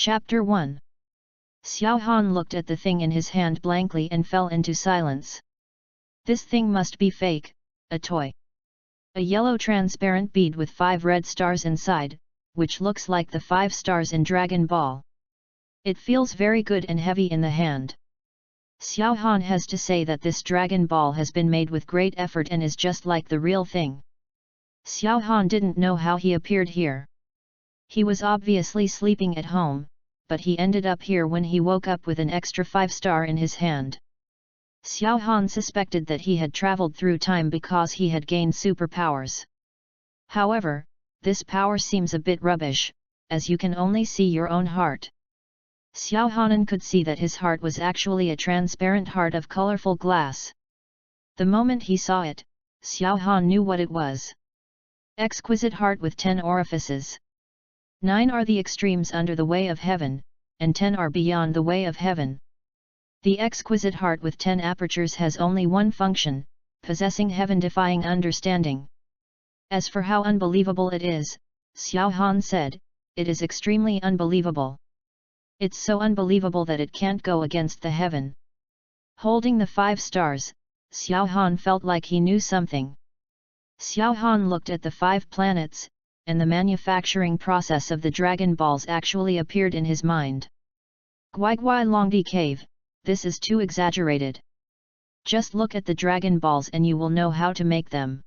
Chapter 1. Xiao Han looked at the thing in his hand blankly and fell into silence. This thing must be fake, a toy. A yellow transparent bead with 5 red stars inside, which looks like the 5 stars in Dragon Ball. It feels very good and heavy in the hand. Xiao Han has to say that this Dragon Ball has been made with great effort and is just like the real thing. Xiao Han didn't know how he appeared here. He was obviously sleeping at home, but he ended up here when he woke up with an extra 5-star in his hand. Xiao Han suspected that he had traveled through time because he had gained superpowers. However, this power seems a bit rubbish, as you can only see your own heart. Xiao Han could see that his heart was actually a transparent heart of colorful glass. The moment he saw it, Xiao Han knew what it was. Exquisite heart with 10 orifices. 9 are the extremes under the way of heaven, and 10 are beyond the way of heaven. The exquisite heart with 10 apertures has only one function, possessing heaven-defying understanding. As for how unbelievable it is, Xiao Han said, it is extremely unbelievable. It's so unbelievable that it can't go against the heaven. Holding the 5 stars, Xiao Han felt like he knew something. Xiao Han looked at the 5 planets, and the manufacturing process of the Dragon Balls actually appeared in his mind. Gui Gui Longdi Cave, this is too exaggerated. Just look at the Dragon Balls and you will know how to make them.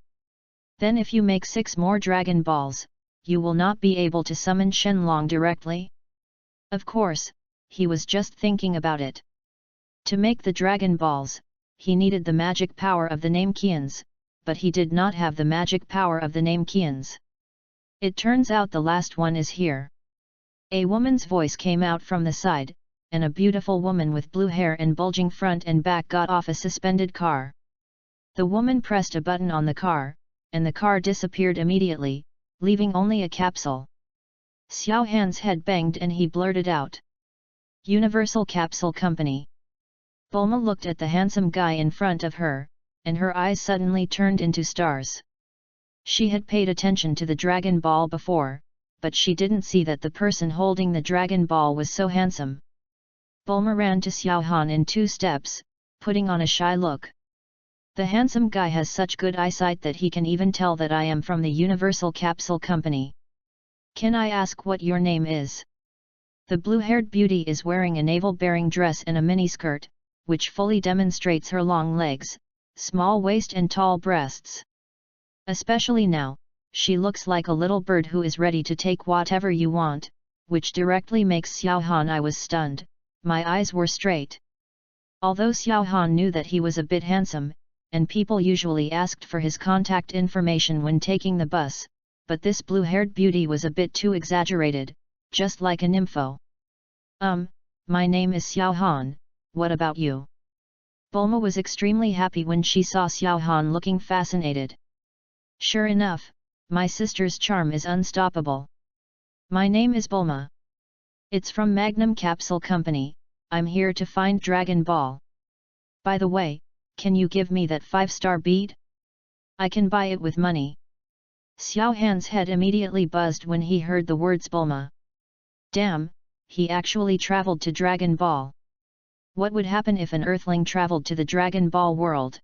Then if you make 6 more Dragon Balls, you will not be able to summon Shenlong directly? Of course, he was just thinking about it. To make the Dragon Balls, he needed the magic power of the name Qians, but he did not have the magic power of the name Qians. It turns out the last one is here. A woman's voice came out from the side, and a beautiful woman with blue hair and bulging front and back got off a suspended car. The woman pressed a button on the car, and the car disappeared immediately, leaving only a capsule. Xiao Han's head banged and he blurted out. Universal Capsule Company. Bulma looked at the handsome guy in front of her, and her eyes suddenly turned into stars. She had paid attention to the Dragon Ball before, but she didn't see that the person holding the Dragon Ball was so handsome. Bulma ran to Xiao Han in 2 steps, putting on a shy look. The handsome guy has such good eyesight that he can even tell that I am from the Universal Capsule Company. Can I ask what your name is? The blue-haired beauty is wearing a navel-bearing dress and a miniskirt, which fully demonstrates her long legs, small waist and tall breasts. Especially now, she looks like a little bird who is ready to take whatever you want, which directly makes Xiao Han. I was stunned, my eyes were straight. Although Xiao Han knew that he was a bit handsome, and people usually asked for his contact information when taking the bus, but this blue-haired beauty was a bit too exaggerated, just like a nympho. My name is Xiao Han, what about you? Bulma was extremely happy when she saw Xiao Han looking fascinated. Sure enough, my sister's charm is unstoppable. My name is Bulma. It's from Magnum Capsule Company, I'm here to find Dragon Ball. By the way, can you give me that 5-star bead? I can buy it with money. Xiao Han's head immediately buzzed when he heard the words Bulma. Damn, he actually traveled to Dragon Ball. What would happen if an Earthling traveled to the Dragon Ball world?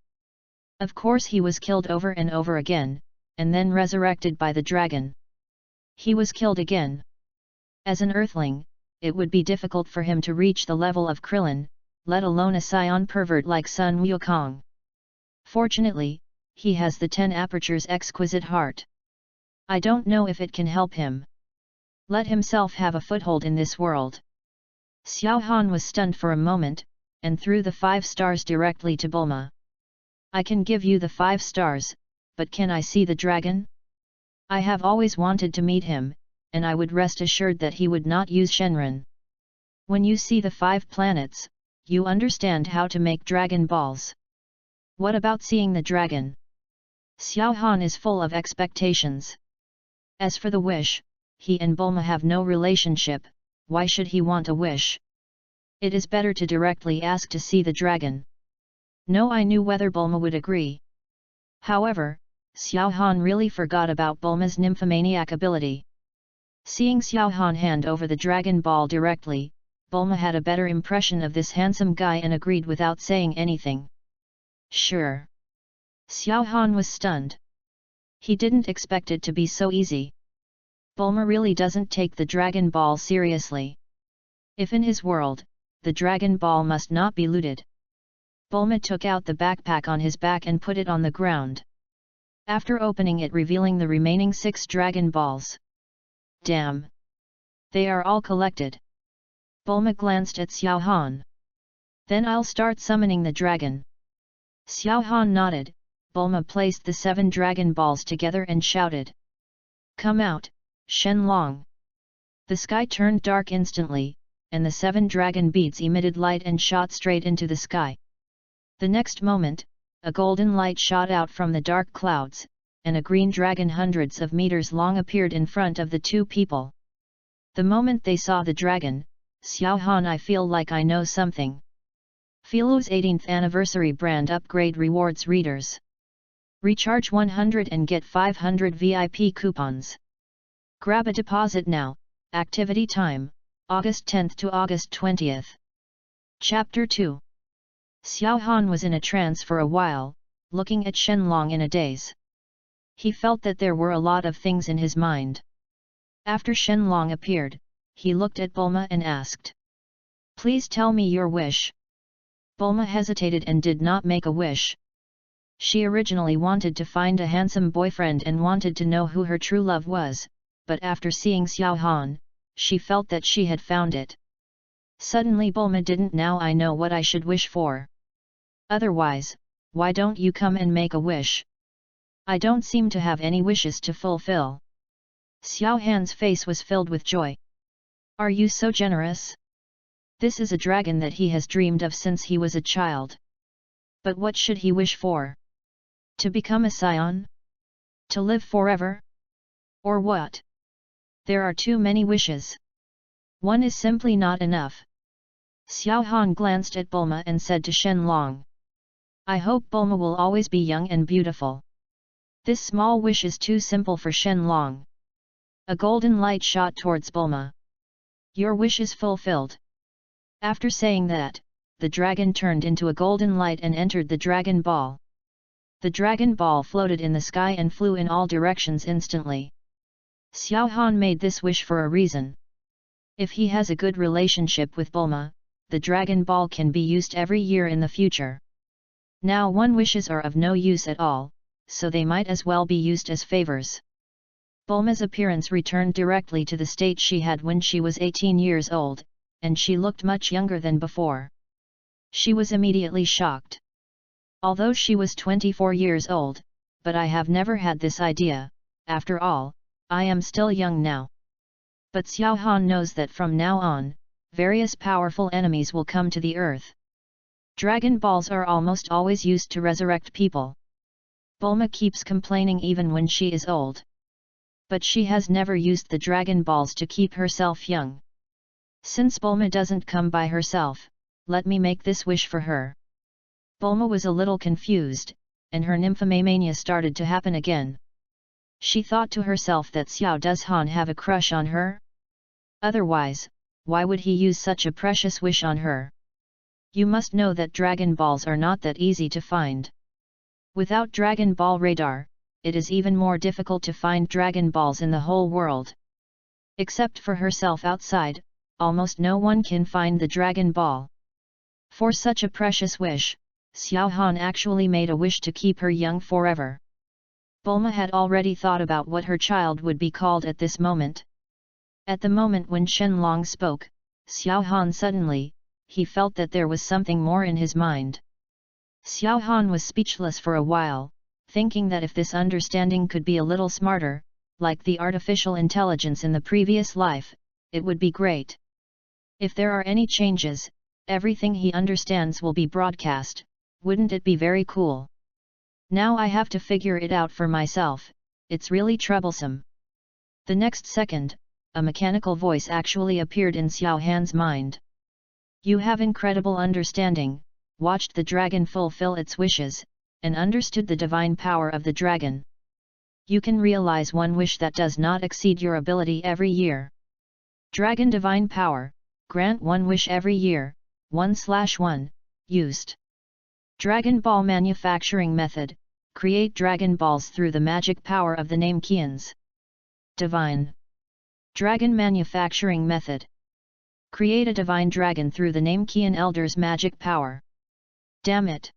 Of course he was killed over and over again, and then resurrected by the dragon. He was killed again. As an Earthling, it would be difficult for him to reach the level of Krillin, let alone a scion pervert like Sun Wukong. Fortunately, he has the 10 apertures exquisite heart. I don't know if it can help him. Let himself have a foothold in this world. Xiao Han was stunned for a moment, and threw the 5 stars directly to Bulma. I can give you the 5 stars, but can I see the dragon? I have always wanted to meet him, and I would rest assured that he would not use Shenron. When you see the 5 planets, you understand how to make Dragon Balls. What about seeing the dragon? Xiao Han is full of expectations. As for the wish, he and Bulma have no relationship, why should he want a wish? It is better to directly ask to see the dragon. No, I knew whether Bulma would agree. However, Xiao Han really forgot about Bulma's nymphomaniac ability. Seeing Xiao Han hand over the Dragon Ball directly, Bulma had a better impression of this handsome guy and agreed without saying anything. Sure. Xiao Han was stunned. He didn't expect it to be so easy. Bulma really doesn't take the Dragon Ball seriously. If in his world, the Dragon Ball must not be looted. Bulma took out the backpack on his back and put it on the ground. After opening it, revealing the remaining 6 Dragon Balls. Damn! They are all collected. Bulma glanced at Xiao Han. Then I'll start summoning the dragon. Xiao Han nodded. Bulma placed the 7 Dragon Balls together and shouted. Come out, Shenlong! The sky turned dark instantly, and the 7 dragon beads emitted light and shot straight into the sky. The next moment, a golden light shot out from the dark clouds, and a green dragon hundreds of meters long appeared in front of the 2 people. The moment they saw the dragon, Xiao Han, I feel like I know something. Filu's 18th anniversary brand upgrade rewards readers. Recharge 100 and get 500 VIP coupons. Grab a deposit now. Activity time, August 10th to August 20th. Chapter 2. Xiao Han was in a trance for a while, looking at Shenlong in a daze. He felt that there were a lot of things in his mind. After Shenlong appeared, he looked at Bulma and asked. Please tell me your wish. Bulma hesitated and did not make a wish. She originally wanted to find a handsome boyfriend and wanted to know who her true love was, but after seeing Xiao Han, she felt that she had found it. Suddenly Bulma didn't. Now I know what I should wish for. Otherwise, why don't you come and make a wish? I don't seem to have any wishes to fulfill. Xiao Han's face was filled with joy. Are you so generous? This is a dragon that he has dreamed of since he was a child. But what should he wish for? To become a scion? To live forever? Or what? There are too many wishes. One is simply not enough. Xiao Han glanced at Bulma and said to Shenlong. I hope Bulma will always be young and beautiful. This small wish is too simple for Shenlong. A golden light shot towards Bulma. Your wish is fulfilled. After saying that, the dragon turned into a golden light and entered the Dragon Ball. The Dragon Ball floated in the sky and flew in all directions instantly. Xiao Han made this wish for a reason. If he has a good relationship with Bulma, the Dragon Ball can be used every year in the future. Now one wishes are of no use at all, so they might as well be used as favors. Bulma's appearance returned directly to the state she had when she was 18 years old, and she looked much younger than before. She was immediately shocked. Although she was 24 years old, but I have never had this idea. After all, I am still young now. But Xiao Han knows that from now on, various powerful enemies will come to the earth. Dragon Balls are almost always used to resurrect people. Bulma keeps complaining even when she is old. But she has never used the Dragon Balls to keep herself young. Since Bulma doesn't come by herself, let me make this wish for her. Bulma was a little confused, and her nymphomania started to happen again. She thought to herself that Xiao does Han have a crush on her? Otherwise, why would he use such a precious wish on her? You must know that Dragon Balls are not that easy to find. Without Dragon Ball radar, it is even more difficult to find Dragon Balls in the whole world. Except for herself outside, almost no one can find the Dragon Ball. For such a precious wish, Xiao Han actually made a wish to keep her young forever. Bulma had already thought about what her child would be called at this moment. At the moment when Shenlong spoke, Xiao Han suddenly, he felt that there was something more in his mind. Xiao Han was speechless for a while, thinking that if this understanding could be a little smarter, like the artificial intelligence in the previous life, it would be great. If there are any changes, everything he understands will be broadcast. Wouldn't it be very cool? Now I have to figure it out for myself. It's really troublesome. The next second, a mechanical voice actually appeared in Xiao Han's mind. You have incredible understanding, watched the dragon fulfill its wishes, and understood the divine power of the dragon. You can realize one wish that does not exceed your ability every year. Dragon Divine Power, grant one wish every year, 1/1, used. Dragon Ball Manufacturing Method, create Dragon Balls through the magic power of the name Qians. Divine Dragon Manufacturing Method. Create a divine dragon through the name Qian Elder's magic power. Damn it!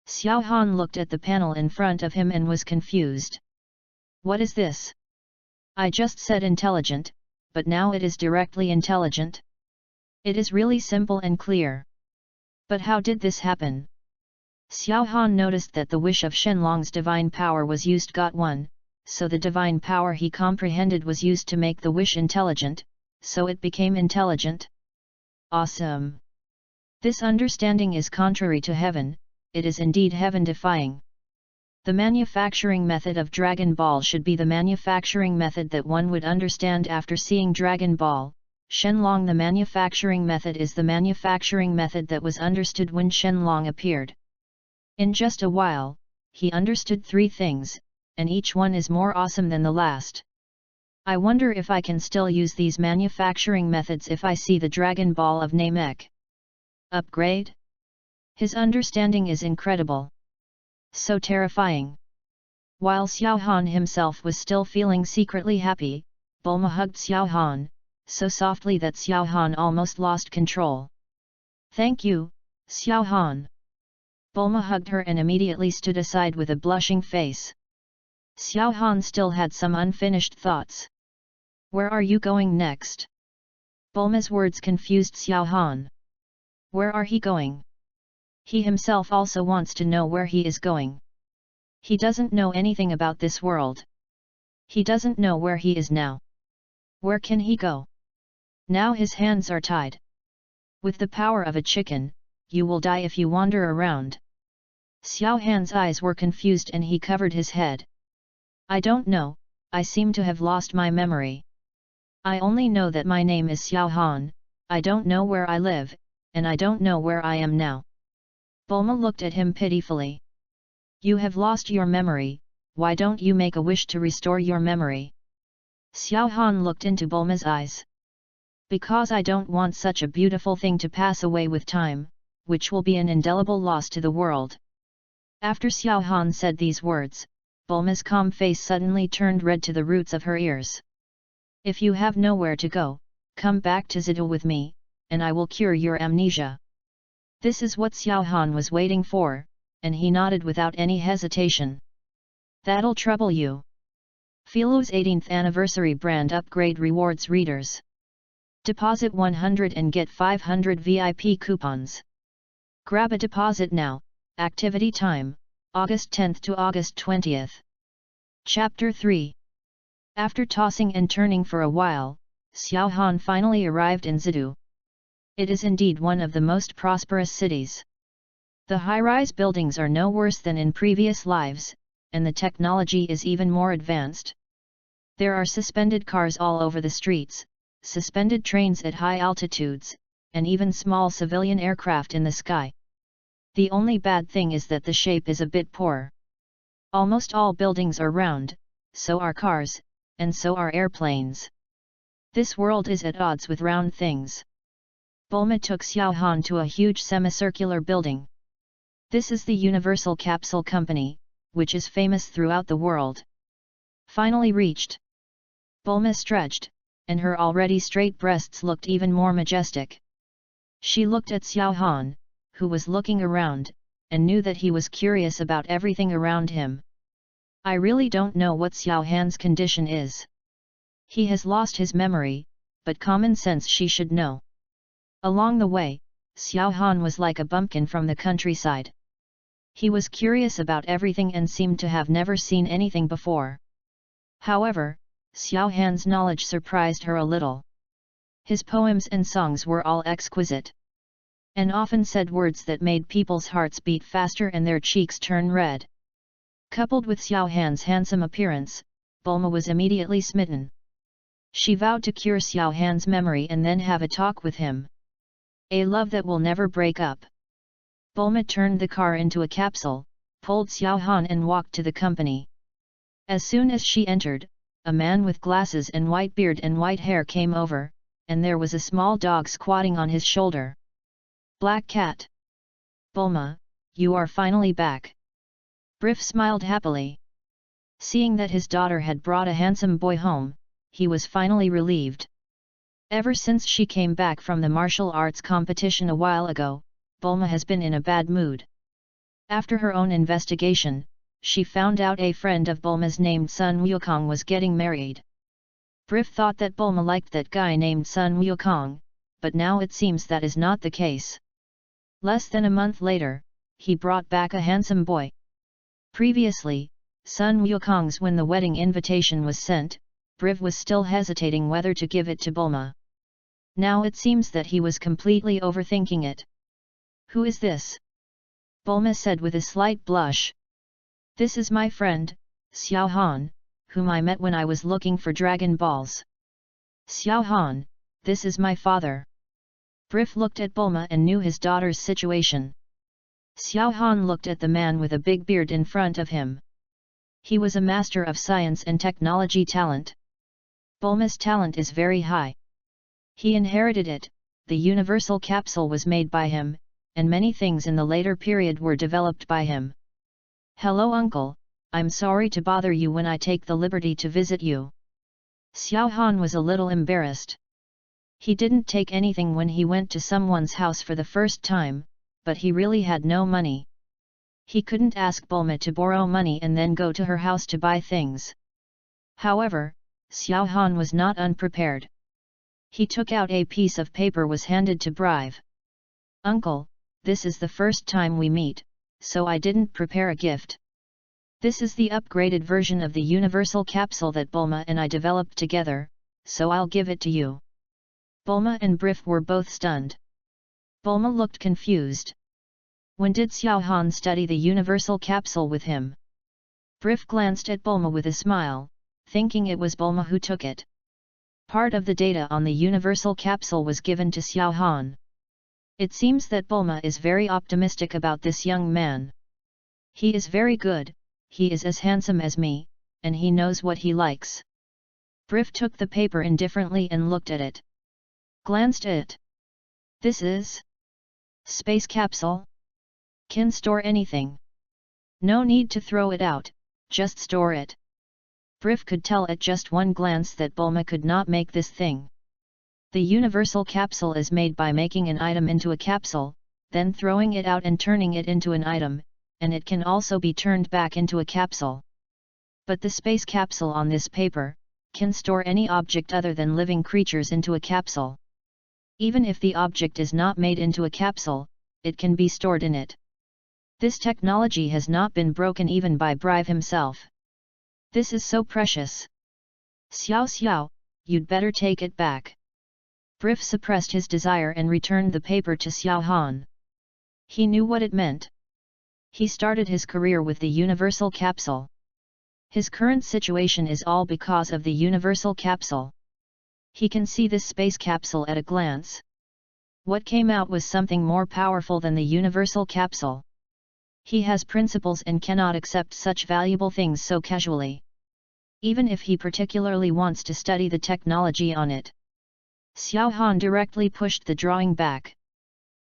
Xiao Han looked at the panel in front of him and was confused. What is this? I just said intelligent, but now it is directly intelligent. It is really simple and clear. But how did this happen? Xiao Han noticed that the wish of Shenlong's divine power was used got one, so the divine power he comprehended was used to make the wish intelligent, so it became intelligent. Awesome! This understanding is contrary to heaven, it is indeed heaven-defying. The manufacturing method of Dragon Ball should be the manufacturing method that one would understand after seeing Dragon Ball. Shenlong. The manufacturing method is the manufacturing method that was understood when Shenlong appeared. In just a while, he understood 3 things, and each one is more awesome than the last. I wonder if I can still use these manufacturing methods if I see the Dragon Ball of Namek. Upgrade? His understanding is incredible. So terrifying. While Xiao Han himself was still feeling secretly happy, Bulma hugged Xiao Han, so softly that Xiao Han almost lost control. Thank you, Xiao Han. Bulma hugged her and immediately stood aside with a blushing face. Xiao Han still had some unfinished thoughts. Where are you going next? Bulma's words confused Xiao Han. Where are he going? He himself also wants to know where he is going. He doesn't know anything about this world. He doesn't know where he is now. Where can he go? Now his hands are tied. With the power of a chicken, you will die if you wander around. Xiao Han's eyes were confused and he covered his head. I don't know, I seem to have lost my memory. I only know that my name is Xiao Han, I don't know where I live, and I don't know where I am now. Bulma looked at him pitifully. You have lost your memory, why don't you make a wish to restore your memory? Xiao Han looked into Bulma's eyes. Because I don't want such a beautiful thing to pass away with time, which will be an indelible loss to the world. After Xiao Han said these words, Bulma's calm face suddenly turned red to the roots of her ears. If you have nowhere to go, come back to Zidou with me, and I will cure your amnesia. This is what Xiao Han was waiting for, and he nodded without any hesitation. That'll trouble you. Filu's 18th anniversary brand upgrade rewards readers. Deposit 100 and get 500 VIP coupons. Grab a deposit now. Activity time, August 10th to August 20th. Chapter 3. After tossing and turning for a while, Xiao Han finally arrived in Zidou. It is indeed one of the most prosperous cities. The high-rise buildings are no worse than in previous lives, and the technology is even more advanced. There are suspended cars all over the streets, suspended trains at high altitudes, and even small civilian aircraft in the sky. The only bad thing is that the shape is a bit poor. Almost all buildings are round, so are cars, and so are airplanes. This world is at odds with round things. Bulma took Xiao Han to a huge semicircular building. This is the Universal Capsule Company, which is famous throughout the world. Finally reached. Bulma stretched, and her already straight breasts looked even more majestic. She looked at Xiao Han, who was looking around, and knew that he was curious about everything around him. I really don't know what Xiao Han's condition is. He has lost his memory, but common sense she should know. Along the way, Xiao Han was like a bumpkin from the countryside. He was curious about everything and seemed to have never seen anything before. However, Xiao Han's knowledge surprised her a little. His poems and songs were all exquisite, and often said words that made people's hearts beat faster and their cheeks turn red. Coupled with Xiao Han's handsome appearance, Bulma was immediately smitten. She vowed to cure Xiao Han's memory and then have a talk with him. A love that will never break up. Bulma turned the car into a capsule, pulled Xiao Han and walked to the company. As soon as she entered, a man with glasses and white beard and white hair came over, and there was a small dog squatting on his shoulder. Black Cat. Bulma, you are finally back. Brief smiled happily. Seeing that his daughter had brought a handsome boy home, he was finally relieved. Ever since she came back from the martial arts competition a while ago, Bulma has been in a bad mood. After her own investigation, she found out a friend of Bulma's named Sun Wukong was getting married. Brief thought that Bulma liked that guy named Sun Wukong, but now it seems that is not the case. Less than a month later, he brought back a handsome boy. Previously, Sun Wukong's when the wedding invitation was sent, Briv was still hesitating whether to give it to Bulma. Now it seems that he was completely overthinking it. Who is this? Bulma said with a slight blush. This is my friend, Xiao Han, whom I met when I was looking for Dragon Balls. Xiao Han, this is my father. Brief looked at Bulma and knew his daughter's situation. Xiao Han looked at the man with a big beard in front of him. He was a master of science and technology talent. Bulma's talent is very high. He inherited it, the universal capsule was made by him, and many things in the later period were developed by him. Hello uncle, I'm sorry to bother you when I take the liberty to visit you. Xiao Han was a little embarrassed. He didn't take anything when he went to someone's house for the first time, but he really had no money. He couldn't ask Bulma to borrow money and then go to her house to buy things. However, Xiao Han was not unprepared. He took out a piece of paper was handed to Brive. Uncle, this is the first time we meet, so I didn't prepare a gift. This is the upgraded version of the universal capsule that Bulma and I developed together, so I'll give it to you. Bulma and Brief were both stunned. Bulma looked confused. When did Xiao Han study the universal capsule with him? Brief glanced at Bulma with a smile, thinking it was Bulma who took it. Part of the data on the universal capsule was given to Xiao Han. It seems that Bulma is very optimistic about this young man. He is very good, he is as handsome as me, and he knows what he likes. Brief took the paper indifferently and looked at it. Glanced at it. This is space capsule? Can store anything. No need to throw it out, just store it. Brief could tell at just one glance that Bulma could not make this thing. The universal capsule is made by making an item into a capsule, then throwing it out and turning it into an item, and it can also be turned back into a capsule. But the space capsule on this paper can store any object other than living creatures into a capsule. Even if the object is not made into a capsule, it can be stored in it. This technology has not been broken even by Brive himself. This is so precious. Xiao, you'd better take it back. Brief suppressed his desire and returned the paper to Xiao Han. He knew what it meant. He started his career with the universal capsule. His current situation is all because of the universal capsule. He can see this space capsule at a glance. What came out was something more powerful than the universal capsule. He has principles and cannot accept such valuable things so casually. Even if he particularly wants to study the technology on it. Xiao Han directly pushed the drawing back.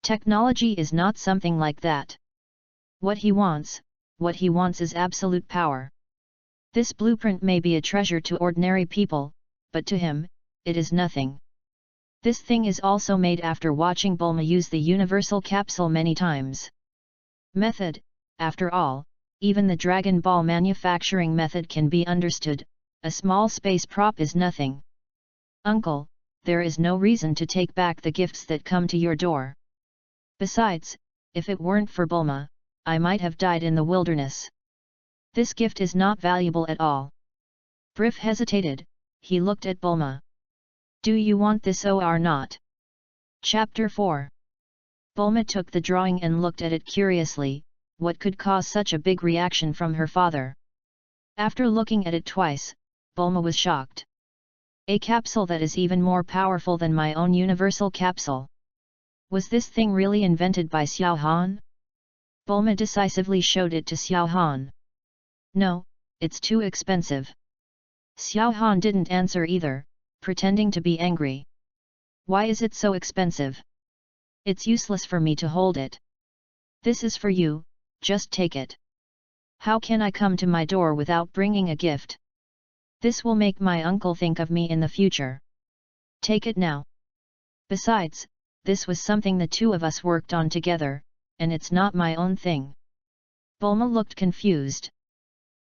Technology is not something like that. What he wants is absolute power. This blueprint may be a treasure to ordinary people, but to him, it is nothing. This thing is also made after watching Bulma use the universal capsule many times. Method, after all, even the Dragon Ball manufacturing method can be understood, a small space prop is nothing. Uncle, there is no reason to take back the gifts that come to your door. Besides, if it weren't for Bulma, I might have died in the wilderness. This gift is not valuable at all. Brief hesitated, he looked at Bulma. Do you want this or not? Chapter 4. Bulma took the drawing and looked at it curiously, what could cause such a big reaction from her father? After looking at it twice, Bulma was shocked. A capsule that is even more powerful than my own universal capsule. Was this thing really invented by Xiao Han? Bulma decisively showed it to Xiao Han. No, it's too expensive. Xiao Han didn't answer either, pretending to be angry. Why is it so expensive? It's useless for me to hold it. This is for you, just take it. How can I come to my door without bringing a gift? This will make my uncle think of me in the future. Take it now. Besides, this was something the two of us worked on together, and it's not my own thing. Bulma looked confused.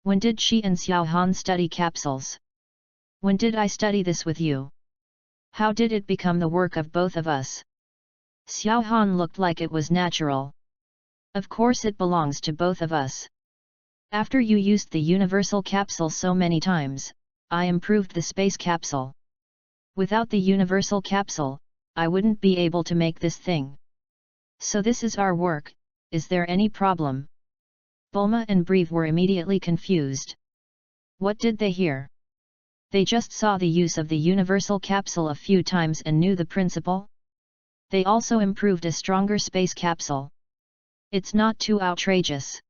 When did she and Xiao Han study capsules? When did I study this with you? How did it become the work of both of us? Xiao Han looked like it was natural. Of course it belongs to both of us. After you used the universal capsule so many times, I improved the space capsule. Without the universal capsule, I wouldn't be able to make this thing. So this is our work, is there any problem? Bulma and Breve were immediately confused. What did they hear? They just saw the use of the universal capsule a few times and knew the principle? They also improved a stronger space capsule. It's not too outrageous.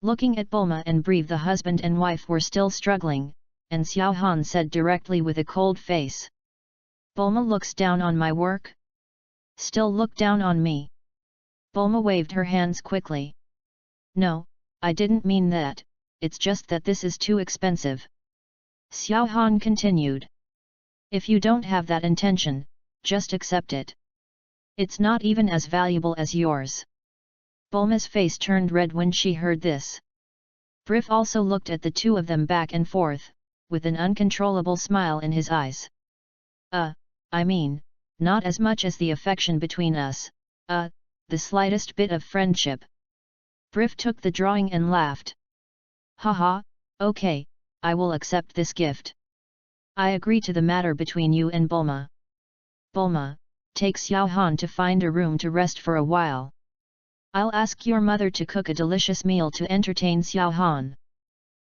Looking at Bulma and Breve, the husband and wife were still struggling, and Xiao Han said directly with a cold face. Bulma looks down on my work? Still look down on me? Bulma waved her hands quickly. No, I didn't mean that, it's just that this is too expensive. Xiao Han continued. If you don't have that intention, just accept it. It's not even as valuable as yours. Bulma's face turned red when she heard this. Brif also looked at the two of them back and forth, with an uncontrollable smile in his eyes. I mean, not as much as the affection between us, the slightest bit of friendship. Brif took the drawing and laughed. Haha, okay, I will accept this gift. I agree to the matter between you and Bulma. Bulma, take Xiao Han to find a room to rest for a while. I'll ask your mother to cook a delicious meal to entertain Xiao Han.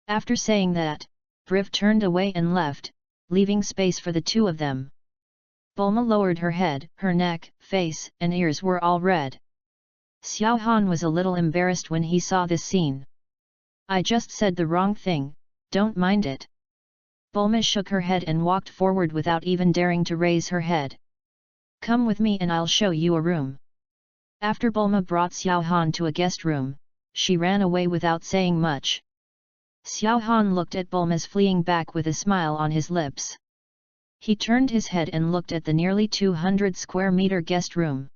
After saying that, Brif turned away and left, leaving space for the two of them. Bulma lowered her head, her neck, face, and ears were all red. Xiao Han was a little embarrassed when he saw this scene. I just said the wrong thing, don't mind it. Bulma shook her head and walked forward without even daring to raise her head. Come with me and I'll show you a room. After Bulma brought Xiao Han to a guest room, she ran away without saying much. Xiao Han looked at Bulma's fleeing back with a smile on his lips. He turned his head and looked at the nearly 200 square meter guest room.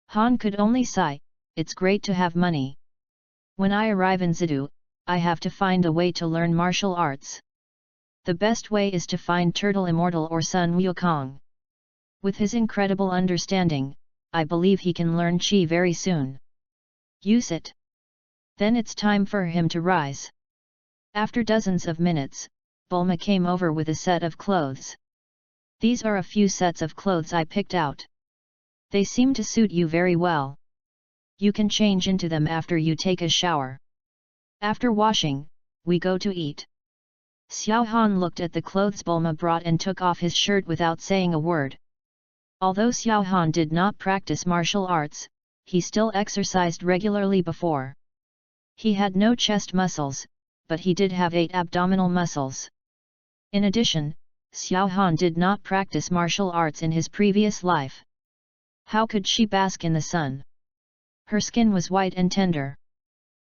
Han could only sigh, it's great to have money. When I arrive in Zidu, I have to find a way to learn martial arts. The best way is to find Turtle Immortal or Sun Wukong. With his incredible understanding, I believe he can learn Qi very soon. Use it. Then it's time for him to rise. After dozens of minutes, Bulma came over with a set of clothes. These are a few sets of clothes I picked out. They seem to suit you very well. You can change into them after you take a shower. After washing, we go to eat. Xiao Han looked at the clothes Bulma brought and took off his shirt without saying a word. Although Xiao Han did not practice martial arts, he still exercised regularly before. He had no chest muscles, but he did have 8 abdominal muscles. In addition, Xiao Han did not practice martial arts in his previous life. How could she bask in the sun? Her skin was white and tender.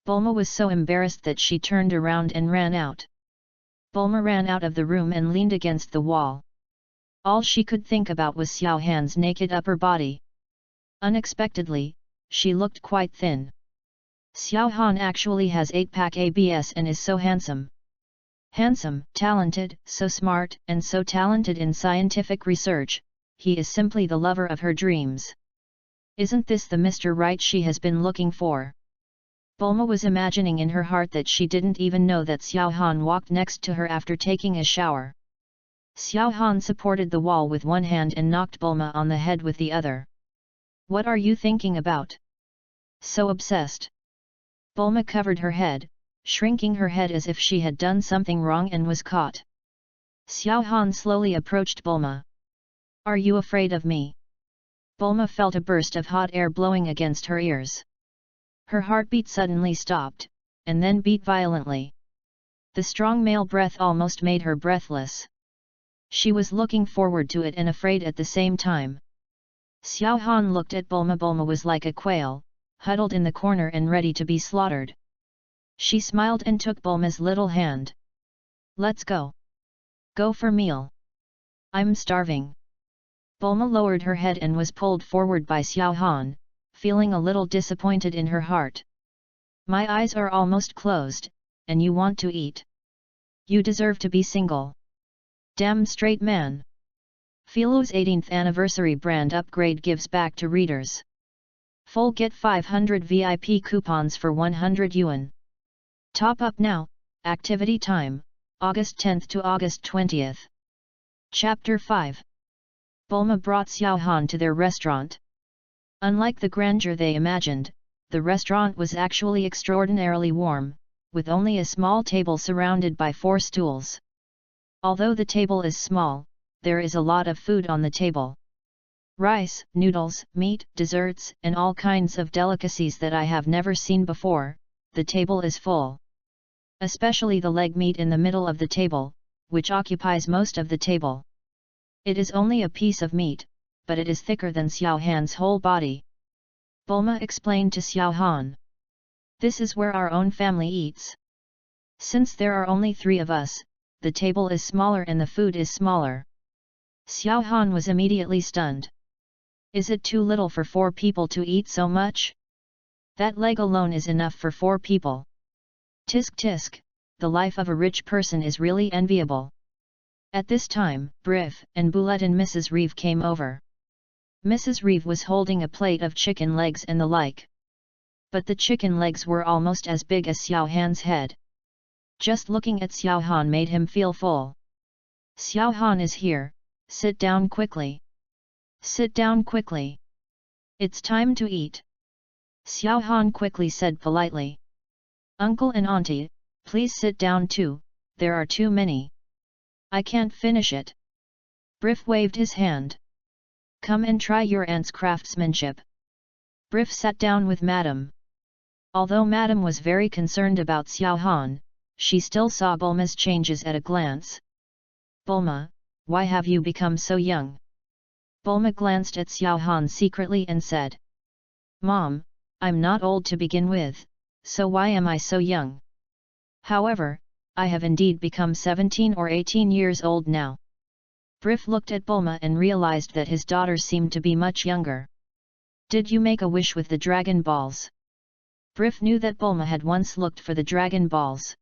Bulma was so embarrassed that she turned around and ran out. Bulma ran out of the room and leaned against the wall. All she could think about was Xiao Han's naked upper body. Unexpectedly, she looked quite thin. Xiao Han actually has 8-pack abs and is so handsome. Handsome, talented, so smart, and so talented in scientific research, he is simply the lover of her dreams. Isn't this the Mr. Right she has been looking for? Bulma was imagining in her heart that she didn't even know that Xiao Han walked next to her after taking a shower. Xiao Han supported the wall with one hand and knocked Bulma on the head with the other. What are you thinking about? So obsessed. Bulma covered her head, shrinking her head as if she had done something wrong and was caught. Xiao Han slowly approached Bulma. Are you afraid of me? Bulma felt a burst of hot air blowing against her ears. Her heartbeat suddenly stopped, and then beat violently. The strong male breath almost made her breathless. She was looking forward to it and afraid at the same time. Xiao Han looked at Bulma. Bulma was like a quail, huddled in the corner and ready to be slaughtered. She smiled and took Bulma's little hand. Let's go. Go for meal. I'm starving. Bulma lowered her head and was pulled forward by Xiao Han, feeling a little disappointed in her heart. My eyes are almost closed, and you want to eat. You deserve to be single. Damn straight man. Philo's 18th anniversary brand upgrade gives back to readers. Full get 500 VIP coupons for 100 yuan. Top up now, activity time, August 10th to August 20th. Chapter 5. Bulma brought Xiao Han to their restaurant. Unlike the grandeur they imagined, the restaurant was actually extraordinarily warm, with only a small table surrounded by 4 stools. Although the table is small, there is a lot of food on the table. Rice, noodles, meat, desserts, and all kinds of delicacies that I have never seen before. The table is full. Especially the leg meat in the middle of the table, which occupies most of the table. It is only a piece of meat, but it is thicker than Xiao Han's whole body. Bulma explained to Xiao Han. This is where our own family eats. Since there are only 3 of us, the table is smaller and the food is smaller. Xiao Han was immediately stunned. Is it too little for 4 people to eat so much? That leg alone is enough for 4 people. Tisk tisk, the life of a rich person is really enviable. At this time, Briff and Bullet and Mrs. Reeve came over. Mrs. Reeve was holding a plate of chicken legs and the like. But the chicken legs were almost as big as Xiao Han's head. Just looking at Xiao Han made him feel full. Xiao Han is here, sit down quickly. Sit down quickly. It's time to eat. Xiao Han quickly said politely. Uncle and Auntie, please sit down too, there are too many. I can't finish it. Briff waved his hand. Come and try your aunt's craftsmanship. Briff sat down with Madame. Although Madame was very concerned about Xiao Han, she still saw Bulma's changes at a glance. Bulma, why have you become so young? Bulma glanced at Xiao Han secretly and said. Mom, I'm not old to begin with, so why am I so young? However, I have indeed become 17 or 18 years old now. Briff looked at Bulma and realized that his daughter seemed to be much younger. Did you make a wish with the Dragon Balls? Briff knew that Bulma had once looked for the Dragon Balls.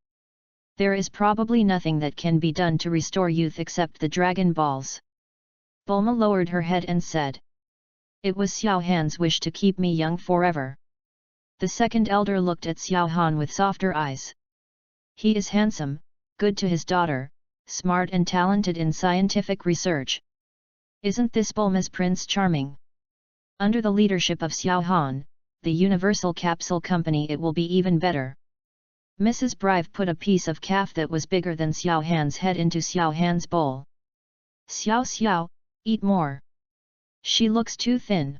There is probably nothing that can be done to restore youth except the Dragon Balls. Bulma lowered her head and said. It was Xiao Han's wish to keep me young forever. The second elder looked at Xiao Han with softer eyes. He is handsome, good to his daughter, smart and talented in scientific research. Isn't this Bulma's Prince Charming? Under the leadership of Xiao Han, the Universal Capsule Company, it will be even better. Mrs. Brive put a piece of calf that was bigger than Xiao Han's head into Xiao Han's bowl. Xiao Xiao, eat more. She looks too thin.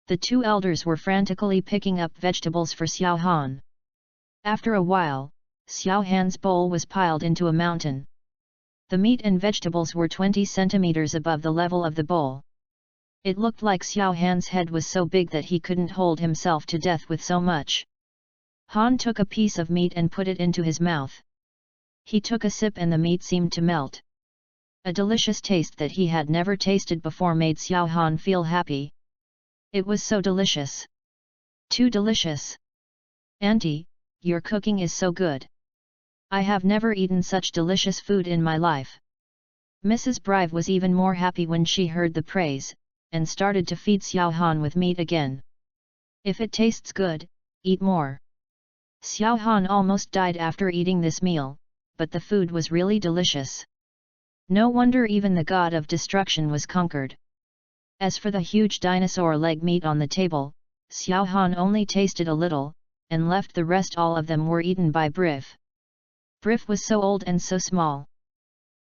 The 2 elders were frantically picking up vegetables for Xiao Han. After a while, Xiao Han's bowl was piled into a mountain. The meat and vegetables were 20 centimeters above the level of the bowl. It looked like Xiao Han's head was so big that he couldn't hold himself to death with so much. Han took a piece of meat and put it into his mouth. He took a sip and the meat seemed to melt. A delicious taste that he had never tasted before made Xiao Han feel happy. It was so delicious. Too delicious. Auntie, your cooking is so good. I have never eaten such delicious food in my life. Mrs. Brive was even more happy when she heard the praise, and started to feed Xiao Han with meat again. If it tastes good, eat more. Xiao Han almost died after eating this meal, but the food was really delicious. No wonder even the god of destruction was conquered. As for the huge dinosaur leg meat on the table, Xiao Han only tasted a little, and left the rest. All of them were eaten by Briff. Briff was so old and so small.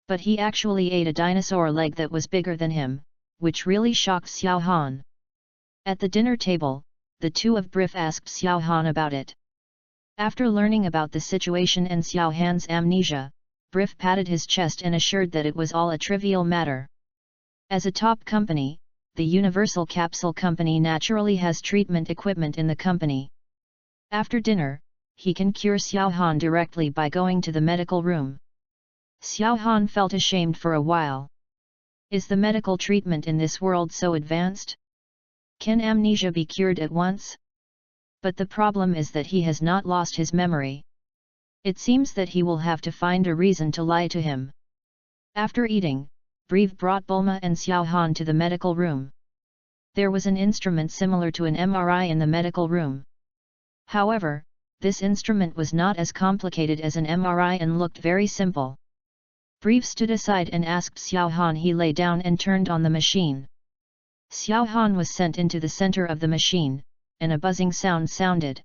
But he actually ate a dinosaur leg that was bigger than him, which really shocked Xiao Han. At the dinner table, the 2 of Briff asked Xiao Han about it. After learning about the situation and Xiao Han's amnesia, Brief patted his chest and assured that it was all a trivial matter. As a top company, the Universal Capsule Company naturally has treatment equipment in the company. After dinner, he can cure Xiao Han directly by going to the medical room. Xiao Han felt ashamed for a while. Is the medical treatment in this world so advanced? Can amnesia be cured at once? But the problem is that he has not lost his memory. It seems that he will have to find a reason to lie to him. After eating, Breve brought Bulma and Xiao Han to the medical room. There was an instrument similar to an MRI in the medical room. However, this instrument was not as complicated as an MRI and looked very simple. Breve stood aside and asked Xiao Han. He lay down and turned on the machine. Xiao Han was sent into the center of the machine, and a buzzing sound sounded.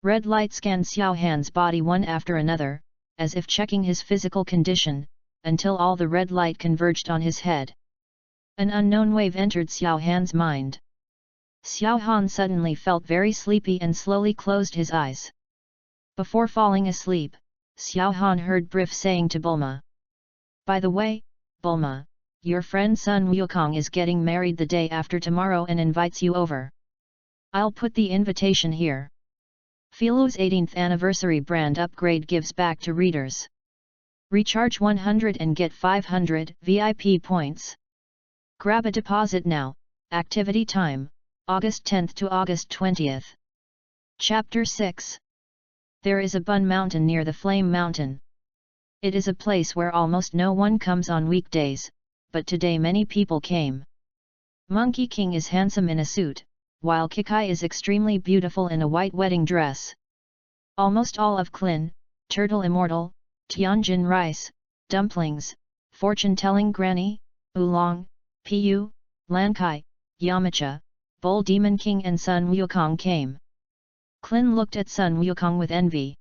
Red light scanned Xiao Han's body one after another, as if checking his physical condition, until all the red light converged on his head. An unknown wave entered Xiao Han's mind. Xiao Han suddenly felt very sleepy and slowly closed his eyes. Before falling asleep, Xiao Han heard Brief saying to Bulma, "By the way, Bulma, your friend Sun Wukong is getting married the day after tomorrow and invites you over. I'll put the invitation here." Filo's 18th anniversary brand upgrade gives back to readers. Recharge 100 and get 500 VIP points. Grab a deposit now. Activity time, August 10th to August 20th. Chapter 6. There is a Bun Mountain near the Flame Mountain. It is a place where almost no one comes on weekdays, but today many people came. Monkey King is handsome in a suit, while Kikai is extremely beautiful in a white wedding dress. Almost all of Klin, Turtle Immortal, Tianjin Rice, Dumplings, Fortune-Telling Granny, Oolong, Piyu, Lankai, Yamcha, Bull Demon King and Sun Wukong came. Klin looked at Sun Wukong with envy.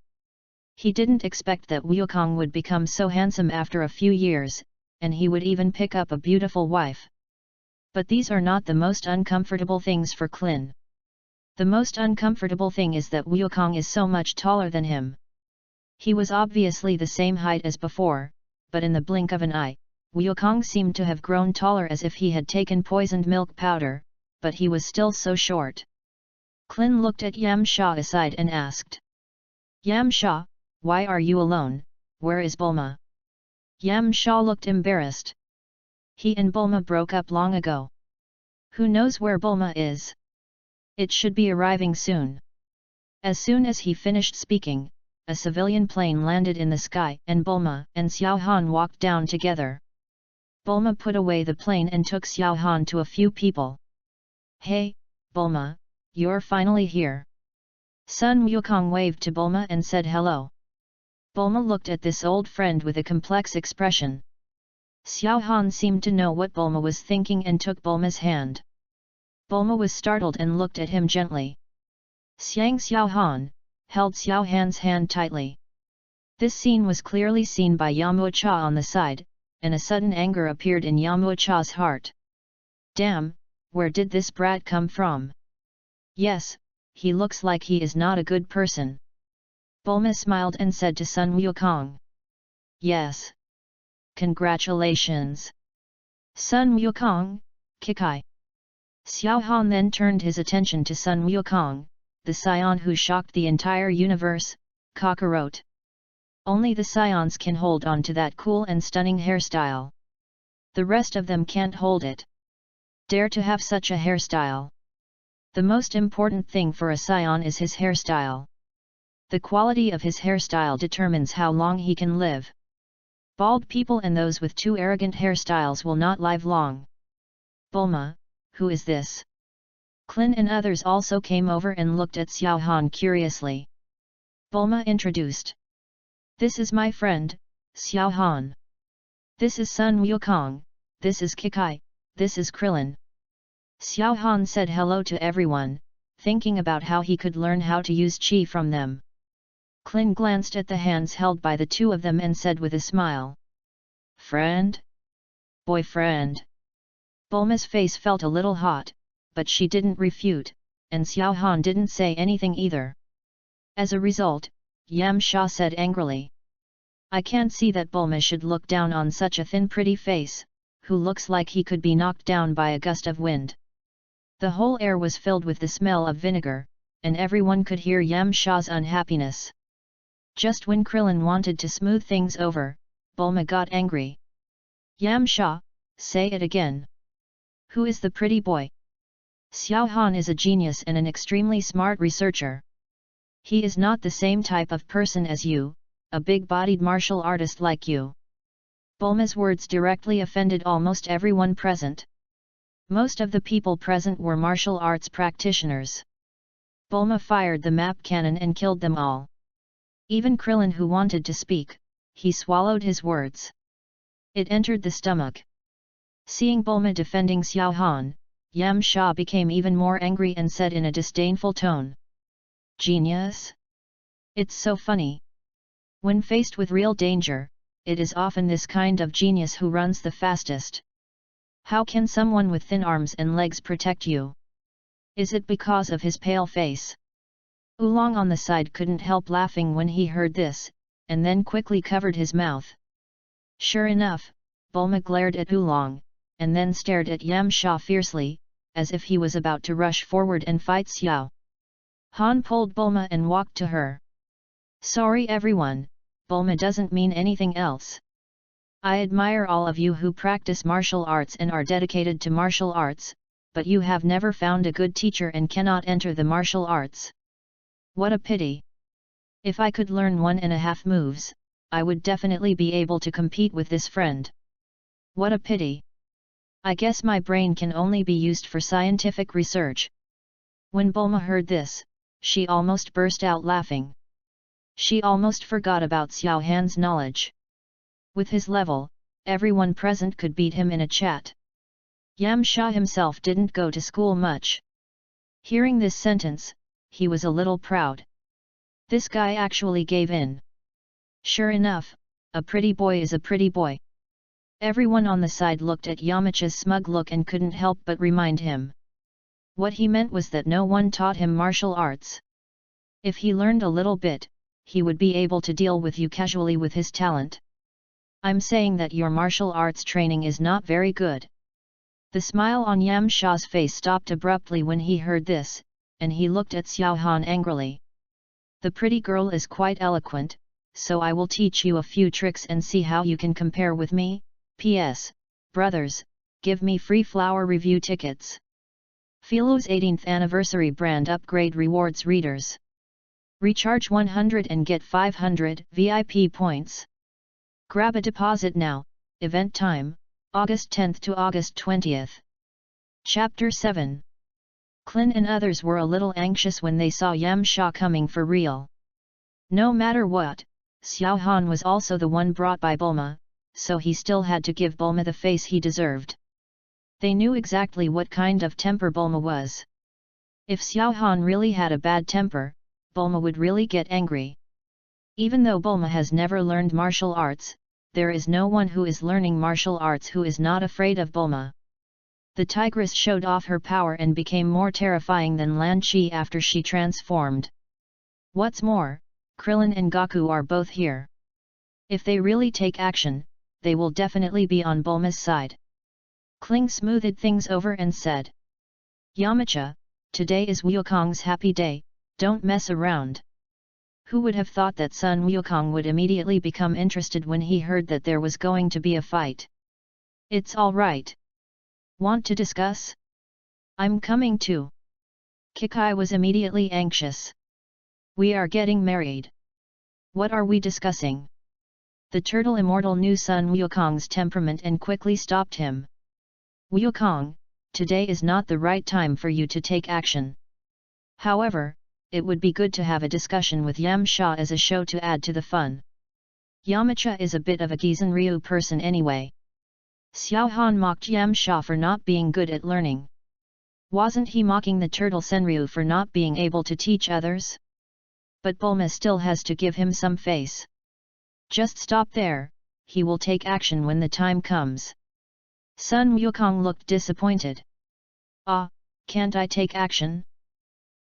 He didn't expect that Wukong would become so handsome after a few years, and he would even pick up a beautiful wife. But these are not the most uncomfortable things for Klin. The most uncomfortable thing is that Wukong is so much taller than him. He was obviously the same height as before, but in the blink of an eye, Wukong seemed to have grown taller as if he had taken poisoned milk powder, but he was still so short. Klin looked at Yamcha aside and asked, "Yamcha, why are you alone? Where is Bulma?" Yamcha looked embarrassed. He and Bulma broke up long ago. Who knows where Bulma is? It should be arriving soon. As soon as he finished speaking, a civilian plane landed in the sky and Bulma and Xiao Han walked down together. Bulma put away the plane and took Xiao Han to a few people. "Hey, Bulma, you're finally here." Sun Wukong waved to Bulma and said hello. Bulma looked at this old friend with a complex expression. Xiao Han seemed to know what Bulma was thinking and took Bulma's hand. Bulma was startled and looked at him gently. Xiao Han held Xiao Han's hand tightly. This scene was clearly seen by Yamcha on the side, and a sudden anger appeared in Yamcha's heart. Damn, where did this brat come from? Yes, he looks like he is not a good person. Bulma smiled and said to Sun Wukong. Yes. Congratulations. Sun Wukong, Kikai. Xiao Han then turned his attention to Sun Wukong, the scion who shocked the entire universe, Kakarot. Only the scions can hold on to that cool and stunning hairstyle. The rest of them can't hold it. Dare to have such a hairstyle. The most important thing for a scion is his hairstyle. The quality of his hairstyle determines how long he can live. Bald people and those with too arrogant hairstyles will not live long. Bulma, who is this? Klin and others also came over and looked at Xiao Han curiously. Bulma introduced. This is my friend, Xiao Han. This is Sun Wukong, this is Kikai, this is Krillin. Xiao Han said hello to everyone, thinking about how he could learn how to use chi from them. Klin glanced at the hands held by the two of them and said with a smile. Friend? Boyfriend? Bulma's face felt a little hot, but she didn't refute, and Xiao Han didn't say anything either. As a result, Yamcha said angrily. I can't see that Bulma should look down on such a thin pretty face, who looks like he could be knocked down by a gust of wind. The whole air was filled with the smell of vinegar, and everyone could hear Yamcha's unhappiness. Just when Krillin wanted to smooth things over, Bulma got angry. Yamcha, say it again. Who is the pretty boy? Xiao Han is a genius and an extremely smart researcher. He is not the same type of person as you, a big-bodied martial artist like you. Bulma's words directly offended almost everyone present. Most of the people present were martial arts practitioners. Bulma fired the map cannon and killed them all. Even Krillin, who wanted to speak, he swallowed his words. It entered the stomach. Seeing Bulma defending Xiao Han, Yamcha became even more angry and said in a disdainful tone. Genius? It's so funny. When faced with real danger, it is often this kind of genius who runs the fastest. How can someone with thin arms and legs protect you? Is it because of his pale face? Oolong on the side couldn't help laughing when he heard this, and then quickly covered his mouth. Sure enough, Bulma glared at Oolong, and then stared at Yamcha fiercely, as if he was about to rush forward and fight Xiao Han. Pulled Bulma and walked to her. Sorry everyone, Bulma doesn't mean anything else. I admire all of you who practice martial arts and are dedicated to martial arts, but you have never found a good teacher and cannot enter the martial arts. What a pity. If I could learn 1.5 moves, I would definitely be able to compete with this friend. What a pity. I guess my brain can only be used for scientific research. When Bulma heard this, she almost burst out laughing. She almost forgot about Xiao Han's knowledge. With his level, everyone present could beat him in a chat. Yamcha himself didn't go to school much. Hearing this sentence, he was a little proud. This guy actually gave in. Sure enough, a pretty boy is a pretty boy. Everyone on the side looked at Yamcha's smug look and couldn't help but remind him. What he meant was that no one taught him martial arts. If he learned a little bit, he would be able to deal with you casually with his talent. I'm saying that your martial arts training is not very good. The smile on Yamcha's face stopped abruptly when he heard this, and he looked at Xiao Han angrily. The pretty girl is quite eloquent, so I will teach you a few tricks and see how you can compare with me. P.S. Brothers, give me free flower review tickets. Philo's 18th anniversary brand upgrade rewards readers. Recharge 100 and get 500 VIP points. Grab a deposit now. Event time, August 10th to August 20th. Chapter 7. Klin and others were a little anxious when they saw Yamcha coming for real. No matter what, Xiao Han was also the one brought by Bulma, so he still had to give Bulma the face he deserved. They knew exactly what kind of temper Bulma was. If Xiao Han really had a bad temper, Bulma would really get angry. Even though Bulma has never learned martial arts, there is no one who is learning martial arts who is not afraid of Bulma. The tigress showed off her power and became more terrifying than Lan Chi after she transformed. What's more, Krillin and Goku are both here. If they really take action, they will definitely be on Bulma's side. Kling smoothed things over and said. Yamcha, today is Wukong's happy day, don't mess around. Who would have thought that Sun Wukong would immediately become interested when he heard that there was going to be a fight? It's all right. Want to discuss? I'm coming too. Kikai was immediately anxious. We are getting married. What are we discussing? The turtle immortal knew Sun Wukong's temperament and quickly stopped him. Wukong, today is not the right time for you to take action. However, it would be good to have a discussion with Yamcha as a show to add to the fun. Yamcha is a bit of a Gizan-Ryu person anyway. Xiao Han mocked Yamcha for not being good at learning. Wasn't he mocking the turtle Senryu for not being able to teach others? But Bulma still has to give him some face. Just stop there, he will take action when the time comes. Sun Wukong looked disappointed. Ah, can't I take action?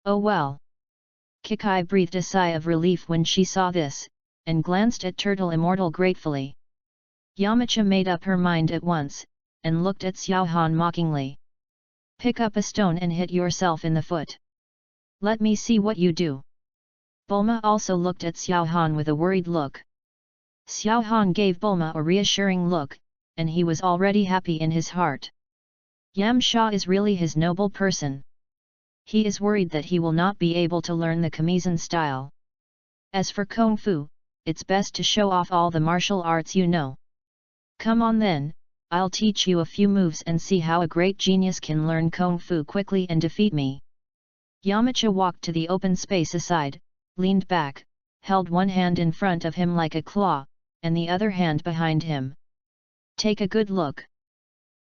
Oh well. Kikai breathed a sigh of relief when she saw this, and glanced at Turtle Immortal gratefully. Yamcha made up her mind at once, and looked at Xiao Han mockingly. Pick up a stone and hit yourself in the foot. Let me see what you do. Bulma also looked at Xiao Han with a worried look. Xiao Han gave Bulma a reassuring look, and he was already happy in his heart. Yamcha is really his noble person. He is worried that he will not be able to learn the Kamizen style. As for Kung Fu, it's best to show off all the martial arts you know. Come on then, I'll teach you a few moves and see how a great genius can learn Kung Fu quickly and defeat me. Yamcha walked to the open space aside, leaned back, held one hand in front of him like a claw, and the other hand behind him. Take a good look.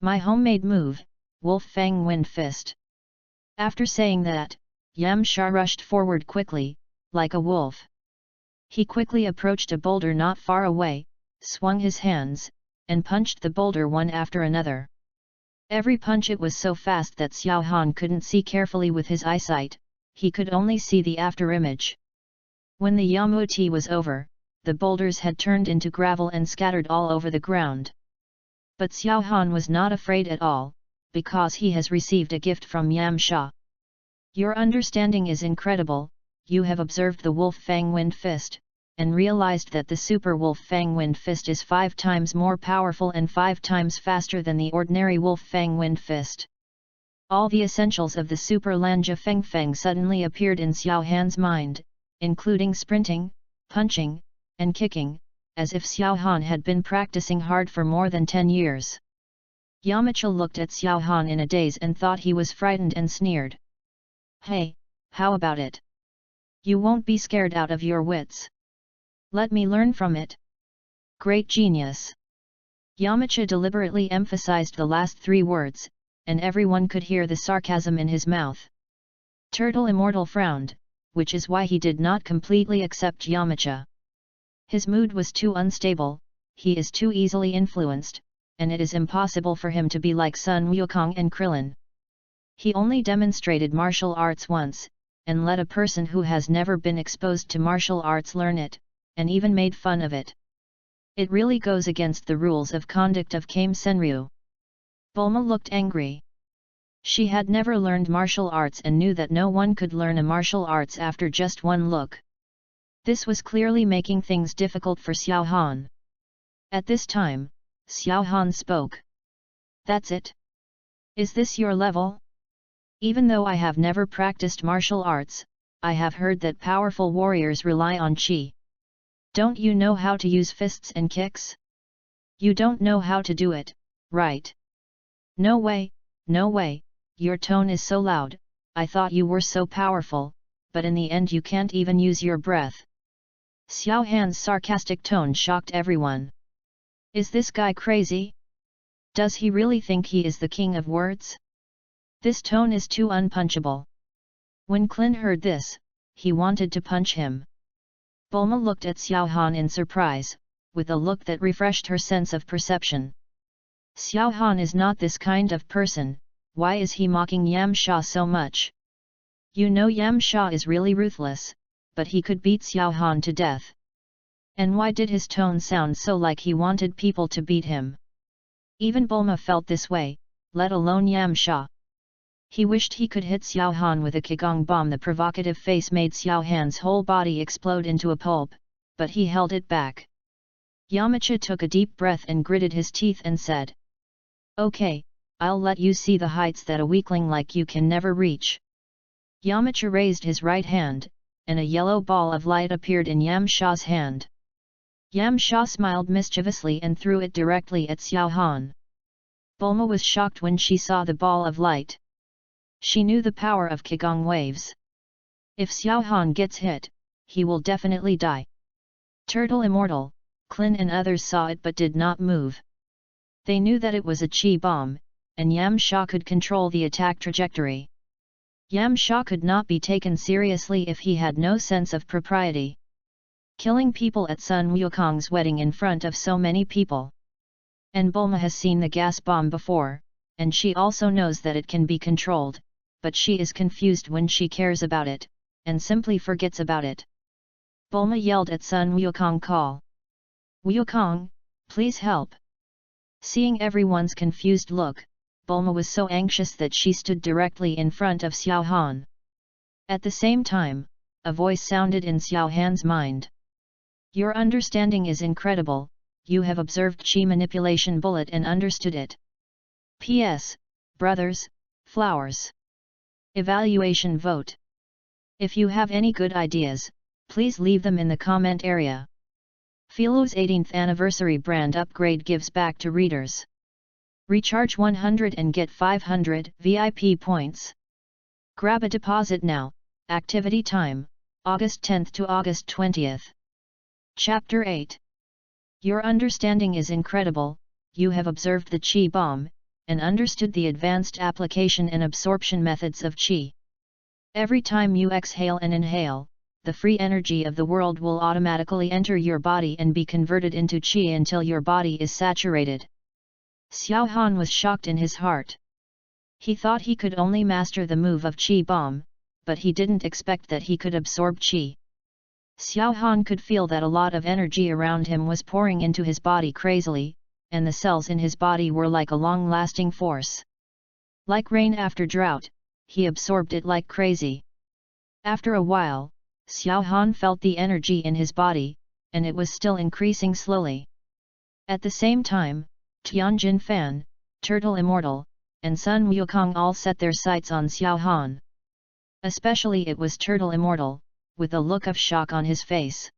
My homemade move, Wolf Fang Wind Fist. After saying that, Yamcha rushed forward quickly, like a wolf. He quickly approached a boulder not far away, swung his hands, and punched the boulder one after another. Every punch it was so fast that Xiao Han couldn't see carefully with his eyesight, he could only see the afterimage. When the Yamuti was over, the boulders had turned into gravel and scattered all over the ground. But Xiao Han was not afraid at all, because he has received a gift from Yamcha. Your understanding is incredible. You have observed the Wolf Fang Wind Fist, and realized that the Super Wolf Fang Wind Fist is 5 times more powerful and 5 times faster than the ordinary Wolf Fang Wind Fist. All the essentials of the Super Lanja Feng Feng suddenly appeared in Xiao Han's mind, including sprinting, punching, and kicking, as if Xiao Han had been practicing hard for more than 10 years. Yamcha looked at Xiao Han in a daze and thought he was frightened and sneered. Hey, how about it? You won't be scared out of your wits. Let me learn from it. Great genius. Yamcha deliberately emphasized the last 3 words, and everyone could hear the sarcasm in his mouth. Turtle Immortal frowned, which is why he did not completely accept Yamcha. His mood was too unstable, he is too easily influenced, and it is impossible for him to be like Sun Wukong and Krillin. He only demonstrated martial arts once, and let a person who has never been exposed to martial arts learn it, and even made fun of it. It really goes against the rules of conduct of Kame Senryu. Bulma looked angry. She had never learned martial arts and knew that no one could learn a martial arts after just one look. This was clearly making things difficult for Xiao Han. At this time, Xiao Han spoke. That's it? Is this your level? Even though I have never practiced martial arts, I have heard that powerful warriors rely on chi. Don't you know how to use fists and kicks? You don't know how to do it, right? No way, your tone is so loud, I thought you were so powerful, but in the end you can't even use your breath. Xiao Han's sarcastic tone shocked everyone. Is this guy crazy? Does he really think he is the king of words? This tone is too unpunchable. When Klin heard this, he wanted to punch him. Bulma looked at Xiao Han in surprise, with a look that refreshed her sense of perception. Xiao Han is not this kind of person, why is he mocking Yamcha so much? You know Yamcha is really ruthless, but he could beat Xiao Han to death. And why did his tone sound so like he wanted people to beat him? Even Bulma felt this way, let alone Yamcha. He wished he could hit Xiao Han with a Qigong bomb. The provocative face made Xiao Han's whole body explode into a pulp, but he held it back. Yamcha took a deep breath and gritted his teeth and said, Okay, I'll let you see the heights that a weakling like you can never reach. Yamcha raised his right hand, and a yellow ball of light appeared in Yamcha's hand. Yamcha smiled mischievously and threw it directly at Xiao Han. Bulma was shocked when she saw the ball of light. She knew the power of Qigong waves. If Xiao Han gets hit, he will definitely die. Turtle Immortal, Klin and others saw it but did not move. They knew that it was a chi bomb, and Yamcha could control the attack trajectory. Yamcha could not be taken seriously if he had no sense of propriety. Killing people at Sun Wukong's wedding in front of so many people. And Bulma has seen the gas bomb before, and she also knows that it can be controlled, but she is confused when she cares about it, and simply forgets about it. Bulma yelled at Sun Wukong call. Wukong, please help. Seeing everyone's confused look, Bulma was so anxious that she stood directly in front of Xiao Han. At the same time, a voice sounded in Xiao Han's mind. Your understanding is incredible, you have observed Qi manipulation bullet and understood it. P.S. Brothers, flowers. Evaluation vote. If you have any good ideas, please leave them in the comment area. Philo's 18th anniversary brand upgrade gives back to readers. Recharge 100 and get 500 VIP points. Grab a deposit now. Activity time, August 10th to August 20th. Chapter 8. Your understanding is incredible, you have observed the Qi bomb, and understood the advanced application and absorption methods of Qi. Every time you exhale and inhale, the free energy of the world will automatically enter your body and be converted into Qi until your body is saturated. Xiao Han was shocked in his heart. He thought he could only master the move of Qi bomb, but he didn't expect that he could absorb Qi. Xiao Han could feel that a lot of energy around him was pouring into his body crazily, and the cells in his body were like a long-lasting force. Like rain after drought, he absorbed it like crazy. After a while, Xiao Han felt the energy in his body, and it was still increasing slowly. At the same time, Tianjin Fan, Turtle Immortal, and Sun Wukong all set their sights on Xiao Han. Especially it was Turtle Immortal, with a look of shock on his face.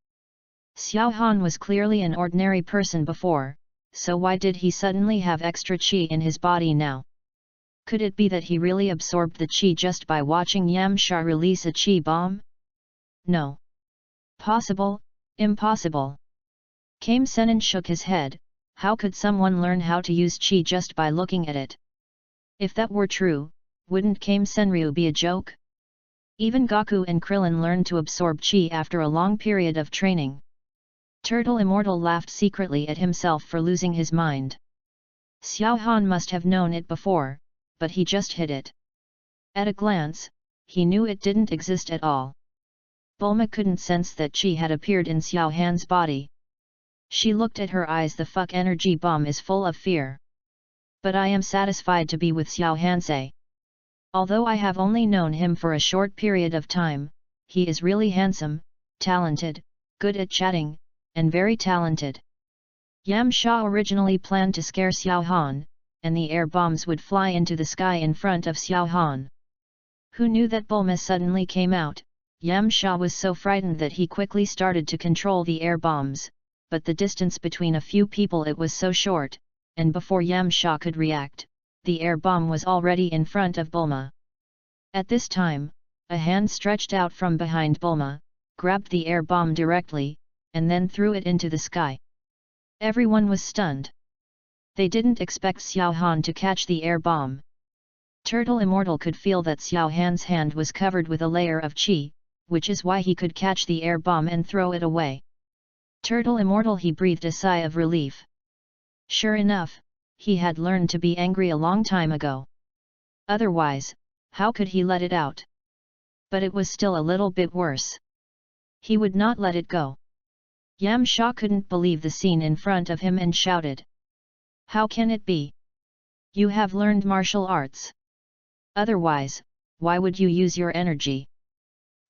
Xiao Han was clearly an ordinary person before, so why did he suddenly have extra Qi in his body now? Could it be that he really absorbed the Qi just by watching Yamcha release a Qi bomb? No. Possible, impossible. Kame Sennin shook his head. How could someone learn how to use Qi just by looking at it? If that were true, wouldn't Kame Senryu be a joke? Even Goku and Krillin learned to absorb Qi after a long period of training. Turtle Immortal laughed secretly at himself for losing his mind. Xiao Han must have known it before, but he just hid it. At a glance, he knew it didn't exist at all. Bulma couldn't sense that Qi had appeared in Xiao Han's body. She looked at her eyes. The fuck energy bomb is full of fear. But I am satisfied to be with Xiao Hansei. Although I have only known him for a short period of time, he is really handsome, talented, good at chatting, and very talented. Yamcha originally planned to scare Xiao Han, and the air bombs would fly into the sky in front of Xiao Han. Who knew that Bulma suddenly came out? Yamcha was so frightened that he quickly started to control the air bombs, but the distance between a few people it was so short, and before Yamcha could react, the air bomb was already in front of Bulma. At this time, a hand stretched out from behind Bulma, grabbed the air bomb directly, and then threw it into the sky. Everyone was stunned. They didn't expect Xiao Han to catch the air bomb. Turtle Immortal could feel that Xiao Han's hand was covered with a layer of Qi, which is why he could catch the air bomb and throw it away. Turtle Immortal, he breathed a sigh of relief. Sure enough, he had learned to be angry a long time ago. Otherwise, how could he let it out? But it was still a little bit worse. He would not let it go. Yamcha couldn't believe the scene in front of him and shouted. How can it be? You have learned martial arts. Otherwise, why would you use your energy?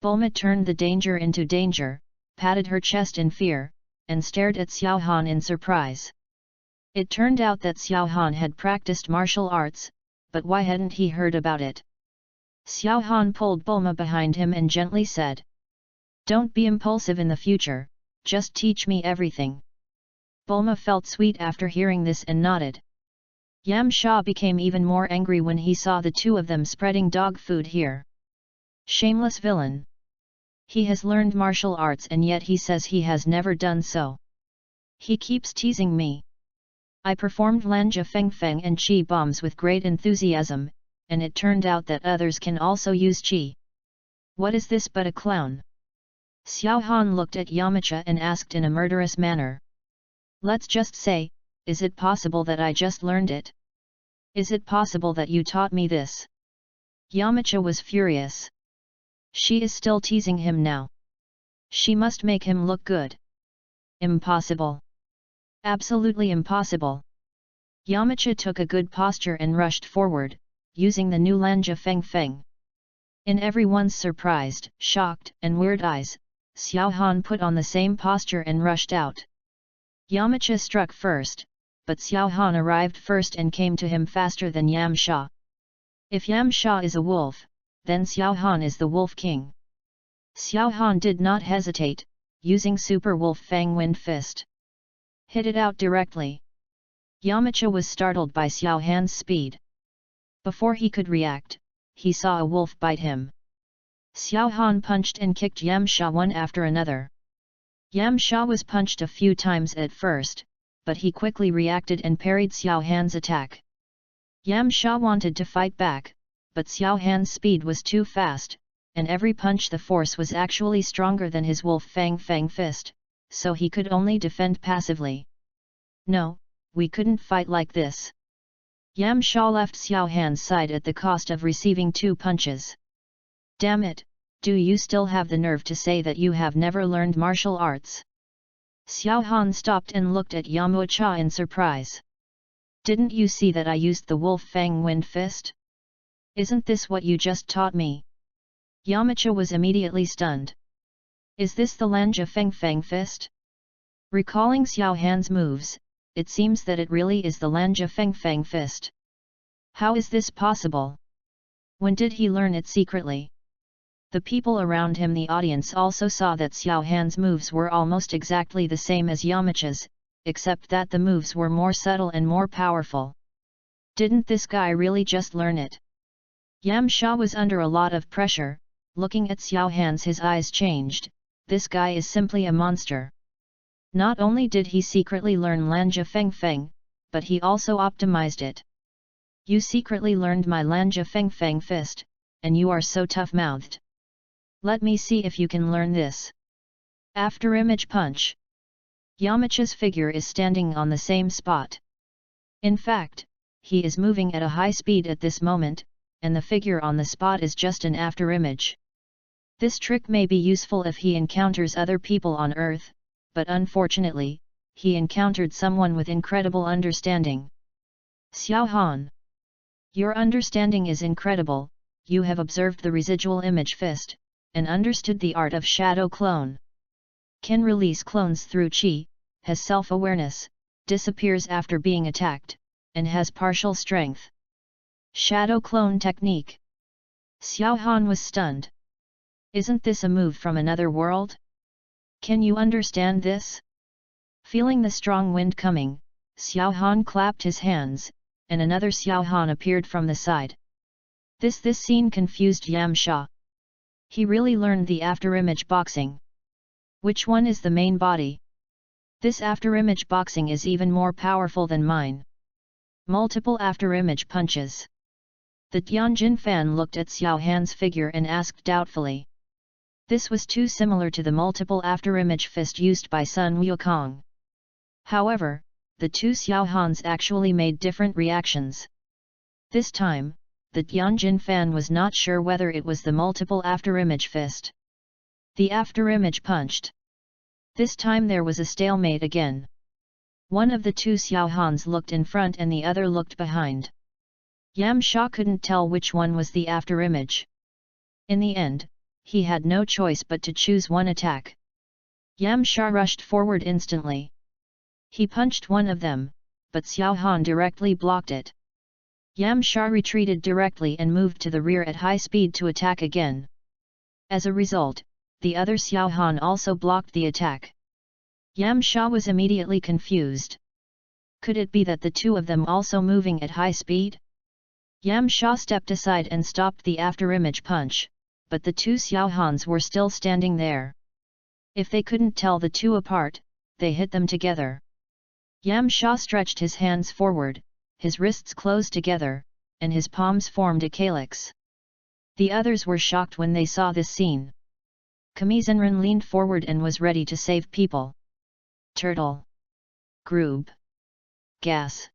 Bulma turned the danger into danger, patted her chest in fear, and stared at Xiao Han in surprise. It turned out that Xiao Han had practiced martial arts, but why hadn't he heard about it? Xiao Han pulled Bulma behind him and gently said. Don't be impulsive in the future, just teach me everything. Bulma felt sweet after hearing this and nodded. Yamcha became even more angry when he saw the two of them spreading dog food here. Shameless villain. He has learned martial arts and yet he says he has never done so. He keeps teasing me. I performed Lanja Fengfeng and Qi bombs with great enthusiasm, and it turned out that others can also use Qi. What is this but a clown? Xiao Han looked at Yamcha and asked in a murderous manner. Let's just say, is it possible that I just learned it? Is it possible that you taught me this? Yamcha was furious. She is still teasing him now. She must make him look good. Impossible. Absolutely impossible. Yamcha took a good posture and rushed forward, using the new Lanja Feng Feng. In everyone's surprised, shocked, and weird eyes, Xiao Han put on the same posture and rushed out. Yamcha struck first, but Xiao Han arrived first and came to him faster than Yamcha. If Yamcha is a wolf, then Xiao Han is the Wolf King. Xiao Han did not hesitate, using Super Wolf Fang Wind Fist. Hit it out directly. Yamcha was startled by Xiao Han's speed. Before he could react, he saw a wolf bite him. Xiao Han punched and kicked Yamcha one after another. Yamcha was punched a few times at first, but he quickly reacted and parried Xiao Han's attack. Yamcha wanted to fight back, but Xiao Han's speed was too fast, and every punch the force was actually stronger than his Wolf Fang fist, so he could only defend passively. No, we couldn't fight like this. Yamcha left Xiao Han's side at the cost of receiving 2 punches. Damn it, do you still have the nerve to say that you have never learned martial arts? Xiao Han stopped and looked at Yamcha in surprise. Didn't you see that I used the Wolf Fang Wind Fist? Isn't this what you just taught me? Yamcha was immediately stunned. Is this the Lanja Feng Fist? Recalling Xiao Han's moves, it seems that it really is the Lanja Feng Fist. How is this possible? When did he learn it secretly? The people around him, the audience, also saw that Xiao Han's moves were almost exactly the same as Yamcha's, except that the moves were more subtle and more powerful. Didn't this guy really just learn it? Yamcha was under a lot of pressure. Looking at Xiao Han's, his eyes changed. This guy is simply a monster. Not only did he secretly learn Lanja Feng, but he also optimized it. You secretly learned my Lanja Feng fist, and you are so tough-mouthed. Let me see if you can learn this. After image punch. Yamcha's figure is standing on the same spot. In fact, he is moving at a high speed at this moment, and the figure on the spot is just an after image. This trick may be useful if he encounters other people on Earth, but unfortunately, he encountered someone with incredible understanding. Xiao Han. Your understanding is incredible. You have observed the residual image fist, and understood the art of shadow clone. Can release clones through chi, has self-awareness, disappears after being attacked, and has partial strength. Shadow clone technique. Xiao Han was stunned. Isn't this a move from another world? Can you understand this? Feeling the strong wind coming, Xiao Han clapped his hands, and another Xiao Han appeared from the side. This scene confused Yamcha. He really learned the after-image boxing. Which one is the main body? This after-image boxing is even more powerful than mine. Multiple after-image punches. The Tianjin fan looked at Xiao Han's figure and asked doubtfully. This was too similar to the multiple after-image fist used by Sun Wukong. However, the two Xiao Hans actually made different reactions. This time, the Tianjin fan was not sure whether it was the multiple after-image fist. The after-image punched. This time there was a stalemate again. One of the two Xiao Hans looked in front and the other looked behind. Yamcha couldn't tell which one was the after-image. In the end, he had no choice but to choose one attack. Yamcha rushed forward instantly. He punched one of them, but Xiao Han directly blocked it. Yamcha retreated directly and moved to the rear at high speed to attack again. As a result, the other Xiao Han also blocked the attack. Yamcha was immediately confused. Could it be that the two of them also moving at high speed? Yamcha stepped aside and stopped the after-image punch, but the two Xiao Hans were still standing there. If they couldn't tell the two apart, they hit them together. Yamcha stretched his hands forward, his wrists closed together, and his palms formed a calyx. The others were shocked when they saw this scene. Kamizenran leaned forward and was ready to save people. Turtle. Groob. Gas.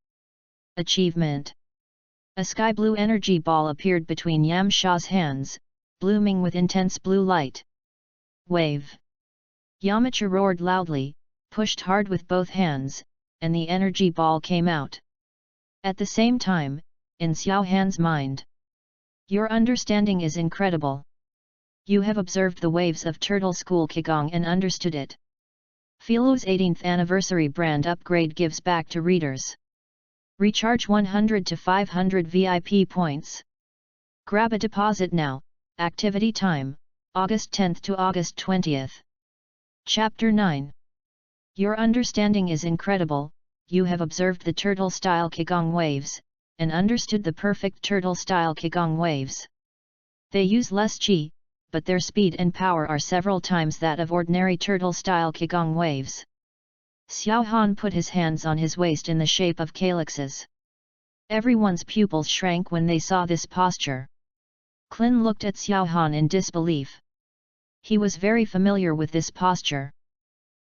Achievement. A sky blue energy ball appeared between Yamcha's hands, blooming with intense blue light. Wave! Yamcha roared loudly, pushed hard with both hands, and the energy ball came out. At the same time, in Xiao Han's mind. Your understanding is incredible. You have observed the waves of Turtle School Qigong and understood it. Philo's 18th anniversary brand upgrade gives back to readers. Recharge 100 to 500 VIP points. Grab a deposit now. Activity time, August 10th to August 20th. Chapter 9. Your understanding is incredible. You have observed the turtle-style Qigong waves, and understood the perfect turtle-style Qigong waves. They use less qi, but their speed and power are several times that of ordinary turtle-style Qigong waves. Xiao Han put his hands on his waist in the shape of calyxes. Everyone's pupils shrank when they saw this posture. Klin looked at Xiao Han in disbelief. He was very familiar with this posture.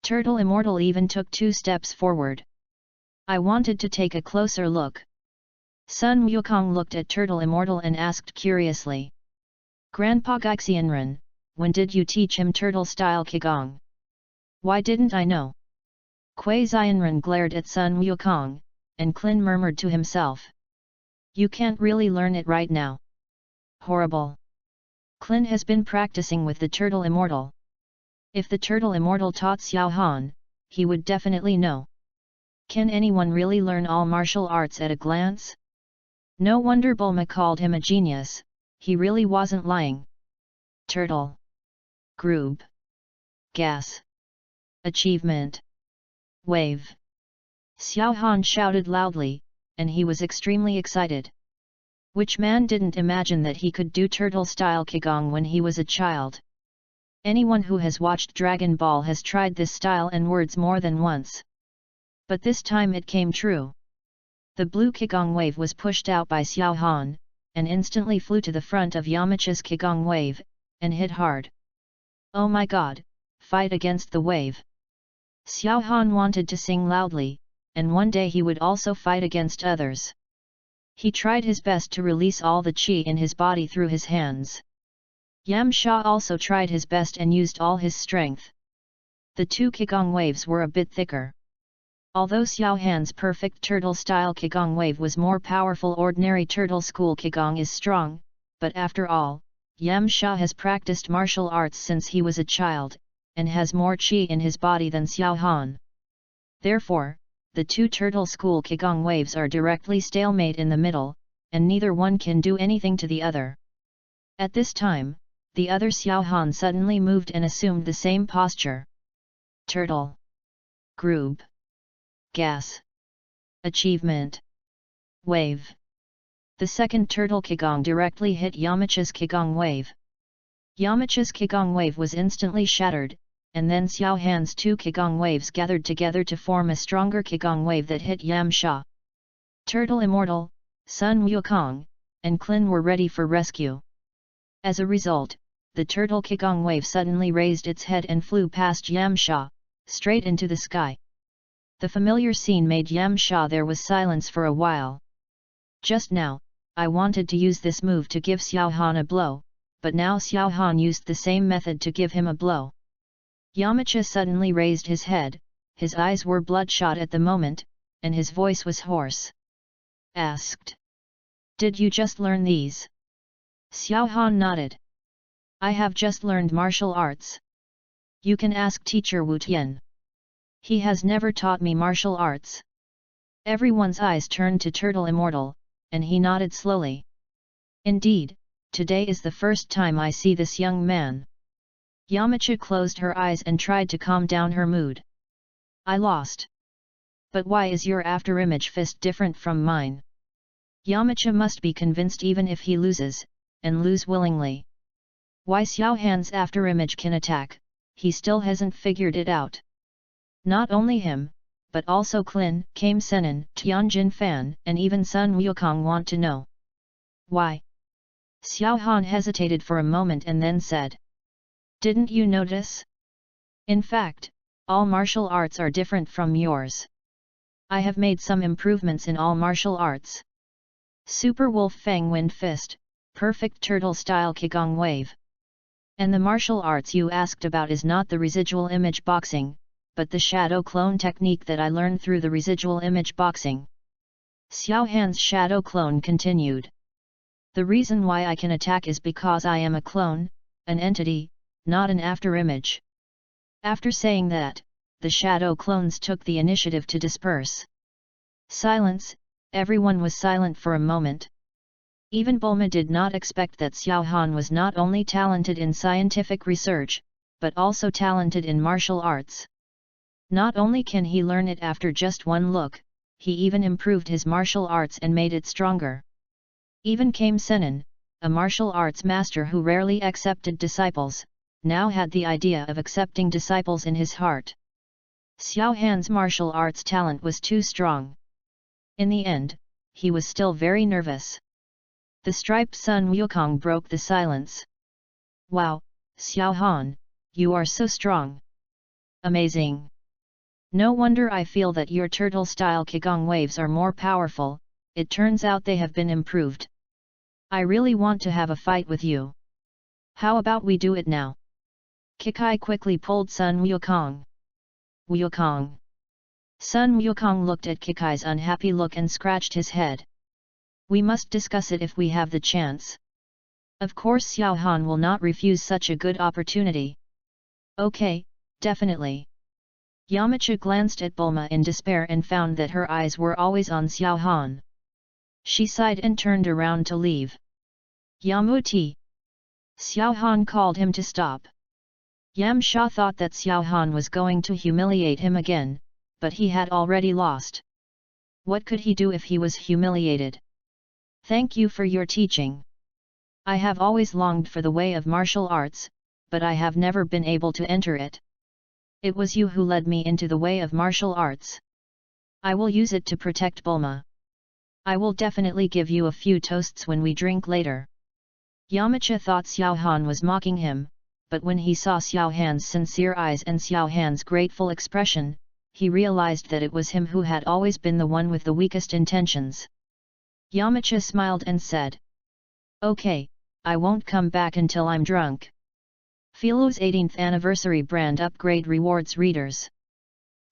Turtle Immortal even took 2 steps forward. I wanted to take a closer look. Sun Wukong looked at Turtle Immortal and asked curiously. Grandpa Gaixianren, when did you teach him turtle-style Qigong? Why didn't I know? Kuei Xianren glared at Sun Wukong, and Klin murmured to himself. You can't really learn it right now. Horrible. Klin has been practicing with the Turtle Immortal. If the Turtle Immortal taught Xiao Han, he would definitely know. Can anyone really learn all martial arts at a glance? No wonder Bulma called him a genius, he really wasn't lying. Turtle. Group. Gas. Achievement. Wave. Xiao Han shouted loudly, and he was extremely excited. Which man didn't imagine that he could do turtle-style Qigong when he was a child? Anyone who has watched Dragon Ball has tried this style and words more than once. But this time it came true. The blue Qigong wave was pushed out by Xiao Han, and instantly flew to the front of Yamcha's Qigong wave, and hit hard. Oh my god, fight against the wave! Xiao Han wanted to sing loudly, and one day he would also fight against others. He tried his best to release all the qi in his body through his hands. Yamcha also tried his best and used all his strength. The 2 Qigong waves were a bit thicker. Although Xiao Han's perfect turtle-style Qigong wave was more powerful, ordinary turtle school Qigong is strong, but after all, Yamcha has practiced martial arts since he was a child, and has more qi in his body than Xiao Han. Therefore, the 2 turtle school Qigong waves are directly stalemate in the middle, and neither one can do anything to the other. At this time, the other Xiao Han suddenly moved and assumed the same posture. Turtle. Group. Gas. Achievement. Wave. The second turtle Qigong directly hit Yamcha's Qigong wave. Yamcha's Qigong wave was instantly shattered, and then Xiao Han's 2 Qigong waves gathered together to form a stronger Qigong wave that hit Yamcha. Turtle Immortal, Sun Wukong, and Klin were ready for rescue. As a result, the turtle Qigong wave suddenly raised its head and flew past Yamcha, straight into the sky. The familiar scene made Yamcha. There was silence for a while. Just now, I wanted to use this move to give Xiao Han a blow, but now Xiao Han used the same method to give him a blow. Yamcha suddenly raised his head, his eyes were bloodshot at the moment, and his voice was hoarse. Asked. Did you just learn these? Xiao Han nodded. I have just learned martial arts. You can ask teacher Wu Tian. He has never taught me martial arts. Everyone's eyes turned to Turtle Immortal, and he nodded slowly. Indeed, today is the first time I see this young man. Yamcha closed her eyes and tried to calm down her mood. I lost. But why is your afterimage fist different from mine? Yamcha must be convinced even if he loses, and lose willingly. Why Xiao Han's afterimage can attack, he still hasn't figured it out. Not only him, but also Klin, Kame Sennin, Tianjin Fan, and even Sun Wukong want to know. Why? Xiao Han hesitated for a moment and then said. Didn't you notice? In fact, all martial arts are different from yours. I have made some improvements in all martial arts. Super Wolf Fang Wind Fist, Perfect Turtle Style Qigong Wave. And the martial arts you asked about is not the residual image boxing, but the shadow clone technique that I learned through the residual image boxing. Xiao Han's shadow clone continued. The reason why I can attack is because I am a clone, an entity, not an afterimage. After saying that, the shadow clones took the initiative to disperse. Silence, everyone was silent for a moment. Even Bulma did not expect that Xiao Han was not only talented in scientific research, but also talented in martial arts. Not only can he learn it after just one look, he even improved his martial arts and made it stronger. Even Kame Sennin, a martial arts master who rarely accepted disciples, now had the idea of accepting disciples in his heart. Xiao Han's martial arts talent was too strong. In the end, he was still very nervous. The striped Sun Wukong broke the silence. Wow, Xiao Han, you are so strong. Amazing. No wonder I feel that your turtle-style Qigong waves are more powerful, it turns out they have been improved. I really want to have a fight with you. How about we do it now? Kikai quickly pulled Sun Wukong. Wukong. Sun Wukong looked at Kikai's unhappy look and scratched his head. We must discuss it if we have the chance. Of course Xiao Han will not refuse such a good opportunity. Okay, definitely. Yamcha glanced at Bulma in despair and found that her eyes were always on Xiao Han. She sighed and turned around to leave. Yamuti! Xiao Han called him to stop. Yamcha thought that Xiao Han was going to humiliate him again, but he had already lost. What could he do if he was humiliated? Thank you for your teaching. I have always longed for the way of martial arts, but I have never been able to enter it. It was you who led me into the way of martial arts. I will use it to protect Bulma. I will definitely give you a few toasts when we drink later. Yamcha thought Xiao Han was mocking him, but when he saw Xiao Han's sincere eyes and Xiao Han's grateful expression, he realized that it was him who had always been the one with the weakest intentions. Yamcha smiled and said, Okay, I won't come back until I'm drunk. Filo's 18th anniversary brand upgrade rewards readers.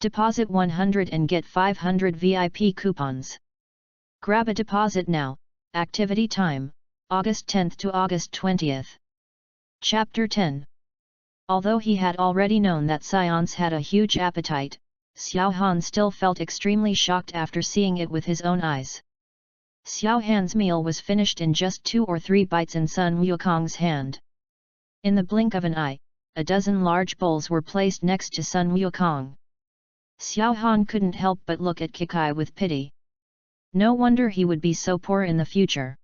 Deposit 100 and get 500 VIP coupons. Grab a deposit now. Activity time, August 10th to August 20th. Chapter 10. Although he had already known that Scions had a huge appetite, Xiao Han still felt extremely shocked after seeing it with his own eyes. Xiao Han's meal was finished in just 2 or 3 bites in Sun Wukong's hand. In the blink of an eye, a dozen large bowls were placed next to Sun Wukong. Xiao Han couldn't help but look at Kikai with pity. No wonder he would be so poor in the future.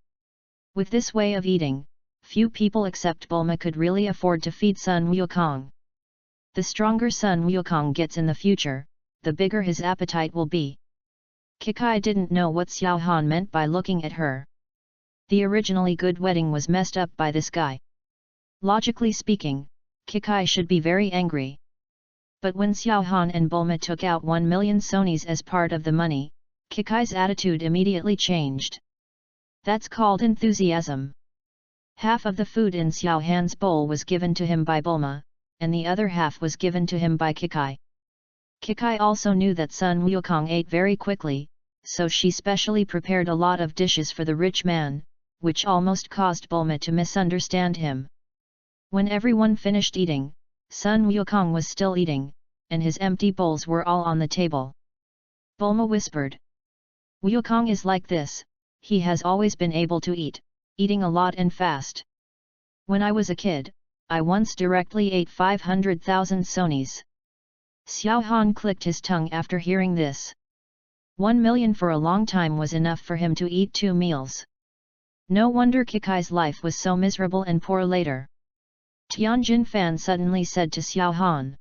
With this way of eating, few people except Bulma could really afford to feed Sun Wukong. The stronger Sun Wukong gets in the future, the bigger his appetite will be. Kikai didn't know what Xiao Han meant by looking at her. The originally good wedding was messed up by this guy. Logically speaking, Kikai should be very angry. But when Xiao Han and Bulma took out 1 million sonis as part of the money, Kikai's attitude immediately changed. That's called enthusiasm. Half of the food in Xiao Han's bowl was given to him by Bulma, and the other half was given to him by Kikai. Kikai also knew that Sun Wukong ate very quickly, so she specially prepared a lot of dishes for the rich man, which almost caused Bulma to misunderstand him. When everyone finished eating, Sun Wukong was still eating, and his empty bowls were all on the table. Bulma whispered. Wukong is like this, he has always been able to eat, eating a lot and fast. When I was a kid, I once directly ate 500,000 sonis. Xiao Han clicked his tongue after hearing this. 1 million for a long time was enough for him to eat 2 meals. No wonder Kikai's life was so miserable and poor later. Tianjin Fan suddenly said to Xiao Han.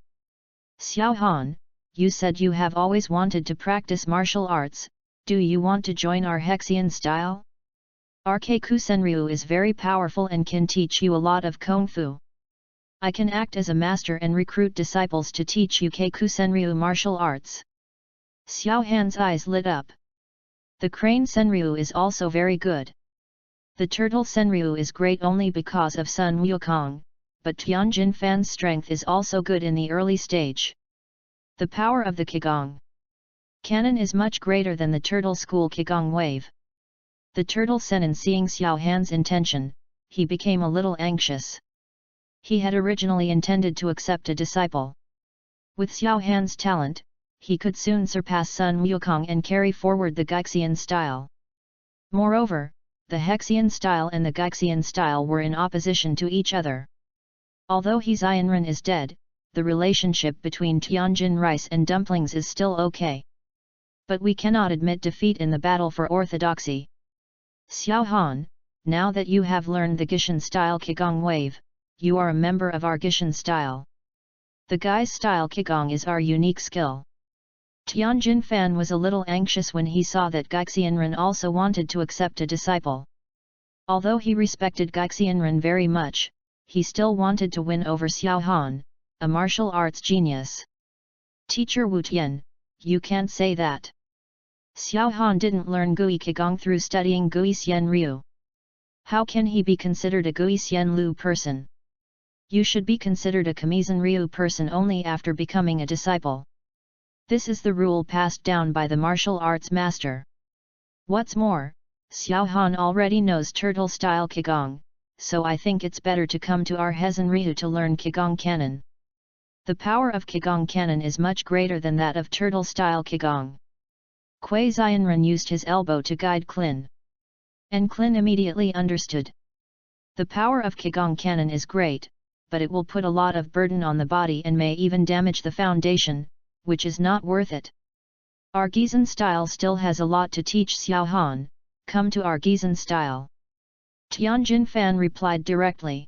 Xiao Han, you said you have always wanted to practice martial arts, do you want to join our Hexian style? Our Keiku Senryu is very powerful and can teach you a lot of Kung Fu. I can act as a master and recruit disciples to teach you Keiku Senryu martial arts. Xiao Han's eyes lit up. The Crane Senryu is also very good. The Turtle Senryu is great only because of Sun Wukong, but Tianjin Fan's strength is also good in the early stage. The power of the Qigong Cannon is much greater than the Turtle School Qigong wave. The Turtle Senin, seeing Xiao Han's intention, he became a little anxious. He had originally intended to accept a disciple. With Xiao Han's talent, he could soon surpass Sun Wukong and carry forward the Gaixian style. Moreover, the Hexian style and the Gaixian style were in opposition to each other. Although He Xianren is dead, the relationship between Tianjin rice and dumplings is still okay. But we cannot admit defeat in the battle for orthodoxy. Xiao Han, now that you have learned the Gishan style Qigong wave, you are a member of our Gishan style. The Gai's style Qigong is our unique skill. Tianjin Fan was a little anxious when he saw that Gaixianren also wanted to accept a disciple. Although he respected Gaixianren very much, he still wanted to win over Xiao Han, a martial arts genius. Teacher Wu Tian, you can't say that. Xiao Han didn't learn Gui Qigong through studying Gui Xian Ryu. How can he be considered a Gui Xian Lu person? You should be considered a Kamizan Ryu person only after becoming a disciple. This is the rule passed down by the martial arts master. What's more, Xiao Han already knows turtle-style Qigong, so I think it's better to come to our Hezan Ryu to learn Qigong Cannon. The power of Qigong Cannon is much greater than that of turtle-style Qigong. Kuei Xianren used his elbow to guide Klin. And Klin immediately understood. The power of Qigong Cannon is great, but it will put a lot of burden on the body and may even damage the foundation, which is not worth it. Our Gizan style still has a lot to teach Xiao Han, come to our Gizan style. Tianjin Fan replied directly.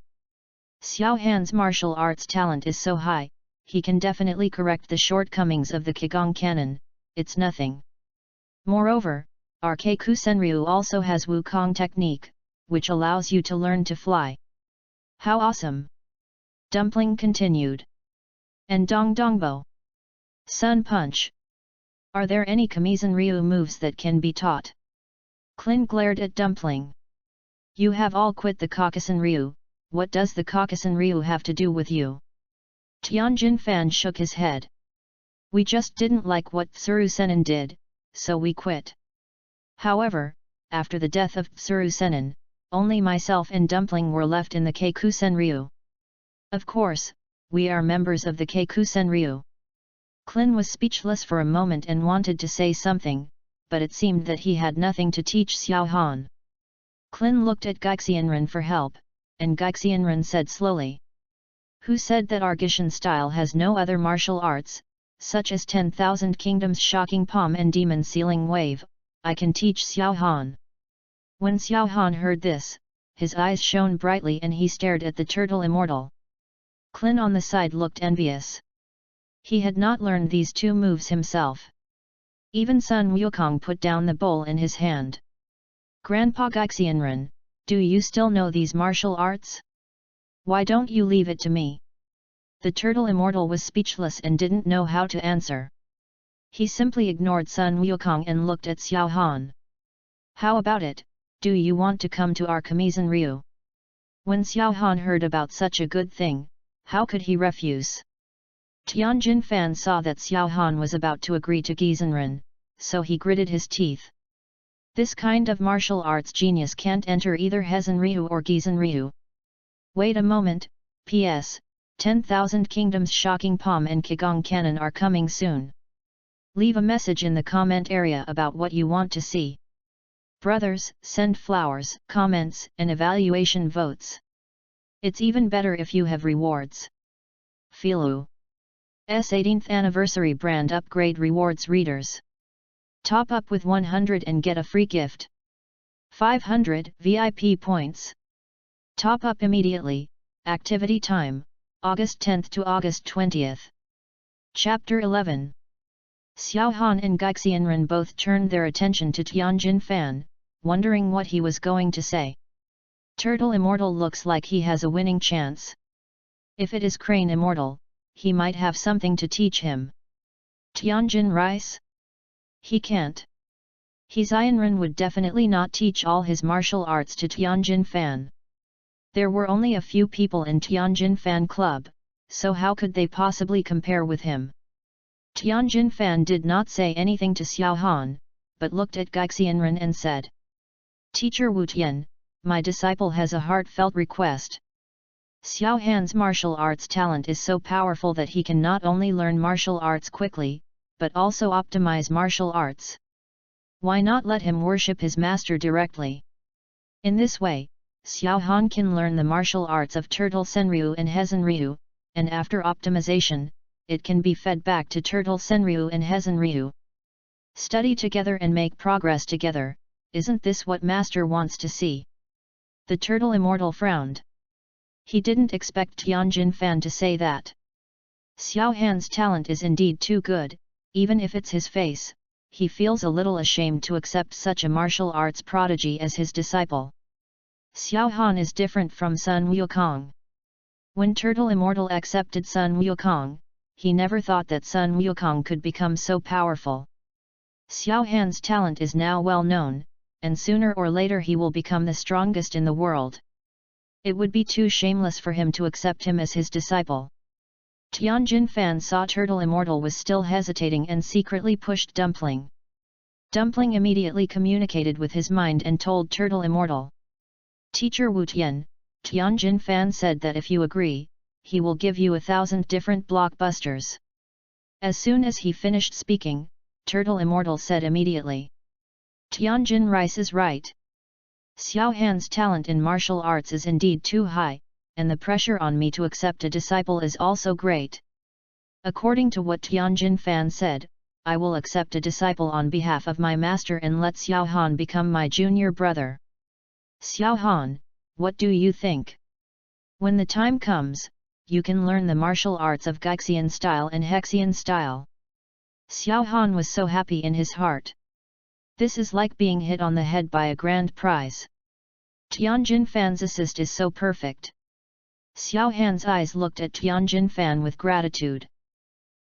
Xiao Han's martial arts talent is so high, he can definitely correct the shortcomings of the Qigong Cannon, it's nothing. Moreover, our Keiku Senryu also has Wukong technique, which allows you to learn to fly. How awesome! Dumpling continued. And Dong Dongbo. Sun Punch. Are there any Kamizan Ryu moves that can be taught? Klin glared at Dumpling. You have all quit the Caucasan Ryu, what does the Caucasan Ryu have to do with you? Tianjin Fan shook his head. We just didn't like what Tsuru Senin did, so we quit. However, after the death of Tsuru Senin, only myself and Dumpling were left in the Keiku Senryu. Of course, we are members of the Keiku Senryu. Klin was speechless for a moment and wanted to say something, but it seemed that he had nothing to teach Xiao Han. Klin looked at Gaixianren for help, and Gaixianren said slowly. Who said that our Gishan style has no other martial arts, such as 10,000 Kingdoms Shocking Palm and Demon Sealing Wave? I can teach Xiao Han. When Xiao Han heard this, his eyes shone brightly and he stared at the turtle immortal. Klin on the side looked envious. He had not learned these two moves himself. Even Sun Wukong put down the bowl in his hand. Grandpa Gaixianren, do you still know these martial arts? Why don't you leave it to me? The turtle immortal was speechless and didn't know how to answer. He simply ignored Sun Wukong and looked at Xiao Han. How about it, do you want to come to our Kamizan Ryu? When Xiao Han heard about such a good thing, how could he refuse? Tianjin Fan saw that Xiao Han was about to agree to Gizanren, so he gritted his teeth. This kind of martial arts genius can't enter either Hezan Ryu or Gizan Ryu. Wait a moment, PS, 10,000 Kingdoms Shocking Palm and Qigong Cannon are coming soon. Leave a message in the comment area about what you want to see. Brothers, send flowers, comments, and evaluation votes. It's even better if you have rewards. Filu. S 18th Anniversary Brand Upgrade Rewards Readers. Top up with 100 and get a free gift. 500 VIP points. Top up immediately. Activity time, August 10th to August 20th. Chapter 11. Xiao Han and Gaixianren both turned their attention to Tianjin Fan, wondering what he was going to say. Turtle Immortal looks like he has a winning chance. If it is Crane Immortal, he might have something to teach him. Tianjin Rice? He can't. He Xianren would definitely not teach all his martial arts to Tianjin Fan. There were only a few people in Tianjin fan club, so how could they possibly compare with him? Tianjin fan did not say anything to Xiao Han, but looked at Gaixianren and said, "Teacher Wu Tian, my disciple has a heartfelt request. Xiao Han's martial arts talent is so powerful that he can not only learn martial arts quickly, but also optimize martial arts. Why not let him worship his master directly? In this way, Xiao Han can learn the martial arts of Turtle Senryu and Hezenryu, and after optimization, it can be fed back to Turtle Senryu and Hezenryu. Study together and make progress together, isn't this what master wants to see?" The turtle immortal frowned. He didn't expect Tianjin fan to say that. Xiao Han's talent is indeed too good, even if it's his face, he feels a little ashamed to accept such a martial arts prodigy as his disciple. Xiao Han is different from Sun Wukong. When Turtle Immortal accepted Sun Wukong, he never thought that Sun Wukong could become so powerful. Xiao Han's talent is now well known, and sooner or later he will become the strongest in the world. It would be too shameless for him to accept him as his disciple. Tianjin fan saw Turtle Immortal was still hesitating and secretly pushed Dumpling. Dumpling immediately communicated with his mind and told Turtle Immortal, "Teacher Wu Tian, Tianjin fan said that if you agree, he will give you 1,000 different blockbusters." As soon as he finished speaking, Turtle Immortal said immediately, "Tianjin Rice is right. Xiao Han's talent in martial arts is indeed too high, and the pressure on me to accept a disciple is also great. According to what Tianjin fan said, I will accept a disciple on behalf of my master and let Xiao Han become my junior brother. Xiao Han, what do you think? When the time comes, you can learn the martial arts of Gaixian style and Hexian style." Xiao Han was so happy in his heart. This is like being hit on the head by a grand prize. Tianjin fan's assist is so perfect. Xiao Han's eyes looked at Tianjin fan with gratitude.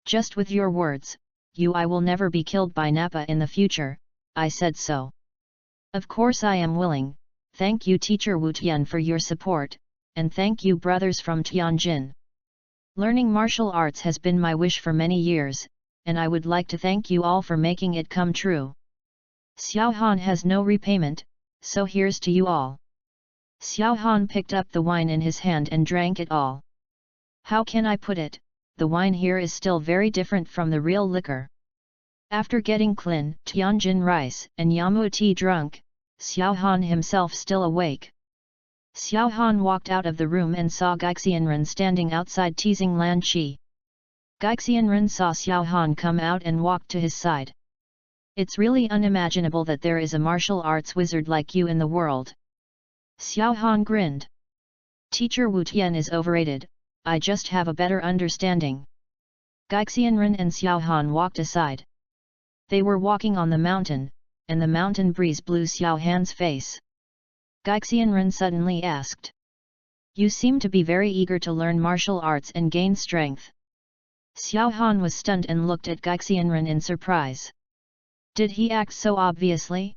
"Just with your words, I will never be killed by Nappa in the future, I said so. Of course I am willing, thank you Teacher Wu Tian for your support, and thank you brothers from Tianjin. Learning martial arts has been my wish for many years, and I would like to thank you all for making it come true. Xiao Han has no repayment, so here's to you all." Xiao Han picked up the wine in his hand and drank it all. How can I put it, the wine here is still very different from the real liquor. After getting Klin, Tianjin rice and Yamu tea drunk, Xiao Han himself still awake. Xiao Han walked out of the room and saw Gaixianren standing outside teasing Lan Qi. Gaixianren saw Xiao Han come out and walked to his side. "It's really unimaginable that there is a martial arts wizard like you in the world." Xiao Han grinned. "Teacher Wu Tian is overrated, I just have a better understanding." Gaixianren and Xiao Han walked aside. They were walking on the mountain, and the mountain breeze blew Xiao Han's face. Gaixianren suddenly asked, "You seem to be very eager to learn martial arts and gain strength." Xiao Han was stunned and looked at Gaixianren in surprise. Did he act so obviously?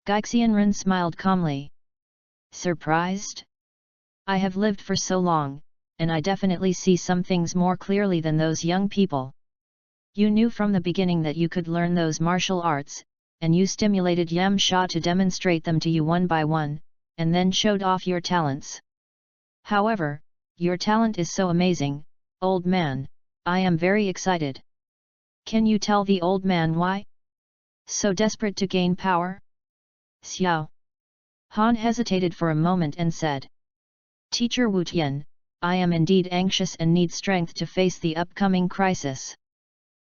Gaixianren smiled calmly. "Surprised? I have lived for so long, and I definitely see some things more clearly than those young people. You knew from the beginning that you could learn those martial arts, and you stimulated Yam Sha to demonstrate them to you one by one, and then showed off your talents. However, your talent is so amazing, old man, I am very excited. Can you tell the old man why? So desperate to gain power?" Xiao Han hesitated for a moment and said, "Teacher Wu Tian, I am indeed anxious and need strength to face the upcoming crisis."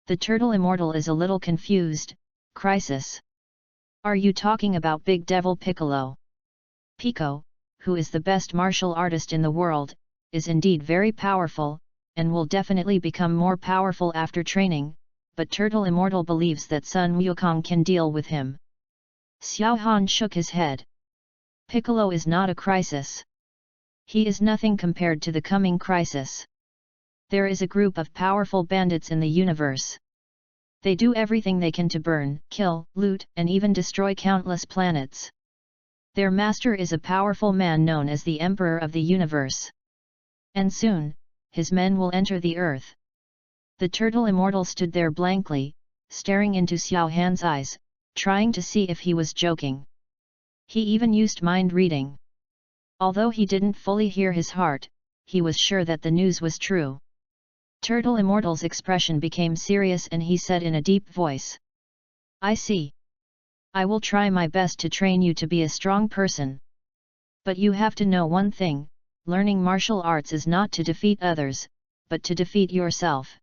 The Turtle Immortal is a little confused. "Crisis? Are you talking about Big Devil Piccolo?" Pico, who is the best martial artist in the world, is indeed very powerful, and will definitely become more powerful after training, but Turtle Immortal believes that Sun Wukong can deal with him. Xiao Han shook his head. Piccolo is not a crisis. He is nothing compared to the coming crisis. There is a group of powerful bandits in the universe. They do everything they can to burn, kill, loot, and even destroy countless planets. Their master is a powerful man known as the Emperor of the Universe. And soon, his men will enter the earth. The turtle immortal stood there blankly, staring into Xiao Han's eyes, trying to see if he was joking. He even used mind reading. Although he didn't fully hear his heart, he was sure that the news was true. Turtle Immortal's expression became serious and he said in a deep voice, "I see. I will try my best to train you to be a strong person. But you have to know one thing, learning martial arts is not to defeat others, but to defeat yourself.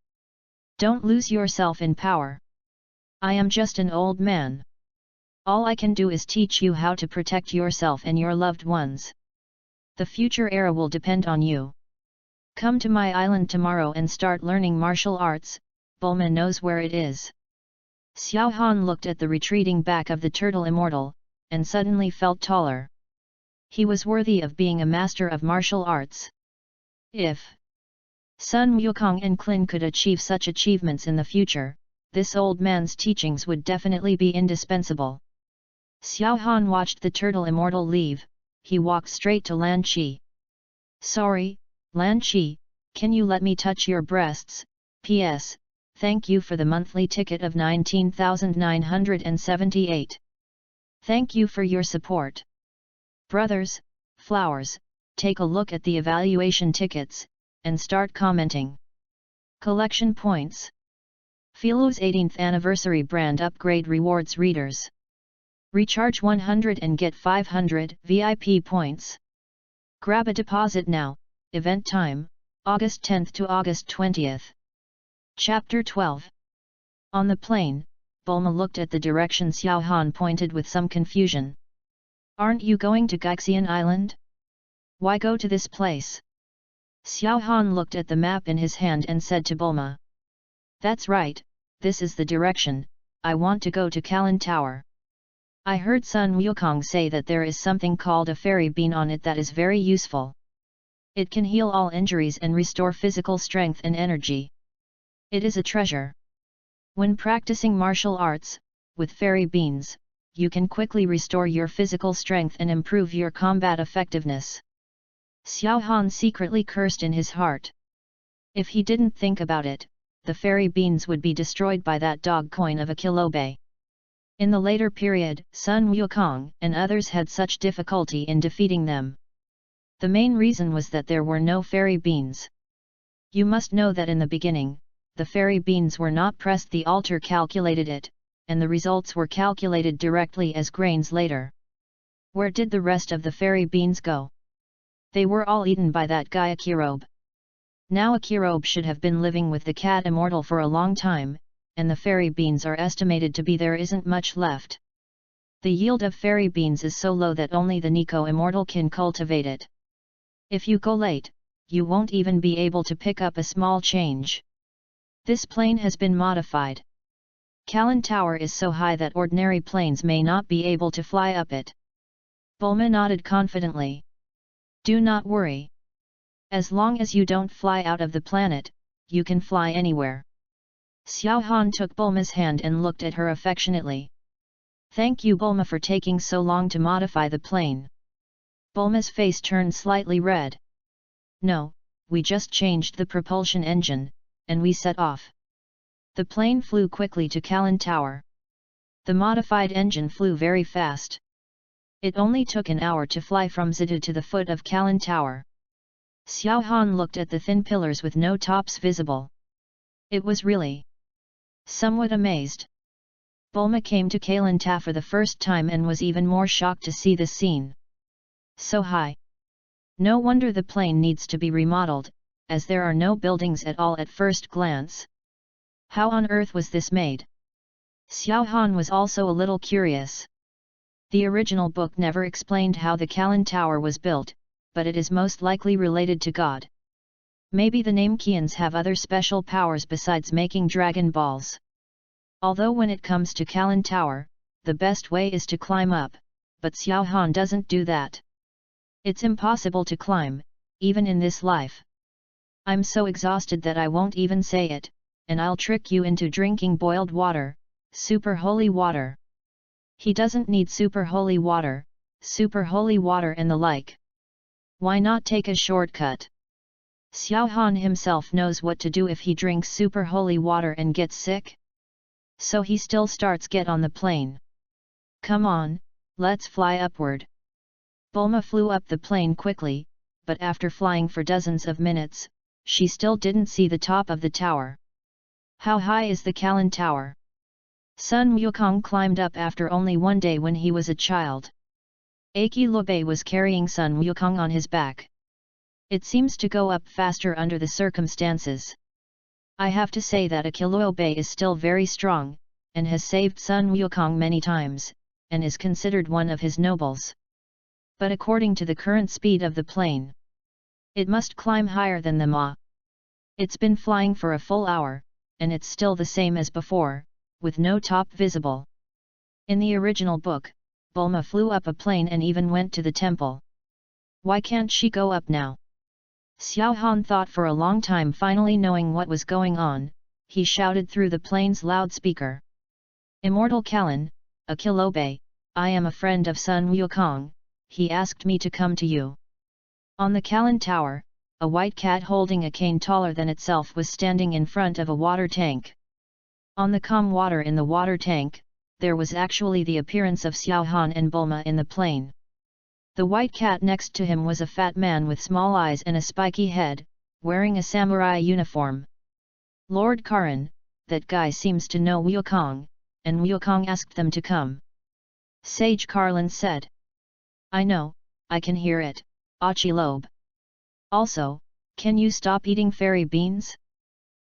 Don't lose yourself in power. I am just an old man. All I can do is teach you how to protect yourself and your loved ones. The future era will depend on you. Come to my island tomorrow and start learning martial arts, Bulma knows where it is." Xiao Han looked at the retreating back of the turtle immortal, and suddenly felt taller. He was worthy of being a master of martial arts. If Sun Wukong and Klin could achieve such achievements in the future, this old man's teachings would definitely be indispensable. Xiao Han watched the turtle immortal leave. He walked straight to Lan Qi. "Sorry, Lan Qi, can you let me touch your breasts? P.S. Thank you for the monthly ticket of 19,978. Thank you for your support. Brothers, flowers, take a look at the evaluation tickets, and start commenting. Collection points. Philo's 18th anniversary brand upgrade rewards readers. Recharge 100 and get 500 VIP points. Grab a deposit now, event time, August 10th to August 20th. Chapter 12. On the plane, Bulma looked at the direction Xiao Han pointed with some confusion. "Aren't you going to Gaixian Island? Why go to this place?" Xiao Han looked at the map in his hand and said to Bulma. "That's right, this is the direction, I want to go to Kalin Tower. I heard Sun Wukong say that there is something called a fairy bean on it that is very useful. It can heal all injuries and restore physical strength and energy. It is a treasure. When practicing martial arts, with fairy beans, you can quickly restore your physical strength and improve your combat effectiveness." Xiao Han secretly cursed in his heart. If he didn't think about it, the fairy beans would be destroyed by that dog coin of a kilobe. In the later period, Sun Wukong and others had such difficulty in defeating them. The main reason was that there were no fairy beans. You must know that in the beginning, the fairy beans were not pressed, the altar calculated it, and the results were calculated directly as grains later. Where did the rest of the fairy beans go? They were all eaten by that guy Akirobe. Now Akirobe should have been living with the cat immortal for a long time, and the fairy beans are estimated to be there isn't much left. The yield of fairy beans is so low that only the Nico immortal can cultivate it. If you go late, you won't even be able to pick up a small change. This plane has been modified. Kalin Tower is so high that ordinary planes may not be able to fly up it." Bulma nodded confidently. "Do not worry. As long as you don't fly out of the planet, you can fly anywhere." Xiao Han took Bulma's hand and looked at her affectionately. "Thank you, Bulma, for taking so long to modify the plane." Bulma's face turned slightly red. "No, we just changed the propulsion engine, and we set off." The plane flew quickly to Kalin Tower. The modified engine flew very fast. It only took an hour to fly from Zitu to the foot of Kalin Tower. Xiao Han looked at the thin pillars with no tops visible. It was really somewhat amazed. Bulma came to Kalin Tower for the first time and was even more shocked to see the scene. So high. No wonder the plane needs to be remodeled, as there are no buildings at all at first glance. How on earth was this made? Xiao Han was also a little curious. The original book never explained how the Kalin Tower was built, but it is most likely related to God. Maybe the Namekians have other special powers besides making Dragon Balls. Although when it comes to Kalin Tower, the best way is to climb up, but Xiao Han doesn't do that. It's impossible to climb, even in this life. I'm so exhausted that I won't even say it, and I'll trick you into drinking boiled water, super holy water. He doesn't need super holy water, super holy water and the like. Why not take a shortcut? Xiao Han himself knows what to do if he drinks super holy water and gets sick. So he still starts get on the plane. Come on, let's fly upward. Bulma flew up the plane quickly, but after flying for dozens of minutes, she still didn't see the top of the tower. How high is the Kalin Tower? Sun Wukong climbed up after only one day when he was a child. Aki Lobei was carrying Sun Wukong on his back. It seems to go up faster under the circumstances. I have to say that Aki Lobei is still very strong, and has saved Sun Wukong many times, and is considered one of his nobles. But according to the current speed of the plane, it must climb higher than the Ma. It's been flying for a full hour, and it's still the same as before, with no top visible. In the original book, Bulma flew up a plane and even went to the temple. Why can't she go up now? Xiao Han thought for a long time, finally knowing what was going on. He shouted through the plane's loudspeaker. Immortal Kalin, Aki Lobei, I am a friend of Sun Wukong, he asked me to come to you. On the Kalin Tower, a white cat holding a cane taller than itself was standing in front of a water tank. On the calm water in the water tank, there was actually the appearance of Xiao Han and Bulma in the plane. The white cat next to him was a fat man with small eyes and a spiky head, wearing a samurai uniform. Lord Karan, that guy seems to know Wukong, and Wukong asked them to come. Sage Karlan said. I know, I can hear it, Achilobe. Also, can you stop eating fairy beans?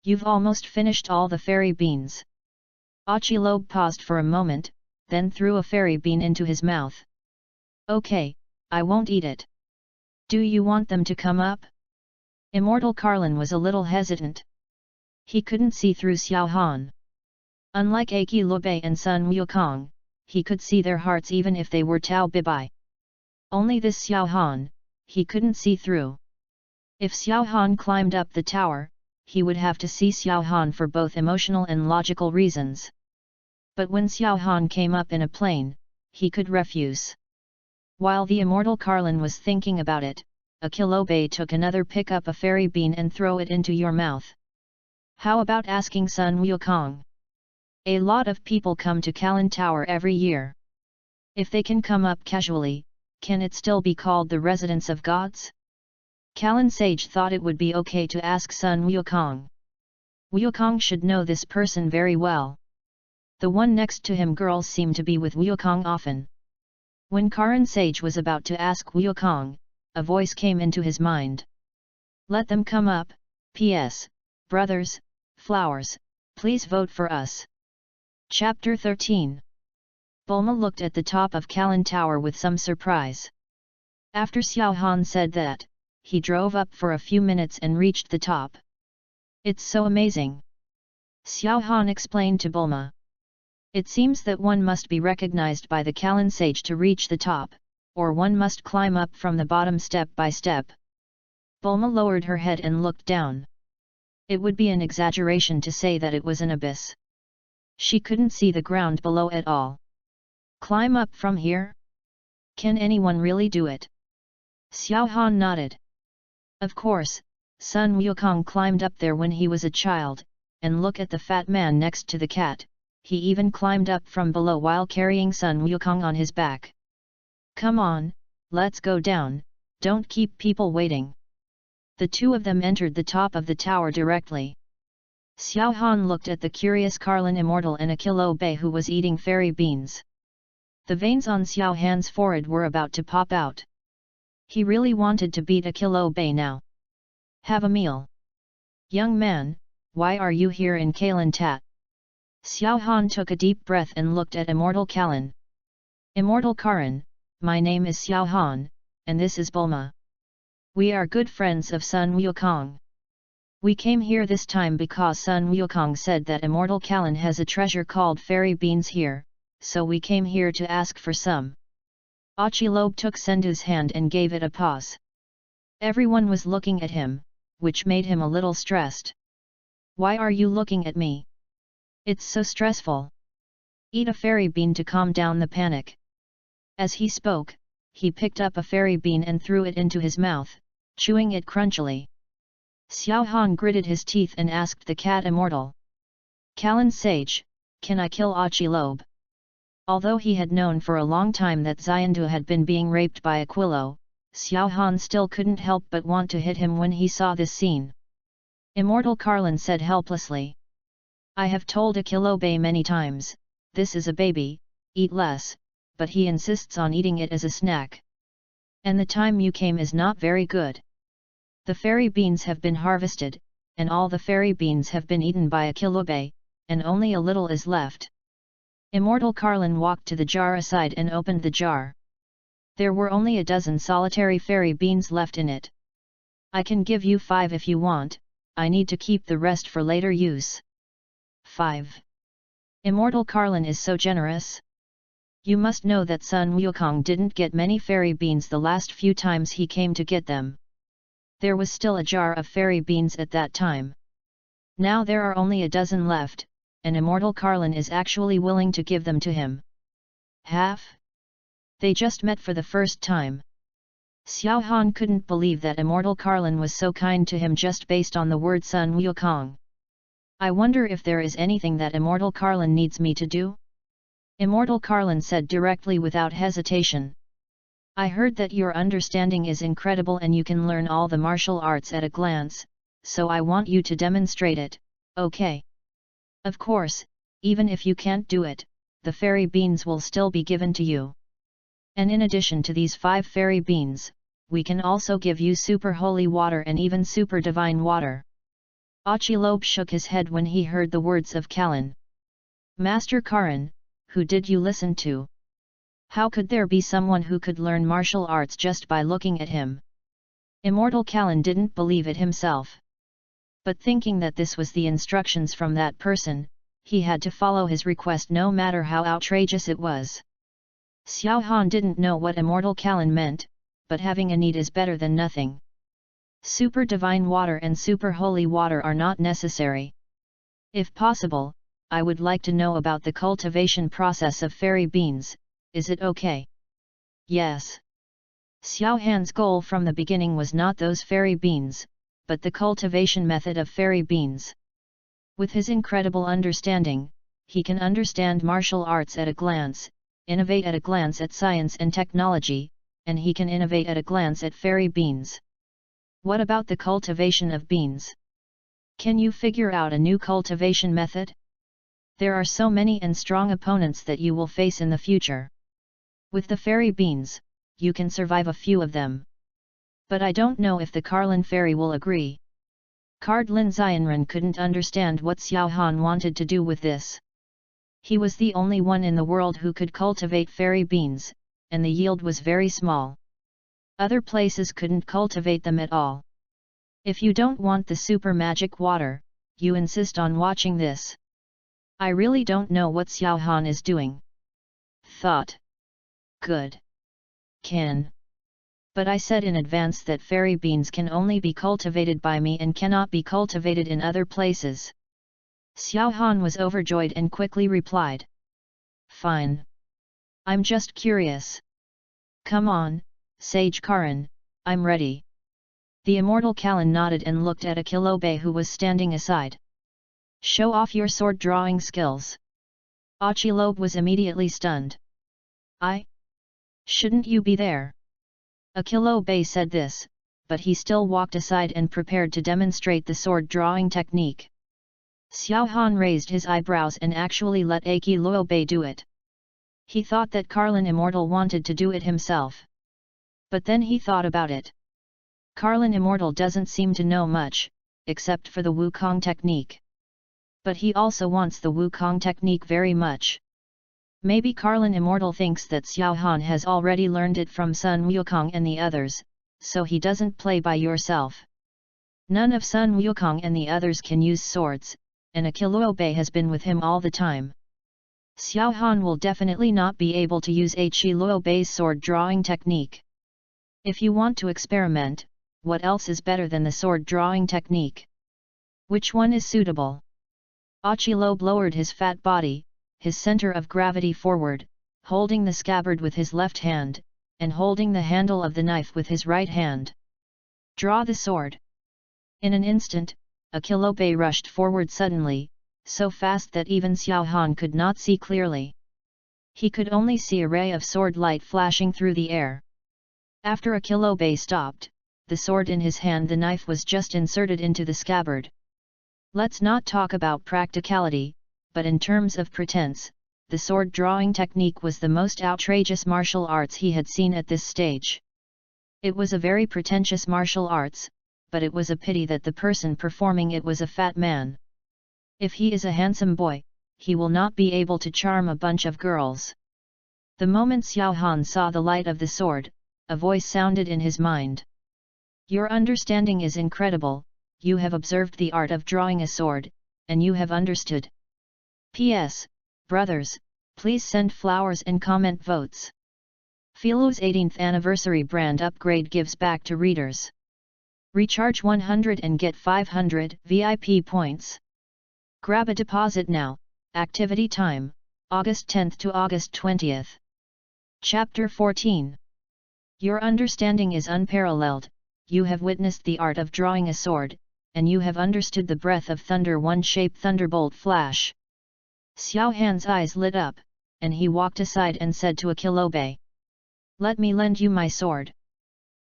You've almost finished all the fairy beans. Achilobe paused for a moment, then threw a fairy bean into his mouth. Okay, I won't eat it. Do you want them to come up? Immortal Karlan was a little hesitant. He couldn't see through Xiao Han. Unlike Aki Lobei and Sun Wukong, he could see their hearts even if they were Tao Bibai. Only this Xiao Han, he couldn't see through. If Xiao Han climbed up the tower, he would have to see Xiao Han for both emotional and logical reasons. But when Xiao Han came up in a plane, he could refuse. While the immortal Karlan was thinking about it, Aki Lobei took another, pick up a fairy bean and throw it into your mouth. How about asking Sun Wukong? A lot of people come to Kalin Tower every year. If they can come up casually, can it still be called the residence of gods? Kalin Sage thought it would be okay to ask Sun Wukong. Wukong should know this person very well. The one next to him girls seem to be with Wukong often. When Karan Sage was about to ask Wukong, a voice came into his mind. Let them come up, P.S. Brothers, flowers, please vote for us. Chapter 13. Bulma looked at the top of Kalin Tower with some surprise. After Xiao Han said that, he drove up for a few minutes and reached the top. It's so amazing. Xiao Han explained to Bulma. It seems that one must be recognized by the Kalin Sage to reach the top, or one must climb up from the bottom step by step. Bulma lowered her head and looked down. It would be an exaggeration to say that it was an abyss. She couldn't see the ground below at all. Climb up from here? Can anyone really do it? Xiao Han nodded. Of course, Sun Wukong climbed up there when he was a child, and look at the fat man next to the cat, he even climbed up from below while carrying Sun Wukong on his back. Come on, let's go down, don't keep people waiting. The two of them entered the top of the tower directly. Xiao Han looked at the curious Karlan Immortal and Aki Lobei who was eating fairy beans. The veins on Xiao Han's forehead were about to pop out. He really wanted to beat Aki Lobei now. Have a meal. Young man, why are you here in Kalin Tat? Xiao Han took a deep breath and looked at Immortal Kalin. Immortal Karan, my name is Xiao Han, and this is Bulma. We are good friends of Sun Wukong. We came here this time because Sun Wukong said that Immortal Kalin has a treasure called fairy beans here, so we came here to ask for some. Achilobe took Sendu's hand and gave it a pause. Everyone was looking at him, which made him a little stressed. Why are you looking at me? It's so stressful. Eat a fairy bean to calm down the panic. As he spoke, he picked up a fairy bean and threw it into his mouth, chewing it crunchily. Xiao Han gritted his teeth and asked the cat immortal. Callan sage, can I kill Achilobe? Although he had known for a long time that Xiandu had been being raped by Aquilo, Xiao Han still couldn't help but want to hit him when he saw this scene. Immortal Carlin said helplessly. I have told Akilobe many times, this is a baby, eat less, but he insists on eating it as a snack. And the time you came is not very good. The fairy beans have been harvested, and all the fairy beans have been eaten by Akilobe, and only a little is left. Immortal Carlin walked to the jar aside and opened the jar. There were only a dozen solitary fairy beans left in it. I can give you 5 if you want, I need to keep the rest for later use. 5. Immortal Carlin is so generous. You must know that Sun Wukong didn't get many fairy beans the last few times he came to get them. There was still a jar of fairy beans at that time. Now there are only a dozen left, and Immortal Carlin is actually willing to give them to him. Half? They just met for the first time. Xiao Han couldn't believe that Immortal Carlin was so kind to him just based on the word Sun Wukong. I wonder if there is anything that Immortal Carlin needs me to do? Immortal Carlin said directly without hesitation. I heard that your understanding is incredible and you can learn all the martial arts at a glance, so I want you to demonstrate it, okay? Of course, even if you can't do it, the fairy beans will still be given to you. And in addition to these 5 fairy beans, we can also give you super holy water and even super divine water. Achilobe shook his head when he heard the words of Callan. Master Karan, who did you listen to? How could there be someone who could learn martial arts just by looking at him? Immortal Callan didn't believe it himself. But thinking that this was the instructions from that person, he had to follow his request no matter how outrageous it was. Xiao Han didn't know what Immortal Callan meant, but having a need is better than nothing. Super divine water and super holy water are not necessary. If possible, I would like to know about the cultivation process of fairy beans, is it okay? Yes. Xiao Han's goal from the beginning was not those fairy beans, but the cultivation method of fairy beans. With his incredible understanding, he can understand martial arts at a glance, innovate at a glance at science and technology, and he can innovate at a glance at fairy beans. What about the cultivation of beans? Can you figure out a new cultivation method? There are so many and strong opponents that you will face in the future. With the fairy beans, you can survive a few of them. But I don't know if the Carlin fairy will agree. Cardlin Xianren couldn't understand what Xiao Han wanted to do with this. He was the only one in the world who could cultivate fairy beans, and the yield was very small. Other places couldn't cultivate them at all. If you don't want the super magic water, you insist on watching this. I really don't know what Xiao Han is doing. Thought. Good. Can. But I said in advance that fairy beans can only be cultivated by me and cannot be cultivated in other places. Xiao Han was overjoyed and quickly replied. Fine. I'm just curious. Come on, Sage Karan, I'm ready. The immortal Callan nodded and looked at Akilobe who was standing aside. Show off your sword drawing skills. Achilobe was immediately stunned. Shouldn't you be there? Akilobe said this, but he still walked aside and prepared to demonstrate the sword drawing technique. Xiao Han raised his eyebrows and actually let Akilobe do it. He thought that Carlin Immortal wanted to do it himself. But then he thought about it. Carlin Immortal doesn't seem to know much, except for the Wukong technique. But he also wants the Wukong technique very much. Maybe Carlin Immortal thinks that Xiao Han has already learned it from Sun Wukong and the others, so he doesn't play by yourself. None of Sun Wukong and the others can use swords, and Akilobe has been with him all the time. Xiao Han will definitely not be able to use Akilobe's sword drawing technique. If you want to experiment, what else is better than the sword drawing technique? Which one is suitable? Achilobe lowered his fat body, his center of gravity forward, holding the scabbard with his left hand, and holding the handle of the knife with his right hand. "Draw the sword." In an instant, a Kilobei rushed forward suddenly, so fast that even Xiao Han could not see clearly. He could only see a ray of sword light flashing through the air. After a Kilobei stopped, the sword in his hand, the knife was just inserted into the scabbard. Let's not talk about practicality, but in terms of pretense, the sword drawing technique was the most outrageous martial arts he had seen at this stage. It was a very pretentious martial arts, but it was a pity that the person performing it was a fat man. If he is a handsome boy, he will not be able to charm a bunch of girls. The moment Xiao Han saw the light of the sword, a voice sounded in his mind. "Your understanding is incredible, you have observed the art of drawing a sword, and you have understood. P.S. Brothers, please send flowers and comment votes. Philo's 18th anniversary brand upgrade gives back to readers. Recharge 100 and get 500 VIP points. Grab a deposit now. Activity time, August 10th to August 20th. Chapter 14. Your understanding is unparalleled, you have witnessed the art of drawing a sword, and you have understood the breath of thunder, one shape thunderbolt flash. Xiao Han's eyes lit up, and he walked aside and said to a Kilobei, "Let me lend you my sword."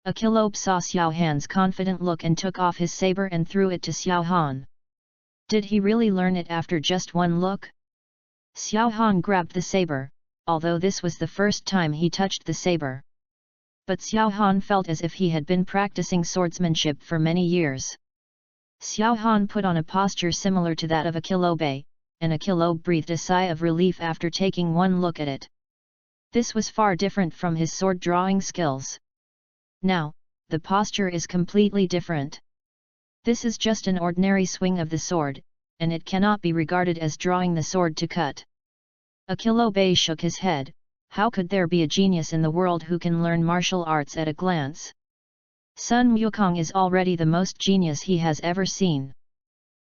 A Kilobe saw Xiao Han's confident look and took off his saber and threw it to Xiao Han. Did he really learn it after just one look? Xiao Han grabbed the saber, although this was the first time he touched the saber. But Xiao Han felt as if he had been practicing swordsmanship for many years. Xiao Han put on a posture similar to that of a Kilobei, and a Kilobe breathed a sigh of relief after taking one look at it. This was far different from his sword drawing skills. Now, the posture is completely different. This is just an ordinary swing of the sword, and it cannot be regarded as drawing the sword to cut. A Kilobei shook his head. How could there be a genius in the world who can learn martial arts at a glance? Sun Wukong is already the most genius he has ever seen.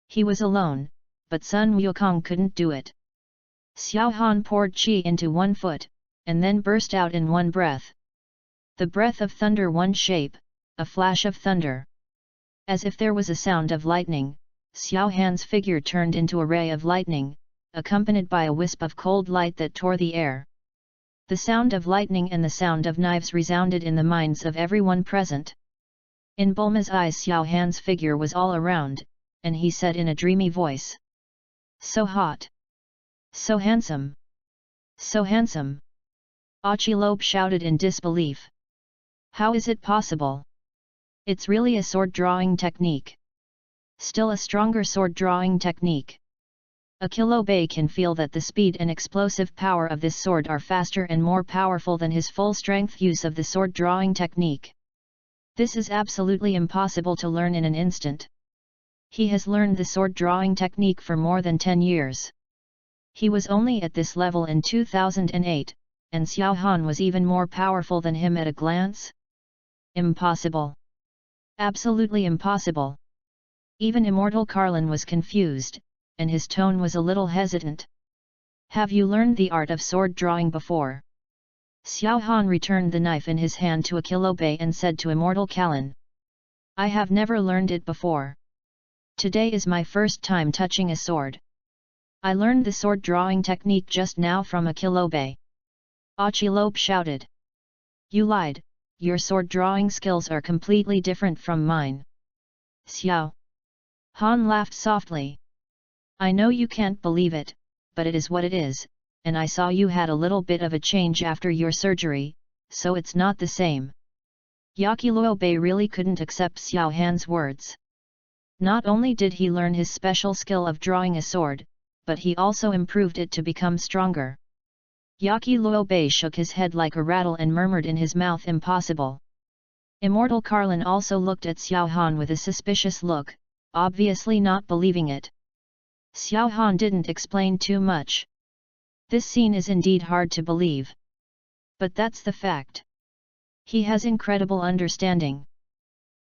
He was alone, but Sun Wukong couldn't do it. Xiao Han poured qi into one foot, and then burst out in one breath. The breath of thunder, one shape, a flash of thunder. As if there was a sound of lightning, Xiao Han's figure turned into a ray of lightning, accompanied by a wisp of cold light that tore the air. The sound of lightning and the sound of knives resounded in the minds of everyone present. In Bulma's eyes, Xiao Han's figure was all around, and he said in a dreamy voice, "So hot! So handsome! So handsome!" Achilobe shouted in disbelief. "How is it possible? It's really a sword drawing technique. Still a stronger sword drawing technique. A Kilobei can feel that the speed and explosive power of this sword are faster and more powerful than his full strength use of the sword drawing technique. This is absolutely impossible to learn in an instant. He has learned the sword drawing technique for more than 10 years. He was only at this level in 2008, and Xiao Han was even more powerful than him at a glance? Impossible. Absolutely impossible. Even Immortal Carlin was confused, and his tone was a little hesitant. "Have you learned the art of sword drawing before?" Xiao Han returned the knife in his hand to a Kilobei and said to Immortal Carlin, "I have never learned it before. Today is my first time touching a sword. I learned the sword drawing technique just now from a Kilobei." Achilobe shouted. "You lied, your sword drawing skills are completely different from mine." Xiao Han laughed softly. "I know you can't believe it, but it is what it is, and I saw you had a little bit of a change after your surgery, so it's not the same." Yakiluobei really couldn't accept Xiao Han's words. Not only did he learn his special skill of drawing a sword, but he also improved it to become stronger. Yakiluobei shook his head like a rattle and murmured in his mouth, "Impossible." Immortal Carlin also looked at Xiao Han with a suspicious look, obviously not believing it. Xiao Han didn't explain too much. This scene is indeed hard to believe. But that's the fact. He has incredible understanding.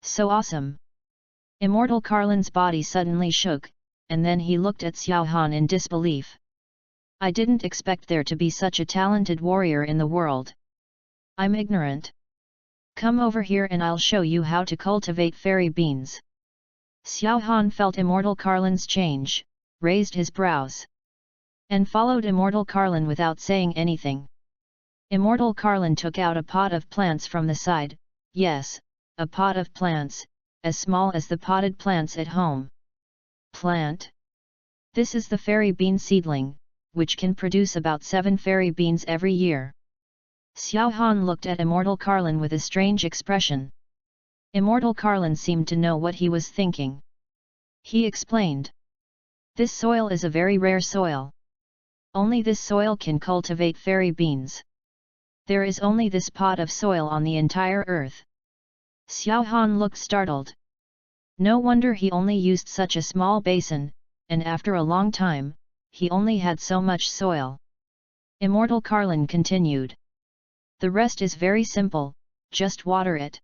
So awesome. Immortal Carlin's body suddenly shook, and then he looked at Xiao Han in disbelief. "I didn't expect there to be such a talented warrior in the world. I'm ignorant. Come over here and I'll show you how to cultivate fairy beans. Xiao Han felt Immortal Carlin's change, raised his brows, and followed Immortal Carlin without saying anything. Immortal Carlin took out a pot of plants from the side, yes, a pot of plants, as small as the potted plants at home. Plant. This is the fairy bean seedling, which can produce about 7 fairy beans every year. Xiao Han looked at Immortal Carlin with a strange expression. Immortal Carlin seemed to know what he was thinking. He explained. This soil is a very rare soil. Only this soil can cultivate fairy beans. There is only this pot of soil on the entire earth. Xiao Han looked startled. No wonder he only used such a small basin, and after a long time, he only had so much soil. Immortal Carlin continued. The rest is very simple, just water it.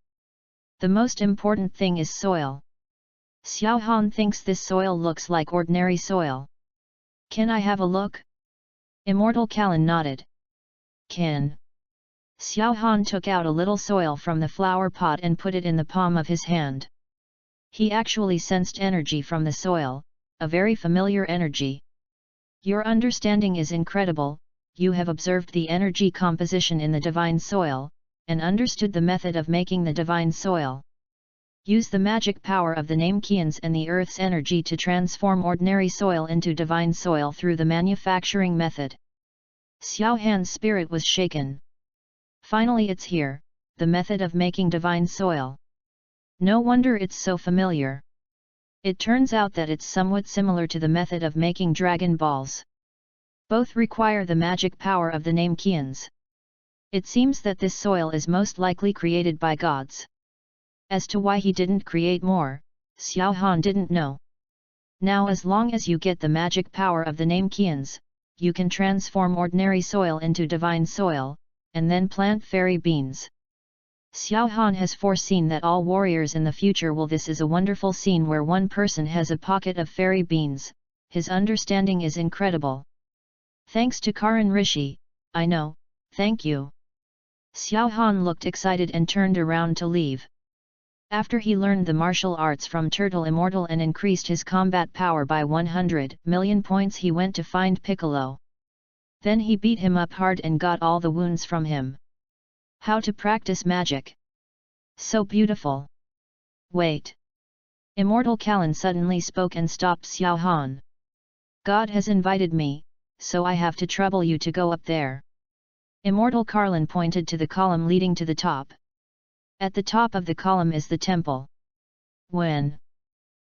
The most important thing is soil. Xiao Han thinks this soil looks like ordinary soil. Can I have a look? Immortal Carlin nodded. Can. Xiao Han took out a little soil from the flower pot and put it in the palm of his hand. He actually sensed energy from the soil, a very familiar energy. Your understanding is incredible. You have observed the energy composition in the divine soil, and understood the method of making the divine soil. Use the magic power of the name Qians and the earth's energy to transform ordinary soil into divine soil through the manufacturing method. Xiao Han's spirit was shaken. Finally it's here, the method of making divine soil. No wonder it's so familiar. It turns out that it's somewhat similar to the method of making dragon balls. Both require the magic power of the name Qians. It seems that this soil is most likely created by gods. As to why he didn't create more, Xiao Han didn't know. Now as long as you get the magic power of the name Qians, you can transform ordinary soil into divine soil, and then plant fairy beans. Xiao Han has foreseen that all warriors in the future will. This is a wonderful scene where one person has a pocket of fairy beans. His understanding is incredible. Thanks to Karan Rishi, I know, thank you. Xiao Han looked excited and turned around to leave. After he learned the martial arts from Turtle Immortal and increased his combat power by 100 million points, he went to find Piccolo. Then he beat him up hard and got all the wounds from him. How to practice magic? So beautiful. Wait. Immortal Carlin suddenly spoke and stopped Xiao Han. God has invited me, so I have to trouble you to go up there. Immortal Carlin pointed to the column leading to the top. At the top of the column is the temple. When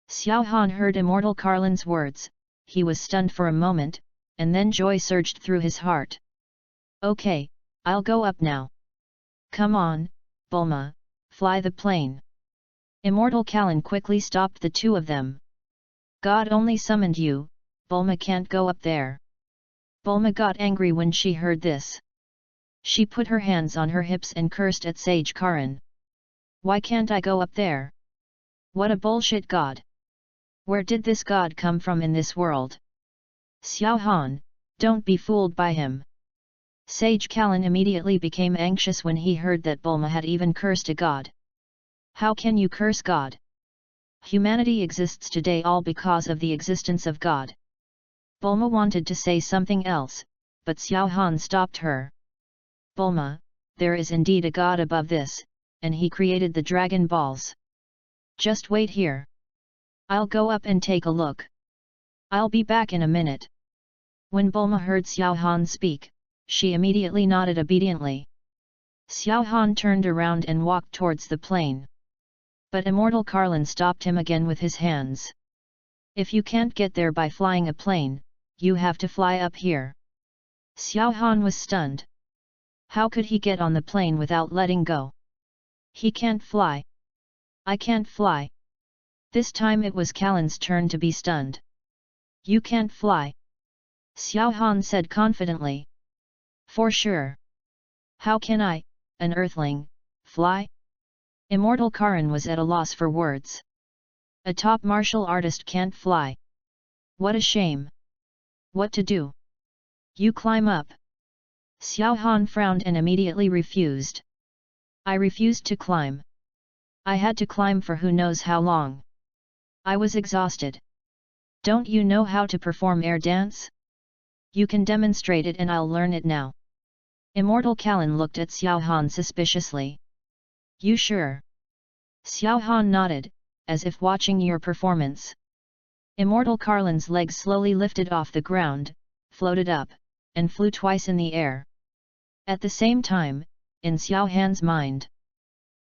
Xiao Han heard Immortal Carlin's words, he was stunned for a moment, and then joy surged through his heart. Okay, I'll go up now. Come on, Bulma, fly the plane. Immortal Carlin quickly stopped the two of them. God only summoned you, Bulma can't go up there. Bulma got angry when she heard this. She put her hands on her hips and cursed at Sage Karan. Why can't I go up there? What a bullshit god! Where did this god come from in this world? Xiao Han, don't be fooled by him. Sage Karan immediately became anxious when he heard that Bulma had even cursed a god. How can you curse God? Humanity exists today all because of the existence of God. Bulma wanted to say something else, but Xiao Han stopped her. Bulma, there is indeed a god above this, and he created the Dragon Balls. Just wait here. I'll go up and take a look. I'll be back in a minute. When Bulma heard Xiao Han speak, she immediately nodded obediently. Xiao Han turned around and walked towards the plane. But Immortal Carlin stopped him again with his hands. If you can't get there by flying a plane, you have to fly up here. Xiao Han was stunned. How could he get on the plane without letting go? He can't fly. I can't fly. This time it was Carlin's turn to be stunned. You can't fly. Xiao Han said confidently. For sure. How can I, an earthling, fly? Immortal Carlin was at a loss for words. A top martial artist can't fly. What a shame. What to do? You climb up. Xiao Han frowned and immediately refused. I refused to climb. I had to climb for who knows how long. I was exhausted. Don't you know how to perform air dance? You can demonstrate it and I'll learn it now. Immortal Callan looked at Xiao Han suspiciously. You sure? Xiao Han nodded, as if watching your performance. Immortal Carlin's legs slowly lifted off the ground, floated up, and flew twice in the air. At the same time, in Xiao Han's mind.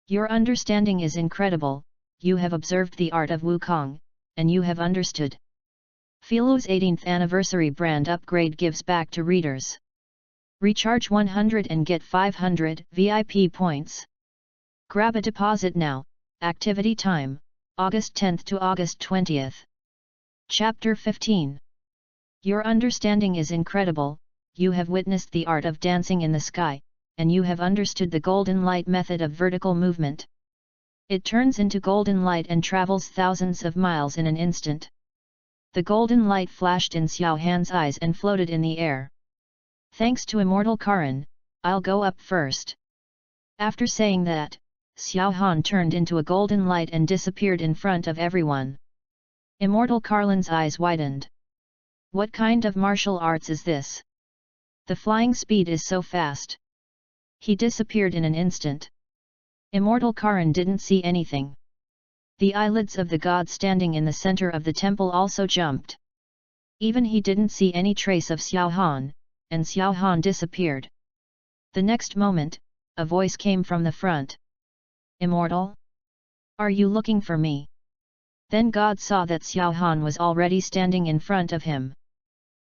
Your understanding is incredible, you have observed the art of Wukong, and you have understood. Philo's 18th anniversary brand upgrade gives back to readers. Recharge 100 and get 500 VIP points. Grab a deposit now. Activity time, August 10th to August 20th. Chapter 15. Your understanding is incredible, you have witnessed the art of dancing in the sky, and you have understood the golden light method of vertical movement. It turns into golden light and travels thousands of miles in an instant. The golden light flashed in Xiao Han's eyes and floated in the air. Thanks to Immortal Karin, I'll go up first. After saying that, Xiao Han turned into a golden light and disappeared in front of everyone. Immortal Carlin's eyes widened. What kind of martial arts is this? The flying speed is so fast. He disappeared in an instant. Immortal Karin didn't see anything. The eyelids of the god standing in the center of the temple also jumped. Even he didn't see any trace of Xiao Han, and Xiao Han disappeared. The next moment, a voice came from the front. Immortal? Are you looking for me? Then God saw that Xiao Han was already standing in front of him.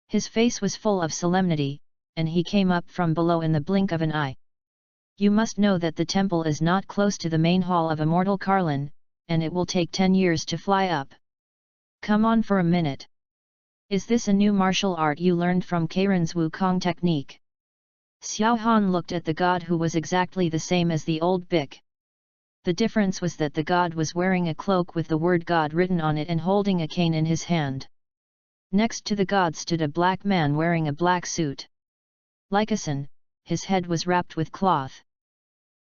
His face was full of solemnity, and he came up from below in the blink of an eye. You must know that the temple is not close to the main hall of Immortal Carlin, and it will take 10 years to fly up. Come on for a minute. Is this a new martial art you learned from Karen's Wukong technique? Xiao Han looked at the god who was exactly the same as the old Bic. The difference was that the god was wearing a cloak with the word God written on it and holding a cane in his hand. Next to the god stood a black man wearing a black suit. Like a sun, his head was wrapped with cloth.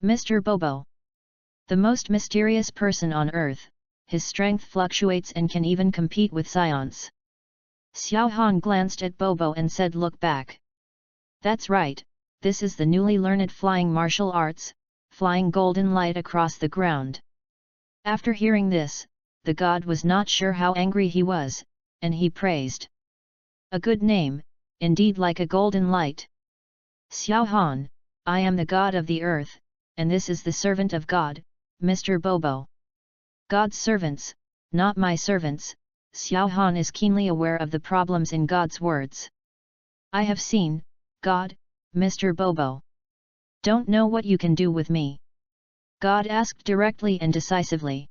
Mr. Bobo. The most mysterious person on earth, his strength fluctuates and can even compete with scions. Xiao Han glanced at Bobo and said, look back. That's right, this is the newly learned flying martial arts, flying golden light across the ground. After hearing this, the god was not sure how angry he was, and he praised. A good name, indeed, like a golden light. Xiao Han, I am the god of the earth, and this is the servant of God, Mr. Bobo. God's servants, not my servants. Xiao Han is keenly aware of the problems in God's words. I have seen, God, Mr. Bobo. Don't know what you can do with me? God asked directly and decisively.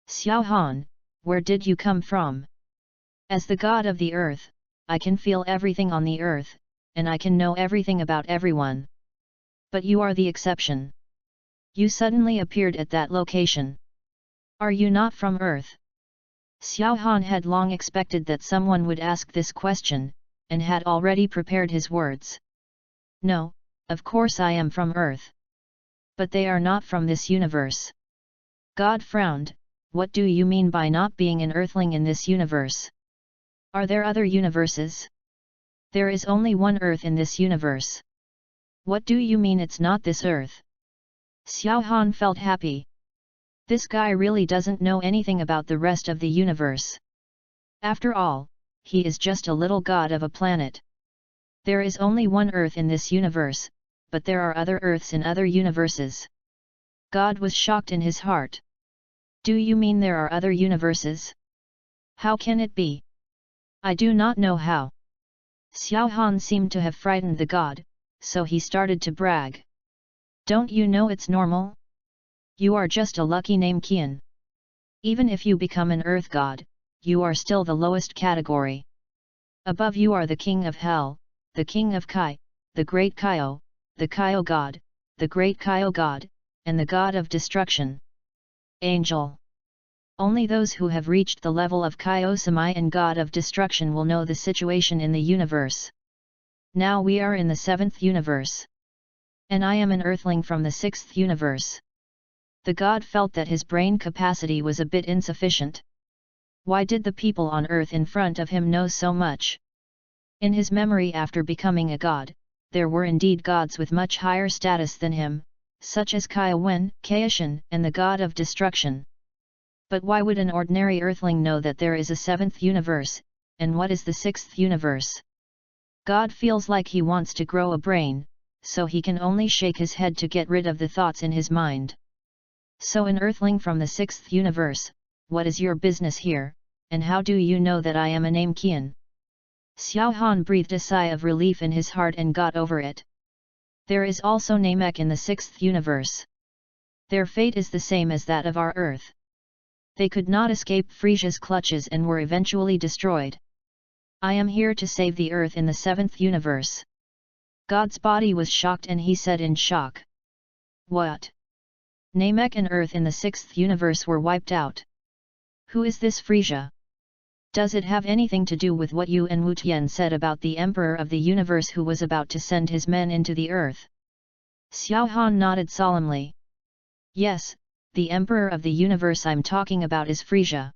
Xiao Han, where did you come from? As the god of the earth, I can feel everything on the earth, and I can know everything about everyone. But you are the exception. You suddenly appeared at that location. Are you not from earth? Xiao Han had long expected that someone would ask this question, and had already prepared his words. No, of course I am from earth. But they are not from this universe. God frowned. What do you mean by not being an earthling in this universe? Are there other universes? There is only one earth in this universe. What do you mean it's not this earth? Xiao Han felt happy. This guy really doesn't know anything about the rest of the universe. After all, he is just a little god of a planet. There is only one earth in this universe, but there are other earths in other universes. God was shocked in his heart. Do you mean there are other universes? How can it be? I do not know how. Xiao Han seemed to have frightened the god, so he started to brag. Don't you know it's normal? You are just a lucky name Qian. Even if you become an earth god, you are still the lowest category. Above you are the king of hell, the king of Kai, the great Kaio, the Kaio god, the great Kaio god, and the god of destruction. Angel. Only those who have reached the level of Kaio Samai and god of destruction will know the situation in the universe. Now we are in the 7th universe. And I am an earthling from the 6th universe. The god felt that his brain capacity was a bit insufficient. Why did the people on earth in front of him know so much? In his memory after becoming a god, there were indeed gods with much higher status than him, such as Kaiwen, Kaishan, and the god of destruction. But why would an ordinary earthling know that there is a 7th universe, and what is the 6th universe? God feels like he wants to grow a brain, so he can only shake his head to get rid of the thoughts in his mind. So an earthling from the 6th universe, what is your business here, and how do you know that I am a Namekian? Xiao Han breathed a sigh of relief in his heart and got over it. There is also Namek in the 6th universe. Their fate is the same as that of our Earth. They could not escape Frisia's clutches and were eventually destroyed. I am here to save the Earth in the 7th universe. God's body was shocked and he said in shock. What? Namek and Earth in the 6th universe were wiped out. Who is this Frisia? Does it have anything to do with what you and Wu Tian said about the Emperor of the Universe who was about to send his men into the Earth? Xiao Han nodded solemnly. Yes, the Emperor of the Universe I'm talking about is Frisia.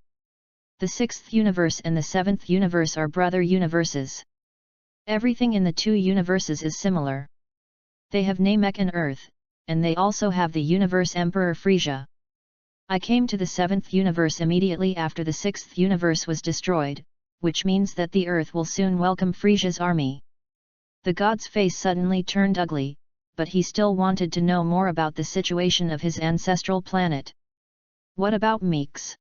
The 6th universe and the 7th universe are brother universes. Everything in the two universes is similar. They have Namek and Earth, and they also have the Universe Emperor Frisia. I came to the 7th universe immediately after the 6th universe was destroyed, which means that the Earth will soon welcome Frisia's army. The god's face suddenly turned ugly, but he still wanted to know more about the situation of his ancestral planet. What about Meeks?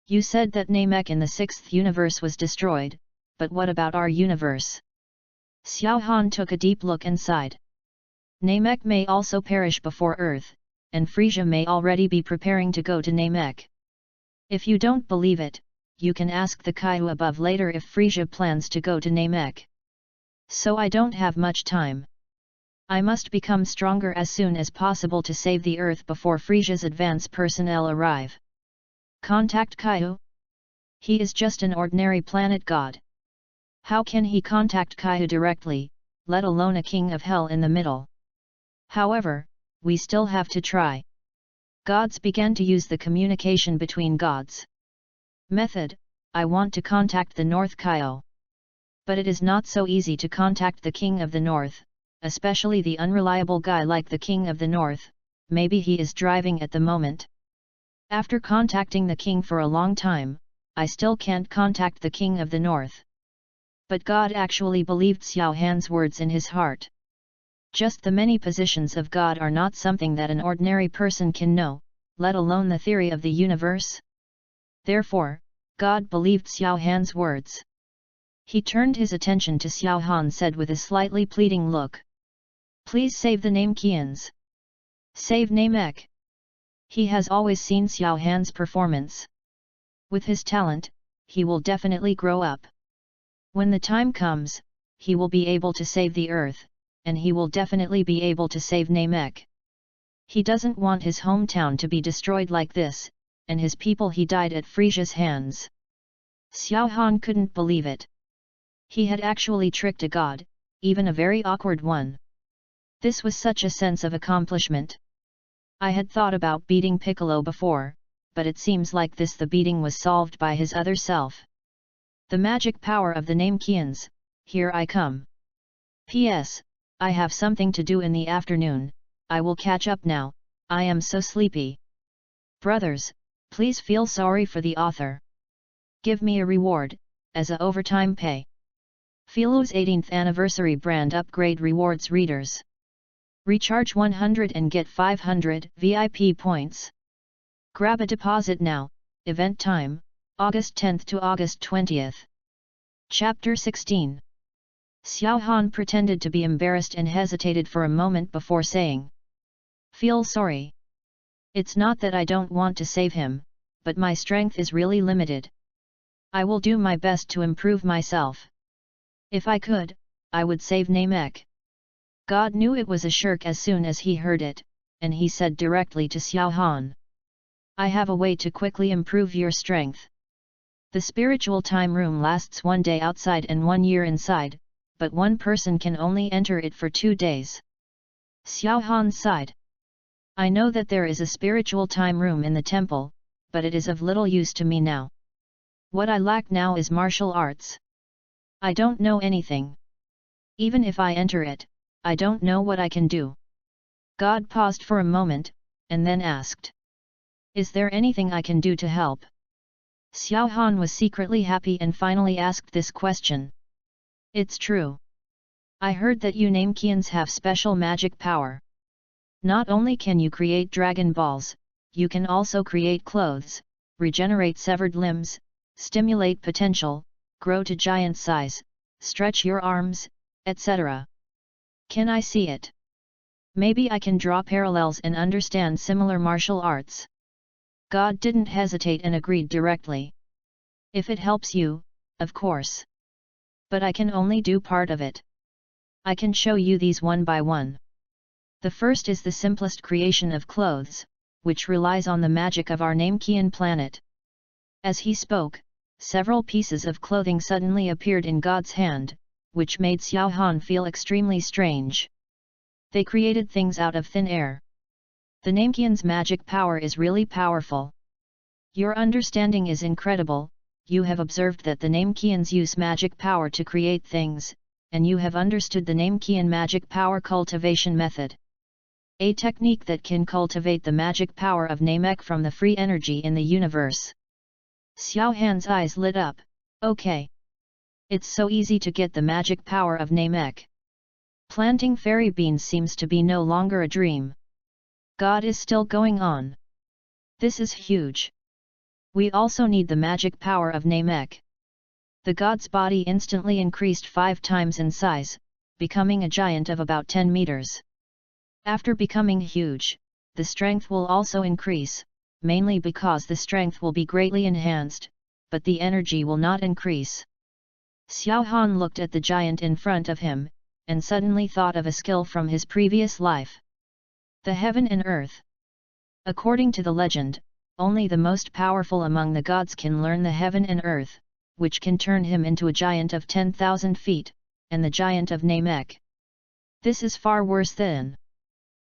You said that Namek in the 6th universe was destroyed, but what about our universe? Xiao Han took a deep look and sighed. Namek may also perish before Earth, and Frisia may already be preparing to go to Namek. If you don't believe it, you can ask the Kaiu above later if Frisia plans to go to Namek. So I don't have much time. I must become stronger as soon as possible to save the Earth before Frisia's advance personnel arrive. Contact Kaiu? He is just an ordinary planet god. How can he contact Kaiu directly, let alone a king of hell in the middle? However, we still have to try. Gods began to use the communication between gods. Method: I want to contact the North Kaiu. But it is not so easy to contact the King of the North, especially the unreliable guy like the King of the North, maybe he is driving at the moment. After contacting the king for a long time, I still can't contact the King of the North. But God actually believed Xiao Han's words in his heart. Just the many positions of God are not something that an ordinary person can know, let alone the theory of the universe. Therefore, God believed Xiao Han's words. He turned his attention to Xiao Han said with a slightly pleading look. Please save the Namekians. Save Namek. He has always seen Xiao Han's performance. With his talent, he will definitely grow up. When the time comes, he will be able to save the Earth, and he will definitely be able to save Namek. He doesn't want his hometown to be destroyed like this, and his people he died at Frisia's hands. Xiao Han couldn't believe it. He had actually tricked a god, even a very awkward one. This was such a sense of accomplishment. I had thought about beating Piccolo before, but it seems like this the beating was solved by his other self. The magic power of the Namekians, here I come. P.S. I have something to do in the afternoon, I will catch up now, I am so sleepy. Brothers, please feel sorry for the author. Give me a reward, as a overtime pay. Filu's 18th anniversary brand upgrade rewards readers. Recharge 100 and get 500 VIP points. Grab a deposit now, event time, August 10th to August 20th. Chapter 16. Xiao Han pretended to be embarrassed and hesitated for a moment before saying. Feel sorry. It's not that I don't want to save him, but my strength is really limited. I will do my best to improve myself. If I could, I would save Namek. God knew it was a shirk as soon as he heard it, and he said directly to Xiao Han. I have a way to quickly improve your strength. The spiritual time room lasts 1 day outside and 1 year inside, but one person can only enter it for 2 days. Xiao Han sighed. I know that there is a spiritual time room in the temple, but it is of little use to me now. What I lack now is martial arts. I don't know anything. Even if I enter it, I don't know what I can do. God paused for a moment, and then asked. Is there anything I can do to help? Xiao Han was secretly happy and finally asked this question. It's true. I heard that you Namekians have special magic power. Not only can you create dragon balls, you can also create clothes, regenerate severed limbs, stimulate potential, grow to giant size, stretch your arms, etc. Can I see it? Maybe I can draw parallels and understand similar martial arts. God didn't hesitate and agreed directly. If it helps you, of course. But I can only do part of it. I can show you these one by one. The first is the simplest creation of clothes, which relies on the magic of our Namekian planet. As he spoke, several pieces of clothing suddenly appeared in God's hand, which made Xiao Han feel extremely strange. They created things out of thin air. The Namekian's magic power is really powerful. Your understanding is incredible. You have observed that the Namekians use magic power to create things, and you have understood the Namekian magic power cultivation method. A technique that can cultivate the magic power of Namek from the free energy in the universe. Xiao Han's eyes lit up. Okay. It's so easy to get the magic power of Namek. Planting fairy beans seems to be no longer a dream. God is still going on. This is huge. We also need the magic power of Namek. The god's body instantly increased 5 times in size, becoming a giant of about 10 meters. After becoming huge, the strength will also increase, mainly because the strength will be greatly enhanced, but the energy will not increase. Xiao Han looked at the giant in front of him, and suddenly thought of a skill from his previous life. The heaven and earth. According to the legend, only the most powerful among the gods can learn the heaven and earth, which can turn him into a giant of 10,000 feet, and the giant of Namek. This is far worse than.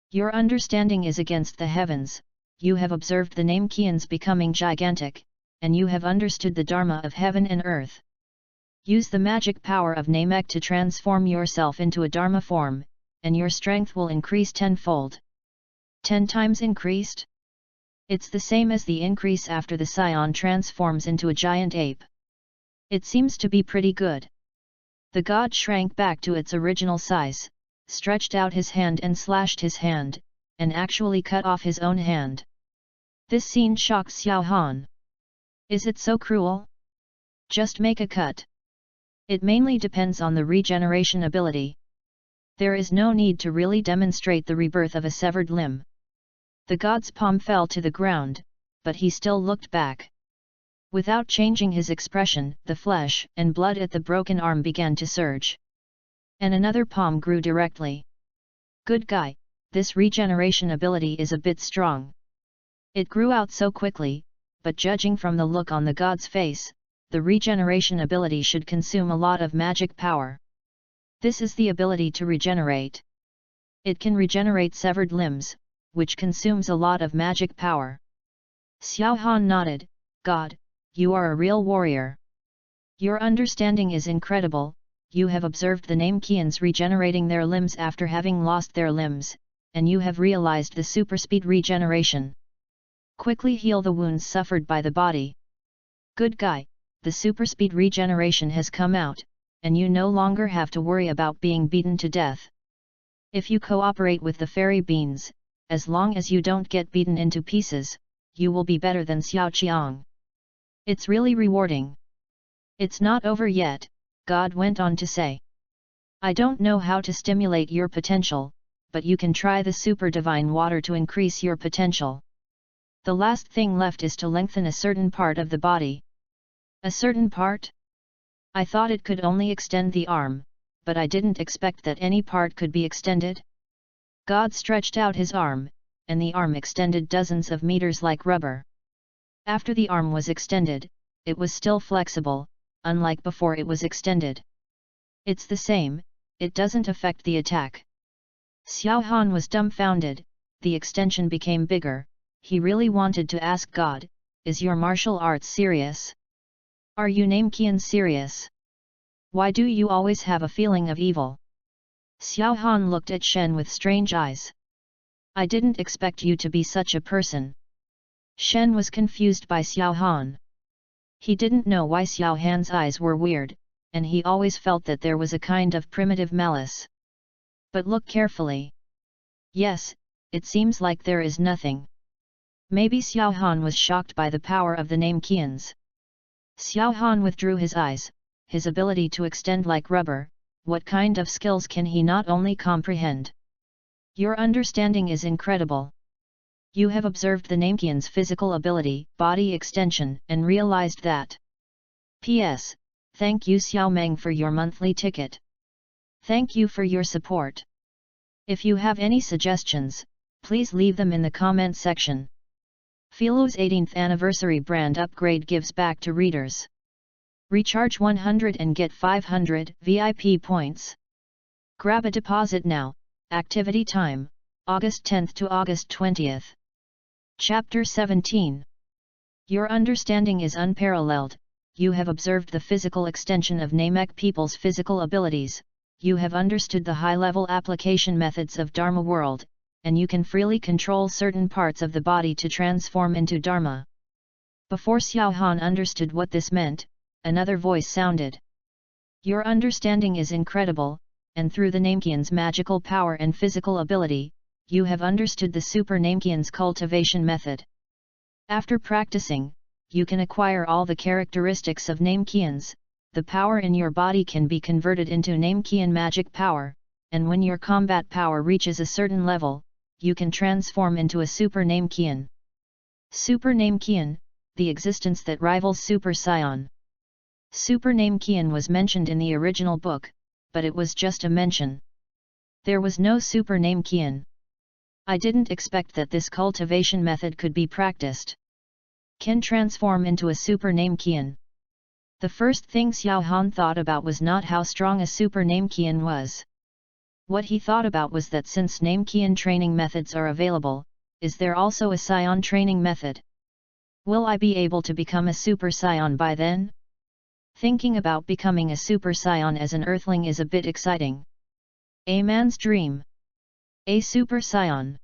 Your understanding is against the heavens. You have observed the Namekians becoming gigantic, and you have understood the dharma of heaven and earth. Use the magic power of Namek to transform yourself into a dharma form, and your strength will increase tenfold. 10 times increased? It's the same as the increase after the scion transforms into a giant ape. It seems to be pretty good. The god shrank back to its original size, stretched out his hand and slashed his hand, and actually cut off his own hand. This scene shocked Xiao Han. Is it so cruel? Just make a cut. It mainly depends on the regeneration ability. There is no need to really demonstrate the rebirth of a severed limb. The god's palm fell to the ground, but he still looked back. Without changing his expression, the flesh and blood at the broken arm began to surge. And another palm grew directly. Good guy, this regeneration ability is a bit strong. It grew out so quickly, but judging from the look on the god's face, the regeneration ability should consume a lot of magic power. This is the ability to regenerate. It can regenerate severed limbs, which consumes a lot of magic power. Xiao Han nodded. God, you are a real warrior. Your understanding is incredible. You have observed the Namekians regenerating their limbs after having lost their limbs, and you have realized the superspeed regeneration. Quickly heal the wounds suffered by the body. Good guy, the superspeed regeneration has come out, and you no longer have to worry about being beaten to death. If you cooperate with the fairy beans, as long as you don't get beaten into pieces, you will be better than Xiao Qiang. It's really rewarding. It's not over yet, God went on to say. I don't know how to stimulate your potential, but you can try the super divine water to increase your potential. The last thing left is to lengthen a certain part of the body. A certain part? I thought it could only extend the arm, but I didn't expect that any part could be extended. God stretched out his arm, and the arm extended dozens of meters like rubber. After the arm was extended, it was still flexible, unlike before it was extended. It's the same, it doesn't affect the attack. Xiao Han was dumbfounded. The extension became bigger. He really wanted to ask God, "Is your martial arts serious? Are you Namekian serious? Why do you always have a feeling of evil?" Xiao Han looked at Shen with strange eyes. "I didn't expect you to be such a person." Shen was confused by Xiao Han. He didn't know why Xiao Han's eyes were weird, and he always felt that there was a kind of primitive malice. But look carefully. Yes, it seems like there is nothing. Maybe Xiao Han was shocked by the power of the Namekians. Xiao Han withdrew his eyes. His ability to extend like rubber, what kind of skills can he not only comprehend? Your understanding is incredible. You have observed the Namekian's physical ability, body extension, and realized that. P.S. Thank you Xiao Meng for your monthly ticket. Thank you for your support. If you have any suggestions, please leave them in the comment section. Philo's 18th anniversary brand upgrade gives back to readers. Recharge 100 and get 500 VIP points. Grab a deposit now. Activity time, August 10th to August 20th. Chapter 17. Your understanding is unparalleled. You have observed the physical extension of Namek people's physical abilities. You have understood the high-level application methods of Dharma world, and you can freely control certain parts of the body to transform into Dharma. Before Xiao Han understood what this meant, another voice sounded. Your understanding is incredible, and through the Namekian's magical power and physical ability, you have understood the Super Namekian's cultivation method. After practicing, you can acquire all the characteristics of Namekians. The power in your body can be converted into Namekian magic power, and when your combat power reaches a certain level, you can transform into a Super Namekian. Super Namekian, the existence that rivals Super Scion. Super Namekian was mentioned in the original book, but it was just a mention. There was no Super Namekian. I didn't expect that this cultivation method could be practiced. Can transform into a Super Namekian. The first thing Xiao Han thought about was not how strong a Super Namekian was. What he thought about was that since Namekian training methods are available, is there also a Scion training method? Will I be able to become a Super Scion by then? Thinking about becoming a Super Scion as an Earthling is a bit exciting. A man's dream. A Super Scion.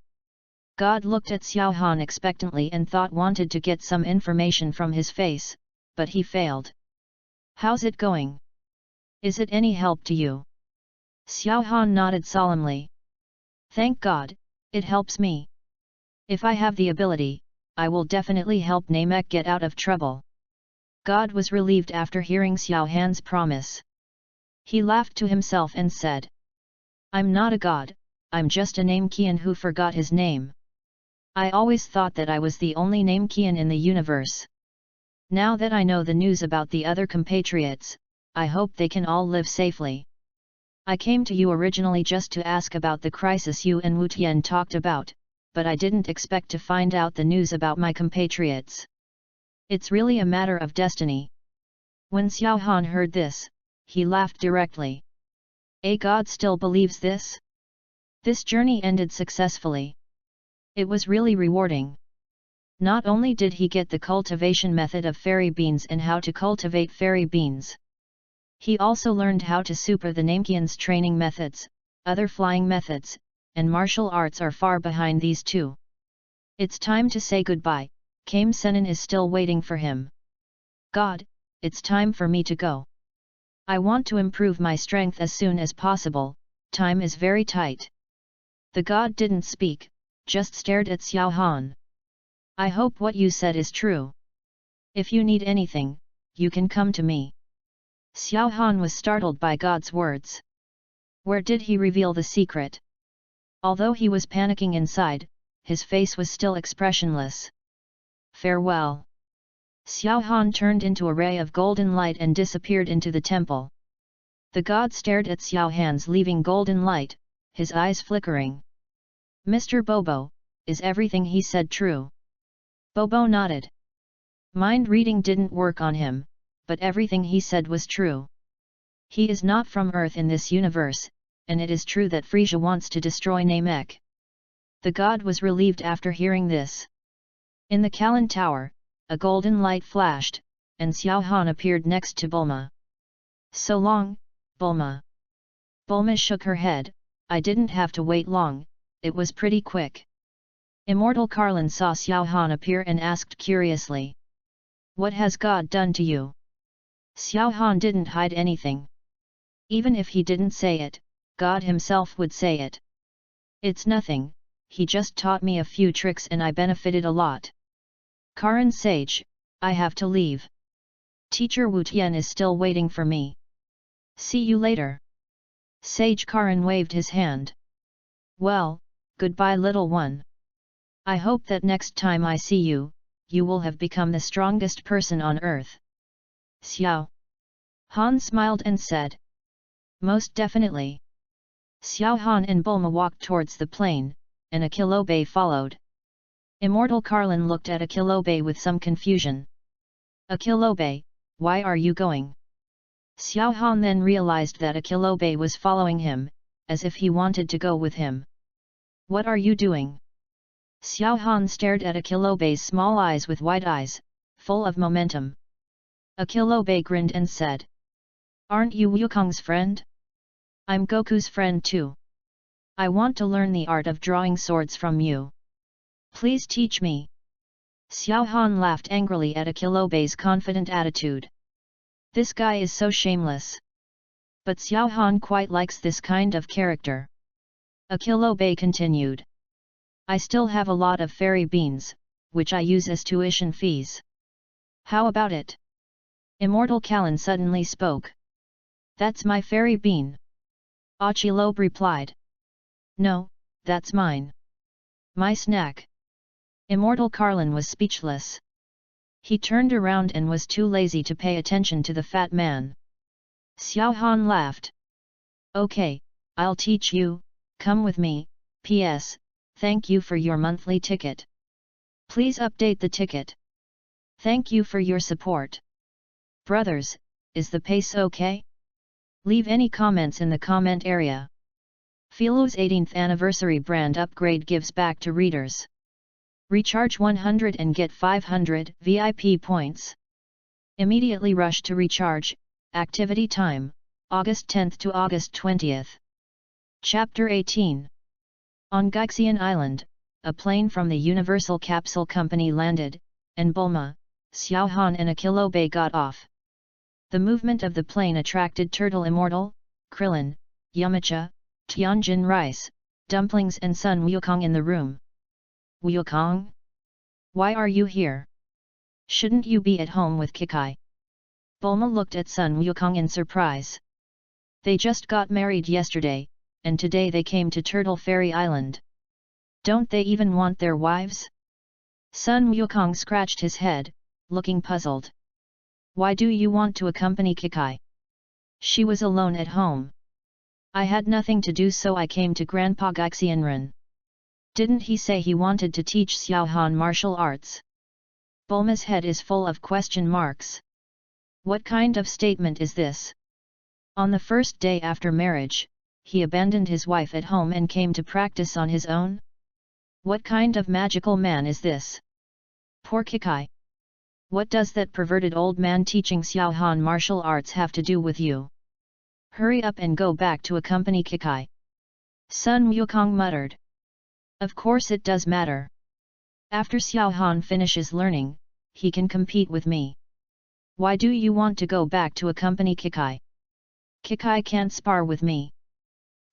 God looked at Xiao Han expectantly and wanted to get some information from his face, but he failed. How's it going? Is it any help to you? Xiao Han nodded solemnly. Thank God, it helps me. If I have the ability, I will definitely help Namek get out of trouble. God was relieved after hearing Xiao Han's promise. He laughed to himself and said, I'm not a god, I'm just a Namekian who forgot his name. I always thought that I was the only Namekian in the universe. Now that I know the news about the other compatriots, I hope they can all live safely. I came to you originally just to ask about the crisis you and Wu Tian talked about, but I didn't expect to find out the news about my compatriots. It's really a matter of destiny. When Xiao Han heard this, he laughed directly. A god still believes this? This journey ended successfully. It was really rewarding. Not only did he get the cultivation method of fairy beans and how to cultivate fairy beans, he also learned how to super the Namekian's training methods. Other flying methods, and martial arts are far behind these two. It's time to say goodbye. Kame Senin is still waiting for him. God, it's time for me to go. I want to improve my strength as soon as possible, time is very tight. The god didn't speak, just stared at Xiao Han. I hope what you said is true. If you need anything, you can come to me. Xiao Han was startled by God's words. Where did he reveal the secret? Although he was panicking inside, his face was still expressionless. Farewell. Xiao Han turned into a ray of golden light and disappeared into the temple. The god stared at Xiao Han's leaving golden light, his eyes flickering. Mr. Bobo, is everything he said true? Bobo nodded. Mind reading didn't work on him, but everything he said was true. He is not from Earth in this universe, and it is true that Frisia wants to destroy Namek. The god was relieved after hearing this. In the Kalin Tower, a golden light flashed, and Xiao Han appeared next to Bulma. "So long, Bulma." Bulma shook her head. "I didn't have to wait long, it was pretty quick." Immortal Carlin saw Xiao Han appear and asked curiously, "What has God done to you?" Xiao Han didn't hide anything. Even if he didn't say it, God himself would say it. "It's nothing, he just taught me a few tricks and I benefited a lot. Karin Sage, I have to leave. Teacher Wu Tian is still waiting for me. See you later." Sage Karin waved his hand. "Well, goodbye little one. I hope that next time I see you, you will have become the strongest person on earth." Xiao Han smiled and said, "Most definitely." Xiao Han and Bulma walked towards the plain, and Akilobe followed. Immortal Carlin looked at Akilobe with some confusion. "Akilobe, why are you going?" Xiao Han then realized that Akilobe was following him, as if he wanted to go with him. "What are you doing?" Xiao Han stared at Akilobe's small eyes with wide eyes, full of momentum. Akilobe grinned and said, "Aren't you Wukong's friend? I'm Goku's friend too. I want to learn the art of drawing swords from you. Please teach me." Xiao Han laughed angrily at Akilobe's confident attitude. This guy is so shameless. But Xiao Han quite likes this kind of character. Akilobe continued, "I still have a lot of fairy beans, which I use as tuition fees. How about it?" Immortal Kalin suddenly spoke. "That's my fairy bean." Achilobe replied. "No, that's mine. My snack." Immortal Carlin was speechless. He turned around and was too lazy to pay attention to the fat man. Xiao Han laughed. "Okay, I'll teach you, come with me, PS, thank you for your monthly ticket. Please update the ticket. Thank you for your support. Brothers, is the pace okay? Leave any comments in the comment area." Filo's 18th anniversary brand upgrade gives back to readers. Recharge 100 and get 500 VIP points. Immediately rush to recharge. Activity time, August 10th to August 20th. Chapter 18. On Gaixian Island, a plane from the Universal Capsule Company landed, and Bulma, Xiao Han and Akilobe got off. The movement of the plane attracted Turtle Immortal, Krillin, Yamcha, Tianjin Rice, Dumplings and Sun Wukong in the room. "Wukong? Why are you here? Shouldn't you be at home with Kikai?" Bulma looked at Sun Wukong in surprise. "They just got married yesterday, and today they came to Turtle Fairy Island. Don't they even want their wives?" Sun Wukong scratched his head, looking puzzled. "Why do you want to accompany Kikai? She was alone at home. I had nothing to do, so I came to Grandpa Gaixianren. Didn't he say he wanted to teach Xiao Han martial arts?" Bulma's head is full of question marks. What kind of statement is this? On the first day after marriage, he abandoned his wife at home and came to practice on his own? What kind of magical man is this? Poor Kikai. What does that perverted old man teaching Xiao Han martial arts have to do with you? Hurry up and go back to accompany Kikai. Sun Wukong muttered. Of course it does matter. After Xiao Han finishes learning, he can compete with me. Why do you want to go back to accompany Kikai? Kikai can't spar with me.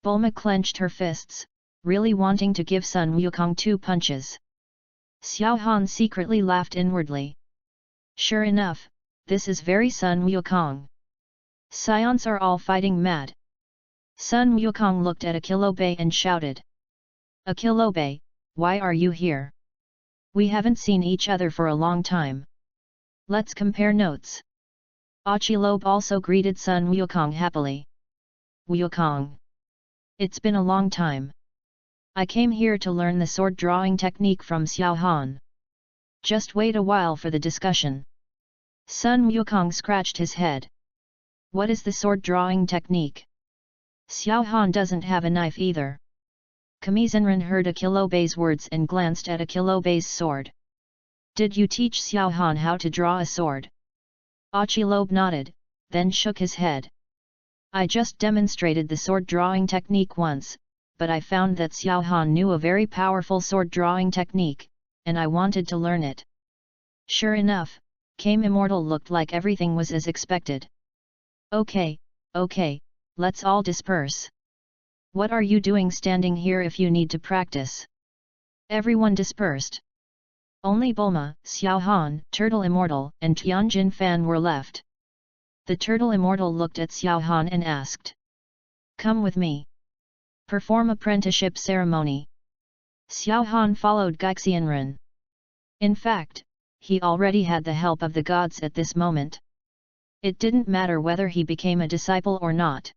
Bulma clenched her fists, really wanting to give Sun Wukong 2 punches. Xiao Han secretly laughed inwardly. Sure enough, this is very Sun Wukong. Scions are all fighting mad. Sun Wukong looked at Akilobe and shouted. Akilobe, why are you here? We haven't seen each other for a long time. Let's compare notes. Achilobe also greeted Sun Wukong happily. Wukong. It's been a long time. I came here to learn the sword drawing technique from Xiao Han. Just wait a while for the discussion. Sun Wukong scratched his head. What is the sword drawing technique? Xiao Han doesn't have a knife either. Kamizenran heard Akilobei's words and glanced at Akilobei's sword. Did you teach Xiao Han how to draw a sword? Achilobe nodded, then shook his head. I just demonstrated the sword drawing technique once, but I found that Xiao Han knew a very powerful sword drawing technique, and I wanted to learn it. Sure enough, Came Immortal looked like everything was as expected. Okay, let's all disperse. What are you doing standing here if you need to practice? Everyone dispersed. Only Bulma, Xiao Han, Turtle Immortal, and Tianjin Fan were left. The Turtle Immortal looked at Xiao Han and asked. Come with me. Perform apprenticeship ceremony. Xiao Han followed Gaixianren. In fact, he already had the help of the gods at this moment. It didn't matter whether he became a disciple or not.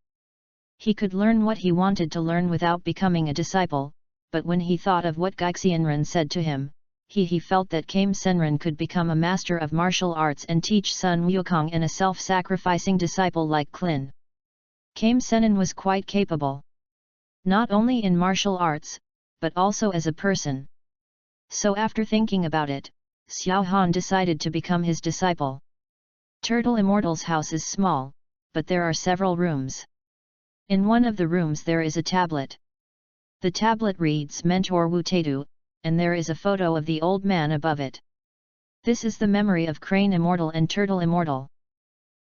He could learn what he wanted to learn without becoming a disciple, but when he thought of what Gaixianren said to him, he felt that Kame Senran could become a master of martial arts and teach Sun Wukong and a self-sacrificing disciple like Klin. Kame Senran was quite capable. Not only in martial arts, but also as a person. So after thinking about it, Xiao Han decided to become his disciple. Turtle Immortal's house is small, but there are several rooms. In one of the rooms there is a tablet. The tablet reads Mentor Wu Taidu, and there is a photo of the old man above it. This is the memory of Crane Immortal and Turtle Immortal.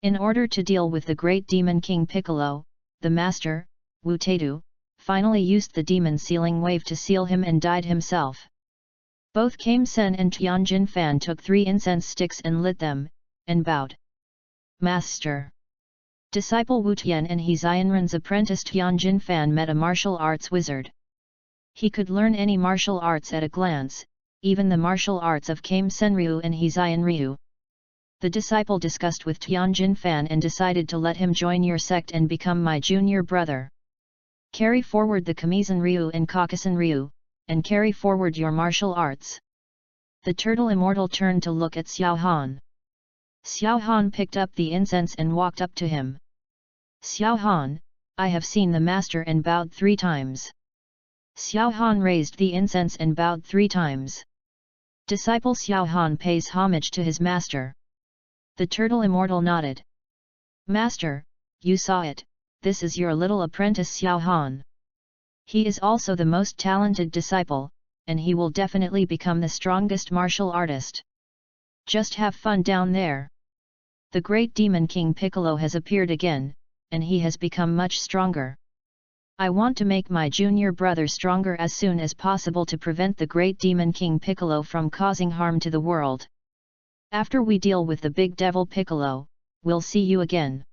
In order to deal with the great demon King Piccolo, the master, Wu Taidu, finally used the demon sealing wave to seal him and died himself. Both Kame Sen and Tianjin Fan took 3 incense sticks and lit them, and bowed. Master. Disciple Wu Tian and Hexianren's apprentice Tianjin Fan met a martial arts wizard. He could learn any martial arts at a glance, even the martial arts of Kame Senryu and Hexian Ryu. The disciple discussed with Tianjin Fan and decided to let him join your sect and become my junior brother. Carry forward the Kamizen Ryu and Caucasan Ryu, and carry forward your martial arts. The Turtle Immortal turned to look at Xiao Han. Xiao Han picked up the incense and walked up to him. Xiao Han, I have seen the master and bowed 3 times. Xiao Han raised the incense and bowed 3 times. Disciple Xiao Han pays homage to his master. The Turtle Immortal nodded. Master, you saw it, this is your little apprentice Xiao Han. He is also the most talented disciple, and he will definitely become the strongest martial artist. Just have fun down there. The great demon King Piccolo has appeared again, and he has become much stronger. I want to make my junior brother stronger as soon as possible to prevent the great demon King Piccolo from causing harm to the world. After we deal with the big devil Piccolo, we'll see you again.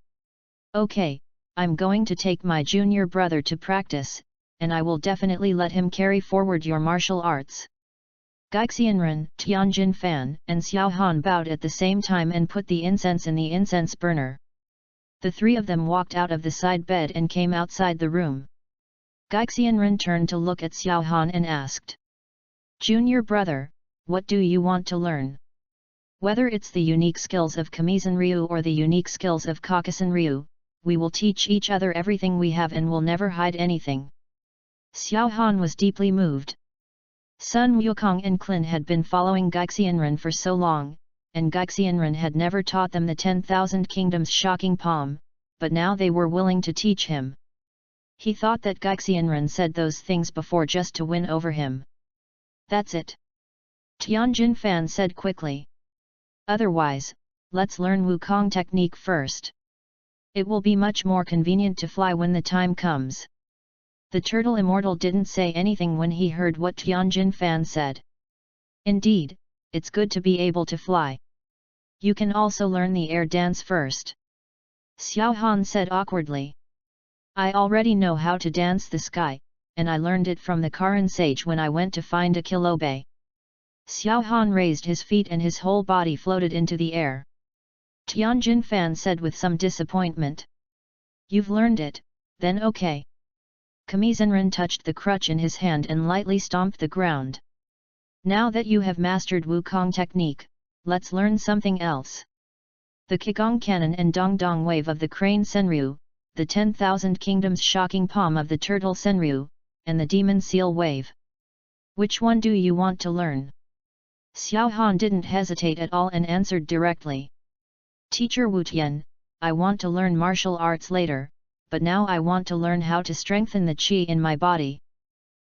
Okay, I'm going to take my junior brother to practice, and I will definitely let him carry forward your martial arts. Gaixianren, Tianjin Fan, and Xiao Han bowed at the same time and put the incense in the incense burner. The 3 of them walked out of the side bed and came outside the room. Gaixianren turned to look at Xiao Han and asked. Junior brother, what do you want to learn? Whether it's the unique skills of Kamizen Ryu or the unique skills of Caucasan Ryu, we will teach each other everything we have and will never hide anything. Xiao Han was deeply moved. Sun Wukong and Klin had been following Gaixianren for so long, and Gaixianren had never taught them the 10,000 Kingdoms shocking palm, but now they were willing to teach him. He thought that Gaixianren said those things before just to win over him. That's it. Tianjin Fan said quickly. Otherwise, let's learn Wukong technique first. It will be much more convenient to fly when the time comes. The Turtle Immortal didn't say anything when he heard what Tianjin Fan said. Indeed, it's good to be able to fly. You can also learn the air dance first. Xiao Han said awkwardly. I already know how to dance the sky, and I learned it from the Karan sage when I went to find Akilobei. Xiao Han raised his feet and his whole body floated into the air. Tianjin Fan said with some disappointment. You've learned it, then okay. Kamizenran touched the crutch in his hand and lightly stomped the ground. Now that you have mastered Wukong technique, let's learn something else. The Qigong Cannon and Dong Dong Wave of the Crane Senryu, the 10,000 Kingdoms shocking palm of the turtle Senryu, and the demon seal wave. Which one do you want to learn? Xiao Han didn't hesitate at all and answered directly. Teacher Wu Tian, I want to learn martial arts later, but now I want to learn how to strengthen the qi in my body.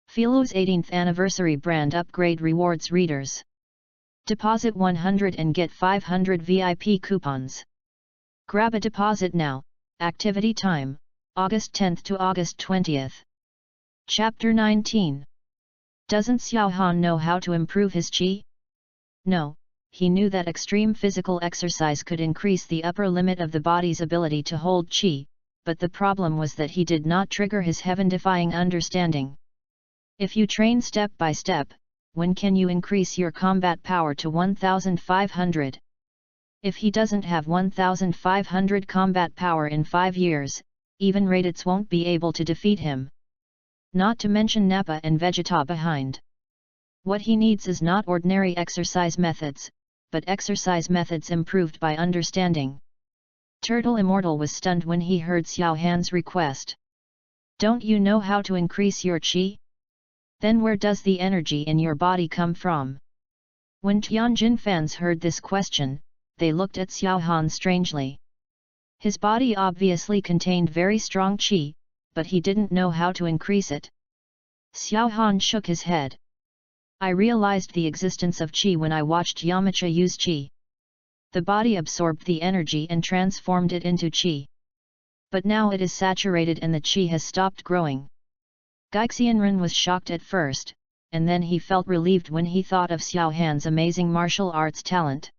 Filo's 18th anniversary brand upgrade rewards readers. Deposit 100 and get 500 VIP coupons. Grab a deposit now. Activity time, August 10th to August 20th. Chapter 19. Doesn't Xiao Han know how to improve his qi? No, he knew that extreme physical exercise could increase the upper limit of the body's ability to hold qi, but the problem was that he did not trigger his heaven-defying understanding. If you train step by step, when can you increase your combat power to 1500? If he doesn't have 1500 combat power in 5 years, even Raditz won't be able to defeat him. Not to mention Nappa and Vegeta behind. What he needs is not ordinary exercise methods, but exercise methods improved by understanding. Turtle Immortal was stunned when he heard Xiao Han's request. Don't you know how to increase your qi? Then where does the energy in your body come from? When Tianjin fans heard this question, they looked at Xiao Han strangely. His body obviously contained very strong qi, but he didn't know how to increase it. Xiao Han shook his head. I realized the existence of qi when I watched Yamcha use qi. The body absorbed the energy and transformed it into qi. But now it is saturated and the qi has stopped growing. Gaixianren was shocked at first, and then he felt relieved when he thought of Xiao Han's amazing martial arts talent.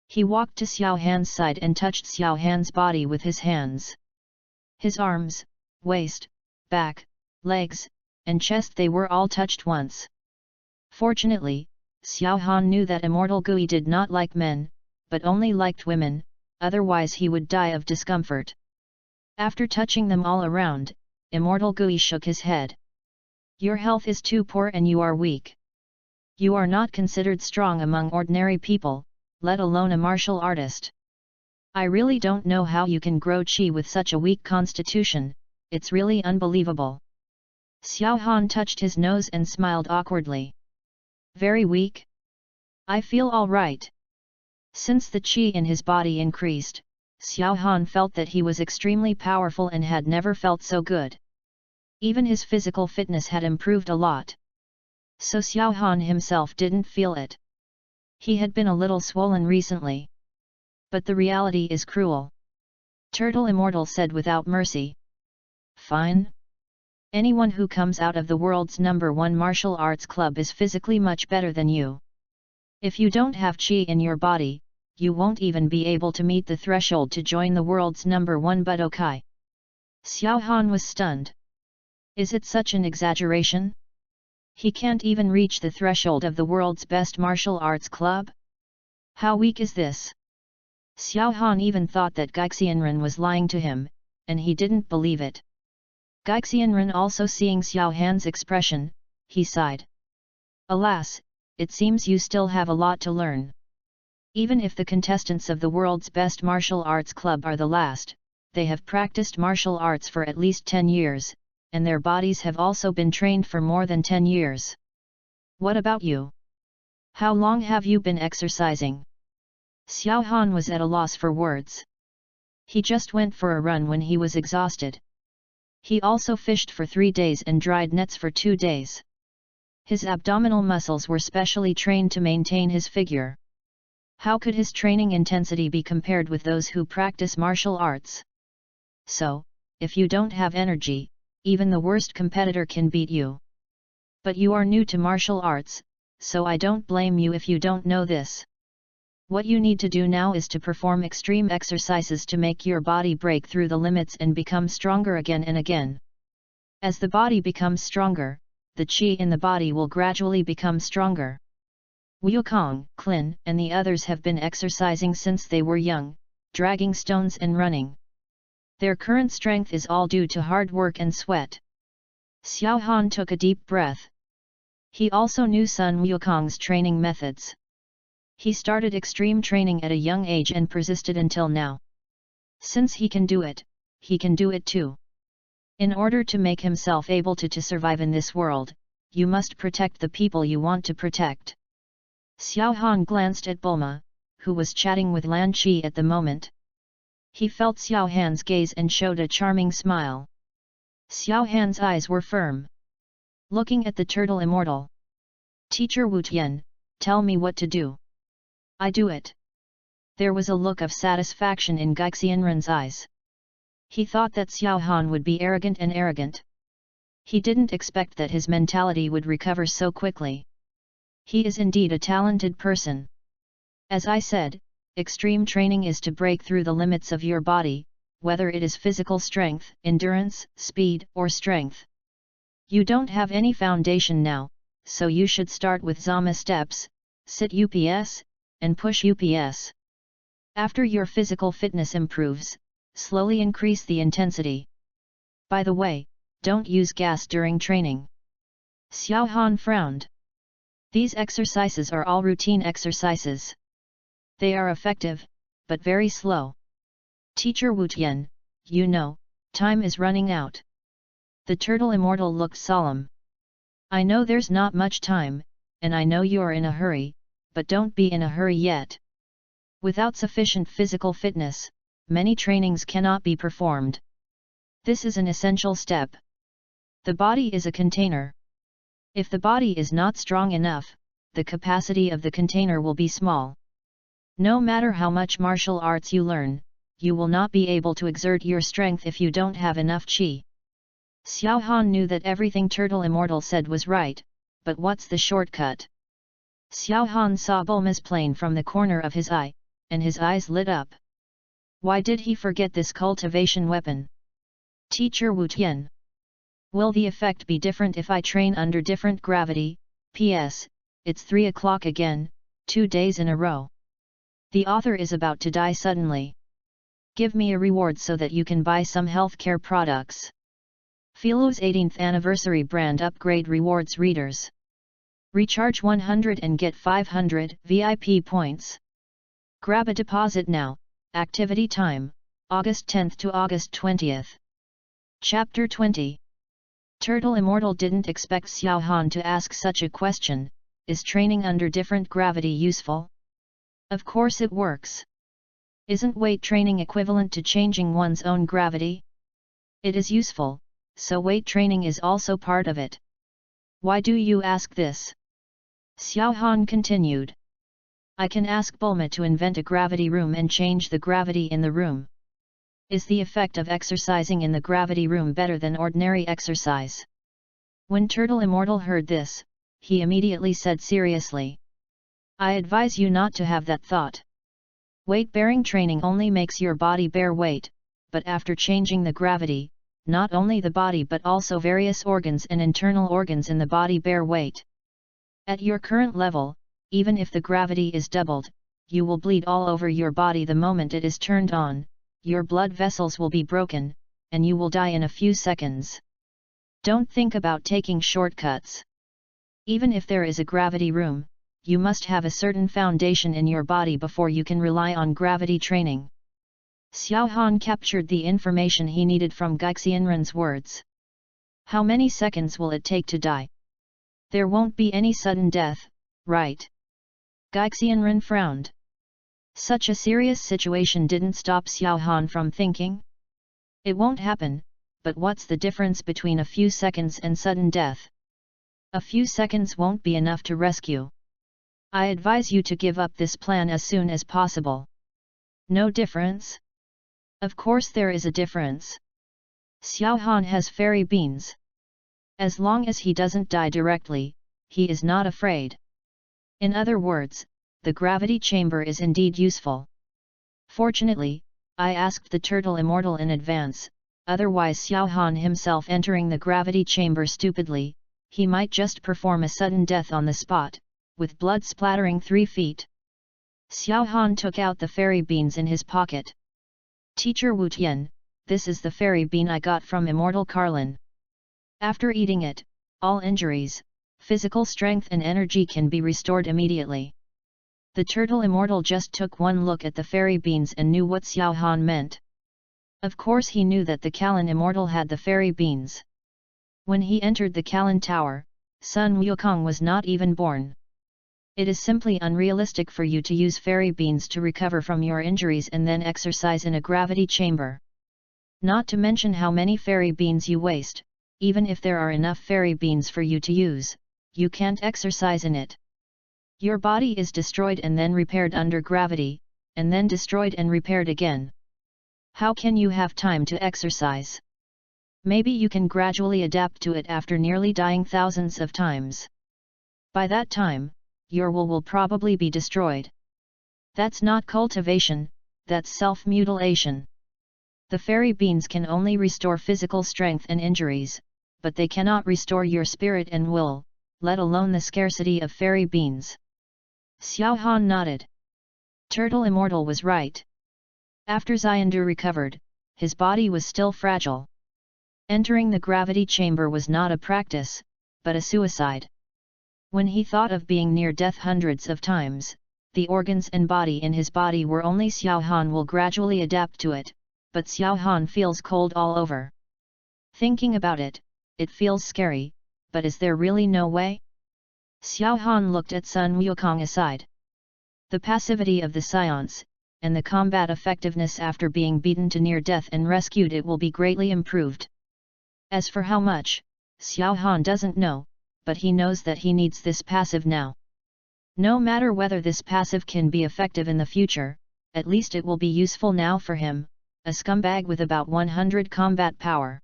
He walked to Xiao Han's side and touched Xiao Han's body with his hands. His arms, waist, back, legs, and chest, they were all touched once. Fortunately, Xiao Han knew that Immortal Gui did not like men, but only liked women, otherwise he would die of discomfort. After touching them all around, Immortal Gui shook his head. Your health is too poor and you are weak. You are not considered strong among ordinary people, let alone a martial artist. I really don't know how you can grow qi with such a weak constitution, it's really unbelievable. Xiao Han touched his nose and smiled awkwardly. Very weak? I feel all right. Since the qi in his body increased, Xiao Han felt that he was extremely powerful and had never felt so good. Even his physical fitness had improved a lot. So Xiao Han himself didn't feel it. He had been a little swollen recently. But the reality is cruel. Turtle Immortal said without mercy. Fine. Anyone who comes out of the world's #1 martial arts club is physically much better than you. If you don't have qi in your body, you won't even be able to meet the threshold to join the world's #1 Budokai. Xiao Han was stunned. Is it such an exaggeration? He can't even reach the threshold of the world's best martial arts club? How weak is this? Xiao Han even thought that Gaixianren was lying to him, and he didn't believe it. Gaixianren also seeing Xiao Han's expression, he sighed. Alas, it seems you still have a lot to learn. Even if the contestants of the world's best martial arts club are the last, they have practiced martial arts for at least 10 years, and their bodies have also been trained for more than 10 years. What about you? How long have you been exercising? Xiao Han was at a loss for words. He just went for a run when he was exhausted. He also fished for 3 days and dried nets for 2 days. His abdominal muscles were specially trained to maintain his figure. How could his training intensity be compared with those who practice martial arts? So, if you don't have energy, even the worst competitor can beat you. But you are new to martial arts, so I don't blame you if you don't know this. What you need to do now is to perform extreme exercises to make your body break through the limits and become stronger again and again. As the body becomes stronger, the qi in the body will gradually become stronger. Wukong, Klin, and the others have been exercising since they were young, dragging stones and running. Their current strength is all due to hard work and sweat. Xiao Han took a deep breath. He also knew Sun Wukong's training methods. He started extreme training at a young age and persisted until now. Since he can do it, he can do it too. In order to make himself able to survive in this world, you must protect the people you want to protect. Xiao Han glanced at Bulma, who was chatting with Lan Qi at the moment. He felt Xiao Han's gaze and showed a charming smile. Xiao Han's eyes were firm. Looking at the turtle immortal. Teacher Wu Tian, tell me what to do. I do it. There was a look of satisfaction in Gaixianren's eyes. He thought that Xiao Han would be arrogant. He didn't expect that his mentality would recover so quickly. He is indeed a talented person. As I said, extreme training is to break through the limits of your body, whether it is physical strength, endurance, speed, or strength. You don't have any foundation now, so you should start with Zama steps, sit UPS, and push UPS. After your physical fitness improves, slowly increase the intensity. By the way, don't use gas during training. Xiao Han frowned. These exercises are all routine exercises. They are effective, but very slow. Teacher Wu Tian, you know, time is running out. The turtle immortal looked solemn. I know there's not much time, and I know you're in a hurry, but don't be in a hurry yet. Without sufficient physical fitness, many trainings cannot be performed. This is an essential step. The body is a container. If the body is not strong enough, the capacity of the container will be small. No matter how much martial arts you learn, you will not be able to exert your strength if you don't have enough qi. Xiao Han knew that everything Turtle Immortal said was right, but what's the shortcut? Xiao Han saw Bulma's plane from the corner of his eye, and his eyes lit up. Why did he forget this cultivation weapon? Teacher Wu Tian. Will the effect be different if I train under different gravity? P.S. It's 3 o'clock again, 2 days in a row. The author is about to die suddenly. Give me a reward so that you can buy some healthcare products. Philo's 18th anniversary brand upgrade rewards readers. Recharge 100 and get 500 VIP points. Grab a deposit now. Activity time, August 10th to August 20th. Chapter 20. Turtle Immortal didn't expect Xiao Han to ask such a question. Is training under different gravity useful? Of course it works. Isn't weight training equivalent to changing one's own gravity? It is useful, so weight training is also part of it. Why do you ask this? Xiao Han continued. I can ask Bulma to invent a gravity room and change the gravity in the room. Is the effect of exercising in the gravity room better than ordinary exercise? When Turtle Immortal heard this, he immediately said seriously. I advise you not to have that thought. Weight-bearing training only makes your body bear weight, but after changing the gravity, not only the body but also various organs and internal organs in the body bear weight. At your current level, even if the gravity is doubled, you will bleed all over your body the moment it is turned on, your blood vessels will be broken, and you will die in a few seconds. Don't think about taking shortcuts. Even if there is a gravity room, you must have a certain foundation in your body before you can rely on gravity training. Xiao Han captured the information he needed from Gaixianren's words. How many seconds will it take to die? There won't be any sudden death, right? Gaixianren frowned. Such a serious situation didn't stop Xiao Han from thinking. It won't happen, but what's the difference between a few seconds and sudden death? A few seconds won't be enough to rescue. I advise you to give up this plan as soon as possible. No difference? Of course there is a difference. Xiao Han has fairy beans. As long as he doesn't die directly, he is not afraid. In other words, the gravity chamber is indeed useful. Fortunately, I asked the Turtle Immortal in advance, otherwise Xiao Han himself entering the gravity chamber stupidly, he might just perform a sudden death on the spot, with blood splattering 3 feet. Xiao Han took out the fairy beans in his pocket. Teacher Wu Tian, this is the fairy bean I got from Immortal Carlin. After eating it, all injuries, physical strength and energy can be restored immediately. The Turtle Immortal just took one look at the fairy beans and knew what Xiao Han meant. Of course he knew that the Kalin immortal had the fairy beans. When he entered the Kalin tower, Sun Wukong was not even born. It is simply unrealistic for you to use fairy beans to recover from your injuries and then exercise in a gravity chamber. Not to mention how many fairy beans you waste. Even if there are enough fairy beans for you to use, you can't exercise in it. Your body is destroyed and then repaired under gravity, and then destroyed and repaired again. How can you have time to exercise? Maybe you can gradually adapt to it after nearly dying thousands of times. By that time, your will probably be destroyed. That's not cultivation, that's self-mutilation. The fairy beans can only restore physical strength and injuries, but they cannot restore your spirit and will, let alone the scarcity of fairy beans. Xiao Han nodded. Turtle Immortal was right. After Xiandu recovered, his body was still fragile. Entering the gravity chamber was not a practice, but a suicide. When he thought of being near death hundreds of times, the organs and body in his body were only Xiao Han will gradually adapt to it, but Xiao Han feels cold all over. Thinking about it, it feels scary, but is there really no way? Xiao Han looked at Sun Wukong aside. The passivity of the seance, and the combat effectiveness after being beaten to near death and rescued it will be greatly improved. As for how much, Xiao Han doesn't know, but he knows that he needs this passive now. No matter whether this passive can be effective in the future, at least it will be useful now for him, a scumbag with about 100 combat power.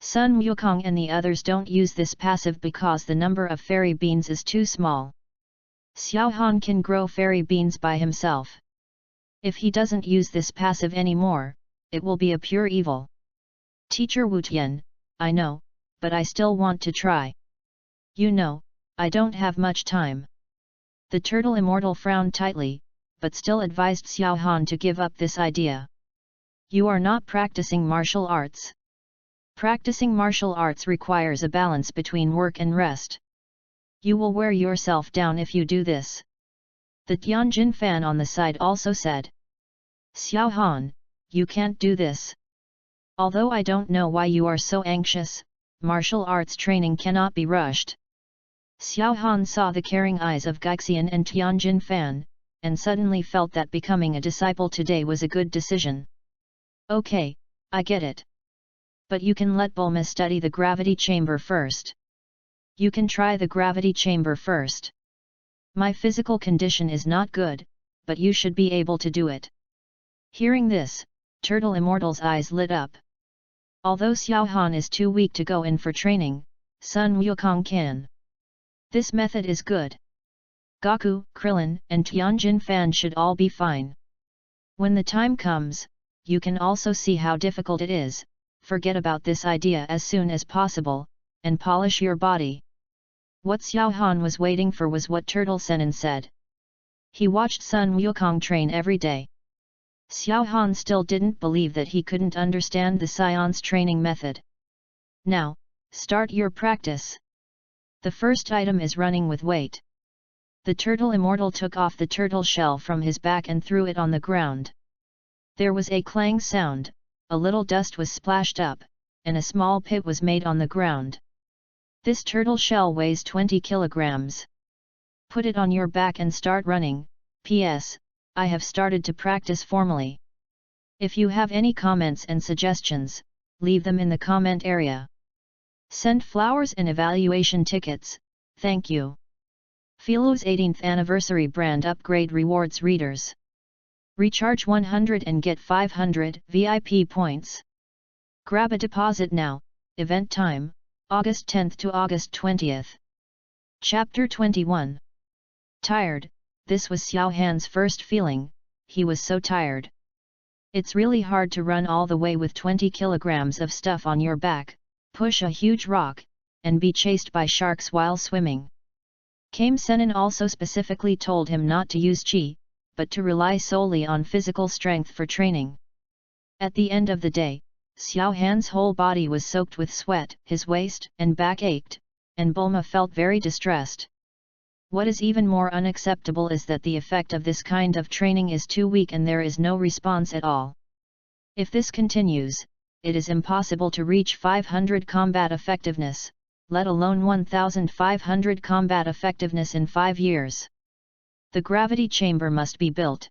Sun Wukong and the others don't use this passive because the number of fairy beans is too small. Xiao Han can grow fairy beans by himself. If he doesn't use this passive anymore, it will be a pure evil. Teacher Wu Tian, I know, but I still want to try. You know, I don't have much time. The Turtle Immortal frowned tightly, but still advised Xiao Han to give up this idea. You are not practicing martial arts. Practicing martial arts requires a balance between work and rest. You will wear yourself down if you do this. The Tianjin fan on the side also said. Xiao Han, you can't do this. Although I don't know why you are so anxious, martial arts training cannot be rushed. Xiao Han saw the caring eyes of Gaixian and Tianjin fan, and suddenly felt that becoming a disciple today was a good decision. Okay, I get it. But you can let Bulma study the gravity chamber first. You can try the gravity chamber first. My physical condition is not good, but you should be able to do it. Hearing this, Turtle Immortal's eyes lit up. Although Xiao Han is too weak to go in for training, Sun Wukong can. This method is good. Gaku, Krillin, and Tianjin fan should all be fine. When the time comes, you can also see how difficult it is. Forget about this idea as soon as possible, and polish your body. What Xiao Han was waiting for was what Turtle Senin said. He watched Sun Wukong train every day. Xiao Han still didn't believe that he couldn't understand the Scion's training method. Now, start your practice. The first item is running with weight. The Turtle Immortal took off the turtle shell from his back and threw it on the ground. There was a clang sound. A little dust was splashed up, and a small pit was made on the ground. This turtle shell weighs 20 kilograms. Put it on your back and start running. P.S. I have started to practice formally. If you have any comments and suggestions, leave them in the comment area. Send flowers and evaluation tickets, thank you. Philo's 18th anniversary brand upgrade rewards readers. Recharge 100 and get 500 VIP points. Grab a deposit now. Event time, August 10th to August 20th. Chapter 21. Tired, this was Xiao Han's first feeling, he was so tired. It's really hard to run all the way with 20 kilograms of stuff on your back, push a huge rock, and be chased by sharks while swimming. Kame Senin also specifically told him not to use qi, but to rely solely on physical strength for training. At the end of the day, Xiao Han's whole body was soaked with sweat, his waist and back ached, and Bulma felt very distressed. What is even more unacceptable is that the effect of this kind of training is too weak and there is no response at all. If this continues, it is impossible to reach 500 combat effectiveness, let alone 1500 combat effectiveness in 5 years. The gravity chamber must be built.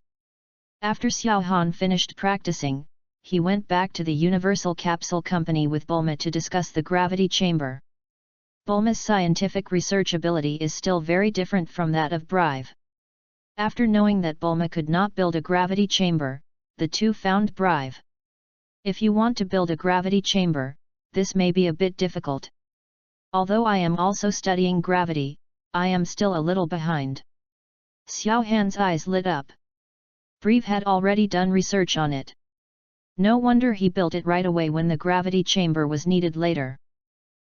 After Xiao Han finished practicing, he went back to the Universal Capsule Company with Bulma to discuss the gravity chamber. Bulma's scientific research ability is still very different from that of Brive. After knowing that Bulma could not build a gravity chamber, the two found Brive. If you want to build a gravity chamber, this may be a bit difficult. Although I am also studying gravity, I am still a little behind. Xiao Han's eyes lit up. Brive had already done research on it. No wonder he built it right away when the gravity chamber was needed later.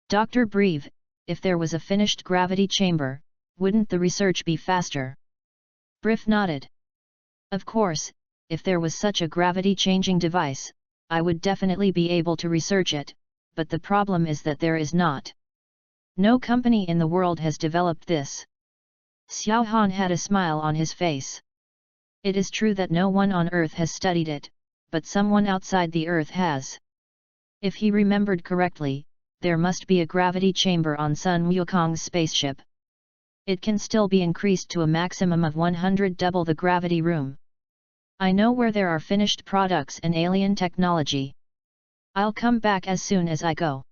Dr. Brive, if there was a finished gravity chamber, wouldn't the research be faster? Brive nodded. Of course, if there was such a gravity-changing device, I would definitely be able to research it, but the problem is that there is not. No company in the world has developed this. Xiao Han had a smile on his face. It is true that no one on Earth has studied it, but someone outside the Earth has. If he remembered correctly, there must be a gravity chamber on Sun Wukong's spaceship. It can still be increased to a maximum of 100, double the gravity room. I know where there are finished products and alien technology. I'll come back as soon as I go.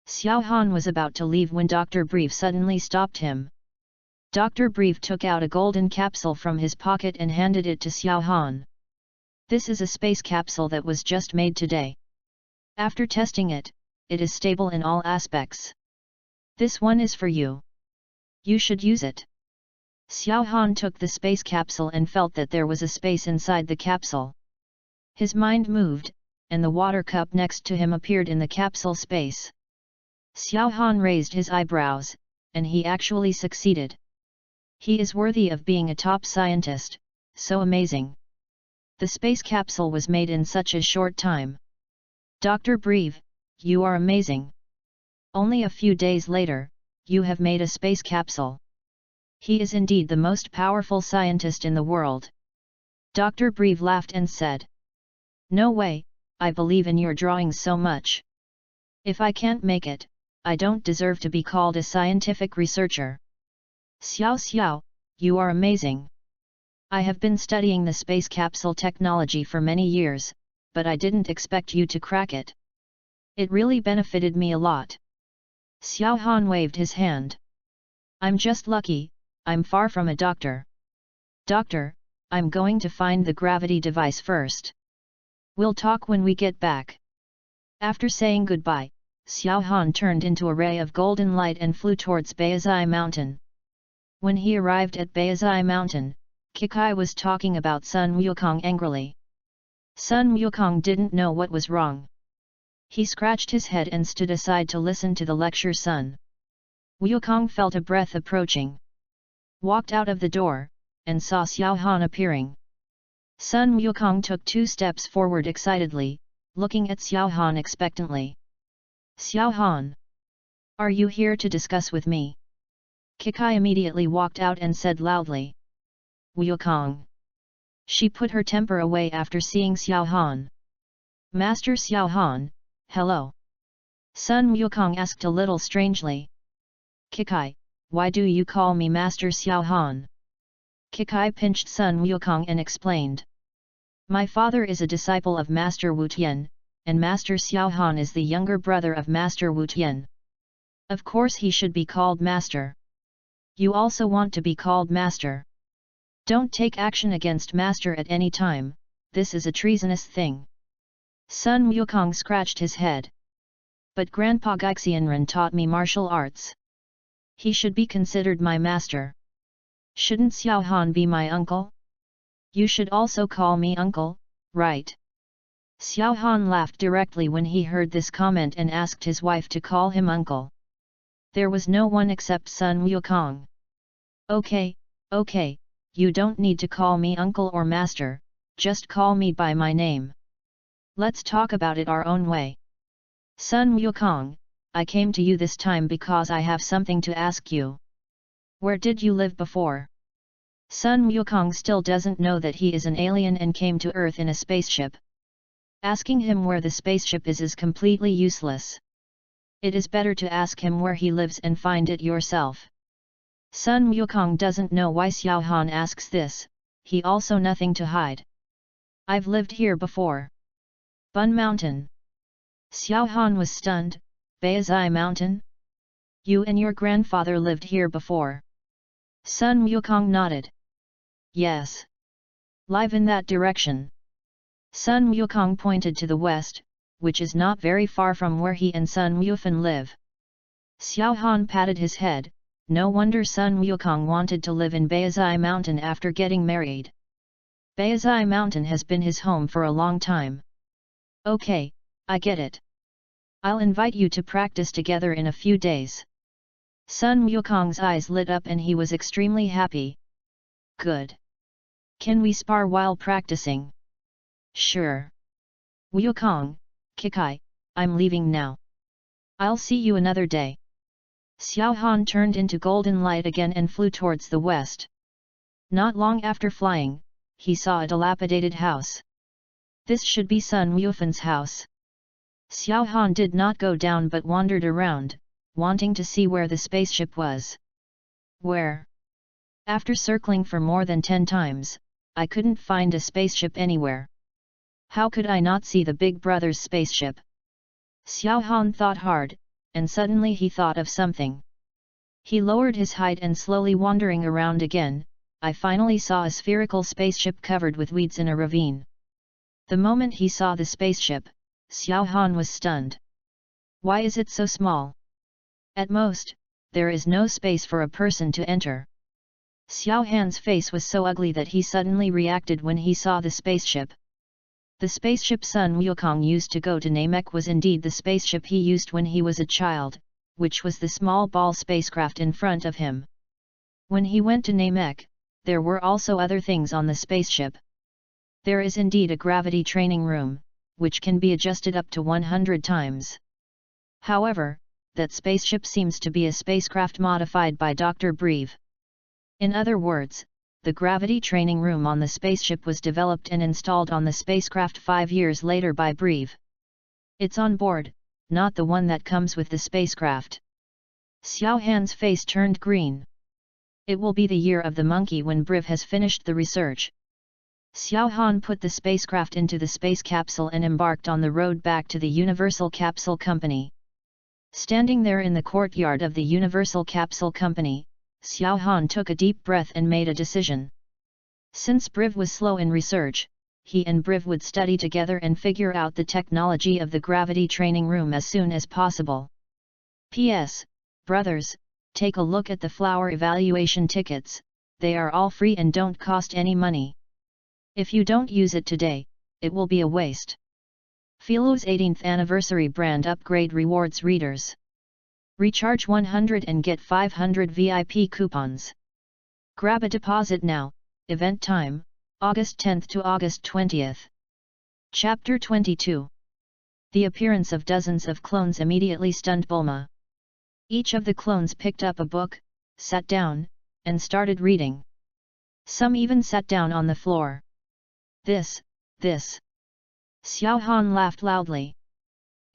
Xiao Han was about to leave when Dr. Brive suddenly stopped him. Dr. Brive took out a golden capsule from his pocket and handed it to Xiao Han. This is a space capsule that was just made today. After testing it, it is stable in all aspects. This one is for you. You should use it. Xiao Han took the space capsule and felt that there was a space inside the capsule. His mind moved, and the water cup next to him appeared in the capsule space. Xiao Han raised his eyebrows, and he actually succeeded. He is worthy of being a top scientist, so amazing. The space capsule was made in such a short time. Dr. Brive, you are amazing. Only a few days later, you have made a space capsule. He is indeed the most powerful scientist in the world. Dr. Brive laughed and said. No way, I believe in your drawings so much. If I can't make it, I don't deserve to be called a scientific researcher. Xiao Xiao, you are amazing. I have been studying the space capsule technology for many years, but I didn't expect you to crack it. It really benefited me a lot. Xiao Han waved his hand. I'm just lucky, I'm far from a doctor. Doctor, I'm going to find the gravity device first. We'll talk when we get back. After saying goodbye, Xiao Han turned into a ray of golden light and flew towards Baizai Mountain. When he arrived at Baizai Mountain, Kikai was talking about Sun Wukong angrily. Sun Wukong didn't know what was wrong. He scratched his head and stood aside to listen to the lecture. Sun Wukong felt a breath approaching. Walked out of the door, and saw Xiao Han appearing. Sun Wukong took 2 steps forward excitedly, looking at Xiao Han expectantly. Xiao Han! Are you here to discuss with me? Kikai immediately walked out and said loudly. Wukong! She put her temper away after seeing Xiao Han. Master Xiao Han, hello! Sun Wukong asked a little strangely. Kikai, why do you call me Master Xiao Han? Kikai pinched Sun Wukong and explained. My father is a disciple of Master Wu Tian, and Master Xiao Han is the younger brother of Master Wu Tian. Of course he should be called Master. You also want to be called Master. Don't take action against Master at any time, this is a treasonous thing. Sun Wukong scratched his head. But Grandpa Gaixianren taught me martial arts. He should be considered my master. Shouldn't Xiao Han be my uncle? You should also call me uncle, right? Xiao Han laughed directly when he heard this comment and asked his wife to call him uncle. There was no one except Sun Wukong. Okay, you don't need to call me uncle or master, just call me by my name. Let's talk about it our own way. Sun Wukong, I came to you this time because I have something to ask you. Where did you live before? Sun Wukong still doesn't know that he is an alien and came to Earth in a spaceship. Asking him where the spaceship is completely useless. It is better to ask him where he lives and find it yourself. Sun Wukong doesn't know why Xiao Han asks this, he also nothing to hide. I've lived here before. Bun Mountain. Xiao Han was stunned. Baizai Mountain? You and your grandfather lived here before. Sun Wukong nodded. Yes. Live in that direction. Sun Wukong pointed to the west, which is not very far from where he and Sun Wufan live. Xiao Han patted his head. No wonder Sun Wukong wanted to live in Baizai Mountain after getting married. Baizai Mountain has been his home for a long time. Okay, I get it. I'll invite you to practice together in a few days. Sun Wukong's eyes lit up and he was extremely happy. Good. Can we spar while practicing? Sure. Wukong, Kikai, I'm leaving now. I'll see you another day. Xiao Han turned into golden light again and flew towards the west. Not long after flying, he saw a dilapidated house. This should be Sun Wufan's house. Xiao Han did not go down but wandered around, wanting to see where the spaceship was. Where? After circling for more than 10 times, I couldn't find a spaceship anywhere. How could I not see the Big Brother's spaceship? Xiao Han thought hard, and suddenly he thought of something. He lowered his height and slowly wandering around again, I finally saw a spherical spaceship covered with weeds in a ravine. The moment he saw the spaceship, Xiao Han was stunned. Why is it so small? At most, there is no space for a person to enter. Xiao Han's face was so ugly that he suddenly reacted when he saw the spaceship. The spaceship Sun Wukong used to go to Namek was indeed the spaceship he used when he was a child, which was the small ball spacecraft in front of him. When he went to Namek, there were also other things on the spaceship. There is indeed a gravity training room, which can be adjusted up to 100 times. However, that spaceship seems to be a spacecraft modified by Dr. Breve. In other words, the gravity training room on the spaceship was developed and installed on the spacecraft 5 years later by Breve. It's on board, not the one that comes with the spacecraft. Xiao Han's face turned green. It will be the year of the monkey when Breve has finished the research. Xiao Han put the spacecraft into the space capsule and embarked on the road back to the Universal Capsule Company. Standing there in the courtyard of the Universal Capsule Company, Xiao Han took a deep breath and made a decision. Since Breve was slow in research, he and Breve would study together and figure out the technology of the gravity training room as soon as possible. P.S. Brothers, take a look at the flower evaluation tickets, they are all free and don't cost any money. If you don't use it today, it will be a waste. Philo's 18th anniversary brand upgrade rewards readers. Recharge 100 and get 500 VIP coupons. Grab a deposit now, event time, August 10th to August 20th. Chapter 22. The appearance of dozens of clones immediately stunned Bulma. Each of the clones picked up a book, sat down, and started reading. Some even sat down on the floor. This. Xiao Han laughed loudly.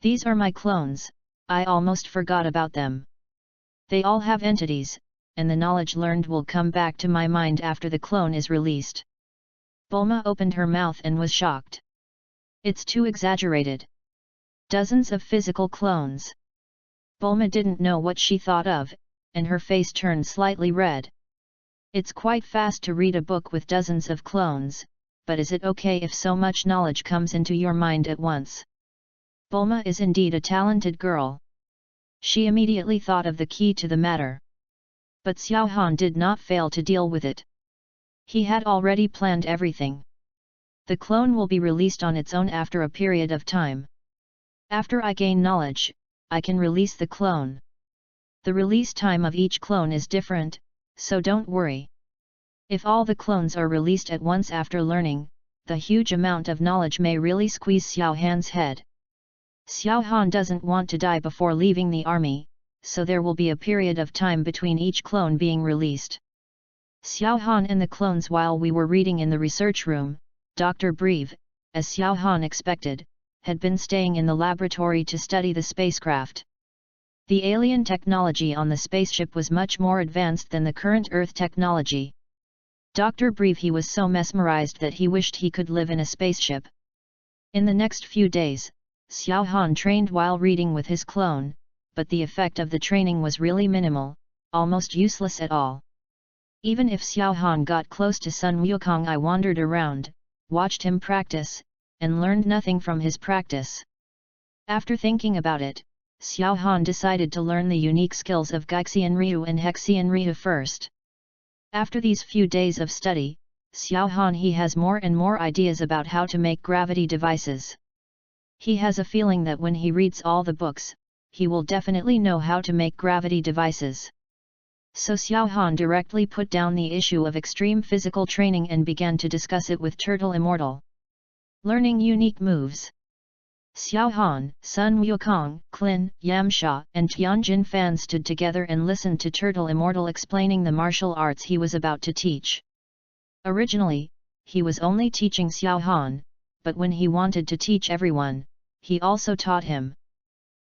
These are my clones. I almost forgot about them. They all have entities, and the knowledge learned will come back to my mind after the clone is released. Bulma opened her mouth and was shocked. It's too exaggerated. Dozens of physical clones. Bulma didn't know what she thought of, and her face turned slightly red. It's quite fast to read a book with dozens of clones, but is it okay if so much knowledge comes into your mind at once? Bulma is indeed a talented girl. She immediately thought of the key to the matter. But Xiao Han did not fail to deal with it. He had already planned everything. The clone will be released on its own after a period of time. After I gain knowledge, I can release the clone. The release time of each clone is different, so don't worry. If all the clones are released at once after learning, the huge amount of knowledge may really squeeze Xiao Han's head. Xiao Han doesn't want to die before leaving the army, so there will be a period of time between each clone being released. Xiao Han and the clones. While we were reading in the research room, Dr. Breve, as Xiao Han expected, had been staying in the laboratory to study the spacecraft. The alien technology on the spaceship was much more advanced than the current Earth technology. Dr. Breve was so mesmerized that he wished he could live in a spaceship. In the next few days, Xiao Han trained while reading with his clone, but the effect of the training was really minimal, almost useless at all. Even if Xiao Han got close to Sun Wukong, I wandered around, watched him practice, and learned nothing from his practice. After thinking about it, Xiao Han decided to learn the unique skills of Gaixian Ryu and Hexian Ryu first. After these few days of study, Xiao Han has more and more ideas about how to make gravity devices. He has a feeling that when he reads all the books, he will definitely know how to make gravity devices. So Xiao Han directly put down the issue of extreme physical training and began to discuss it with Turtle Immortal. Learning unique moves. Xiao Han, Sun Wukong, Klin, Yamsha, and Tianjin Fan stood together and listened to Turtle Immortal explaining the martial arts he was about to teach. Originally, he was only teaching Xiao Han, but when he wanted to teach everyone, he also taught him.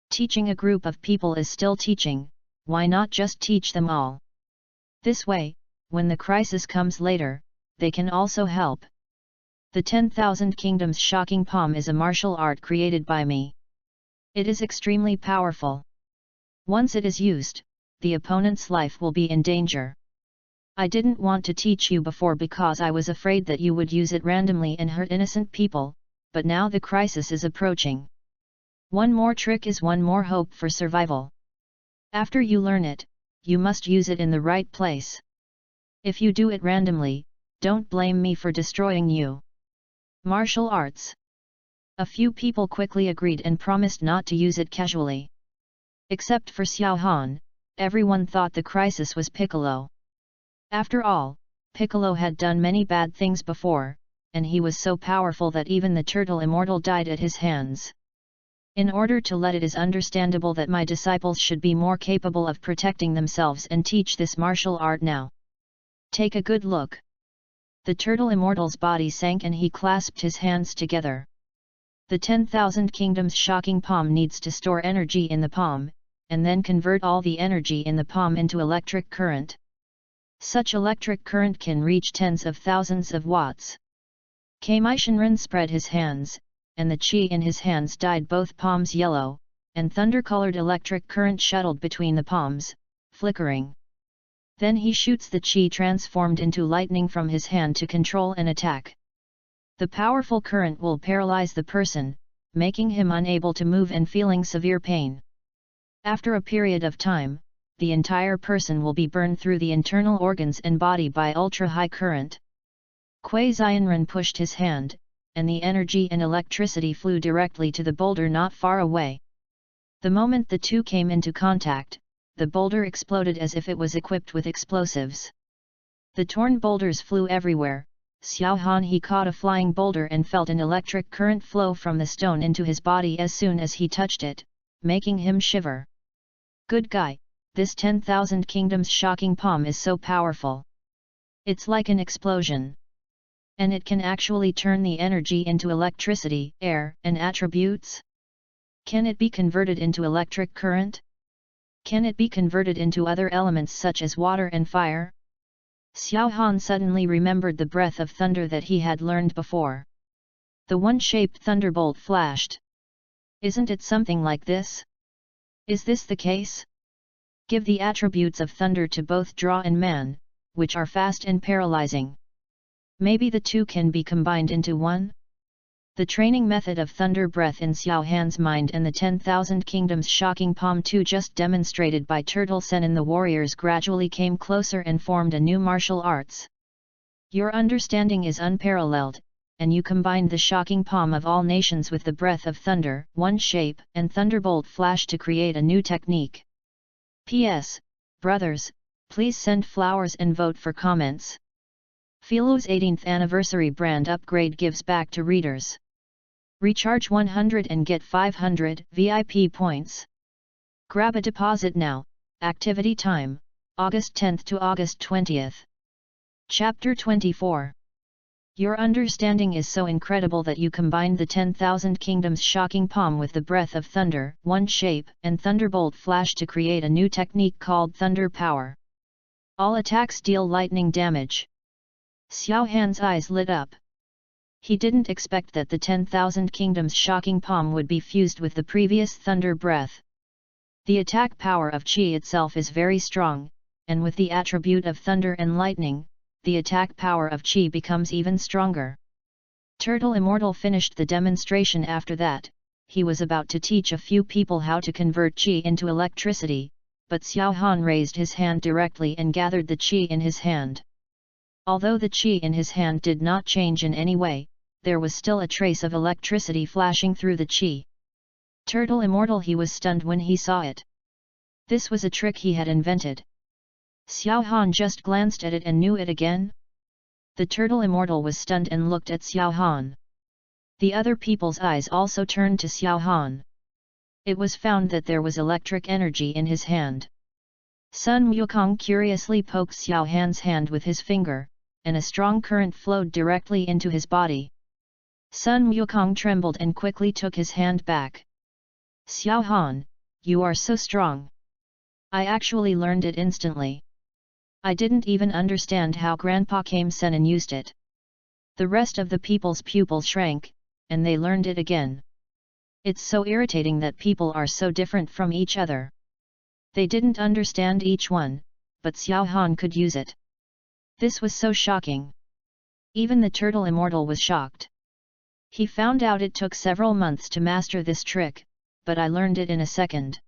Teaching a group of people is still teaching, why not just teach them all? This way, when the crisis comes later, they can also help. The 10,000 Kingdoms Shocking Palm is a martial art created by me. It is extremely powerful. Once it is used, the opponent's life will be in danger. I didn't want to teach you before because I was afraid that you would use it randomly and hurt innocent people, but now the crisis is approaching. One more trick is one more hope for survival. After you learn it, you must use it in the right place. If you do it randomly, don't blame me for destroying you. Martial arts. A few people quickly agreed and promised not to use it casually. Except for Xiao Han, everyone thought the crisis was Piccolo. After all, Piccolo had done many bad things before, and he was so powerful that even the Turtle Immortal died at his hands. In order to let it is understandable that my disciples should be more capable of protecting themselves and teach this martial art now. Take a good look. The Turtle Immortal's body sank and he clasped his hands together. The 10,000 Kingdoms Shocking Palm needs to store energy in the palm, and then convert all the energy in the palm into electric current. Such electric current can reach tens of thousands of watts. Kamai Shinran spread his hands, and the chi in his hands dyed both palms yellow, and thunder-colored electric current shuttled between the palms, flickering. Then he shoots the chi transformed into lightning from his hand to control an attack. The powerful current will paralyze the person, making him unable to move and feeling severe pain. After a period of time, the entire person will be burned through the internal organs and body by ultra-high current. Kuei Xianren pushed his hand, and the energy and electricity flew directly to the boulder not far away. The moment the two came into contact, the boulder exploded as if it was equipped with explosives. The torn boulders flew everywhere. Xiao Han caught a flying boulder and felt an electric current flow from the stone into his body as soon as he touched it, making him shiver. Good guy, this 10,000 Kingdoms Shocking Palm is so powerful. It's like an explosion. And it can actually turn the energy into electricity, air, and attributes? Can it be converted into electric current? Can it be converted into other elements such as water and fire? Xiao Han suddenly remembered the breath of thunder that he had learned before. The one-shaped thunderbolt flashed. Isn't it something like this? Is this the case? Give the attributes of thunder to both draw and man, which are fast and paralyzing. Maybe the two can be combined into one? The training method of thunder breath in Xiao Han's mind and the 10,000 Kingdoms Shocking Palm 2 just demonstrated by Turtle Sen and the warriors gradually came closer and formed a new martial arts. Your understanding is unparalleled, and you combined the shocking palm of all nations with the breath of thunder, one shape, and thunderbolt flash to create a new technique. P.S. Brothers, please send flowers and vote for comments. Philo's 18th anniversary brand upgrade gives back to readers. Recharge 100 and get 500 VIP points. Grab a deposit now. Activity time, August 10th to August 20th. Chapter 24. Your understanding is so incredible that you combined the 10,000 kingdoms shocking palm with the breath of thunder, one shape, and thunderbolt flash to create a new technique called thunder power. All attacks deal lightning damage. Xiao Han's eyes lit up. He didn't expect that the 10,000 kingdoms shocking palm would be fused with the previous thunder breath. The attack power of Qi itself is very strong, and with the attribute of thunder and lightning, the attack power of Qi becomes even stronger. Turtle Immortal finished the demonstration after that. He was about to teach a few people how to convert Qi into electricity, but Xiao Han raised his hand directly and gathered the Qi in his hand. Although the Qi in his hand did not change in any way, there was still a trace of electricity flashing through the Qi. Turtle Immortal, he was stunned when he saw it. This was a trick he had invented. Xiao Han just glanced at it and knew it again. The Turtle Immortal was stunned and looked at Xiao Han. The other people's eyes also turned to Xiao Han. It was found that there was electric energy in his hand. Sun Wukong curiously poked Xiao Han's hand with his finger, and a strong current flowed directly into his body. Sun Wukong trembled and quickly took his hand back. Xiao Han, you are so strong. I actually learned it instantly. I didn't even understand how Grandpa Kame Senin used it. The rest of the people's pupils shrank, and they learned it again. It's so irritating that people are so different from each other. They didn't understand each one, but Xiao Han could use it. This was so shocking. Even the Turtle Immortal was shocked. He found out it took several months to master this trick, but I learned it in a second.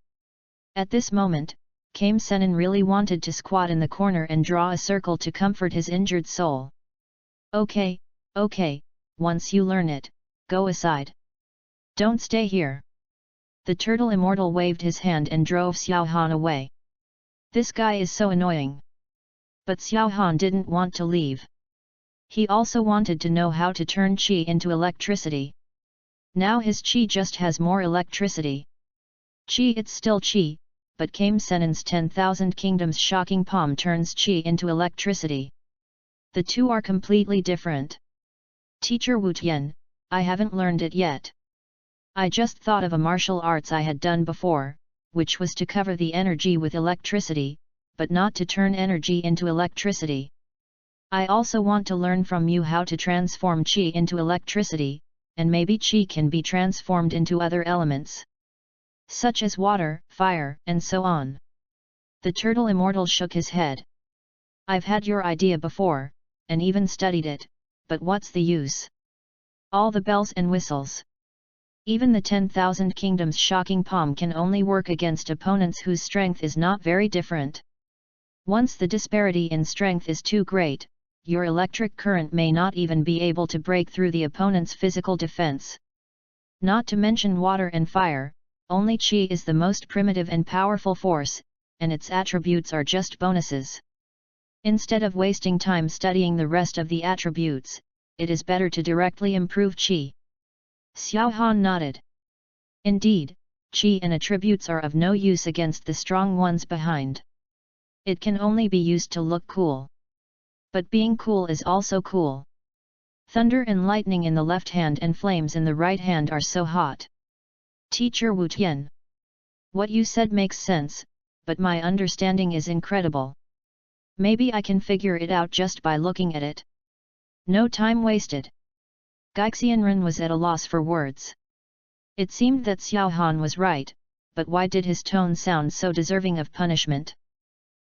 At this moment, Kame Senin really wanted to squat in the corner and draw a circle to comfort his injured soul. Okay, once you learn it, go aside. Don't stay here. The Turtle Immortal waved his hand and drove Xiao Han away. This guy is so annoying. But Xiao Han didn't want to leave. He also wanted to know how to turn Qi into electricity. Now his Qi just has more electricity. Qi, it's still Qi, but Kame Senin's 10,000 kingdoms shocking palm turns Qi into electricity. The two are completely different. Teacher Wu Tian, I haven't learned it yet. I just thought of a martial arts I had done before, which was to cover the energy with electricity, but not to turn energy into electricity. I also want to learn from you how to transform Qi into electricity, and maybe Qi can be transformed into other elements, such as water, fire, and so on. The Turtle Immortal shook his head. I've had your idea before, and even studied it, but what's the use? All the bells and whistles. Even the 10,000 kingdoms shocking palm can only work against opponents whose strength is not very different. Once the disparity in strength is too great, your electric current may not even be able to break through the opponent's physical defense. Not to mention water and fire, only Qi is the most primitive and powerful force, and its attributes are just bonuses. Instead of wasting time studying the rest of the attributes, it is better to directly improve Qi. Xiao Han nodded. Indeed, Qi and attributes are of no use against the strong ones behind. It can only be used to look cool. But being cool is also cool. Thunder and lightning in the left hand and flames in the right hand are so hot. Teacher Wu Tian. What you said makes sense, but my understanding is incredible. Maybe I can figure it out just by looking at it. No time wasted. Gaixianren was at a loss for words. It seemed that Xiao Han was right, but why did his tone sound so deserving of punishment?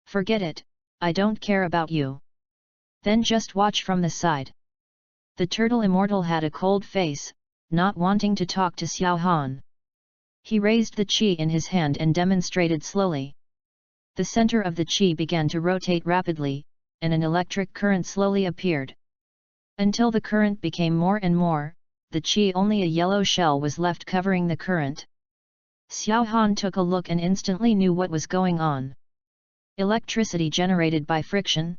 Forget it, I don't care about you. Then just watch from the side. The Turtle Immortal had a cold face, not wanting to talk to Xiao Han. He raised the Qi in his hand and demonstrated slowly. The center of the Qi began to rotate rapidly, and an electric current slowly appeared. Until the current became more and more, the Qi only a yellow shell was left covering the current. Xiao Han took a look and instantly knew what was going on. Electricity generated by friction.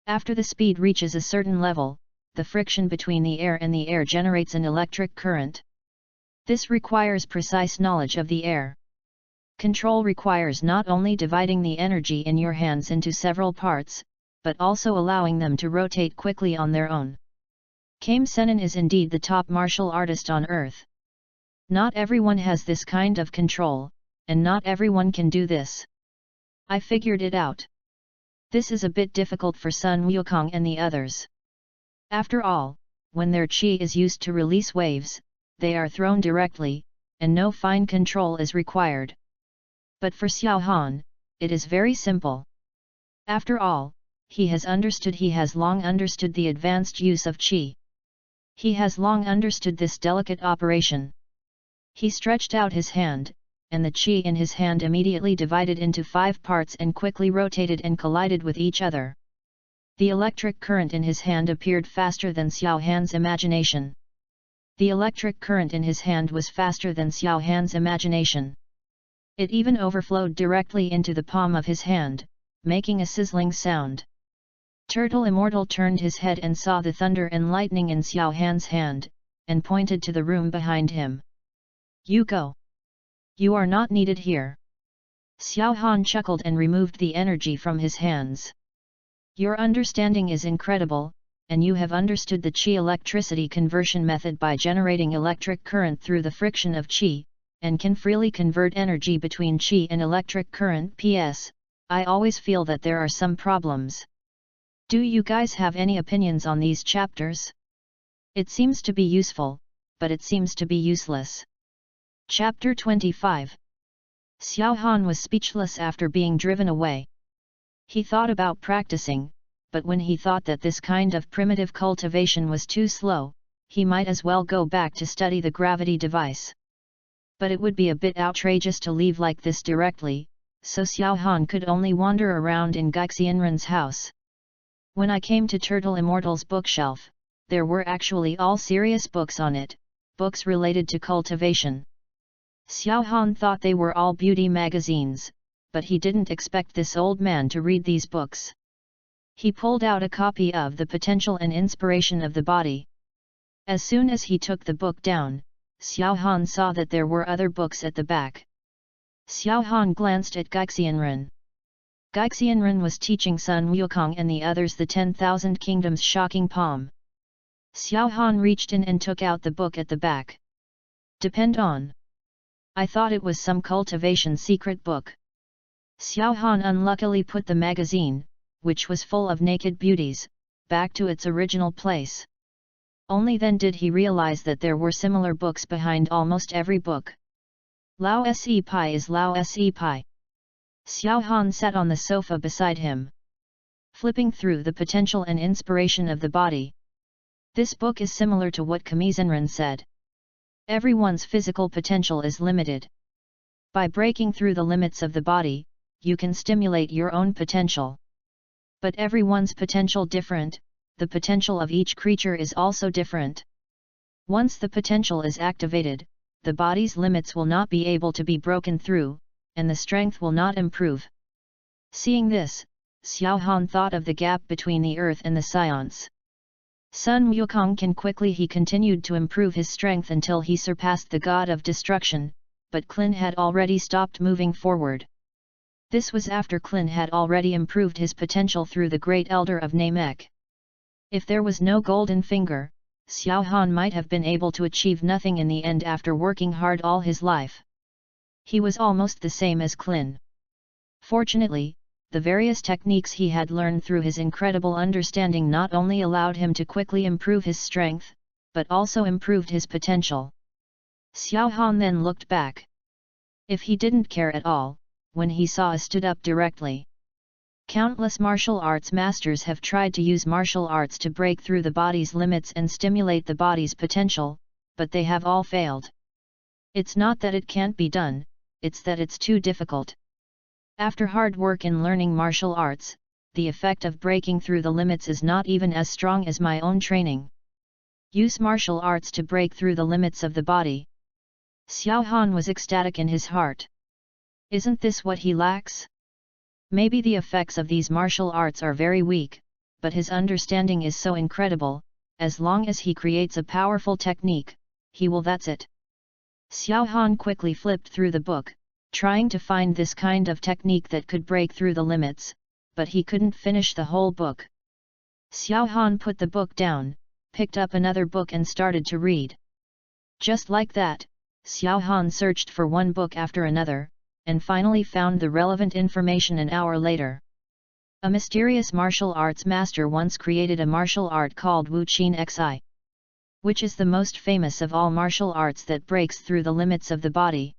After the speed reaches a certain level, the friction between the air and the air generates an electric current. This requires precise knowledge of the air. Control requires not only dividing the energy in your hands into several parts, but also allowing them to rotate quickly on their own. Kame Sennin is indeed the top martial artist on earth. Not everyone has this kind of control, and not everyone can do this. I figured it out. This is a bit difficult for Sun Wukong and the others. After all, when their chi is used to release waves, they are thrown directly, and no fine control is required. But for Xiao Han, it is very simple. After all, he has long understood the advanced use of chi. He has long understood this delicate operation. He stretched out his hand, and the chi in his hand immediately divided into 5 parts and quickly rotated and collided with each other. The electric current in his hand appeared faster than Xiao Han's imagination. The electric current in his hand was faster than Xiao Han's imagination. It even overflowed directly into the palm of his hand, making a sizzling sound. Turtle Immortal turned his head and saw the thunder and lightning in Xiao Han's hand, and pointed to the room behind him. "You go. You are not needed here." Xiao Han chuckled and removed the energy from his hands. "Your understanding is incredible, and you have understood the chi electricity conversion method by generating electric current through the friction of chi, and can freely convert energy between chi and electric current. P.S. I always feel that there are some problems. Do you guys have any opinions on these chapters? It seems to be useful, but it seems to be useless." Chapter 25. Xiao Han was speechless after being driven away. He thought about practicing, but when he thought that this kind of primitive cultivation was too slow, he might as well go back to study the gravity device. But it would be a bit outrageous to leave like this directly, so Xiao Han could only wander around in Gaixianren's house. When I came to Turtle Immortal's bookshelf, there were actually all serious books on it, books related to cultivation. Xiao Han thought they were all beauty magazines, but he didn't expect this old man to read these books. He pulled out a copy of The Potential and Inspiration of the Body. As soon as he took the book down, Xiao Han saw that there were other books at the back. Xiao Han glanced at Gaixianren. Gaixianren was teaching Sun Wukong and the others the 10,000 Kingdoms shocking palm. Xiao Han reached in and took out the book at the back. "Depend on. I thought it was some cultivation secret book." Xiao Han unluckily put the magazine, which was full of naked beauties, back to its original place. Only then did he realize that there were similar books behind almost every book. Lao Se Pai is Lao Se Pai. Xiao Han sat on the sofa beside him, flipping through The Potential and Inspiration of the Body. This book is similar to what Kamizenren said. Everyone's physical potential is limited. By breaking through the limits of the body, you can stimulate your own potential. But everyone's potential different, the potential of each creature is also different. Once the potential is activated, the body's limits will not be able to be broken through, and the strength will not improve. Seeing this, Xiao Han thought of the gap between the earth and the science. Sun Wukong he continued to improve his strength until he surpassed the god of destruction, but Klin had already stopped moving forward. This was after Klin had already improved his potential through the Great Elder of Namek. If there was no golden finger, Xiao Han might have been able to achieve nothing in the end after working hard all his life. He was almost the same as Klin. Fortunately, the various techniques he had learned through his incredible understanding not only allowed him to quickly improve his strength, but also improved his potential. Xiao Han then looked back. If he didn't care at all, when he saw a stood up directly. Countless martial arts masters have tried to use martial arts to break through the body's limits and stimulate the body's potential, but they have all failed. It's not that it can't be done, it's that it's too difficult. After hard work in learning martial arts, the effect of breaking through the limits is not even as strong as my own training. Use martial arts to break through the limits of the body. Xiao Han was ecstatic in his heart. Isn't this what he lacks? Maybe the effects of these martial arts are very weak, but his understanding is so incredible, as long as he creates a powerful technique, he will. That's it. Xiao Han quickly flipped through the book, trying to find this kind of technique that could break through the limits, but he couldn't finish the whole book. Xiao Han put the book down, picked up another book and started to read. Just like that, Xiao Han searched for one book after another, and finally found the relevant information an hour later. A mysterious martial arts master once created a martial art called Wu Qin Xi, which is the most famous of all martial arts that breaks through the limits of the body.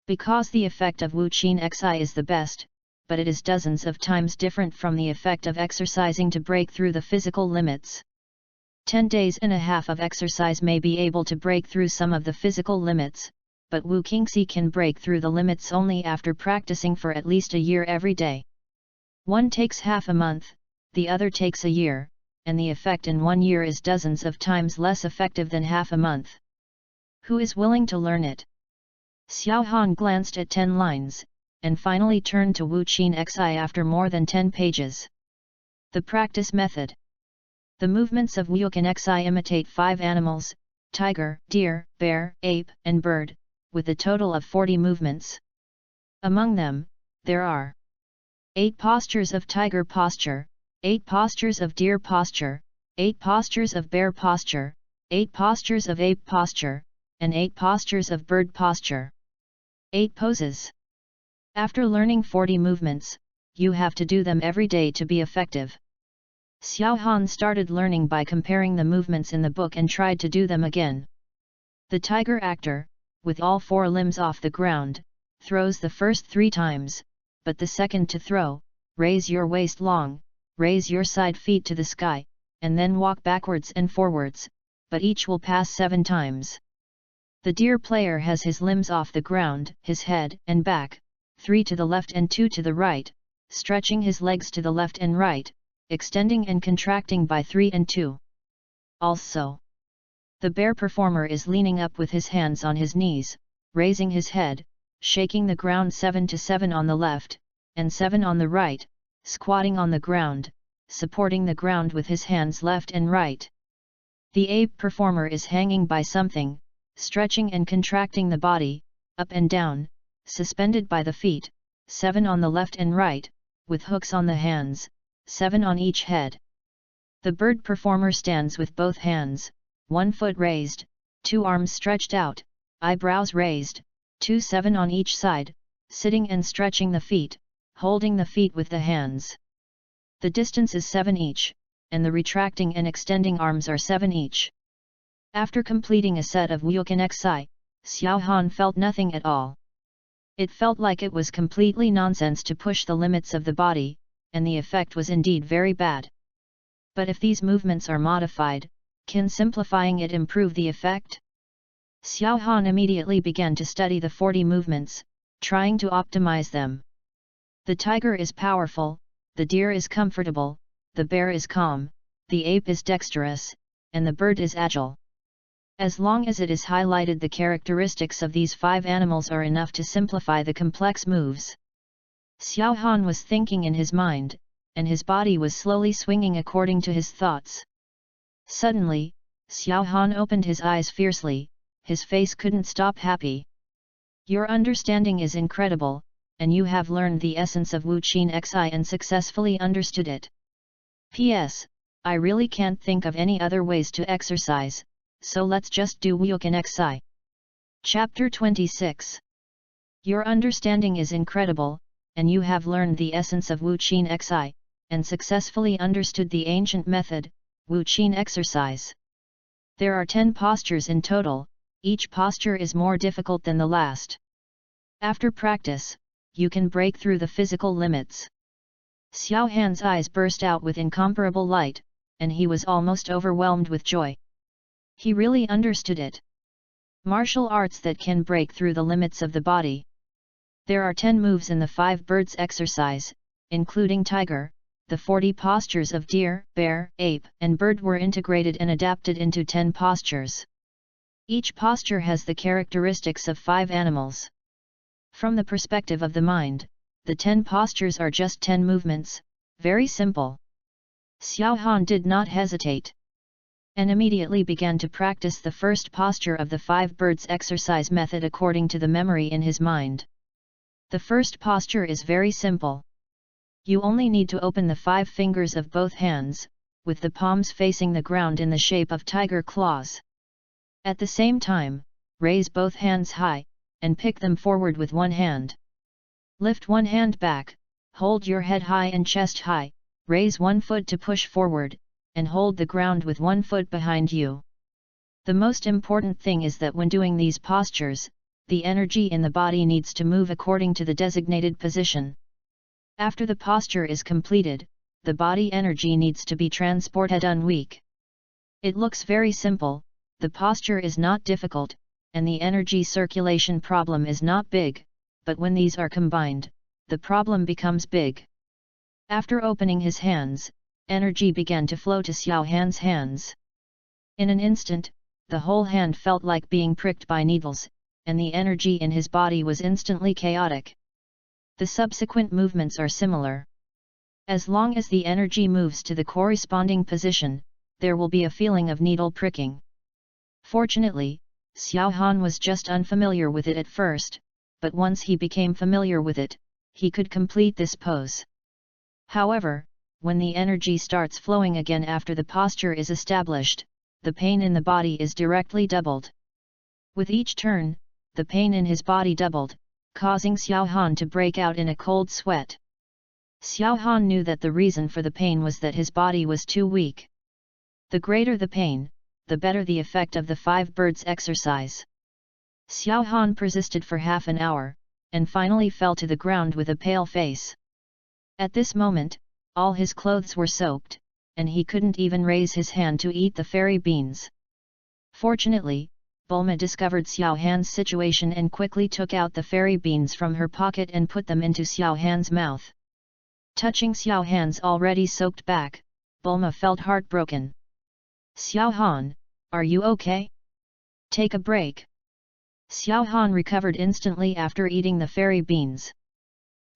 Because the effect of Wu Qin Xi is the best, but it is dozens of times different from the effect of exercising to break through the physical limits. 10 days and a half of exercise may be able to break through some of the physical limits, but Wu Qingxi can break through the limits only after practicing for at least a year every day. One takes half a month, the other takes a year, and the effect in 1 year is dozens of times less effective than half a month. Who is willing to learn it? Xiao Han glanced at 10 lines, and finally turned to Wu Qin Xi after more than 10 pages. The practice method. The movements of Wu Qin Xi imitate 5 animals: tiger, deer, bear, ape, and bird, with a total of 40 movements. Among them, there are 8 postures of tiger posture, 8 postures of deer posture, 8 postures of bear posture, 8 postures of ape posture, and 8 postures of bird posture. 8 poses. After learning 40 movements, you have to do them every day to be effective. Xiao Han started learning by comparing the movements in the book and tried to do them again. The tiger actor, with all 4 limbs off the ground, throws the first 3 times, but the second to throw, raise your waist long, raise your side feet to the sky, and then walk backwards and forwards, but each will pass 7 times. The deer player has his limbs off the ground, his head and back, 3 to the left and 2 to the right, stretching his legs to the left and right, extending and contracting by 3 and 2. Also, the bear performer is leaning up with his hands on his knees, raising his head, shaking the ground 7 to 7 on the left, and 7 on the right, squatting on the ground, supporting the ground with his hands left and right. The ape performer is hanging by something, stretching and contracting the body, up and down, suspended by the feet, 7 on the left and right, with hooks on the hands, 7 on each head. The bird performer stands with both hands, 1 foot raised, 2 arms stretched out, eyebrows raised, 2 7 on each side, sitting and stretching the feet, holding the feet with the hands. The distance is 7 each, and the retracting and extending arms are 7 each. After completing a set of Wu Qin Xi, Xiao Han felt nothing at all. It felt like it was completely nonsense to push the limits of the body, and the effect was indeed very bad. But if these movements are modified, can simplifying it improve the effect? Xiao Han immediately began to study the 40 movements, trying to optimize them. The tiger is powerful, the deer is comfortable, the bear is calm, the ape is dexterous, and the bird is agile. As long as it is highlighted, the characteristics of these 5 animals are enough to simplify the complex moves. Xiao Han was thinking in his mind, and his body was slowly swinging according to his thoughts. Suddenly, Xiao Han opened his eyes fiercely, his face couldn't stop happy. Your understanding is incredible, and you have learned the essence of Wu Qin Xi and successfully understood it. P.S. I really can't think of any other ways to exercise, so let's just do Wu Qin Xi. Chapter 26. Your understanding is incredible, and you have learned the essence of Wu Qin Xi, and successfully understood the ancient method, Wu Qin exercise. There are 10 postures in total, each posture is more difficult than the last. After practice, you can break through the physical limits. Xiao Han's eyes burst out with incomparable light, and he was almost overwhelmed with joy. He really understood it. Martial arts that can break through the limits of the body. There are 10 moves in the 5 birds exercise, including tiger. The 40 postures of deer, bear, ape, and bird were integrated and adapted into 10 postures. Each posture has the characteristics of 5 animals. From the perspective of the mind, the 10 postures are just 10 movements, very simple. Xiao Han did not hesitate, and immediately began to practice the first posture of the 5 birds exercise method according to the memory in his mind. The first posture is very simple. You only need to open the 5 fingers of both hands, with the palms facing the ground in the shape of tiger claws. At the same time, raise both hands high, and pick them forward with one hand. Lift one hand back, hold your head high and chest high, raise one foot to push forward, and hold the ground with one foot behind you. The most important thing is that when doing these postures, the energy in the body needs to move according to the designated position. After the posture is completed, the body energy needs to be transported unweak. It looks very simple, the posture is not difficult, and the energy circulation problem is not big, but when these are combined, the problem becomes big. After opening his hands, energy began to flow to Xiao Han's hands. In an instant, the whole hand felt like being pricked by needles, and the energy in his body was instantly chaotic. The subsequent movements are similar. As long as the energy moves to the corresponding position, there will be a feeling of needle pricking. Fortunately, Xiao Han was just unfamiliar with it at first, but once he became familiar with it, he could complete this pose. However, when the energy starts flowing again after the posture is established, the pain in the body is directly doubled. With each turn, the pain in his body doubled, causing Xiao Han to break out in a cold sweat. Xiao Han knew that the reason for the pain was that his body was too weak. The greater the pain, the better the effect of the 5 birds exercise. Xiao Han persisted for half an hour, and finally fell to the ground with a pale face. At this moment, all his clothes were soaked, and he couldn't even raise his hand to eat the fairy beans. Fortunately, Bulma discovered Xiao Han's situation and quickly took out the fairy beans from her pocket and put them into Xiao Han's mouth. Touching Xiao Han's already soaked back, Bulma felt heartbroken. "Xiao Han, are you okay? Take a break." Xiao Han recovered instantly after eating the fairy beans.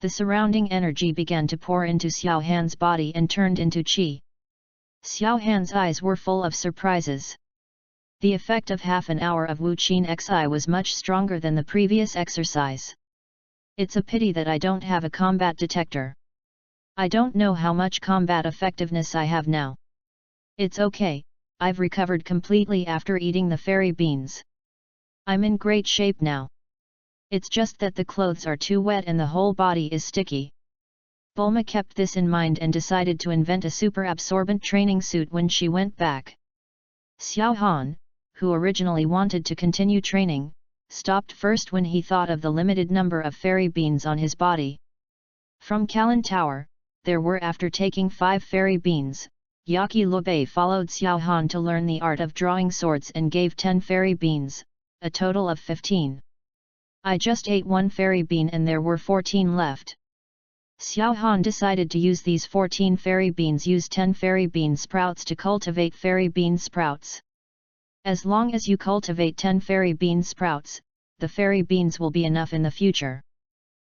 The surrounding energy began to pour into Xiao Han's body and turned into qi. Xiao Han's eyes were full of surprises. The effect of half an hour of Wu Qin Xi was much stronger than the previous exercise. It's a pity that I don't have a combat detector. I don't know how much combat effectiveness I have now. It's okay, I've recovered completely after eating the fairy beans. I'm in great shape now. It's just that the clothes are too wet and the whole body is sticky. Bulma kept this in mind and decided to invent a super absorbent training suit when she went back. Xiao Han, who originally wanted to continue training, stopped first when he thought of the limited number of fairy beans on his body. From Kalin Tower, there were after taking 5 fairy beans, Yaqi Lubei followed Xiao Han to learn the art of drawing swords and gave 10 fairy beans, a total of 15. I just ate 1 fairy bean and there were 14 left. Xiao Han decided to use these 14 fairy beans, use 10 fairy bean sprouts to cultivate fairy bean sprouts. As long as you cultivate 10 fairy bean sprouts, the fairy beans will be enough in the future.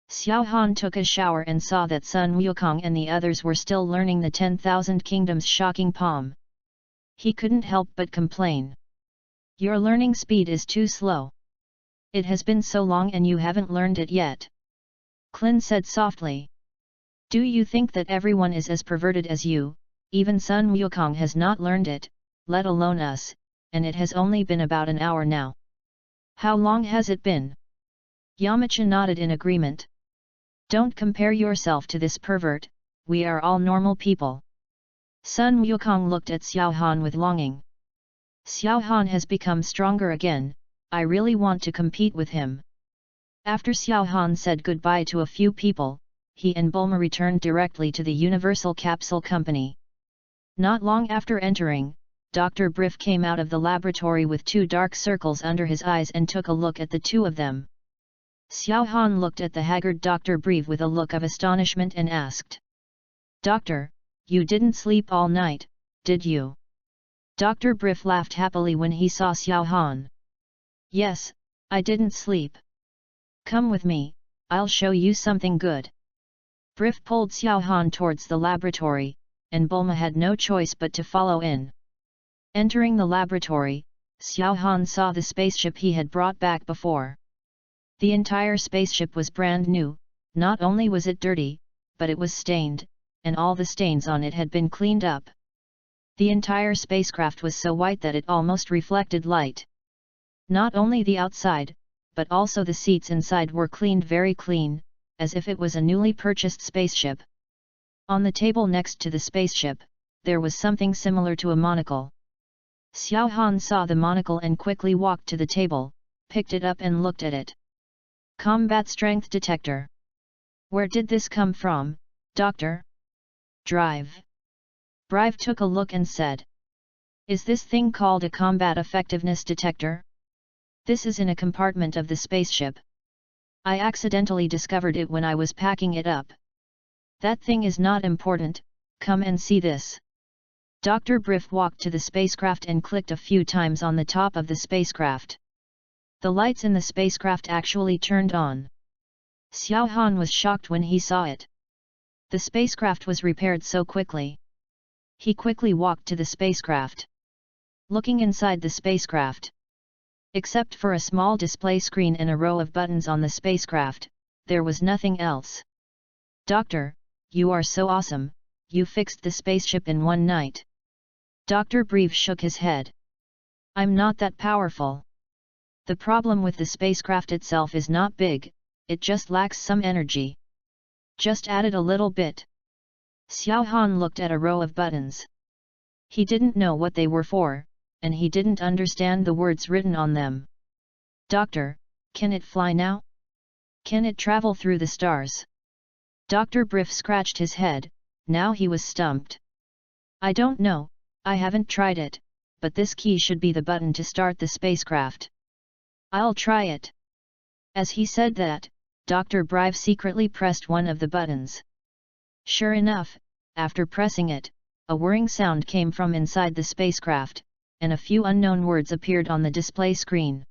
Xiao Han took a shower and saw that Sun Wukong and the others were still learning the 10,000 Kingdoms shocking palm. He couldn't help but complain. "Your learning speed is too slow. It has been so long and you haven't learned it yet." Klin said softly. "Do you think that everyone is as perverted as you? Even Sun Wukong has not learned it, let alone us, and it has only been about an hour now." "How long has it been?" Yamcha nodded in agreement. "Don't compare yourself to this pervert, we are all normal people." Sun Wukong looked at Xiao Han with longing. "Xiao Han has become stronger again, I really want to compete with him." After Xiao Han said goodbye to a few people, he and Bulma returned directly to the Universal Capsule Company. Not long after entering, Dr. Briff came out of the laboratory with 2 dark circles under his eyes and took a look at the 2 of them. Xiao Han looked at the haggard Dr. Brief with a look of astonishment and asked, "Doctor, you didn't sleep all night, did you?" Dr. Briff laughed happily when he saw Xiao Han. "Yes, I didn't sleep. Come with me, I'll show you something good." Briff pulled Xiao Han towards the laboratory, and Bulma had no choice but to follow in. Entering the laboratory, Xiao Han saw the spaceship he had brought back before. The entire spaceship was brand new, not only was it dirty, but it was stained, and all the stains on it had been cleaned up. The entire spacecraft was so white that it almost reflected light. Not only the outside, but also the seats inside were cleaned very clean, as if it was a newly purchased spaceship. On the table next to the spaceship, there was something similar to a monocle. Xiao Han saw the monocle and quickly walked to the table, picked it up and looked at it. Combat strength detector. Where did this come from, Doctor? Drive. Brive took a look and said. Is this thing called a combat effectiveness detector? This is in a compartment of the spaceship. I accidentally discovered it when I was packing it up. That thing is not important, come and see this. Dr. Briff walked to the spacecraft and clicked a few times on the top of the spacecraft. The lights in the spacecraft actually turned on. Xiao Han was shocked when he saw it. The spacecraft was repaired so quickly. He quickly walked to the spacecraft. Looking inside the spacecraft. Except for a small display screen and a row of buttons on the spacecraft, there was nothing else. Doctor, you are so awesome, you fixed the spaceship in one night. Dr. Breve shook his head. I'm not that powerful. The problem with the spacecraft itself is not big, it just lacks some energy. Just add it a little bit. Xiao Han looked at a row of buttons. He didn't know what they were for, and he didn't understand the words written on them. Doctor, can it fly now? Can it travel through the stars? Dr. Briff scratched his head, now he was stumped. I don't know, I haven't tried it, but this key should be the button to start the spacecraft. I'll try it. As he said that, Dr. Brive secretly pressed one of the buttons. Sure enough, after pressing it, a whirring sound came from inside the spacecraft, and a few unknown words appeared on the display screen.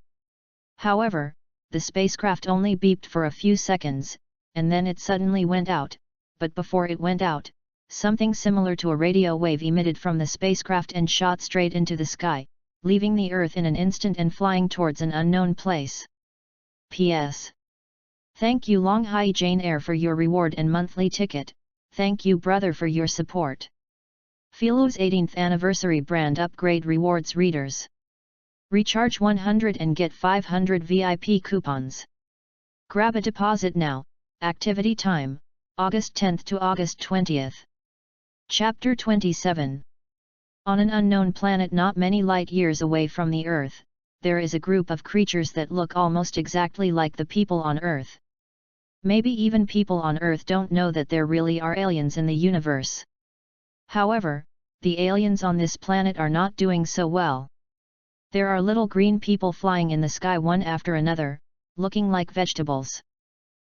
However, the spacecraft only beeped for a few seconds, and then it suddenly went out, but before it went out, something similar to a radio wave emitted from the spacecraft and shot straight into the sky, leaving the Earth in an instant and flying towards an unknown place. P.S. Thank you Longhai Jane Eyre for your reward and monthly ticket, thank you brother for your support. Filo's 18th anniversary brand upgrade rewards readers. Recharge 100 and get 500 VIP coupons. Grab a deposit now, activity time, August 10th to August 20th. Chapter 27. On an unknown planet not many light years away from the Earth, there is a group of creatures that look almost exactly like the people on Earth. Maybe even people on Earth don't know that there really are aliens in the universe. However, the aliens on this planet are not doing so well. There are little green people flying in the sky one after another, looking like vegetables.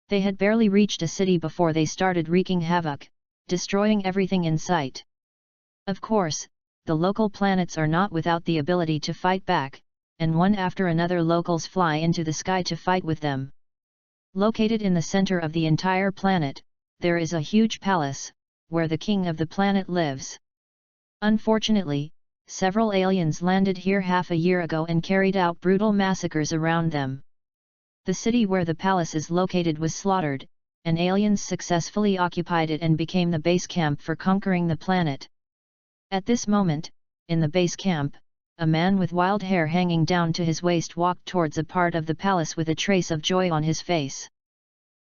They had barely reached a city before they started wreaking havoc, destroying everything in sight. Of course, the local planets are not without the ability to fight back, and one after another locals fly into the sky to fight with them. Located in the center of the entire planet, there is a huge palace, where the king of the planet lives. Unfortunately, several aliens landed here half a year ago and carried out brutal massacres around them. The city where the palace is located was slaughtered, and aliens successfully occupied it and became the base camp for conquering the planet. At this moment, in the base camp, a man with wild hair hanging down to his waist walked towards a part of the palace with a trace of joy on his face.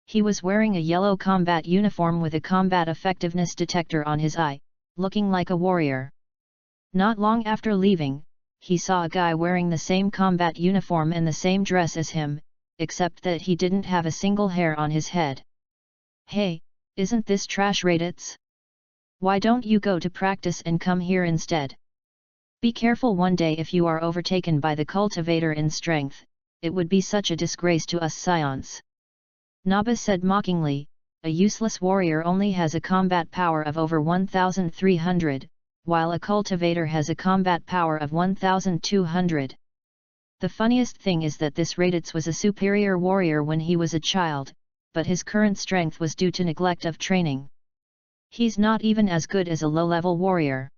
He was wearing a yellow combat uniform with a combat effectiveness detector on his eye, looking like a warrior. Not long after leaving, he saw a guy wearing the same combat uniform and the same dress as him, except that he didn't have a single hair on his head. Hey, isn't this trash Raditz? Why don't you go to practice and come here instead? Be careful one day if you are overtaken by the cultivator in strength, it would be such a disgrace to us scions. Naba said mockingly, a useless warrior only has a combat power of over 1,300, while a cultivator has a combat power of 1,200. The funniest thing is that this Raditz was a superior warrior when he was a child, but his current strength was due to neglect of training. He's not even as good as a low-level warrior.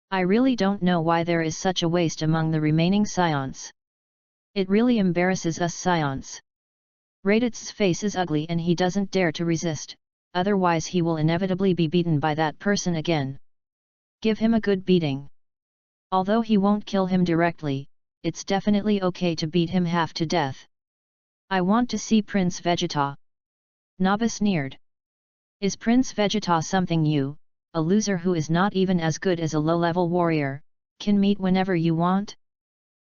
I really don't know why there is such a waste among the remaining scions. It really embarrasses us scions. Raditz's face is ugly and he doesn't dare to resist, otherwise he will inevitably be beaten by that person again. Give him a good beating. Although he won't kill him directly, it's definitely okay to beat him half to death. I want to see Prince Vegeta. Naba sneered. Is Prince Vegeta something you, a loser who is not even as good as a low-level warrior, can meet whenever you want?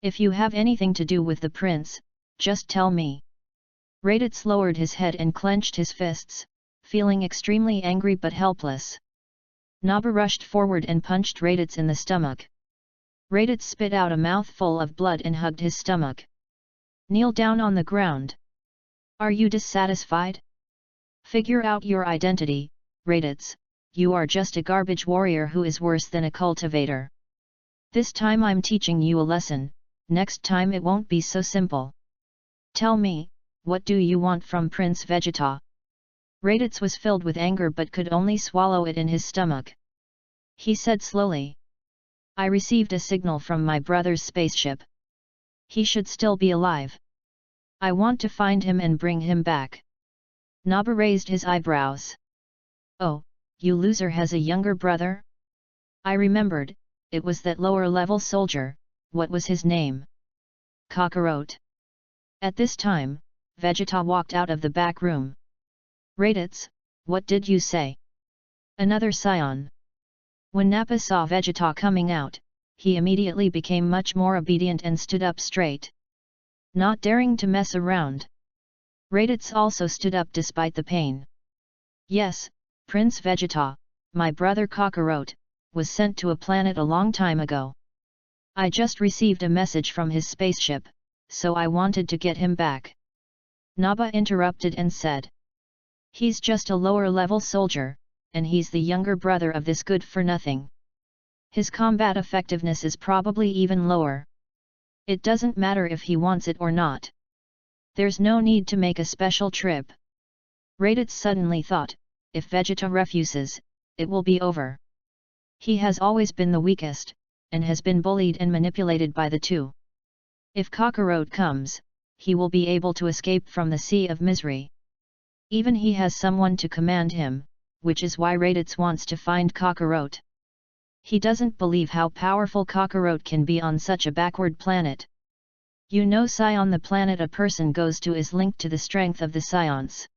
If you have anything to do with the prince, just tell me. Raditz lowered his head and clenched his fists, feeling extremely angry but helpless. Naba rushed forward and punched Raditz in the stomach. Raditz spit out a mouthful of blood and hugged his stomach. Kneel down on the ground. Are you dissatisfied? Figure out your identity, Raditz. You are just a garbage warrior who is worse than a cultivator. This time I'm teaching you a lesson, next time it won't be so simple. Tell me, what do you want from Prince Vegeta? Raditz was filled with anger but could only swallow it in his stomach. He said slowly. I received a signal from my brother's spaceship. He should still be alive. I want to find him and bring him back. Naba raised his eyebrows. Oh, you loser has a younger brother? I remembered, it was that lower-level soldier, what was his name? Kakarot. At this time, Vegeta walked out of the back room. Raditz, what did you say? Another scion. When Nappa saw Vegeta coming out, he immediately became much more obedient and stood up straight. Not daring to mess around. Raditz also stood up despite the pain. Yes, Prince Vegeta, my brother Kakarot, was sent to a planet a long time ago. I just received a message from his spaceship, so I wanted to get him back. Naba interrupted and said. He's just a lower-level soldier, and he's the younger brother of this good-for-nothing. His combat effectiveness is probably even lower. It doesn't matter if he wants it or not. There's no need to make a special trip. Raditz suddenly thought, if Vegeta refuses, it will be over. He has always been the weakest, and has been bullied and manipulated by the two. If Kakarot comes, he will be able to escape from the Sea of Misery. Even he has someone to command him, which is why Raditz wants to find Kakarot. He doesn't believe how powerful Kakarot can be on such a backward planet. You know, Scion, the planet a person goes to is linked to the strength of the Scions.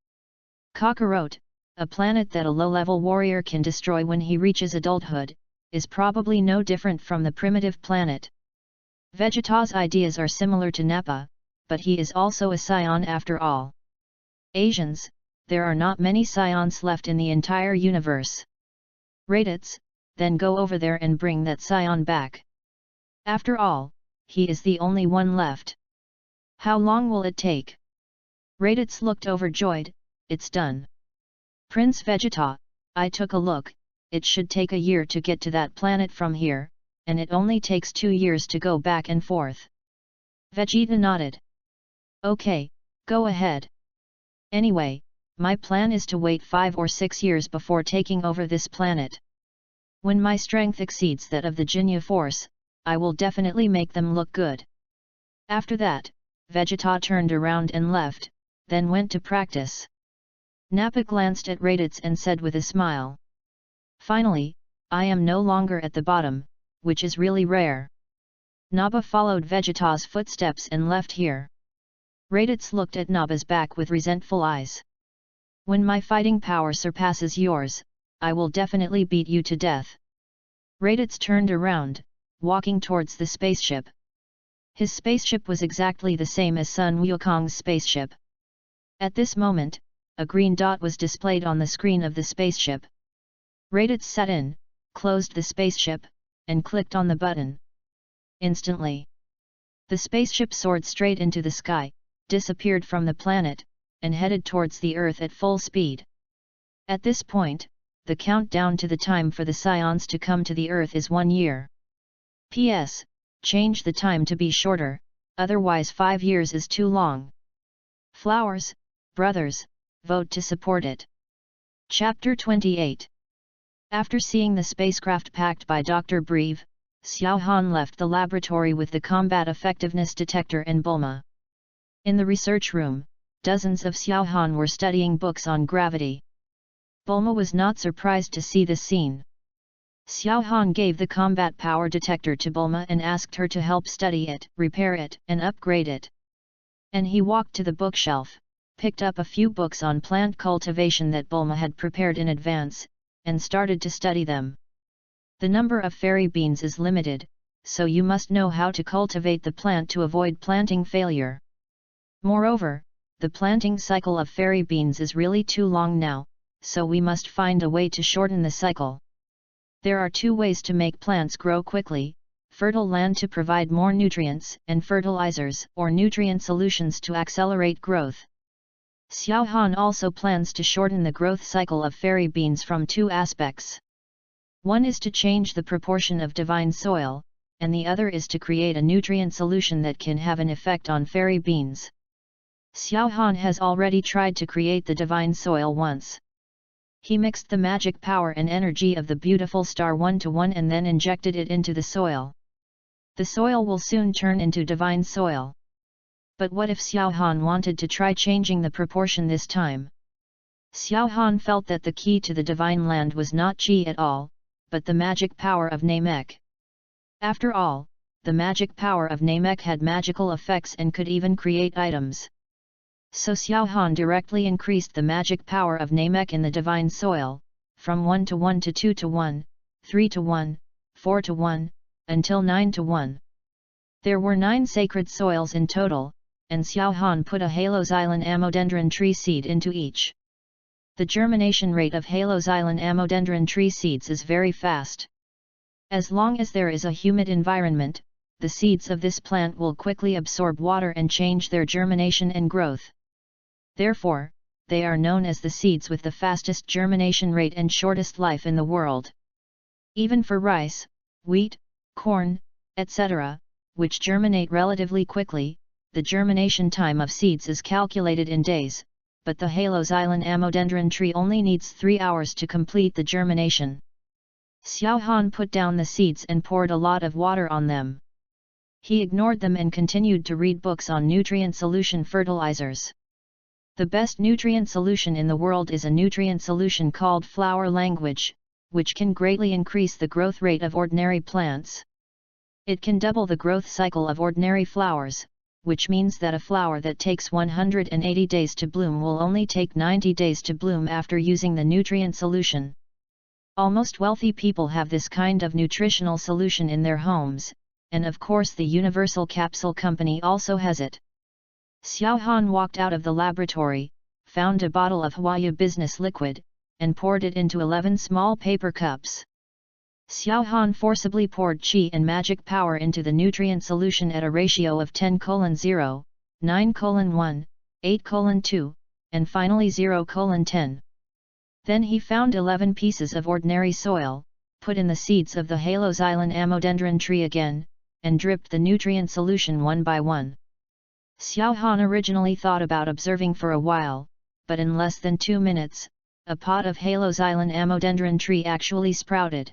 Kakarot, a planet that a low-level warrior can destroy when he reaches adulthood, is probably no different from the primitive planet. Vegeta's ideas are similar to Nappa, but he is also a Scion after all. Asians, there are not many Scions left in the entire universe. Raditz, then go over there and bring that Scion back. After all, he is the only one left. How long will it take? Raditz looked overjoyed. It's done. Prince Vegeta, I took a look, it should take a year to get to that planet from here, and it only takes 2 years to go back and forth. Vegeta nodded. Okay, go ahead. Anyway, my plan is to wait 5 or 6 years before taking over this planet. When my strength exceeds that of the Jinyu force, I will definitely make them look good. After that, Vegeta turned around and left, then went to practice. Nappa glanced at Raditz and said with a smile. Finally, I am no longer at the bottom, which is really rare. Nappa followed Vegeta's footsteps and left here. Raditz looked at Nappa's back with resentful eyes. When my fighting power surpasses yours, I will definitely beat you to death. Raditz turned around, walking towards the spaceship. His spaceship was exactly the same as Sun Wukong's spaceship. At this moment, a green dot was displayed on the screen of the spaceship. Raditz sat in, closed the spaceship, and clicked on the button. Instantly, the spaceship soared straight into the sky, disappeared from the planet, and headed towards the Earth at full speed. At this point, the countdown to the time for the Scions to come to the Earth is 1 year. P.S. Change the time to be shorter, otherwise 5 years is too long. Flowers, brothers, vote to support it. Chapter 28. After seeing the spacecraft packed by Dr. Breve, Xiao Han left the laboratory with the combat effectiveness detector and Bulma. In the research room, dozens of Xiao Han were studying books on gravity. Bulma was not surprised to see this scene. Xiao Han gave the combat power detector to Bulma and asked her to help study it, repair it, and upgrade it. And he walked to the bookshelf, picked up a few books on plant cultivation that Bulma had prepared in advance, and started to study them. The number of fairy beans is limited, so you must know how to cultivate the plant to avoid planting failure. Moreover, the planting cycle of fairy beans is really too long now, so we must find a way to shorten the cycle. There are two ways to make plants grow quickly: fertile land to provide more nutrients, and fertilizers or nutrient solutions to accelerate growth. Xiao Han also plans to shorten the growth cycle of fairy beans from two aspects. One is to change the proportion of divine soil, and the other is to create a nutrient solution that can have an effect on fairy beans. Xiao Han has already tried to create the divine soil once. He mixed the magic power and energy of the beautiful star 1-to-1 and then injected it into the soil. The soil will soon turn into divine soil. But what if Xiao Han wanted to try changing the proportion this time? Xiao Han felt that the key to the divine land was not qi at all, but the magic power of Namek. After all, the magic power of Namek had magical effects and could even create items. So Xiao Han directly increased the magic power of Namek in the divine soil, from 1-to-1 to 2-to-1, 3-to-1, 4-to-1, until 9-to-1. There were 9 sacred soils in total, and Xiao Han put a Haloxylon amodendron tree seed into each. The germination rate of Haloxylon amodendron tree seeds is very fast. As long as there is a humid environment, the seeds of this plant will quickly absorb water and change their germination and growth. Therefore, they are known as the seeds with the fastest germination rate and shortest life in the world. Even for rice, wheat, corn, etc., which germinate relatively quickly, the germination time of seeds is calculated in days, but the Haloxylon amodendron tree only needs 3 hours to complete the germination. Xiao Han put down the seeds and poured a lot of water on them. He ignored them and continued to read books on nutrient solution fertilizers. The best nutrient solution in the world is a nutrient solution called flower language, which can greatly increase the growth rate of ordinary plants. It can double the growth cycle of ordinary flowers, which means that a flower that takes 180 days to bloom will only take 90 days to bloom after using the nutrient solution. Almost wealthy people have this kind of nutritional solution in their homes, and of course the Universal Capsule Company also has it. Xiao Han walked out of the laboratory, found a bottle of Huaya business liquid, and poured it into 11 small paper cups. Xiao Han forcibly poured qi and magic power into the nutrient solution at a ratio of 10:0, 9:1, 8:2, and finally 0:10. Then he found 11 pieces of ordinary soil, put in the seeds of the Haloxylon amodendron tree again, and dripped the nutrient solution one by one. Xiao Han originally thought about observing for a while, but in less than 2 minutes, a pot of Haloxylon amodendron tree actually sprouted.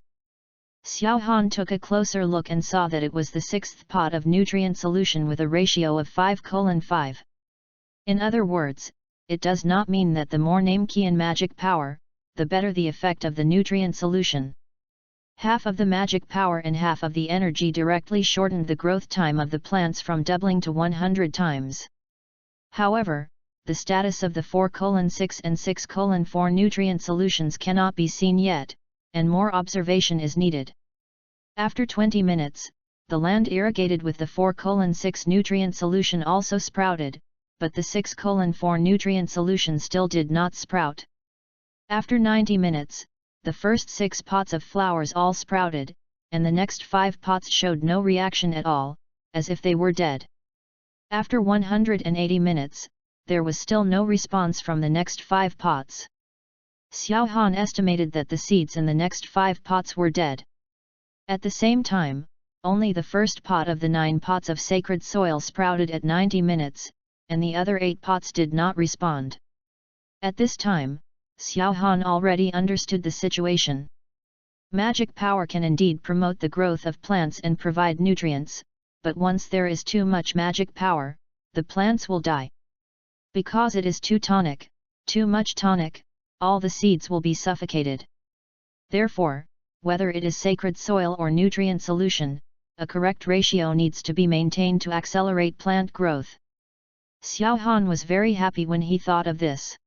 Xiao Han took a closer look and saw that it was the 6th pot of nutrient solution with a ratio of 5:5. In other words, it does not mean that the more name qi and magic power, the better the effect of the nutrient solution. Half of the magic power and half of the energy directly shortened the growth time of the plants from doubling to 100 times. However, the status of the 4:6 and 6:4 nutrient solutions cannot be seen yet, and more observation is needed. After 20 minutes, the land irrigated with the 4:6 nutrient solution also sprouted, but the 6:4 nutrient solution still did not sprout. After 90 minutes, the first 6 pots of flowers all sprouted, and the next 5 pots showed no reaction at all, as if they were dead. After 180 minutes, there was still no response from the next 5 pots. Xiao Han estimated that the seeds in the next 5 pots were dead. At the same time, only the first pot of the 9 pots of sacred soil sprouted at 90 minutes, and the other 8 pots did not respond. At this time, Xiao Han already understood the situation. Magic power can indeed promote the growth of plants and provide nutrients, but once there is too much magic power, the plants will die. Because it is too much tonic, all the seeds will be suffocated. Therefore, whether it is sacred soil or nutrient solution, a correct ratio needs to be maintained to accelerate plant growth. Xiao Han was very happy when he thought of this.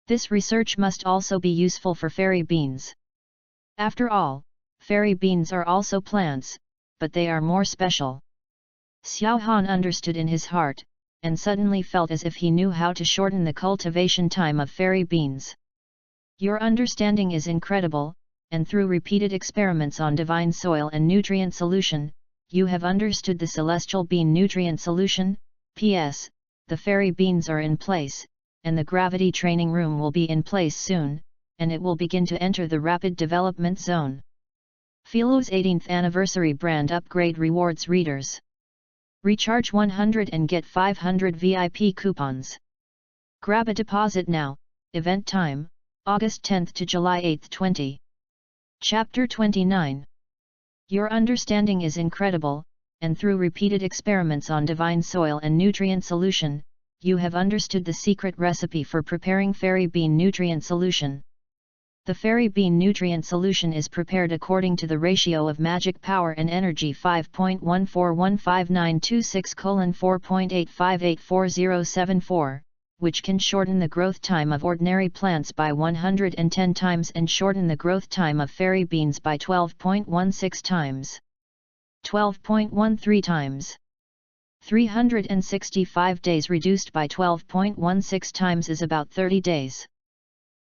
This research must also be useful for fairy beans. After all, fairy beans are also plants, but they are more special. Xiao Han understood in his heart, and suddenly felt as if he knew how to shorten the cultivation time of fairy beans. Your understanding is incredible, and through repeated experiments on divine soil and nutrient solution, you have understood the celestial bean nutrient solution. P.S. The fairy beans are in place, and the gravity training room will be in place soon, and it will begin to enter the rapid development zone. Philo's 18th anniversary brand upgrade rewards readers. Recharge 100 and get 500 VIP coupons. Grab a deposit now. Event time, August 10 to July 8, 20. Chapter 29. Your understanding is incredible, and through repeated experiments on divine soil and nutrient solution, you have understood the secret recipe for preparing fairy bean nutrient solution. The fairy bean nutrient solution is prepared according to the ratio of magic power and energy 5.1415926:4.858407.4, which can shorten the growth time of ordinary plants by 110 times and shorten the growth time of fairy beans by 12.16 times. 12.13 times. 365 days reduced by 12.16 times is about 30 days.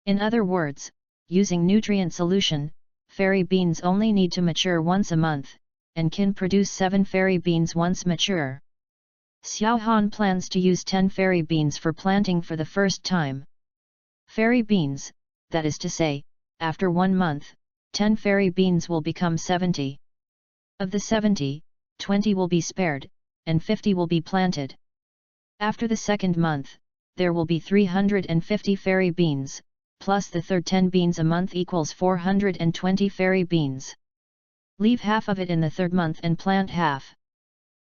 In other words, using nutrient solution, fairy beans only need to mature once a month, and can produce 7 fairy beans once mature. Xiao Han plans to use 10 fairy beans for planting for the first time. Fairy beans, that is to say, after 1 month, 10 fairy beans will become 70. Of the 70, 20 will be spared, and 50 will be planted. After the second month, there will be 350 fairy beans, plus the third 10 beans a month equals 420 fairy beans. Leave half of it in the third month and plant half.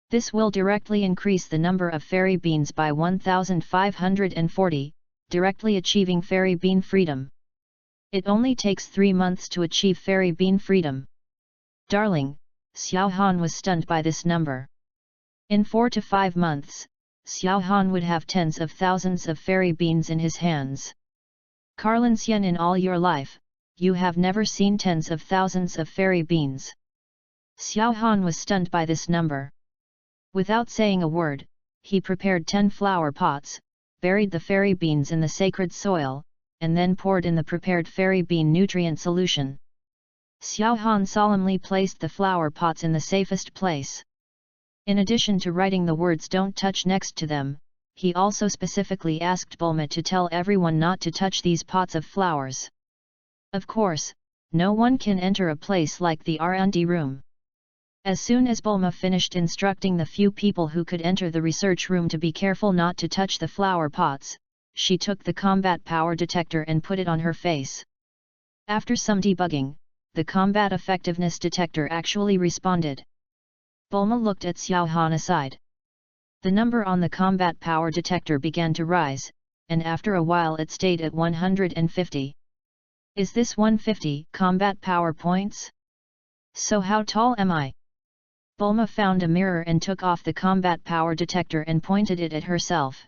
This will directly increase the number of fairy beans by 1,540, directly achieving fairy bean freedom. It only takes 3 months to achieve fairy bean freedom. Darling, Xiao Han was stunned by this number. In 4 to 5 months, Xiao Han would have tens of thousands of fairy beans in his hands. Carlin Xian, in all your life, you have never seen tens of thousands of fairy beans. Xiao Han was stunned by this number. Without saying a word, he prepared 10 flower pots, buried the fairy beans in the sacred soil, and then poured in the prepared fairy bean nutrient solution. Xiao Han solemnly placed the flower pots in the safest place. In addition to writing the words "Don't touch" next to them, he also specifically asked Bulma to tell everyone not to touch these pots of flowers. Of course, no one can enter a place like the R&D room. As soon as Bulma finished instructing the few people who could enter the research room to be careful not to touch the flower pots, she took the combat power detector and put it on her face. After some debugging, the combat effectiveness detector actually responded. Bulma looked at Xiao Han aside. The number on the combat power detector began to rise, and after a while it stayed at 150. Is this 150 combat power points? So how tall am I? Bulma found a mirror and took off the combat power detector and pointed it at herself.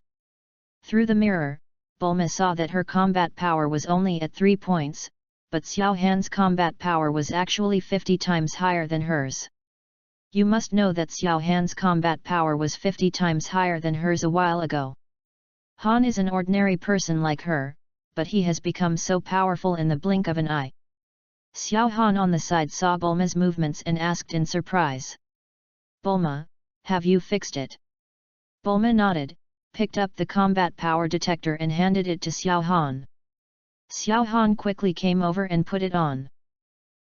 Through the mirror, Bulma saw that her combat power was only at 3 points, but Xiao Han's combat power was actually 50 times higher than hers. You must know that Xiao Han's combat power was 50 times higher than hers a while ago. Han is an ordinary person like her, but he has become so powerful in the blink of an eye. Xiao Han on the side saw Bulma's movements and asked in surprise. Bulma, have you fixed it? Bulma nodded, picked up the combat power detector and handed it to Xiao Han. Xiao Han quickly came over and put it on.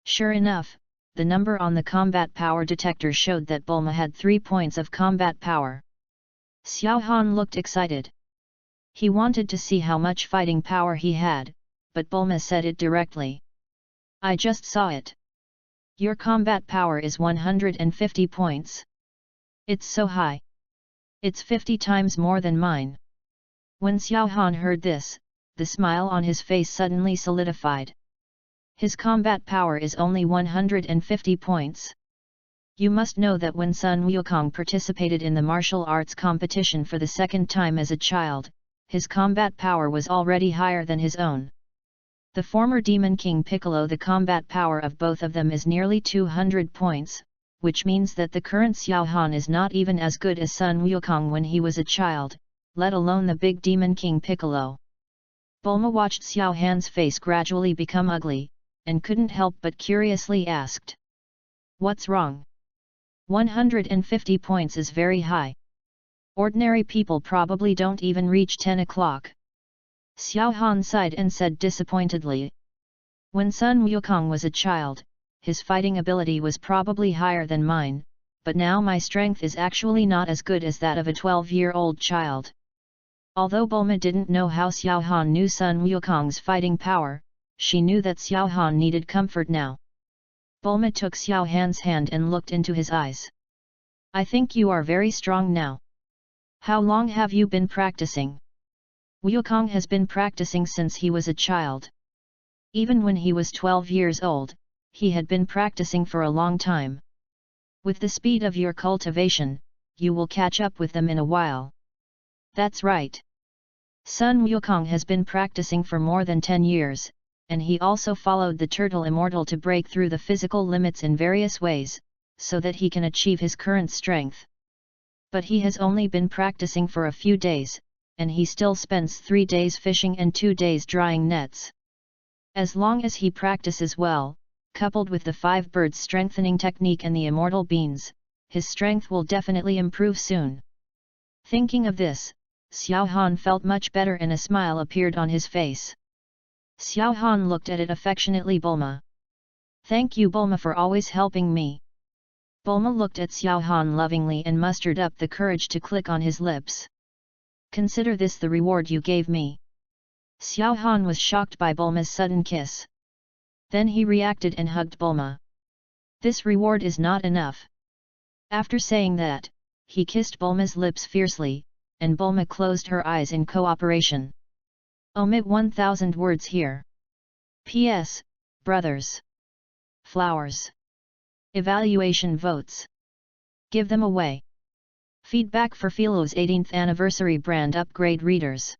Sure enough, the number on the combat power detector showed that Bulma had 3 points of combat power. Xiao Han looked excited. He wanted to see how much fighting power he had, but Bulma said it directly. I just saw it. Your combat power is 150 points. It's so high. It's 50 times more than mine. When Xiao Han heard this, the smile on his face suddenly solidified. His combat power is only 150 points. You must know that when Sun Wukong participated in the martial arts competition for the second time as a child, his combat power was already higher than his own. The former Demon King Piccolo, the combat power of both of them is nearly 200 points, which means that the current Xiao Han is not even as good as Sun Wukong when he was a child, let alone the big Demon King Piccolo. Bulma watched Xiao Han's face gradually become ugly, and couldn't help but curiously asked. What's wrong? 150 points is very high. Ordinary people probably don't even reach 10 o'clock. Xiao Han sighed and said disappointedly. When Sun Wukong was a child, his fighting ability was probably higher than mine, but now my strength is actually not as good as that of a 12-year-old child. Although Bulma didn't know how Xiao Han knew Sun Wukong's fighting power, she knew that Xiao Han needed comfort now. Bulma took Xiao Han's hand and looked into his eyes. I think you are very strong now. How long have you been practicing? Wukong has been practicing since he was a child. Even when he was 12 years old, he had been practicing for a long time. With the speed of your cultivation, you will catch up with them in a while. That's right. Sun Wukong has been practicing for more than 10 years, and he also followed the Turtle Immortal to break through the physical limits in various ways, so that he can achieve his current strength. But he has only been practicing for a few days, and he still spends 3 days fishing and 2 days drying nets. As long as he practices well, coupled with the 5 birds strengthening technique and the immortal beans, his strength will definitely improve soon. Thinking of this, Xiao Han felt much better and a smile appeared on his face. Xiao Han looked at it affectionately. Bulma. Thank you Bulma for always helping me. Bulma looked at Xiao Han lovingly and mustered up the courage to click on his lips. Consider this the reward you gave me. Xiao Han was shocked by Bulma's sudden kiss. Then he reacted and hugged Bulma. This reward is not enough. After saying that, he kissed Bulma's lips fiercely, and Bulma closed her eyes in cooperation. Omit 1000 words here. P.S. Brothers. Flowers. Evaluation votes. Give them away. Feedback for Philo's 18th anniversary brand upgrade readers.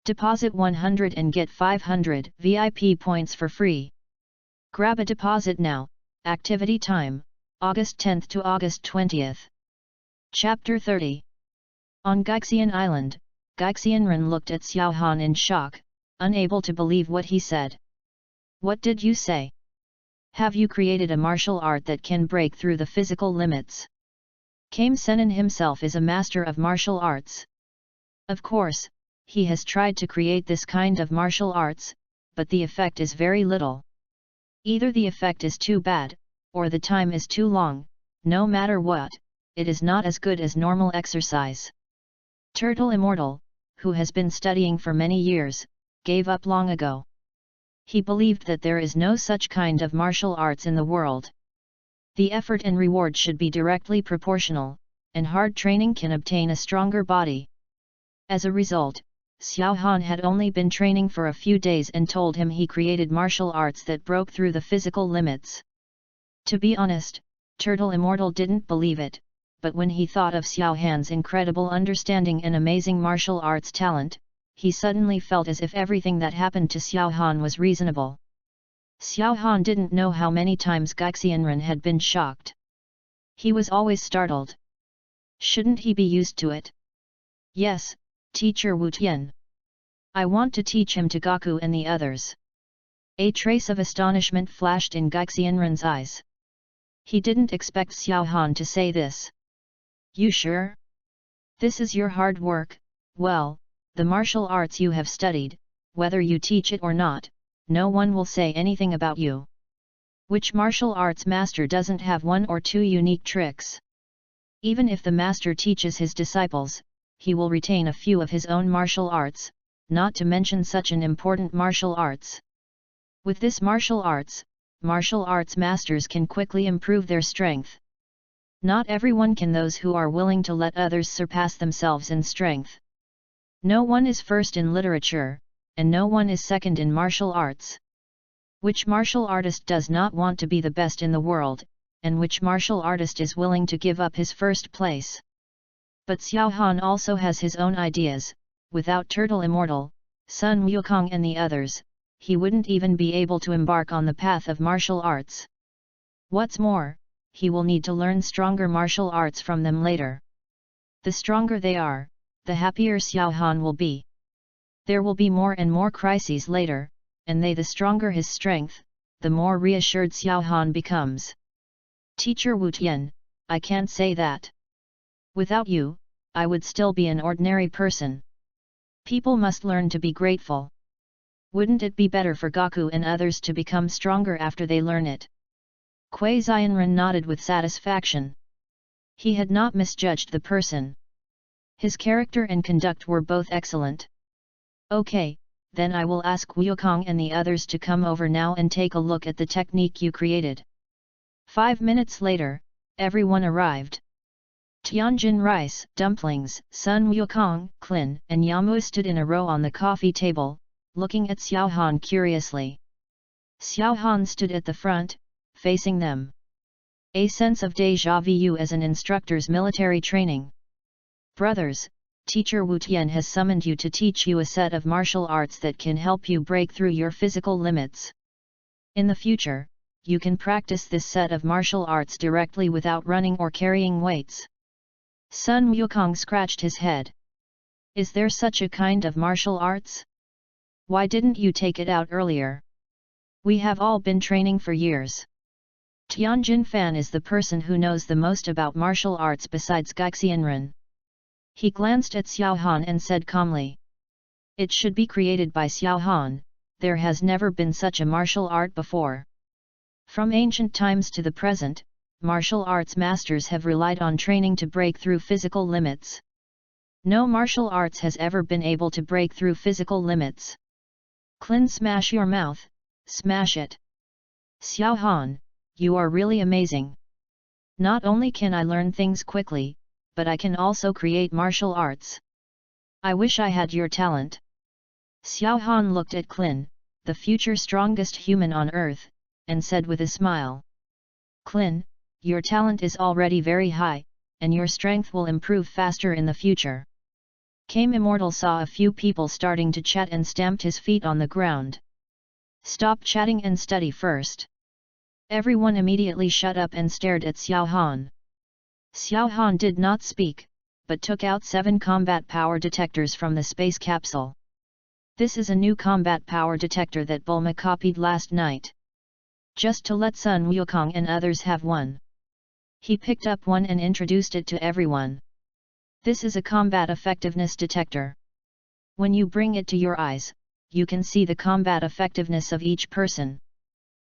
Deposit 100 and get 500 VIP points for free. Grab a deposit now. Activity time, August 10th to August 20th. Chapter 30. On Gaixian Island, Gaixianren looked at Xiao Han in shock, unable to believe what he said. What did you say? Have you created a martial art that can break through the physical limits? Kame Senin himself is a master of martial arts. Of course, he has tried to create this kind of martial arts, but the effect is very little. Either the effect is too bad, or the time is too long. No matter what, it is not as good as normal exercise. Turtle Immortal, who has been studying for many years, gave up long ago. He believed that there is no such kind of martial arts in the world. The effort and reward should be directly proportional, and hard training can obtain a stronger body. As a result, Xiao Han had only been training for a few days and told him he created martial arts that broke through the physical limits. To be honest, Turtle Immortal didn't believe it, but when he thought of Xiao Han's incredible understanding and amazing martial arts talent, he suddenly felt as if everything that happened to Xiao Han was reasonable. Xiao Han didn't know how many times Gaixianren had been shocked. He was always startled. Shouldn't he be used to it? Yes, Teacher Wu Tian. I want to teach him to Gaku and the others. A trace of astonishment flashed in Gaixianren's eyes. He didn't expect Xiao Han to say this. You sure? This is your hard work. Well, the martial arts you have studied, whether you teach it or not, no one will say anything about you. Which martial arts master doesn't have 1 or 2 unique tricks? Even if the master teaches his disciples, he will retain a few of his own martial arts, not to mention such an important martial arts. With this martial arts masters can quickly improve their strength. Not everyone can. Those who are willing to let others surpass themselves in strength. No one is first in literature, and no one is second in martial arts. Which martial artist does not want to be the best in the world, and which martial artist is willing to give up his first place? But Xiao Han also has his own ideas. Without Turtle Immortal, Sun Wukong and the others, he wouldn't even be able to embark on the path of martial arts. What's more, he will need to learn stronger martial arts from them later. The stronger they are, the happier Xiao Han will be. There will be more and more crises later, and the stronger his strength, the more reassured Xiao Han becomes. Teacher Wu Tian, I can't say that. Without you, I would still be an ordinary person. People must learn to be grateful. Wouldn't it be better for Gaku and others to become stronger after they learn it? Kuei Xianren nodded with satisfaction. He had not misjudged the person. His character and conduct were both excellent. Okay, then I will ask Wukong and the others to come over now and take a look at the technique you created. 5 minutes later, everyone arrived. Tianjin rice, dumplings, Sun Wukong, Klin, and Yamu stood in a row on the coffee table, looking at Xiao Han curiously. Xiao Han stood at the front, facing them. A sense of déjà vu as an instructor's military training. Brothers, Teacher Wu Tian has summoned you to teach you a set of martial arts that can help you break through your physical limits. In the future, you can practice this set of martial arts directly without running or carrying weights. Sun Wukong scratched his head. Is there such a kind of martial arts? Why didn't you take it out earlier? We have all been training for years. Tianjin Fan is the person who knows the most about martial arts besides Gaixianren. He glanced at Xiao Han and said calmly. It should be created by Xiao Han, there has never been such a martial art before. From ancient times to the present, martial arts masters have relied on training to break through physical limits. No martial arts has ever been able to break through physical limits. Klin, smash your mouth, smash it. Xiao Han, you are really amazing. Not only can I learn things quickly, but I can also create martial arts. I wish I had your talent. Xiao Han looked at Klin, the future strongest human on earth, and said with a smile. Klin, your talent is already very high, and your strength will improve faster in the future. Kame Immortal saw a few people starting to chat and stamped his feet on the ground. Stop chatting and study first. Everyone immediately shut up and stared at Xiao Han. Xiao Han did not speak, but took out 7 combat power detectors from the space capsule. This is a new combat power detector that Bulma copied last night. Just to let Sun Wukong and others have one. He picked up one and introduced it to everyone. This is a combat effectiveness detector. When you bring it to your eyes, you can see the combat effectiveness of each person.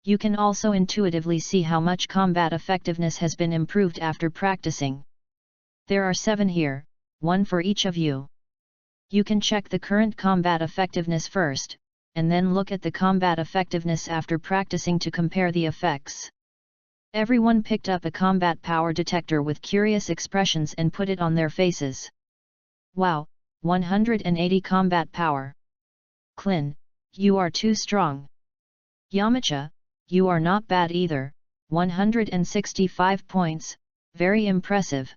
You can also intuitively see how much combat effectiveness has been improved after practicing. There are 7 here, 1 for each of you. You can check the current combat effectiveness first, and then look at the combat effectiveness after practicing to compare the effects. Everyone picked up a combat power detector with curious expressions and put it on their faces. Wow, 180 combat power. Klin, you are too strong. Yamcha, you are not bad either, 165 points, very impressive.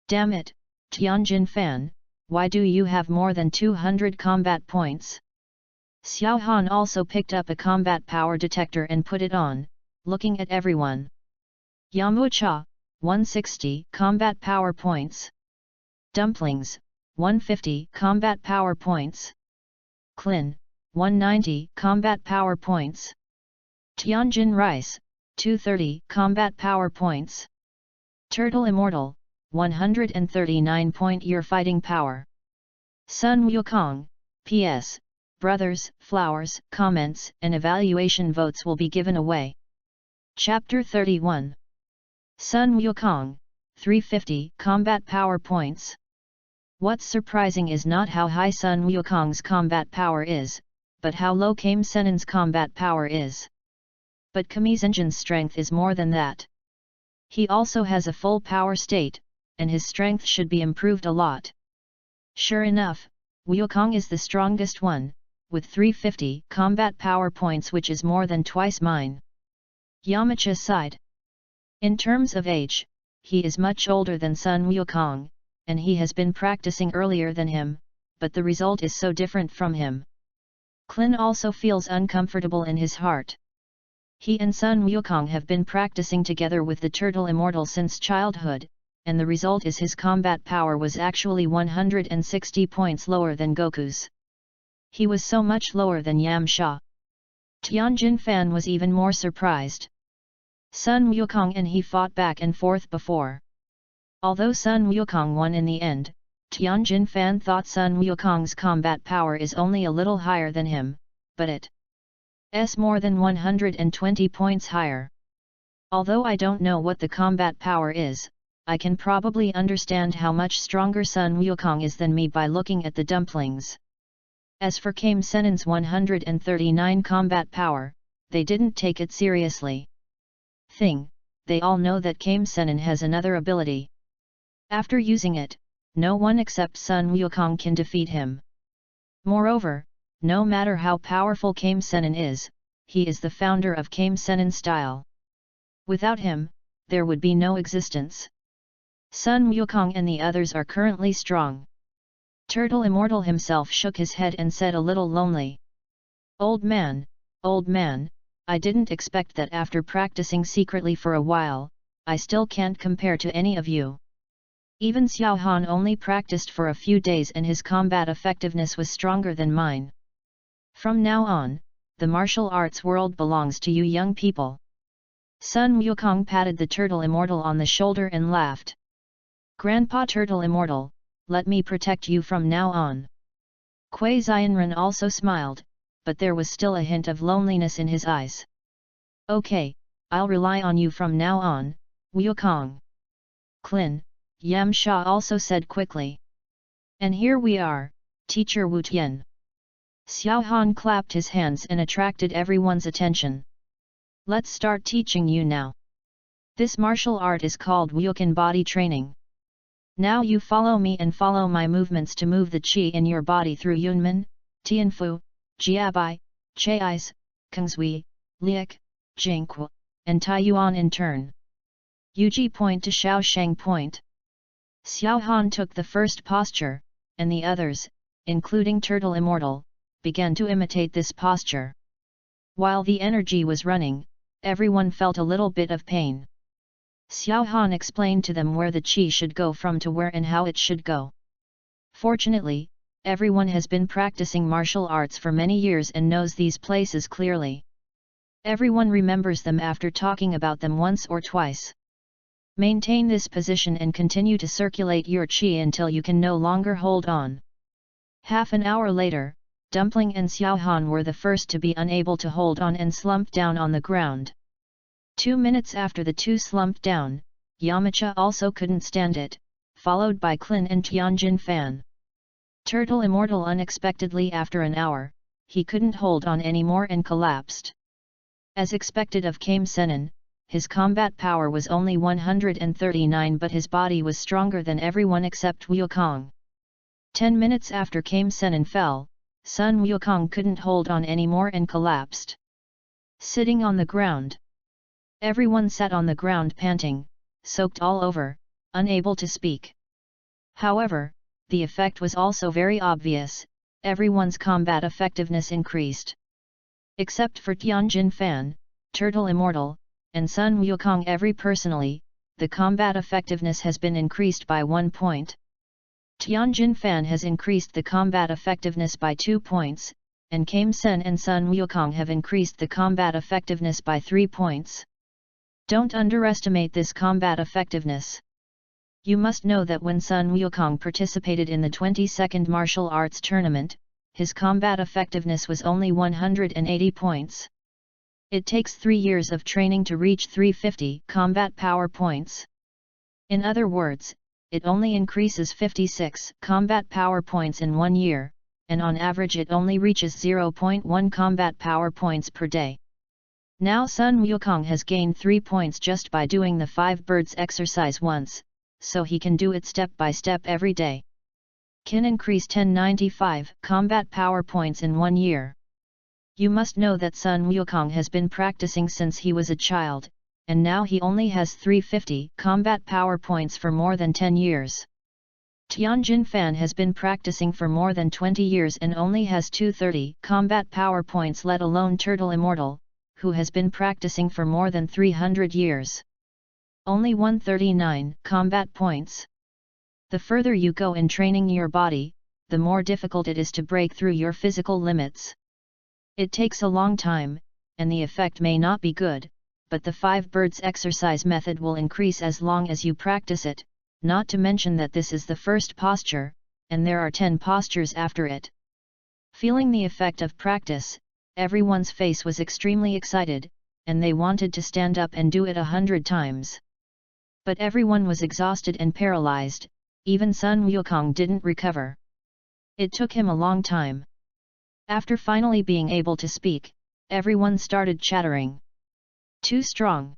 Damn it, Tianjin Fan, why do you have more than 200 combat points? Xiao Han also picked up a combat power detector and put it on, looking at everyone. Yamucha, 160 combat power points. Dumplings, 150 combat power points. Klin, 190 combat power points. Tianjin Rice, 230 combat power points. Turtle Immortal, 139 point-year fighting power. Sun Wukong, P.S. Brothers, flowers, comments, and evaluation votes will be given away. Chapter 31. Sun Wukong, 350 combat power points. What's surprising is not how high Sun Wukong's combat power is, but how low Kame Sennin's combat power is. But Kame Zenjin's strength is more than that. He also has a full power state, and his strength should be improved a lot. Sure enough, Wukong is the strongest one, with 350 combat power points, which is more than twice mine. Yamcha sighed. In terms of age, he is much older than Sun Wukong, and he has been practicing earlier than him, but the result is so different from him. Klin also feels uncomfortable in his heart. He and Sun Wukong have been practicing together with the Turtle Immortal since childhood, and the result is his combat power was actually 160 points lower than Goku's. He was so much lower than Yamcha. Tianjin Fan was even more surprised. Sun Wukong and he fought back and forth before. Although Sun Wukong won in the end, Tianjin Fan thought Sun Wukong's combat power is only a little higher than him, but it's more than 120 points higher. Although I don't know what the combat power is, I can probably understand how much stronger Sun Wukong is than me by looking at the dumplings. As for Kame Sennin's 139 combat power, they didn't take it seriously. They all know that Kame Sennin has another ability. After using it, no one except Sun Wukong can defeat him. Moreover, no matter how powerful Kame Sennin is, he is the founder of Kame Sennin style. Without him, there would be no existence. Sun Wukong and the others are currently strong. Turtle Immortal himself shook his head and said a little lonely. Old man, I didn't expect that after practicing secretly for a while, I still can't compare to any of you. Even Xiao Han only practiced for a few days and his combat effectiveness was stronger than mine. From now on, the martial arts world belongs to you young people. Sun Wukong patted the Turtle Immortal on the shoulder and laughed. Grandpa Turtle Immortal, let me protect you from now on. Kuei Xianren also smiled, but there was still a hint of loneliness in his eyes. Okay, I'll rely on you from now on, Wukong. Klin, Yamcha also said quickly. And here we are, Teacher Wu Tian. Xiao Han clapped his hands and attracted everyone's attention. Let's start teaching you now. This martial art is called Wukan body training. Now you follow me and follow my movements to move the qi in your body through Yunmen, Tianfu, Jiabai, Chais, Kungsui, Liek, Jingque, and Taiyuan in turn. Yuji point to Shaosheng point. Xiao Han took the first posture, and the others, including Turtle Immortal, began to imitate this posture. While the energy was running, everyone felt a little bit of pain. Xiao Han explained to them where the qi should go from to where and how it should go. Fortunately, everyone has been practicing martial arts for many years and knows these places clearly. Everyone remembers them after talking about them once or twice. Maintain this position and continue to circulate your qi until you can no longer hold on. Half an hour later, Dumpling and Xiao Han were the first to be unable to hold on and slumped down on the ground. 2 minutes after the two slumped down, Yamcha also couldn't stand it, followed by Klin and Tianjin Fan. Turtle Immortal unexpectedly after an hour, he couldn't hold on anymore and collapsed. As expected of Kame Sennin, his combat power was only 139 but his body was stronger than everyone except Wukong. 10 minutes after Kame Sennin fell, Sun Wukong couldn't hold on anymore and collapsed. Sitting on the ground. Everyone sat on the ground panting, soaked all over, unable to speak. However, the effect was also very obvious, everyone's combat effectiveness increased. Except for Tianjin Fan, Turtle Immortal, and Sun Wukong personally, the combat effectiveness has been increased by 1 point. Tianjin Fan has increased the combat effectiveness by 2 points, and Kame Sen and Sun Wukong have increased the combat effectiveness by 3 points. Don't underestimate this combat effectiveness. You must know that when Sun Wukong participated in the 22nd Martial Arts Tournament, his combat effectiveness was only 180 points. It takes 3 years of training to reach 350 combat power points. In other words, it only increases 56 combat power points in 1 year, and on average it only reaches 0.1 combat power points per day. Now Sun Wukong has gained 3 points just by doing the 5 birds exercise once, so he can do it step by step every day. Can increase 1095 combat power points in 1 year. You must know that Sun Wukong has been practicing since he was a child, and now he only has 350 combat power points for more than 10 years. Tianjin Fan has been practicing for more than 20 years and only has 230 combat power points, let alone Turtle Immortal, who has been practicing for more than 300 years. Only 139 combat points. The further you go in training your body, the more difficult it is to break through your physical limits. It takes a long time, and the effect may not be good, but the 5 birds exercise method will increase as long as you practice it, not to mention that this is the first posture, and there are 10 postures after it. Feeling the effect of practice, everyone's face was extremely excited, and they wanted to stand up and do it 100 times. But everyone was exhausted and paralyzed, even Sun Wukong didn't recover. It took him a long time. After finally being able to speak, everyone started chattering. Too strong.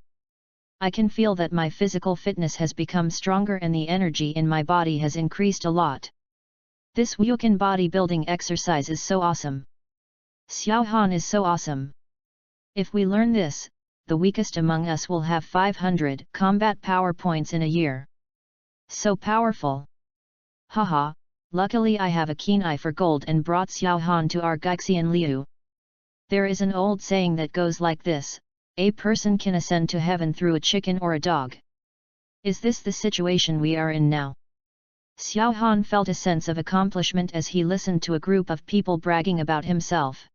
I can feel that my physical fitness has become stronger and the energy in my body has increased a lot. This Wukan bodybuilding exercise is so awesome. Xiao Han is so awesome. If we learn this, the weakest among us will have 500 combat power points in a year. So powerful. Haha, luckily I have a keen eye for gold and brought Xiao Han to our Gaixian Liu. There is an old saying that goes like this: a person can ascend to heaven through a chicken or a dog. Is this the situation we are in now? Xiao Han felt a sense of accomplishment as he listened to a group of people bragging about himself.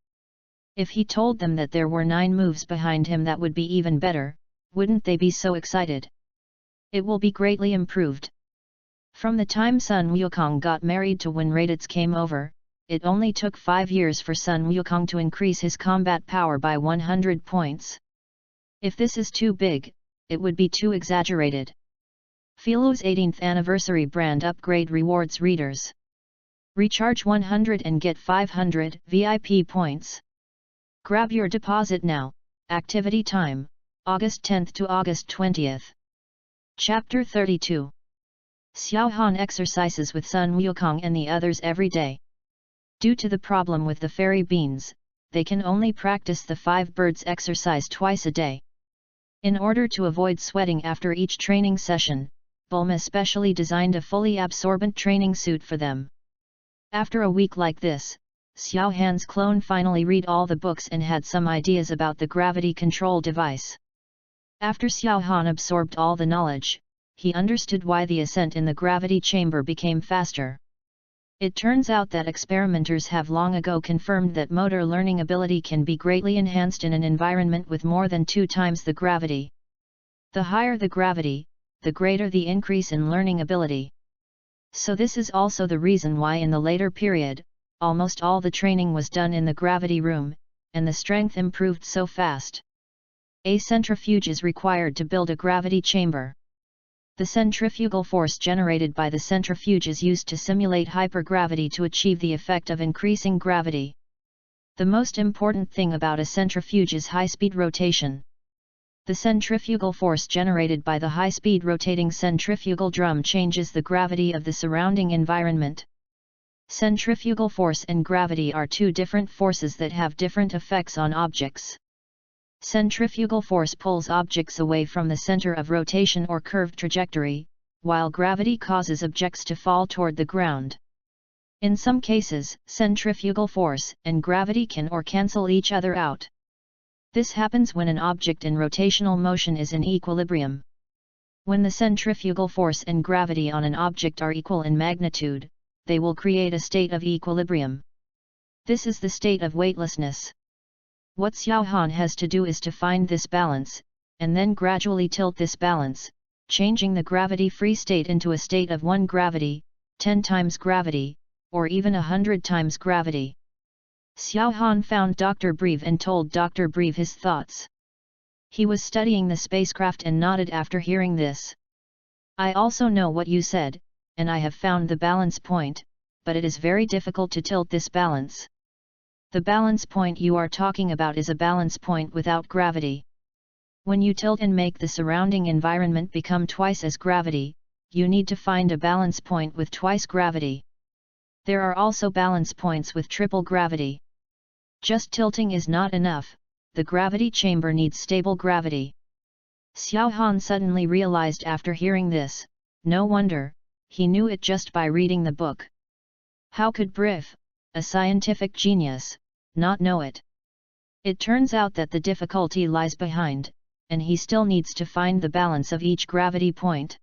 If he told them that there were 9 moves behind him, that would be even better, wouldn't they be so excited? It will be greatly improved. From the time Sun Wukong got married to when Raditz came over, it only took 5 years for Sun Wukong to increase his combat power by 100 points. If this is too big, it would be too exaggerated. Philo's 18th anniversary brand upgrade rewards readers. Recharge 100 and get 500 VIP points. Grab your deposit now. Activity time, August 10th to August 20th. Chapter 32. Xiao Han exercises with Sun Wukong and the others every day. Due to the problem with the fairy beans, they can only practice the 5 birds exercise twice a day. In order to avoid sweating after each training session, Bulma specially designed a fully absorbent training suit for them. After a week like this, Xiao Han's clone finally read all the books and had some ideas about the gravity control device. After Xiao Han absorbed all the knowledge, he understood why the ascent in the gravity chamber became faster. It turns out that experimenters have long ago confirmed that motor learning ability can be greatly enhanced in an environment with more than 2 times the gravity. The higher the gravity, the greater the increase in learning ability. So this is also the reason why in the later period, almost all the training was done in the gravity room, and the strength improved so fast. A centrifuge is required to build a gravity chamber. The centrifugal force generated by the centrifuge is used to simulate hypergravity to achieve the effect of increasing gravity. The most important thing about a centrifuge is high-speed rotation. The centrifugal force generated by the high-speed rotating centrifugal drum changes the gravity of the surrounding environment. Centrifugal force and gravity are 2 different forces that have different effects on objects. Centrifugal force pulls objects away from the center of rotation or curved trajectory, while gravity causes objects to fall toward the ground. In some cases, centrifugal force and gravity can or cancel each other out. This happens when an object in rotational motion is in equilibrium. When the centrifugal force and gravity on an object are equal in magnitude, they will create a state of equilibrium. This is the state of weightlessness. What Xiao Han has to do is to find this balance, and then gradually tilt this balance, changing the gravity-free state into a state of 1 gravity, 10 times gravity, or even 100 times gravity. Xiao Han found Dr. Breve and told Dr. Breve his thoughts. He was studying the spacecraft and nodded after hearing this. I also know what you said, and I have found the balance point, but it is very difficult to tilt this balance. The balance point you are talking about is a balance point without gravity. When you tilt and make the surrounding environment become twice as gravity, you need to find a balance point with twice gravity. There are also balance points with triple gravity. Just tilting is not enough, the gravity chamber needs stable gravity. Xiao Han suddenly realized after hearing this, no wonder, he knew it just by reading the book. How could Brief, a scientific genius, not know it? It turns out that the difficulty lies behind, and he still needs to find the balance of each gravity point.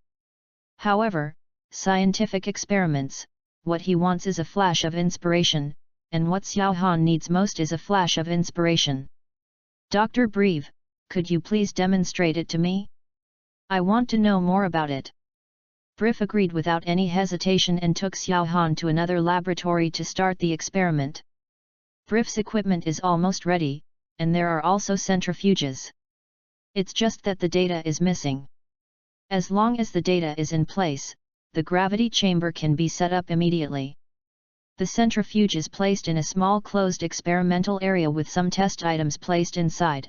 However, scientific experiments, what he wants is a flash of inspiration, and what Xiao Han needs most is a flash of inspiration. Dr. Breve, could you please demonstrate it to me? I want to know more about it. Brif agreed without any hesitation and took Xiao Han to another laboratory to start the experiment. Brif's equipment is almost ready, and there are also centrifuges. It's just that the data is missing. As long as the data is in place, the gravity chamber can be set up immediately. The centrifuge is placed in a small closed experimental area with some test items placed inside.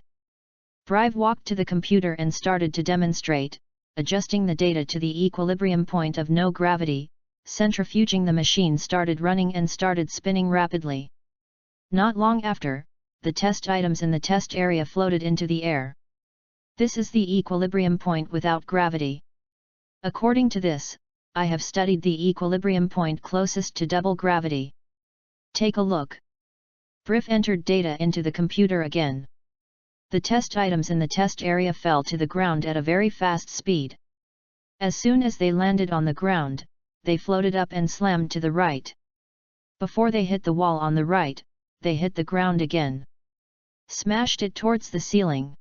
Brive walked to the computer and started to demonstrate, adjusting the data to the equilibrium point of no gravity. Centrifuging the machine started running and started spinning rapidly. Not long after, the test items in the test area floated into the air. This is the equilibrium point without gravity. According to this, I have studied the equilibrium point closest to double gravity. Take a look. Brief entered data into the computer again. The test items in the test area fell to the ground at a very fast speed. As soon as they landed on the ground, they floated up and slammed to the right. Before they hit the wall on the right, they hit the ground again. Smashed it towards the ceiling.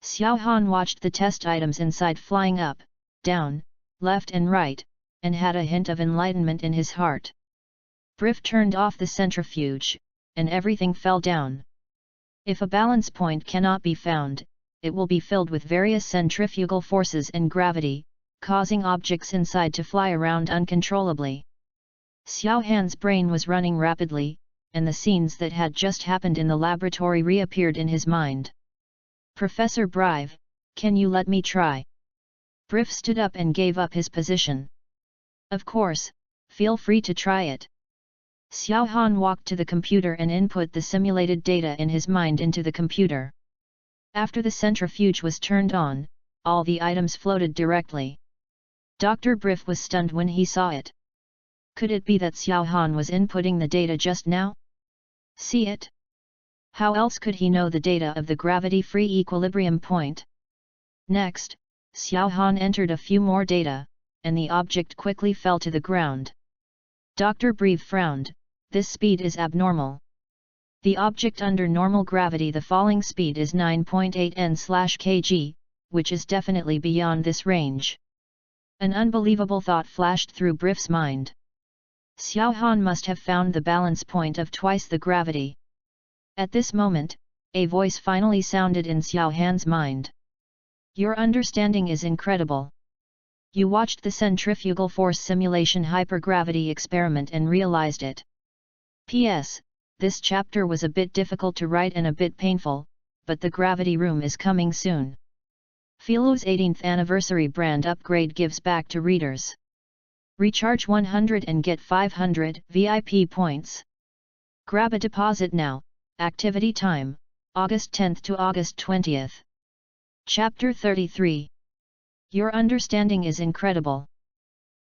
Xiao Han watched the test items inside flying up, down, left and right, and had a hint of enlightenment in his heart. Brief turned off the centrifuge, and everything fell down. If a balance point cannot be found, it will be filled with various centrifugal forces and gravity, causing objects inside to fly around uncontrollably. Xiao Han's brain was running rapidly, and the scenes that had just happened in the laboratory reappeared in his mind. Professor Brive, can you let me try? Brief stood up and gave up his position. Of course, feel free to try it. Xiao Han walked to the computer and input the simulated data in his mind into the computer. After the centrifuge was turned on, all the items floated directly. Dr. Brief was stunned when he saw it. Could it be that Xiao Han was inputting the data just now? See it? How else could he know the data of the gravity-free equilibrium point? Next, Xiao Han entered a few more data, and the object quickly fell to the ground. Dr. Breve frowned, this speed is abnormal. The object under normal gravity, the falling speed is 9.8 n/kg, which is definitely beyond this range. An unbelievable thought flashed through Brif's mind. Xiao Han must have found the balance point of twice the gravity. At this moment, a voice finally sounded in Xiao Han's mind. Your understanding is incredible. You watched the centrifugal force simulation hypergravity experiment and realized it. P.S. This chapter was a bit difficult to write and a bit painful, but the gravity room is coming soon. Philo's 18th anniversary brand upgrade gives back to readers. Recharge 100 and get 500 VIP points. Grab a deposit now. Activity time, August 10th to August 20th. Chapter 33. Your understanding is incredible.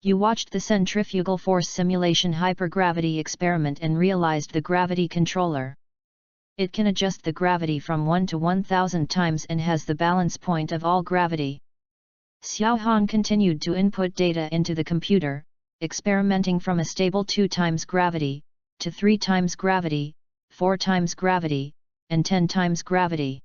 You watched the centrifugal force simulation hypergravity experiment and realized the gravity controller. It can adjust the gravity from 1 to 1000 times and has the balance point of all gravity. Xiao Han continued to input data into the computer, experimenting from a stable 2 times gravity, to 3 times gravity, 4 times gravity, and 10 times gravity.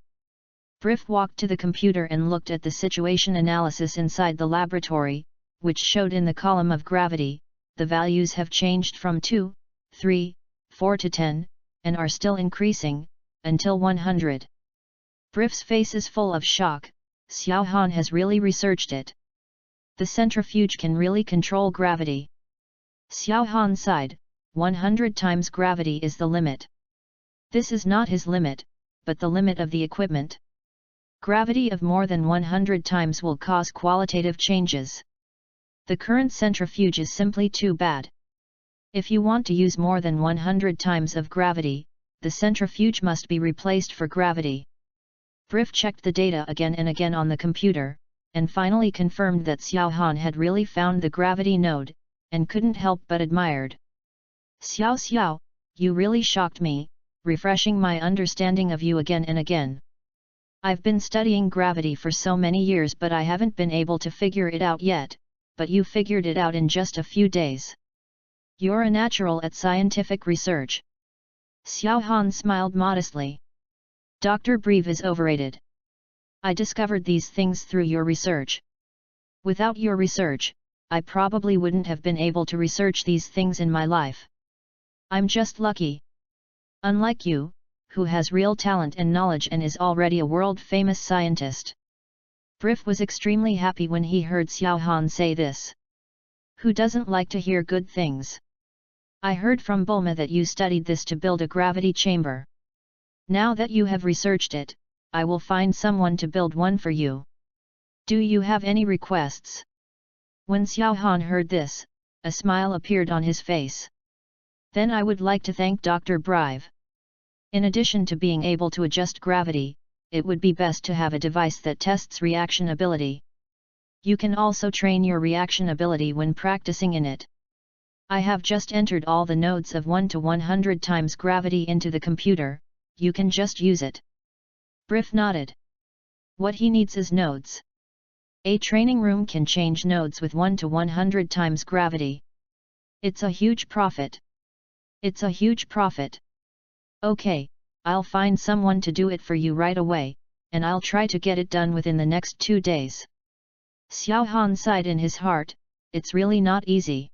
Brief walked to the computer and looked at the situation analysis inside the laboratory, which showed in the column of gravity, the values have changed from 2, 3, 4 to 10, and are still increasing, until 100. Brief's face is full of shock. Xiao Han has really researched it. The centrifuge can really control gravity. Xiao Han sighed, 100 times gravity is the limit. This is not his limit, but the limit of the equipment. Gravity of more than 100 times will cause qualitative changes. The current centrifuge is simply too bad. If you want to use more than 100 times of gravity, the centrifuge must be replaced for gravity. Brief checked the data again and again on the computer, and finally confirmed that Xiao Han had really found the gravity node, and couldn't help but admired. Xiao Xiao, you really shocked me, refreshing my understanding of you again and again. I've been studying gravity for so many years but I haven't been able to figure it out yet, but you figured it out in just a few days. You're a natural at scientific research. Xiao Han smiled modestly. Dr. Breve is overrated. I discovered these things through your research. Without your research, I probably wouldn't have been able to research these things in my life. I'm just lucky. Unlike you, who has real talent and knowledge and is already a world-famous scientist. Brief was extremely happy when he heard Xiao Han say this. Who doesn't like to hear good things? I heard from Bulma that you studied this to build a gravity chamber. Now that you have researched it, I will find someone to build one for you. Do you have any requests? When Xiao Han heard this, a smile appeared on his face. Then I would like to thank Dr. Breve. In addition to being able to adjust gravity, it would be best to have a device that tests reaction ability. You can also train your reaction ability when practicing in it. I have just entered all the nodes of 1 to 100 times gravity into the computer, you can just use it. Brief nodded. What he needs is nodes. A training room can change nodes with 1 to 100 times gravity. It's a huge profit. It's a huge profit. Okay, I'll find someone to do it for you right away, and I'll try to get it done within the next 2 days. Xiao Han sighed in his heart, it's really not easy.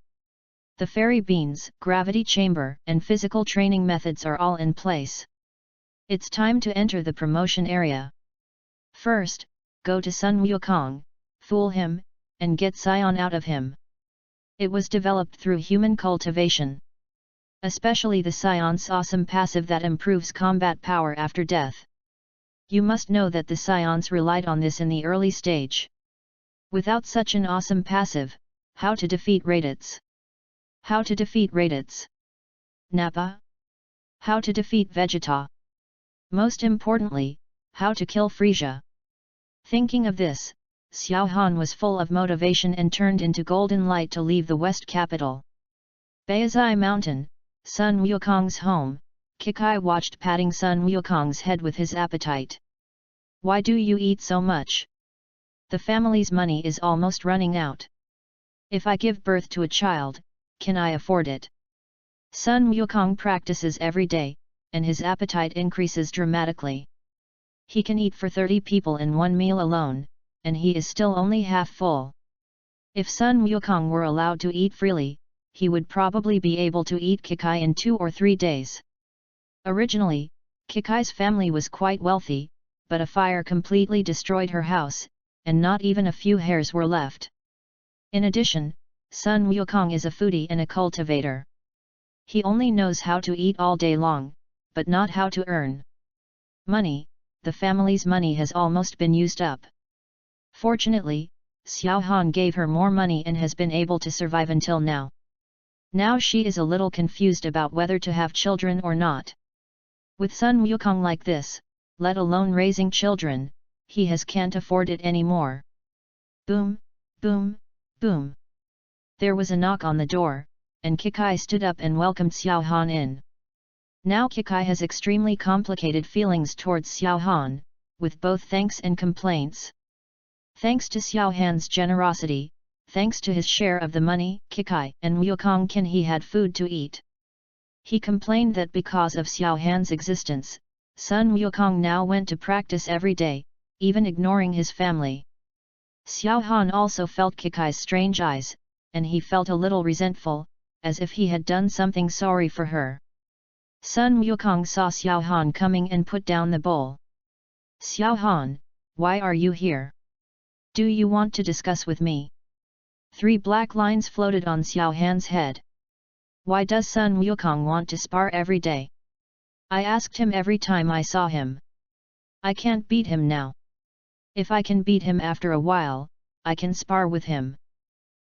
The fairy beans, gravity chamber, and physical training methods are all in place. It's time to enter the promotion area. First, go to Sun Wukong, fool him, and get Scion out of him. It was developed through human cultivation. Especially the Scion's awesome passive that improves combat power after death. You must know that the Scions relied on this in the early stage. Without such an awesome passive, how to defeat Raditz? How to defeat Raditz? Nappa? How to defeat Vegeta? Most importantly, how to kill Frisia? Thinking of this, Xiao Han was full of motivation and turned into golden light to leave the West capital. Baizai Mountain, Sun Wukong's home, Kikai watched patting Sun Wukong's head with his appetite. Why do you eat so much? The family's money is almost running out. If I give birth to a child, can I afford it? Sun Wukong practices every day, and his appetite increases dramatically. He can eat for 30 people in one meal alone, and he is still only half full. If Sun Wukong were allowed to eat freely, he would probably be able to eat Kikai in 2 or 3 days. Originally, Kikai's family was quite wealthy, but a fire completely destroyed her house, and not even a few hairs were left. In addition, Sun Wukong is a foodie and a cultivator. He only knows how to eat all day long, but not how to earn money. The family's money has almost been used up. Fortunately, Xiao Han gave her more money and has been able to survive until now. Now she is a little confused about whether to have children or not. With Sun Wukong like this, let alone raising children, he can't afford it anymore. Boom, boom, boom. There was a knock on the door, and Kikai stood up and welcomed Xiao Han in. Now Kikai has extremely complicated feelings towards Xiao Han, with both thanks and complaints. Thanks to Xiao Han's generosity, thanks to his share of the money, Kikai and Wukong he had food to eat. He complained that because of Xiao Han's existence, Sun Wukong now went to practice every day, even ignoring his family. Xiao Han also felt Kikai's strange eyes, and he felt a little resentful, as if he had done something sorry for her. Sun Wukong saw Xiao Han coming and put down the bowl. Xiao Han, why are you here? Do you want to discuss with me? 3 black lines floated on Xiao Han's head. Why does Sun Wukong want to spar every day? I asked him every time I saw him. I can't beat him now. If I can beat him after a while, I can spar with him.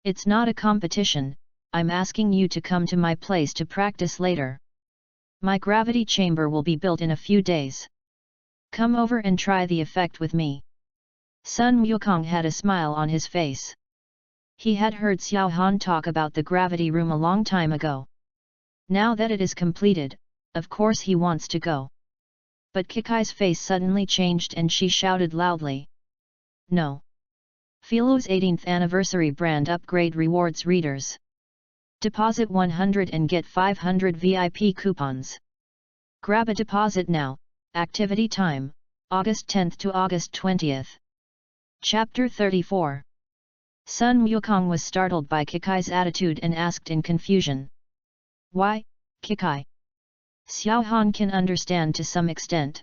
It's not a competition, I'm asking you to come to my place to practice later. My gravity chamber will be built in a few days. Come over and try the effect with me. Sun Wukong had a smile on his face. He had heard Xiao Han talk about the gravity room a long time ago. Now that it is completed, of course he wants to go. But Kikai's face suddenly changed and she shouted loudly. No. Philo's 18th anniversary brand upgrade rewards readers. Deposit 100 and get 500 VIP coupons. Grab a deposit now. Activity time, August 10th to August 20th. Chapter 34. Sun Wukong was startled by Kikai's attitude and asked in confusion. Why, Kikai? Xiao Han can understand to some extent.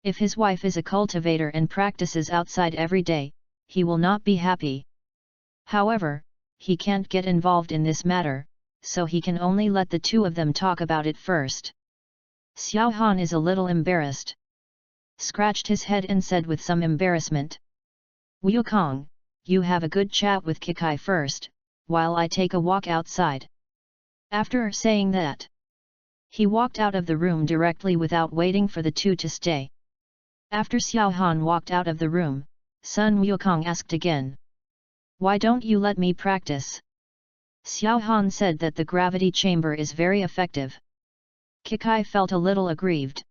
If his wife is a cultivator and practices outside every day, he will not be happy. However, he can't get involved in this matter, so he can only let the two of them talk about it first. Xiao Han is a little embarrassed. Scratched his head and said with some embarrassment. Wukong, you have a good chat with Kikai first, while I take a walk outside. After saying that, he walked out of the room directly without waiting for the two to stay. After Xiao Han walked out of the room, Sun Wukong asked again. Why don't you let me practice? Xiao Han said that the gravity chamber is very effective. Kikai felt a little aggrieved.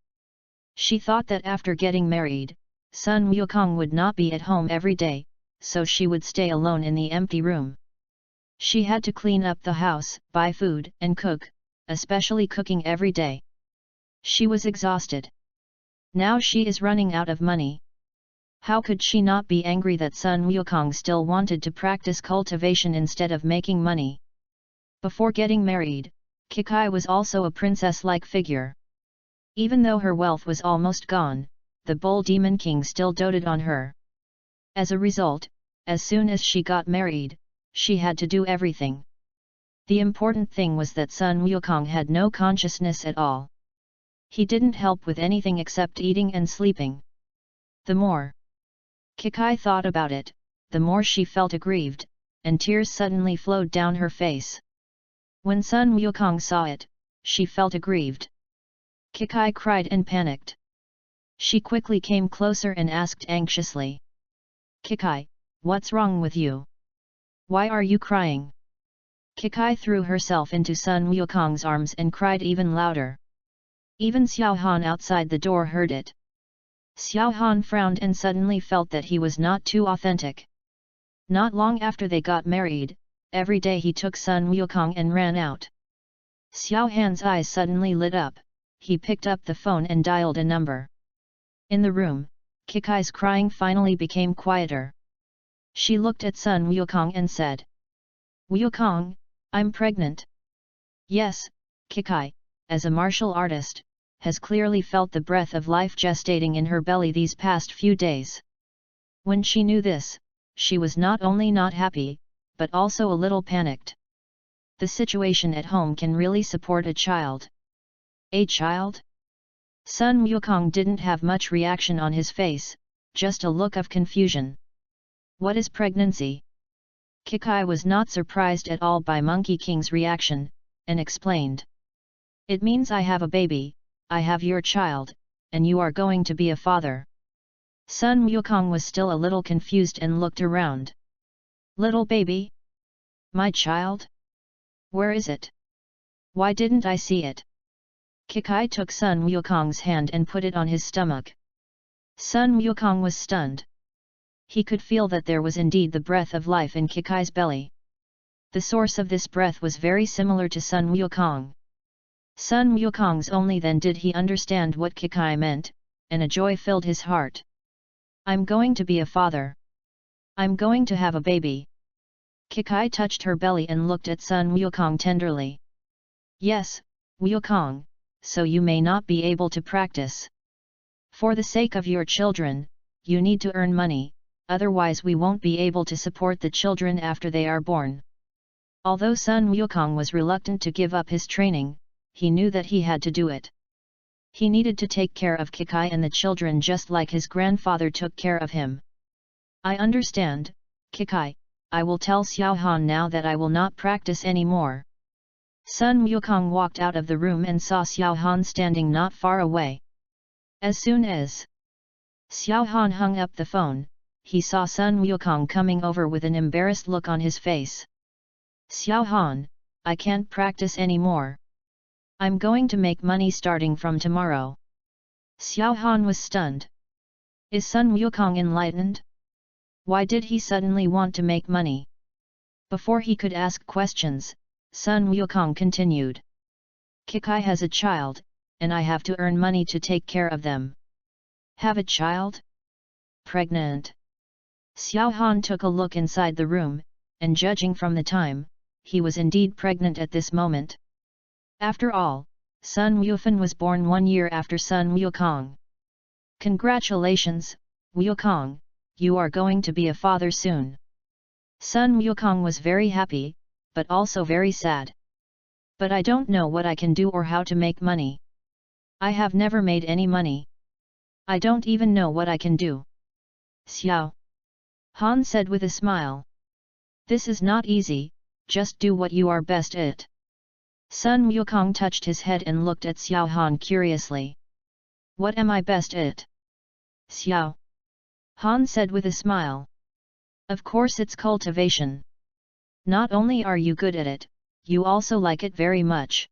She thought that after getting married, Sun Wukong would not be at home every day, so she would stay alone in the empty room. She had to clean up the house, buy food, and cook, especially cooking every day. She was exhausted. Now she is running out of money. How could she not be angry that Sun Wukong still wanted to practice cultivation instead of making money? Before getting married, Kikai was also a princess-like figure. Even though her wealth was almost gone, the Bull Demon King still doted on her. As a result, as soon as she got married, she had to do everything. The important thing was that Sun Wukong had no consciousness at all. He didn't help with anything except eating and sleeping. The more Kikai thought about it, the more she felt aggrieved, and tears suddenly flowed down her face. When Sun Wukong saw it, she felt aggrieved. Kikai cried and panicked. She quickly came closer and asked anxiously. Kikai, what's wrong with you? Why are you crying? Kikai threw herself into Sun Wukong's arms and cried even louder. Even Xiao Han outside the door heard it. Xiao Han frowned and suddenly felt that he was not too authentic. Not long after they got married, every day he took Sun Wukong and ran out. Xiao Han's eyes suddenly lit up, he picked up the phone and dialed a number. In the room, Kikai's crying finally became quieter. She looked at Sun Wukong and said. Wukong, I'm pregnant. Yes, Kikai, as a martial artist, has clearly felt the breath of life gestating in her belly these past few days. When she knew this, she was not only not happy, but also a little panicked. The situation at home can really support a child. A child? Sun Wukong didn't have much reaction on his face, just a look of confusion. What is pregnancy? Kikai was not surprised at all by Monkey King's reaction, and explained. It means I have a baby, I have your child, and you are going to be a father. Sun Wukong was still a little confused and looked around. Little baby? My child? Where is it? Why didn't I see it? Kikai took Sun Wukong's hand and put it on his stomach. Sun Wukong was stunned. He could feel that there was indeed the breath of life in Kikai's belly. The source of this breath was very similar to Sun Wukong. Sun Wukong's only then did he understand what Kikai meant, and a joy filled his heart. I'm going to be a father. I'm going to have a baby. Kikai touched her belly and looked at Sun Wukong tenderly. Yes, Wukong, so you may not be able to practice. For the sake of your children, you need to earn money, otherwise we won't be able to support the children after they are born. Although Sun Wukong was reluctant to give up his training, he knew that he had to do it. He needed to take care of Kikai and the children just like his grandfather took care of him. I understand, Kikai, I will tell Xiao Han now that I will not practice anymore. Sun Wukong walked out of the room and saw Xiao Han standing not far away. As soon as Xiao Han hung up the phone, he saw Sun Wukong coming over with an embarrassed look on his face. Xiao Han, I can't practice anymore. I'm going to make money starting from tomorrow. Xiao Han was stunned. Is Sun Wukong enlightened? Why did he suddenly want to make money? Before he could ask questions, Sun Wukong continued. Kikai has a child, and I have to earn money to take care of them. Have a child? Pregnant. Xiao Han took a look inside the room, and judging from the time, he was indeed pregnant at this moment. After all, Sun Wufan was born 1 year after Sun Wukong. Congratulations, Wukong, you are going to be a father soon. Sun Wukong was very happy, but also very sad. But I don't know what I can do or how to make money. I have never made any money. I don't even know what I can do. Xiao Han said with a smile. This is not easy, just do what you are best at. Sun Wukong touched his head and looked at Xiao Han curiously. What am I best at? Xiao Han said with a smile. Of course it's cultivation. Not only are you good at it, you also like it very much.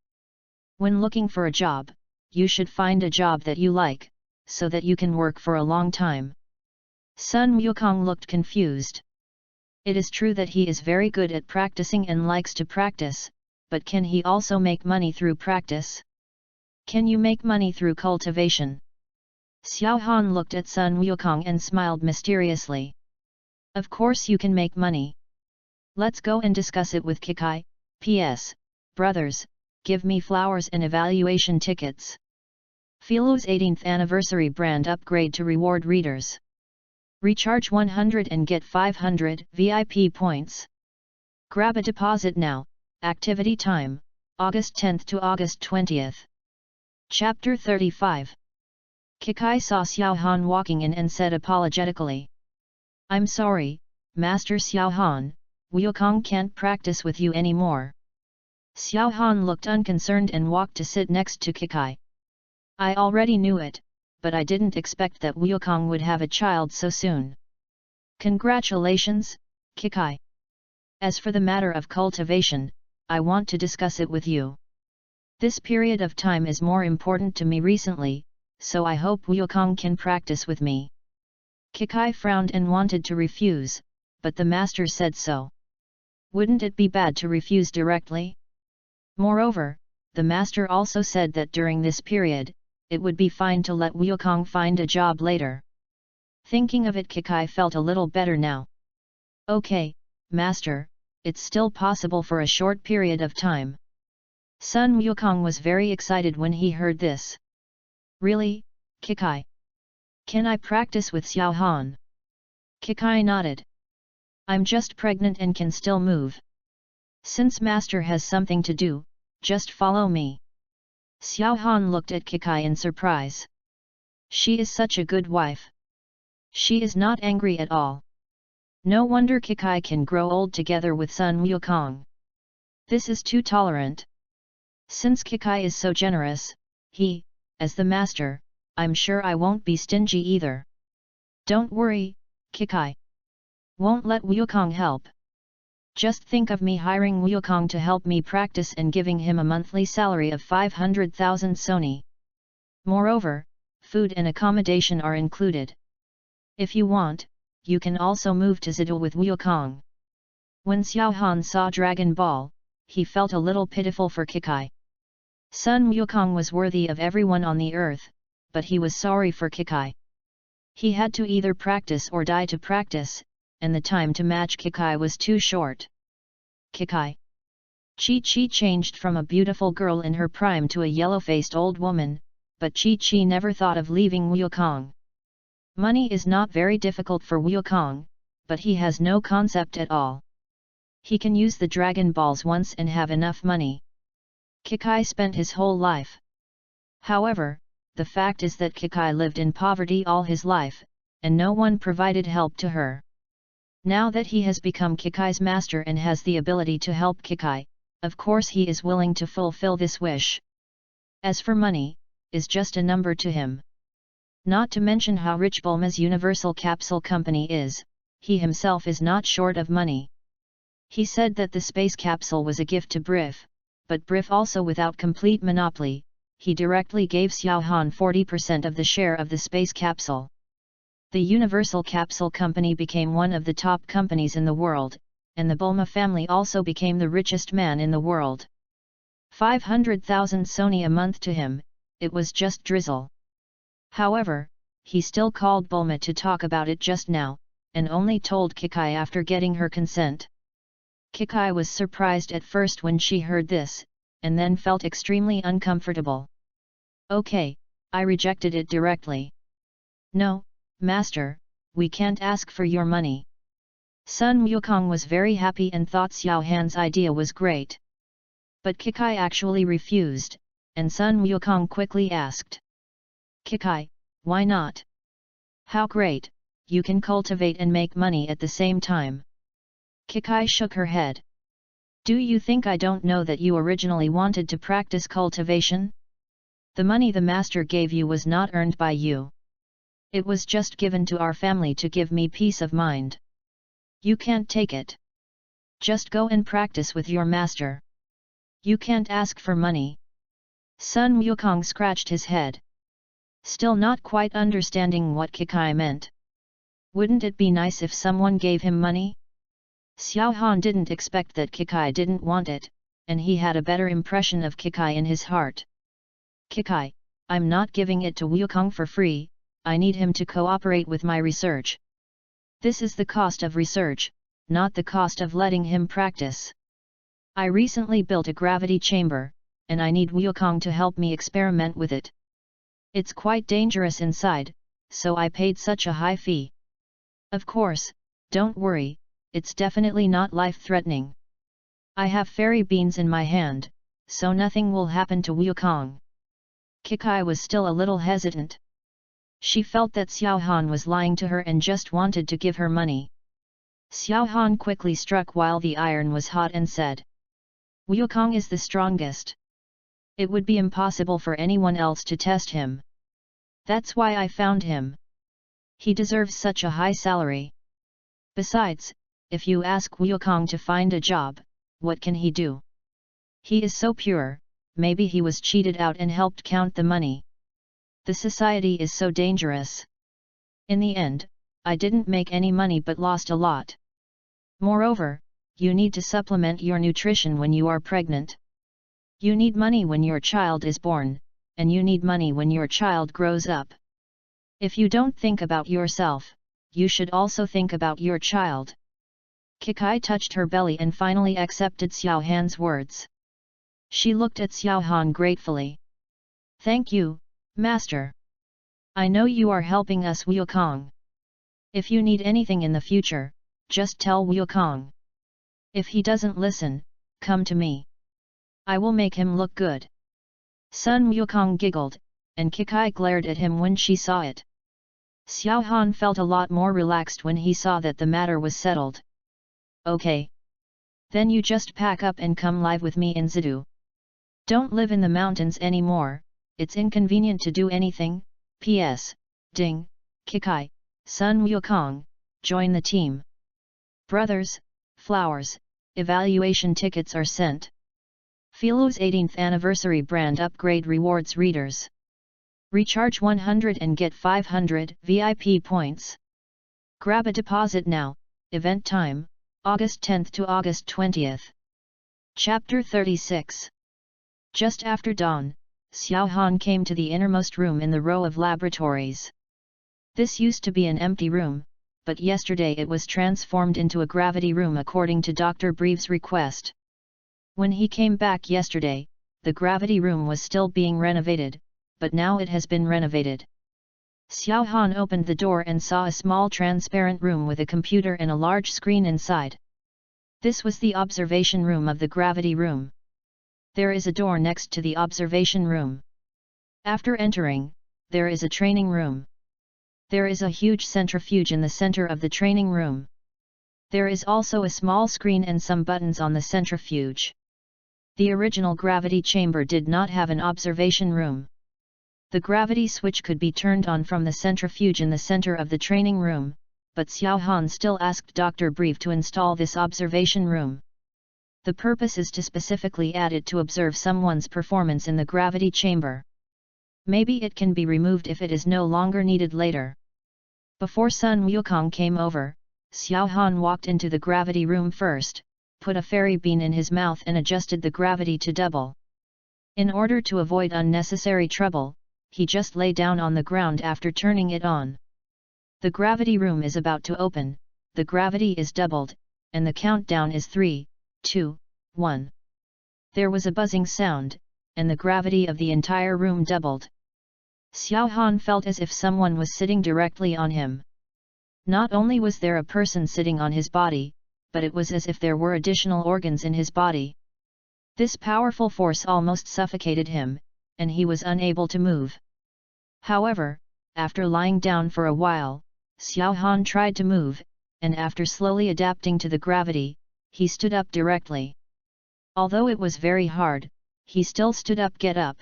When looking for a job, you should find a job that you like, so that you can work for a long time. Sun Wukong looked confused. It is true that he is very good at practicing and likes to practice, but can he also make money through practice? Can you make money through cultivation? Xiao Han looked at Sun Wukong and smiled mysteriously. Of course you can make money. Let's go and discuss it with Kikai. P.S. Brothers, give me flowers and evaluation tickets. Filu's 18th anniversary brand upgrade to reward readers. Recharge 100 and get 500 VIP points. Grab a deposit now. Activity time, August 10th to August 20th. Chapter 35. Kikai saw Xiao Han walking in and said apologetically. I'm sorry, Master Xiao Han, Wukong can't practice with you anymore. Xiao Han looked unconcerned and walked to sit next to Kikai. I already knew it, but I didn't expect that Wukong would have a child so soon. Congratulations, Kikai. As for the matter of cultivation, I want to discuss it with you. This period of time is more important to me recently, so I hope Wukong can practice with me. Kikai frowned and wanted to refuse, but the master said so. Wouldn't it be bad to refuse directly? Moreover, the master also said that during this period, it would be fine to let Wukong find a job later. Thinking of it, Kikai felt a little better now. Okay, master, it's still possible for a short period of time. Sun Wukong was very excited when he heard this. Really, Kikai? Can I practice with Xiao Han? Kikai nodded. I'm just pregnant and can still move. Since master has something to do, just follow me. Xiao Han looked at Kikai in surprise. She is such a good wife. She is not angry at all. No wonder Kikai can grow old together with Sun Wukong. This is too tolerant. Since Kikai is so generous, he, as the master, I'm sure I won't be stingy either. Don't worry, Kikai. Won't let Wukong help. Just think of me hiring Wukong to help me practice and giving him a monthly salary of 500,000 soni. Moreover, food and accommodation are included. If you want, you can also move to Zidal with Wukong. When Xiao Han saw Dragon Ball, he felt a little pitiful for Kikai. Sun Wukong was worthy of everyone on the earth, but he was sorry for Kikai. He had to either practice or die to practice, and the time to match Kikai was too short. Kikai. Chi-Chi changed from a beautiful girl in her prime to a yellow-faced old woman, but Chi-Chi never thought of leaving Wukong. Money is not very difficult for Wukong, but he has no concept at all. He can use the Dragon Balls once and have enough money. Kikai spent his whole life. However, the fact is that Kikai lived in poverty all his life, and no one provided help to her. Now that he has become Kikai's master and has the ability to help Kikai, of course he is willing to fulfill this wish. As for money, is just a number to him. Not to mention how rich Bulma's Universal Capsule Company is, he himself is not short of money. He said that the space capsule was a gift to Briff, but Briff also without complete monopoly, he directly gave Xiao Han 40% of the share of the space capsule. The Universal Capsule Company became one of the top companies in the world, and the Bulma family also became the richest man in the world. 500,000 Sony a month to him, it was just drizzle. However, he still called Bulma to talk about it just now, and only told Kikai after getting her consent. Kikai was surprised at first when she heard this, and then felt extremely uncomfortable. Okay, I rejected it directly. No, Master, we can't ask for your money. Sun Wukong was very happy and thought Xiao Han's idea was great. But Kikai actually refused, and Sun Wukong quickly asked. Kikai, why not? How great, you can cultivate and make money at the same time. Kikai shook her head. Do you think I don't know that you originally wanted to practice cultivation? The money the master gave you was not earned by you. It was just given to our family to give me peace of mind. You can't take it. Just go and practice with your master. You can't ask for money. Sun Wukong scratched his head. Still not quite understanding what Kikai meant. Wouldn't it be nice if someone gave him money? Xiao Han didn't expect that Kikai didn't want it, and he had a better impression of Kikai in his heart. Kikai, I'm not giving it to Wukong for free, I need him to cooperate with my research. This is the cost of research, not the cost of letting him practice. I recently built a gravity chamber, and I need Wukong to help me experiment with it. It's quite dangerous inside, so I paid such a high fee. Of course, don't worry, it's definitely not life-threatening. I have fairy beans in my hand, so nothing will happen to Wukong. Kikai was still a little hesitant. She felt that Xiao Han was lying to her and just wanted to give her money. Xiao Han quickly struck while the iron was hot and said, Wukong is the strongest. It would be impossible for anyone else to test him. That's why I found him. He deserves such a high salary. Besides, if you ask Wukong to find a job, what can he do? He is so pure, maybe he was cheated out and helped count the money. The society is so dangerous. In the end, I didn't make any money but lost a lot. Moreover, you need to supplement your nutrition when you are pregnant. You need money when your child is born, and you need money when your child grows up. If you don't think about yourself, you should also think about your child. Kikai touched her belly and finally accepted Xiao Han's words. She looked at Xiao Han gratefully. Thank you, Master. I know you are helping us Wukong. If you need anything in the future, just tell Wukong. If he doesn't listen, come to me. I will make him look good. Sun Wukong giggled, and Kikai glared at him when she saw it. Xiao Han felt a lot more relaxed when he saw that the matter was settled. Okay. Then you just pack up and come live with me in Zidu. Don't live in the mountains anymore, it's inconvenient to do anything. P.S. Ding, Kikai, Sun Wukong, join the team. Brothers, flowers, evaluation tickets are sent. Philo's 18th anniversary brand upgrade rewards readers. Recharge 100 and get 500 VIP points. Grab a deposit now, event time, August 10th to August 20th. Chapter 36. Just after dawn, Xiao Han came to the innermost room in the row of laboratories. This used to be an empty room, but yesterday it was transformed into a gravity room according to Dr. Breve's request. When he came back yesterday, the gravity room was still being renovated, but now it has been renovated. Xiao Han opened the door and saw a small transparent room with a computer and a large screen inside. This was the observation room of the gravity room. There is a door next to the observation room. After entering, there is a training room. There is a huge centrifuge in the center of the training room. There is also a small screen and some buttons on the centrifuge. The original gravity chamber did not have an observation room. The gravity switch could be turned on from the centrifuge in the center of the training room, but Xiao Han still asked Dr. Breve to install this observation room. The purpose is to specifically add it to observe someone's performance in the gravity chamber. Maybe it can be removed if it is no longer needed later. Before Sun Wukong came over, Xiao Han walked into the gravity room first, put a fairy bean in his mouth and adjusted the gravity to double. In order to avoid unnecessary trouble, he just lay down on the ground after turning it on. The gravity room is about to open, the gravity is doubled, and the countdown is 3, 2, 1. There was a buzzing sound, and the gravity of the entire room doubled. Xiao Han felt as if someone was sitting directly on him. Not only was there a person sitting on his body, but it was as if there were additional organs in his body. This powerful force almost suffocated him, and he was unable to move. However, after lying down for a while, Xiao Han tried to move, and after slowly adapting to the gravity, he stood up directly. Although it was very hard, he still stood up.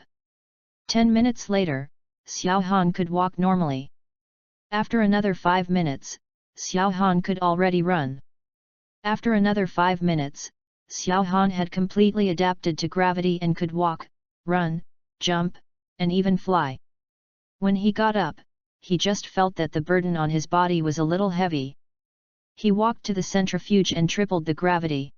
10 minutes later, Xiao Han could walk normally. After another 5 minutes, Xiao Han could already run. After another 5 minutes, Xiao Han had completely adapted to gravity and could walk, run, jump, and even fly. When he got up, he just felt that the burden on his body was a little heavy. He walked to the centrifuge and tripled the gravity.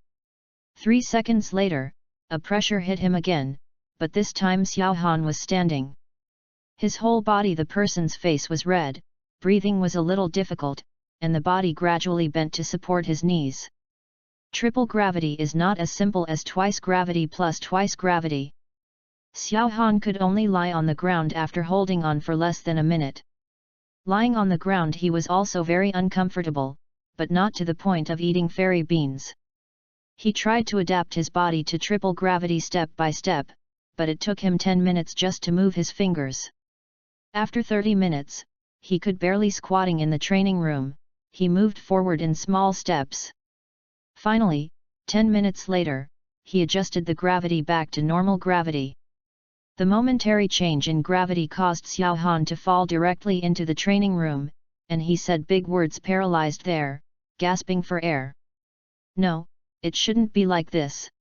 3 seconds later, a pressure hit him again, but this time Xiao Han was standing. His whole body, the person's face was red, breathing was a little difficult, and the body gradually bent to support his knees. Triple gravity is not as simple as twice gravity plus twice gravity. Xiao Han could only lie on the ground after holding on for less than a minute. Lying on the ground he was also very uncomfortable, but not to the point of eating fairy beans. He tried to adapt his body to triple gravity step by step, but it took him 10 minutes just to move his fingers. After 30 minutes, he could barely squatting in the training room, he moved forward in small steps. Finally, 10 minutes later, he adjusted the gravity back to normal gravity. The momentary change in gravity caused Xiao Han to fall directly into the training room, and he said big words paralyzed there, gasping for air. No, it shouldn't be like this.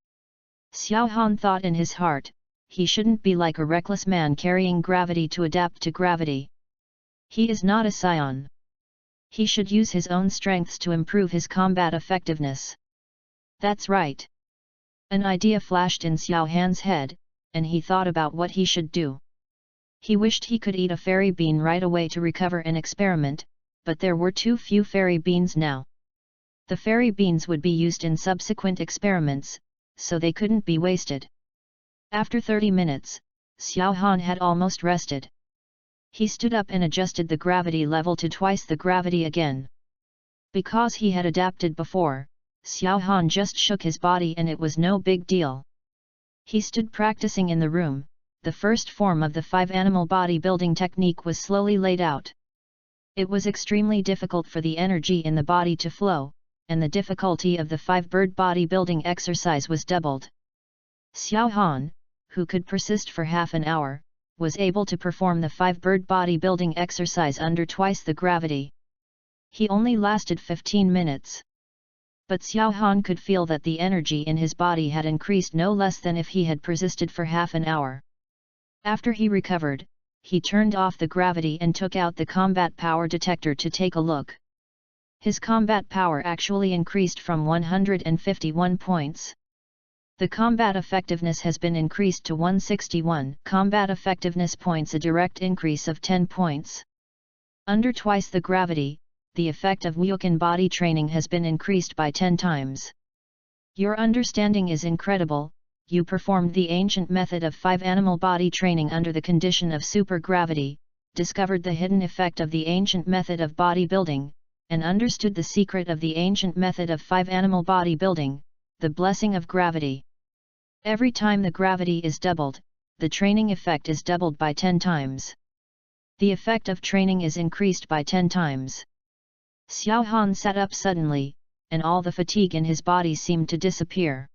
Xiao Han thought in his heart, he shouldn't be like a reckless man carrying gravity to adapt to gravity. He is not a scion. He should use his own strengths to improve his combat effectiveness. That's right. An idea flashed in Xiao Han's head, and he thought about what he should do. He wished he could eat a fairy bean right away to recover an experiment, but there were too few fairy beans now. The fairy beans would be used in subsequent experiments, so they couldn't be wasted. After 30 minutes, Xiao Han had almost rested. He stood up and adjusted the gravity level to twice the gravity again. Because he had adapted before, Xiao Han just shook his body and it was no big deal. He stood practicing in the room. The first form of the 5-animal bodybuilding technique was slowly laid out. It was extremely difficult for the energy in the body to flow, and the difficulty of the 5-bird bodybuilding exercise was doubled. Xiao Han, who could persist for half an hour, was able to perform the 5-bird bodybuilding exercise under twice the gravity. He only lasted 15 minutes. But Xiao Han could feel that the energy in his body had increased no less than if he had persisted for half an hour. After he recovered, he turned off the gravity and took out the combat power detector to take a look. His combat power actually increased from 151 points. The combat effectiveness has been increased to 161 combat effectiveness points, a direct increase of 10 points. Under twice the gravity, the effect of Wukan body training has been increased by 10 times. Your understanding is incredible. You performed the ancient method of 5-animal body training under the condition of supergravity, discovered the hidden effect of the ancient method of bodybuilding, and understood the secret of the ancient method of 5-animal bodybuilding, the blessing of gravity. Every time the gravity is doubled, the training effect is doubled by 10 times. The effect of training is increased by 10 times. Xiao Han sat up suddenly, and all the fatigue in his body seemed to disappear.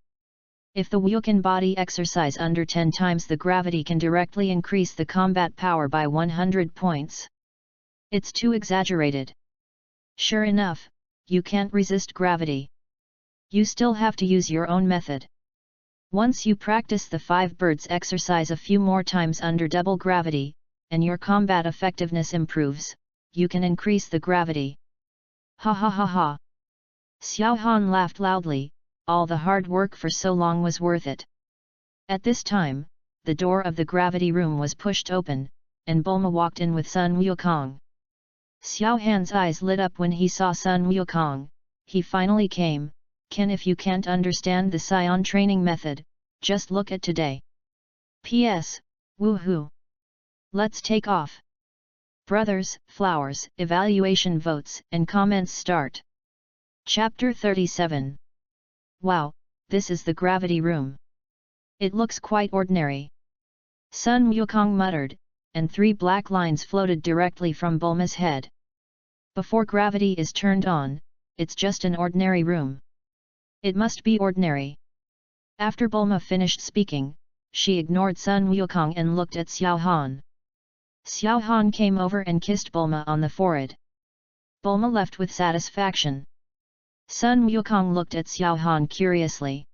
If the Wukong body exercise under 10 times the gravity can directly increase the combat power by 100 points. It's too exaggerated. Sure enough, you can't resist gravity. You still have to use your own method. Once you practice the 5 birds exercise a few more times under double gravity, and your combat effectiveness improves, you can increase the gravity. Ha ha ha ha. Xiao Han laughed loudly, all the hard work for so long was worth it. At this time, the door of the gravity room was pushed open, and Bulma walked in with Sun Wukong. Xiao Han's eyes lit up when he saw Sun Wukong. He finally came. Ken, if you can't understand the Scion training method, just look at today. P.S. Woohoo! Let's take off. Brothers, flowers, evaluation votes and comments start. Chapter 37. Wow, this is the gravity room. It looks quite ordinary. Sun Wukong muttered, and 3 black lines floated directly from Bulma's head. Before gravity is turned on, it's just an ordinary room. It must be ordinary. After Bulma finished speaking, she ignored Sun Wukong and looked at Xiao Han. Xiao Han came over and kissed Bulma on the forehead. Bulma left with satisfaction. Sun Wukong looked at Xiao Han curiously.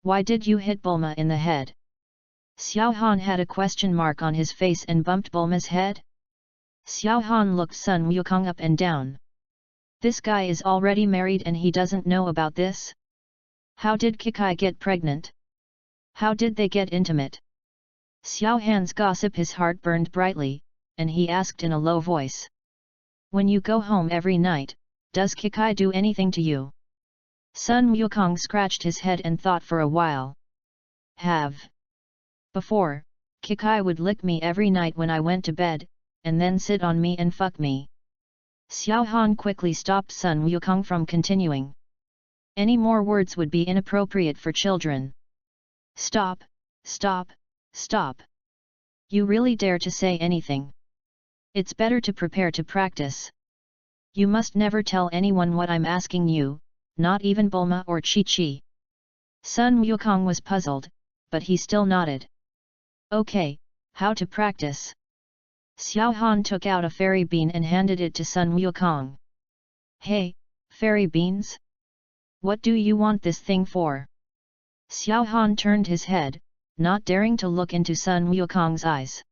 Why did you hit Bulma in the head? Xiao Han had a question mark on his face and bumped Bulma's head. Xiao Han looked Sun Wukong up and down. This guy is already married and he doesn't know about this? How did Kikai get pregnant? How did they get intimate? Xiao Han's gossip, his heart burned brightly, and he asked in a low voice. When you go home every night, does Kikai do anything to you? Sun Wukong scratched his head and thought for a while. Have. Before, Kikai would lick me every night when I went to bed, and then sit on me and fuck me. Xiao Han quickly stopped Sun Wukong from continuing. Any more words would be inappropriate for children. Stop, stop, stop. You really dare to say anything? It's better to prepare to practice. You must never tell anyone what I'm asking you, not even Bulma or Chi-Chi. Sun Wukong was puzzled, but he still nodded. Okay, how to practice? Xiao Han took out a fairy bean and handed it to Sun Wukong. Hey, fairy beans? What do you want this thing for? Xiao Han turned his head, not daring to look into Sun Wukong's eyes.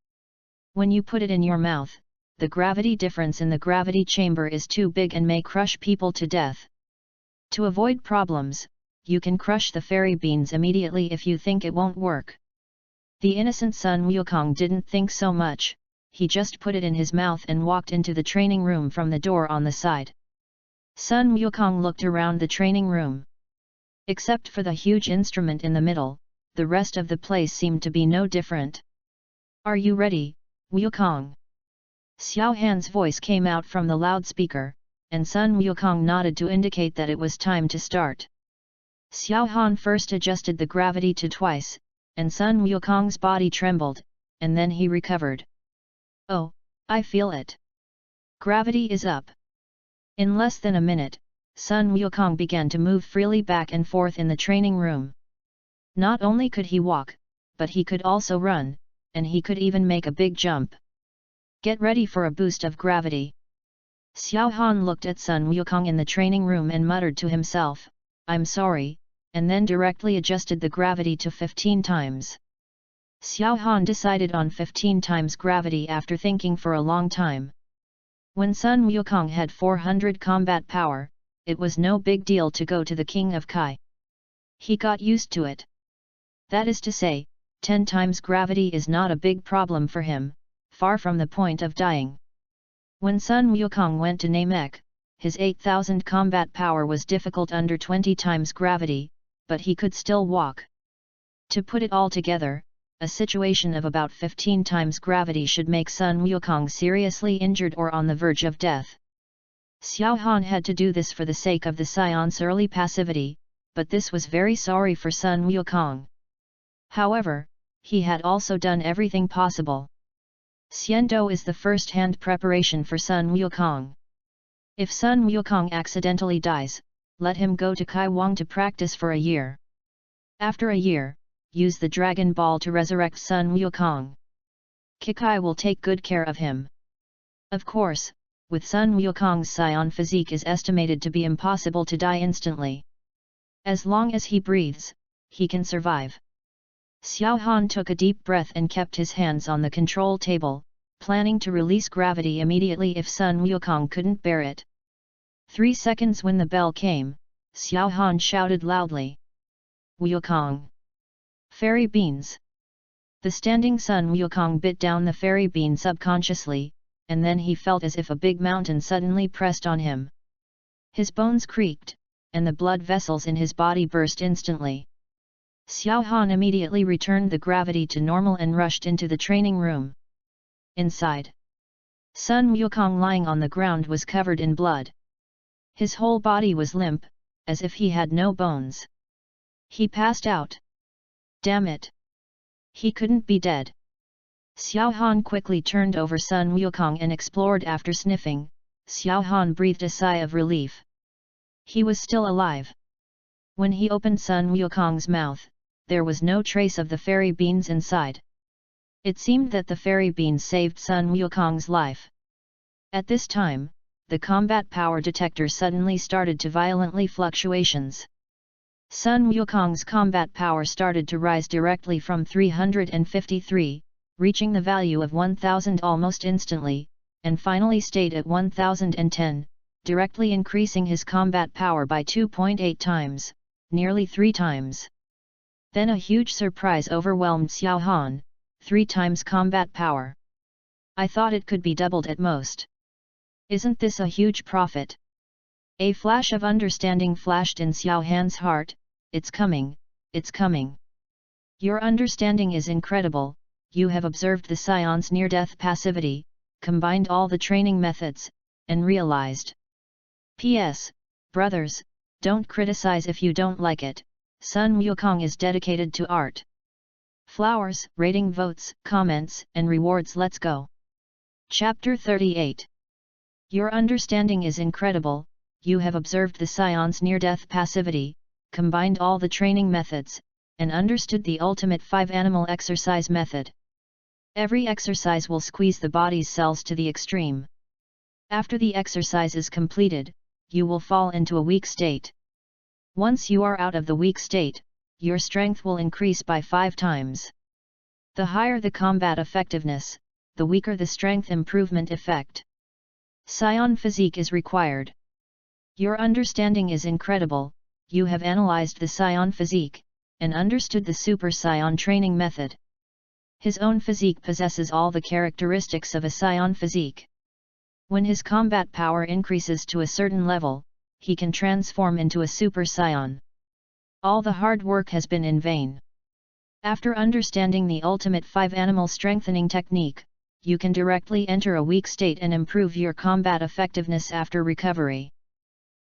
When you put it in your mouth, the gravity difference in the gravity chamber is too big and may crush people to death. To avoid problems, you can crush the fairy beans immediately if you think it won't work. The innocent Sun Wukong didn't think so much. He just put it in his mouth and walked into the training room from the door on the side. Sun Wukong looked around the training room. Except for the huge instrument in the middle, the rest of the place seemed to be no different. Are you ready, Wukong? Xiao Han's voice came out from the loudspeaker, and Sun Wukong nodded to indicate that it was time to start. Xiao Han first adjusted the gravity to twice, and Sun Wukong's body trembled, and then he recovered. Oh, I feel it. Gravity is up. In less than a minute, Sun Wukong began to move freely back and forth in the training room. Not only could he walk, but he could also run, and he could even make a big jump. Get ready for a boost of gravity. Xiao Han looked at Sun Wukong in the training room and muttered to himself, I'm sorry, and then directly adjusted the gravity to 15 times. Xiao Han decided on 15 times gravity after thinking for a long time. When Sun Wukong had 400 combat power, it was no big deal to go to the King of Kai. He got used to it. That is to say, 10 times gravity is not a big problem for him, far from the point of dying. When Sun Wukong went to Namek, his 8,000 combat power was difficult under 20 times gravity, but he could still walk. To put it all together, a situation of about 15 times gravity should make Sun Wukong seriously injured or on the verge of death. Xiao Han had to do this for the sake of the Scion's early passivity, but this was very sorry for Sun Wukong. However, he had also done everything possible. Xiando is the first-hand preparation for Sun Wukong. If Sun Wukong accidentally dies, let him go to Kai Wang to practice for a year. After a year, use the Dragon Ball to resurrect Sun Wukong. Kikai will take good care of him. Of course, with Sun Wukong's scion physique is estimated to be impossible to die instantly. As long as he breathes, he can survive. Xiao Han took a deep breath and kept his hands on the control table, planning to release gravity immediately if Sun Wukong couldn't bear it. 3 seconds when the bell came, Xiao Han shouted loudly. Wukong! Fairy beans! The standing Sun Wukong bit down the fairy bean subconsciously, and then he felt as if a big mountain suddenly pressed on him. His bones creaked, and the blood vessels in his body burst instantly. Xiao Han immediately returned the gravity to normal and rushed into the training room. Inside, Sun Wukong lying on the ground was covered in blood. His whole body was limp, as if he had no bones. He passed out. Damn it! He couldn't be dead. Xiao Han quickly turned over Sun Wukong and explored. After sniffing, Xiao Han breathed a sigh of relief. He was still alive. When he opened Sun Wukong's mouth, there was no trace of the fairy beans inside. It seemed that the fairy beans saved Sun Wukong's life. At this time, the combat power detector suddenly started to violently fluctuations. Sun Wukong's combat power started to rise directly from 353, reaching the value of 1000 almost instantly, and finally stayed at 1010, directly increasing his combat power by 2.8 times, nearly 3 times. Then a huge surprise overwhelmed Xiao Han, 3 times combat power. I thought it could be doubled at most. Isn't this a huge profit? A flash of understanding flashed in Xiao Han's heart. It's coming, it's coming. Your understanding is incredible. You have observed the scion's near-death passivity, combined all the training methods, and realized. P.S. Brothers, don't criticize if you don't like it. Sun Wukong is dedicated to art. Flowers, rating, votes, comments, and rewards. Let's go. Chapter 38. Your understanding is incredible. You have observed the scion's near-death passivity, combined all the training methods, and understood the ultimate 5-animal exercise method. Every exercise will squeeze the body's cells to the extreme. After the exercise is completed, you will fall into a weak state. Once you are out of the weak state, your strength will increase by 5 times. The higher the combat effectiveness, the weaker the strength improvement effect. Scion physique is required. Your understanding is incredible. You have analyzed the scion physique, and understood the super scion training method. His own physique possesses all the characteristics of a scion physique. When his combat power increases to a certain level, he can transform into a super scion. All the hard work has been in vain. After understanding the ultimate 5-animal strengthening technique, you can directly enter a weak state and improve your combat effectiveness after recovery.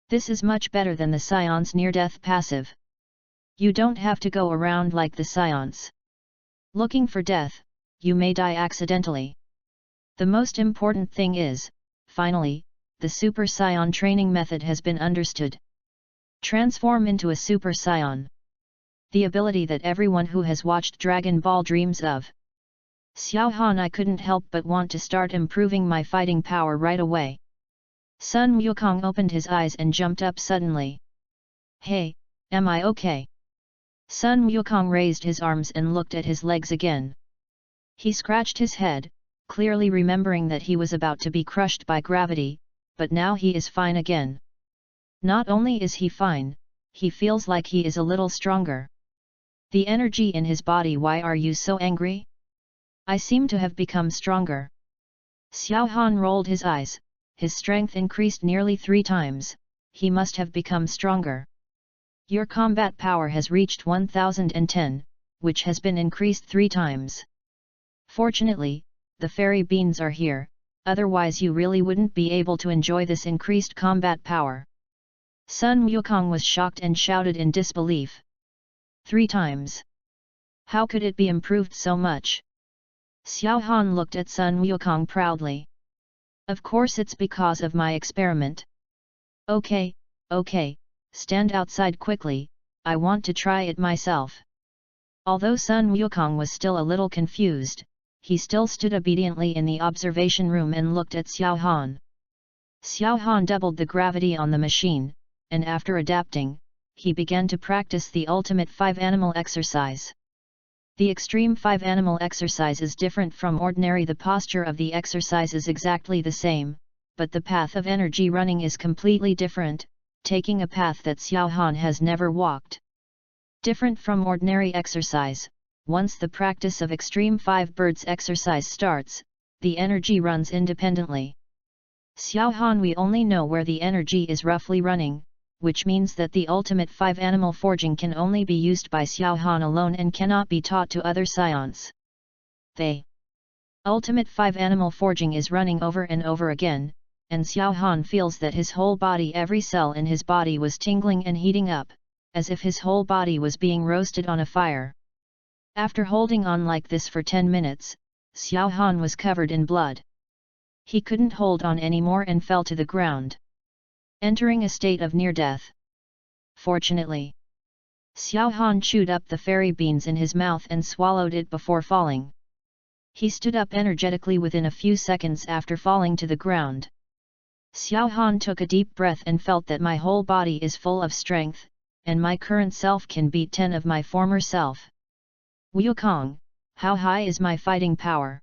This is much better than the scion's near-death passive. You don't have to go around like the scions. Looking for death, you may die accidentally. The most important thing is, finally, the Super Scion training method has been understood. Transform into a Super Scion. The ability that everyone who has watched Dragon Ball dreams of. Xiao Han, I couldn't help but want to start improving my fighting power right away. Sun Wukong opened his eyes and jumped up suddenly. Hey, am I okay? Sun Wukong raised his arms and looked at his legs again. He scratched his head, clearly remembering that he was about to be crushed by gravity, but now he is fine again. Not only is he fine, he feels like he is a little stronger. The energy in his body. Why are you so angry? I seem to have become stronger. Xiao Han rolled his eyes. His strength increased nearly 3 times, he must have become stronger. Your combat power has reached 1010, which has been increased 3 times. Fortunately, the fairy beans are here, otherwise you really wouldn't be able to enjoy this increased combat power. Sun Wukong was shocked and shouted in disbelief. 3 times. How could it be improved so much? Xiao Han looked at Sun Wukong proudly. Of course it's because of my experiment. Okay, stand outside quickly, I want to try it myself. Although Sun Wukong was still a little confused, he still stood obediently in the observation room and looked at Xiao Han. Xiao Han doubled the gravity on the machine, and after adapting, he began to practice the ultimate 5-animal exercise. The extreme 5-animal exercise is different from ordinary. The posture of the exercise is exactly the same, but the path of energy running is completely different, taking a path that Xiao Han has never walked. Different from ordinary exercise, once the practice of extreme 5 birds exercise starts, the energy runs independently. Xiao Han, we only know where the energy is roughly running, which means that the ultimate 5-animal forging can only be used by Xiao Han alone and cannot be taught to other scions. The ultimate 5-animal forging is running over and over again, and Xiao Han feels that his whole body, every cell in his body was tingling and heating up, as if his whole body was being roasted on a fire. After holding on like this for 10 minutes, Xiao Han was covered in blood. He couldn't hold on anymore and fell to the ground, entering a state of near death. Fortunately, Xiao Han chewed up the fairy beans in his mouth and swallowed it before falling. He stood up energetically within a few seconds after falling to the ground. Xiao Han took a deep breath and felt that my whole body is full of strength, and my current self can beat 10 of my former self. Wukong, how high is my fighting power?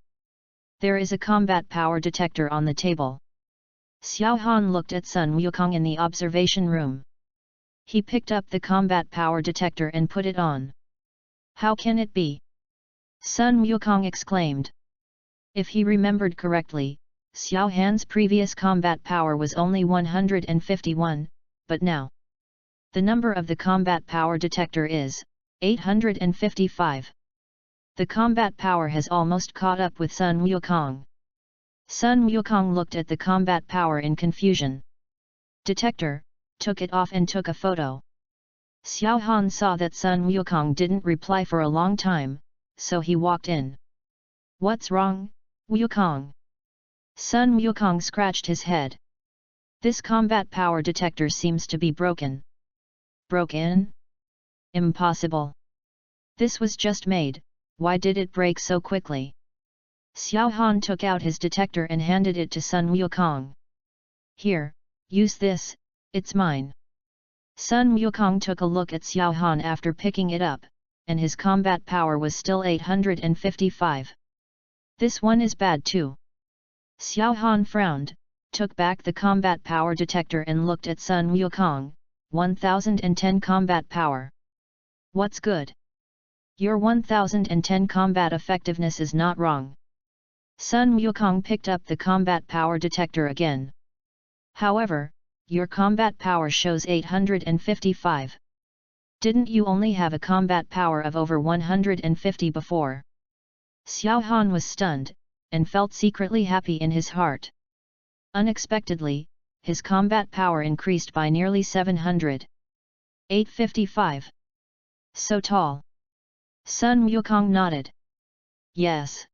There is a combat power detector on the table. Xiao Han looked at Sun Wukong in the observation room. He picked up the combat power detector and put it on. How can it be? Sun Wukong exclaimed. If he remembered correctly, Xiao Han's previous combat power was only 151, but now the number of the combat power detector is 855. The combat power has almost caught up with Sun Wukong. Sun Wukong looked at the combat power in confusion. Detector, took it off and took a photo. Xiao Han saw that Sun Wukong didn't reply for a long time, so he walked in. What's wrong, Wukong? Sun Wukong scratched his head. This combat power detector seems to be broken. Broken? Impossible. This was just made, why did it break so quickly? Xiao Han took out his detector and handed it to Sun Wukong. Here, use this, it's mine. Sun Wukong took a look at Xiao Han after picking it up, and his combat power was still 855. This one is bad too. Xiao Han frowned, took back the combat power detector and looked at Sun Wukong, 1010 combat power. What's good? Your 1010 combat effectiveness is not wrong. Sun Wukong picked up the combat power detector again. However, your combat power shows 855. Didn't you only have a combat power of over 150 before? Xiao Han was stunned, and felt secretly happy in his heart. Unexpectedly, his combat power increased by nearly 700. 855. So tall. Sun Wukong nodded. Yes.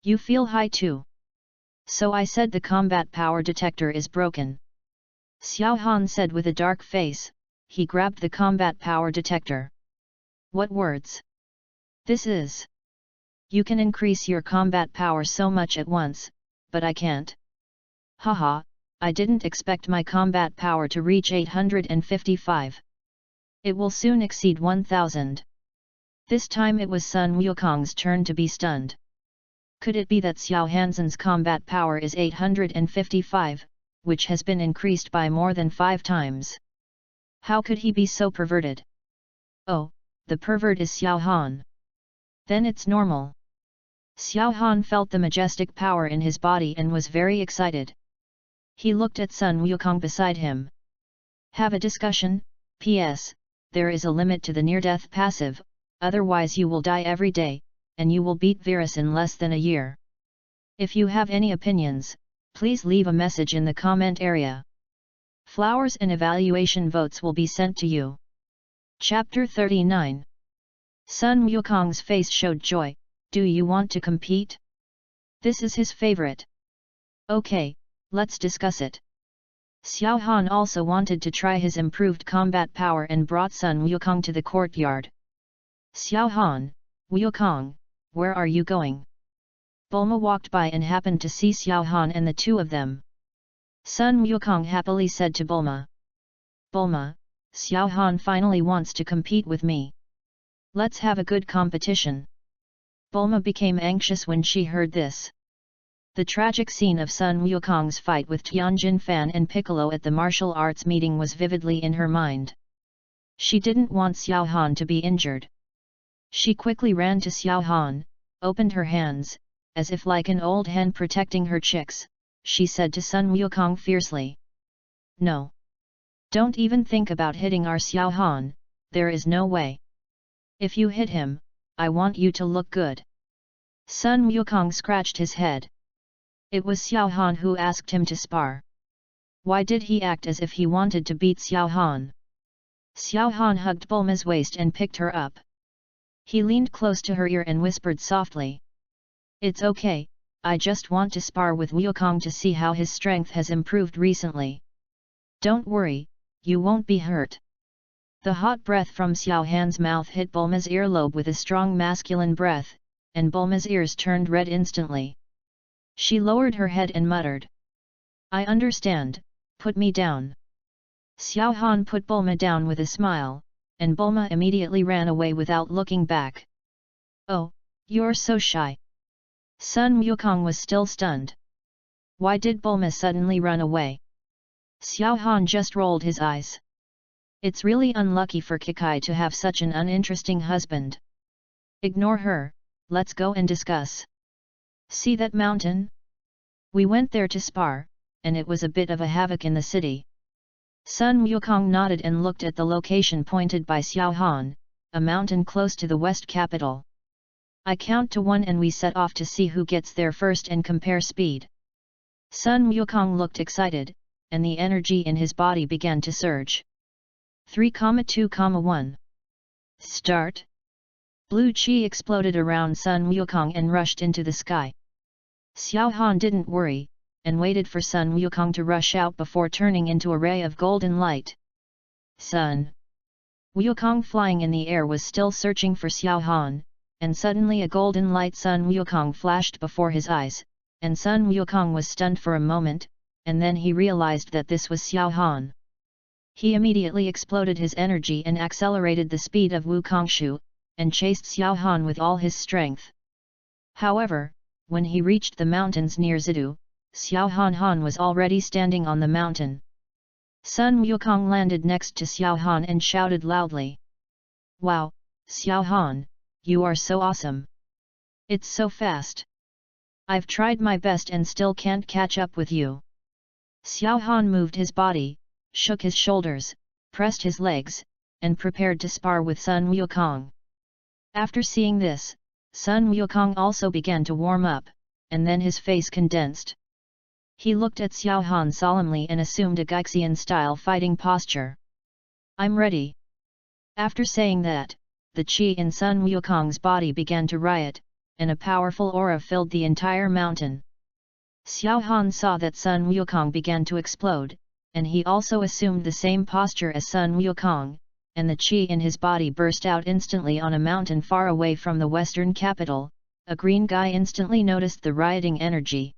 You feel high too. So I said the combat power detector is broken. Xiao Han said with a dark face. He grabbed the combat power detector. What words? This is. You can increase your combat power so much at once, but I can't. Haha, I didn't expect my combat power to reach 855. It will soon exceed 1000. This time it was Sun Wukong's turn to be stunned. Could it be that Xiao Hansen's combat power is 855, which has been increased by more than 5 times? How could he be so perverted? Oh, the pervert is Xiao Han. Then it's normal. Xiao Han felt the majestic power in his body and was very excited. He looked at Sun Wukong beside him. Have a discussion, P.S. There is a limit to the near-death passive, otherwise you will die every day, and you will beat Virus in less than a year. If you have any opinions, please leave a message in the comment area. Flowers and evaluation votes will be sent to you. Chapter 39. Sun Wukong's face showed joy. Do you want to compete? This is his favorite. Okay, let's discuss it. Xiao Han also wanted to try his improved combat power and brought Sun Wukong to the courtyard. Xiao Han, Wukong, where are you going? Bulma walked by and happened to see Xiao Han and the two of them. Sun Wukong happily said to Bulma. Bulma, Xiao Han finally wants to compete with me. Let's have a good competition. Bulma became anxious when she heard this. The tragic scene of Sun Wukong's fight with Tianjin Fan and Piccolo at the martial arts meeting was vividly in her mind. She didn't want Xiao Han to be injured. She quickly ran to Xiao Han, opened her hands, as if like an old hen protecting her chicks, she said to Sun Wukong fiercely. No. Don't even think about hitting our Xiao Han, there is no way. If you hit him, I want you to look good. Sun Wukong scratched his head. It was Xiao Han who asked him to spar. Why did he act as if he wanted to beat Xiao Han? Xiao Han hugged Bulma's waist and picked her up. He leaned close to her ear and whispered softly. It's okay, I just want to spar with Wukong to see how his strength has improved recently. Don't worry, you won't be hurt. The hot breath from Xiao Han's mouth hit Bulma's earlobe with a strong masculine breath, and Bulma's ears turned red instantly. She lowered her head and muttered. I understand, put me down. Xiao Han put Bulma down with a smile, and Bulma immediately ran away without looking back. Oh, you're so shy. Sun Wukong was still stunned. Why did Bulma suddenly run away? Xiao Han just rolled his eyes. It's really unlucky for Kikai to have such an uninteresting husband. Ignore her, let's go and discuss. See that mountain? We went there to spar, and it was a bit of a havoc in the city. Sun Wukong nodded and looked at the location pointed by Xiao Han, a mountain close to the west capital. I count to 1 and we set off to see who gets there first and compare speed. Sun Wukong looked excited, and the energy in his body began to surge. 3,2,1. Start! Blue chi exploded around Sun Wukong and rushed into the sky. Xiao Han didn't worry, and waited for Sun Wukong to rush out before turning into a ray of golden light. Sun Wukong flying in the air was still searching for Xiao Han, and suddenly a golden light Sun Wukong flashed before his eyes, and Sun Wukong was stunned for a moment, and then he realized that this was Xiao Han. He immediately exploded his energy and accelerated the speed of Wukongshu, and chased Xiao Han with all his strength. However, when he reached the mountains near Zidu, Xiao Han was already standing on the mountain. Sun Wukong landed next to Xiao Han and shouted loudly. Wow, Xiao Han, you are so awesome! It's so fast! I've tried my best and still can't catch up with you. Xiao Han moved his body, shook his shoulders, pressed his legs, and prepared to spar with Sun Wukong. After seeing this, Sun Wukong also began to warm up, and then his face condensed. He looked at Xiao Han solemnly and assumed a Gaixian-style fighting posture. I'm ready. After saying that, the chi in Sun Wukong's body began to riot, and a powerful aura filled the entire mountain. Xiao Han saw that Sun Wukong began to explode, and he also assumed the same posture as Sun Wukong, and the chi in his body burst out instantly on a mountain far away from the western capital. A green guy instantly noticed the rioting energy.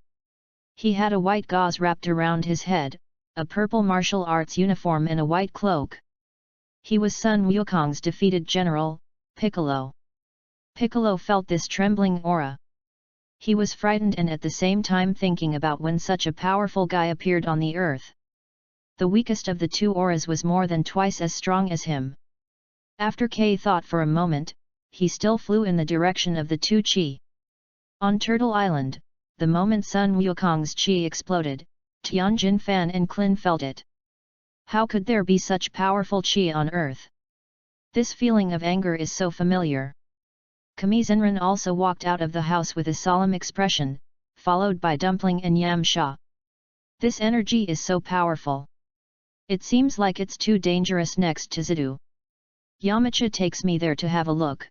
He had a white gauze wrapped around his head, a purple martial arts uniform and a white cloak. He was Sun Wukong's defeated general, Piccolo. Piccolo felt this trembling aura. He was frightened and at the same time thinking about when such a powerful guy appeared on the earth. The weakest of the two auras was more than twice as strong as him. After K thought for a moment, he still flew in the direction of the two chi. On Turtle Island, the moment Sun Wukong's chi exploded, Tianjin Fan and Klin felt it. How could there be such powerful chi on earth? This feeling of anger is so familiar. Kamizenran also walked out of the house with a solemn expression, followed by Dumpling and Yamsha. This energy is so powerful. It seems like it's too dangerous next to Zidu. Yamcha takes me there to have a look.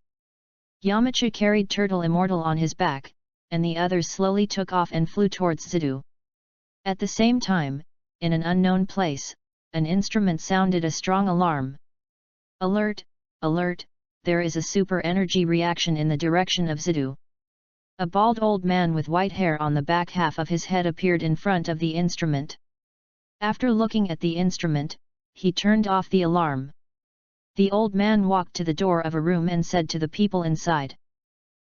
Yamcha carried Turtle Immortal on his back, and the others slowly took off and flew towards Zidu. At the same time, in an unknown place, an instrument sounded a strong alarm. Alert, alert, there is a super energy reaction in the direction of Zidu. A bald old man with white hair on the back half of his head appeared in front of the instrument. After looking at the instrument, he turned off the alarm. The old man walked to the door of a room and said to the people inside,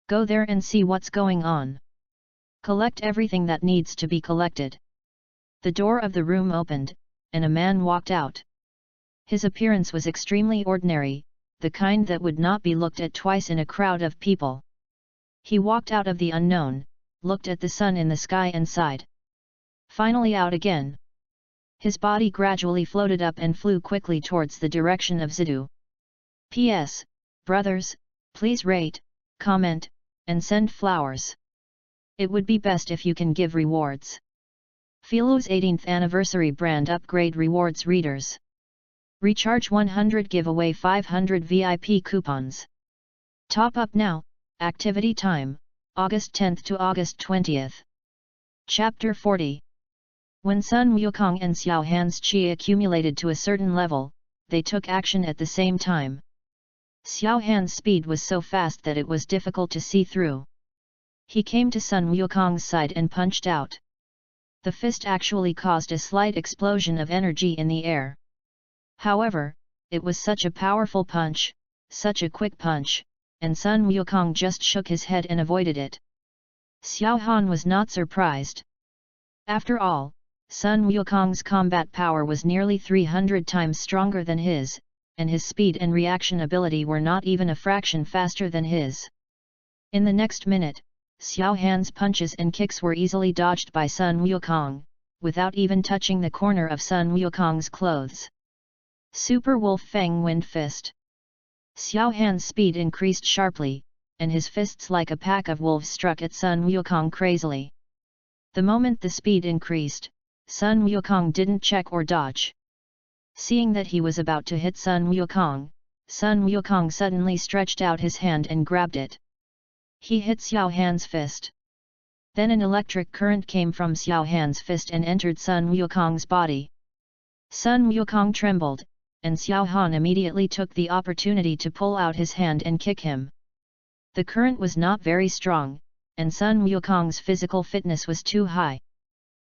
"Go there and see what's going on. Collect everything that needs to be collected." The door of the room opened, and a man walked out. His appearance was extremely ordinary, the kind that would not be looked at twice in a crowd of people. He walked out of the unknown, looked at the sun in the sky and sighed. Finally out again. His body gradually floated up and flew quickly towards the direction of Zidu. P.S. Brothers, please rate, comment, and send flowers. It would be best if you can give rewards. Philo's 18th anniversary brand upgrade rewards readers. Recharge 100, give away 500 VIP coupons. Top up now, activity time, August 10th to August 20th. Chapter 40. When Sun Wukong and Xiao Han's qi accumulated to a certain level, they took action at the same time. Xiao Han's speed was so fast that it was difficult to see through. He came to Sun Wukong's side and punched out. The fist actually caused a slight explosion of energy in the air. However, it was such a powerful punch, such a quick punch, and Sun Wukong just shook his head and avoided it. Xiao Han was not surprised. After all, Sun Wukong's combat power was nearly 300 times stronger than his, and his speed and reaction ability were not even a fraction faster than his. In the next minute, Xiao Han's punches and kicks were easily dodged by Sun Wukong, without even touching the corner of Sun Wukong's clothes. Super Wolf Fang Wind Fist. Xiao Han's speed increased sharply, and his fists like a pack of wolves struck at Sun Wukong crazily. The moment the speed increased, Sun Wukong didn't check or dodge. Seeing that he was about to hit Sun Wukong suddenly stretched out his hand and grabbed it. He hit Xiao Han's fist. Then an electric current came from Xiao Han's fist and entered Sun Wukong's body. Sun Wukong trembled, and Xiao Han immediately took the opportunity to pull out his hand and kick him. The current was not very strong, and Sun Wukong's physical fitness was too high.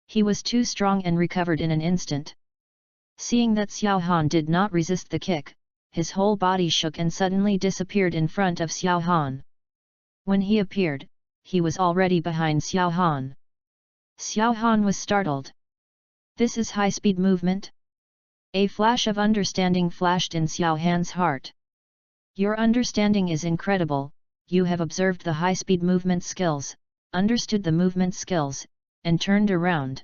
He was too strong and recovered in an instant. Seeing that Xiao Han did not resist the kick, his whole body shook and suddenly disappeared in front of Xiao Han. When he appeared, he was already behind Xiao Han. Xiao Han was startled. This is high-speed movement? A flash of understanding flashed in Xiao Han's heart. Your understanding is incredible, you have observed the high-speed movement skills, understood the movement skills, and turned around.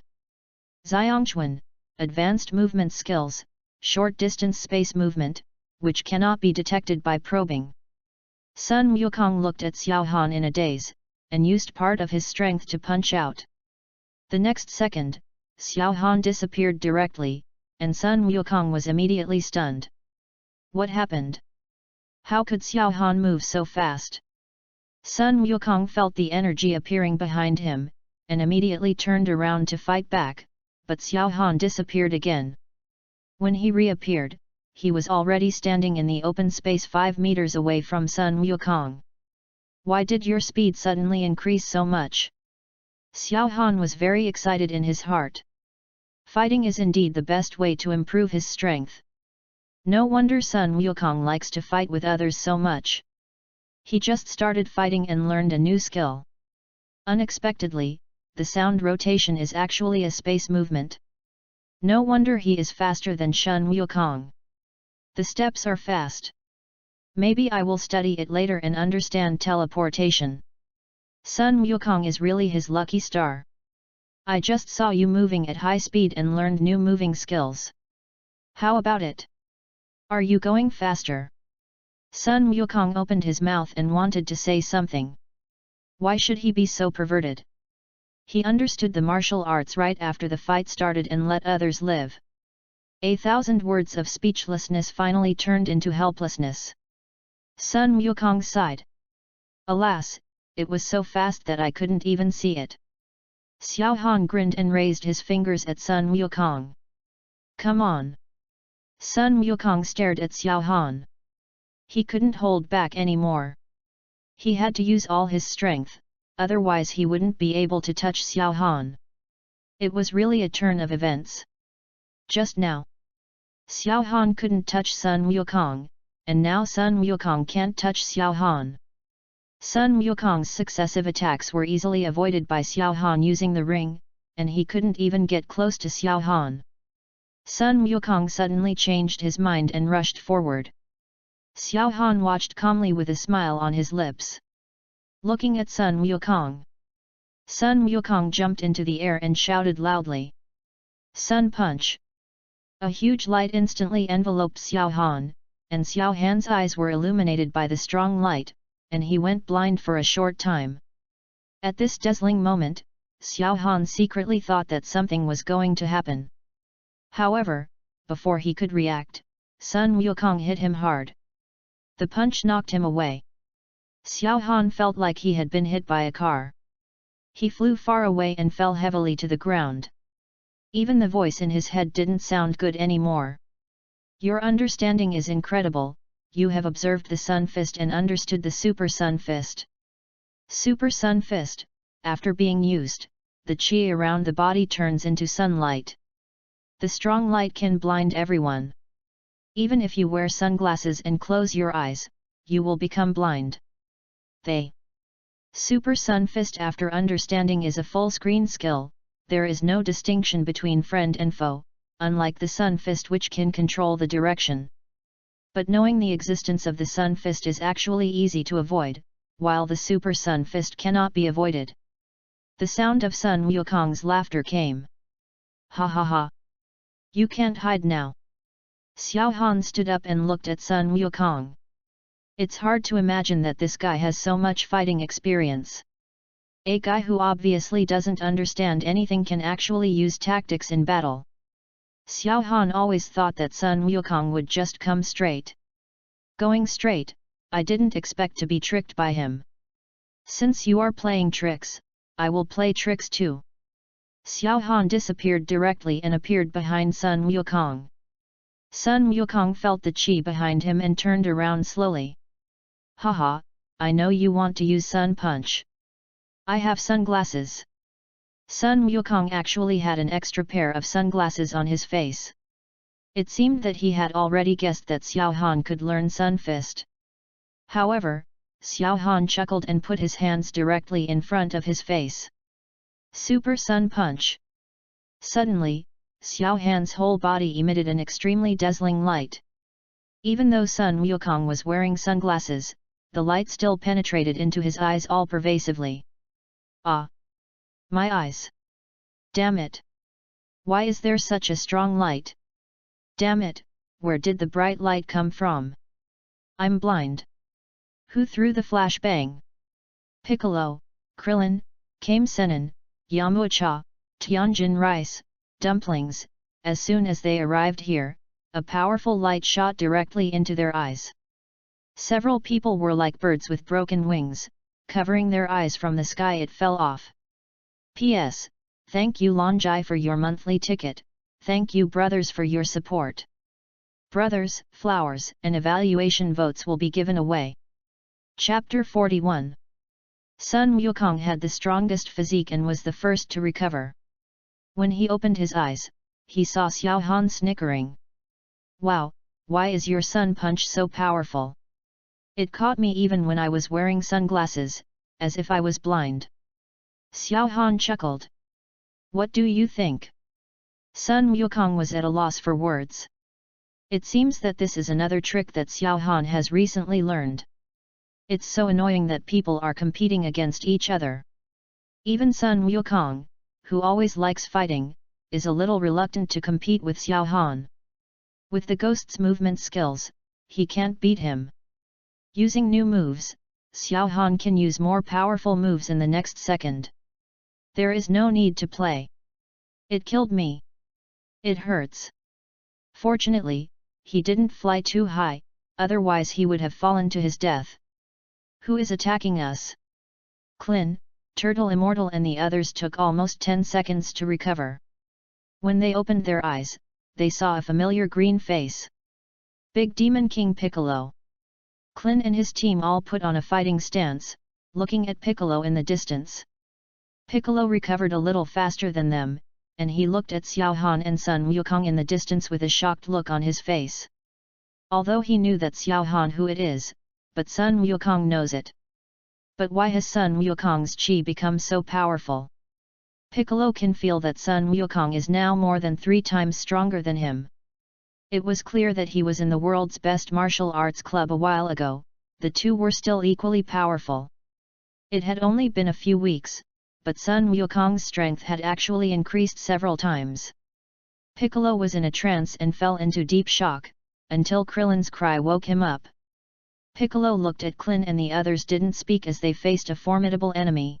Xiangquan, advanced movement skills, short-distance space movement, which cannot be detected by probing. Sun Wukong looked at Xiao Han in a daze, and used part of his strength to punch out. The next second, Xiao Han disappeared directly, and Sun Wukong was immediately stunned. What happened? How could Xiao Han move so fast? Sun Wukong felt the energy appearing behind him, and immediately turned around to fight back, but Xiao Han disappeared again. When he reappeared, he was already standing in the open space 5 meters away from Sun Wukong. Why did your speed suddenly increase so much? Xiao Han was very excited in his heart. Fighting is indeed the best way to improve his strength. No wonder Sun Wukong likes to fight with others so much. He just started fighting and learned a new skill. Unexpectedly, the sound rotation is actually a space movement. No wonder he is faster than Sun Wukong. The steps are fast. Maybe I will study it later and understand teleportation. Sun Wukong is really his lucky star. I just saw you moving at high speed and learned new moving skills. How about it? Are you going faster? Sun Wukong opened his mouth and wanted to say something. Why should he be so perverted? He understood the martial arts right after the fight started and let others live. 1,000 words of speechlessness finally turned into helplessness. Sun Wukong sighed. Alas, it was so fast that I couldn't even see it. Xiao Han grinned and raised his fingers at Sun Wukong. Come on! Sun Wukong stared at Xiao Han. He couldn't hold back anymore. He had to use all his strength, otherwise he wouldn't be able to touch Xiao Han. It was really a turn of events. Just now, Xiao Han couldn't touch Sun Wukong, and now Sun Wukong can't touch Xiao Han. Sun Wukong's successive attacks were easily avoided by Xiao Han using the ring, and he couldn't even get close to Xiao Han. Sun Wukong suddenly changed his mind and rushed forward. Xiao Han watched calmly with a smile on his lips. Looking at Sun Wukong, Sun Wukong jumped into the air and shouted loudly, "Sun Punch!" A huge light instantly enveloped Xiao Han, and Xiao Han's eyes were illuminated by the strong light, and he went blind for a short time. At this dazzling moment, Xiao Han secretly thought that something was going to happen. However, before he could react, Sun Wukong hit him hard. The punch knocked him away. Xiao Han felt like he had been hit by a car. He flew far away and fell heavily to the ground. Even the voice in his head didn't sound good anymore. Your understanding is incredible, you have observed the Sun Fist and understood the Super Sun Fist. Super Sun Fist, after being used, the chi around the body turns into sunlight. The strong light can blind everyone. Even if you wear sunglasses and close your eyes, you will become blind. Super Sun Fist after understanding is a full-screen skill. There is no distinction between friend and foe, unlike the Sun Fist which can control the direction. But knowing the existence of the Sun Fist is actually easy to avoid, while the Super Sun Fist cannot be avoided. The sound of Sun Wukong's laughter came. Ha ha ha! You can't hide now. Xiao Han stood up and looked at Sun Wukong. It's hard to imagine that this guy has so much fighting experience. A guy who obviously doesn't understand anything can actually use tactics in battle. Xiao Han always thought that Sun Wukong would just come straight. Going straight, I didn't expect to be tricked by him. Since you are playing tricks, I will play tricks too. Xiao Han disappeared directly and appeared behind Sun Wukong. Sun Wukong felt the chi behind him and turned around slowly. Haha, I know you want to use Sun Punch. I have sunglasses. Sun Wukong actually had an extra pair of sunglasses on his face. It seemed that he had already guessed that Xiao Han could learn Sun Fist. However, Xiao Han chuckled and put his hands directly in front of his face. Super Sun Punch! Suddenly, Xiao Han's whole body emitted an extremely dazzling light. Even though Sun Wukong was wearing sunglasses, the light still penetrated into his eyes all pervasively. Ah! My eyes! Damn it! Why is there such a strong light? Damn it, where did the bright light come from? I'm blind. Who threw the flashbang? Piccolo, Krillin, Kame Sennin, Yamcha, Tianjin rice, dumplings. As soon as they arrived here, a powerful light shot directly into their eyes. Several people were like birds with broken wings, covering their eyes from the sky. It fell off. P.S. Thank you Longjai for your monthly ticket, thank you brothers for your support. Brothers, flowers and evaluation votes will be given away. Chapter 41. Sun Wukong had the strongest physique and was the first to recover. When he opened his eyes, he saw Xiao Han snickering. Wow, why is your Sun Punch so powerful? It caught me even when I was wearing sunglasses, as if I was blind. Xiao Han chuckled. What do you think? Sun Wukong was at a loss for words. It seems that this is another trick that Xiao Han has recently learned. It's so annoying that people are competing against each other. Even Sun Wukong, who always likes fighting, is a little reluctant to compete with Xiao Han. With the ghost's movement skills, he can't beat him. Using new moves, Xiao Han can use more powerful moves in the next second. There is no need to play. It killed me. It hurts. Fortunately, he didn't fly too high, otherwise he would have fallen to his death. Who is attacking us? Klin, Turtle Immortal and the others took almost 10 seconds to recover. When they opened their eyes, they saw a familiar green face. Big Demon King Piccolo. Klin and his team all put on a fighting stance, looking at Piccolo in the distance. Piccolo recovered a little faster than them, and he looked at Xiao Han and Sun Wukong in the distance with a shocked look on his face. Although he knew that Xiao Han who it is, but Sun Wukong knows it. But why has Sun Wukong's chi become so powerful? Piccolo can feel that Sun Wukong is now more than 3 times stronger than him. It was clear that he was in the world's best martial arts club a while ago, the two were still equally powerful. It had only been a few weeks, but Sun Wukong's strength had actually increased several times. Piccolo was in a trance and fell into deep shock, until Krillin's cry woke him up. Piccolo looked at Klin and the others didn't speak as they faced a formidable enemy.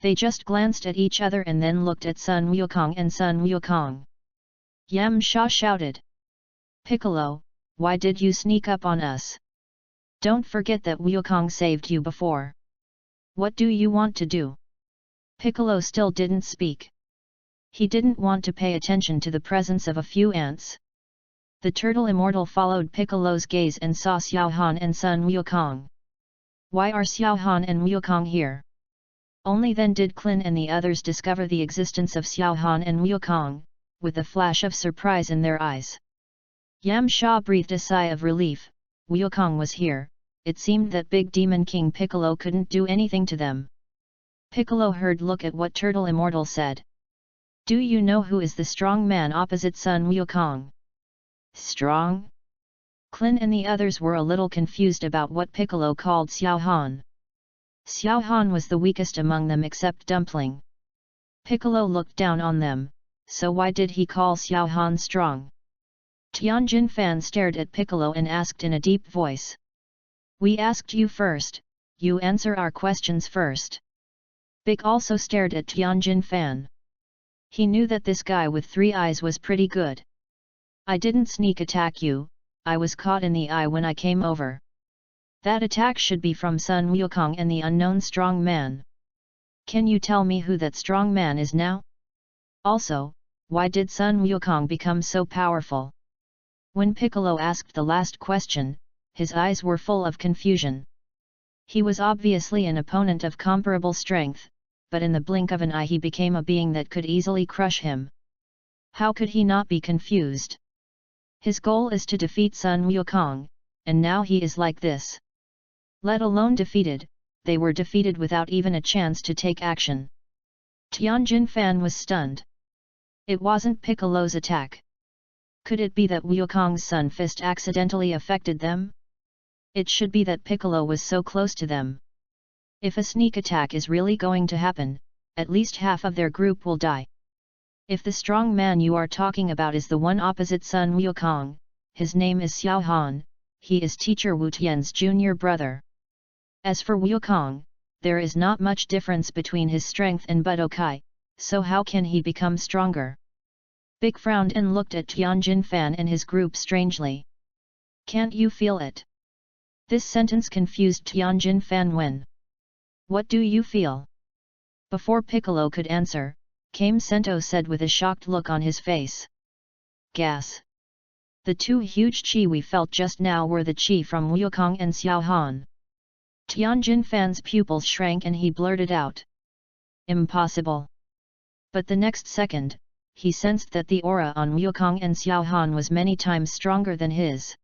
They just glanced at each other and then looked at Sun Wukong and Sun Wukong. Yam Sha shouted. Piccolo, why did you sneak up on us? Don't forget that Wukong saved you before. What do you want to do? Piccolo still didn't speak. He didn't want to pay attention to the presence of a few ants. The turtle immortal followed Piccolo's gaze and saw Xiao Han and Sun Wukong. Why are Xiao Han and Wukong here? Only then did Klin and the others discover the existence of Xiao Han and Wukong, with a flash of surprise in their eyes. Yam Sha breathed a sigh of relief. Wukong was here. It seemed that Big Demon King Piccolo couldn't do anything to them. Piccolo heard look at what Turtle Immortal said. Do you know who is the strong man opposite Sun Wukong? Strong? Klin and the others were a little confused about what Piccolo called Xiao Han. Xiao Han was the weakest among them except Dumpling. Piccolo looked down on them, so why did he call Xiao Han strong? Tianjin Fan stared at Piccolo and asked in a deep voice. We asked you first, you answer our questions first. Big also stared at Tianjin Fan. He knew that this guy with 3 eyes was pretty good. I didn't sneak attack you, I was caught in the eye when I came over. That attack should be from Sun Wukong and the unknown strong man. Can you tell me who that strong man is now? Also, why did Sun Wukong become so powerful? When Piccolo asked the last question, his eyes were full of confusion. He was obviously an opponent of comparable strength, but in the blink of an eye he became a being that could easily crush him. How could he not be confused? His goal is to defeat Sun Wukong, and now he is like this. Let alone defeated, they were defeated without even a chance to take action. Tianjin Fan was stunned. It wasn't Piccolo's attack. Could it be that Wukong's Sun Fist accidentally affected them? It should be that Piccolo was so close to them. If a sneak attack is really going to happen, at least half of their group will die. If the strong man you are talking about is the one opposite Sun Wukong, his name is Xiao Han, he is teacher Wu Tian's junior brother. As for Wukong, there is not much difference between his strength and Budokai, so how can he become stronger? Big frowned and looked at Tianjin Fan and his group strangely. Can't you feel it? This sentence confused Tianjin Fan when. What do you feel? Before Piccolo could answer, Kame Sento said with a shocked look on his face. Gas. The 2 huge chi we felt just now were the chi from Wukong and Xiao Han. Tianjin Fan's pupils shrank and he blurted out. Impossible. But the next second, he sensed that the aura on Wukong and Xiao Han was many times stronger than his.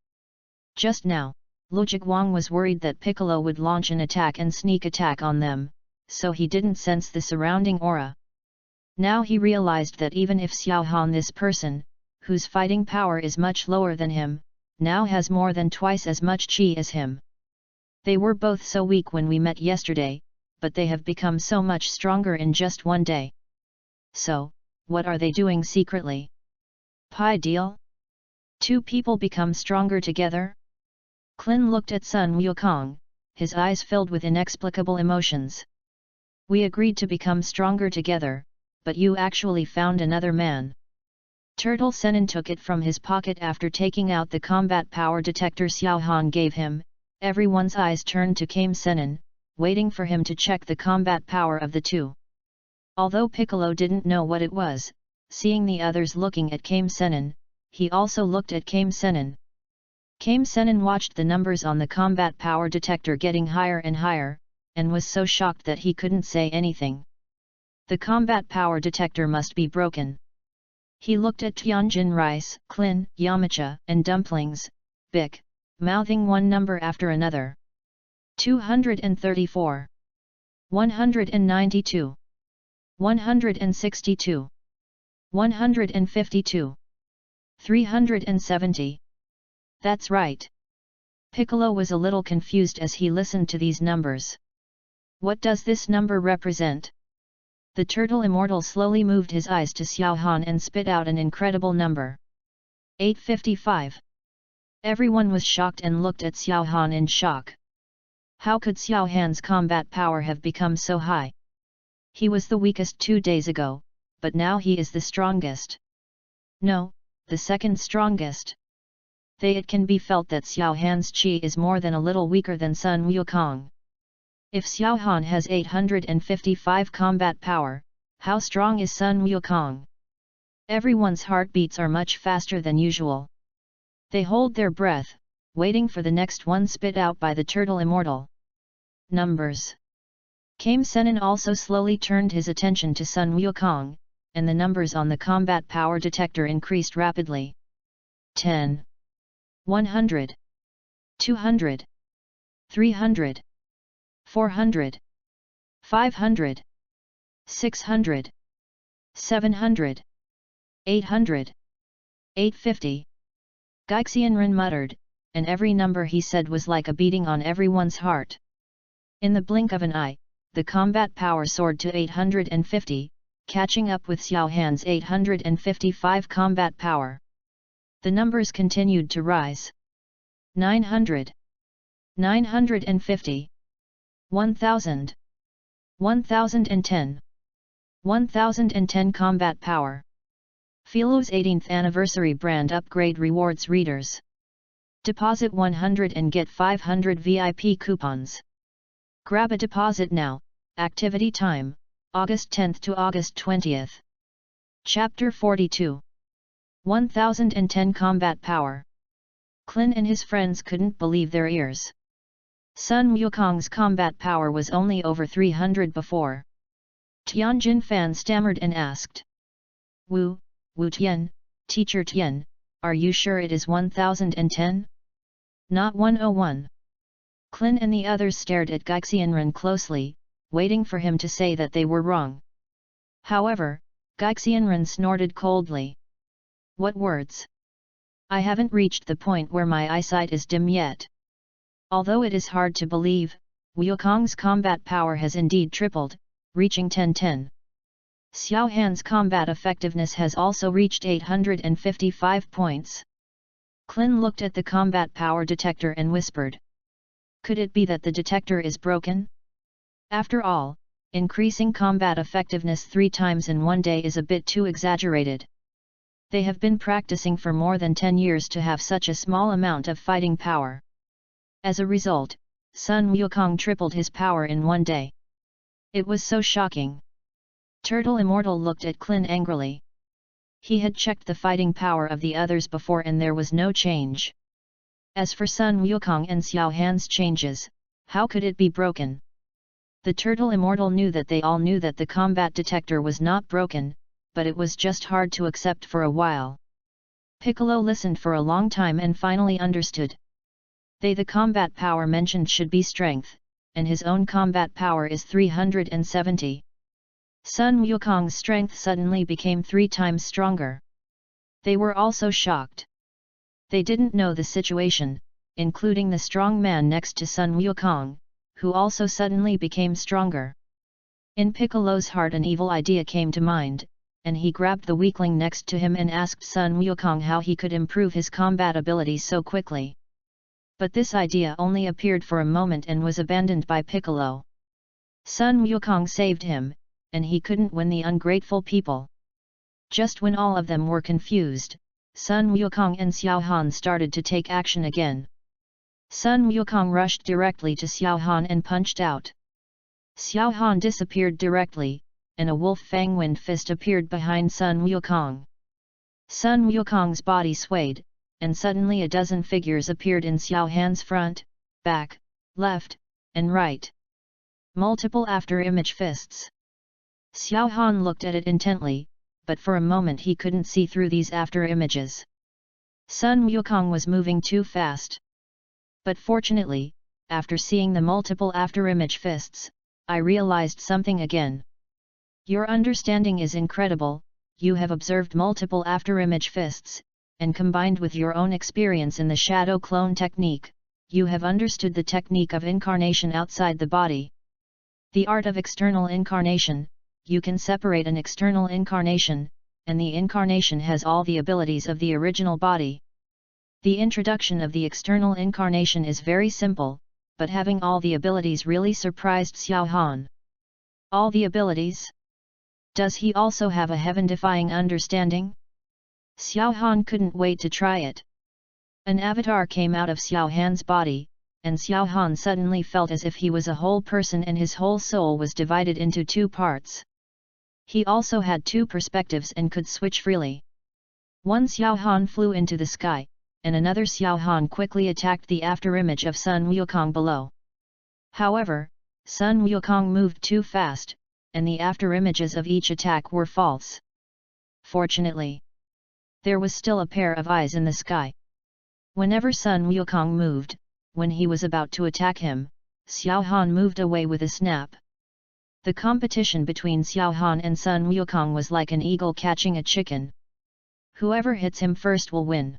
Just now, Luojic Wang was worried that Piccolo would launch an attack and sneak attack on them, so he didn't sense the surrounding aura. Now he realized that even if Xiao Han, this person, whose fighting power is much lower than him, now has more than twice as much chi as him. They were both so weak when we met yesterday, but they have become so much stronger in just one day. So, what are they doing secretly? Pie deal? 2 people become stronger together? Klin looked at Sun Wukong, his eyes filled with inexplicable emotions. We agreed to become stronger together, but you actually found another man. Turtle Senin took it from his pocket after taking out the combat power detector Xiao Han gave him. Everyone's eyes turned to Kame Senin, waiting for him to check the combat power of the 2. Although Piccolo didn't know what it was, seeing the others looking at Kame Senin, he also looked at Kame Senin. Kame Senin watched the numbers on the combat power detector getting higher and higher, and was so shocked that he couldn't say anything. The combat power detector must be broken. He looked at Tianjin rice, Klin, Yamacha, and dumplings, Bic, mouthing one number after another. 234. 192. 162. 152. 370. That's right. Piccolo was a little confused as he listened to these numbers. What does this number represent? The turtle immortal slowly moved his eyes to Xiao Han and spit out an incredible number. 855. Everyone was shocked and looked at Xiao Han in shock. How could Xiao Han's combat power have become so high? He was the weakest 2 days ago, but now he is the strongest. No, the second strongest. It can be felt that Xiao Han's chi is more than a little weaker than Sun Wukong. If Xiao Han has 855 combat power, how strong is Sun Wukong? Everyone's heartbeats are much faster than usual. They hold their breath, waiting for the next one spit out by the turtle immortal. Numbers. Kame Senin also slowly turned his attention to Sun Wukong, and the numbers on the combat power detector increased rapidly. 10. 100. 200. 300. 400. 500. 600. 700. 800. 850. Gaixianren muttered, and every number he said was like a beating on everyone's heart. In the blink of an eye, the combat power soared to 850, catching up with Xiao Han's 855 combat power. The numbers continued to rise. 900. 950. 1000. 1010. 1010 combat power. Filo's 18th anniversary brand upgrade rewards readers. Deposit 100 and get 500 VIP coupons. Grab a deposit now. Activity time, August 10th to August 20th. Chapter 42. 1010 Combat Power. Klin and his friends couldn't believe their ears. Sun Wukong's combat power was only over 300 before. Tianjin Fan stammered and asked. Wu Tian, Teacher Tian, are you sure it is 1010? Not 101. Klin and the others stared at Gaixianren closely, waiting for him to say that they were wrong. However, Gaixianren snorted coldly. What words? I haven't reached the point where my eyesight is dim yet. Although it is hard to believe, Wukong's combat power has indeed tripled, reaching 1010. Xiao Han's combat effectiveness has also reached 855 points. Klin looked at the combat power detector and whispered. Could it be that the detector is broken? After all, increasing combat effectiveness 3 times in one day is a bit too exaggerated. They have been practicing for more than 10 years to have such a small amount of fighting power. As a result, Sun Wukong tripled his power in one day. It was so shocking. Turtle Immortal looked at Klin angrily. He had checked the fighting power of the others before and there was no change. As for Sun Wukong and Xiao Han's changes, how could it be broken? The Turtle Immortal knew that they all knew that the combat detector was not broken, but it was just hard to accept for a while. Piccolo listened for a long time and finally understood. The combat power mentioned should be strength, and his own combat power is 370. Sun Wukong's strength suddenly became 3 times stronger. They were also shocked. They didn't know the situation, including the strong man next to Sun Wukong, who also suddenly became stronger. In Piccolo's heart an evil idea came to mind, and he grabbed the weakling next to him and asked Sun Wukong how he could improve his combat abilities so quickly. But this idea only appeared for a moment and was abandoned by Piccolo. Sun Wukong saved him, and he couldn't win the ungrateful people. Just when all of them were confused, Sun Wukong and Xiao Han started to take action again. Sun Wukong rushed directly to Xiao Han and punched out. Xiao Han disappeared directly, and a wolf fang wind fist appeared behind Sun Wukong. Sun Wukong's body swayed, and suddenly a dozen figures appeared in Xiao Han's front, back, left, and right. Multiple after-image fists. Xiao Han looked at it intently, but for a moment he couldn't see through these after-images. Sun Wukong was moving too fast. But fortunately, after seeing the multiple after-image fists, I realized something again. Your understanding is incredible. You have observed multiple after-image fists, and combined with your own experience in the shadow clone technique, you have understood the technique of incarnation outside the body. The art of external incarnation. You can separate an external incarnation, and the incarnation has all the abilities of the original body. The introduction of the external incarnation is very simple, but having all the abilities really surprised Xiao Han. All the abilities? Does he also have a heaven-defying understanding? Xiao Han couldn't wait to try it. An avatar came out of Xiao Han's body, and Xiao Han suddenly felt as if he was a whole person and his whole soul was divided into two parts. He also had two perspectives and could switch freely. One Xiao Han flew into the sky, and another Xiao Han quickly attacked the afterimage of Sun Wukong below. However, Sun Wukong moved too fast, and the afterimages of each attack were false. Fortunately, there was still a pair of eyes in the sky. Whenever Sun Wukong moved, when he was about to attack him, Xiao Han moved away with a snap. The competition between Xiao Han and Sun Wukong was like an eagle catching a chicken. Whoever hits him first will win.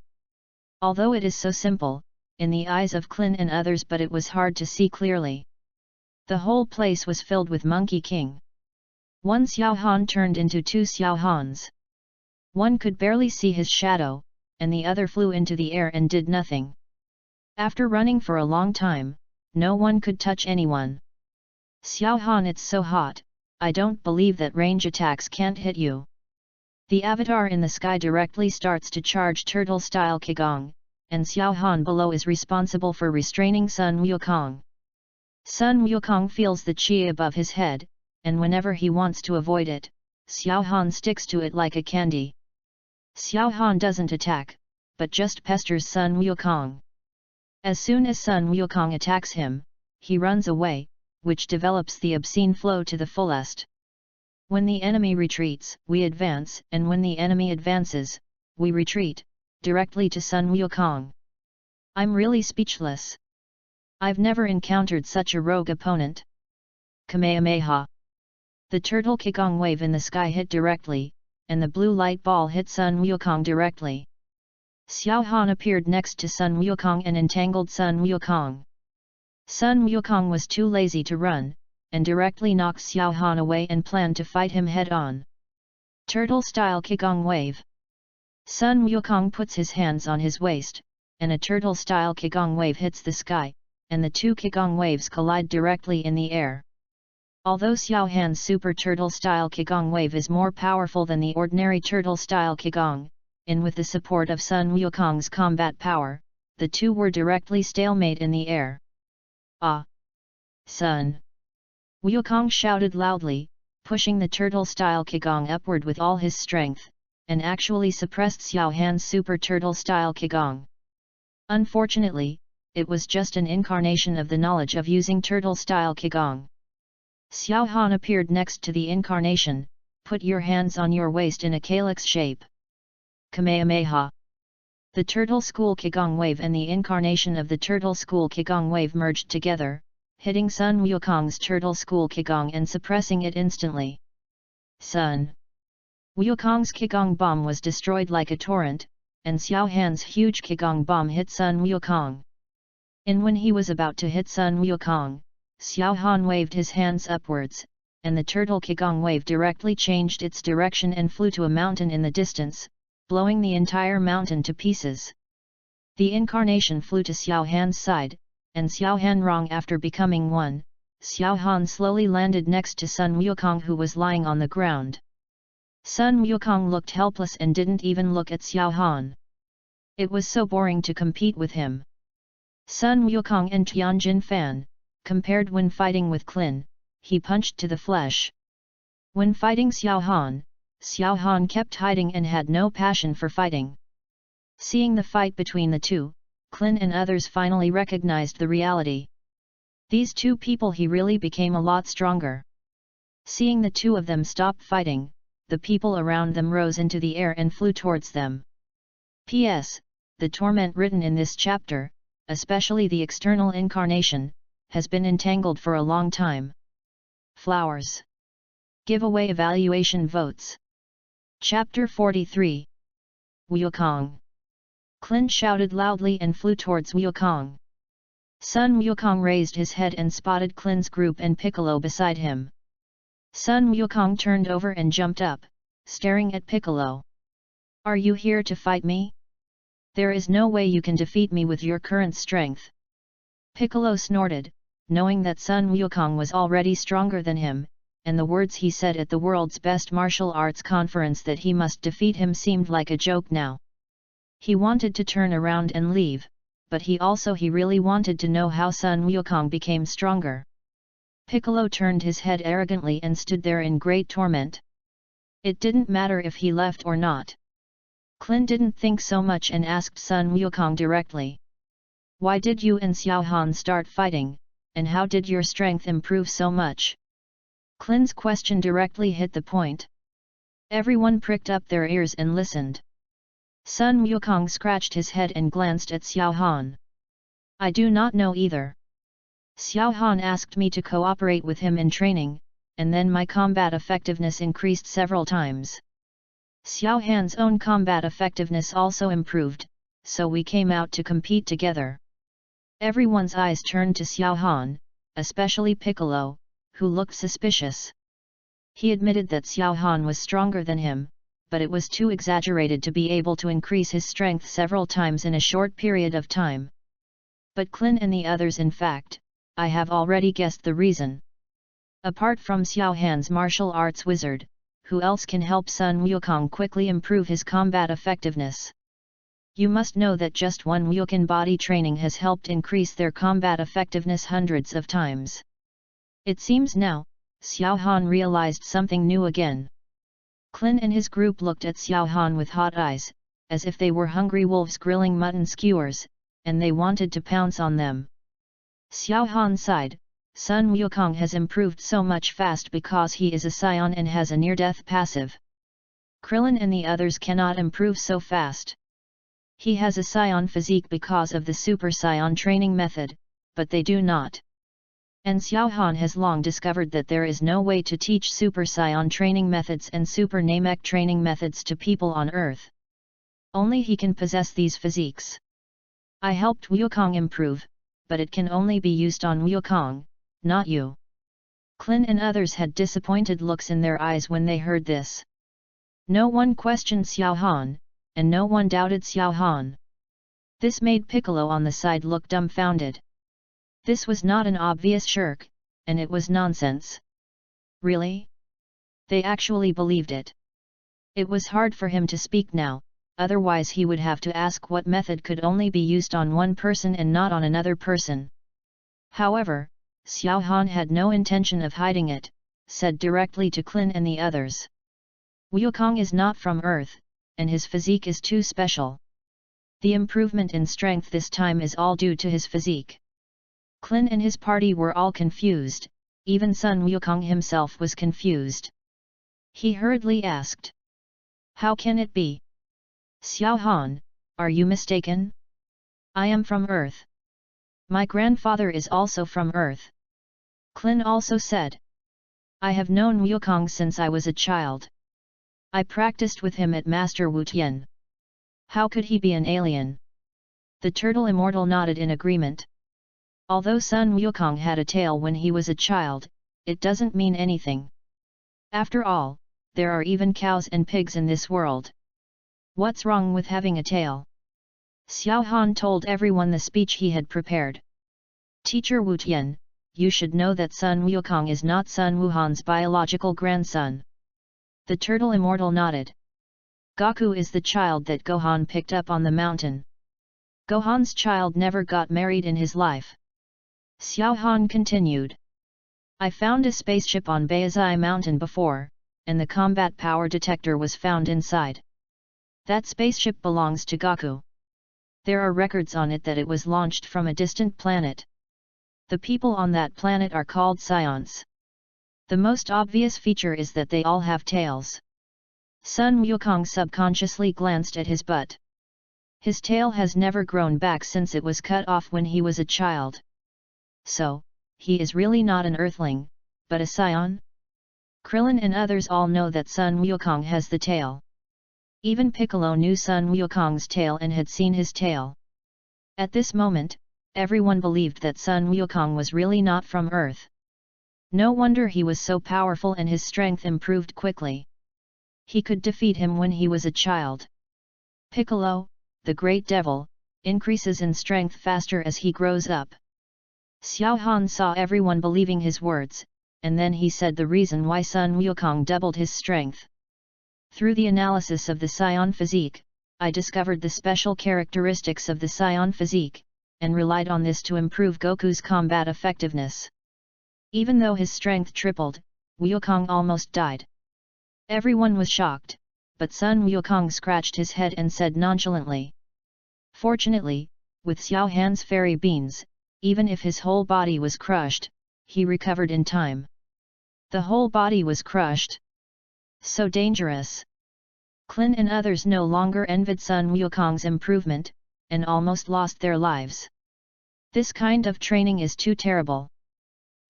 Although it is so simple, in the eyes of Klin and others, but it was hard to see clearly. The whole place was filled with Monkey King. One Xiao Han turned into two Xiao Hans. One could barely see his shadow, and the other flew into the air and did nothing. After running for a long time, no one could touch anyone. Xiao Han, it's so hot, I don't believe that range attacks can't hit you. The avatar in the sky directly starts to charge turtle-style Qigong, and Xiao Han below is responsible for restraining Sun Wukong. Sun Wukong feels the qi above his head, and whenever he wants to avoid it, Xiao Han sticks to it like a candy. Xiao Han doesn't attack, but just pesters Sun Wukong. As soon as Sun Wukong attacks him, he runs away, which develops the obscene flow to the fullest. When the enemy retreats, we advance, and when the enemy advances, we retreat, directly to Sun Wukong. I'm really speechless. I've never encountered such a rogue opponent. Kamehameha. The turtle Qigong wave in the sky hit directly, and the blue light ball hit Sun Wukong directly. Xiao Han appeared next to Sun Wukong and entangled Sun Wukong. Sun Wukong was too lazy to run, and directly knocked Xiao Han away and planned to fight him head-on. Turtle-style Qigong wave. Sun Wukong puts his hands on his waist, and a turtle-style Qigong wave hits the sky, and the two Qigong waves collide directly in the air. Although Xiao Han's super turtle-style Qigong wave is more powerful than the ordinary turtle-style Qigong, and with the support of Sun Wukong's combat power, the two were directly stalemate in the air. Ah! Sun Wukong shouted loudly, pushing the turtle-style Qigong upward with all his strength, and actually suppressed Xiao Han's super turtle-style Qigong. Unfortunately, it was just an incarnation of the knowledge of using turtle-style Qigong. Xiao Han appeared next to the incarnation. Put your hands on your waist in a calyx shape. Kamehameha. The Turtle School Qigong wave and the incarnation of the Turtle School Qigong wave merged together, hitting Sun Wukong's Turtle School Qigong and suppressing it instantly. Sun Wukong's Qigong bomb was destroyed like a torrent, and Xiao Han's huge Qigong bomb hit Sun Wukong. And when he was about to hit Sun Wukong, Xiao Han waved his hands upwards, and the Turtle Qigong wave directly changed its direction and flew to a mountain in the distance, blowing the entire mountain to pieces. The incarnation flew to Xiao Han's side, and Xiao Han wrong after becoming one. Xiao Han slowly landed next to Sun Wukong, who was lying on the ground. Sun Wukong looked helpless and didn't even look at Xiao Han. It was so boring to compete with him. Sun Wukong and Tianjin Fan, compared when fighting with Klin, he punched to the flesh. When fighting Xiao Han, Xiao Han kept hiding and had no passion for fighting. Seeing the fight between the two, Clin and others finally recognized the reality. These two people he really became a lot stronger. Seeing the two of them stop fighting, the people around them rose into the air and flew towards them. P.S. The torment written in this chapter, especially the external incarnation, has been entangled for a long time. Flowers. Giveaway evaluation votes. Chapter 43. Wukong. Clin shouted loudly and flew towards Wukong. Sun Wukong raised his head and spotted Clin's group and Piccolo beside him. Sun Wukong turned over and jumped up, staring at Piccolo. "Are you here to fight me? There is no way you can defeat me with your current strength." Piccolo snorted, knowing that Sun Wukong was already stronger than him, and the words he said at the world's best martial arts conference that he must defeat him seemed like a joke now. He wanted to turn around and leave, but he really wanted to know how Sun Wukong became stronger. Piccolo turned his head arrogantly and stood there in great torment. It didn't matter if he left or not. Clin didn't think so much and asked Sun Wukong directly. "Why did you and Xiao Han start fighting, and how did your strength improve so much?" Clin's question directly hit the point. Everyone pricked up their ears and listened. Sun Wukong scratched his head and glanced at Xiao Han. "I do not know either. Xiao Han asked me to cooperate with him in training, and then my combat effectiveness increased several times. Xiao Han's own combat effectiveness also improved, so we came out to compete together." Everyone's eyes turned to Xiao Han, especially Piccolo, who looked suspicious. He admitted that Xiao Han was stronger than him, but it was too exaggerated to be able to increase his strength several times in a short period of time. "But Clin and the others, in fact, I have already guessed the reason. Apart from Xiao Han's martial arts wizard, who else can help Sun Wukong quickly improve his combat effectiveness? You must know that just one Wukong body training has helped increase their combat effectiveness hundreds of times." It seems now, Xiao Han realized something new again. Clin and his group looked at Xiao Han with hot eyes, as if they were hungry wolves grilling mutton skewers, and they wanted to pounce on them. Xiao Han sighed. "Sun Wukong has improved so much fast because he is a scion and has a near-death passive. Krillin and the others cannot improve so fast. He has a scion physique because of the Super Scion training method, but they do not. And Xiao Han has long discovered that there is no way to teach Super Scion training methods and Super Namek training methods to people on Earth. Only he can possess these physiques. I helped Wukong improve, but it can only be used on Wukong, not you." Clin and others had disappointed looks in their eyes when they heard this. No one questioned Xiao Han, and no one doubted Xiao Han. This made Piccolo on the side look dumbfounded. This was not an obvious shirk, and it was nonsense. Really? They actually believed it. It was hard for him to speak now, otherwise he would have to ask what method could only be used on one person and not on another person. However, Xiao Han had no intention of hiding it, said directly to Clin and the others. "Wukong is not from Earth, and his physique is too special. The improvement in strength this time is all due to his physique." Clin and his party were all confused, even Sun Wukong himself was confused. He hurriedly asked, "How can it be? Xiao Han, are you mistaken? I am from Earth. My grandfather is also from Earth." Clin also said, "I have known Wukong since I was a child. I practiced with him at Master Wu Tian. How could he be an alien?" The turtle immortal nodded in agreement. Although Sun Wukong had a tail when he was a child, it doesn't mean anything. After all, there are even cows and pigs in this world. What's wrong with having a tail? Xiao Han told everyone the speech he had prepared. "Teacher Wu Tian, you should know that Sun Wukong is not Sun Wuhan's biological grandson." The turtle immortal nodded. "Goku is the child that Gohan picked up on the mountain. Gohan's child never got married in his life." Xiao Han continued. "I found a spaceship on Baizai Mountain before, and the combat power detector was found inside. That spaceship belongs to Goku. There are records on it that it was launched from a distant planet. The people on that planet are called Scions. The most obvious feature is that they all have tails. Sun Wukong subconsciously glanced at his butt. His tail has never grown back since it was cut off when he was a child. So, he is really not an Earthling, but a Scion? Krillin and others all know that Sun Wukong has the tail. Even Piccolo knew Sun Wukong's tail and had seen his tail. At this moment, everyone believed that Sun Wukong was really not from Earth. No wonder he was so powerful and his strength improved quickly. He could defeat him when he was a child. Piccolo, the great devil, increases in strength faster as he grows up. Xiao Han saw everyone believing his words, and then he said the reason why Sun Wukong doubled his strength. Through the analysis of the Scion physique, I discovered the special characteristics of the Scion physique, and relied on this to improve Goku's combat effectiveness. Even though his strength tripled, Wukong almost died. Everyone was shocked, but Sun Wukong scratched his head and said nonchalantly. Fortunately, with Xiao Han's fairy beans, even if his whole body was crushed, he recovered in time. The whole body was crushed. So dangerous. Klin and others no longer envied Sun Wukong's improvement, and almost lost their lives. This kind of training is too terrible.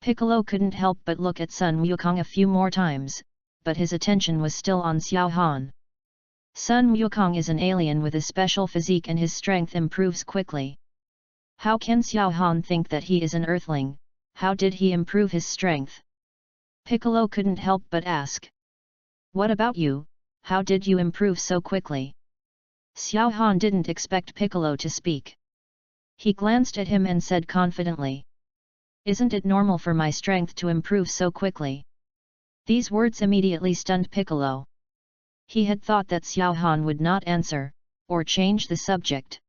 Piccolo couldn't help but look at Sun Wukong a few more times, but his attention was still on Xiao Han. Sun Wukong is an alien with a special physique and his strength improves quickly. How can Xiao Han think that he is an Earthling? How did he improve his strength? Piccolo couldn't help but ask. What about you, how did you improve so quickly? Xiao Han didn't expect Piccolo to speak. He glanced at him and said confidently. Isn't it normal for my strength to improve so quickly? These words immediately stunned Piccolo. He had thought that Xiao Han would not answer, or change the subject.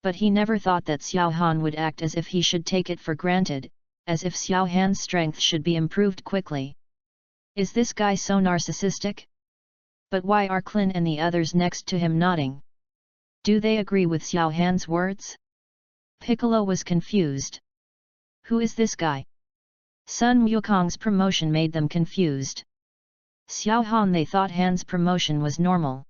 But he never thought that Xiao Han would act as if he should take it for granted, as if Xiao Han's strength should be improved quickly. Is this guy so narcissistic? But why are Klin and the others next to him nodding? Do they agree with Xiao Han's words? Piccolo was confused. Who is this guy? Sun Wukong's promotion made them confused. Xiao Han, they thought Han's promotion was normal.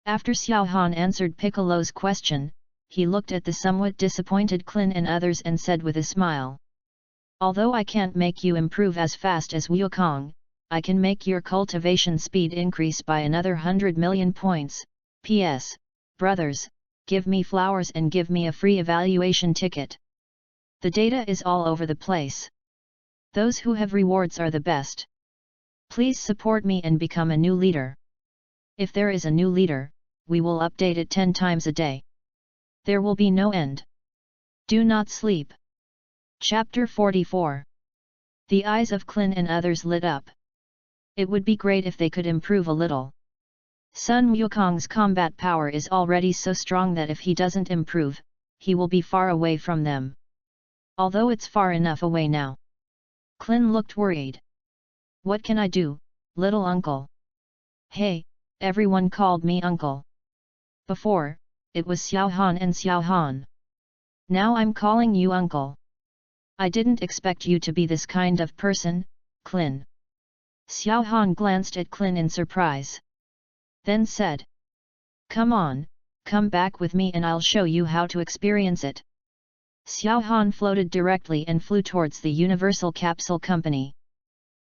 After Xiao Han answered Piccolo's question, he looked at the somewhat disappointed Klin and others and said with a smile. Although I can't make you improve as fast as Wukong, I can make your cultivation speed increase by another 100 million points. P.S. Brothers, give me flowers and give me a free evaluation ticket. The data is all over the place. Those who have rewards are the best. Please support me and become a new leader. If there is a new leader, we will update it 10 times a day. There will be no end. Do not sleep. Chapter 44. The eyes of Klin and others lit up. It would be great if they could improve a little. Sun Wukong's combat power is already so strong that if he doesn't improve, he will be far away from them. Although it's far enough away now. Klin looked worried. What can I do, little uncle? Hey, everyone called me uncle. Before, it was Xiao Han and Xiao Han. Now I'm calling you uncle. I didn't expect you to be this kind of person, Klin. Xiao Han glanced at Klin in surprise. Then said. Come on, come back with me and I'll show you how to experience it. Xiao Han floated directly and flew towards the Universal Capsule Company.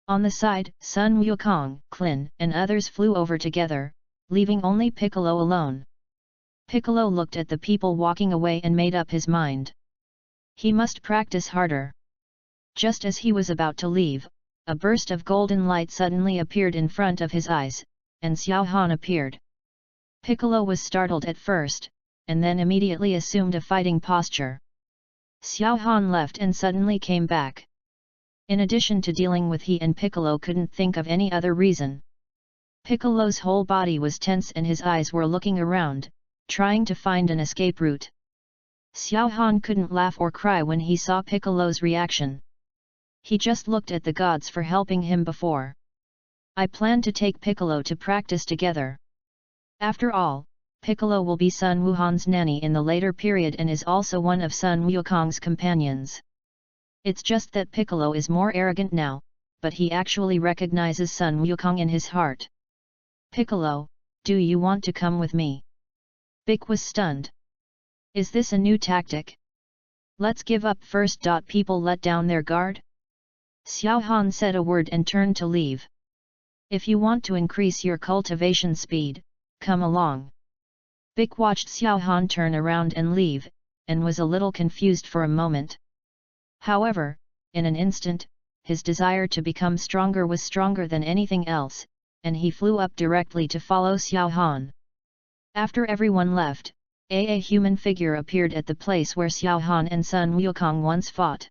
On the side, Sun Wukong, Klin, and others flew over together, leaving only Piccolo alone. Piccolo looked at the people walking away and made up his mind. He must practice harder. Just as he was about to leave, a burst of golden light suddenly appeared in front of his eyes, and Xiao Han appeared. Piccolo was startled at first, and then immediately assumed a fighting posture. Xiao Han left and suddenly came back. In addition to dealing with he and Piccolo couldn't think of any other reason. Piccolo's whole body was tense and his eyes were looking around, trying to find an escape route. Xiao Han couldn't laugh or cry when he saw Piccolo's reaction. He just looked at the gods for helping him before. I plan to take Piccolo to practice together. After all, Piccolo will be Sun Wuhan's nanny in the later period and is also one of Sun Wukong's companions. It's just that Piccolo is more arrogant now, but he actually recognizes Sun Wukong in his heart. Piccolo, do you want to come with me? Bic was stunned. Is this a new tactic? Let's give up first. People let down their guard? Xiao Han said a word and turned to leave. If you want to increase your cultivation speed, come along. Bic watched Xiao Han turn around and leave, and was a little confused for a moment. However, in an instant, his desire to become stronger was stronger than anything else, and he flew up directly to follow Xiao Han. After everyone left, a human figure appeared at the place where Xiao Han and Sun Wukong once fought.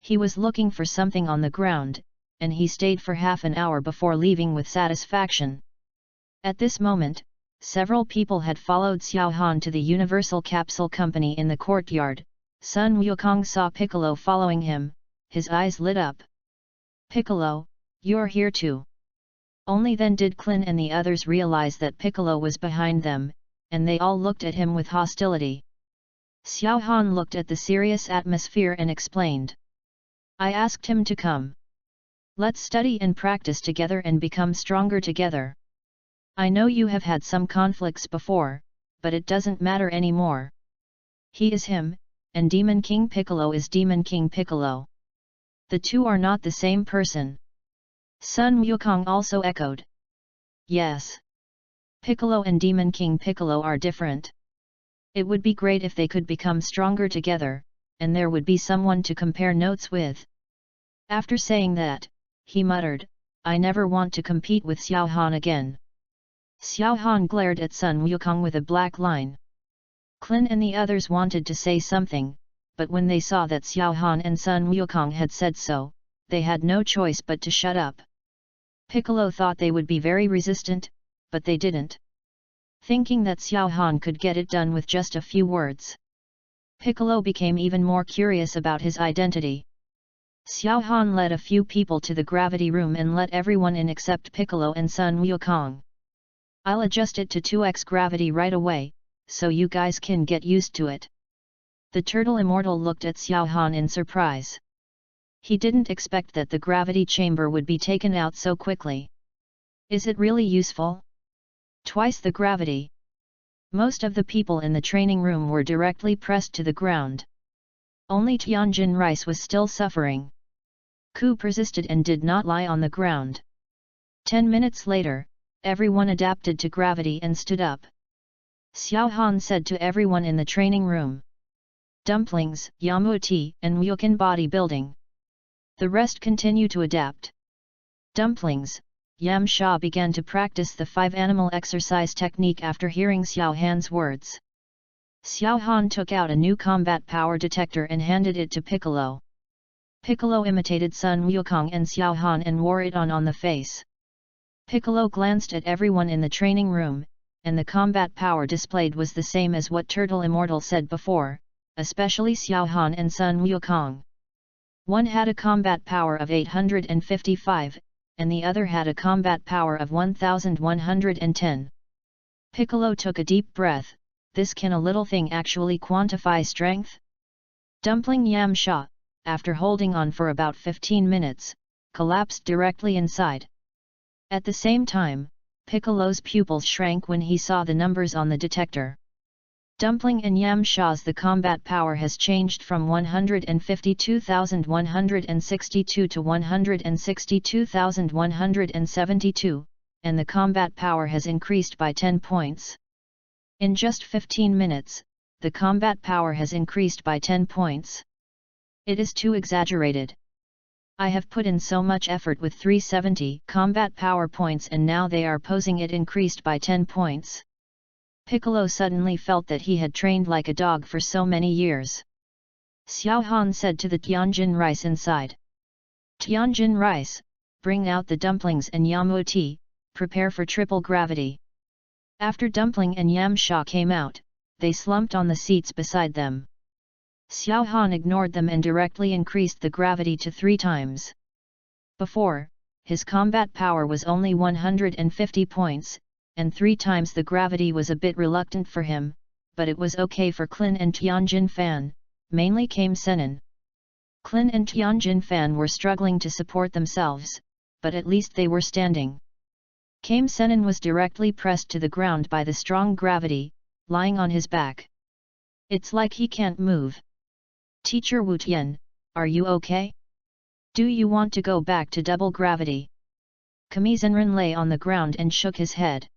He was looking for something on the ground, and he stayed for half an hour before leaving with satisfaction. At this moment, several people had followed Xiao Han to the Universal Capsule Company in the courtyard. Sun Wukong saw Piccolo following him, his eyes lit up. Piccolo, you're here too. Only then did Clin and the others realize that Piccolo was behind them, and they all looked at him with hostility. Xiao Han looked at the serious atmosphere and explained. I asked him to come. Let's study and practice together and become stronger together. I know you have had some conflicts before, but it doesn't matter anymore. He is him, and Demon King Piccolo is Demon King Piccolo. The two are not the same person. Sun Wukong also echoed. Yes. Piccolo and Demon King Piccolo are different. It would be great if they could become stronger together, and there would be someone to compare notes with. After saying that, he muttered, I never want to compete with Xiao Han again. Xiao Han glared at Sun Wukong with a black line. Clin and the others wanted to say something, but when they saw that Xiao Han and Sun Wukong had said so, they had no choice but to shut up. Piccolo thought they would be very resistant, but they didn't. Thinking that Xiao Han could get it done with just a few words, Piccolo became even more curious about his identity. Xiao Han led a few people to the gravity room and let everyone in except Piccolo and Sun Wukong. I'll adjust it to 2x gravity right away, so you guys can get used to it. The turtle immortal looked at Xiao Han in surprise. He didn't expect that the gravity chamber would be taken out so quickly. Is it really useful? Twice the gravity. Most of the people in the training room were directly pressed to the ground. Only Tianjin Rice was still suffering. Ku persisted and did not lie on the ground. 10 minutes later, everyone adapted to gravity and stood up. Xiao Han said to everyone in the training room. Dumplings, Yamuti, and Wukin bodybuilding. The rest continue to adapt. Dumplings, Yam Sha began to practice the 5-animal exercise technique after hearing Xiao Han's words. Xiao Han took out a new combat power detector and handed it to Piccolo. Piccolo imitated Sun Wukong and Xiao Han and wore it on the face. Piccolo glanced at everyone in the training room, and the combat power displayed was the same as what Turtle Immortal said before, especially Xiao Han and Sun Wukong. One had a combat power of 855, and the other had a combat power of 1110. Piccolo took a deep breath. This can a little thing actually quantify strength? Dumpling Yam Sha, after holding on for about 15 minutes, collapsed directly inside. At the same time, Piccolo's pupils shrank when he saw the numbers on the detector. Dumpling and Yam Sha's the combat power has changed from 152,162 to 162,172, and the combat power has increased by 10 points. In just 15 minutes, the combat power has increased by 10 points. It is too exaggerated. I have put in so much effort with 370 combat power points and now they are posing it increased by 10 points. Piccolo suddenly felt that he had trained like a dog for so many years. Xiao Han said to the Tianjin Rice inside. Tianjin Rice, bring out the dumplings and Yamuti, prepare for triple gravity. After Dumpling and Yam Sha came out, they slumped on the seats beside them. Xiao Han ignored them and directly increased the gravity to 3 times. Before, his combat power was only 150 points, and 3 times the gravity was a bit reluctant for him, but it was okay for Clin and Tianjin Fan, mainly Kame Senin. Clin and Tianjin Fan were struggling to support themselves, but at least they were standing. Kame Senin was directly pressed to the ground by the strong gravity, lying on his back. It's like he can't move. Teacher Wu Tian, are you okay? Do you want to go back to double gravity? Kame Zenren lay on the ground and shook his head.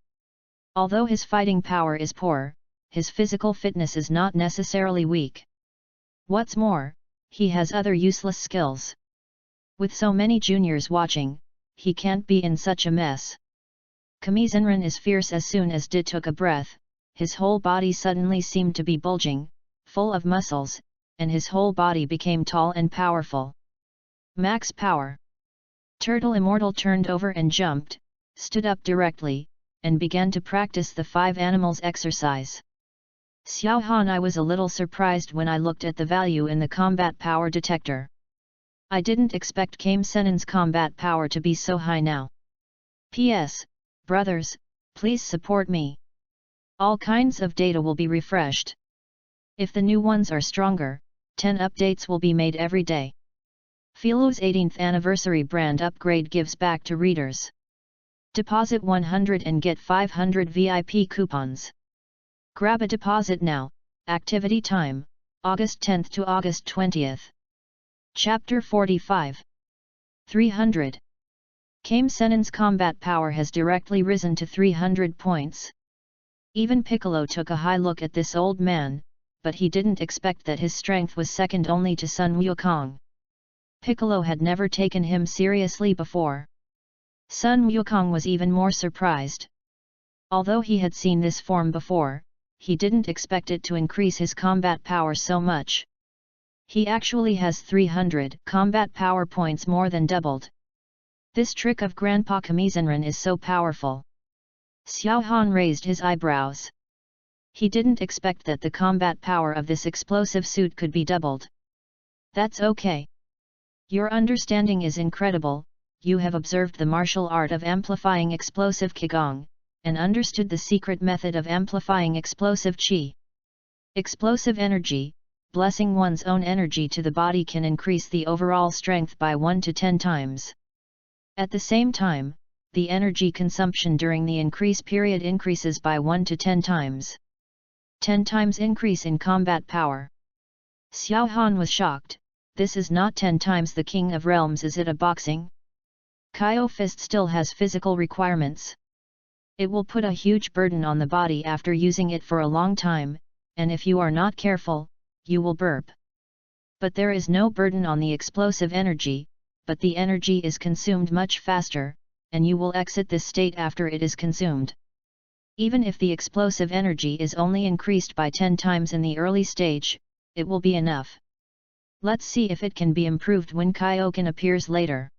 Although his fighting power is poor, his physical fitness is not necessarily weak. What's more, he has other useless skills. With so many juniors watching, he can't be in such a mess. Kame Zenren is fierce. As soon as Di took a breath, his whole body suddenly seemed to be bulging, full of muscles, and his whole body became tall and powerful. Max power. Turtle Immortal turned over and jumped, stood up directly, and began to practice the 5 animals exercise. Xiao Han, I was a little surprised when I looked at the value in the combat power detector. I didn't expect Kame Senin's combat power to be so high now. P.S. Brothers, please support me. All kinds of data will be refreshed. If the new ones are stronger, 10 updates will be made every day. Philo's 18th anniversary brand upgrade gives back to readers. Deposit 100 and get 500 VIP coupons. Grab a deposit now. Activity time, August 10th to August 20th. Chapter 45. 300. Kame Senin's combat power has directly risen to 300 points. Even Piccolo took a high look at this old man, but he didn't expect that his strength was second only to Sun Wukong. Piccolo had never taken him seriously before. Sun Wukong was even more surprised. Although he had seen this form before, he didn't expect it to increase his combat power so much. He actually has 300 combat power points, more than doubled. This trick of Grandpa Kame Zenren is so powerful. Xiao Han raised his eyebrows. He didn't expect that the combat power of this explosive suit could be doubled. That's okay. Your understanding is incredible. You have observed the martial art of amplifying explosive Qigong, and understood the secret method of amplifying explosive Qi. Explosive energy, blessing one's own energy to the body, can increase the overall strength by 1 to 10 times. At the same time, the energy consumption during the increase period increases by 1 to 10 times. 10 times increase in combat power. Xiao Han was shocked. This is not 10 times the King of Realms. Is it a boxing? Kyo Fist still has physical requirements. It will put a huge burden on the body after using it for a long time, and if you are not careful, you will burp. But there is no burden on the explosive energy, but the energy is consumed much faster, and you will exit this state after it is consumed. Even if the explosive energy is only increased by 10 times in the early stage, it will be enough. Let's see if it can be improved when Kyokan appears later.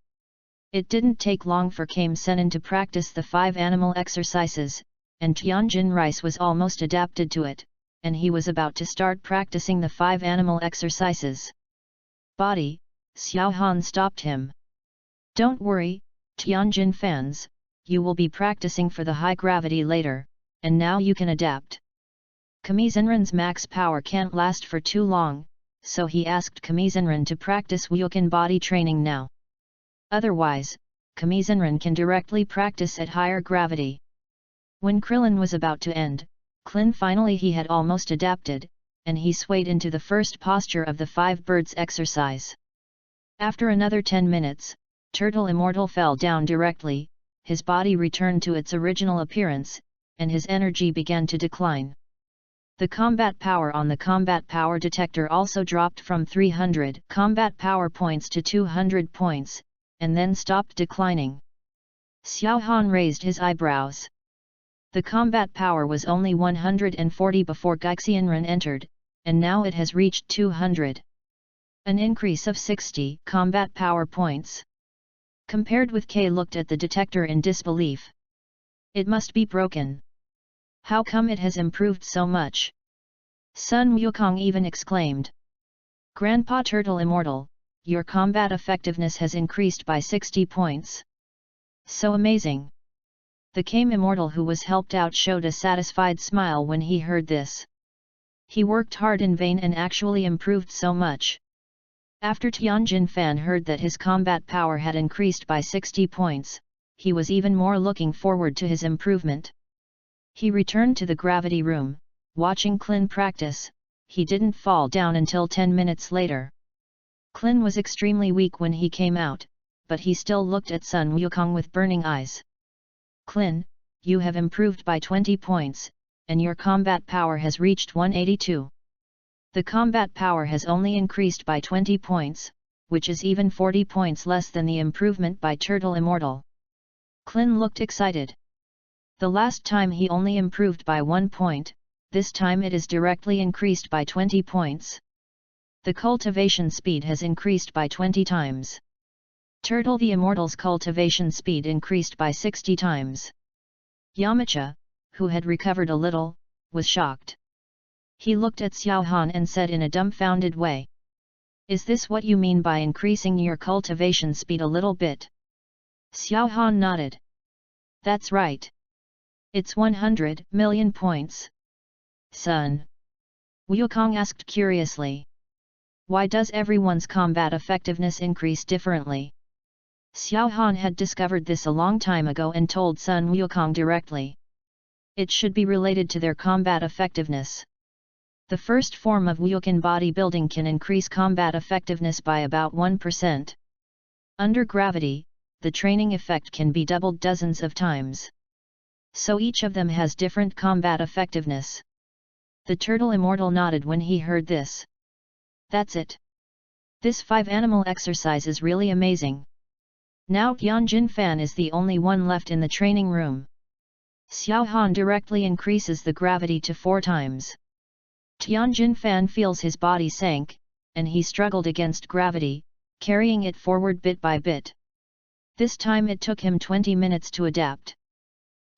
It didn't take long for Kame Senin to practice the 5 animal exercises, and Tianjin Rice was almost adapted to it, and he was about to start practicing the 5 animal exercises. Body, Xiao Han stopped him. Don't worry, Tianjin fans, you will be practicing for the high gravity later, and now you can adapt. Kame Zenren's max power can't last for too long, so he asked Kame Zenren to practice Wukong body training now. Otherwise, Kame Zenren can directly practice at higher gravity. When Krillin was about to end, Clin finally he had almost adapted, and he swayed into the first posture of the 5 birds exercise. After another 10 minutes, Turtle Immortal fell down directly, his body returned to its original appearance, and his energy began to decline. The combat power on the combat power detector also dropped from 300 combat power points to 200 points, and then stopped declining. Xiao Han raised his eyebrows. The combat power was only 140 before Gaixianren entered, and now it has reached 200. An increase of 60 combat power points. Compared with K looked at the detector in disbelief. It must be broken. How come it has improved so much? Sun Wukong even exclaimed. Grandpa Turtle Immortal, your combat effectiveness has increased by 60 points. So amazing! The Kame immortal who was helped out showed a satisfied smile when he heard this. He worked hard in vain and actually improved so much. After Tianjin Fan heard that his combat power had increased by 60 points, he was even more looking forward to his improvement. He returned to the gravity room, watching Klin practice. He didn't fall down until 10 minutes later. Klin was extremely weak when he came out, but he still looked at Sun Wukong with burning eyes. Klin, you have improved by 20 points, and your combat power has reached 182. The combat power has only increased by 20 points, which is even 40 points less than the improvement by Turtle Immortal. Klin looked excited. The last time he only improved by 1 point, this time it is directly increased by 20 points. The cultivation speed has increased by 20 times. Turtle the Immortal's cultivation speed increased by 60 times. Yamcha, who had recovered a little, was shocked. He looked at Xiao Han and said in a dumbfounded way, "Is this what you mean by increasing your cultivation speed a little bit?" Xiao Han nodded. "That's right. It's 100 million points." Sun Wukong asked curiously. "Why does everyone's combat effectiveness increase differently?" Xiao Han had discovered this a long time ago and told Sun Wukong directly. It should be related to their combat effectiveness. The first form of Wukan bodybuilding can increase combat effectiveness by about 1%. Under gravity, the training effect can be doubled dozens of times. So each of them has different combat effectiveness. The Turtle Immortal nodded when he heard this. "That's it. This 5-animal exercise is really amazing." Now Tianjin Fan is the only one left in the training room. Xiao Han directly increases the gravity to 4 times. Tianjin Fan feels his body sank, and he struggled against gravity, carrying it forward bit by bit. This time it took him 20 minutes to adapt.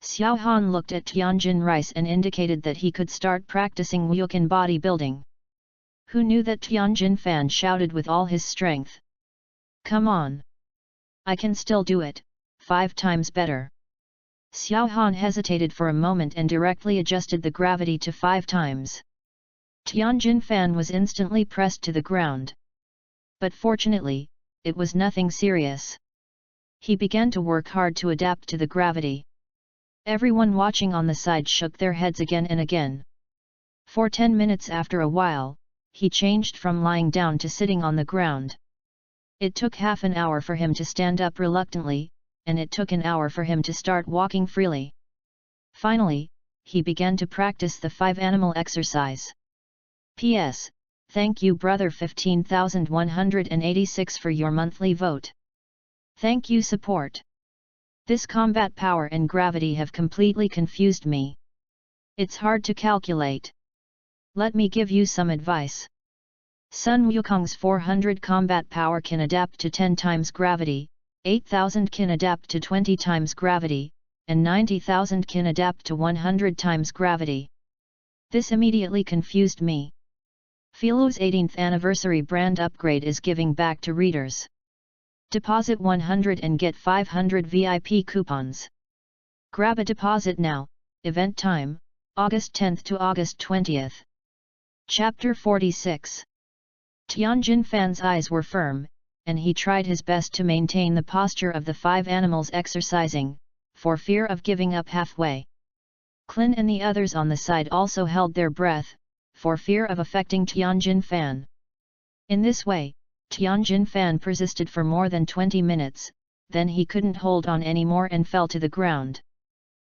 Xiao Han looked at Tianjin Rice and indicated that he could start practicing Wukan bodybuilding. Who knew that Tianjin Fan shouted with all his strength. "Come on! I can still do it, 5 times better." Xiao Han hesitated for a moment and directly adjusted the gravity to 5 times. Tianjin Fan was instantly pressed to the ground. But fortunately, it was nothing serious. He began to work hard to adapt to the gravity. Everyone watching on the side shook their heads again and again. For 10 minutes after a while, he changed from lying down to sitting on the ground. It took half an hour for him to stand up reluctantly, and it took an hour for him to start walking freely. Finally, he began to practice the 5-animal exercise. P.S. Thank you brother 15,186 for your monthly vote. Thank you support. This combat power and gravity have completely confused me. It's hard to calculate. Let me give you some advice. Sun Wukong's 400 combat power can adapt to 10 times gravity, 8,000 can adapt to 20 times gravity, and 90,000 can adapt to 100 times gravity. This immediately confused me. Philo's 18th anniversary brand upgrade is giving back to readers. Deposit 100 and get 500 VIP coupons. Grab a deposit now. Event time, August 10th to August 20th. Chapter 46. Tianjin Fan's eyes were firm, and he tried his best to maintain the posture of the 5 animals exercising, for fear of giving up halfway. Klin and the others on the side also held their breath, for fear of affecting Tianjin Fan. In this way, Tianjin Fan persisted for more than 20 minutes, then he couldn't hold on anymore and fell to the ground.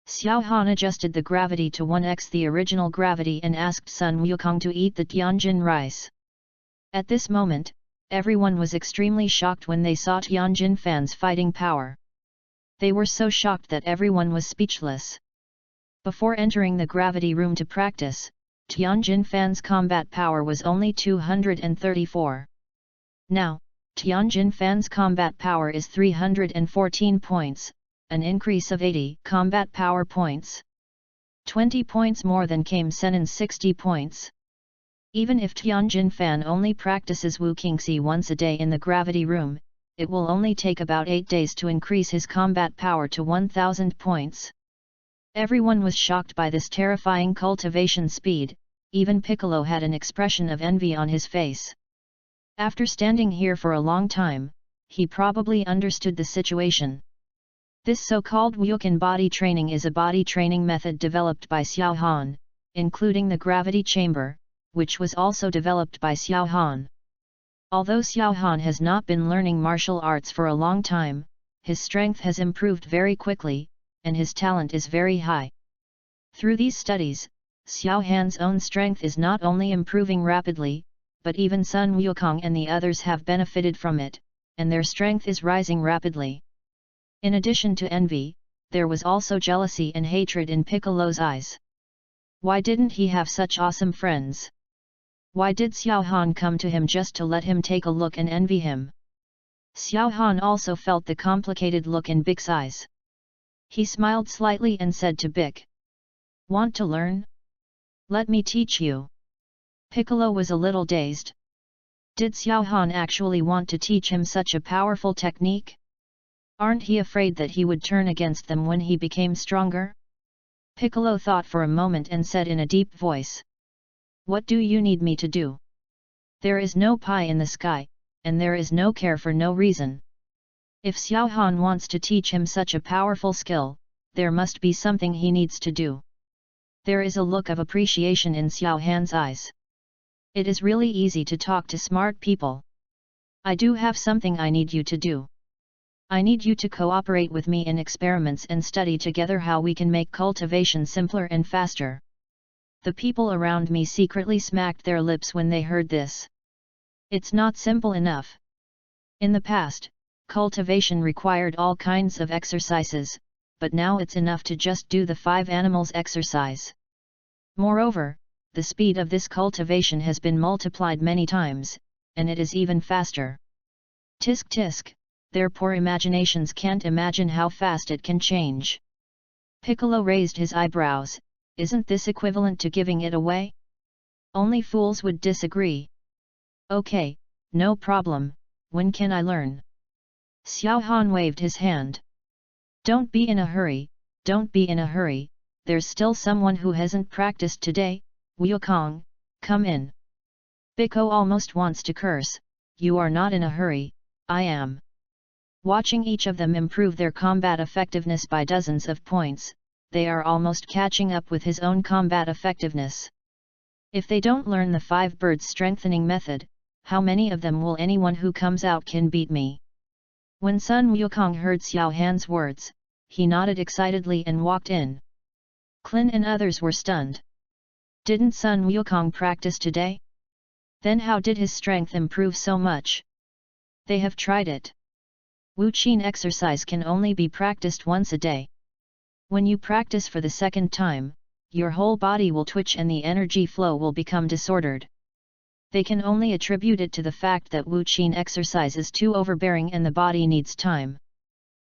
Xiao Han adjusted the gravity to 1x the original gravity and asked Sun Wukong to eat the Tianjin rice. At this moment, everyone was extremely shocked when they saw Tianjin Fan's fighting power. They were so shocked that everyone was speechless. Before entering the gravity room to practice, Tianjin Fan's combat power was only 234. Now, Tianjin Fan's combat power is 314 points, an increase of 80 combat power points. 20 points more than Kame Sennin's 60 points. Even if Tianjin Fan only practices Wu Qingxi once a day in the gravity room, it will only take about 8 days to increase his combat power to 1000 points. Everyone was shocked by this terrifying cultivation speed, even Piccolo had an expression of envy on his face. After standing here for a long time, he probably understood the situation. This so-called Wukan body training is a body training method developed by Xiao Han, including the gravity chamber, which was also developed by Xiao Han. Although Xiao Han has not been learning martial arts for a long time, his strength has improved very quickly, and his talent is very high. Through these studies, Xiao Han's own strength is not only improving rapidly, but even Sun Wukong and the others have benefited from it, and their strength is rising rapidly. In addition to envy, there was also jealousy and hatred in Piccolo's eyes. Why didn't he have such awesome friends? Why did Xiao Han come to him just to let him take a look and envy him? Xiao Han also felt the complicated look in Bic's eyes. He smiled slightly and said to Bic, "Want to learn? Let me teach you." Piccolo was a little dazed. Did Xiao Han actually want to teach him such a powerful technique? Aren't he afraid that he would turn against them when he became stronger? Piccolo thought for a moment and said in a deep voice, "What do you need me to do? There is no pie in the sky, and there is no care for no reason. If Xiao Han wants to teach him such a powerful skill, there must be something he needs to do." There is a look of appreciation in Xiao Han's eyes. It is really easy to talk to smart people. I do have something I need you to do. I need you to cooperate with me in experiments and study together how we can make cultivation simpler and faster. The people around me secretly smacked their lips when they heard this. It's not simple enough. In the past, cultivation required all kinds of exercises, but now it's enough to just do the 5 animals exercise. Moreover, the speed of this cultivation has been multiplied many times, and it is even faster. Tisk tisk, their poor imaginations can't imagine how fast it can change. Piccolo raised his eyebrows. Isn't this equivalent to giving it away? Only fools would disagree. Okay, no problem, when can I learn? Xiao Han waved his hand. Don't be in a hurry, don't be in a hurry, there's still someone who hasn't practiced today. Wukong, come in. Biko almost wants to curse. You are not in a hurry, I am. Watching each of them improve their combat effectiveness by dozens of points, they are almost catching up with his own combat effectiveness. If they don't learn the 5 birds strengthening method, how many of them will anyone who comes out can beat me? When Sun Wukong heard Xiao Han's words, he nodded excitedly and walked in. Clin and others were stunned. Didn't Sun Wukong practice today? Then how did his strength improve so much? They have tried it. Wu Qin exercise can only be practiced once a day. When you practice for the second time, your whole body will twitch and the energy flow will become disordered. They can only attribute it to the fact that Wu Qin exercise is too overbearing and the body needs time.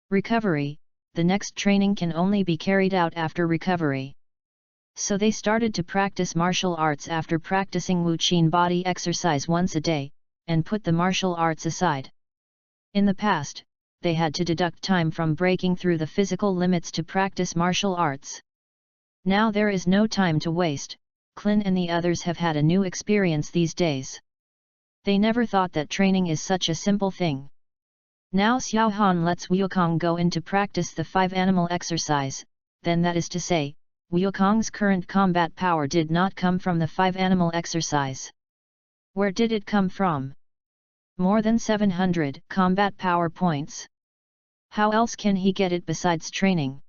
Recovery, the next training can only be carried out after recovery. So they started to practice martial arts after practicing Wu Qin body exercise once a day, and put the martial arts aside. In the past, they had to deduct time from breaking through the physical limits to practice martial arts. Now there is no time to waste. Clin and the others have had a new experience these days. They never thought that training is such a simple thing. Now Xiao Han lets Wukong go in to practice the 5 animal exercise, then that is to say, Wukong's current combat power did not come from the 5 animal exercise. Where did it come from? More than 700 combat power points. How else can he get it besides training?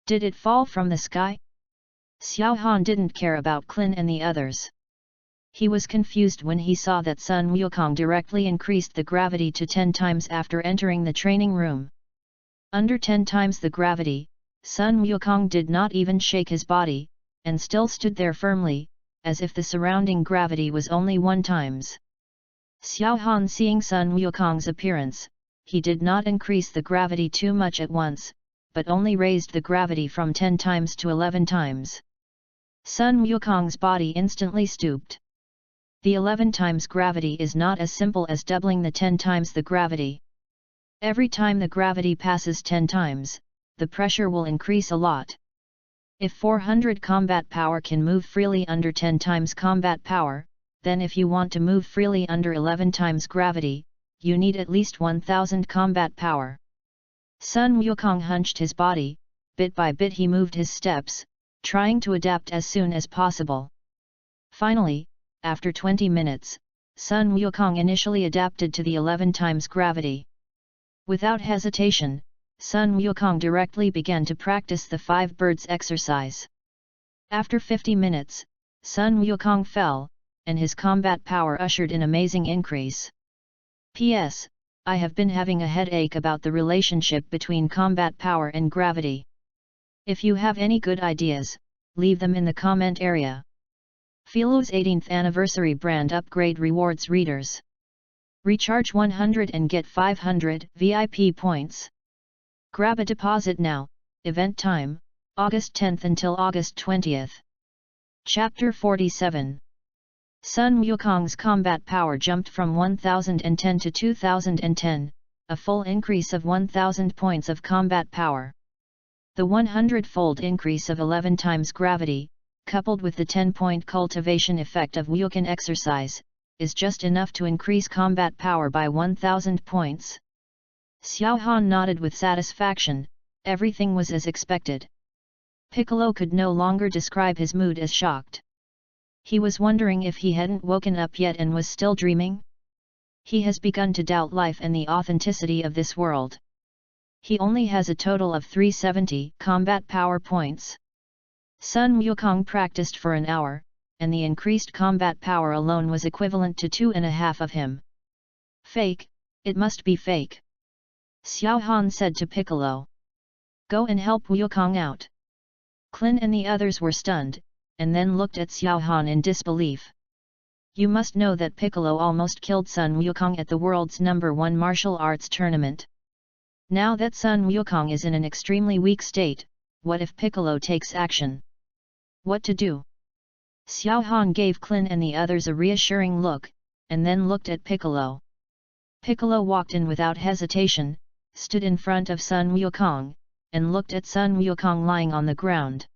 Did it fall from the sky? Xiao Han didn't care about Clin and the others. He was confused when he saw that Sun Wukong directly increased the gravity to 10 times after entering the training room. Under 10 times the gravity, Sun Wukong did not even shake his body, and still stood there firmly, as if the surrounding gravity was only 1 times. Xiao Han seeing Sun Wukong's appearance, he did not increase the gravity too much at once, but only raised the gravity from 10 times to 11 times. Sun Wukong's body instantly stooped. The 11 times gravity is not as simple as doubling the 10 times the gravity. Every time the gravity passes 10 times, the pressure will increase a lot. If 400 combat power can move freely under 10 times combat power, then if you want to move freely under 11 times gravity, you need at least 1000 combat power. Sun Wukong hunched his body, bit by bit he moved his steps, trying to adapt as soon as possible. Finally, after 20 minutes, Sun Wukong initially adapted to the 11 times gravity. Without hesitation, Sun Wukong directly began to practice the 5 birds exercise. After 50 minutes, Sun Wukong fell, and his combat power ushered in amazing increase. P.S. I have been having a headache about the relationship between combat power and gravity. If you have any good ideas, leave them in the comment area. Philo's 18th anniversary brand upgrade rewards readers. Recharge 100 and get 500 VIP points. Grab a deposit now. Event time, August 10th until August 20th. Chapter 47. Sun Wukong's combat power jumped from 1010 to 2010, a full increase of 1000 points of combat power. The 100-fold increase of 11 times gravity, coupled with the 10-point cultivation effect of Wukong exercise, is just enough to increase combat power by 1000 points. Xiao Han nodded with satisfaction. Everything was as expected. Piccolo could no longer describe his mood as shocked. He was wondering if he hadn't woken up yet and was still dreaming. He has begun to doubt life and the authenticity of this world. He only has a total of 370 combat power points. Sun Wukong practiced for an hour, and the increased combat power alone was equivalent to 2.5 of him. Fake, it must be fake. Xiao Han said to Piccolo. Go and help Wukong out. Clin and the others were stunned, and then looked at Xiao Han in disbelief. You must know that Piccolo almost killed Sun Wukong at the world's #1 martial arts tournament. Now that Sun Wukong is in an extremely weak state, what if Piccolo takes action? What to do? Xiao Han gave Clin and the others a reassuring look, and then looked at Piccolo. Piccolo walked in without hesitation, stood in front of Sun Wukong, and looked at Sun Wukong lying on the ground.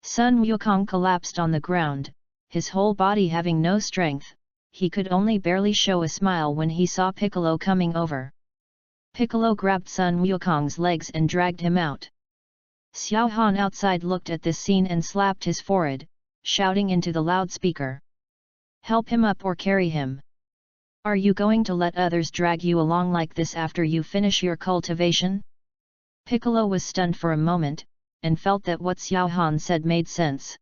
Sun Wukong collapsed on the ground, his whole body having no strength. He could only barely show a smile when he saw Piccolo coming over. Piccolo grabbed Sun Wukong's legs and dragged him out. Xiao Han outside looked at this scene and slapped his forehead, shouting into the loudspeaker. Help him up or carry him. Are you going to let others drag you along like this after you finish your cultivation? Piccolo was stunned for a moment, and felt that what Xiao Han said made sense.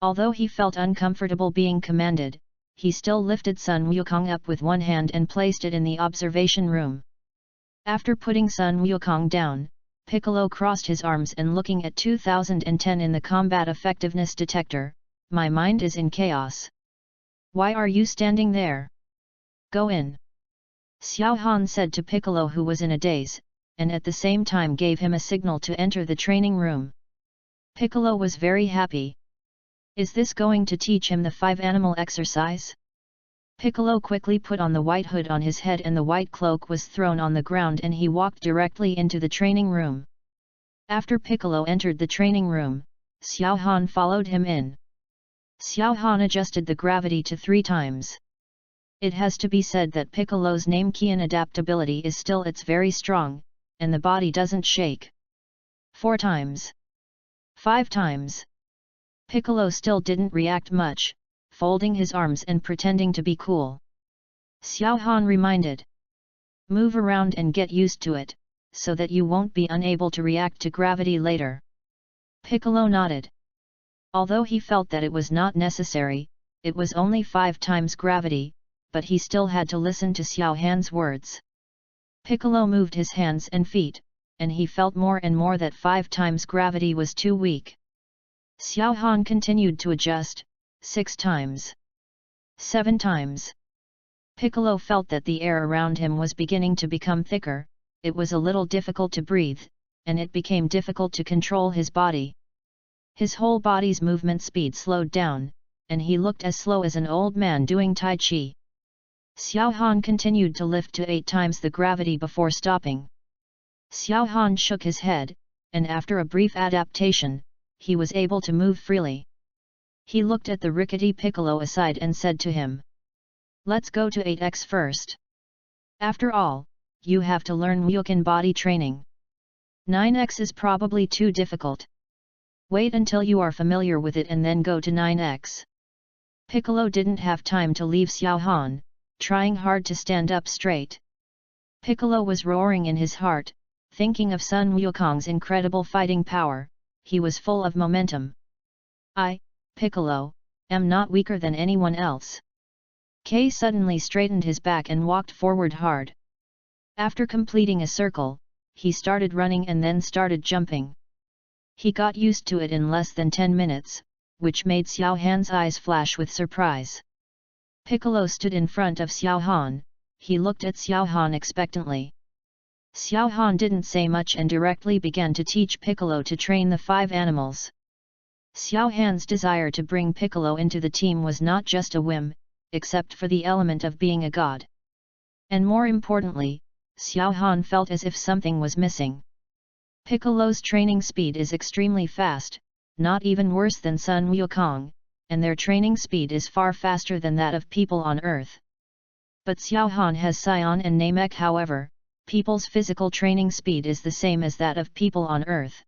Although he felt uncomfortable being commanded, he still lifted Sun Wukong up with one hand and placed it in the observation room. After putting Sun Wukong down, Piccolo crossed his arms and looking at 2010 in the combat effectiveness detector, my mind is in chaos. Why are you standing there? Go in. Xiao Han said to Piccolo, who was in a daze, and at the same time gave him a signal to enter the training room. Piccolo was very happy. Is this going to teach him the 5 animal exercise? Piccolo quickly put on the white hood on his head and the white cloak was thrown on the ground and he walked directly into the training room. After Piccolo entered the training room, Xiao Han followed him in. Xiao Han adjusted the gravity to 3 times. It has to be said that Piccolo's Namekian adaptability is still it's very strong, and the body doesn't shake. 4 times. 5 times. Piccolo still didn't react much, folding his arms and pretending to be cool. Xiao Han reminded. Move around and get used to it, so that you won't be unable to react to gravity later. Piccolo nodded. Although he felt that it was not necessary, it was only 5 times gravity, but he still had to listen to Xiao Han's words. Piccolo moved his hands and feet, and he felt more and more that 5 times gravity was too weak. Xiao Han continued to adjust, 6 times. 7 times. Piccolo felt that the air around him was beginning to become thicker, it was a little difficult to breathe, and it became difficult to control his body. His whole body's movement speed slowed down, and he looked as slow as an old man doing Tai Chi. Xiao Han continued to lift to 8 times the gravity before stopping. Xiao Han shook his head, and after a brief adaptation, he was able to move freely. He looked at the rickety Piccolo aside and said to him, "Let's go to 8x first. After all, you have to learn Muyokan body training. 9x is probably too difficult. Wait until you are familiar with it and then go to 9x. Piccolo didn't have time to leave Xiao Han, trying hard to stand up straight. Piccolo was roaring in his heart, thinking of Sun Wukong's incredible fighting power. He was full of momentum. "I, Piccolo, am not weaker than anyone else." Kay suddenly straightened his back and walked forward hard. After completing a circle, he started running and then started jumping. He got used to it in less than 10 minutes, which made Xiao Han's eyes flash with surprise. Piccolo stood in front of Xiao Han. He looked at Xiao Han expectantly. Xiao Han didn't say much and directly began to teach Piccolo to train the 5 animals. Xiao Han's desire to bring Piccolo into the team was not just a whim, except for the element of being a god. And more importantly, Xiao Han felt as if something was missing. Piccolo's training speed is extremely fast, not even worse than Sun Wukong, and their training speed is far faster than that of people on Earth. But Xiao Han has Scion and Namek. However, people's physical training speed is the same as that of people on Earth.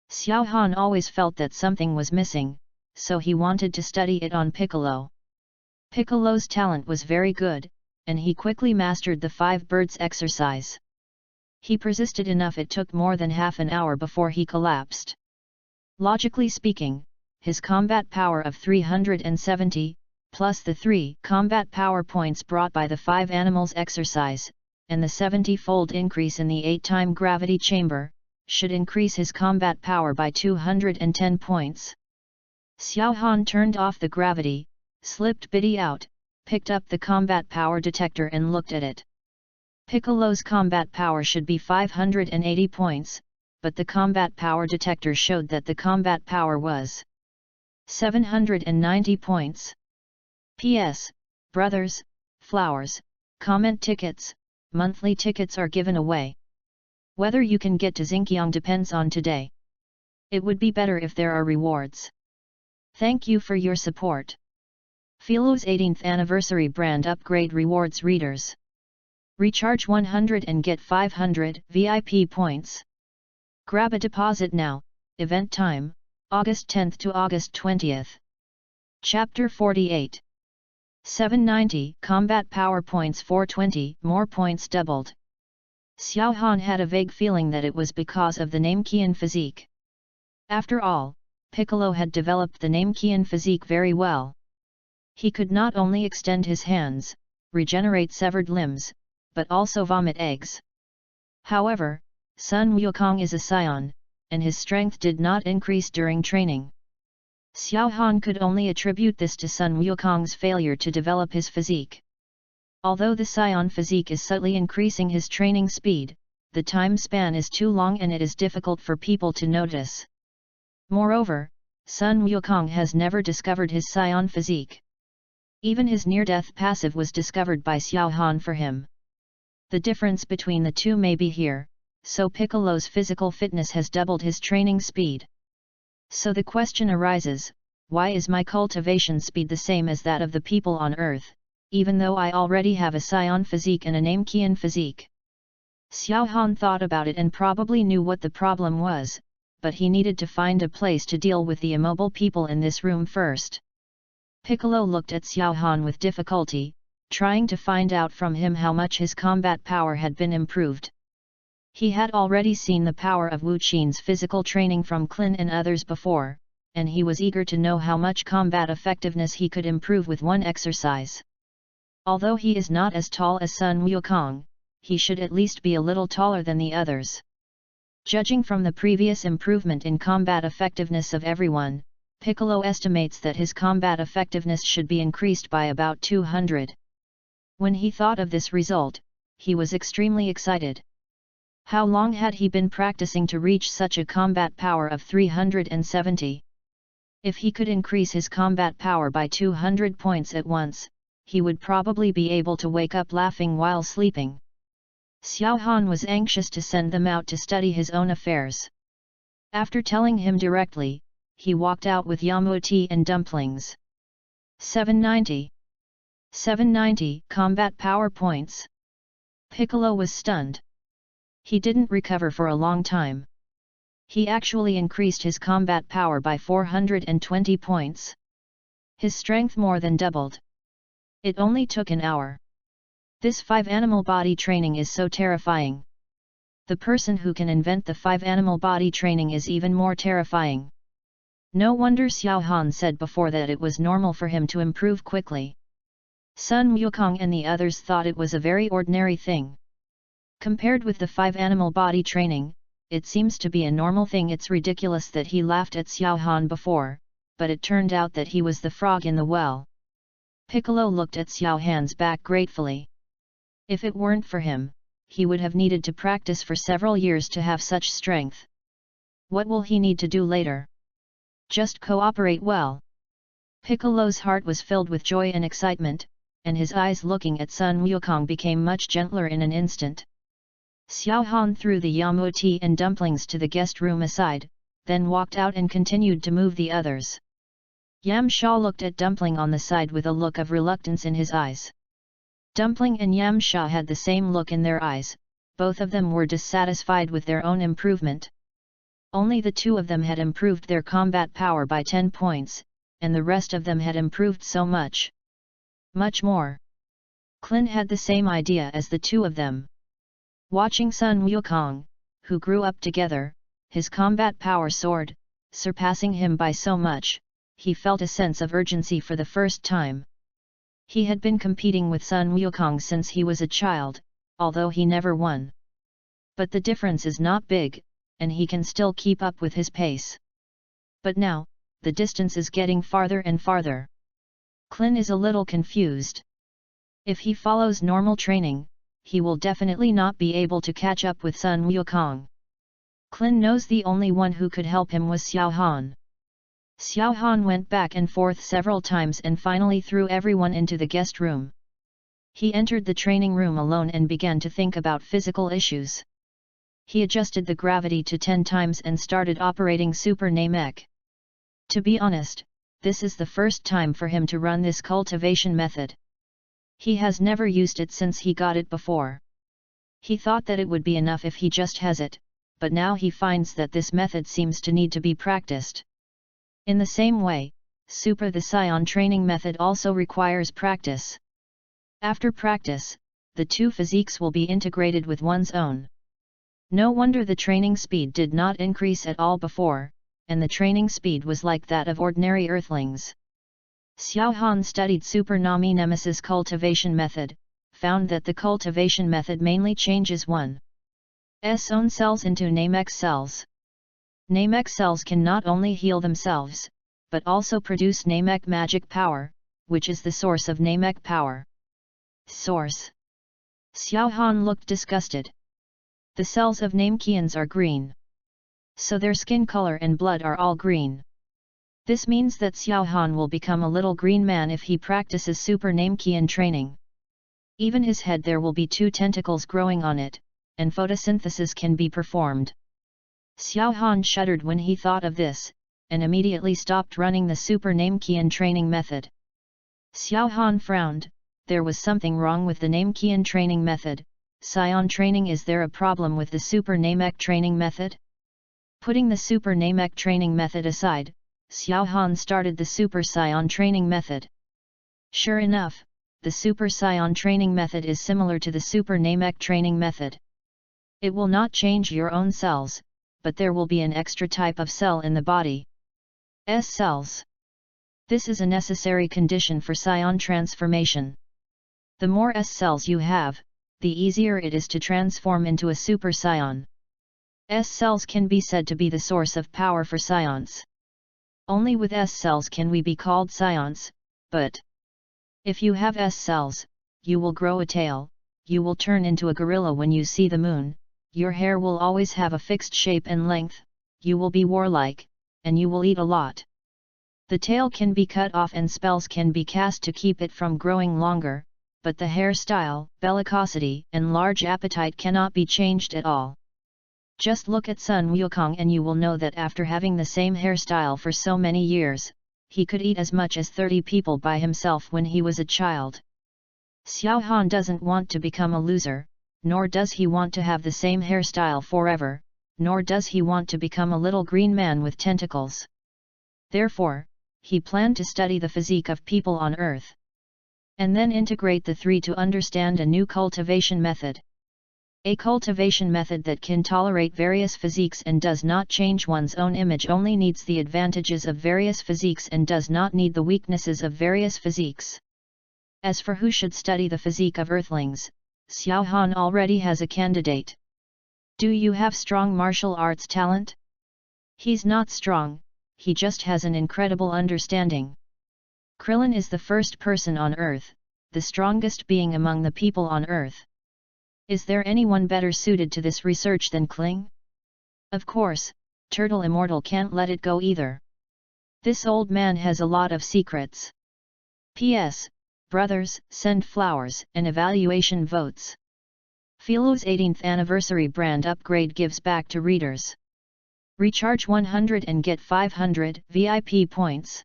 Xiao Han always felt that something was missing, so he wanted to study it on Piccolo. Piccolo's talent was very good, and he quickly mastered the 5 birds exercise. He persisted enough it took more than half an hour before he collapsed. Logically speaking, his combat power of 370, plus the 3 combat power points brought by the 5 animals exercise, and the 70-fold increase in the 8-time gravity chamber, should increase his combat power by 210 points. Xiao Han turned off the gravity, slipped Biddy out, picked up the combat power detector and looked at it. Piccolo's combat power should be 580 points, but the combat power detector showed that the combat power was 790 points. P.S. Brothers, flowers, comment tickets, monthly tickets are given away. Whether you can get to Xinjiang depends on today. It would be better if there are rewards. Thank you for your support. Philo's 18th anniversary brand upgrade rewards readers. Recharge 100 and get 500 VIP points. Grab a deposit now. Event time, August 10th to August 20th. Chapter 48. 790 Combat Power Points 420 More points doubled. Xiao Han had a vague feeling that it was because of the Namekian physique. After all, Piccolo had developed the Namekian physique very well. He could not only extend his hands, regenerate severed limbs, but also vomit eggs. However, Sun Wukong is a scion, and his strength did not increase during training. Xiao Han could only attribute this to Sun Wukong's failure to develop his physique. Although the scion physique is subtly increasing his training speed, the time span is too long and it is difficult for people to notice. Moreover, Sun Wukong has never discovered his scion physique. Even his near-death passive was discovered by Xiao Han for him. The difference between the two may be here, so Piccolo's physical fitness has doubled his training speed. So the question arises, why is my cultivation speed the same as that of the people on Earth, even though I already have a scion physique and a Namekian physique? Xiao Han thought about it and probably knew what the problem was, but he needed to find a place to deal with the immobile people in this room first. Piccolo looked at Xiao Han with difficulty, trying to find out from him how much his combat power had been improved. He had already seen the power of Wu Qin's physical training from Klin and others before, and he was eager to know how much combat effectiveness he could improve with one exercise. Although he is not as tall as Sun Wukong, he should at least be a little taller than the others. Judging from the previous improvement in combat effectiveness of everyone, Piccolo estimates that his combat effectiveness should be increased by about 200. When he thought of this result, he was extremely excited. How long had he been practicing to reach such a combat power of 370? If he could increase his combat power by 200 points at once, he would probably be able to wake up laughing while sleeping. Xiao Han was anxious to send them out to study his own affairs. After telling him directly, he walked out with yamu tea and dumplings. 790. 790 Combat Power Points. Piccolo was stunned. He didn't recover for a long time. He actually increased his combat power by 420 points. His strength more than doubled. It only took an hour. This 5-animal body training is so terrifying. The person who can invent the 5-animal body training is even more terrifying. No wonder Xiao Han said before that it was normal for him to improve quickly. Sun Wukong and the others thought it was a very ordinary thing. Compared with the 5-animal body training, it seems to be a normal thing. It's ridiculous that he laughed at Xiao Han before, but it turned out that he was the frog in the well. Piccolo looked at Xiao Han's back gratefully. If it weren't for him, he would have needed to practice for several years to have such strength. What will he need to do later? Just cooperate well. Piccolo's heart was filled with joy and excitement, and his eyes looking at Sun Wukong became much gentler in an instant. Xiao Han threw the yamu tea and dumplings to the guest room aside, then walked out and continued to move the others. Yam Sha looked at Dumpling on the side with a look of reluctance in his eyes. Dumpling and Yam Sha had the same look in their eyes, both of them were dissatisfied with their own improvement. Only the two of them had improved their combat power by 10 points, and the rest of them had improved so much. Much more. Clin had the same idea as the two of them. Watching Sun Wukong, who grew up together, his combat power soared, surpassing him by so much, he felt a sense of urgency for the first time. He had been competing with Sun Wukong since he was a child, although he never won. But the difference is not big, and he can still keep up with his pace. But now, the distance is getting farther and farther. Clin is a little confused. If he follows normal training, he will definitely not be able to catch up with Sun Wukong. Clin knows the only one who could help him was Xiao Han. Xiao Han went back and forth several times and finally threw everyone into the guest room. He entered the training room alone and began to think about physical issues. He adjusted the gravity to 10 times and started operating Super Namek. To be honest, this is the first time for him to run this cultivation method. He has never used it since he got it before. He thought that it would be enough if he just has it, but now he finds that this method seems to need to be practiced. In the same way, Super the Scion training method also requires practice. After practice, the two physiques will be integrated with one's own. No wonder the training speed did not increase at all before, and the training speed was like that of ordinary earthlings. Xiao Han studied Super Nami Nemesis cultivation method, found that the cultivation method mainly changes one's own cells into Namek cells. Namek cells can not only heal themselves, but also produce Namek magic power, which is the source of Namek power. Source. Xiao Han looked disgusted. The cells of Namekians are green. So their skin color and blood are all green. This means that Xiao Han will become a little green man if he practices Super Namekian training. Even his head there will be 2 tentacles growing on it, and photosynthesis can be performed. Xiao Han shuddered when he thought of this, and immediately stopped running the Super Namekian training method. Xiao Han frowned, there was something wrong with the Namekian training method. Scion training, is there a problem with the Super Namek training method? Putting the Super Namek training method aside, Xiao Han started the Super Scion training method. Sure enough, the Super Scion training method is similar to the Super Namek training method. It will not change your own cells, but there will be an extra type of cell in the body's cells. This is a necessary condition for Scion transformation. The more S cells you have, the easier it is to transform into a Super Scion. S cells can be said to be the source of power for Scions. Only with S cells can we be called Scions, but if you have S cells, you will grow a tail, you will turn into a gorilla when you see the moon, your hair will always have a fixed shape and length, you will be warlike, and you will eat a lot. The tail can be cut off and spells can be cast to keep it from growing longer, but the hairstyle, bellicosity, and large appetite cannot be changed at all. Just look at Sun Wukong and you will know that after having the same hairstyle for so many years, he could eat as much as 30 people by himself when he was a child. Xiao Han doesn't want to become a loser, nor does he want to have the same hairstyle forever, nor does he want to become a little green man with tentacles. Therefore, he planned to study the physique of people on Earth, and then integrate the three to understand a new cultivation method. A cultivation method that can tolerate various physiques and does not change one's own image, only needs the advantages of various physiques and does not need the weaknesses of various physiques. As for who should study the physique of Earthlings, Xiao Han already has a candidate. Do you have strong martial arts talent? He's not strong, he just has an incredible understanding. Krillin is the first person on Earth, the strongest being among the people on Earth. Is there anyone better suited to this research than Kling? Of course, Turtle Immortal can't let it go either. This old man has a lot of secrets. P.S. Brothers, send flowers and evaluation votes. Philo's 18th anniversary brand upgrade gives back to readers. Recharge 100 and get 500 VIP points.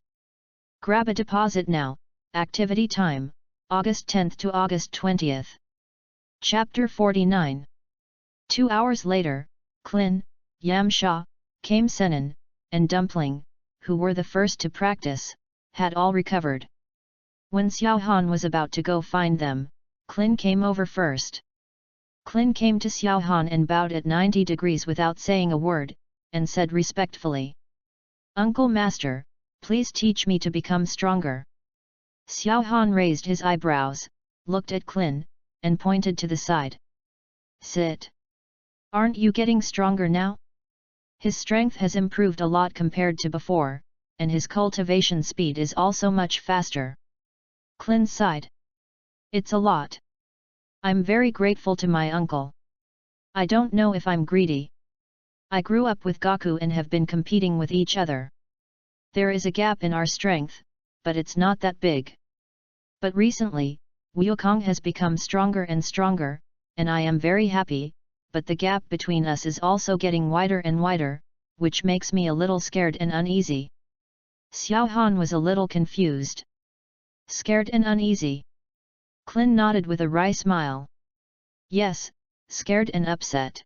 Grab a deposit now. Activity time, August 10th to August 20th. Chapter 49. 2 hours later, Klin, Yamsha, Kame Senin, and Dumpling, who were the first to practice, had all recovered. When Xiao Han was about to go find them, Klin came over first. Klin came to Xiao Han and bowed at 90 degrees without saying a word, and said respectfully, "Uncle Master, please teach me to become stronger." Xiao Han raised his eyebrows, looked at Klin, and pointed to the side. "Sit. Aren't you getting stronger now? His strength has improved a lot compared to before, and his cultivation speed is also much faster." Klin sighed. "It's a lot. I'm very grateful to my uncle. I don't know if I'm greedy. I grew up with Goku and have been competing with each other. There is a gap in our strength, but it's not that big. But recently, Wukong has become stronger and stronger, and I am very happy, but the gap between us is also getting wider and wider, which makes me a little scared and uneasy." Xiao Han was a little confused. Scared and uneasy? Klin nodded with a wry smile. "Yes, scared and upset.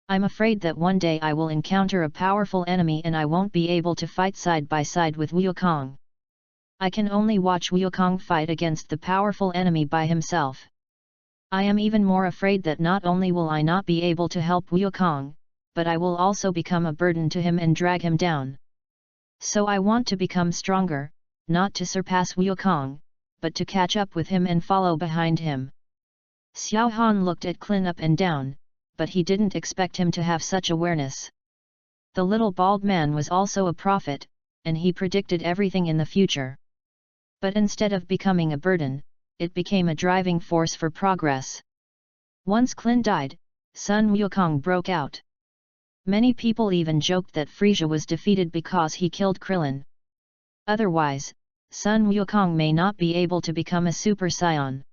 I'm afraid that one day I will encounter a powerful enemy and I won't be able to fight side by side with Wukong. I can only watch Wukong fight against the powerful enemy by himself. I am even more afraid that not only will I not be able to help Wukong, but I will also become a burden to him and drag him down. So I want to become stronger, not to surpass Wukong, but to catch up with him and follow behind him." Xiao Han looked at Klin up and down, but he didn't expect him to have such awareness. The little bald man was also a prophet, and he predicted everything in the future. But instead of becoming a burden, it became a driving force for progress. Once Klin died, Sun Wukong broke out. Many people even joked that Frieza was defeated because he killed Krillin. Otherwise, Sun Wukong may not be able to become a Super Saiyan.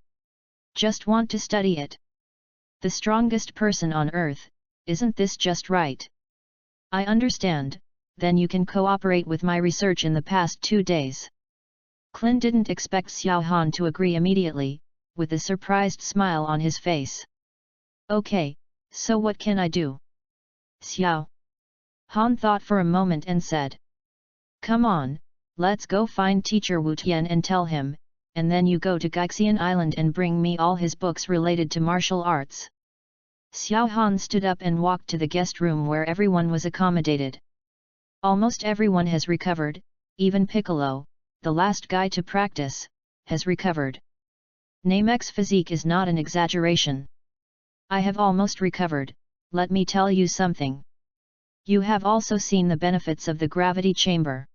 Just want to study it. The strongest person on Earth, isn't this just right? I understand, then you can cooperate with my research in the past 2 days. Klin didn't expect Xiao Han to agree immediately, with a surprised smile on his face. Okay, so what can I do? Xiao Han thought for a moment and said. Come on, let's go find teacher Wu Tian and tell him, and then you go to Gaixian Island and bring me all his books related to martial arts. Xiao Han stood up and walked to the guest room where everyone was accommodated. Almost everyone has recovered, even Piccolo, the last guy to practice, has recovered. Namek's physique is not an exaggeration. I have almost recovered, let me tell you something. You have also seen the benefits of the gravity chamber.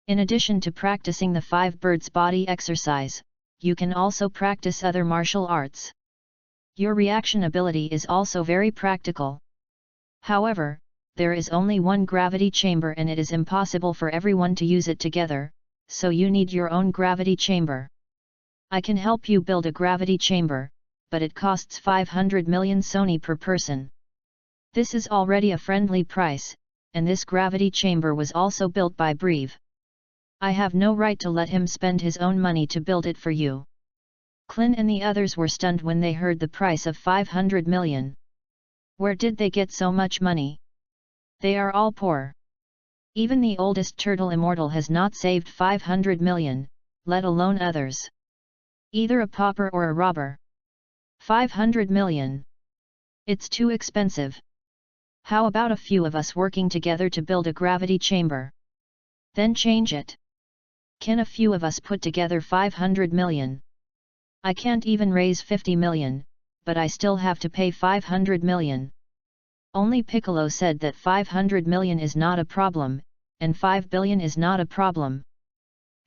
In addition to practicing the 5 birds body exercise, you can also practice other martial arts. Your reaction ability is also very practical. However, there is only one gravity chamber and it is impossible for everyone to use it together, so you need your own gravity chamber. I can help you build a gravity chamber, but it costs 500 million Sony per person. This is already a friendly price, and this gravity chamber was also built by Breve. I have no right to let him spend his own money to build it for you. Clint and the others were stunned when they heard the price of 500 million. Where did they get so much money? They are all poor. Even the oldest turtle immortal has not saved 500 million, let alone others. Either a pauper or a robber. 500 million. It's too expensive. How about a few of us working together to build a gravity chamber? Then change it. Can a few of us put together 500 million? I can't even raise 50 million, but I still have to pay 500 million. Only Piccolo said that 500 million is not a problem, and 5 billion is not a problem.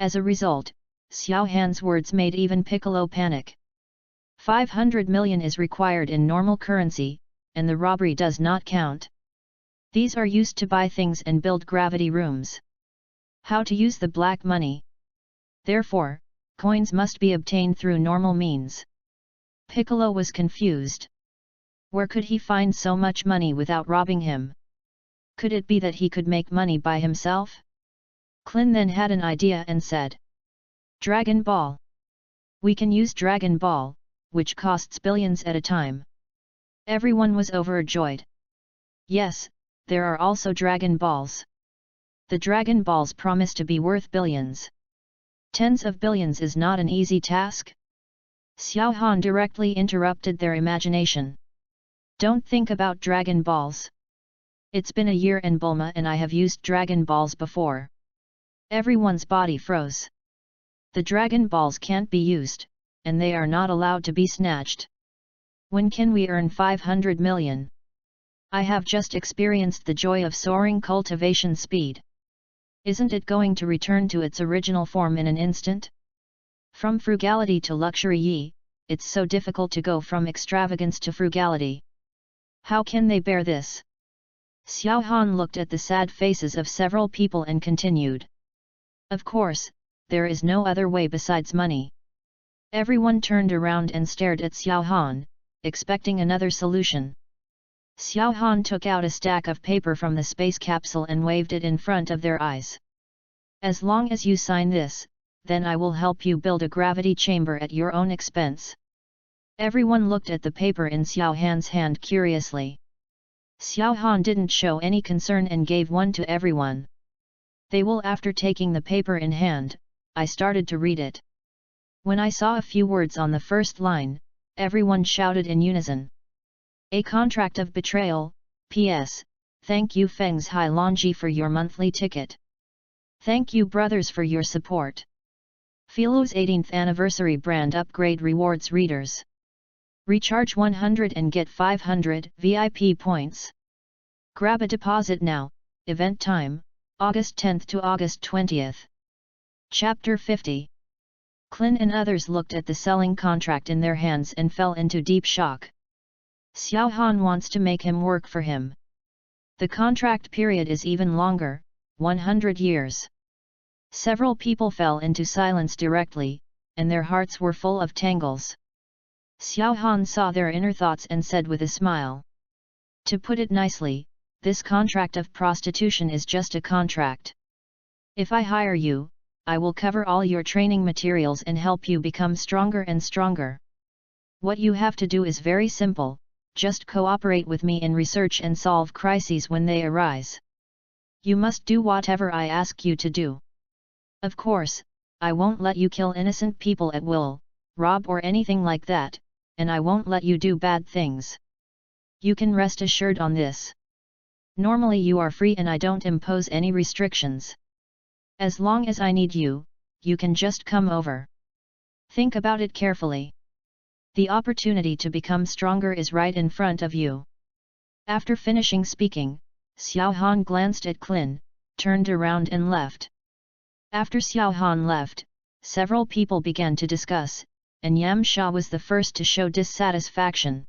As a result, Xiao Han's words made even Piccolo panic. 500 million is required in normal currency, and the robbery does not count. These are used to buy things and build gravity rooms. How to use the black money? Therefore, coins must be obtained through normal means. Piccolo was confused. Where could he find so much money without robbing him? Could it be that he could make money by himself? Clint then had an idea and said, Dragon Ball. We can use Dragon Ball, which costs billions at a time. Everyone was overjoyed. Yes, there are also Dragon Balls. The Dragon Balls promise to be worth billions. Tens of billions is not an easy task. Xiao Han directly interrupted their imagination. Don't think about Dragon Balls. It's been a year in Bulma and I have used Dragon Balls before. Everyone's body froze. The Dragon Balls can't be used, and they are not allowed to be snatched. When can we earn 500 million? I have just experienced the joy of soaring cultivation speed. Isn't it going to return to its original form in an instant? From frugality to luxury, it's so difficult to go from extravagance to frugality. How can they bear this? Xiao Han looked at the sad faces of several people and continued. Of course, there is no other way besides money. Everyone turned around and stared at Xiao Han, expecting another solution. Xiao Han took out a stack of paper from the space capsule and waved it in front of their eyes. As long as you sign this, then I will help you build a gravity chamber at your own expense. Everyone looked at the paper in Xiao Han's hand curiously. Xiao Han didn't show any concern and gave one to everyone. They will. After taking the paper in hand, I started to read it. When I saw a few words on the first line, everyone shouted in unison. A contract of betrayal, P.S. Thank you Feng's Hai Longji for your monthly ticket. Thank you brothers for your support. Philo's 18th anniversary brand upgrade rewards readers. Recharge 100 and get 500 VIP points. Grab a deposit now, event time, August 10th to August 20th. Chapter 50. Clint and others looked at the selling contract in their hands and fell into deep shock. Xiao Han wants to make him work for him. The contract period is even longer, 100 years. Several people fell into silence directly, and their hearts were full of tangles. Xiao Han saw their inner thoughts and said with a smile. To put it nicely, this contract of prostitution is just a contract. If I hire you, I will cover all your training materials and help you become stronger and stronger. What you have to do is very simple, just cooperate with me in research and solve crises when they arise. You must do whatever I ask you to do. Of course, I won't let you kill innocent people at will, rob or anything like that, and I won't let you do bad things. You can rest assured on this. Normally you are free and I don't impose any restrictions. As long as I need you, you can just come over. Think about it carefully. The opportunity to become stronger is right in front of you. After finishing speaking, Xiao Han glanced at Clint, turned around and left. After Xiao Han left, several people began to discuss, and Yam Sha was the first to show dissatisfaction.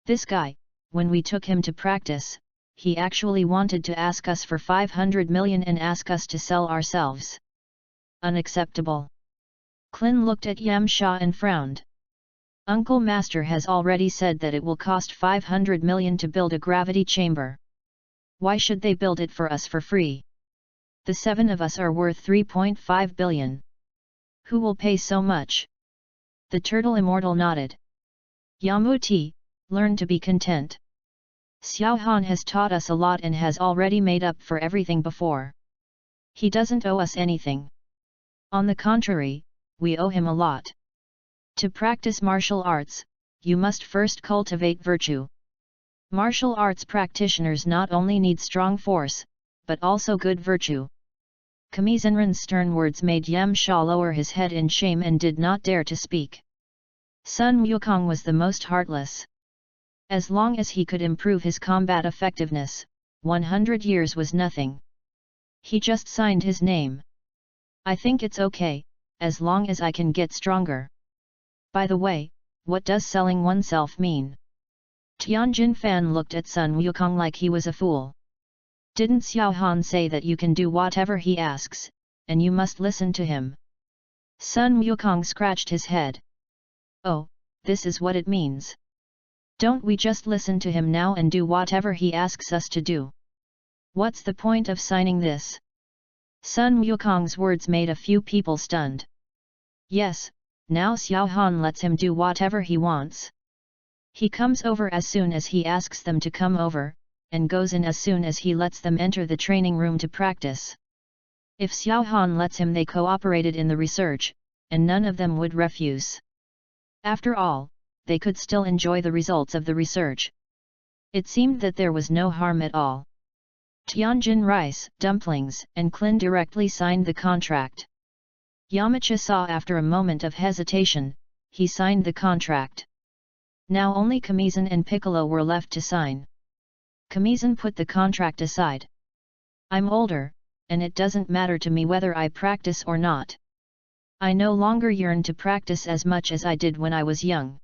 This guy, when we took him to practice, he actually wanted to ask us for 500 million and ask us to sell ourselves. Unacceptable. Clin looked at Yamsha and frowned. Uncle Master has already said that it will cost 500 million to build a gravity chamber. Why should they build it for us for free? The 7 of us are worth 3.5 billion. Who will pay so much? The turtle immortal nodded. Yamuti, learn to be content. Xiao Han has taught us a lot and has already made up for everything before. He doesn't owe us anything. On the contrary, we owe him a lot. To practice martial arts, you must first cultivate virtue. Martial arts practitioners not only need strong force, but also good virtue. Kamizenran's stern words made Yamsha lower his head in shame and did not dare to speak. Sun Wukong was the most heartless. As long as he could improve his combat effectiveness, 100 years was nothing. He just signed his name. I think it's okay, as long as I can get stronger. By the way, what does selling oneself mean? Tianjin Fan looked at Sun Wukong like he was a fool. Didn't Xiao Han say that you can do whatever he asks, and you must listen to him? Sun Wukong scratched his head. Oh, this is what it means. Don't we just listen to him now and do whatever he asks us to do? What's the point of signing this? Sun Wukong's words made a few people stunned. Yes, now Xiao Han lets him do whatever he wants. He comes over as soon as he asks them to come over, and goes in as soon as he lets them enter the training room to practice. If Xiao Han lets him, they cooperated in the research, and none of them would refuse. After all, they could still enjoy the results of the research. It seemed that there was no harm at all. Tianjin Rice, Dumplings, and Clin directly signed the contract. Yamcha saw after a moment of hesitation, he signed the contract. Now only Kamizen and Piccolo were left to sign. Kamizen put the contract aside. I'm older, and it doesn't matter to me whether I practice or not. I no longer yearn to practice as much as I did when I was young.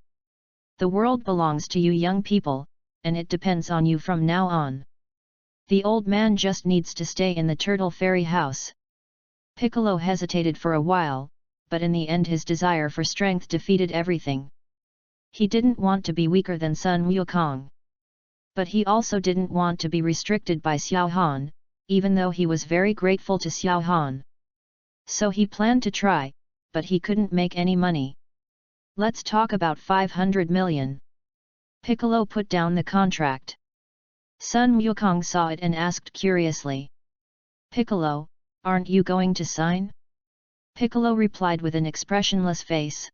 The world belongs to you young people, and it depends on you from now on. The old man just needs to stay in the Turtle Fairy house. Piccolo hesitated for a while, but in the end his desire for strength defeated everything. He didn't want to be weaker than Sun Wukong. But he also didn't want to be restricted by Xiao Han, even though he was very grateful to Xiao Han. So he planned to try, but he couldn't make any money. Let's talk about 500 million. Piccolo put down the contract. Sun Wukong saw it and asked curiously. Piccolo, aren't you going to sign? Piccolo replied with an expressionless face.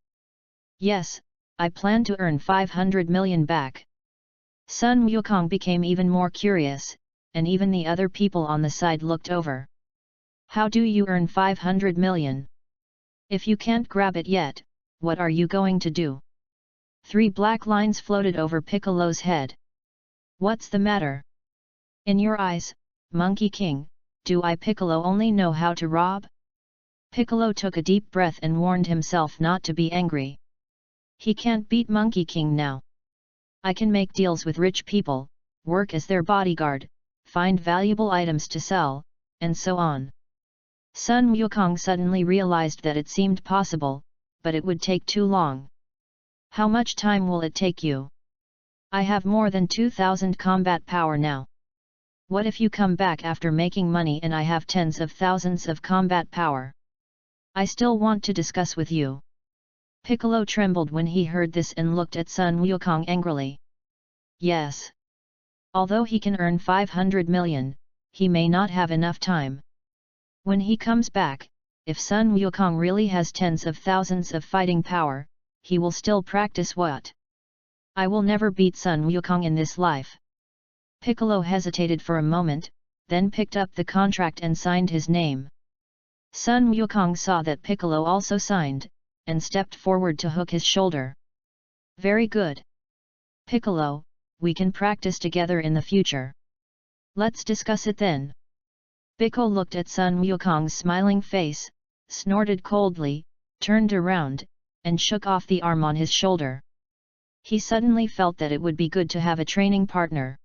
Yes, I plan to earn 500 million back. Sun Wukong became even more curious, and even the other people on the side looked over. How do you earn 500 million? If you can't grab it yet, what are you going to do? 3 black lines floated over Piccolo's head. What's the matter? In your eyes, Monkey King, do I Piccolo only know how to rob? Piccolo took a deep breath and warned himself not to be angry. He can't beat Monkey King now. I can make deals with rich people, work as their bodyguard, find valuable items to sell, and so on. Sun Wukong suddenly realized that it seemed possible, but it would take too long. How much time will it take you? I have more than 2,000 combat power now. What if you come back after making money and I have tens of thousands of combat power? I still want to discuss with you. Piccolo trembled when he heard this and looked at Sun Wukong angrily. Yes. Although he can earn 500 million, he may not have enough time. When he comes back, if Sun Wukong really has tens of thousands of fighting power, he will still practice what? I will never beat Sun Wukong in this life. Piccolo hesitated for a moment, then picked up the contract and signed his name. Sun Wukong saw that Piccolo also signed, and stepped forward to hook his shoulder. Very good. Piccolo, we can practice together in the future. Let's discuss it then. Piccolo looked at Sun Wukong's smiling face, snorted coldly, turned around, and shook off the arm on his shoulder. He suddenly felt that it would be good to have a training partner.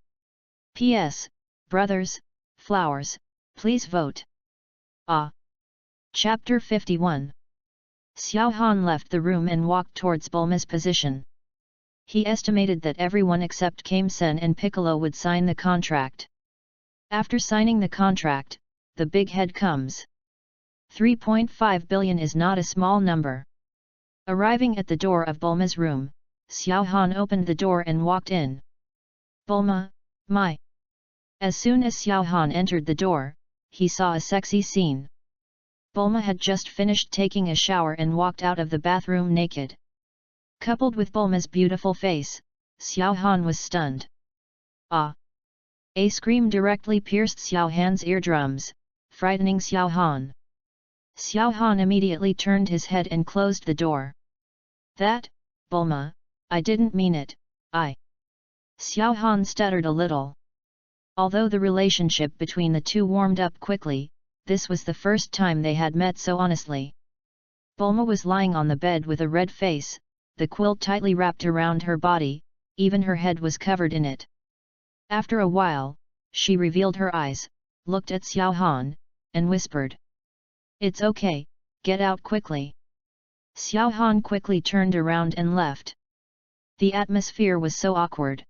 P.S. Brothers, flowers, please vote. Ah. Chapter 51. Xiao Han left the room and walked towards Bulma's position. He estimated that everyone except Kame Sen and Piccolo would sign the contract. After signing the contract, the big head comes. 3.5 billion is not a small number. Arriving at the door of Bulma's room, Xiao Han opened the door and walked in. Bulma, my. As soon as Xiao Han entered the door, he saw a sexy scene. Bulma had just finished taking a shower and walked out of the bathroom naked. Coupled with Bulma's beautiful face, Xiao Han was stunned. Ah! A scream directly pierced Xiao Han's eardrums, frightening Xiao Han. Xiao Han immediately turned his head and closed the door. That, Bulma, I didn't mean it, Xiao Han stuttered a little. Although the relationship between the two warmed up quickly, this was the first time they had met so honestly. Bulma was lying on the bed with a red face, the quilt tightly wrapped around her body, even her head was covered in it. After a while, she revealed her eyes, looked at Xiao Han, and whispered. It's okay, get out quickly. Xiao Han quickly turned around and left. The atmosphere was so awkward.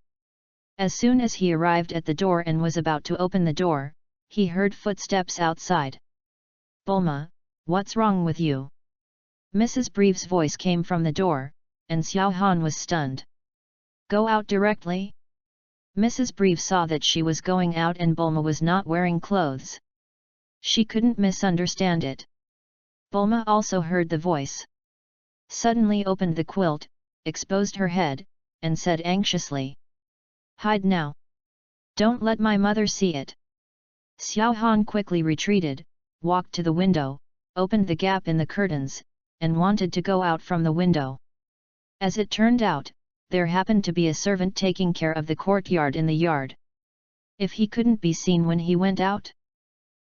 As soon as he arrived at the door and was about to open the door, he heard footsteps outside. Bulma, what's wrong with you? Mrs. Breve's voice came from the door, and Xiao Han was stunned. Go out directly? Mrs. Breve saw that she was going out and Bulma was not wearing clothes. She couldn't misunderstand it. Bulma also heard the voice. Suddenly opened the quilt, exposed her head, and said anxiously. Hide now. Don't let my mother see it. Xiao Han quickly retreated, walked to the window, opened the gap in the curtains, and wanted to go out from the window. As it turned out, there happened to be a servant taking care of the courtyard in the yard. If he couldn't be seen when he went out?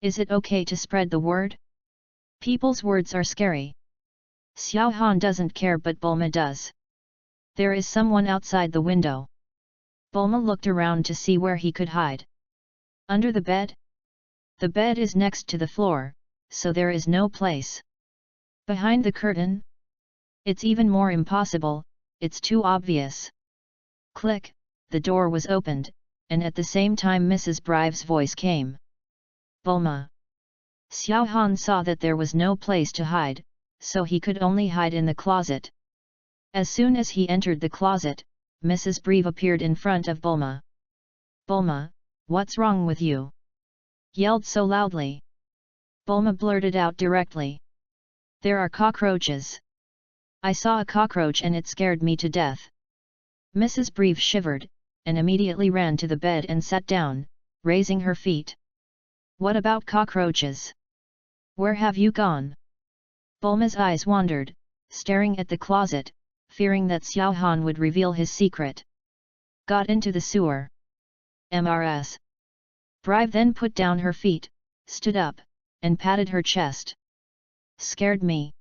Is it okay to spread the word? People's words are scary. Xiao Han doesn't care but Bulma does. There is someone outside the window. Bulma looked around to see where he could hide. Under the bed? The bed is next to the floor, so there is no place. Behind the curtain? It's even more impossible, it's too obvious. Click, the door was opened, and at the same time Mrs. Breve's voice came. Bulma. Xiao Han saw that there was no place to hide, so he could only hide in the closet. As soon as he entered the closet, Mrs. Breve appeared in front of Bulma. Bulma, what's wrong with you? Yelled so loudly. Bulma blurted out directly. There are cockroaches. I saw a cockroach and it scared me to death. Mrs. Breve shivered, and immediately ran to the bed and sat down, raising her feet. What about cockroaches? Where have you gone? Bulma's eyes wandered, staring at the closet, fearing that Xiao Han would reveal his secret. Got into the sewer. Mrs. Breve then put down her feet, stood up, and patted her chest. Scared me.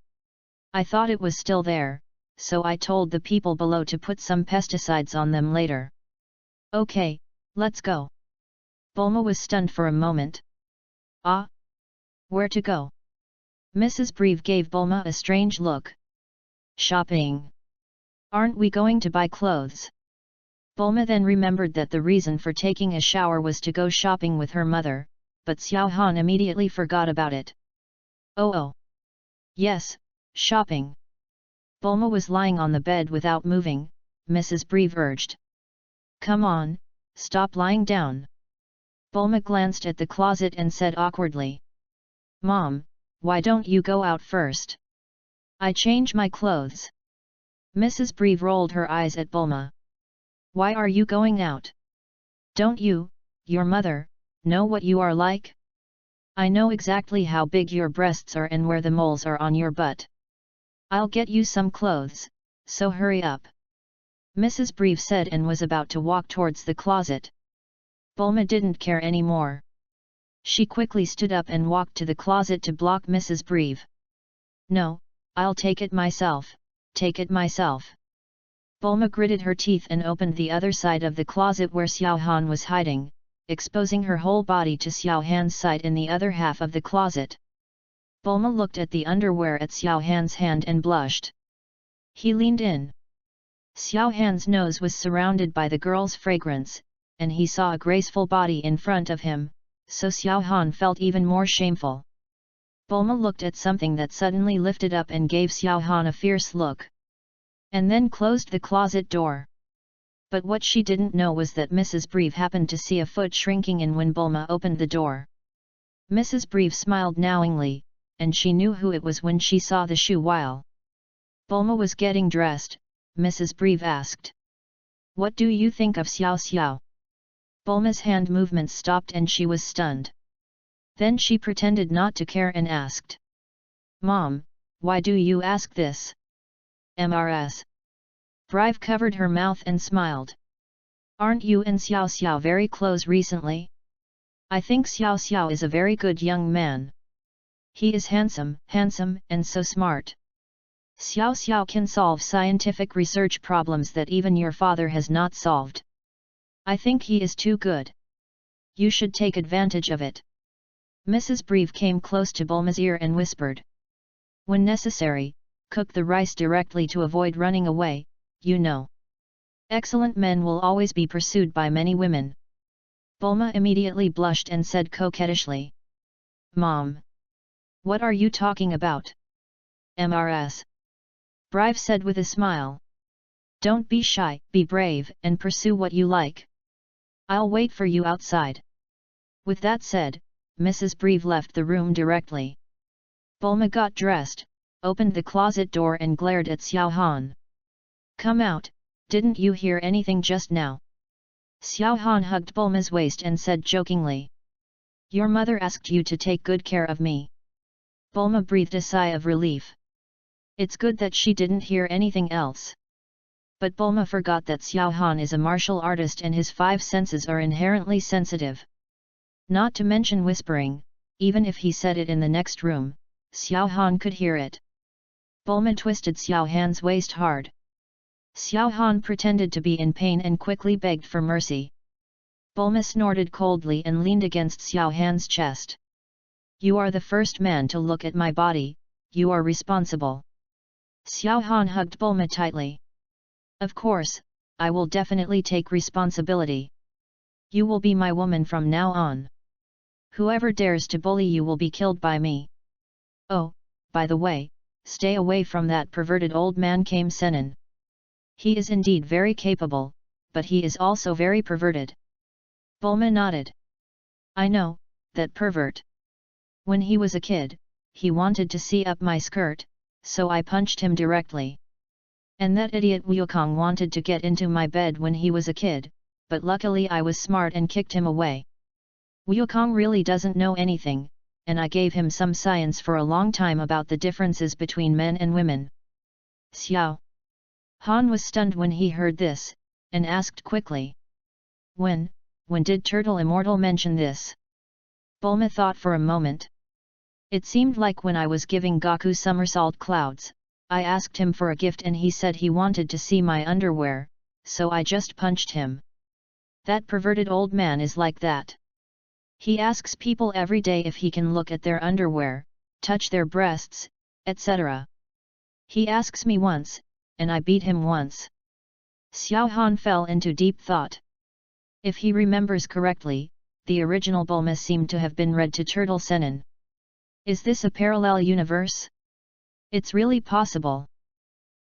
I thought it was still there, so I told the people below to put some pesticides on them later. Okay, let's go. Bulma was stunned for a moment. Ah? Where to go? Mrs. Breve gave Bulma a strange look. Shopping. Aren't we going to buy clothes? Bulma then remembered that the reason for taking a shower was to go shopping with her mother, but Xiao Han immediately forgot about it. Oh. Yes, shopping. Bulma was lying on the bed without moving, Mrs. Breve urged. Come on, stop lying down. Bulma glanced at the closet and said awkwardly. Mom, why don't you go out first? I change my clothes. Mrs. Breve rolled her eyes at Bulma. Why are you going out? Don't you, your mother, know what you are like? I know exactly how big your breasts are and where the moles are on your butt. I'll get you some clothes, so hurry up. Mrs. Breve said and was about to walk towards the closet. Bulma didn't care anymore. She quickly stood up and walked to the closet to block Mrs. Breve. No, I'll take it myself, take it myself. Bulma gritted her teeth and opened the other side of the closet where Xiao Han was hiding, exposing her whole body to Xiao Han's sight in the other half of the closet. Bulma looked at the underwear at Xiao Han's hand and blushed. He leaned in. Xiao Han's nose was surrounded by the girl's fragrance, and he saw a graceful body in front of him, so Xiao Han felt even more shameful. Bulma looked at something that suddenly lifted up and gave Xiao Han a fierce look. And then closed the closet door. But what she didn't know was that Mrs. Breve happened to see a foot shrinking in when Bulma opened the door. Mrs. Breve smiled knowingly, and she knew who it was when she saw the shoe. While Bulma was getting dressed, Mrs. Breve asked, "What do you think of Xiao Xiao?" Bulma's hand movements stopped and she was stunned. Then she pretended not to care and asked, "Mom, why do you ask this?" "Mrs. Breve covered her mouth and smiled. "Aren't you and Xiao Xiao very close recently? I think Xiao Xiao is a very good young man. He is handsome, and so smart. Xiao Xiao can solve scientific research problems that even your father has not solved. I think he is too good. You should take advantage of it." Mrs. Breve came close to Bulma's ear and whispered, "When necessary, cook the rice directly to avoid running away, you know. Excellent men will always be pursued by many women." Bulma immediately blushed and said coquettishly, "Mom! What are you talking about?" "Mrs. Breve said with a smile. "Don't be shy, be brave and pursue what you like. I'll wait for you outside." With that said, Mrs. Breve left the room directly. Bulma got dressed, opened the closet door and glared at Xiao Han. "Come out, didn't you hear anything just now?" Xiao Han hugged Bulma's waist and said jokingly, "Your mother asked you to take good care of me." Bulma breathed a sigh of relief. It's good that she didn't hear anything else. But Bulma forgot that Xiao Han is a martial artist and his 5 senses are inherently sensitive. Not to mention whispering, even if he said it in the next room, Xiao Han could hear it. Bulma twisted Xiao Han's waist hard. Xiao Han pretended to be in pain and quickly begged for mercy. Bulma snorted coldly and leaned against Xiao Han's chest. "You are the first man to look at my body, you are responsible." Xiao Han hugged Bulma tightly. "Of course, I will definitely take responsibility. You will be my woman from now on. Whoever dares to bully you will be killed by me. Oh, by the way, stay away from that perverted old man Kame Senin. He is indeed very capable, but he is also very perverted." Bulma nodded. "I know, that pervert. When he was a kid, he wanted to see up my skirt, so I punched him directly. And that idiot Wukong wanted to get into my bed when he was a kid, but luckily I was smart and kicked him away. Wukong really doesn't know anything, and I gave him some science for a long time about the differences between men and women." Xiao Han was stunned when he heard this, and asked quickly, When did Turtle Immortal mention this?" Bulma thought for a moment. "It seemed like when I was giving Goku somersault clouds, I asked him for a gift and he said he wanted to see my underwear, so I just punched him. That perverted old man is like that. He asks people every day if he can look at their underwear, touch their breasts, etc. He asks me once, and I beat him once." Xiao Han fell into deep thought. If he remembers correctly, the original Bulma seemed to have been read to Turtle Senin. Is this a parallel universe? It's really possible.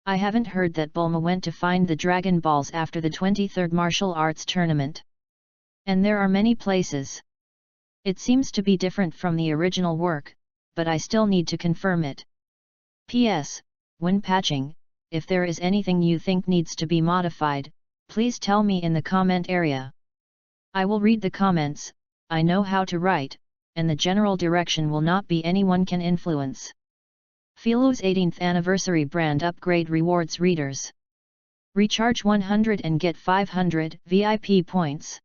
I haven't heard that Bulma went to find the Dragon Balls after the 23rd Martial Arts Tournament. And there are many places. It seems to be different from the original work, but I still need to confirm it. P.S. When patching, if there is anything you think needs to be modified, please tell me in the comment area. I will read the comments. I know how to write, and the general direction will not be anyone can influence. Philo's 18th anniversary brand upgrade rewards readers. Recharge 100 and get 500 VIP points.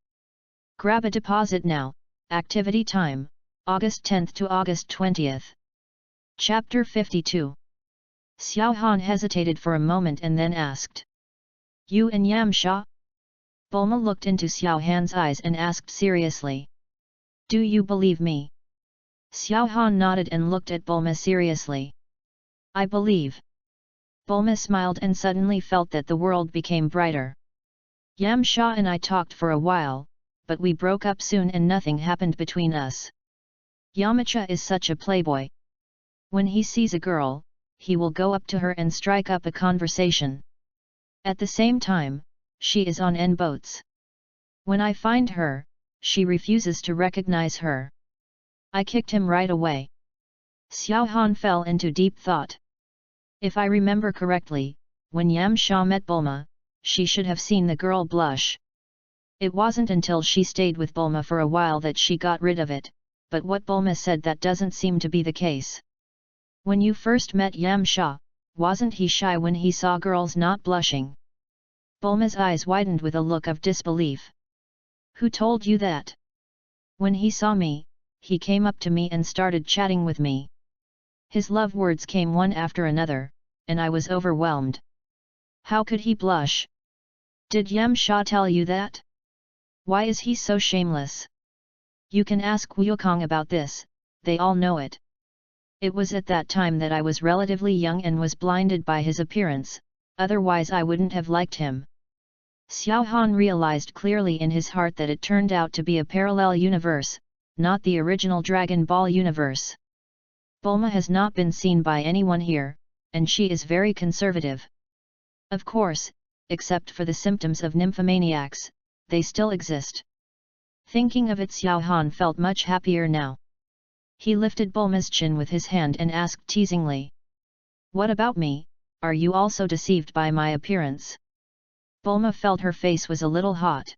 Grab a deposit now. Activity time, August 10th to August 20th. Chapter 52. Xiao Han hesitated for a moment and then asked, "You and Yamsha?" Bulma looked into Xiao Han's eyes and asked seriously. Do you believe me? Xiao Han nodded and looked at Bulma seriously. I believe. Bulma smiled and suddenly felt that the world became brighter. Yamcha and I talked for a while, but we broke up soon and nothing happened between us. Yamcha is such a playboy. When he sees a girl, he will go up to her and strike up a conversation. At the same time, she is on N boats. When I find her, she refuses to recognize her. I kicked him right away. Xiao Han fell into deep thought. If I remember correctly, when Yamcha met Bulma, she should have seen the girl blush. It wasn't until she stayed with Bulma for a while that she got rid of it, but what Bulma said that doesn't seem to be the case. When you first met Yamcha, wasn't he shy when he saw girls not blushing? Bulma's eyes widened with a look of disbelief. Who told you that? When he saw me, he came up to me and started chatting with me. His love words came one after another, and I was overwhelmed. How could he blush? Did Yamcha tell you that? Why is he so shameless? You can ask Wukong about this, they all know it. It was at that time that I was relatively young and was blinded by his appearance, otherwise I wouldn't have liked him. Xiao Han realized clearly in his heart that it turned out to be a parallel universe, not the original Dragon Ball universe. Bulma has not been seen by anyone here, and she is very conservative. Of course, except for the symptoms of nymphomaniacs, they still exist. Thinking of it, Xiao Han felt much happier now. He lifted Bulma's chin with his hand and asked teasingly. What about me, are you also deceived by my appearance? Bulma felt her face was a little hot.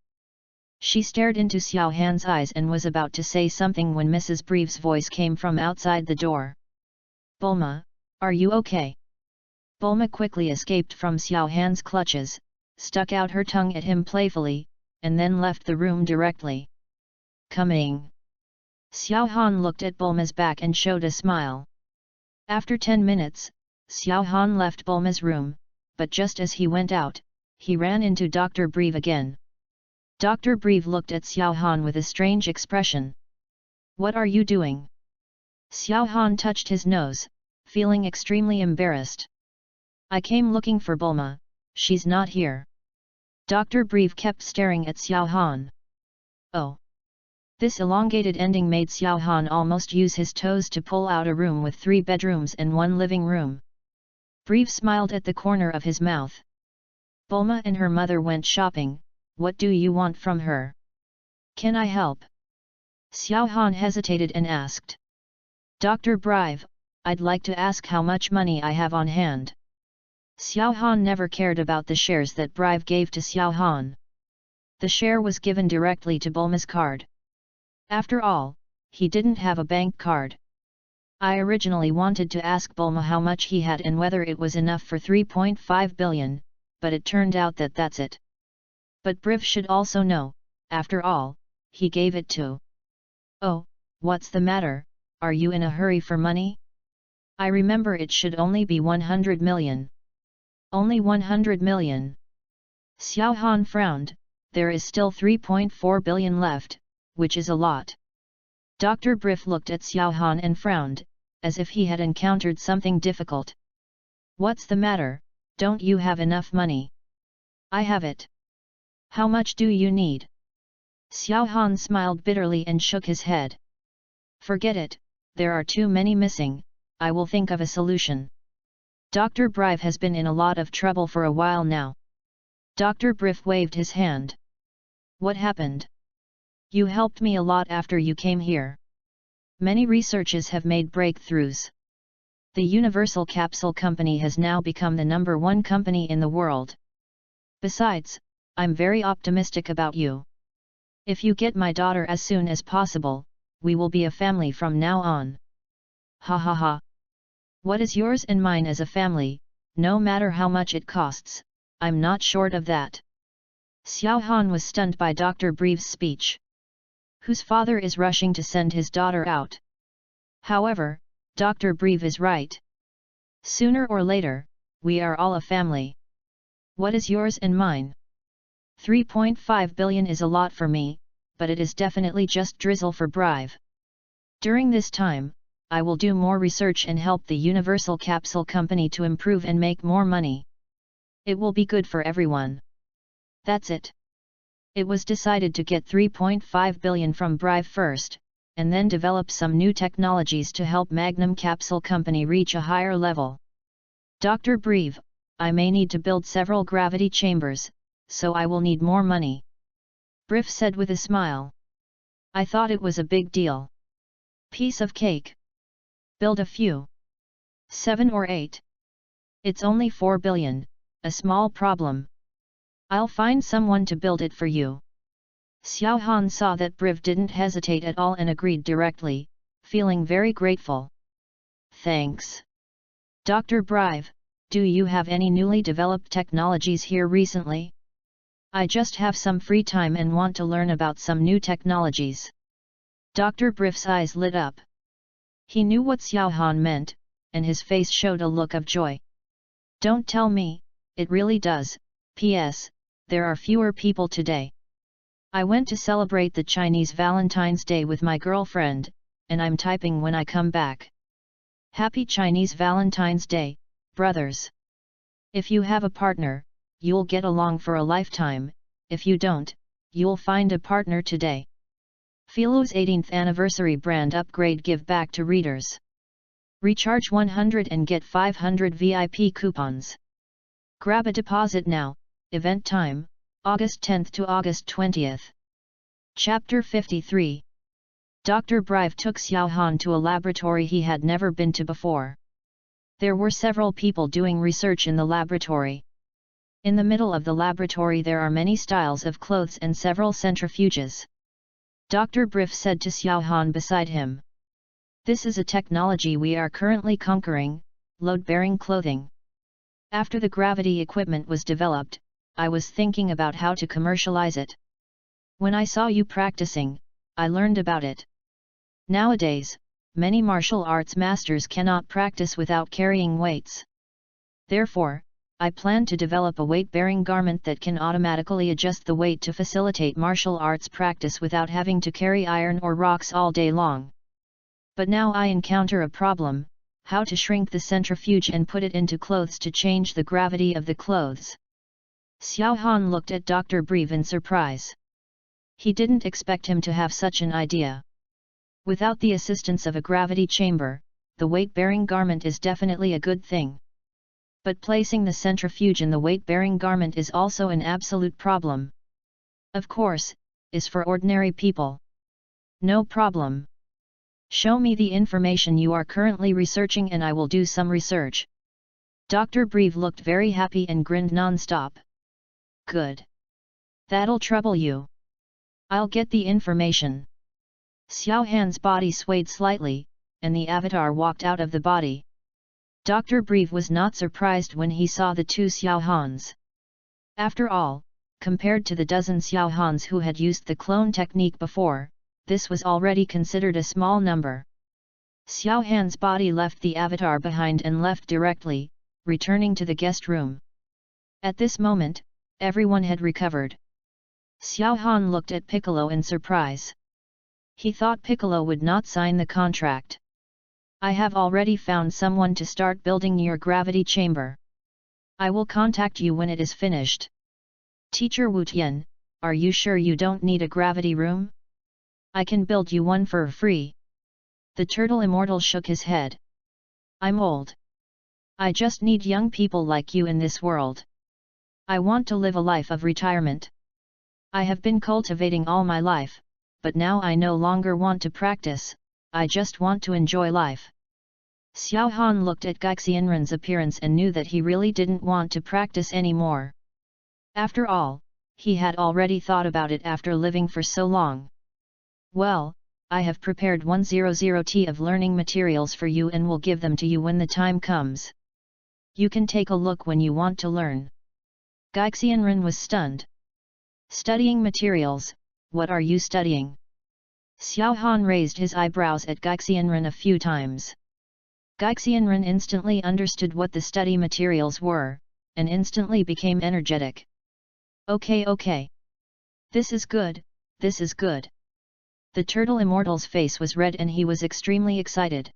She stared into Xiao Han's eyes and was about to say something when Mrs. Breeve's voice came from outside the door. Bulma, are you okay? Bulma quickly escaped from Xiao Han's clutches, stuck out her tongue at him playfully, and then left the room directly. Coming. Xiao Han looked at Bulma's back and showed a smile. After 10 minutes, Xiao Han left Bulma's room, but just as he went out, he ran into Dr. Breve again. Dr. Breve looked at Xiao Han with a strange expression. What are you doing? Xiao Han touched his nose, feeling extremely embarrassed. I came looking for Bulma, she's not here. Dr. Breve kept staring at Xiao Han. Oh. This elongated ending made Xiao Han almost use his toes to pull out a room with 3 bedrooms and 1 living room. Breve smiled at the corner of his mouth. Bulma and her mother went shopping, what do you want from her? Can I help? Xiao Han hesitated and asked. Dr. Breve, I'd like to ask how much money I have on hand. Xiao Han never cared about the shares that Breve gave to Xiao Han. The share was given directly to Bulma's card. After all, he didn't have a bank card. I originally wanted to ask Bulma how much he had and whether it was enough for 3.5 billion, but it turned out that that's it. But Breve should also know, after all, he gave it to. Oh, what's the matter, are you in a hurry for money? I remember it should only be 100 million. Only 100 million. Xiao Han frowned, there is still 3.4 billion left, which is a lot. Dr. Breve looked at Xiao Han and frowned, as if he had encountered something difficult. What's the matter, don't you have enough money? I have it. How much do you need? Xiao Han smiled bitterly and shook his head. Forget it, there are too many missing, I will think of a solution. Dr. Breve has been in a lot of trouble for a while now. Dr. Breve waved his hand. What happened? You helped me a lot after you came here. Many researches have made breakthroughs. The Universal Capsule Company has now become the #1 company in the world. Besides, I'm very optimistic about you. If you get my daughter as soon as possible, we will be a family from now on. Ha ha ha. What is yours and mine as a family, no matter how much it costs, I'm not short of that. Xiao Han was stunned by Dr. Breve's speech. Whose father is rushing to send his daughter out? However, Dr. Breve is right. Sooner or later, we are all a family. What is yours and mine? 3.5 billion is a lot for me, but it is definitely just drizzle for Brive. During this time, I will do more research and help the Universal Capsule Company to improve and make more money. It will be good for everyone. That's it. It was decided to get 3.5 billion from Brive first, and then develop some new technologies to help Magnum Capsule Company reach a higher level. Dr. Brive, I may need to build several gravity chambers, so I will need more money. Brive said with a smile. I thought it was a big deal. Piece of cake. Build a few. 7 or 8. It's only 4 billion, a small problem. I'll find someone to build it for you. Xiao Han saw that Brive didn't hesitate at all and agreed directly, feeling very grateful. Thanks. Dr. Brive, do you have any newly developed technologies here recently? I just have some free time and want to learn about some new technologies. Dr. Brive's eyes lit up. He knew what Xiao Han meant, and his face showed a look of joy. Don't tell me, it really does. P.S. There are fewer people today. I went to celebrate the Chinese Valentine's Day with my girlfriend, and I'm typing when I come back. Happy Chinese Valentine's Day, brothers. If you have a partner, you'll get along for a lifetime. If you don't, you'll find a partner today. Philo's 18th anniversary brand upgrade give back to readers. Recharge 100 and get 500 VIP coupons. Grab a deposit now. Event time, August 10th to August 20th. Chapter 53. Dr. Brive took Xiao Han to a laboratory he had never been to before. There were several people doing research in the laboratory. In the middle of the laboratory there are many styles of clothes and several centrifuges. Dr. Brive said to Xiao Han beside him. This is a technology we are currently conquering, load-bearing clothing. After the gravity equipment was developed, I was thinking about how to commercialize it. When I saw you practicing, I learned about it. Nowadays, many martial arts masters cannot practice without carrying weights. Therefore, I plan to develop a weight-bearing garment that can automatically adjust the weight to facilitate martial arts practice without having to carry iron or rocks all day long. But now I encounter a problem, how to shrink the centrifuge and put it into clothes to change the gravity of the clothes. Xiao Han looked at Dr. Brive in surprise. He didn't expect him to have such an idea. Without the assistance of a gravity chamber, the weight-bearing garment is definitely a good thing. But placing the centrifuge in the weight-bearing garment is also an absolute problem. Of course, is for ordinary people. No problem. Show me the information you are currently researching and I will do some research. Dr. Brive looked very happy and grinned non-stop. Good. That'll trouble you. I'll get the information. Xiao Han's body swayed slightly, and the avatar walked out of the body. Dr. Brive was not surprised when he saw the two Xiao Hans. After all, compared to the dozen Xiao Hans who had used the clone technique before, this was already considered a small number. Xiao Han's body left the avatar behind and left directly, returning to the guest room. At this moment, everyone had recovered. Xiao Han looked at Piccolo in surprise. He thought Piccolo would not sign the contract. I have already found someone to start building your gravity chamber. I will contact you when it is finished. Teacher Wu Tian, are you sure you don't need a gravity room? I can build you one for free. The turtle immortal shook his head. I'm old. I just need young people like you in this world. I want to live a life of retirement. I have been cultivating all my life, but now I no longer want to practice, I just want to enjoy life. Xiao Han looked at Gaixianren's appearance and knew that he really didn't want to practice anymore. After all, he had already thought about it after living for so long. Well, I have prepared 100T of learning materials for you and will give them to you when the time comes. You can take a look when you want to learn. Gaixianren was stunned. Studying materials, what are you studying? Xiao Han raised his eyebrows at Gaixianren a few times. Gaixianren instantly understood what the study materials were, and instantly became energetic. Okay. This is good, this is good. The turtle immortal's face was red and he was extremely excited.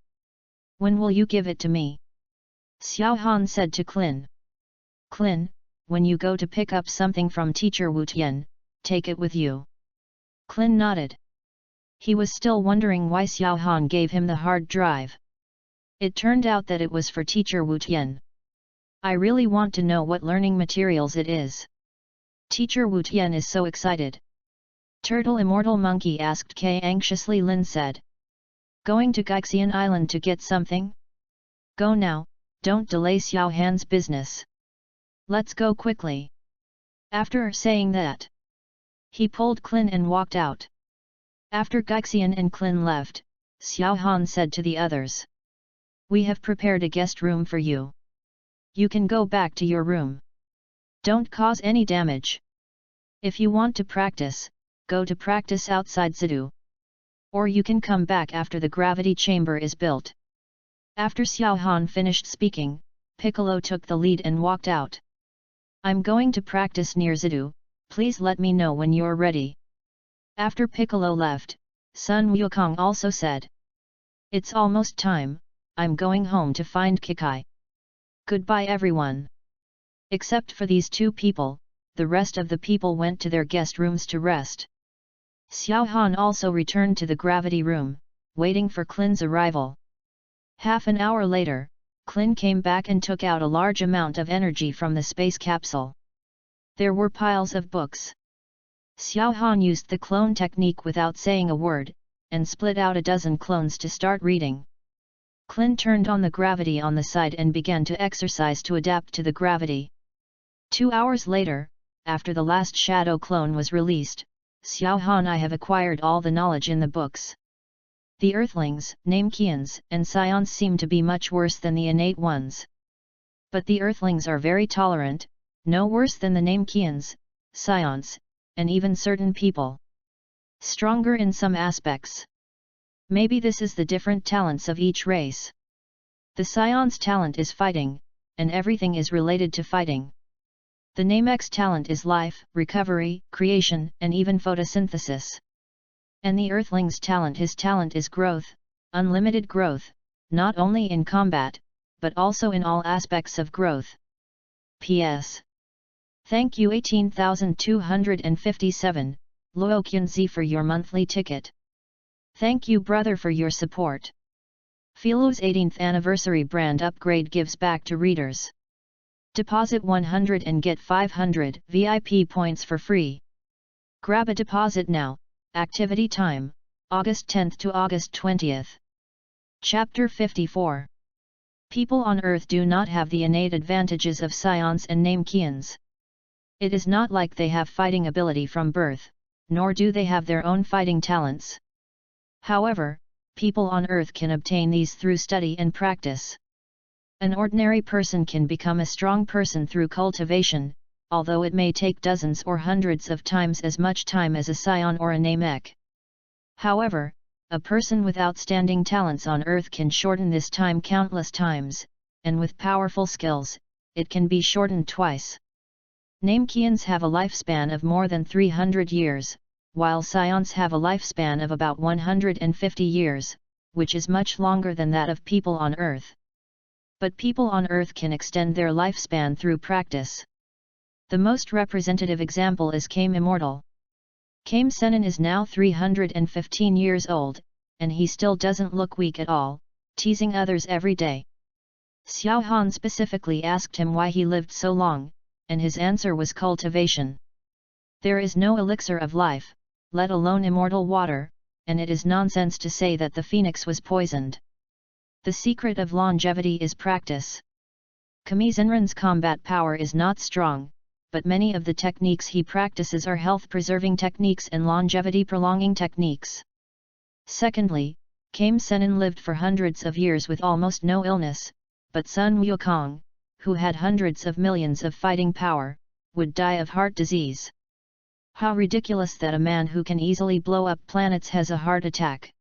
When will you give it to me? Xiao Han said to Klin. Klin, when you go to pick up something from teacher Wu Tian, take it with you. Klin nodded. He was still wondering why Xiao Han gave him the hard drive. It turned out that it was for teacher Wu Tian. I really want to know what learning materials it is. Teacher Wu Tian is so excited. Turtle Immortal Monkey asked Kay anxiously. Lin said. Going to Gaixian Island to get something? Go now, don't delay Xiao Han's business. Let's go quickly. After saying that, he pulled Klin and walked out. After Gaixian and Klin left, Xiao Han said to the others. We have prepared a guest room for you. You can go back to your room. Don't cause any damage. If you want to practice, go to practice outside Zidu. Or you can come back after the gravity chamber is built. After Xiao Han finished speaking, Piccolo took the lead and walked out. I'm going to practice near Zidu, please let me know when you're ready. After Piccolo left, Sun Wukong also said. It's almost time, I'm going home to find Kikai. Goodbye everyone. Except for these two people, the rest of the people went to their guest rooms to rest. Xiao Han also returned to the gravity room, waiting for Klin's arrival. Half an hour later, Klin came back and took out a large amount of energy from the space capsule. There were piles of books. Xiao Han used the clone technique without saying a word, and split out a dozen clones to start reading. Klin turned on the gravity on the side and began to exercise to adapt to the gravity. 2 hours later, after the last shadow clone was released, Xiao Han, I have acquired all the knowledge in the books. The Earthlings, Namekians, and Scions seem to be much worse than the innate ones. But the Earthlings are very tolerant, no worse than the Namekians, Scions, and even certain people. Stronger in some aspects. Maybe this is the different talents of each race. The Scion's talent is fighting, and everything is related to fighting. The Namek's talent is life, recovery, creation, and even photosynthesis. And the Earthling's talent, his talent is growth, unlimited growth, not only in combat, but also in all aspects of growth. P.S. Thank you 18,257, Luoqian Z for your monthly ticket. Thank you brother for your support. Filo's 18th anniversary brand upgrade gives back to readers. Deposit 100 and get 500 VIP points for free. Grab a deposit now. Activity time, August 10th to August 20th. Chapter 54. People on Earth do not have the innate advantages of Scions and Namekians. It is not like they have fighting ability from birth, nor do they have their own fighting talents. However, people on Earth can obtain these through study and practice. An ordinary person can become a strong person through cultivation, although it may take dozens or hundreds of times as much time as a Scion or a Namek. However, a person with outstanding talents on Earth can shorten this time countless times, and with powerful skills, it can be shortened twice. Namekians have a lifespan of more than 300 years, while Scions have a lifespan of about 150 years, which is much longer than that of people on Earth. But people on Earth can extend their lifespan through practice. The most representative example is Kame Immortal. Kame Senin is now 315 years old, and he still doesn't look weak at all, teasing others every day. Xiao Han specifically asked him why he lived so long, and his answer was cultivation. There is no elixir of life, let alone immortal water, and it is nonsense to say that the phoenix was poisoned. The secret of longevity is practice. Kame Zenran's combat power is not strong, but many of the techniques he practices are health-preserving techniques and longevity-prolonging techniques. Secondly, Kame Senin lived for hundreds of years with almost no illness, but Sun Wukong, who had hundreds of millions of fighting power, would die of heart disease. How ridiculous that a man who can easily blow up planets has a heart attack.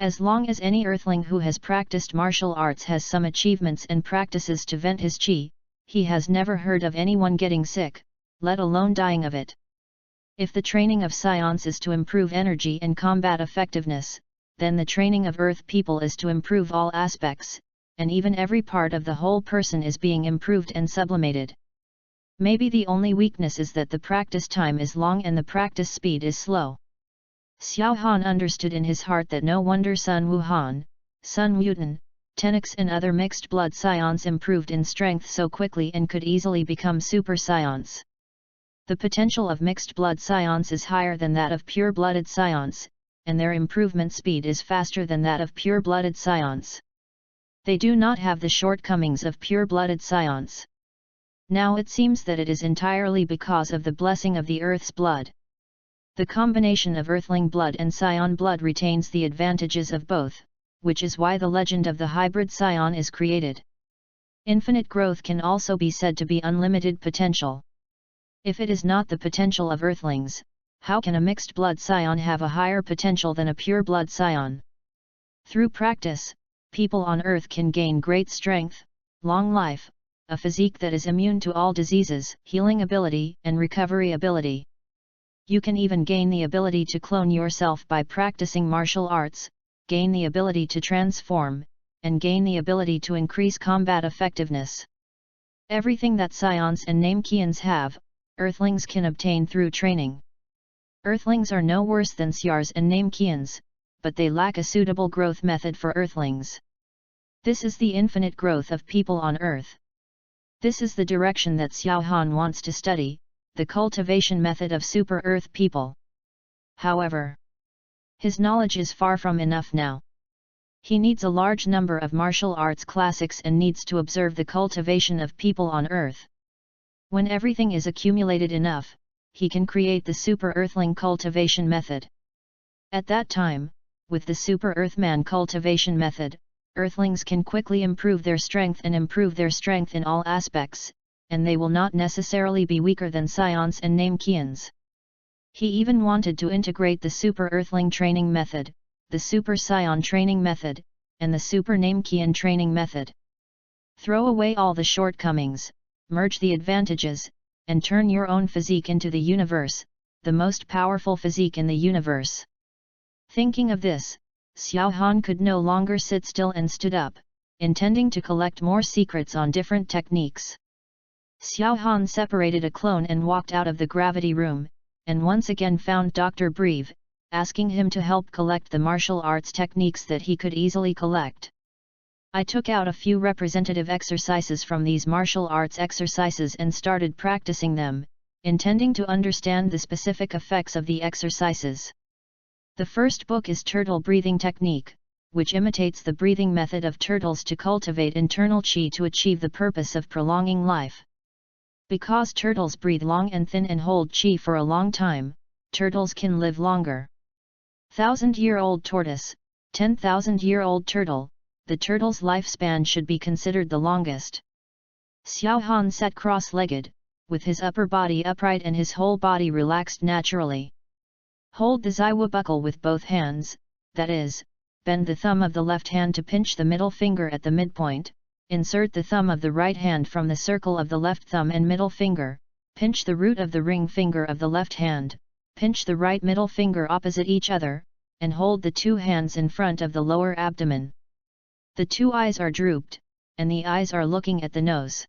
As long as any Earthling who has practiced martial arts has some achievements and practices to vent his chi, he has never heard of anyone getting sick, let alone dying of it. If the training of science is to improve energy and combat effectiveness, then the training of Earth people is to improve all aspects, and even every part of the whole person is being improved and sublimated. Maybe the only weakness is that the practice time is long and the practice speed is slow. Xiao Han understood in his heart that no wonder Sun Wuhan, Sun Wutan, Tenix and other mixed blood scions improved in strength so quickly and could easily become super scions. The potential of mixed blood scions is higher than that of pure-blooded scions, and their improvement speed is faster than that of pure-blooded scions. They do not have the shortcomings of pure-blooded scions. Now it seems that it is entirely because of the blessing of the Earth's blood. The combination of Earthling blood and Scion blood retains the advantages of both, which is why the legend of the hybrid Scion is created. Infinite growth can also be said to be unlimited potential. If it is not the potential of Earthlings, how can a mixed blood Scion have a higher potential than a pure blood Scion? Through practice, people on Earth can gain great strength, long life, a physique that is immune to all diseases, healing ability and recovery ability. You can even gain the ability to clone yourself by practicing martial arts, gain the ability to transform, and gain the ability to increase combat effectiveness. Everything that Scions and Namekians have, Earthlings can obtain through training. Earthlings are no worse than Syars and Namekians, but they lack a suitable growth method for Earthlings. This is the infinite growth of people on Earth. This is the direction that Xiao Han wants to study, the cultivation method of super Earth people. However, his knowledge is far from enough now. He needs a large number of martial arts classics and needs to observe the cultivation of people on Earth. When everything is accumulated enough, he can create the super Earthling cultivation method. At that time, with the super Earthman cultivation method, Earthlings can quickly improve their strength and improve their strength in all aspects, and they will not necessarily be weaker than Scions and Namekians. He even wanted to integrate the Super Earthling training method, the Super Scion training method, and the Super Namekian training method. Throw away all the shortcomings, merge the advantages, and turn your own physique into the universe, the most powerful physique in the universe. Thinking of this, Xiao Han could no longer sit still and stood up, intending to collect more secrets on different techniques. Xiao Han separated a clone and walked out of the gravity room, and once again found Dr. Breve, asking him to help collect the martial arts techniques that he could easily collect. I took out a few representative exercises from these martial arts exercises and started practicing them, intending to understand the specific effects of the exercises. The first book is Turtle Breathing Technique, which imitates the breathing method of turtles to cultivate internal qi to achieve the purpose of prolonging life. Because turtles breathe long and thin and hold qi for a long time, turtles can live longer. 1,000-year-old tortoise, 10,000-year-old turtle, the turtle's lifespan should be considered the longest. Xiao Han sat cross-legged, with his upper body upright and his whole body relaxed naturally. Hold the Zaiwa buckle with both hands, that is, bend the thumb of the left hand to pinch the middle finger at the midpoint, insert the thumb of the right hand from the circle of the left thumb and middle finger, pinch the root of the ring finger of the left hand, pinch the right middle finger opposite each other, and hold the two hands in front of the lower abdomen. The two eyes are drooped, and the eyes are looking at the nose.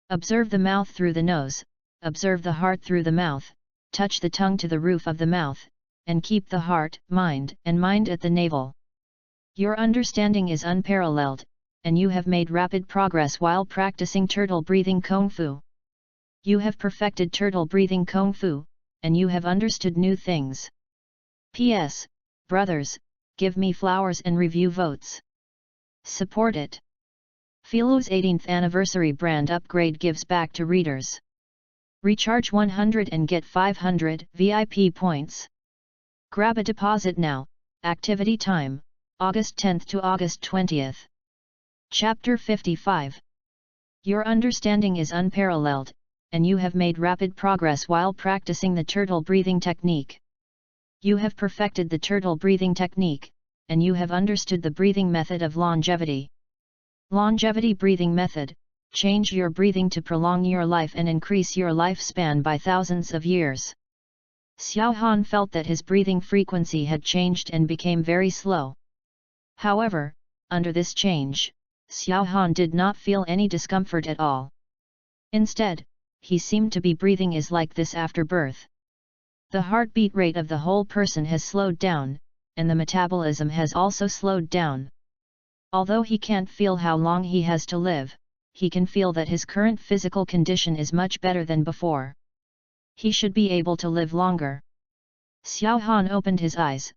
Observe the mouth through the nose, observe the heart through the mouth, touch the tongue to the roof of the mouth, and keep the heart, mind at the navel. Your understanding is unparalleled, and you have made rapid progress while practicing turtle breathing Kung Fu. You have perfected turtle breathing Kung Fu, and you have understood new things. P.S. Brothers, give me flowers and review votes. Support it. Philo's 18th anniversary brand upgrade gives back to readers. Recharge 100 and get 500 VIP points. Grab a deposit now. Activity time, August 10th to August 20th. Chapter 55. Your understanding is unparalleled, and you have made rapid progress while practicing the turtle breathing technique. You have perfected the turtle breathing technique, and you have understood the breathing method of longevity. Longevity breathing method, Change your breathing to prolong your life and increase your lifespan by thousands of years. Xiao Han felt that his breathing frequency had changed and became very slow. However, under this change, Xiao Han did not feel any discomfort at all. Instead, he seemed to be breathing is like this after birth. The heartbeat rate of the whole person has slowed down, and the metabolism has also slowed down. Although he can't feel how long he has to live, he can feel that his current physical condition is much better than before. He should be able to live longer. Xiao Han opened his eyes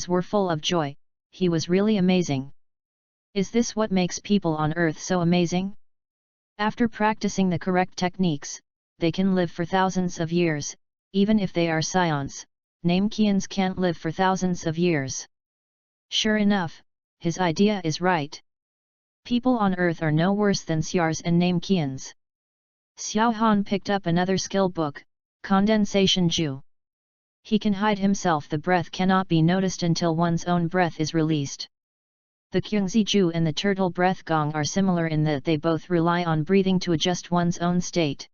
were full of joy. He was really amazing. Is this what makes people on Earth so amazing? After practicing the correct techniques, they can live for thousands of years, even if they are scions. Namekians can't live for thousands of years. Sure enough, his idea is right. People on Earth are no worse than Syars and Namekians. Xiao Han picked up another skill book, Condensation Ju. He can hide himself. The breath cannot be noticed until one's own breath is released. The Kyungzi Ju and the turtle breath gong are similar in that they both rely on breathing to adjust one's own state.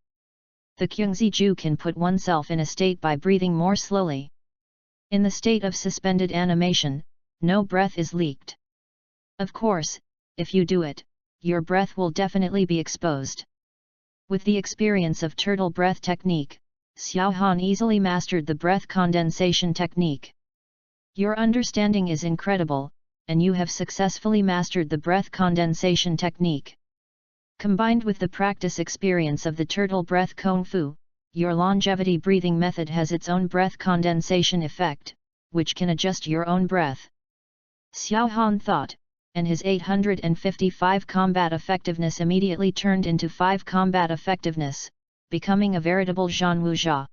The Kyungzi Ju can put oneself in a state by breathing more slowly. In the state of suspended animation, no breath is leaked. Of course, if you do it, your breath will definitely be exposed. With the experience of turtle breath technique, Xiao Han easily mastered the breath condensation technique. Your understanding is incredible, and you have successfully mastered the breath condensation technique. Combined with the practice experience of the turtle breath Kung Fu, your longevity breathing method has its own breath condensation effect, which can adjust your own breath. Xiao Han thought, and his 855 combat effectiveness immediately turned into 5 combat effectiveness, becoming a veritable Zhanwuzha.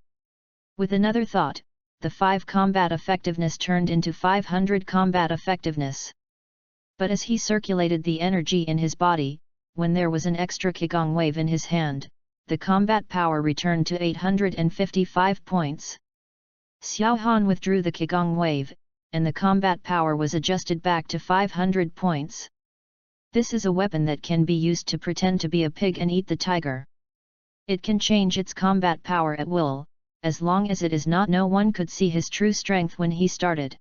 With another thought, the 5 combat effectiveness turned into 500 combat effectiveness. But as he circulated the energy in his body, when there was an extra Qigong wave in his hand, the combat power returned to 855 points. Xiao Han withdrew the Qigong wave, and the combat power was adjusted back to 500 points. This is a weapon that can be used to pretend to be a pig and eat the tiger. It can change its combat power at will, as long as it is not. No one could see his true strength when he started.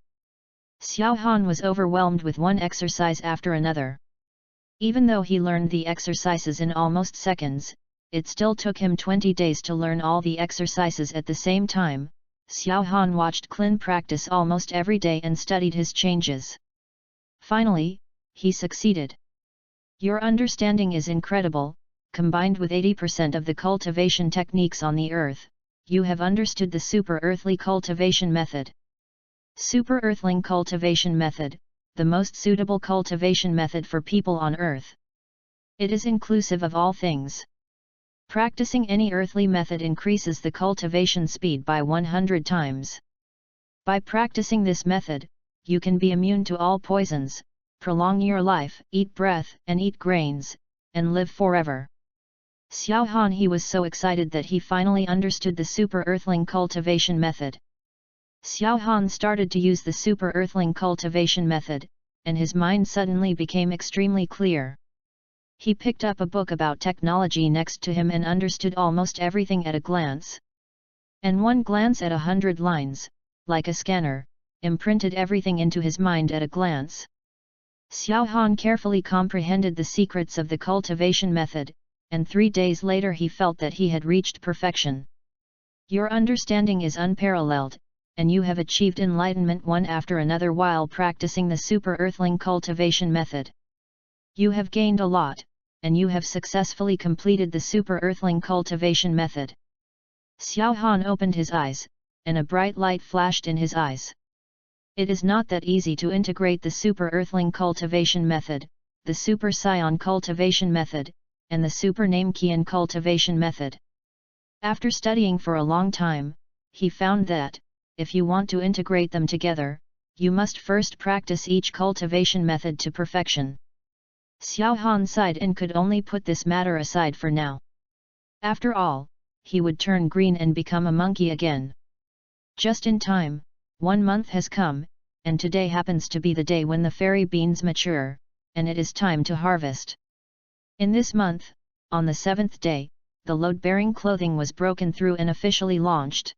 Xiao Han was overwhelmed with one exercise after another. Even though he learned the exercises in almost seconds, it still took him 20 days to learn all the exercises at the same time. Xiao Han watched Klin practice almost every day and studied his changes. Finally, he succeeded. Your understanding is incredible. Combined with 80% of the cultivation techniques on the earth, you have understood the super earthly cultivation method. Super earthling cultivation method, the most suitable cultivation method for people on earth. It is inclusive of all things. Practicing any earthly method increases the cultivation speed by 100 times. By practicing this method, you can be immune to all poisons, prolong your life, eat breath and eat grains, and live forever. Xiao Han he was so excited that he finally understood the super earthling cultivation method. Xiao Han started to use the super earthling cultivation method, and his mind suddenly became extremely clear. He picked up a book about technology next to him and understood almost everything at a glance. And one glance at 100 lines, like a scanner, imprinted everything into his mind at a glance. Xiao Han carefully comprehended the secrets of the cultivation method, and 3 days later he felt that he had reached perfection. Your understanding is unparalleled, and you have achieved enlightenment one after another while practicing the super earthling cultivation method. You have gained a lot, and you have successfully completed the super earthling cultivation method. Xiao Han opened his eyes, and a bright light flashed in his eyes. It is not that easy to integrate the super earthling cultivation method, the super scion cultivation method, and the super Namekian cultivation method. After studying for a long time, he found that, if you want to integrate them together, you must first practice each cultivation method to perfection. Xiao Han sighed and could only put this matter aside for now. After all, he would turn green and become a monkey again. Just in time, 1 month has come, and today happens to be the day when the fairy beans mature, and it is time to harvest. In this month, On the 7th day, the load-bearing clothing was broken through and officially launched.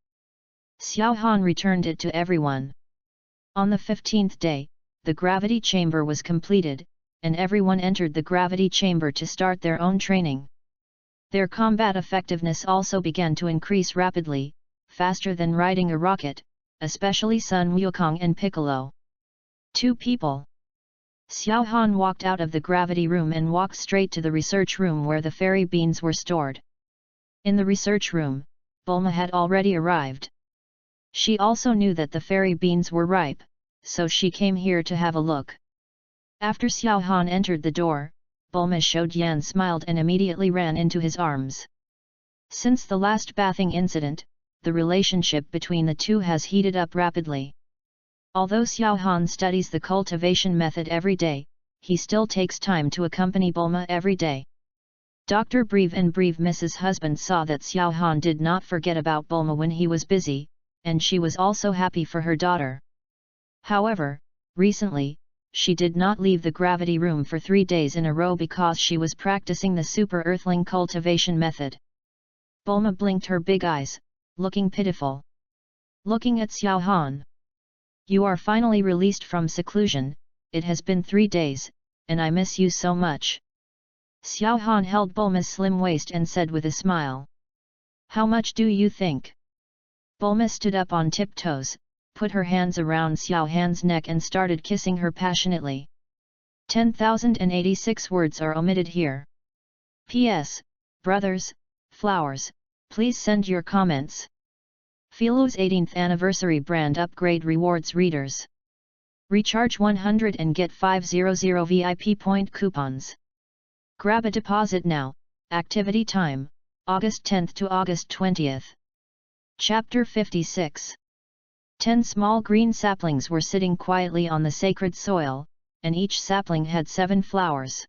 Xiao Han returned it to everyone. On the 15th day, the gravity chamber was completed, and everyone entered the gravity chamber to start their own training. Their combat effectiveness also began to increase rapidly, faster than riding a rocket, especially Sun Wukong and Piccolo. 2 people. Xiao Han walked out of the gravity room and walked straight to the research room where the fairy beans were stored. In the research room, Bulma had already arrived. She also knew that the fairy beans were ripe, so she came here to have a look. After Xiao Han entered the door, Bulma showed Yan smiled and immediately ran into his arms. Since the last bathing incident, the relationship between the two has heated up rapidly. Although Xiao Han studies the cultivation method every day, he still takes time to accompany Bulma every day. Dr. Breve and Breve Mrs. Husband saw that Xiao Han did not forget about Bulma when he was busy, and she was also happy for her daughter. However, recently, she did not leave the gravity room for 3 days in a row because she was practicing the Super Earthling cultivation method. Bulma blinked her big eyes, looking pitiful. Looking at Xiao Han. You are finally released from seclusion, it has been 3 days, and I miss you so much. Xiao Han held Bulma's slim waist and said with a smile. How much do you think? Bulma stood up on tiptoes, put her hands around Xiao Han's neck and started kissing her passionately. 10,086 words are omitted here. P.S. Brothers, flowers, please send your comments. Filo's 18th anniversary brand upgrade rewards readers. Recharge 100 and get 500 VIP point coupons. Grab a deposit now. Activity time, August 10th to August 20th. Chapter 56. 10 small green saplings were sitting quietly on the sacred soil, and each sapling had 7 flowers.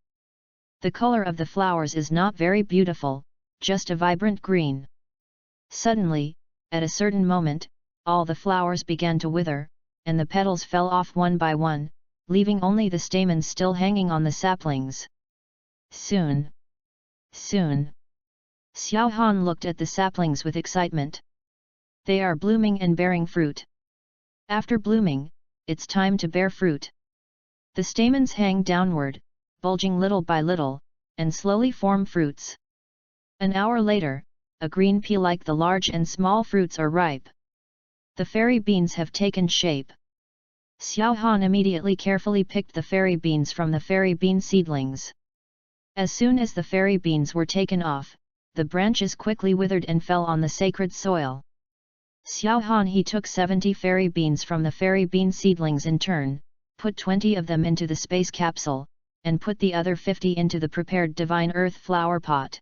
The color of the flowers is not very beautiful, just a vibrant green. Suddenly, at a certain moment, all the flowers began to wither, and the petals fell off one by one, leaving only the stamens still hanging on the saplings. Soon. Xiao Han looked at the saplings with excitement. They are blooming and bearing fruit. After blooming, it's time to bear fruit. The stamens hang downward, bulging little by little, and slowly form fruits. An hour later, a green pea like the large and small fruits are ripe. The fairy beans have taken shape. Xiao Han immediately carefully picked the fairy beans from the fairy bean seedlings. As soon as the fairy beans were taken off, the branches quickly withered and fell on the sacred soil. Xiao Han he took 70 fairy beans from the fairy bean seedlings in turn, put 20 of them into the space capsule, and put the other 50 into the prepared divine earth flower pot.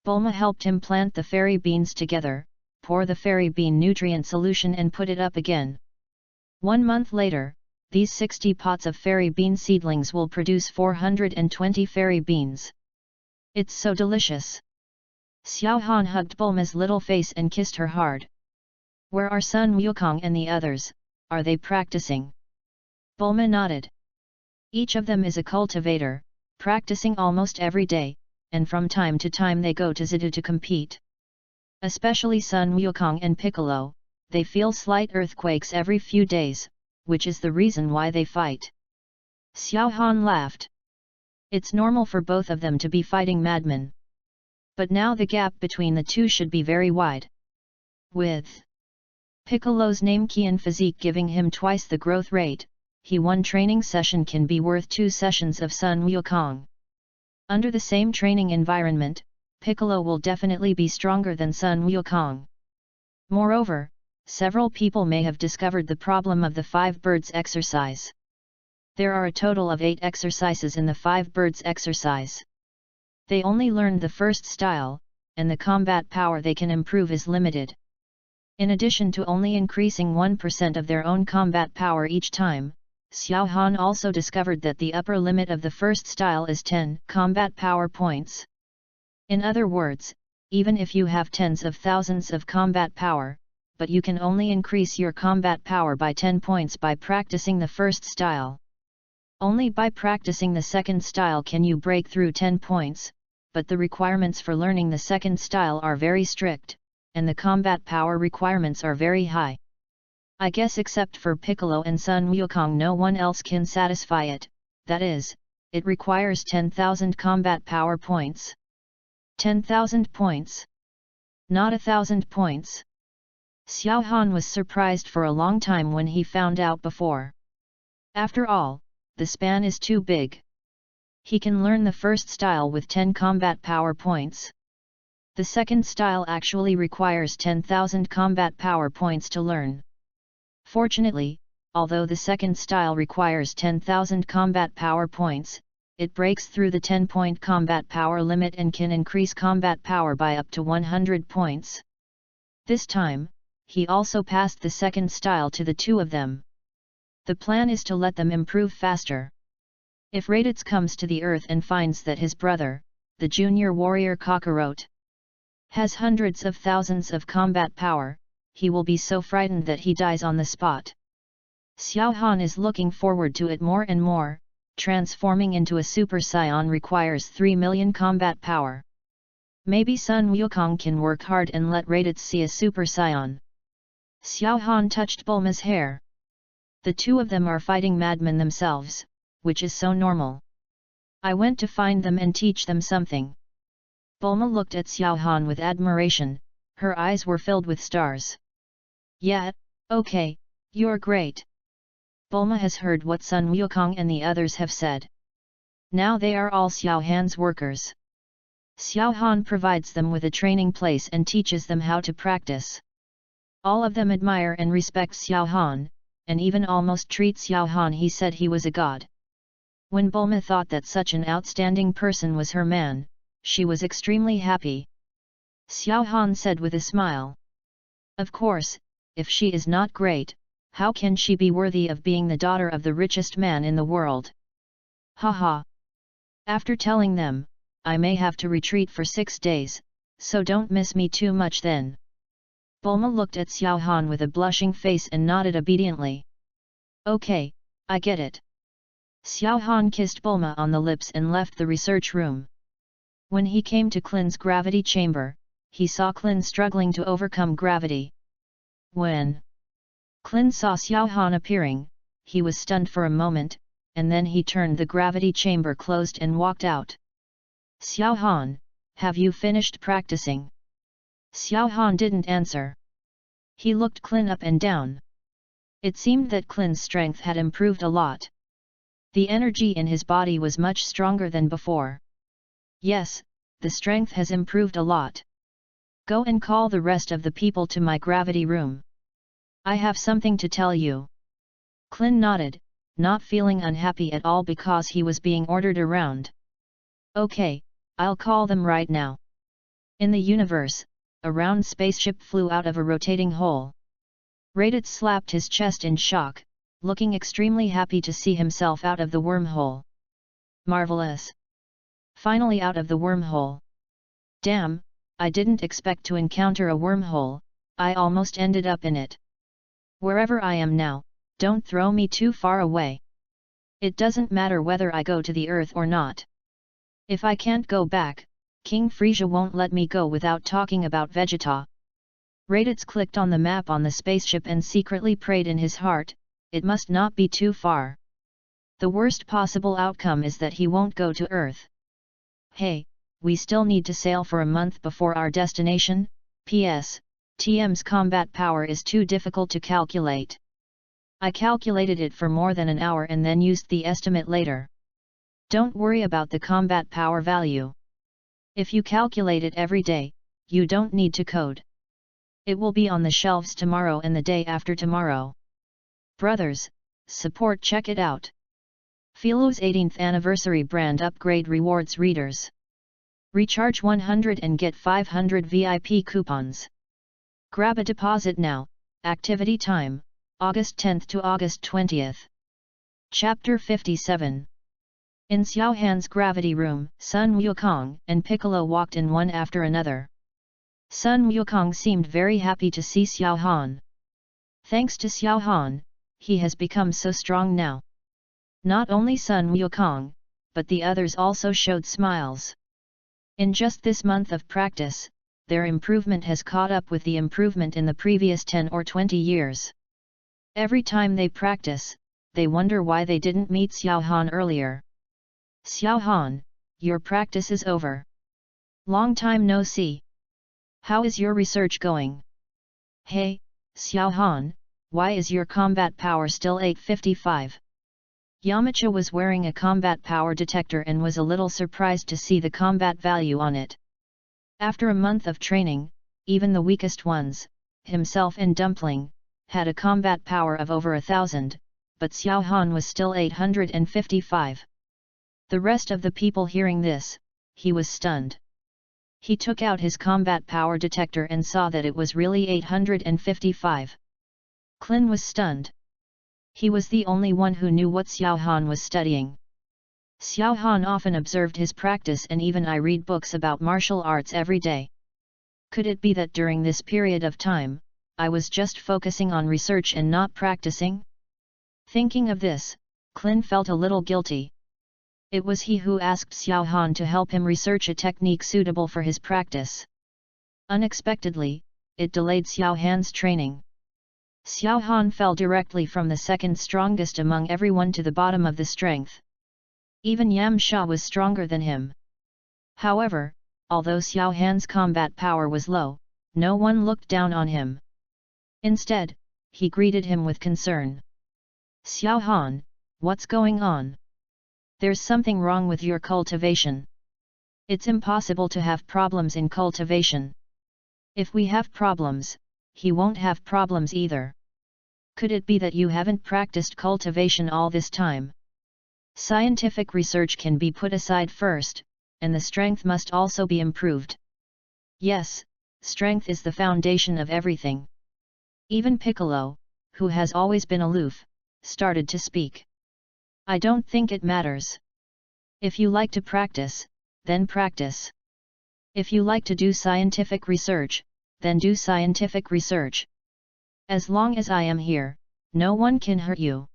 Bulma helped him plant the fairy beans together, pour the fairy bean nutrient solution and put it up again. 1 month later, these 60 pots of fairy bean seedlings will produce 420 fairy beans. It's so delicious. Xiao Han hugged Bulma's little face and kissed her hard. Where are Sun Wukong and the others, are they practicing? Bulma nodded. Each of them is a cultivator, practicing almost every day, and from time to time they go to Zidu to compete. Especially Sun Wukong and Piccolo, they feel slight earthquakes every few days, which is the reason why they fight. Xiao Han laughed. It's normal for both of them to be fighting madmen. But now the gap between the two should be very wide. With Piccolo's name key and physique giving him twice the growth rate, he 1 training session can be worth 2 sessions of Sun Wukong. Under the same training environment, Piccolo will definitely be stronger than Sun Wukong. Moreover, several people may have discovered the problem of the 5 birds exercise. There are a total of 8 exercises in the 5 birds exercise. They only learned the first style, and the combat power they can improve is limited. In addition to only increasing 1% of their own combat power each time, Xiao Han also discovered that the upper limit of the first style is 10 combat power points. In other words, even if you have tens of thousands of combat power, but you can only increase your combat power by 10 points by practicing the first style. Only by practicing the second style can you break through 10 points, but the requirements for learning the second style are very strict, and the combat power requirements are very high. I guess except for Piccolo and Sun Wukong no one else can satisfy it, that is, it requires 10,000 combat power points. 10,000 points. Not 1,000 points. Xiao Han was surprised for a long time when he found out before. After all, the span is too big. He can learn the first style with 10 combat power points. The second style actually requires 10,000 combat power points to learn. Fortunately, although the second style requires 10,000 combat power points, it breaks through the 10-point combat power limit and can increase combat power by up to 100 points. This time, he also passed the second style to the two of them. The plan is to let them improve faster. If Raditz comes to the earth and finds that his brother, the junior warrior Kakarot, has hundreds of thousands of combat power, he will be so frightened that he dies on the spot. Xiao Han is looking forward to it more and more. Transforming into a Super Saiyan requires 3 million combat power. Maybe Sun Wukong can work hard and let Raditz see a Super Saiyan. Xiao Han touched Bulma's hair. The two of them are fighting madmen themselves, which is so normal. I went to find them and teach them something. Bulma looked at Xiao Han with admiration, her eyes were filled with stars. Yeah, okay, you're great. Bulma has heard what Sun Wukong and the others have said. Now they are all Xiao Han's workers. Xiao Han provides them with a training place and teaches them how to practice. All of them admire and respect Xiao Han, and even almost treat Xiao Han he said he was a god. When Bulma thought that such an outstanding person was her man, she was extremely happy. Xiao Han said with a smile. Of course, if she is not great, how can she be worthy of being the daughter of the richest man in the world? Haha. After telling them, I may have to retreat for 6 days, so don't miss me too much then. Bulma looked at Xiao Han with a blushing face and nodded obediently. Okay, I get it. Xiao Han kissed Bulma on the lips and left the research room. When he came to Klin's gravity chamber, he saw Klin struggling to overcome gravity. When Klin saw Xiao Han appearing, he was stunned for a moment, and then he turned the gravity chamber closed and walked out. Xiao Han, have you finished practicing? Xiao Han didn't answer. He looked Klin up and down. It seemed that Klin's strength had improved a lot. The energy in his body was much stronger than before. Yes, the strength has improved a lot. Go and call the rest of the people to my gravity room. I have something to tell you. Klin nodded, not feeling unhappy at all because he was being ordered around. Okay, I'll call them right now. In the universe, a round spaceship flew out of a rotating hole. Raditz slapped his chest in shock, looking extremely happy to see himself out of the wormhole. Marvelous! Finally out of the wormhole. Damn, I didn't expect to encounter a wormhole, I almost ended up in it. Wherever I am now, don't throw me too far away. It doesn't matter whether I go to the earth or not. If I can't go back, King Frisia won't let me go without talking about Vegeta. Raditz clicked on the map on the spaceship and secretly prayed in his heart, it must not be too far. The worst possible outcome is that he won't go to Earth. Hey, we still need to sail for a month before our destination, PS. TM's combat power is too difficult to calculate. I calculated it for more than an hour and then used the estimate later. Don't worry about the combat power value. If you calculate it every day, you don't need to code. It will be on the shelves tomorrow and the day after tomorrow. Brothers, support, check it out. Philo's 18th anniversary brand upgrade rewards readers. Recharge 100 and get 500 VIP coupons. Grab a deposit now. Activity time, August 10th to August 20th. Chapter 57. In Xiao Han's gravity room, Sun Wukong and Piccolo walked in one after another. Sun Wukong seemed very happy to see Xiao Han. Thanks to Xiao Han, he has become so strong now. Not only Sun Wukong, but the others also showed smiles. In just this month of practice, their improvement has caught up with the improvement in the previous 10 or 20 years. Every time they practice, they wonder why they didn't meet Xiao Han earlier. Xiao Han, your practice is over. Long time no see. How is your research going? Hey, Xiao Han, why is your combat power still 855? Yamacha was wearing a combat power detector and was a little surprised to see the combat value on it. After a month of training, even the weakest ones, himself and Dumpling, had a combat power of over 1,000, but Xiao Han was still 855. The rest of the people hearing this, he was stunned. He took out his combat power detector and saw that it was really 855. Clin was stunned. He was the only one who knew what Xiao Han was studying. Xiao Han often observed his practice, and even I read books about martial arts every day. Could it be that during this period of time, I was just focusing on research and not practicing? Thinking of this, Clin felt a little guilty. It was he who asked Xiao Han to help him research a technique suitable for his practice. Unexpectedly, it delayed Xiao Han's training. Xiao Han fell directly from the second strongest among everyone to the bottom of the strength. Even Yam Sha was stronger than him. However, although Xiao Han's combat power was low, no one looked down on him. Instead, he greeted him with concern. Xiao Han, what's going on? There's something wrong with your cultivation. It's impossible to have problems in cultivation. If we have problems, he won't have problems either. Could it be that you haven't practiced cultivation all this time? Scientific research can be put aside first, and the strength must also be improved. Yes, strength is the foundation of everything. Even Piccolo, who has always been aloof, started to speak. I don't think it matters. If you like to practice, then practice. If you like to do scientific research, then do scientific research. As long as I am here, no one can hurt you.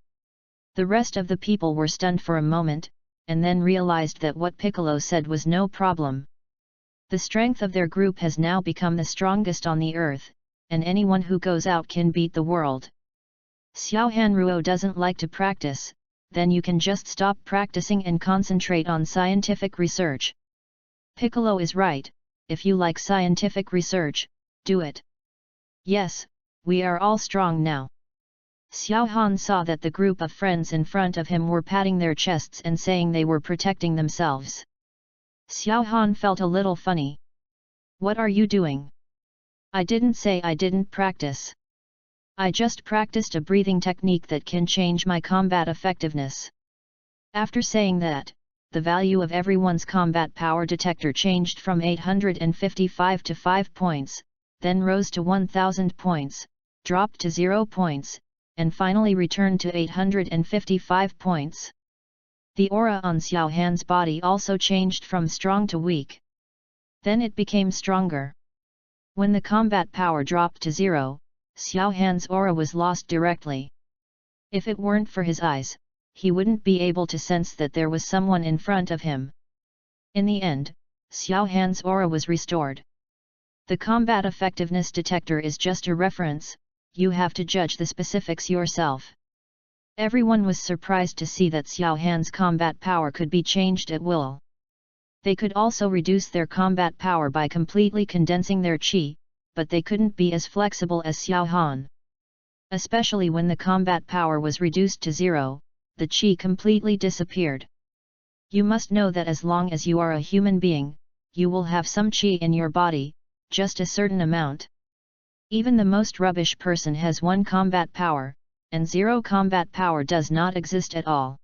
The rest of the people were stunned for a moment, and then realized that what Piccolo said was no problem. The strength of their group has now become the strongest on the earth, and anyone who goes out can beat the world. Xiao Hanruo doesn't like to practice, then you can just stop practicing and concentrate on scientific research. Piccolo is right, if you like scientific research, do it. Yes, we are all strong now. Xiao Han saw that the group of friends in front of him were patting their chests and saying they were protecting themselves. Xiao Han felt a little funny. What are you doing? I didn't say I didn't practice. I just practiced a breathing technique that can change my combat effectiveness. After saying that, the value of everyone's combat power detector changed from 855 to 5 points, then rose to 1000 points, dropped to 0 points, and finally returned to 855 points. The aura on Xiao Han's body also changed from strong to weak. Then it became stronger. When the combat power dropped to 0, Xiao Han's aura was lost directly. If it weren't for his eyes, he wouldn't be able to sense that there was someone in front of him. In the end, Xiao Han's aura was restored. The combat effectiveness detector is just a reference, you have to judge the specifics yourself. Everyone was surprised to see that Xiao Han's combat power could be changed at will. They could also reduce their combat power by completely condensing their qi, but they couldn't be as flexible as Xiao Han. Especially when the combat power was reduced to 0, the qi completely disappeared. You must know that as long as you are a human being, you will have some qi in your body, just a certain amount. Even the most rubbish person has 1 combat power, and 0 combat power does not exist at all.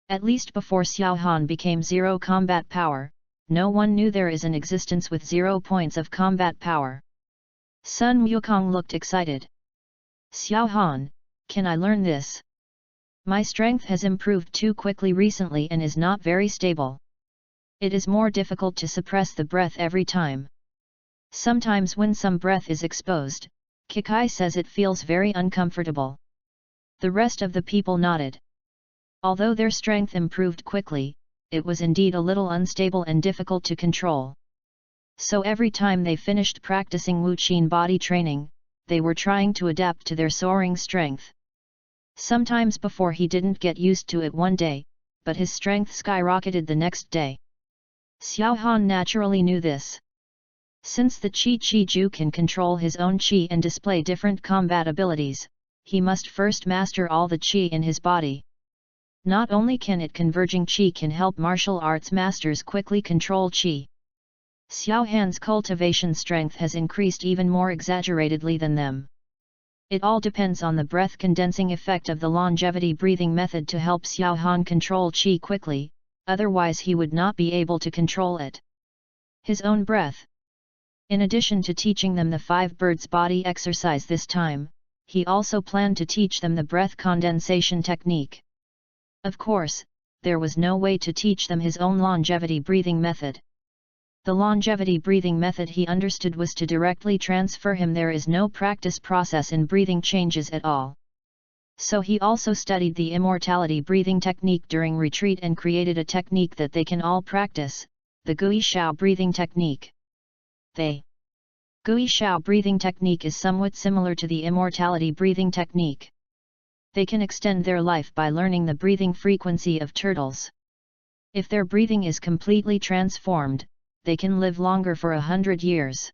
At least before Xiao Han became 0 combat power, no one knew there is an existence with 0 points of combat power. Sun Wukong looked excited. Xiao Han, can I learn this? My strength has improved too quickly recently and is not very stable. It is more difficult to suppress the breath every time. Sometimes when some breath is exposed, Kikai says it feels very uncomfortable. The rest of the people nodded. Although their strength improved quickly, it was indeed a little unstable and difficult to control. So every time they finished practicing Wuqin body training, they were trying to adapt to their soaring strength. Sometimes before he didn't get used to it one day, but his strength skyrocketed the next day. Xiao Han naturally knew this. Since the Qi Ju can control his own Qi and display different combat abilities, he must first master all the Qi in his body. Not only can it converging Qi can help martial arts masters quickly control Qi. Xiao Han's cultivation strength has increased even more exaggeratedly than them. It all depends on the breath condensing effect of the longevity breathing method to help Xiao Han control Qi quickly, otherwise he would not be able to control it. His own breath. In addition to teaching them the 5 birds body exercise this time, he also planned to teach them the breath condensation technique. Of course, there was no way to teach them his own longevity breathing method. The longevity breathing method he understood was to directly transfer him. There is no practice process in breathing changes at all. So he also studied the immortality breathing technique during retreat and created a technique that they can all practice, the Gui Shao breathing technique. The Gui Shao breathing technique is somewhat similar to the immortality breathing technique. They can extend their life by learning the breathing frequency of turtles. If their breathing is completely transformed, they can live longer for 100 years.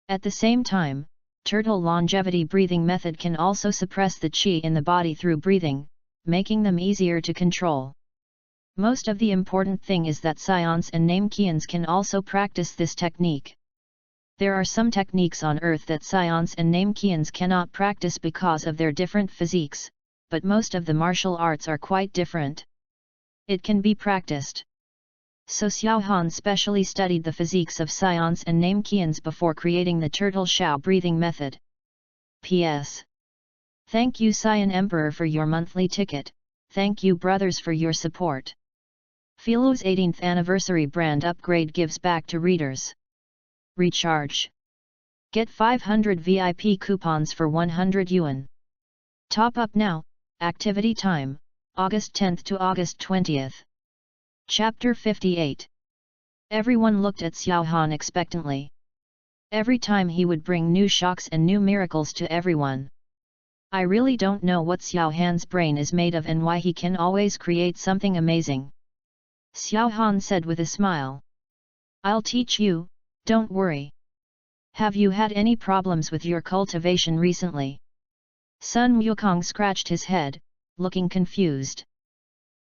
At the same time, turtle longevity breathing method can also suppress the qi in the body through breathing, making them easier to control. Most of the important thing is that Scions and Namekians can also practice this technique. There are some techniques on Earth that Scions and Namekians cannot practice because of their different physiques, but most of the martial arts are quite different. It can be practiced. So Xiao Han specially studied the physiques of Scions and Namekians before creating the turtle Shao breathing method. P.S. Thank you Scion Emperor for your monthly ticket, thank you brothers for your support. Philo's 18th anniversary brand upgrade gives back to readers. Recharge. Get 500 VIP coupons for 100 yuan. Top up now, activity time, August 10th to August 20th. Chapter 58. Everyone looked at Xiao Han expectantly. Every time he would bring new shocks and new miracles to everyone. I really don't know what Xiao Han's brain is made of and why he can always create something amazing. Xiao Han said with a smile. I'll teach you, don't worry. Have you had any problems with your cultivation recently? Sun Wukong scratched his head, looking confused.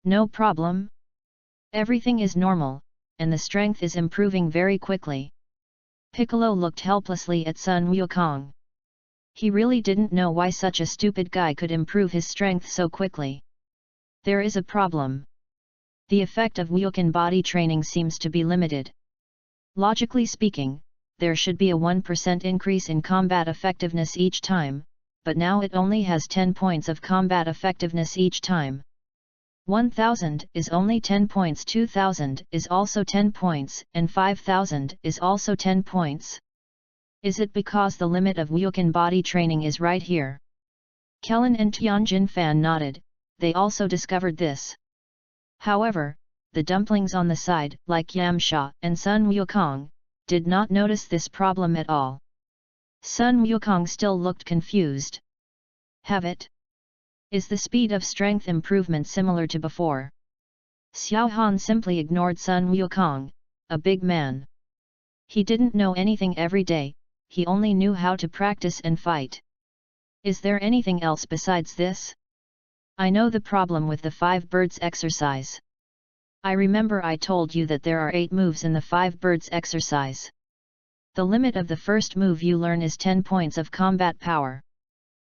No problem. Everything is normal, and the strength is improving very quickly. Piccolo looked helplessly at Sun Wukong. He really didn't know why such a stupid guy could improve his strength so quickly. There is a problem. The effect of Wukin body training seems to be limited. Logically speaking, there should be a 1% increase in combat effectiveness each time, but now it only has 10 points of combat effectiveness each time. 1000 is only 10 points, 2000 is also 10 points, and 5000 is also 10 points. Is it because the limit of Wukin body training is right here? Kellen and Tianjin Fan nodded, they also discovered this. However, the dumplings on the side, like Yamsha and Sun Wukong, did not notice this problem at all. Sun Wukong still looked confused. Have it? Is the speed of strength improvement similar to before? Xiao Han simply ignored Sun Wukong, a big man. He didn't know anything every day, he only knew how to practice and fight. Is there anything else besides this? I know the problem with the 5 birds exercise. I remember I told you that there are 8 moves in the 5 birds exercise. The limit of the first move you learn is 10 points of combat power.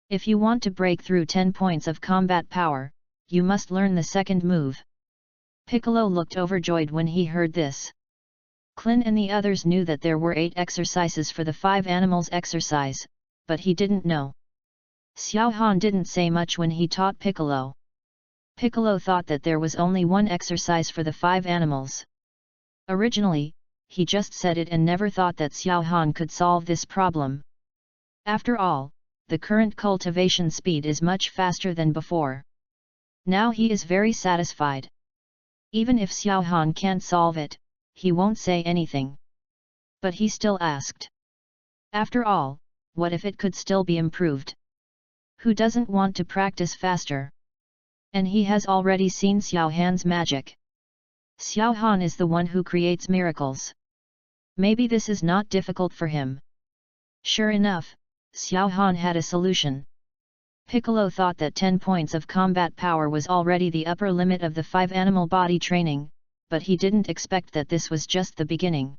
If you want to break through 10 points of combat power, you must learn the second move. Piccolo looked overjoyed when he heard this. Klin and the others knew that there were 8 exercises for the 5 animals exercise, but he didn't know. Xiao Han didn't say much when he taught Piccolo. Piccolo thought that there was only one exercise for the 5 animals. Originally, he just said it and never thought that Xiao Han could solve this problem. After all, the current cultivation speed is much faster than before. Now he is very satisfied. Even if Xiao Han can't solve it, he won't say anything. But he still asked. After all, what if it could still be improved? Who doesn't want to practice faster? And he has already seen Xiao Han's magic. Xiao Han is the one who creates miracles. Maybe this is not difficult for him. Sure enough, Xiao Han had a solution. Piccolo thought that 10 points of combat power was already the upper limit of the 5 animal body training, but he didn't expect that this was just the beginning.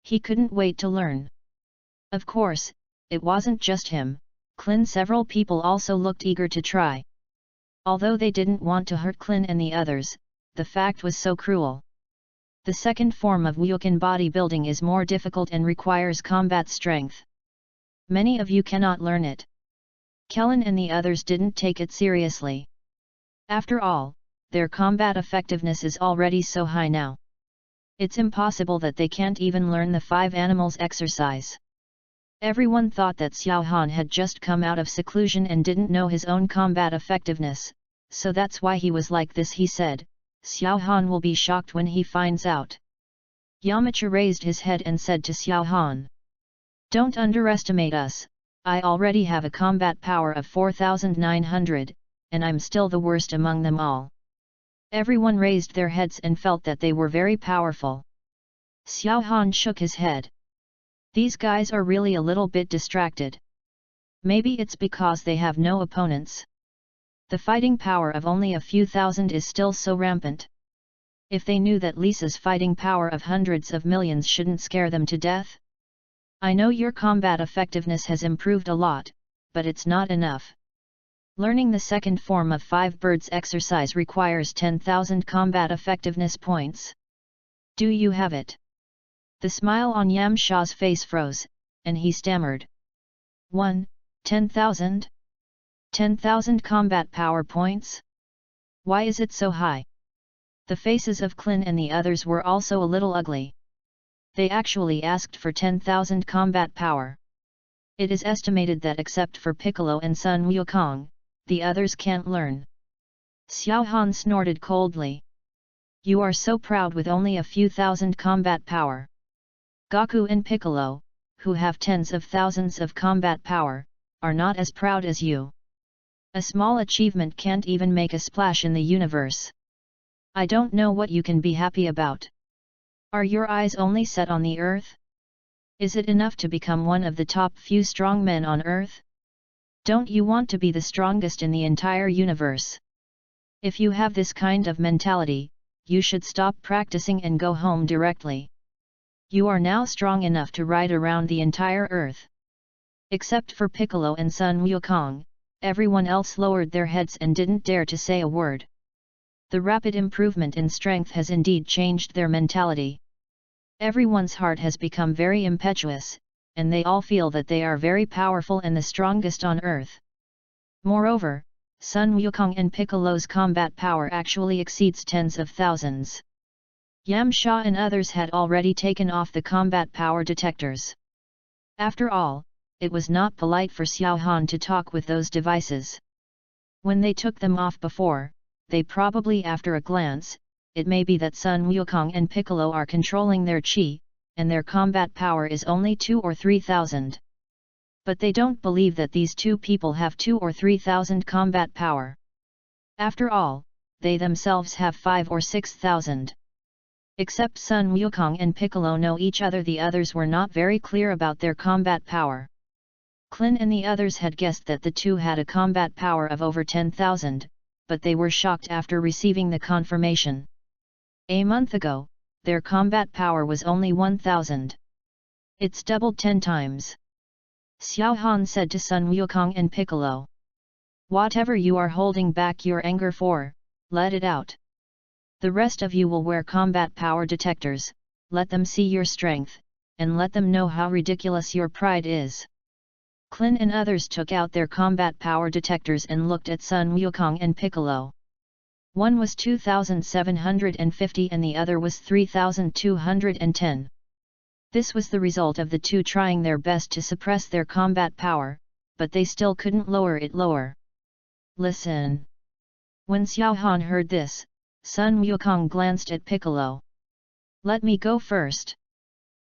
He couldn't wait to learn. Of course, it wasn't just him, several people also looked eager to try. Although they didn't want to hurt Clin and the others, the fact was so cruel. The second form of Wukong bodybuilding is more difficult and requires combat strength. Many of you cannot learn it. Kellen and the others didn't take it seriously. After all, their combat effectiveness is already so high now. It's impossible that they can't even learn the 5 animals exercise. Everyone thought that Xiao Han had just come out of seclusion and didn't know his own combat effectiveness, so that's why he was like this. He said, Xiao Han will be shocked when he finds out. Yamcha raised his head and said to Xiao Han, "Don't underestimate us. I already have a combat power of 4,900, and I'm still the worst among them all." Everyone raised their heads and felt that they were very powerful. Xiao Han shook his head. These guys are really a little bit distracted. Maybe it's because they have no opponents. The fighting power of only a few thousand is still so rampant. If they knew that Lisa's fighting power of hundreds of millions shouldn't scare them to death. I know your combat effectiveness has improved a lot, but it's not enough. Learning the second form of 5 birds exercise requires 10,000 combat effectiveness points. Do you have it? The smile on Yamcha's face froze, and he stammered. 10,000? 10,000 combat power points? Why is it so high? The faces of Clin and the others were also a little ugly. They actually asked for 10,000 combat power. It is estimated that except for Piccolo and Sun Wukong, the others can't learn. Xiao Han snorted coldly. You are so proud with only a few thousand combat power. Goku and Piccolo, who have tens of thousands of combat power, are not as proud as you. A small achievement can't even make a splash in the universe. I don't know what you can be happy about. Are your eyes only set on the earth? Is it enough to become one of the top few strong men on earth? Don't you want to be the strongest in the entire universe? If you have this kind of mentality, you should stop practicing and go home directly. You are now strong enough to ride around the entire earth. Except for Piccolo and Sun Wukong, everyone else lowered their heads and didn't dare to say a word. The rapid improvement in strength has indeed changed their mentality. Everyone's heart has become very impetuous, and they all feel that they are very powerful and the strongest on earth. Moreover, Sun Wukong and Piccolo's combat power actually exceeds tens of thousands. Yamcha and others had already taken off the combat power detectors. After all, it was not polite for Xiao Han to talk with those devices. When they took them off before, they probably after a glance, it may be that Sun Wukong and Piccolo are controlling their chi, and their combat power is only 2 or 3,000. But they don't believe that these two people have 2 or 3,000 combat power. After all, they themselves have 5 or 6,000. Except Sun Wukong and Piccolo know each other, the others were not very clear about their combat power. Clin and the others had guessed that the two had a combat power of over 10,000, but they were shocked after receiving the confirmation. A month ago, their combat power was only 1,000. It's doubled 10 times. Xiao Han said to Sun Wukong and Piccolo. Whatever you are holding back your anger for, let it out. The rest of you will wear combat power detectors, let them see your strength, and let them know how ridiculous your pride is. Clin and others took out their combat power detectors and looked at Sun Wukong and Piccolo. One was 2,750 and the other was 3,210. This was the result of the two trying their best to suppress their combat power, but they still couldn't lower it lower. Listen. When Xiao Han heard this, Sun Wukong glanced at Piccolo. Let me go first.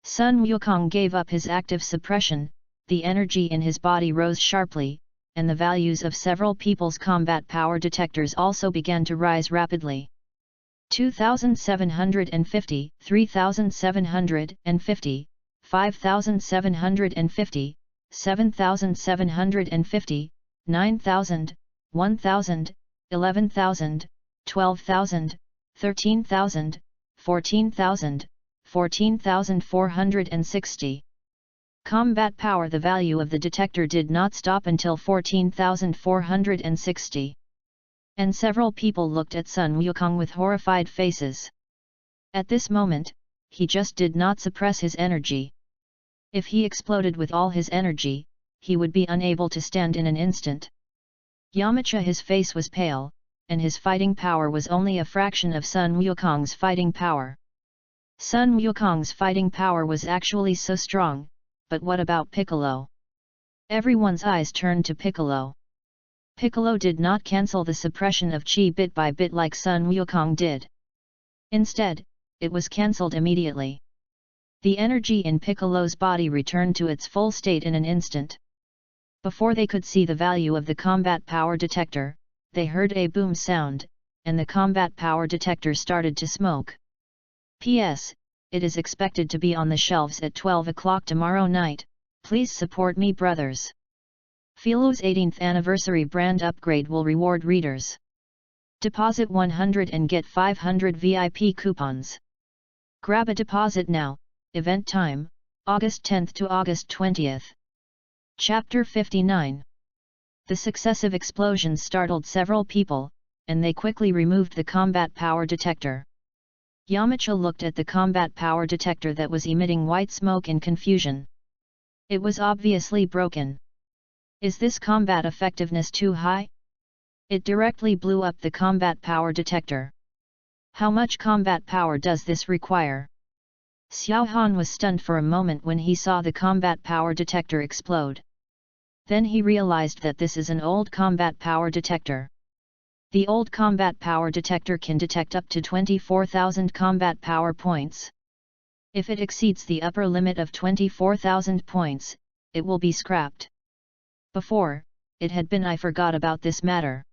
Sun Wukong gave up his active suppression, the energy in his body rose sharply, and the values of several people's combat power detectors also began to rise rapidly. 2,750, 3,750, 5,750, 7,750, 9,000, 1,000, 11,000, 12,000, 13,000, 14,000, 14,460. Combat power. The value of the detector did not stop until 14,460. And several people looked at Sun Wukong with horrified faces. At this moment, he just did not suppress his energy. If he exploded with all his energy, he would be unable to stand in an instant. Yamcha, his face was pale, and his fighting power was only a fraction of Sun Wukong's fighting power. Sun Wukong's fighting power was actually so strong, but what about Piccolo? Everyone's eyes turned to Piccolo. Piccolo did not cancel the suppression of chi bit by bit like Sun Wukong did. Instead, it was cancelled immediately. The energy in Piccolo's body returned to its full state in an instant. Before they could see the value of the combat power detector, they heard a boom sound, and the combat power detector started to smoke. P.S. It is expected to be on the shelves at 12 o'clock tomorrow night. Please support me, brothers. Philo's 18th anniversary brand upgrade will reward readers. Deposit 100 and get 500 VIP coupons. Grab a deposit now. Event time, August 10th to August 20th. Chapter 59. The successive explosions startled several people, and they quickly removed the combat power detector. Yamcha looked at the combat power detector that was emitting white smoke in confusion. It was obviously broken. Is this combat effectiveness too high? It directly blew up the combat power detector. How much combat power does this require? Xiao Han was stunned for a moment when he saw the combat power detector explode. Then he realized that this is an old combat power detector. The old combat power detector can detect up to 24,000 combat power points. If it exceeds the upper limit of 24,000 points, it will be scrapped. Before, it had been I forgot about this matter.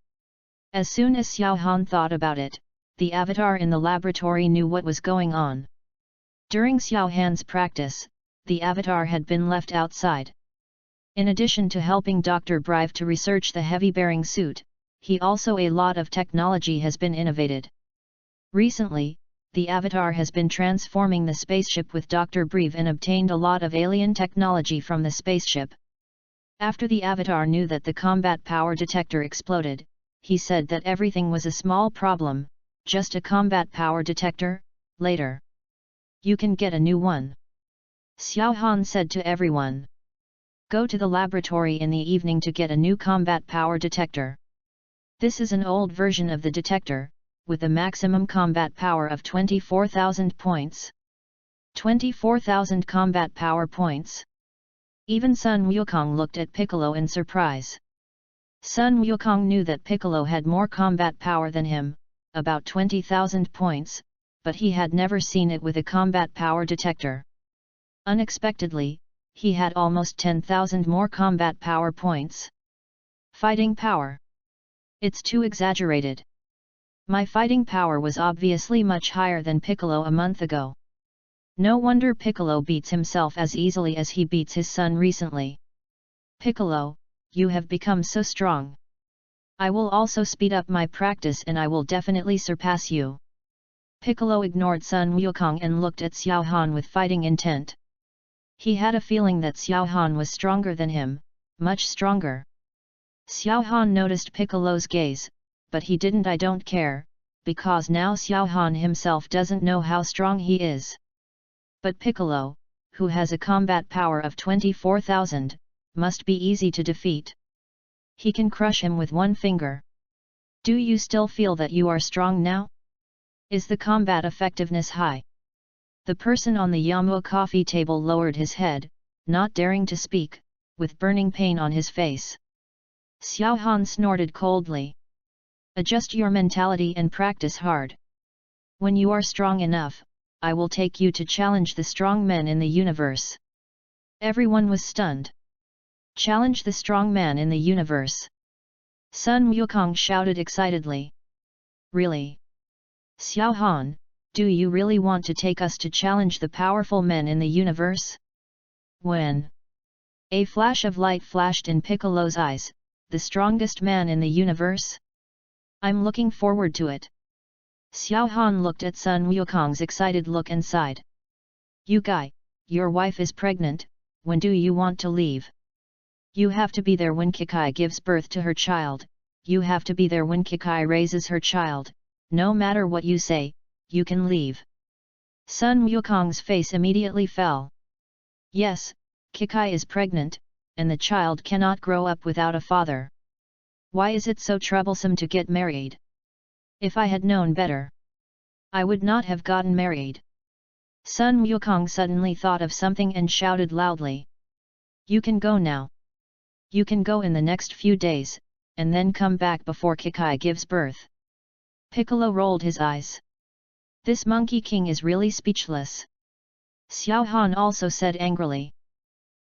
As soon as Xiao Han thought about it, the avatar in the laboratory knew what was going on. During Xiao Han's practice, the avatar had been left outside. In addition to helping Dr. Brive to research the heavy-bearing suit, a lot of technology has been innovated. Recently, the Avatar has been transforming the spaceship with Dr. Brive and obtained a lot of alien technology from the spaceship. After the Avatar knew that the combat power detector exploded, he said that everything was a small problem, just a combat power detector. Later, you can get a new one. Xiao Han said to everyone. Go to the laboratory in the evening to get a new combat power detector. This is an old version of the detector, with a maximum combat power of 24,000 points. 24,000 combat power points. Even Sun Wukong looked at Piccolo in surprise. Sun Wukong knew that Piccolo had more combat power than him, about 20,000 points, but he had never seen it with a combat power detector. Unexpectedly, he had almost 10,000 more combat power points. Fighting power. It's too exaggerated. My fighting power was obviously much higher than Piccolo a month ago. No wonder Piccolo beats himself as easily as he beats his son recently. Piccolo, you have become so strong. I will also speed up my practice and I will definitely surpass you. Piccolo ignored Sun Wukong and looked at Xiao Han with fighting intent. He had a feeling that Xiao Han was stronger than him, much stronger. Xiao Han noticed Piccolo's gaze, but he didn't. I don't care, because now Xiao Han himself doesn't know how strong he is. But Piccolo, who has a combat power of 24,000, must be easy to defeat. He can crush him with one finger. Do you still feel that you are strong now? Is the combat effectiveness high? The person on the Yamu coffee table lowered his head, not daring to speak, with burning pain on his face. Xiao Han snorted coldly. Adjust your mentality and practice hard. When you are strong enough, I will take you to challenge the strong men in the universe. Everyone was stunned. Challenge the strong man in the universe. Sun Wukong shouted excitedly. Really? Xiao Han, do you really want to take us to challenge the powerful men in the universe? When a flash of light flashed in Piccolo's eyes, the strongest man in the universe? I'm looking forward to it. Xiao Han looked at Sun Wukong's excited look and sighed. You guy, your wife is pregnant, when do you want to leave? You have to be there when Kikai gives birth to her child, you have to be there when Kikai raises her child, no matter what you say, you can leave. Sun Wukong's face immediately fell. Yes, Kikai is pregnant, and the child cannot grow up without a father. Why is it so troublesome to get married? If I had known better, I would not have gotten married. Sun Wukong suddenly thought of something and shouted loudly. You can go now. You can go in the next few days, and then come back before Kikai gives birth. Piccolo rolled his eyes. This Monkey King is really speechless. Xiao Han also said angrily.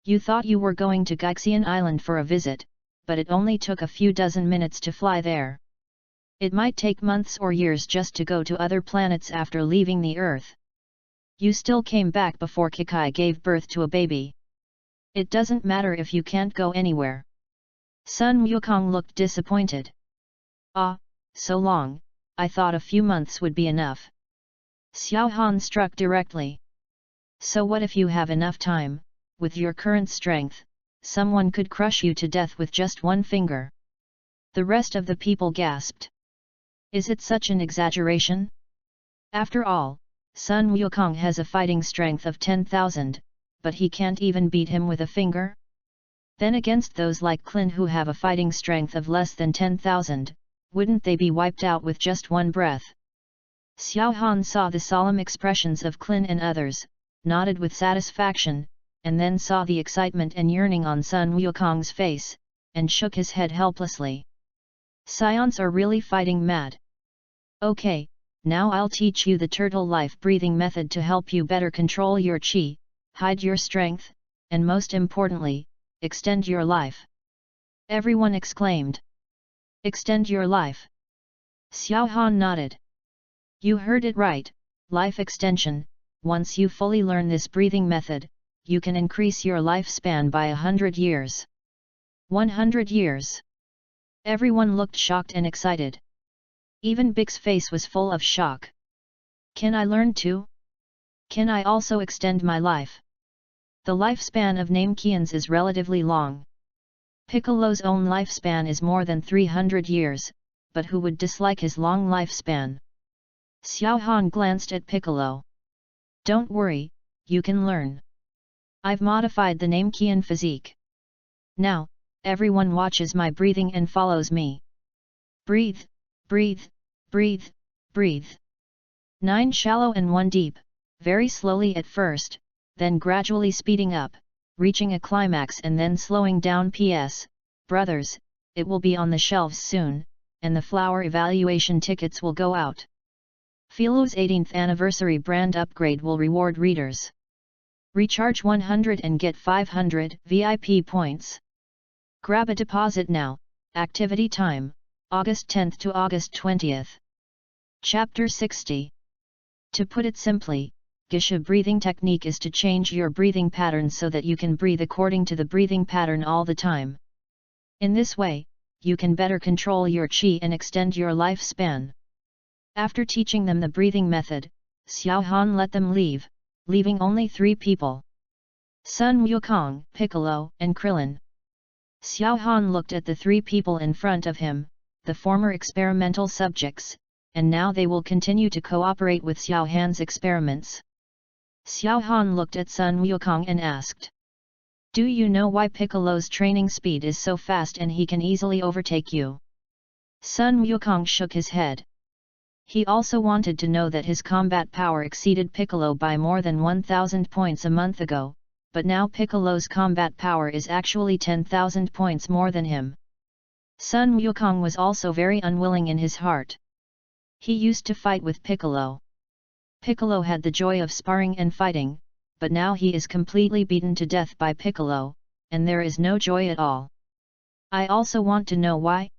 You thought you were going to Gaixian Island for a visit, but it only took a few dozen minutes to fly there. It might take months or years just to go to other planets after leaving the Earth. You still came back before Kikai gave birth to a baby. It doesn't matter if you can't go anywhere. Sun Wukong looked disappointed. Ah, so long, I thought a few months would be enough. Xiao Han struck directly. So what if you have enough time, with your current strength, someone could crush you to death with just one finger? The rest of the people gasped. Is it such an exaggeration? After all, Sun Wukong has a fighting strength of 10,000, but he can't even beat him with a finger? Then against those like Klin who have a fighting strength of less than 10,000, wouldn't they be wiped out with just one breath? Xiao Han saw the solemn expressions of Klin and others, nodded with satisfaction, and then saw the excitement and yearning on Sun Wukong's face, and shook his head helplessly. Scions are really fighting mad. Okay, now I'll teach you the turtle life breathing method to help you better control your chi, hide your strength, and most importantly, extend your life. Everyone exclaimed. Extend your life. Xiao Han nodded. You heard it right, life extension. Once you fully learn this breathing method, you can increase your lifespan by 100 years. 100 years. Everyone looked shocked and excited. Even Bix's face was full of shock. Can I learn too? Can I also extend my life? The lifespan of Namekians is relatively long. Piccolo's own lifespan is more than 300 years, but who would dislike his long lifespan? Xiao Han glanced at Piccolo. Don't worry, you can learn. I've modified the Namekian physique. Now, everyone watches my breathing and follows me. Breathe, breathe, breathe, breathe. 9 shallow and 1 deep, very slowly at first, then gradually speeding up, reaching a climax and then slowing down. PS, brothers, it will be on the shelves soon, and the flower evaluation tickets will go out. Filo's 18th anniversary brand upgrade will reward readers. Recharge 100 and get 500 VIP points. Grab a deposit now. Activity time, August 10th to August 20th. Chapter 60. To put it simply, Geisha breathing technique is to change your breathing pattern so that you can breathe according to the breathing pattern all the time. In this way, you can better control your chi and extend your lifespan. After teaching them the breathing method, Xiao Han let them leave, leaving only 3 people. Sun Wukong, Piccolo, and Krillin. Xiao Han looked at the 3 people in front of him, the former experimental subjects, and now they will continue to cooperate with Xiao Han's experiments. Xiao Han looked at Sun Wukong and asked. Do you know why Piccolo's training speed is so fast and he can easily overtake you? Sun Wukong shook his head. He also wanted to know that his combat power exceeded Piccolo by more than 1,000 points a month ago, but now Piccolo's combat power is actually 10,000 points more than him. Sun Wukong was also very unwilling in his heart. He used to fight with Piccolo. Piccolo had the joy of sparring and fighting, but now he is completely beaten to death by Piccolo, and there is no joy at all. I also want to know why.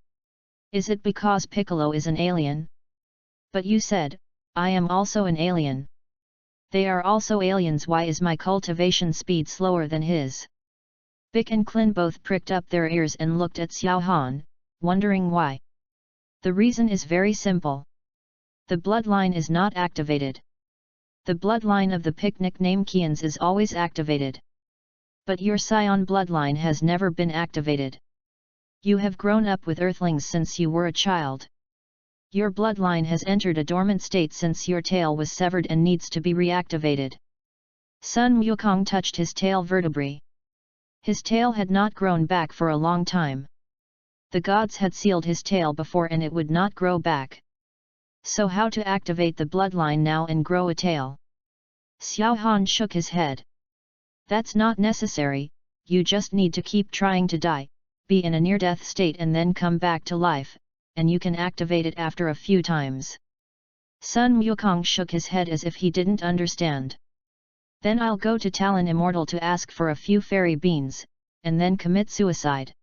Is it because Piccolo is an alien? But you said, I am also an alien. They are also aliens. Why is my cultivation speed slower than his? Bic and Clin both pricked up their ears and looked at Xiao Han, wondering why. The reason is very simple. The bloodline is not activated. The bloodline of the picnic name Qians is always activated. But your Scion bloodline has never been activated. You have grown up with Earthlings since you were a child. Your bloodline has entered a dormant state since your tail was severed and needs to be reactivated. Sun Wukong touched his tail vertebrae. His tail had not grown back for a long time. The gods had sealed his tail before and it would not grow back. So how to activate the bloodline now and grow a tail? Xiao Han shook his head. That's not necessary, you just need to keep trying to die, be in a near-death state and then come back to life, and you can activate it after a few times. Sun Wukong shook his head as if he didn't understand. Then I'll go to Talon Immortal to ask for a few fairy beans, and then commit suicide.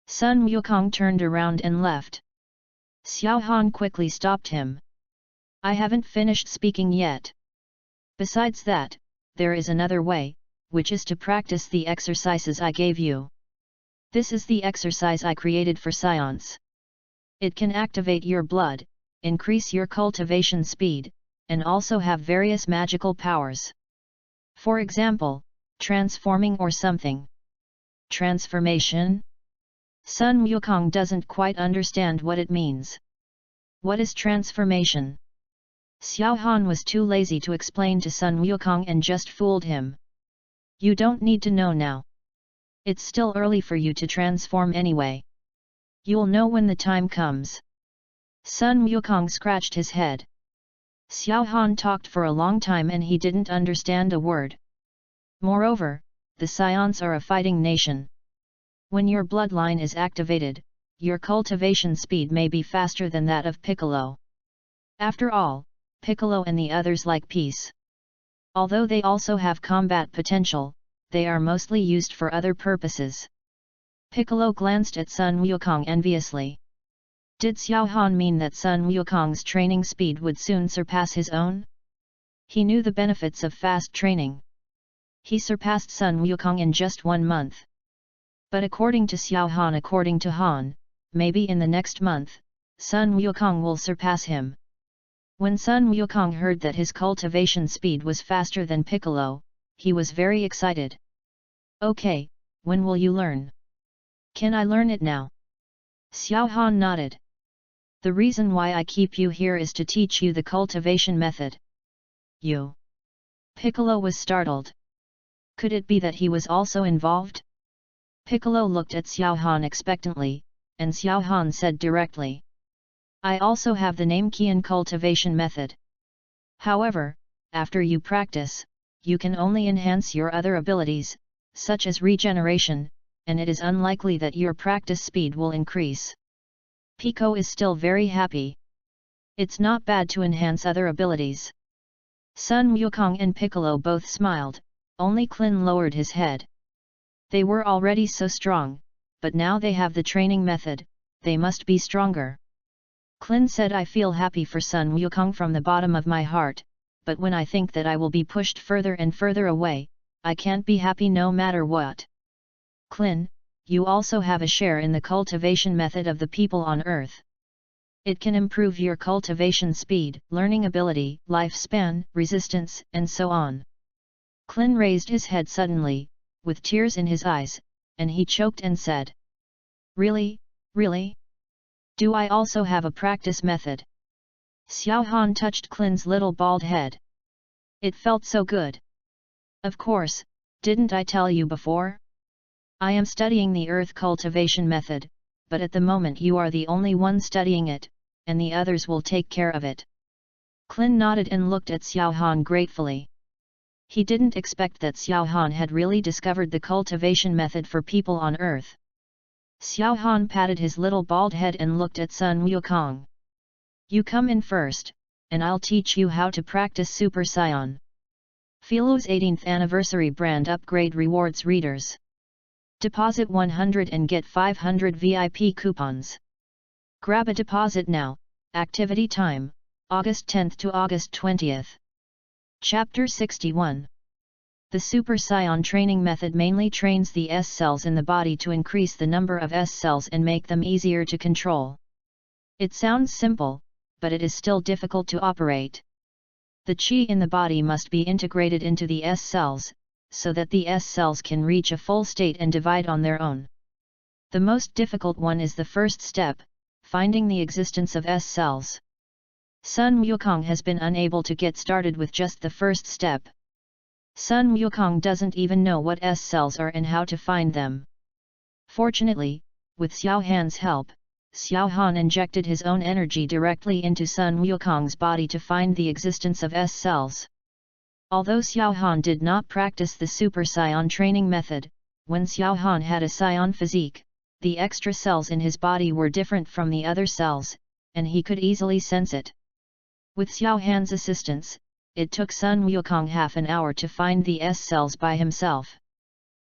Sun Wukong turned around and left. Xiao Han quickly stopped him. I haven't finished speaking yet. Besides that, there is another way, which is to practice the exercises I gave you. This is the exercise I created for Science. It can activate your blood, increase your cultivation speed, and also have various magical powers. For example, transforming or something. Transformation? Sun Wukong doesn't quite understand what it means. What is transformation? Xiao Han was too lazy to explain to Sun Wukong and just fooled him. You don't need to know now. It's still early for you to transform anyway. You'll know when the time comes. Sun Wukong scratched his head. Xiao Han talked for a long time and he didn't understand a word. Moreover, the Scions are a fighting nation. When your bloodline is activated, your cultivation speed may be faster than that of Piccolo. After all, Piccolo and the others like peace. Although they also have combat potential, they are mostly used for other purposes. Piccolo glanced at Sun Wukong enviously. Did Xiao Han mean that Sun Wukong's training speed would soon surpass his own? He knew the benefits of fast training. He surpassed Sun Wukong in just 1 month. But according to Xiao Han, according to Han, maybe in the next month, Sun Wukong will surpass him. When Sun Wukong heard that his cultivation speed was faster than Piccolo, he was very excited. Okay, when will you learn? Can I learn it now? Xiao Han nodded. The reason why I keep you here is to teach you the cultivation method. You? Piccolo was startled. Could it be that he was also involved? Piccolo looked at Xiao Han expectantly, and Xiao Han said directly. I also have the name Qian cultivation method. However, after you practice, you can only enhance your other abilities, such as regeneration, and it is unlikely that your practice speed will increase. Pico is still very happy. It's not bad to enhance other abilities. Sun Wukong and Piccolo both smiled, only Clin lowered his head. They were already so strong, but now they have the training method, they must be stronger. Clin said, I feel happy for Sun Wukong from the bottom of my heart, but when I think that I will be pushed further and further away, I can't be happy no matter what. Clin, you also have a share in the cultivation method of the people on Earth. It can improve your cultivation speed, learning ability, lifespan, resistance, and so on. Clin raised his head suddenly, with tears in his eyes, and he choked and said, Really, really? Do I also have a practice method? Xiao Han touched Clin's little bald head. It felt so good. Of course, didn't I tell you before? I am studying the earth cultivation method, but at the moment you are the only one studying it, and the others will take care of it. Clin nodded and looked at Xiao Han gratefully. He didn't expect that Xiao Han had really discovered the cultivation method for people on Earth. Xiao Han patted his little bald head and looked at Sun Wukong. You come in first, and I'll teach you how to practice Super Scion. Philo's 18th anniversary brand upgrade rewards readers. Deposit 100 and get 500 VIP coupons. Grab a deposit now. Activity time, August 10th to August 20th. Chapter 61. The Super Scion training method mainly trains the S cells in the body to increase the number of S cells and make them easier to control. It sounds simple, but it is still difficult to operate. The Qi in the body must be integrated into the S cells, so that the S cells can reach a full state and divide on their own. The most difficult one is the first step, finding the existence of S cells. Sun Wukong has been unable to get started with just the first step. Sun Wukong doesn't even know what S cells are and how to find them. Fortunately, with Xiao Han's help, Xiao Han injected his own energy directly into Sun Wukong's body to find the existence of S cells. Although Xiao Han did not practice the Super Scion training method, when Xiao Han had a Scion physique, the extra cells in his body were different from the other cells, and he could easily sense it. With Xiao Han's assistance, it took Sun Wukong half an hour to find the S cells by himself.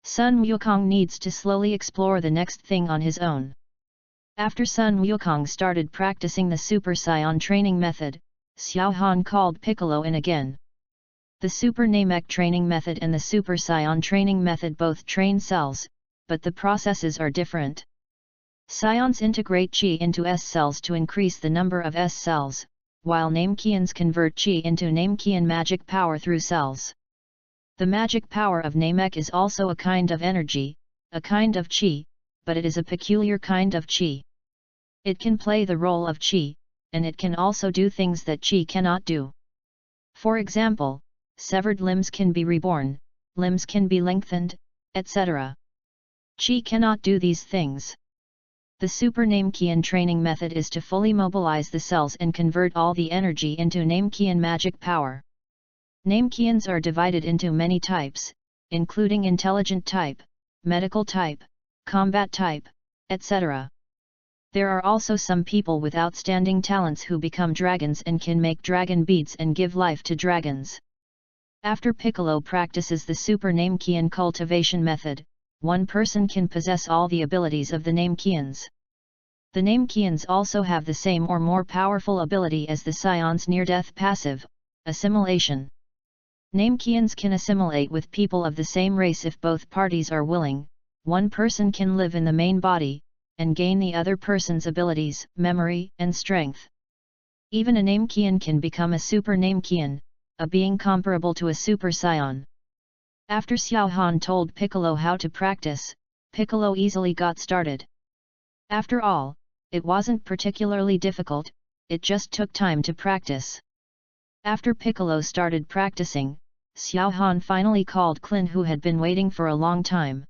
Sun Wukong needs to slowly explore the next thing on his own. After Sun Wukong started practicing the Super Scion training method, Xiao Han called Piccolo in again. The Super Namek training method and the Super Scion training method both train cells, but the processes are different. Scions integrate Qi into S cells to increase the number of S cells, while Namekians convert Qi into Namekian magic power through cells. The magic power of Namek is also a kind of energy, a kind of Qi, but it is a peculiar kind of Qi. It can play the role of Qi, and it can also do things that Qi cannot do. For example, severed limbs can be reborn, limbs can be lengthened, etc. Qi cannot do these things. The Super Namekian training method is to fully mobilize the cells and convert all the energy into Namekian magic power. Namekians are divided into many types, including intelligent type, medical type, combat type, etc. There are also some people with outstanding talents who become dragons and can make dragon beads and give life to dragons. After Piccolo practices the Super Namekian cultivation method, one person can possess all the abilities of the Namekians. The Namekians also have the same or more powerful ability as the Scion's near-death passive, assimilation. Namekians can assimilate with people of the same race if both parties are willing. One person can live in the main body, and gain the other person's abilities, memory, and strength. Even a Namekian can become a Super Namekian, a being comparable to a Super Scion. After Xiao Han told Piccolo how to practice, Piccolo easily got started. After all, it wasn't particularly difficult, it just took time to practice. After Piccolo started practicing, Xiao Han finally called Clin, who had been waiting for a long time.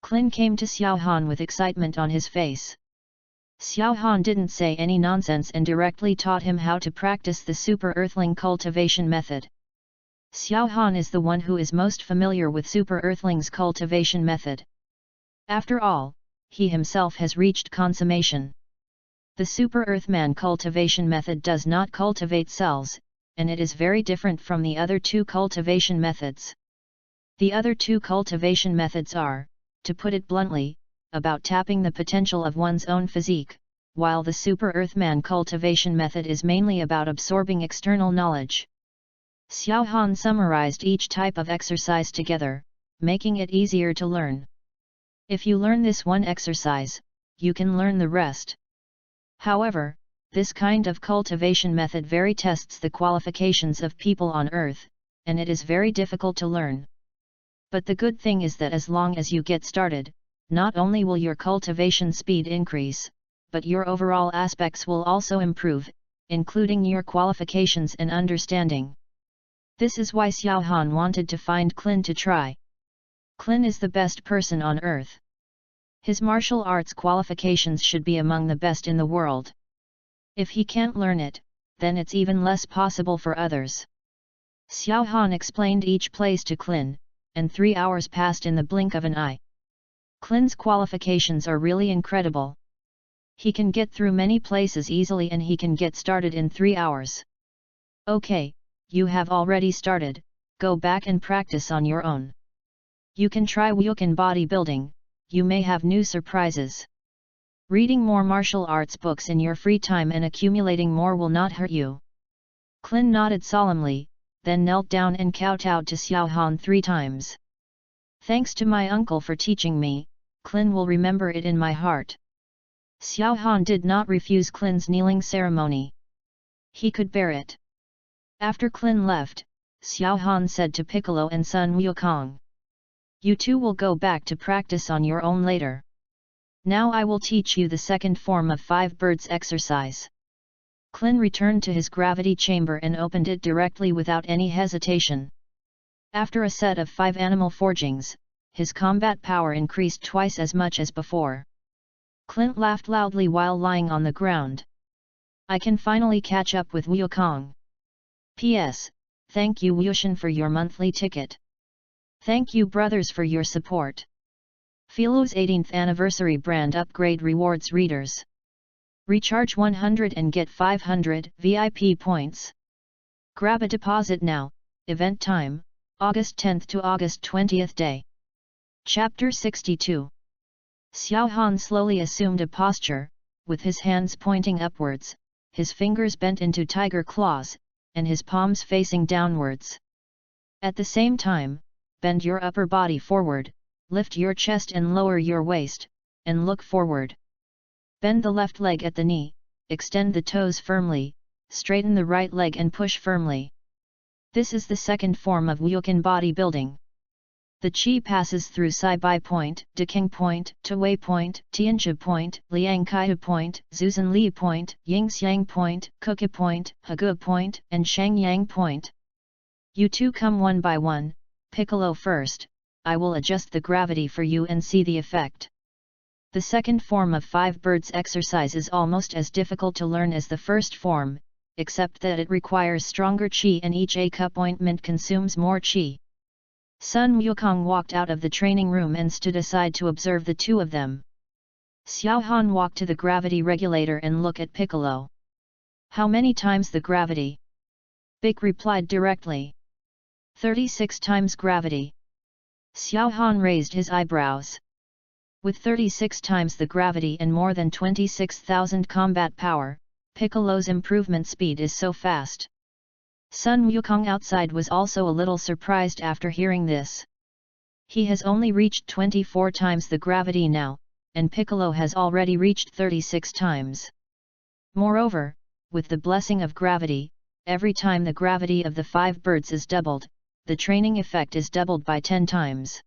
Clin came to Xiao Han with excitement on his face. Xiao Han didn't say any nonsense and directly taught him how to practice the Super Earthling cultivation method. Xiao Han is the one who is most familiar with Super Earthling's cultivation method. After all, he himself has reached consummation. The Super Earthman cultivation method does not cultivate cells, and it is very different from the other two cultivation methods. The other two cultivation methods are, to put it bluntly, about tapping the potential of one's own physique, while the Super Earthman cultivation method is mainly about absorbing external knowledge. Xiao Han summarized each type of exercise together, making it easier to learn. If you learn this one exercise, you can learn the rest. However, this kind of cultivation method very tests the qualifications of people on Earth, and it is very difficult to learn. But the good thing is that as long as you get started, not only will your cultivation speed increase, but your overall aspects will also improve, including your qualifications and understanding. This is why Xiao Han wanted to find Clin to try. Clin is the best person on Earth. His martial arts qualifications should be among the best in the world. If he can't learn it, then it's even less possible for others. Xiao Han explained each place to Clin, and 3 hours passed in the blink of an eye. Clin's qualifications are really incredible. He can get through many places easily and he can get started in 3 hours. Okay, you have already started, go back and practice on your own. You can try Wukong bodybuilding, you may have new surprises. Reading more martial arts books in your free time and accumulating more will not hurt you. Clin nodded solemnly, then knelt down and kowtowed to Xiao Han 3 times. Thanks to my uncle for teaching me, Clin will remember it in my heart. Xiao Han did not refuse Clin's kneeling ceremony. He could bear it. After Clin left, Xiao Han said to Piccolo and Sun Wukong, "You two will go back to practice on your own later. Now I will teach you the second form of 5 birds exercise." Clin returned to his gravity chamber and opened it directly without any hesitation. After a set of 5 animal forgings, his combat power increased twice as much as before. Clint laughed loudly while lying on the ground. I can finally catch up with Wukong. P.S. Thank you Wushan for your monthly ticket. Thank you brothers for your support. Filo's 18th anniversary brand upgrade rewards readers. Recharge 100 and get 500 VIP points. Grab a deposit now. Event time, August 10th to August 20th day. Chapter 62. Xiao Han slowly assumed a posture, with his hands pointing upwards, his fingers bent into tiger claws, and his palms facing downwards. At the same time, bend your upper body forward, lift your chest and lower your waist, and look forward. Bend the left leg at the knee, extend the toes firmly, straighten the right leg and push firmly. This is the second form of Wukong bodybuilding. The qi passes through Sai Bai Point, Dekeng Point, Tawei Point, Tianjia Point, Liang Kaita Point, Zuzan Li Point, Yingxiang Point, Kuka Point, Hagu Point, and Shangyang Point. You two come one by one, Piccolo first, I will adjust the gravity for you and see the effect. The second form of 5 birds exercise is almost as difficult to learn as the first form, except that it requires stronger qi and each A-cup ointment consumes more qi. Sun Wukong walked out of the training room and stood aside to observe the two of them. Xiao Han walked to the gravity regulator and looked at Piccolo. How many times the gravity? Bic replied directly. 36 times gravity. Xiao Han raised his eyebrows. With 36 times the gravity and more than 26,000 combat power, Piccolo's improvement speed is so fast. Sun Wukong outside was also a little surprised after hearing this. He has only reached 24 times the gravity now, and Piccolo has already reached 36 times. Moreover, with the blessing of gravity, every time the gravity of the 5 birds is doubled, the training effect is doubled by 10 times.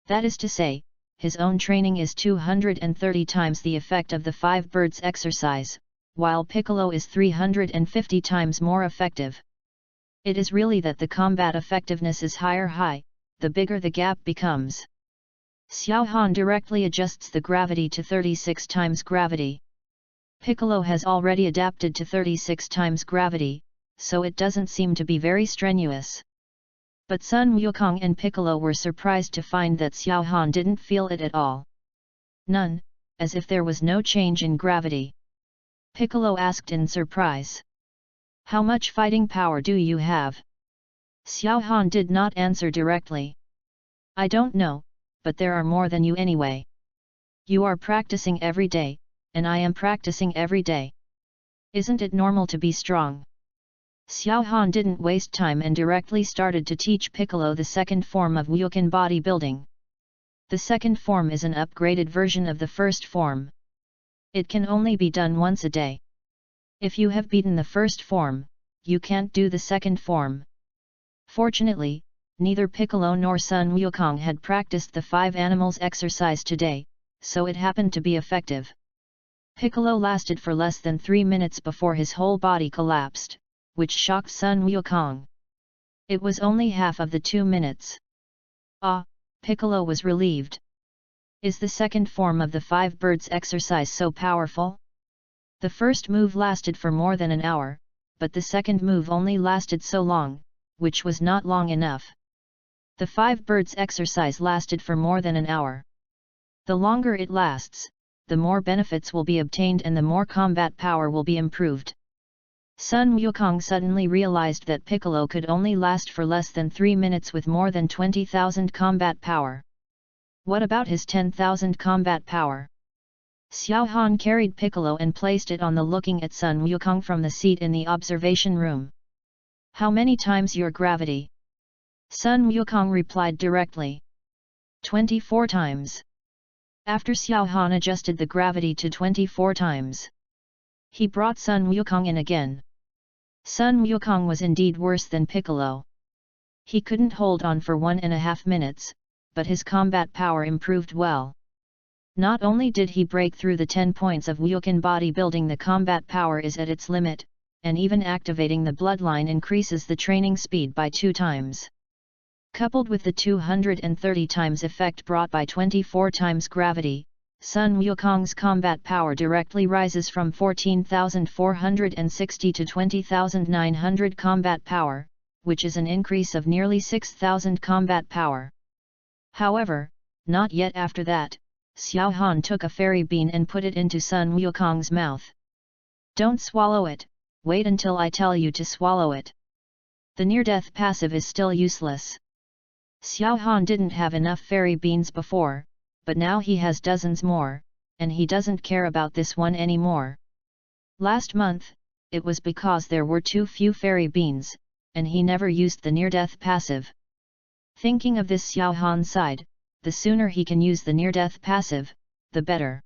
That is to say, his own training is 230 times the effect of the 5 birds exercise, while Piccolo is 350 times more effective. It is really that the combat effectiveness is high, the bigger the gap becomes. Xiao Han directly adjusts the gravity to 36 times gravity. Piccolo has already adapted to 36 times gravity, so it doesn't seem to be very strenuous. But Sun Wukong and Piccolo were surprised to find that Xiao Han didn't feel it at all. None, as if there was no change in gravity. Piccolo asked in surprise. How much fighting power do you have? Xiao Han did not answer directly. I don't know, but there are more than you anyway. You are practicing every day, and I am practicing every day. Isn't it normal to be strong? Xiao Han didn't waste time and directly started to teach Piccolo the second form of Wukong bodybuilding. The second form is an upgraded version of the first form. It can only be done once a day. If you have beaten the first form, you can't do the second form. Fortunately, neither Piccolo nor Sun Wukong had practiced the 5 animals exercise today, so it happened to be effective. Piccolo lasted for less than 3 minutes before his whole body collapsed, which shocked Sun Wukong. It was only half of the 2 minutes. Ah, Piccolo was relieved. Is the second form of the 5 birds exercise so powerful? The first move lasted for more than an hour, but the second move only lasted so long, which was not long enough. The 5 birds exercise lasted for more than an hour. The longer it lasts, the more benefits will be obtained and the more combat power will be improved. Sun Wukong suddenly realized that Piccolo could only last for less than 3 minutes with more than 20,000 combat power. What about his 10,000 combat power? Xiao Han carried Piccolo and placed it on the looking at Sun Wukong from the seat in the observation room. How many times your gravity? Sun Wukong replied directly. 24 times. After Xiao Han adjusted the gravity to 24 times, he brought Sun Wukong in again. Sun Wukong was indeed worse than Piccolo. He couldn't hold on for 1.5 minutes, but his combat power improved well. Not only did he break through the 10 points of Wukan bodybuilding, the combat power is at its limit, and even activating the bloodline increases the training speed by 2 times. Coupled with the 230 times effect brought by 24 times gravity, Sun Wukong's combat power directly rises from 14,460 to 20,900 combat power, which is an increase of nearly 6,000 combat power. However, not yet after that, Xiao Han took a fairy bean and put it into Sun Wukong's mouth. Don't swallow it, wait until I tell you to swallow it. The near-death passive is still useless. Xiao Han didn't have enough fairy beans before, but now he has dozens more, and he doesn't care about this one anymore. Last month, it was because there were too few fairy beans, and he never used the near-death passive. Thinking of this, Xiao Han sighed, the sooner he can use the near-death passive, the better.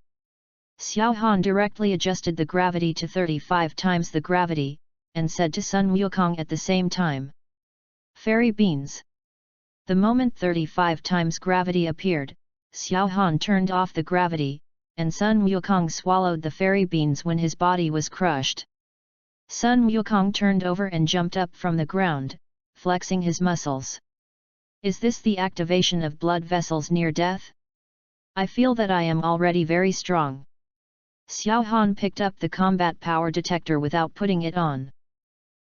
Xiao Han directly adjusted the gravity to 35 times the gravity, and said to Sun Wukong at the same time, "Fairy beans." The moment 35 times gravity appeared, Xiao Han turned off the gravity, and Sun Wukong swallowed the fairy beans when his body was crushed. Sun Wukong turned over and jumped up from the ground, flexing his muscles. Is this the activation of blood vessels near death? I feel that I am already very strong. Xiao Han picked up the combat power detector without putting it on.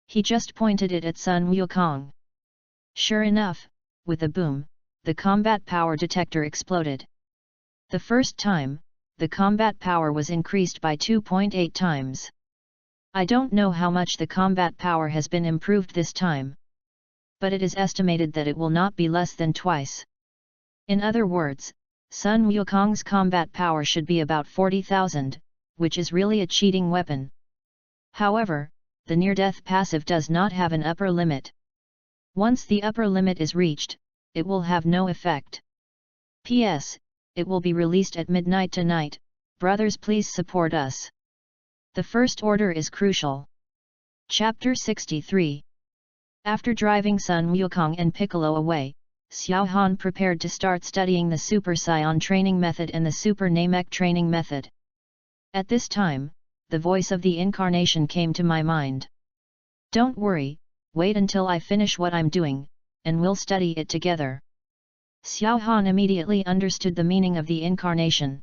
He just pointed it at Sun Wukong. Sure enough, with a boom, the combat power detector exploded. The first time, the combat power was increased by 2.8 times. I don't know how much the combat power has been improved this time, but it is estimated that it will not be less than twice. In other words, Sun Wukong's combat power should be about 40,000, which is really a cheating weapon. However, the near-death passive does not have an upper limit. Once the upper limit is reached, it will have no effect. P.S. It will be released at midnight tonight. Brothers, please support us. The first order is crucial. Chapter 63. After driving Sun Wukong and Piccolo away, Xiao Han prepared to start studying the Super Saiyan training method and the Super Namek training method. At this time, the voice of the incarnation came to my mind. Don't worry, wait until I finish what I'm doing, and we'll study it together. Xiao Han immediately understood the meaning of the incarnation.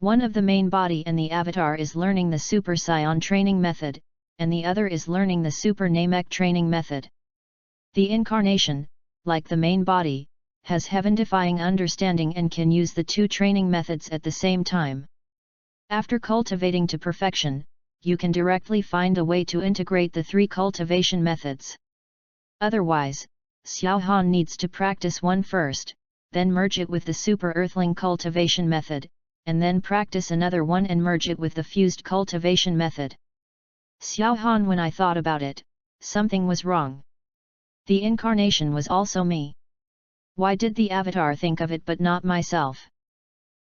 One of the main body and the avatar is learning the Super Saiyan training method, and the other is learning the Super Namek training method. The incarnation, like the main body, has heaven-defying understanding and can use the two training methods at the same time. After cultivating to perfection, you can directly find a way to integrate the three cultivation methods. Otherwise, Xiao Han needs to practice one first, then merge it with the Super Earthling cultivation method, and then practice another one and merge it with the fused cultivation method. Xiao Han, when I thought about it, something was wrong. The incarnation was also me. Why did the avatar think of it but not myself?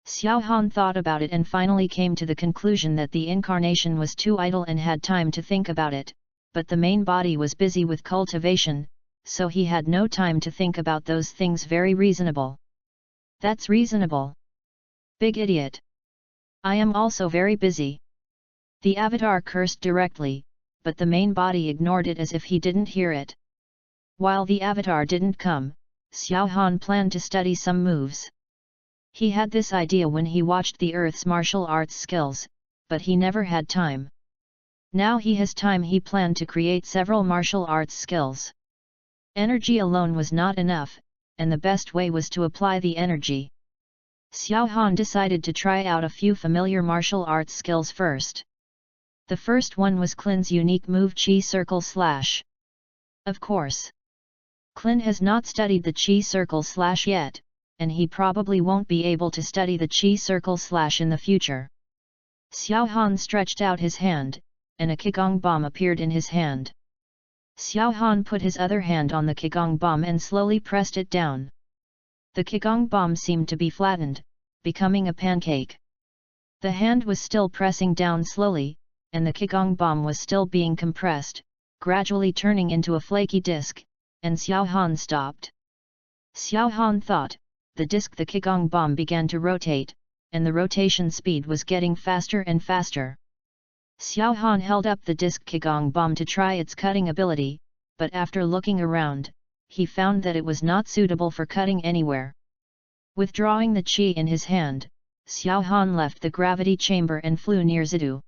Xiao Han thought about it and finally came to the conclusion that the incarnation was too idle and had time to think about it, but the main body was busy with cultivation, so he had no time to think about those things. Very reasonable. That's reasonable. Big idiot. I am also very busy. The avatar cursed directly, but the main body ignored it as if he didn't hear it. While the avatar didn't come, Xiao Han planned to study some moves. He had this idea when he watched the Earth's martial arts skills, but he never had time. Now he has time. He planned to create several martial arts skills. Energy alone was not enough, and the best way was to apply the energy. Xiao Han decided to try out a few familiar martial arts skills first. The first one was Qin's unique move Qi Circle Slash. Of course, Qin has not studied the Qi Circle Slash yet, and he probably won't be able to study the Qi Circle Slash in the future. Xiao Han stretched out his hand, and a Qigong bomb appeared in his hand. Xiao Han put his other hand on the Qigong bomb and slowly pressed it down. The Qigong bomb seemed to be flattened, becoming a pancake. The hand was still pressing down slowly, and the Qigong bomb was still being compressed, gradually turning into a flaky disc, and Xiao Han stopped. Xiao Han thought, the Qigong bomb began to rotate, and the rotation speed was getting faster and faster. Xiao Han held up the Qigong bomb to try its cutting ability, but after looking around, he found that it was not suitable for cutting anywhere. Withdrawing the qi in his hand, Xiao Han left the gravity chamber and flew near Zidu.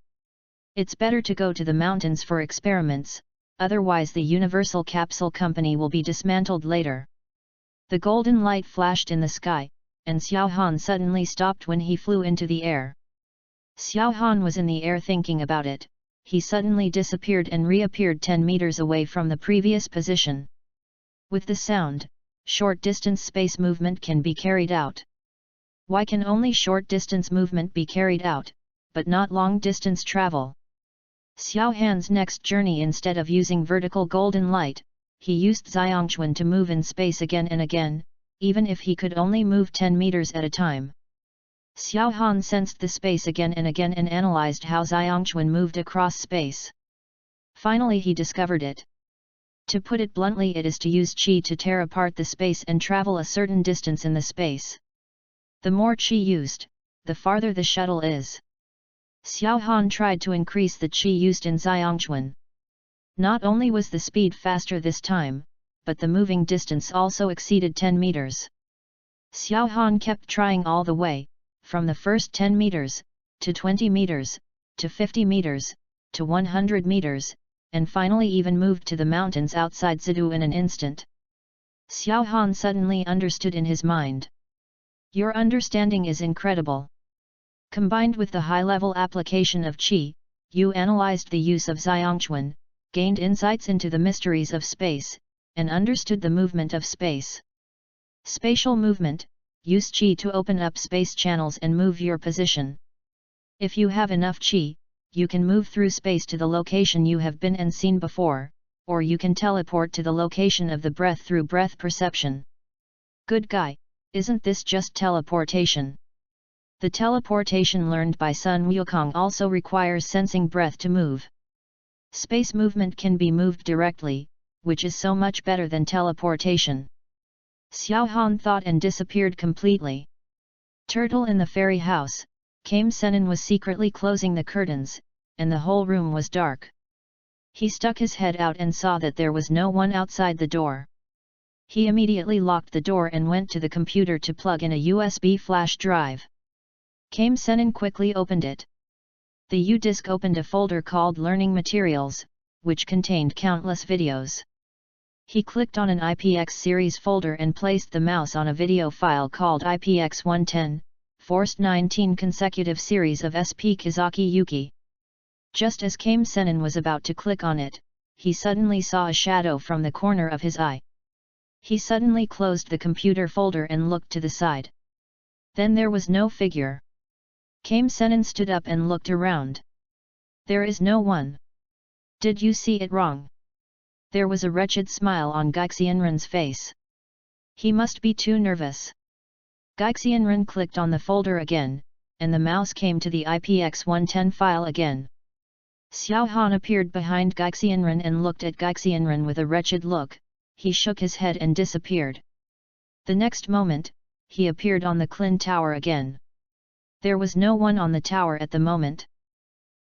It's better to go to the mountains for experiments, otherwise the Universal Capsule Company will be dismantled later. The golden light flashed in the sky, and Xiao Han suddenly stopped when he flew into the air. Xiao Han was in the air thinking about it. He suddenly disappeared and reappeared 10 meters away from the previous position. With the sound, short-distance space movement can be carried out. Why can only short-distance movement be carried out, but not long-distance travel? Xiao Han's next journey, instead of using vertical golden light, he used Xiangquan to move in space again and again, even if he could only move 10 meters at a time. Xiao Han sensed the space again and again and analyzed how Xiangquan moved across space. Finally he discovered it. To put it bluntly, it is to use qi to tear apart the space and travel a certain distance in the space. The more qi used, the farther the shuttle is. Xiao Han tried to increase the qi used in Xiangquan. Not only was the speed faster this time, but the moving distance also exceeded 10 meters. Xiao Han kept trying all the way, from the first 10 meters, to 20 meters, to 50 meters, to 100 meters, and finally even moved to the mountains outside Zidu in an instant. Xiao Han suddenly understood in his mind. Your understanding is incredible. Combined with the high-level application of qi, you analyzed the use of Xiangquan, gained insights into the mysteries of space, and understood the movement of space. Spatial movement, use qi to open up space channels and move your position. If you have enough qi, you can move through space to the location you have been and seen before, or you can teleport to the location of the breath through breath perception. Good guy, isn't this just teleportation? The teleportation learned by Sun Wukong also requires sensing breath to move. Space movement can be moved directly, which is so much better than teleportation. Xiao Han thought and disappeared completely. Turtle in the fairy house, Kame Senin was secretly closing the curtains, and the whole room was dark. He stuck his head out and saw that there was no one outside the door. He immediately locked the door and went to the computer to plug in a USB flash drive. Kame Senin quickly opened it. The U-disk opened a folder called Learning Materials, which contained countless videos. He clicked on an IPX series folder and placed the mouse on a video file called IPX 110, forced 19 consecutive series of SP Kizaki Yuki. Just as Kame Senin was about to click on it, he suddenly saw a shadow from the corner of his eye. He suddenly closed the computer folder and looked to the side. Then there was no figure. Kame Senin stood up and looked around. There is no one. Did you see it wrong? There was a wretched smile on Gaixianren's face. He must be too nervous. Gaixianren clicked on the folder again, and the mouse came to the IPX 110 file again. Xiao Han appeared behind Gaixianren and looked at Gaixianren with a wretched look. He shook his head and disappeared. The next moment, he appeared on the Qin Tower again. There was no one on the tower at the moment.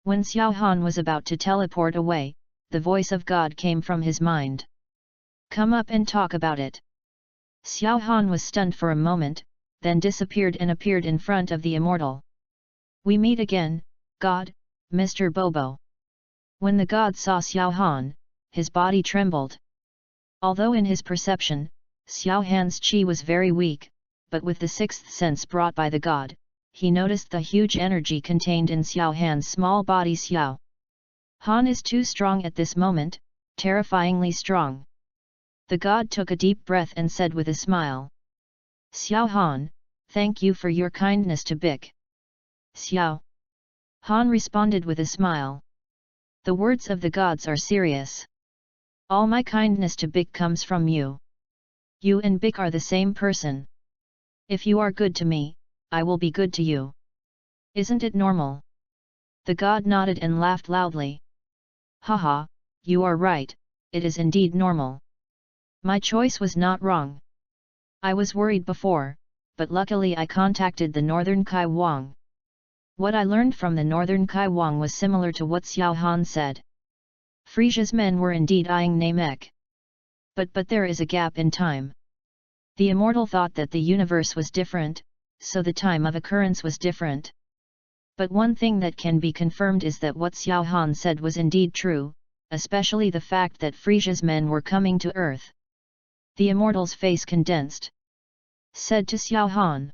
When Xiao Han was about to teleport away, the voice of God came from his mind. Come up and talk about it. Xiao Han was stunned for a moment, then disappeared and appeared in front of the immortal. We meet again, God, Mr. Bobo. When the god saw Xiao Han, his body trembled. Although in his perception, Xiao Han's qi was very weak, but with the sixth sense brought by the god, he noticed the huge energy contained in Xiao Han's small body Xiao. Han is too strong at this moment, terrifyingly strong. The god took a deep breath and said with a smile. Xiao Han, thank you for your kindness to Bic. Xiao. Han responded with a smile. The words of the gods are serious. All my kindness to Bic comes from you. You and Bic are the same person. If you are good to me, I will be good to you. Isn't it normal? The god nodded and laughed loudly. Haha, you are right, it is indeed normal. My choice was not wrong. I was worried before, but luckily I contacted the Northern Kai Wang. What I learned from the Northern Kai Wang was similar to what Xiao Han said. Frisia's men were indeed eyeing Namek. But there is a gap in time. The immortal thought that the universe was different, so the time of occurrence was different. But one thing that can be confirmed is that what Xiao Han said was indeed true, especially the fact that Frisia's men were coming to Earth. The immortal's face condensed. Said to Xiao Han.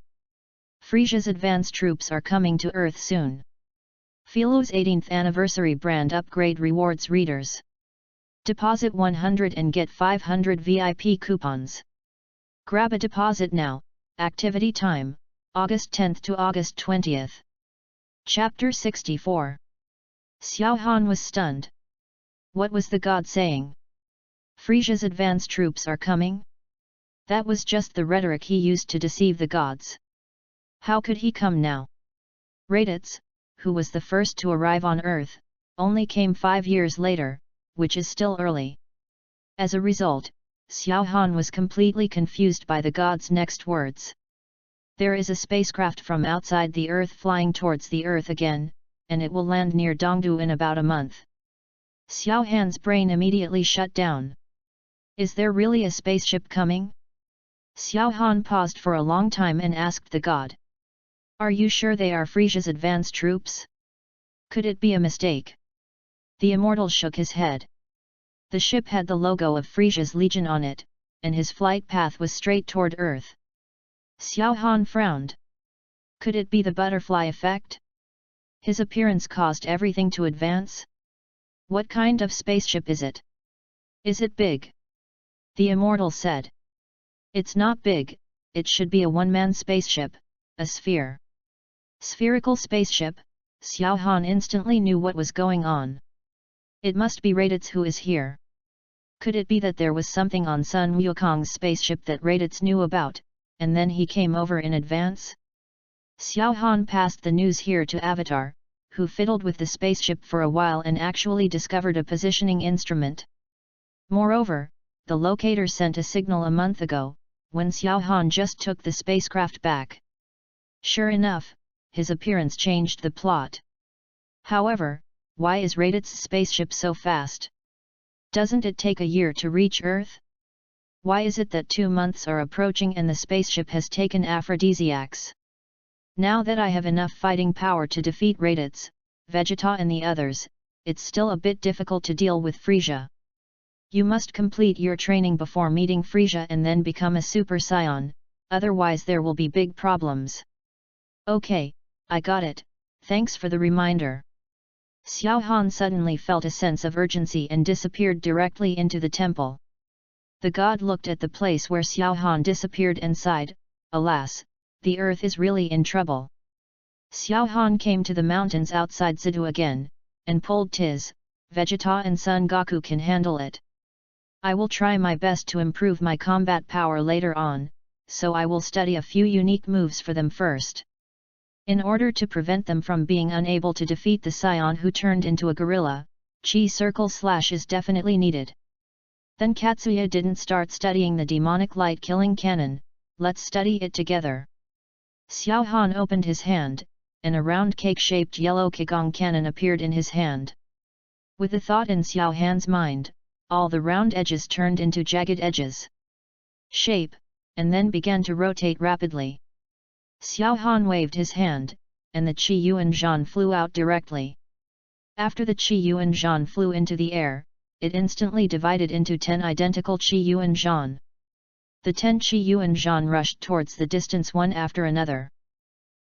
Frisia's advance troops are coming to Earth soon. Philo's 18th anniversary brand upgrade rewards readers. Deposit 100 and get 500 VIP coupons. Grab a deposit now. Activity time, August 10th to August 20th. Chapter 64. Xiao Han was stunned. What was the god saying? Frisia's advance troops are coming? That was just the rhetoric he used to deceive the gods. How could he come now? Raditz, who was the first to arrive on Earth, only came 5 years later, which is still early. As a result, Xiao Han was completely confused by the god's next words. There is a spacecraft from outside the Earth flying towards the Earth again, and it will land near Dongdu in about a month. Xiao Han's brain immediately shut down. Is there really a spaceship coming? Xiao Han paused for a long time and asked the god. Are you sure they are Frisia's advance troops? Could it be a mistake? The immortal shook his head. The ship had the logo of Frisia's legion on it, and his flight path was straight toward Earth. Xiao Han frowned. Could it be the butterfly effect? His appearance caused everything to advance? What kind of spaceship is it? Is it big? The immortal said. It's not big, it should be a one-man spaceship, a sphere. Spherical spaceship, Xiao Han instantly knew what was going on. It must be Raditz who is here. Could it be that there was something on Sun Wukong's spaceship that Raditz knew about, and then he came over in advance? Xiao Han passed the news here to Avatar, who fiddled with the spaceship for a while and actually discovered a positioning instrument. Moreover, the locator sent a signal a month ago, when Xiao Han just took the spacecraft back. Sure enough, his appearance changed the plot. However, why is Raditz's spaceship so fast? Doesn't it take a year to reach Earth? Why is it that 2 months are approaching and the spaceship has taken aphrodisiacs? Now that I have enough fighting power to defeat Raditz, Vegeta and the others, it's still a bit difficult to deal with Frisia. You must complete your training before meeting Frisia and then become a Super Saiyan, otherwise there will be big problems. Okay, I got it, thanks for the reminder. Xiao Han suddenly felt a sense of urgency and disappeared directly into the temple. The god looked at the place where Xiao Han disappeared and sighed, alas, the earth is really in trouble. Xiao Han came to the mountains outside Zidu again, and pulled Tiz, Vegeta and Son Goku can handle it. I will try my best to improve my combat power later on, so I will study a few unique moves for them first. In order to prevent them from being unable to defeat the Scion who turned into a gorilla, Chi Circle Slash is definitely needed. Then Katsuya didn't start studying the demonic light-killing cannon, let's study it together. Xiao Han opened his hand, and a round cake-shaped yellow Qigong cannon appeared in his hand. With a thought in Xiao Han's mind, all the round edges turned into jagged edges. Shape, and then began to rotate rapidly. Xiao Han waved his hand, and the Qi Yuan Zhan flew out directly. After the Qi Yuan Zhan flew into the air, it instantly divided into 10 identical Qi Yuan Zhan. The 10 Qi Yuan Zhan rushed towards the distance one after another.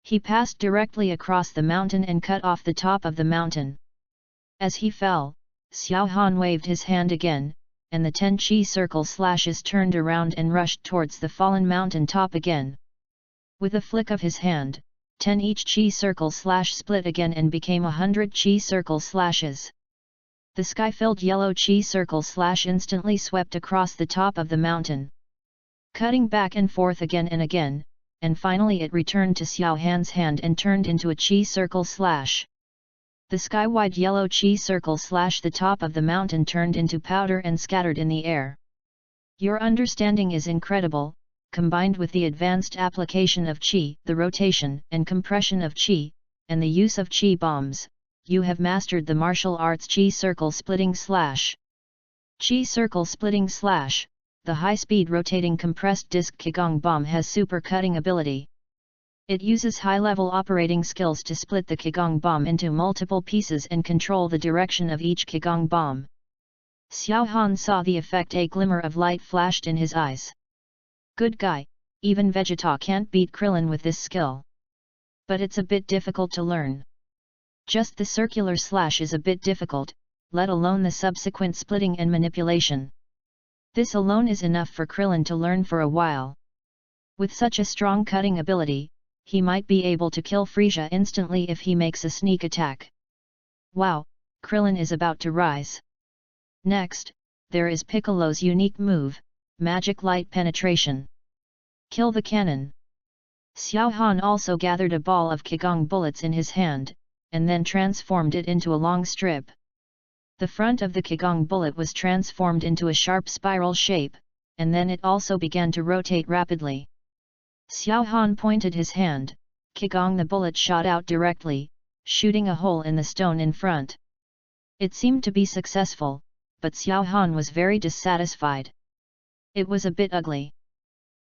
He passed directly across the mountain and cut off the top of the mountain. As he fell, Xiao Han waved his hand again, and the 10 chi circle slashes turned around and rushed towards the fallen mountain top again. With a flick of his hand, 10 each chi circle slash split again and became 100 chi circle slashes. The sky-filled yellow chi circle slash instantly swept across the top of the mountain, cutting back and forth again and again, and finally it returned to Xiao Han's hand and turned into a chi circle slash. The sky-wide yellow chi circle slash the top of the mountain turned into powder and scattered in the air. Your understanding is incredible. Combined with the advanced application of qi, the rotation and compression of qi, and the use of qi bombs, you have mastered the martial arts qi circle splitting slash. Qi circle splitting slash, the high-speed rotating compressed disc Qigong bomb has super cutting ability. It uses high-level operating skills to split the Qigong bomb into multiple pieces and control the direction of each Qigong bomb. Xiao Han saw the effect. A glimmer of light flashed in his eyes. Good guy, even Vegeta can't beat Krillin with this skill. But it's a bit difficult to learn. Just the circular slash is a bit difficult, let alone the subsequent splitting and manipulation. This alone is enough for Krillin to learn for a while. With such a strong cutting ability, he might be able to kill Frieza instantly if he makes a sneak attack. Wow, Krillin is about to rise. Next, there is Piccolo's unique move, Magic Light Penetration. Kill the cannon. Xiao Han also gathered a ball of Qigong bullets in his hand, and then transformed it into a long strip. The front of the Qigong bullet was transformed into a sharp spiral shape, and then it also began to rotate rapidly. Xiao Han pointed his hand, Qigong the bullet shot out directly, shooting a hole in the stone in front. It seemed to be successful, but Xiao Han was very dissatisfied. It was a bit ugly.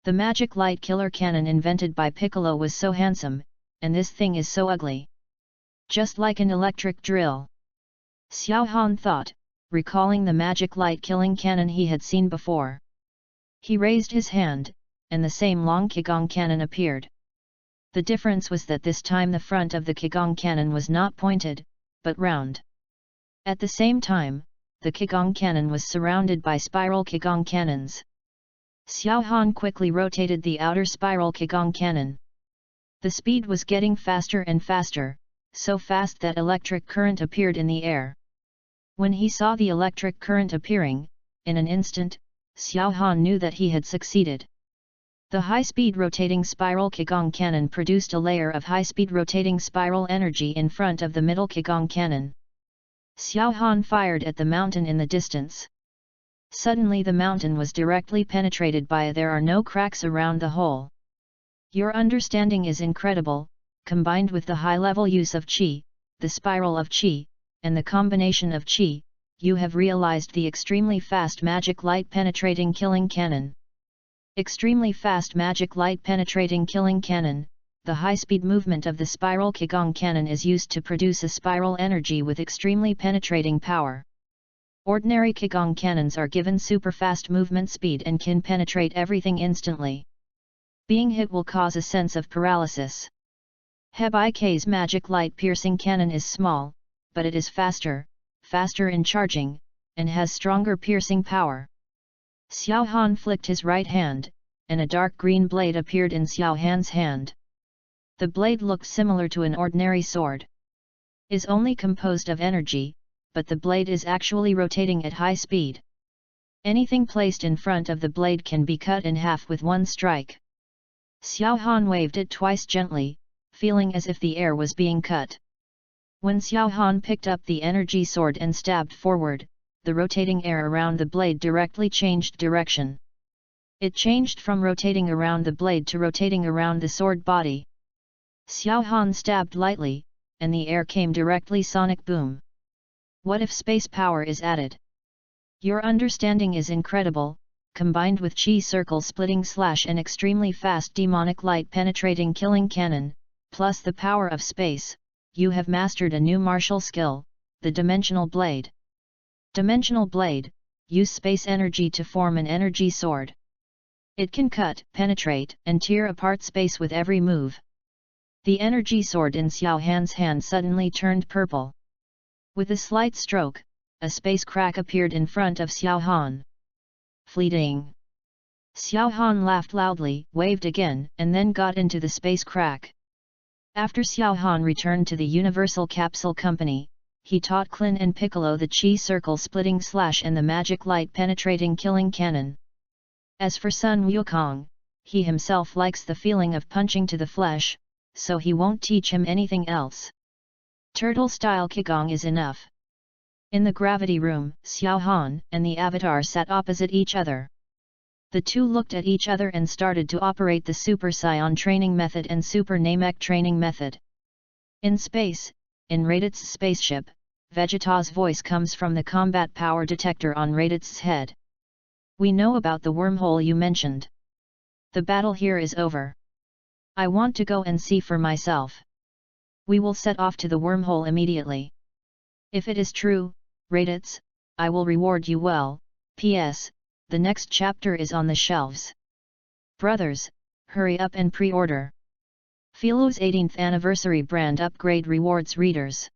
The magic light killer cannon invented by Piccolo was so handsome, and this thing is so ugly. Just like an electric drill. Xiao Han thought, recalling the magic light killing cannon he had seen before. He raised his hand, and the same long Qigong cannon appeared. The difference was that this time the front of the Qigong cannon was not pointed, but round. At the same time, the Qigong cannon was surrounded by spiral Qigong cannons. Xiao Han quickly rotated the outer spiral Qigong cannon. The speed was getting faster and faster, so fast that electric current appeared in the air. When he saw the electric current appearing, in an instant, Xiao Han knew that he had succeeded. The high-speed rotating spiral Qigong cannon produced a layer of high-speed rotating spiral energy in front of the middle Qigong cannon. Xiao Han fired at the mountain in the distance. Suddenly the mountain was directly penetrated by there are no cracks around the hole. Your understanding is incredible, combined with the high-level use of qi, the spiral of qi, and the combination of qi, you have realized the extremely fast magic light penetrating killing cannon. Extremely fast magic light penetrating killing cannon, the high-speed movement of the spiral Qigong cannon is used to produce a spiral energy with extremely penetrating power. Ordinary Qigong cannons are given super-fast movement speed and can penetrate everything instantly. Being hit will cause a sense of paralysis. Heb IK's magic light piercing cannon is small, but it is faster in charging, and has stronger piercing power. Xiao Han flicked his right hand, and a dark green blade appeared in Xiao Han's hand. The blade looked similar to an ordinary sword. Is only composed of energy, but the blade is actually rotating at high speed. Anything placed in front of the blade can be cut in half with one strike. Xiao Han waved it twice gently, feeling as if the air was being cut. When Xiao Han picked up the energy sword and stabbed forward, the rotating air around the blade directly changed direction. It changed from rotating around the blade to rotating around the sword body. Xiao Han stabbed lightly, and the air came directly sonic boom. What if space power is added? Your understanding is incredible, combined with chi circle splitting slash and extremely fast demonic light penetrating killing cannon, plus the power of space, you have mastered a new martial skill, the Dimensional Blade. Dimensional Blade, use space energy to form an energy sword. It can cut, penetrate, and tear apart space with every move. The energy sword in Xiao Han's hand suddenly turned purple. With a slight stroke, a space crack appeared in front of Xiao Han. Fleeting. Xiao Han laughed loudly, waved again, and then got into the space crack. After Xiao Han returned to the Universal Capsule Company, he taught Clin and Piccolo the Chi Circle Splitting Slash and the Magic Light Penetrating Killing Cannon. As for Sun Wukong, he himself likes the feeling of punching to the flesh, so he won't teach him anything else. Turtle-style Qigong is enough. In the gravity room, Xiao Han and the Avatar sat opposite each other. The two looked at each other and started to operate the Super Scion training method and Super Namek training method. In space, in Raditz spaceship, Vegeta's voice comes from the combat power detector on Raditz's head. We know about the wormhole you mentioned. The battle here is over. I want to go and see for myself. We will set off to the wormhole immediately. If it is true, Raditz, I will reward you well. P.S. The next chapter is on the shelves. Brothers, hurry up and pre-order. Philo's 18th anniversary brand upgrade rewards readers.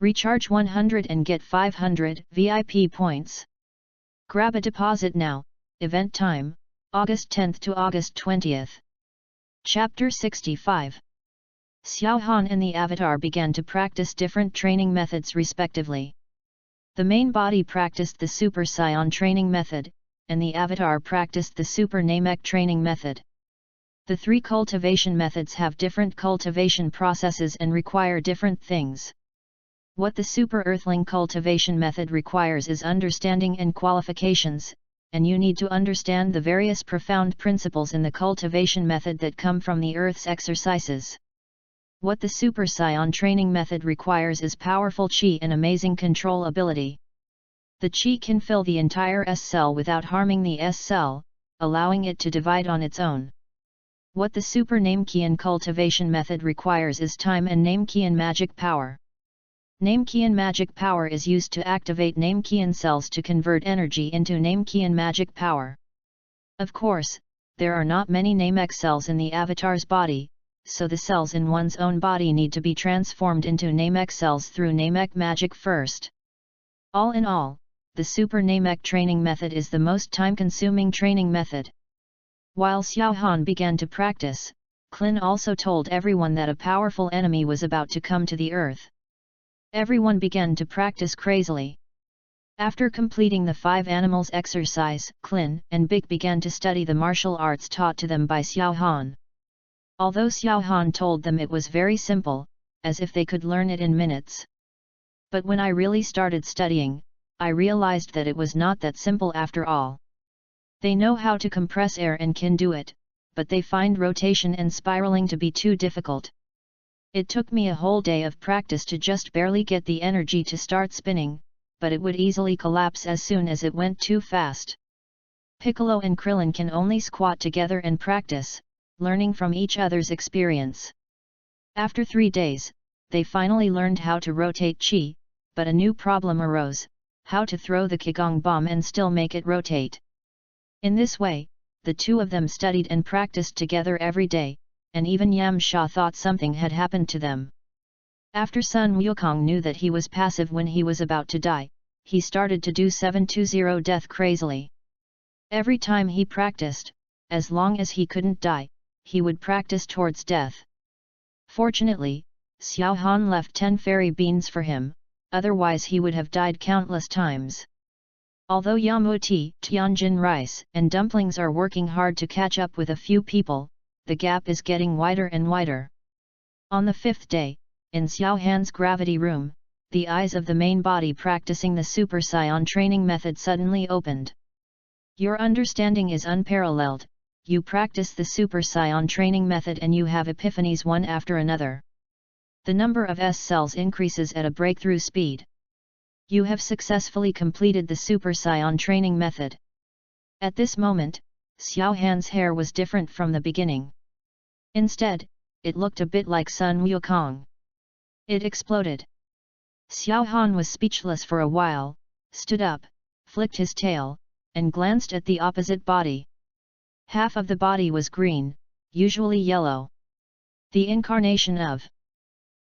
Recharge 100 and get 500 VIP points. Grab a deposit now. Event time, August 10th to August 20th. Chapter 65. Xiao Han and the Avatar began to practice different training methods respectively. The main body practiced the Super Scion training method, and the Avatar practiced the Super Namek training method. The three cultivation methods have different cultivation processes and require different things. What the Super Earthling cultivation method requires is understanding and qualifications, and you need to understand the various profound principles in the cultivation method that come from the Earth's exercises. What the Super Scion training method requires is powerful Qi and amazing control ability. The Qi can fill the entire S cell without harming the S cell, allowing it to divide on its own. What the Super Namekian cultivation method requires is time and Namekian magic power. Namekian magic power is used to activate Namekian cells to convert energy into Namekian magic power. Of course, there are not many Namek cells in the Avatar's body, so the cells in one's own body need to be transformed into Namek cells through Namek magic first. All in all, the Super Namek training method is the most time-consuming training method. While Xiao Han began to practice, Clin also told everyone that a powerful enemy was about to come to the earth. Everyone began to practice crazily. After completing the 5 animals exercise, Clin and Big began to study the martial arts taught to them by Xiao Han. Although Xiao Han told them it was very simple, as if they could learn it in minutes. But when I really started studying, I realized that it was not that simple after all. They know how to compress air and can do it, but they find rotation and spiraling to be too difficult. It took me a whole day of practice to just barely get the energy to start spinning, but it would easily collapse as soon as it went too fast. Piccolo and Krillin can only squat together and practice, learning from each other's experience. After 3 days, they finally learned how to rotate Qi, but a new problem arose: how to throw the Qigong bomb and still make it rotate. In this way, the two of them studied and practiced together every day, and even Yam Sha thought something had happened to them. After Sun Wukong knew that he was passive when he was about to die, he started to do 720 death crazily. Every time he practiced, as long as he couldn't die, he would practice towards death. Fortunately, Xiao Han left 10 fairy beans for him, otherwise he would have died countless times. Although Yamuti, Tianjin rice and dumplings are working hard to catch up with a few people, the gap is getting wider and wider. On the 5th day, in Xiao Han's gravity room, the eyes of the main body practicing the Super Scion training method suddenly opened. Your understanding is unparalleled. You practice the Super Scion training method and you have epiphanies one after another. The number of S cells increases at a breakthrough speed. You have successfully completed the Super Scion training method. At this moment, Xiao Han's hair was different from the beginning. Instead, it looked a bit like Sun Wukong. It exploded. Xiao Han was speechless for a while, stood up, flicked his tail, and glanced at the opposite body. Half of the body was green, usually yellow. The incarnation of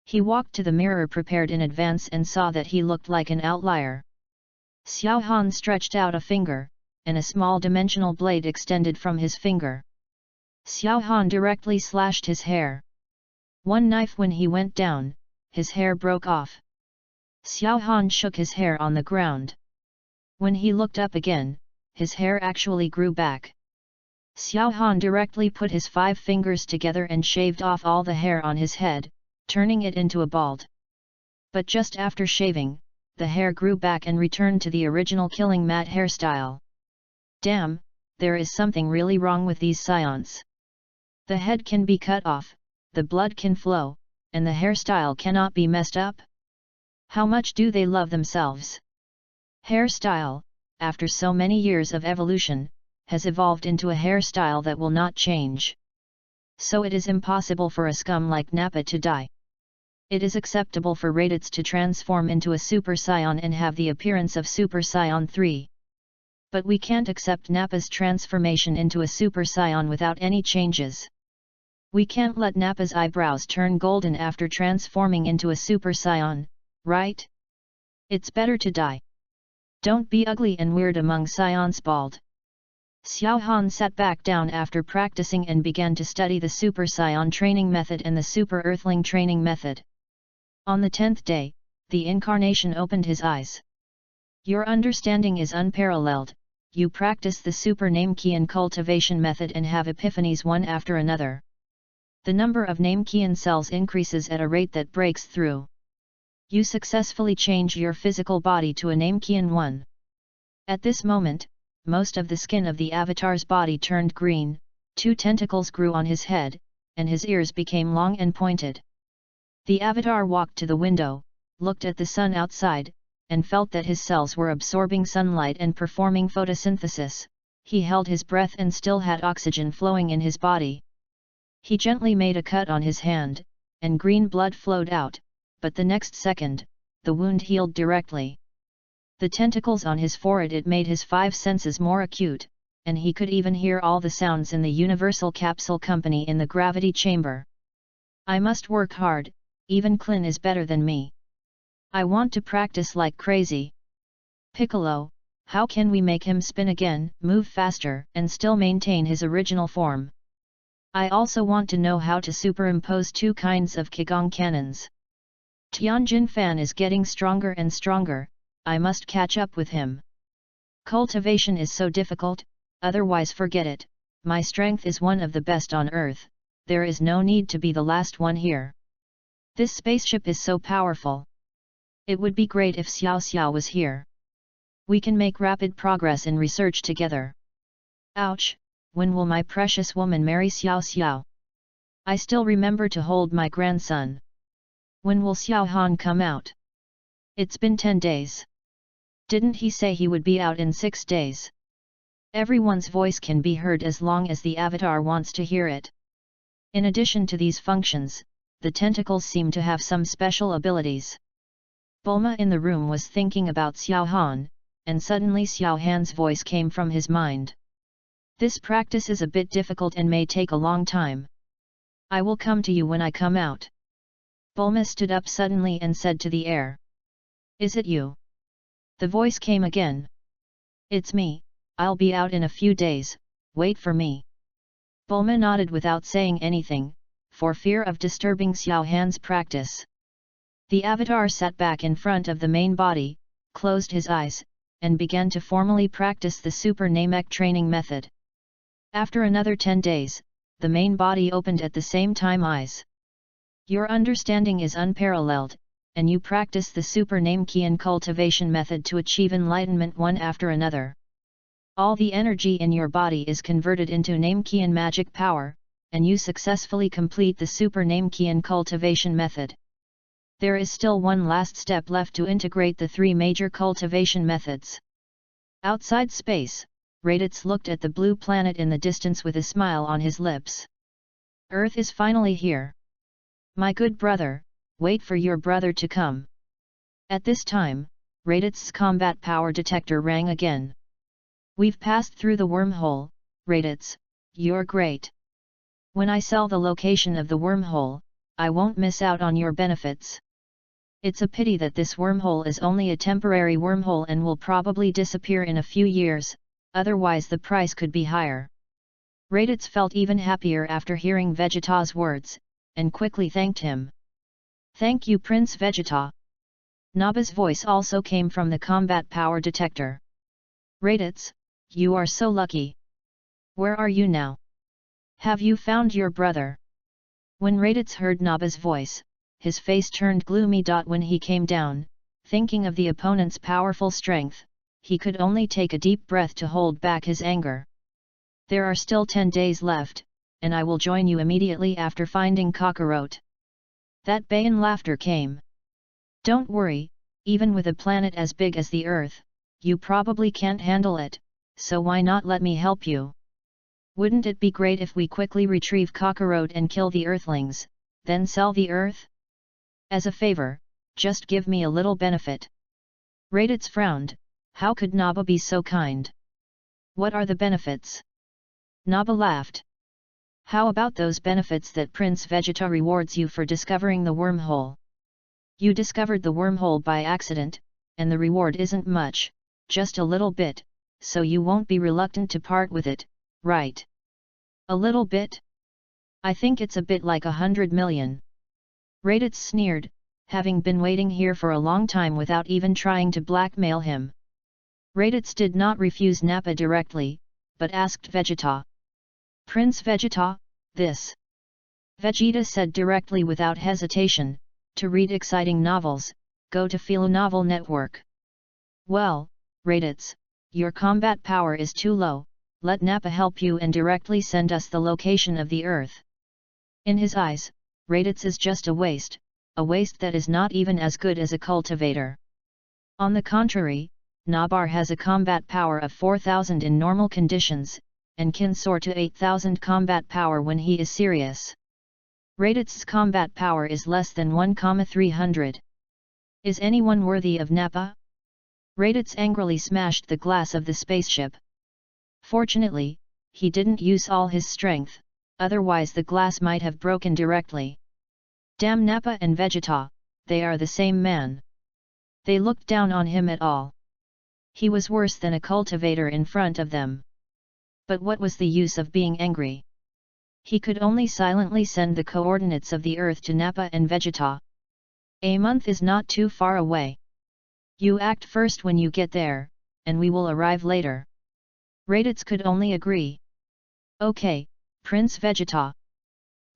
He walked to the mirror prepared in advance and saw that he looked like an outlier. Xiao Han stretched out a finger, and a small dimensional blade extended from his finger. Xiao Han directly slashed his hair. One knife when he went down, his hair broke off. Xiao Han shook his hair on the ground. When he looked up again, his hair actually grew back. Xiao Han directly put his 5 fingers together and shaved off all the hair on his head, turning it into a bald. But just after shaving, the hair grew back and returned to the original killing mat hairstyle. Damn, there is something really wrong with these scions. The head can be cut off, the blood can flow, and the hairstyle cannot be messed up? How much do they love themselves? Hairstyle, after so many years of evolution, has evolved into a hairstyle that will not change. So it is impossible for a scum like Nappa to die. It is acceptable for Raditz to transform into a Super Scion and have the appearance of Super Scion 3. But we can't accept Nappa's transformation into a Super Scion without any changes. We can't let Nappa's eyebrows turn golden after transforming into a Super Scion, right? It's better to die. Don't be ugly and weird among Scions bald. Xiao Han sat back down after practicing and began to study the Super Scion training method and the Super Earthling training method. On the 10th day, the incarnation opened his eyes. Your understanding is unparalleled. You practice the Super Namekian cultivation method and have epiphanies one after another. The number of Namekian cells increases at a rate that breaks through. You successfully change your physical body to a Namekian one. At this moment, most of the skin of the avatar's body turned green, 2 tentacles grew on his head, and his ears became long and pointed. The avatar walked to the window, looked at the sun outside, and felt that his cells were absorbing sunlight and performing photosynthesis. He held his breath and still had oxygen flowing in his body. He gently made a cut on his hand, and green blood flowed out, but the next second, the wound healed directly. The tentacles on his forehead, it made his 5 senses more acute, and he could even hear all the sounds in the Universal Capsule Company in the gravity chamber. I must work hard, even Klin is better than me. I want to practice like crazy. Piccolo, how can we make him spin again, move faster, and still maintain his original form? I also want to know how to superimpose 2 kinds of Qigong cannons. Tianjin Fan is getting stronger and stronger, I must catch up with him. Cultivation is so difficult, otherwise forget it, my strength is one of the best on earth, there is no need to be the last one here. This spaceship is so powerful. It would be great if Xiao Xiao was here. We can make rapid progress in research together. Ouch, when will my precious woman marry Xiao Xiao? I still remember to hold my grandson. When will Xiao Han come out? It's been 10 days. Didn't he say he would be out in 6 days? Everyone's voice can be heard as long as the avatar wants to hear it. In addition to these functions, the tentacles seem to have some special abilities. Bulma in the room was thinking about Xiao Han, and suddenly Xiao Han's voice came from his mind. This practice is a bit difficult and may take a long time. I will come to you when I come out. Bulma stood up suddenly and said to the air. Is it you? The voice came again. It's me, I'll be out in a few days, wait for me. Bulma nodded without saying anything, for fear of disturbing Xiao Han's practice. The avatar sat back in front of the main body, closed his eyes, and began to formally practice the Super Namek training method. After another 10 days, the main body opened at the same time eyes. Your understanding is unparalleled, and you practice the Super Namekian cultivation method to achieve enlightenment one after another. All the energy in your body is converted into Namekian magic power, and you successfully complete the Super Namekian cultivation method. There is still one last step left to integrate the 3 major cultivation methods. Outside space, Raditz looked at the blue planet in the distance with a smile on his lips. Earth is finally here. My good brother, wait for your brother to come. At this time, Raditz's combat power detector rang again. We've passed through the wormhole, Raditz, you're great. When I sell the location of the wormhole, I won't miss out on your benefits. It's a pity that this wormhole is only a temporary wormhole and will probably disappear in a few years, otherwise the price could be higher. Raditz felt even happier after hearing Vegeta's words, and quickly thanked him. Thank you, Prince Vegeta. Naba's voice also came from the combat power detector. Raditz, you are so lucky. Where are you now? Have you found your brother? When Raditz heard Naba's voice, his face turned gloomy. When he came down, thinking of the opponent's powerful strength, he could only take a deep breath to hold back his anger. There are still 10 days left, and I will join you immediately after finding Kakarot. That Bayan laughter came. Don't worry, even with a planet as big as the Earth, you probably can't handle it, so why not let me help you? Wouldn't it be great if we quickly retrieve Kakarot and kill the Earthlings, then sell the Earth? As a favor, just give me a little benefit. Raditz frowned. How could Naba be so kind? What are the benefits? Naba laughed. How about those benefits that Prince Vegeta rewards you for discovering the wormhole? You discovered the wormhole by accident, and the reward isn't much, just a little bit, so you won't be reluctant to part with it, right? A little bit? I think it's a bit like 100 million. Raditz sneered, having been waiting here for a long time without even trying to blackmail him. Raditz did not refuse Nappa directly, but asked Vegeta. Prince Vegeta, this. Vegeta said directly without hesitation, to read exciting novels, go to Philo Novel Network. Well, Raditz, your combat power is too low, let Nappa help you and directly send us the location of the Earth. In his eyes, Raditz is just a waste that is not even as good as a cultivator. On the contrary, Nabar has a combat power of 4000 in normal conditions, and can soar to 8000 combat power when he is serious. Raditz's combat power is less than 1,300. Is anyone worthy of Nappa? Raditz angrily smashed the glass of the spaceship. Fortunately, he didn't use all his strength, otherwise the glass might have broken directly. Damn Nappa and Vegeta, they are the same man. They looked down on him at all. He was worse than a cultivator in front of them. But what was the use of being angry? He could only silently send the coordinates of the Earth to Nappa and Vegeta. A month is not too far away. You act first when you get there, and we will arrive later. Raditz could only agree. Okay, Prince Vegeta.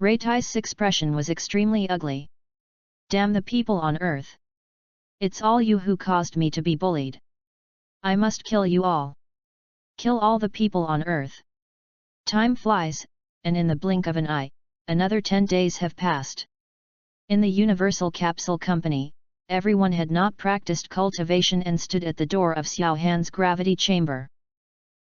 Radit's expression was extremely ugly. Damn the people on Earth. It's all you who caused me to be bullied. I must kill you all. Kill all the people on Earth. Time flies, and in the blink of an eye, another 10 days have passed. In the Universal Capsule Company, everyone had not practiced cultivation and stood at the door of Xiao Han's gravity chamber.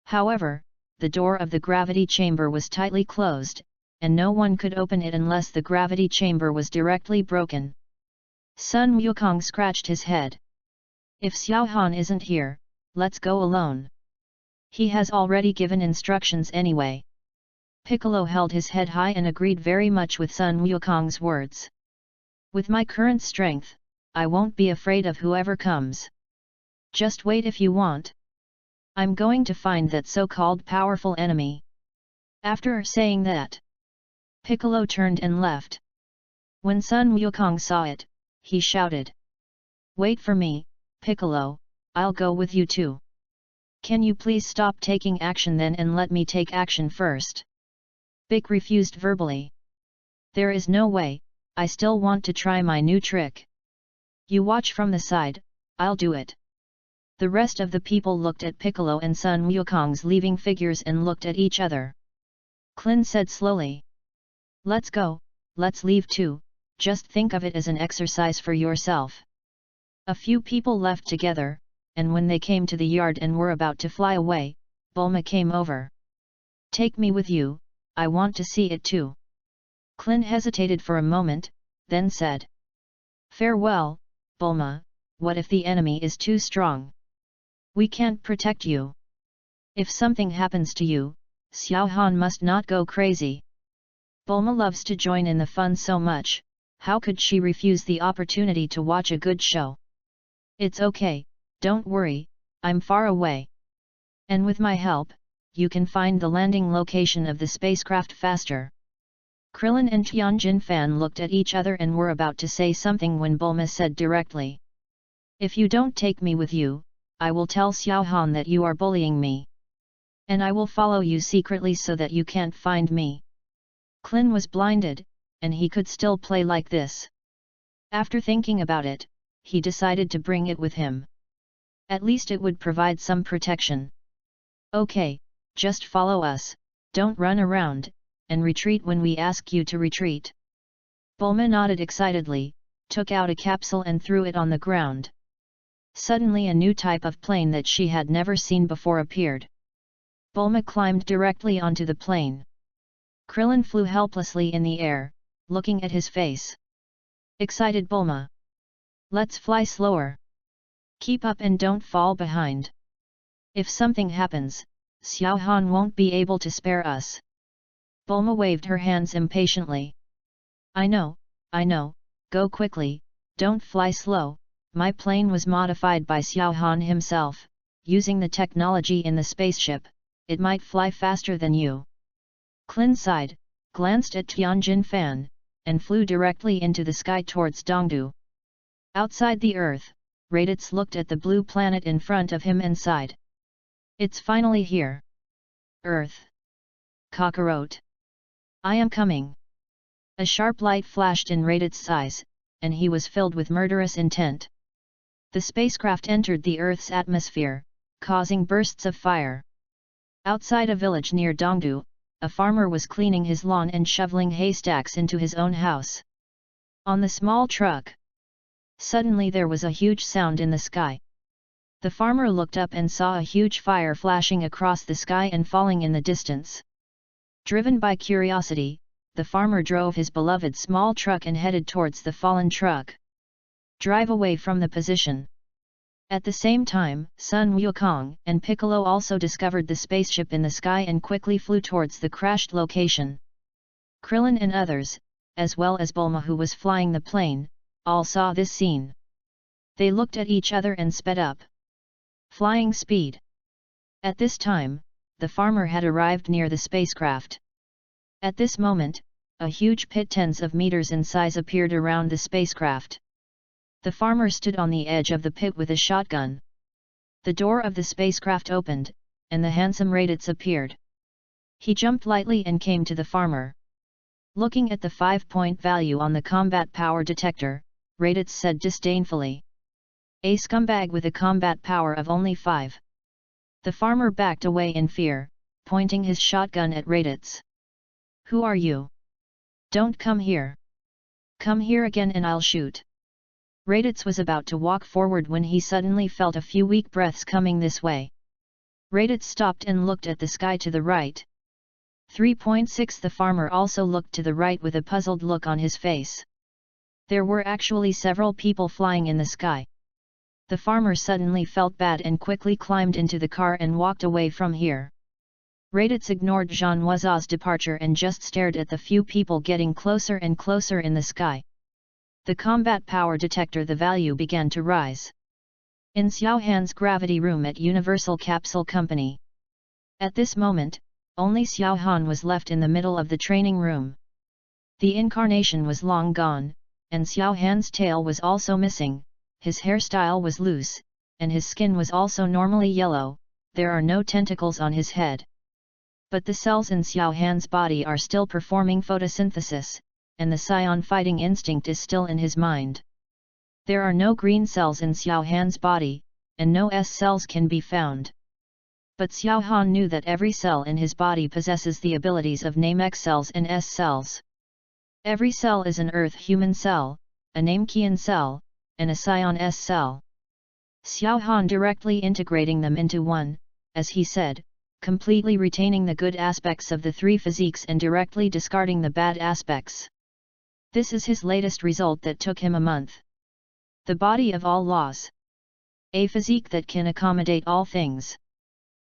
However, the door of the gravity chamber was tightly closed, and no one could open it unless the gravity chamber was directly broken. Sun Wukong scratched his head. If Xiao Han isn't here, let's go alone. He has already given instructions anyway. Piccolo held his head high and agreed very much with Sun Wukong's words. With my current strength, I won't be afraid of whoever comes. Just wait if you want. I'm going to find that so-called powerful enemy. After saying that, Piccolo turned and left. When Sun Wukong saw it, he shouted. Wait for me, Piccolo, I'll go with you too. Can you please stop taking action then and let me take action first? Bic refused verbally. There is no way, I still want to try my new trick. You watch from the side, I'll do it. The rest of the people looked at Piccolo and Sun Wukong's leaving figures and looked at each other. Klin said slowly. Let's go, let's leave too, just think of it as an exercise for yourself. A few people left together, and when they came to the yard and were about to fly away, Bulma came over. Take me with you, I want to see it too. Klin hesitated for a moment, then said. Farewell, Bulma, what if the enemy is too strong? We can't protect you. If something happens to you, Xiao Han must not go crazy. Bulma loves to join in the fun so much, How could she refuse the opportunity to watch a good show? It's okay, don't worry, I'm far away. And with my help, you can find the landing location of the spacecraft faster. Krillin and Tianjin Fan looked at each other and were about to say something when Bulma said directly. If you don't take me with you, I will tell Xiao Han that you are bullying me. And I will follow you secretly so that you can't find me. Klin was blinded, and he could still play like this. After thinking about it, he decided to bring it with him. At least it would provide some protection. Okay, just follow us, don't run around, and retreat when we ask you to retreat. Bulma nodded excitedly, took out a capsule and threw it on the ground. Suddenly a new type of plane that she had never seen before appeared. Bulma climbed directly onto the plane. Krillin flew helplessly in the air, looking at his face. Excited Bulma. Let's fly slower. Keep up and don't fall behind. If something happens, Xiao Han won't be able to spare us. Bulma waved her hands impatiently. I know, go quickly, don't fly slow, my plane was modified by Xiao Han himself, using the technology in the spaceship, it might fly faster than you. Klin sighed, glanced at Tianjin Fan, and flew directly into the sky towards Dongdu. Outside the Earth, Raditz looked at the blue planet in front of him and sighed. It's finally here. Earth. Kakarot. I am coming. A sharp light flashed in Raditz's eyes, and he was filled with murderous intent. The spacecraft entered the Earth's atmosphere, causing bursts of fire. Outside a village near Dongdu, a farmer was cleaning his lawn and shoveling haystacks into his own house. On the small truck. Suddenly there was a huge sound in the sky. The farmer looked up and saw a huge fire flashing across the sky and falling in the distance. Driven by curiosity, the farmer drove his beloved small truck and headed towards the fallen truck. Drive away from the position. At the same time, Sun Wukong and Piccolo also discovered the spaceship in the sky and quickly flew towards the crashed location. Krillin and others, as well as Bulma who was flying the plane, all saw this scene. They looked at each other and sped up. Flying speed. At this time, the farmer had arrived near the spacecraft. At this moment, a huge pit tens of meters in size appeared around the spacecraft. The farmer stood on the edge of the pit with a shotgun. The door of the spacecraft opened, and the handsome Raditz appeared. He jumped lightly and came to the farmer. Looking at the 5-point value on the combat power detector, Raditz said disdainfully. A scumbag with a combat power of only 5. The farmer backed away in fear, pointing his shotgun at Raditz. Who are you? Don't come here. Come here again and I'll shoot. Raditz was about to walk forward when he suddenly felt a few weak breaths coming this way. Raditz stopped and looked at the sky to the right. 3.6 The farmer also looked to the right with a puzzled look on his face. There were actually several people flying in the sky. The farmer suddenly felt bad and quickly climbed into the car and walked away from here. Raditz ignored Jean Huaza's departure and just stared at the few people getting closer and closer in the sky. The combat power detector the value began to rise. In Xiao Han's gravity room at Universal Capsule Company. At this moment, only Xiao Han was left in the middle of the training room. The incarnation was long gone, and Xiao Han's tail was also missing, his hairstyle was loose, and his skin was also normally yellow, there are no tentacles on his head. But the cells in Xiao Han's body are still performing photosynthesis, and the scion fighting instinct is still in his mind. There are no green cells in Xiao Han's body, and no S cells can be found. But Xiao Han knew that every cell in his body possesses the abilities of Namex cells and S cells. Every cell is an Earth human cell, a Namekian cell, and a Scion S cell. Xiao Han directly integrating them into one, as he said, completely retaining the good aspects of the three physiques and directly discarding the bad aspects. This is his latest result that took him a month. The body of all laws. A physique that can accommodate all things.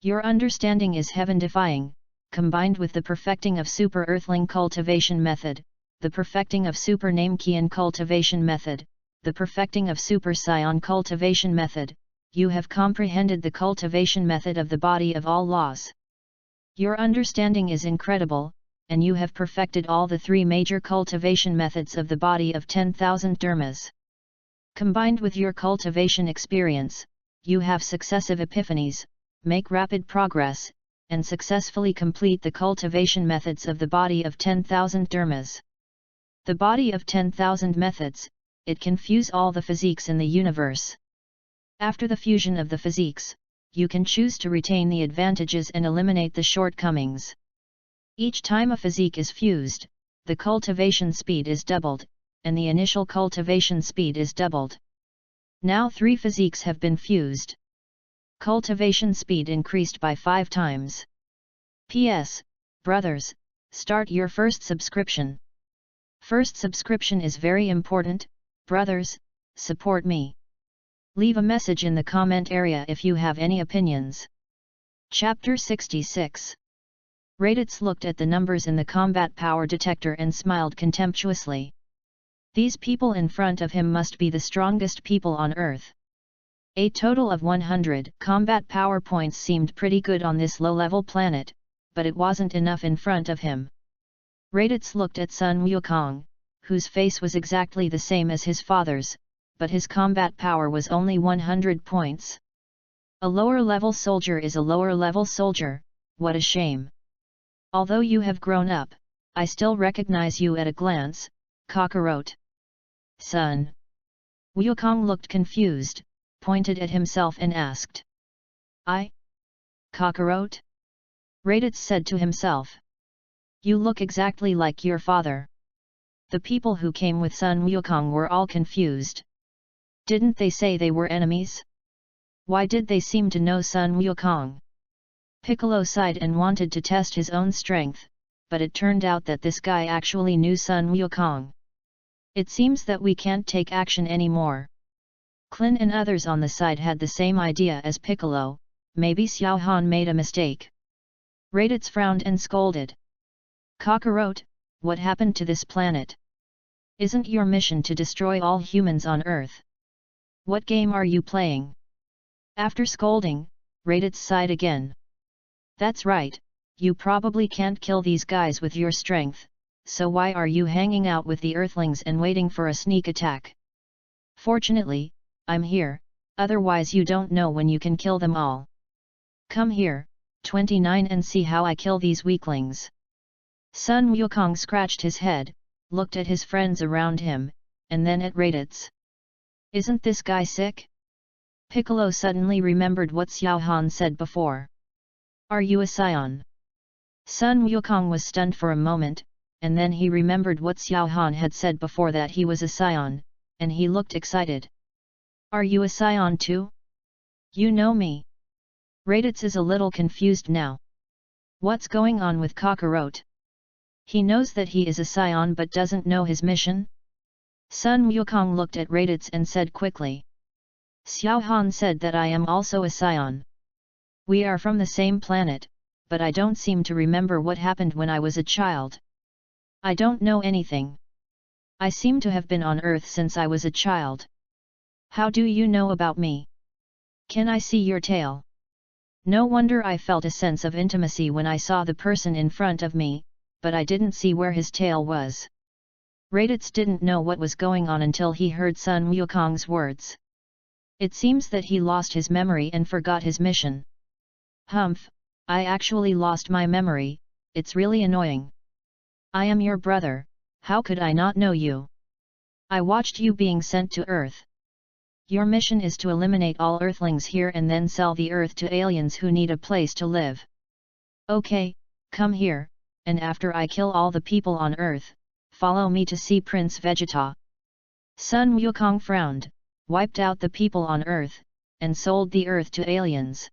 Your understanding is heaven-defying, combined with the perfecting of super-earthling cultivation method, the perfecting of Super Namekian cultivation method, the perfecting of Super Scion cultivation method, you have comprehended the cultivation method of the body of all laws. Your understanding is incredible, and you have perfected all the 3 major cultivation methods of the body of 10,000 dharmas. Combined with your cultivation experience, you have successive epiphanies, make rapid progress, and successfully complete the cultivation methods of the body of 10,000 dharmas. The body of 10,000 methods, it can fuse all the physiques in the universe. After the fusion of the physiques, you can choose to retain the advantages and eliminate the shortcomings. Each time a physique is fused, the cultivation speed is doubled, and the initial cultivation speed is doubled. Now 3 physiques have been fused. Cultivation speed increased by 5 times. P.S. Brothers, start your first subscription. First subscription is very important, brothers, support me. Leave a message in the comment area if you have any opinions. Chapter 66. Raditz looked at the numbers in the combat power detector and smiled contemptuously. These people in front of him must be the strongest people on Earth. A total of 100 combat power points seemed pretty good on this low-level planet, but it wasn't enough in front of him. Raditz looked at Sun Wukong, whose face was exactly the same as his father's, but his combat power was only 100 points. A lower-level soldier is a lower-level soldier, what a shame. Although you have grown up, I still recognize you at a glance, Kakarot. Son. Wukong looked confused, pointed at himself and asked. I? Kakarot? Raditz said to himself. You look exactly like your father. The people who came with Sun Wukong were all confused. Didn't they say they were enemies? Why did they seem to know Sun Wukong? Piccolo sighed and wanted to test his own strength, but it turned out that this guy actually knew Sun Wukong. It seems that we can't take action anymore. Klin and others on the side had the same idea as Piccolo, maybe Xiao Han made a mistake. Raditz frowned and scolded. Kakarot, what happened to this planet? Isn't your mission to destroy all humans on Earth? What game are you playing? After scolding, Raditz sighed again. That's right, you probably can't kill these guys with your strength, so why are you hanging out with the Earthlings and waiting for a sneak attack? Fortunately, I'm here, otherwise you don't know when you can kill them all. Come here, 29, and see how I kill these weaklings. Sun Wukong scratched his head, looked at his friends around him, and then at Raditz. Isn't this guy sick? Piccolo suddenly remembered what Xiao Han said before. Are you a scion? Sun Wukong was stunned for a moment, and then he remembered what Xiao Han had said before, that he was a scion, and he looked excited. Are you a scion too? You know me. Raditz is a little confused now. What's going on with Kakarot? He knows that he is a scion but doesn't know his mission? Sun Wukong looked at Raditz and said quickly. Xiao Han said that I am also a scion. We are from the same planet, but I don't seem to remember what happened when I was a child. I don't know anything. I seem to have been on Earth since I was a child. How do you know about me? Can I see your tail? No wonder I felt a sense of intimacy when I saw the person in front of me, but I didn't see where his tail was. Raditz didn't know what was going on until he heard Sun Wukong's words. It seems that he lost his memory and forgot his mission. Humph, I actually lost my memory, it's really annoying. I am your brother, how could I not know you? I watched you being sent to Earth. Your mission is to eliminate all Earthlings here and then sell the Earth to aliens who need a place to live. Okay, come here, and after I kill all the people on Earth, follow me to see Prince Vegeta. Sun Wukong frowned, wiped out the people on Earth, and sold the Earth to aliens.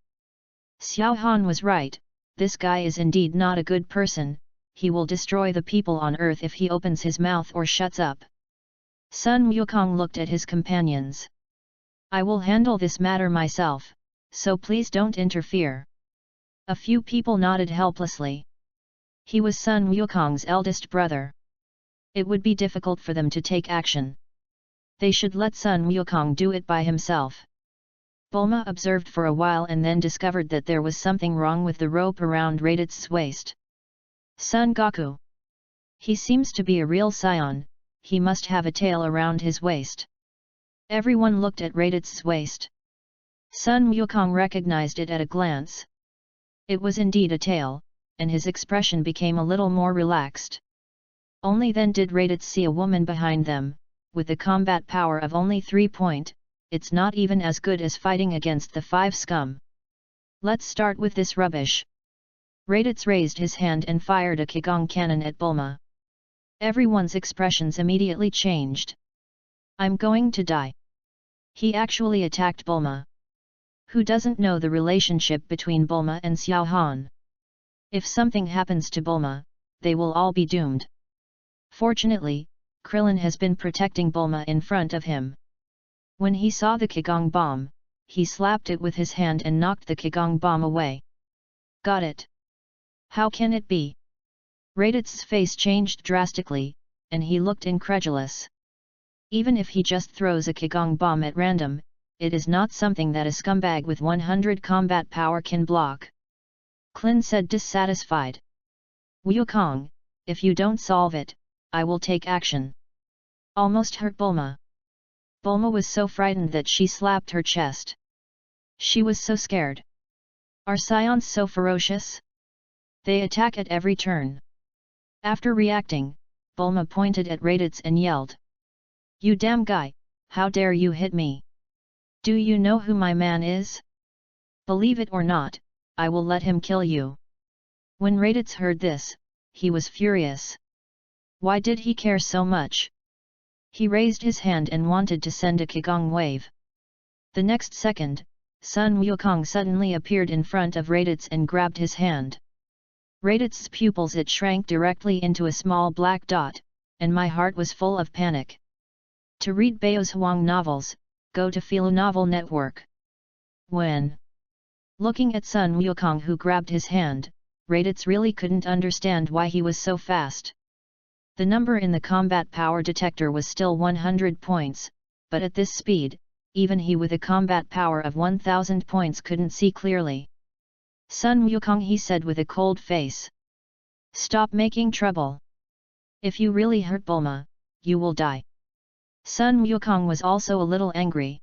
Xiao Han was right, this guy is indeed not a good person, he will destroy the people on Earth if he opens his mouth or shuts up. Sun Wukong looked at his companions. I will handle this matter myself, so please don't interfere. A few people nodded helplessly. He was Sun Wukong's eldest brother. It would be difficult for them to take action. They should let Sun Wukong do it by himself. Bulma observed for a while and then discovered that there was something wrong with the rope around Raditz' waist. Son Goku. He seems to be a real scion, he must have a tail around his waist. Everyone looked at Raditz' waist. Sun Wukong recognized it at a glance. It was indeed a tail, and his expression became a little more relaxed. Only then did Raditz see a woman behind them, with a combat power of only 3 point, it's not even as good as fighting against the 5 scum. Let's start with this rubbish. Raditz raised his hand and fired a Qigong cannon at Bulma. Everyone's expressions immediately changed. I'm going to die. He actually attacked Bulma. Who doesn't know the relationship between Bulma and Xiao Han? If something happens to Bulma, they will all be doomed. Fortunately, Krillin has been protecting Bulma in front of him. When he saw the Qigong bomb, he slapped it with his hand and knocked the Qigong bomb away. Got it. How can it be? Raditz's face changed drastically, and he looked incredulous. Even if he just throws a Qigong bomb at random, it is not something that a scumbag with 100 combat power can block. Klin said dissatisfied. Wukong, if you don't solve it, I will take action. Almost hurt Bulma. Bulma was so frightened that she slapped her chest. She was so scared. Are scions so ferocious? They attack at every turn. After reacting, Bulma pointed at Raditz and yelled. You damn guy, how dare you hit me? Do you know who my man is? Believe it or not, I will let him kill you. When Raditz heard this, he was furious. Why did he care so much? He raised his hand and wanted to send a Qigong wave. The next second, Sun Wukong suddenly appeared in front of Raditz and grabbed his hand. Raditz's pupils it shrank directly into a small black dot, and my heart was full of panic. To read Bao's Huang novels, go to Philo Novel Network. When looking at Sun Wukong who grabbed his hand, Raditz really couldn't understand why he was so fast. The number in the combat power detector was still 100 points, but at this speed, even he with a combat power of 1000 points couldn't see clearly. Sun Wukong, he said with a cold face. Stop making trouble. If you really hurt Bulma, you will die. Sun Wukong was also a little angry.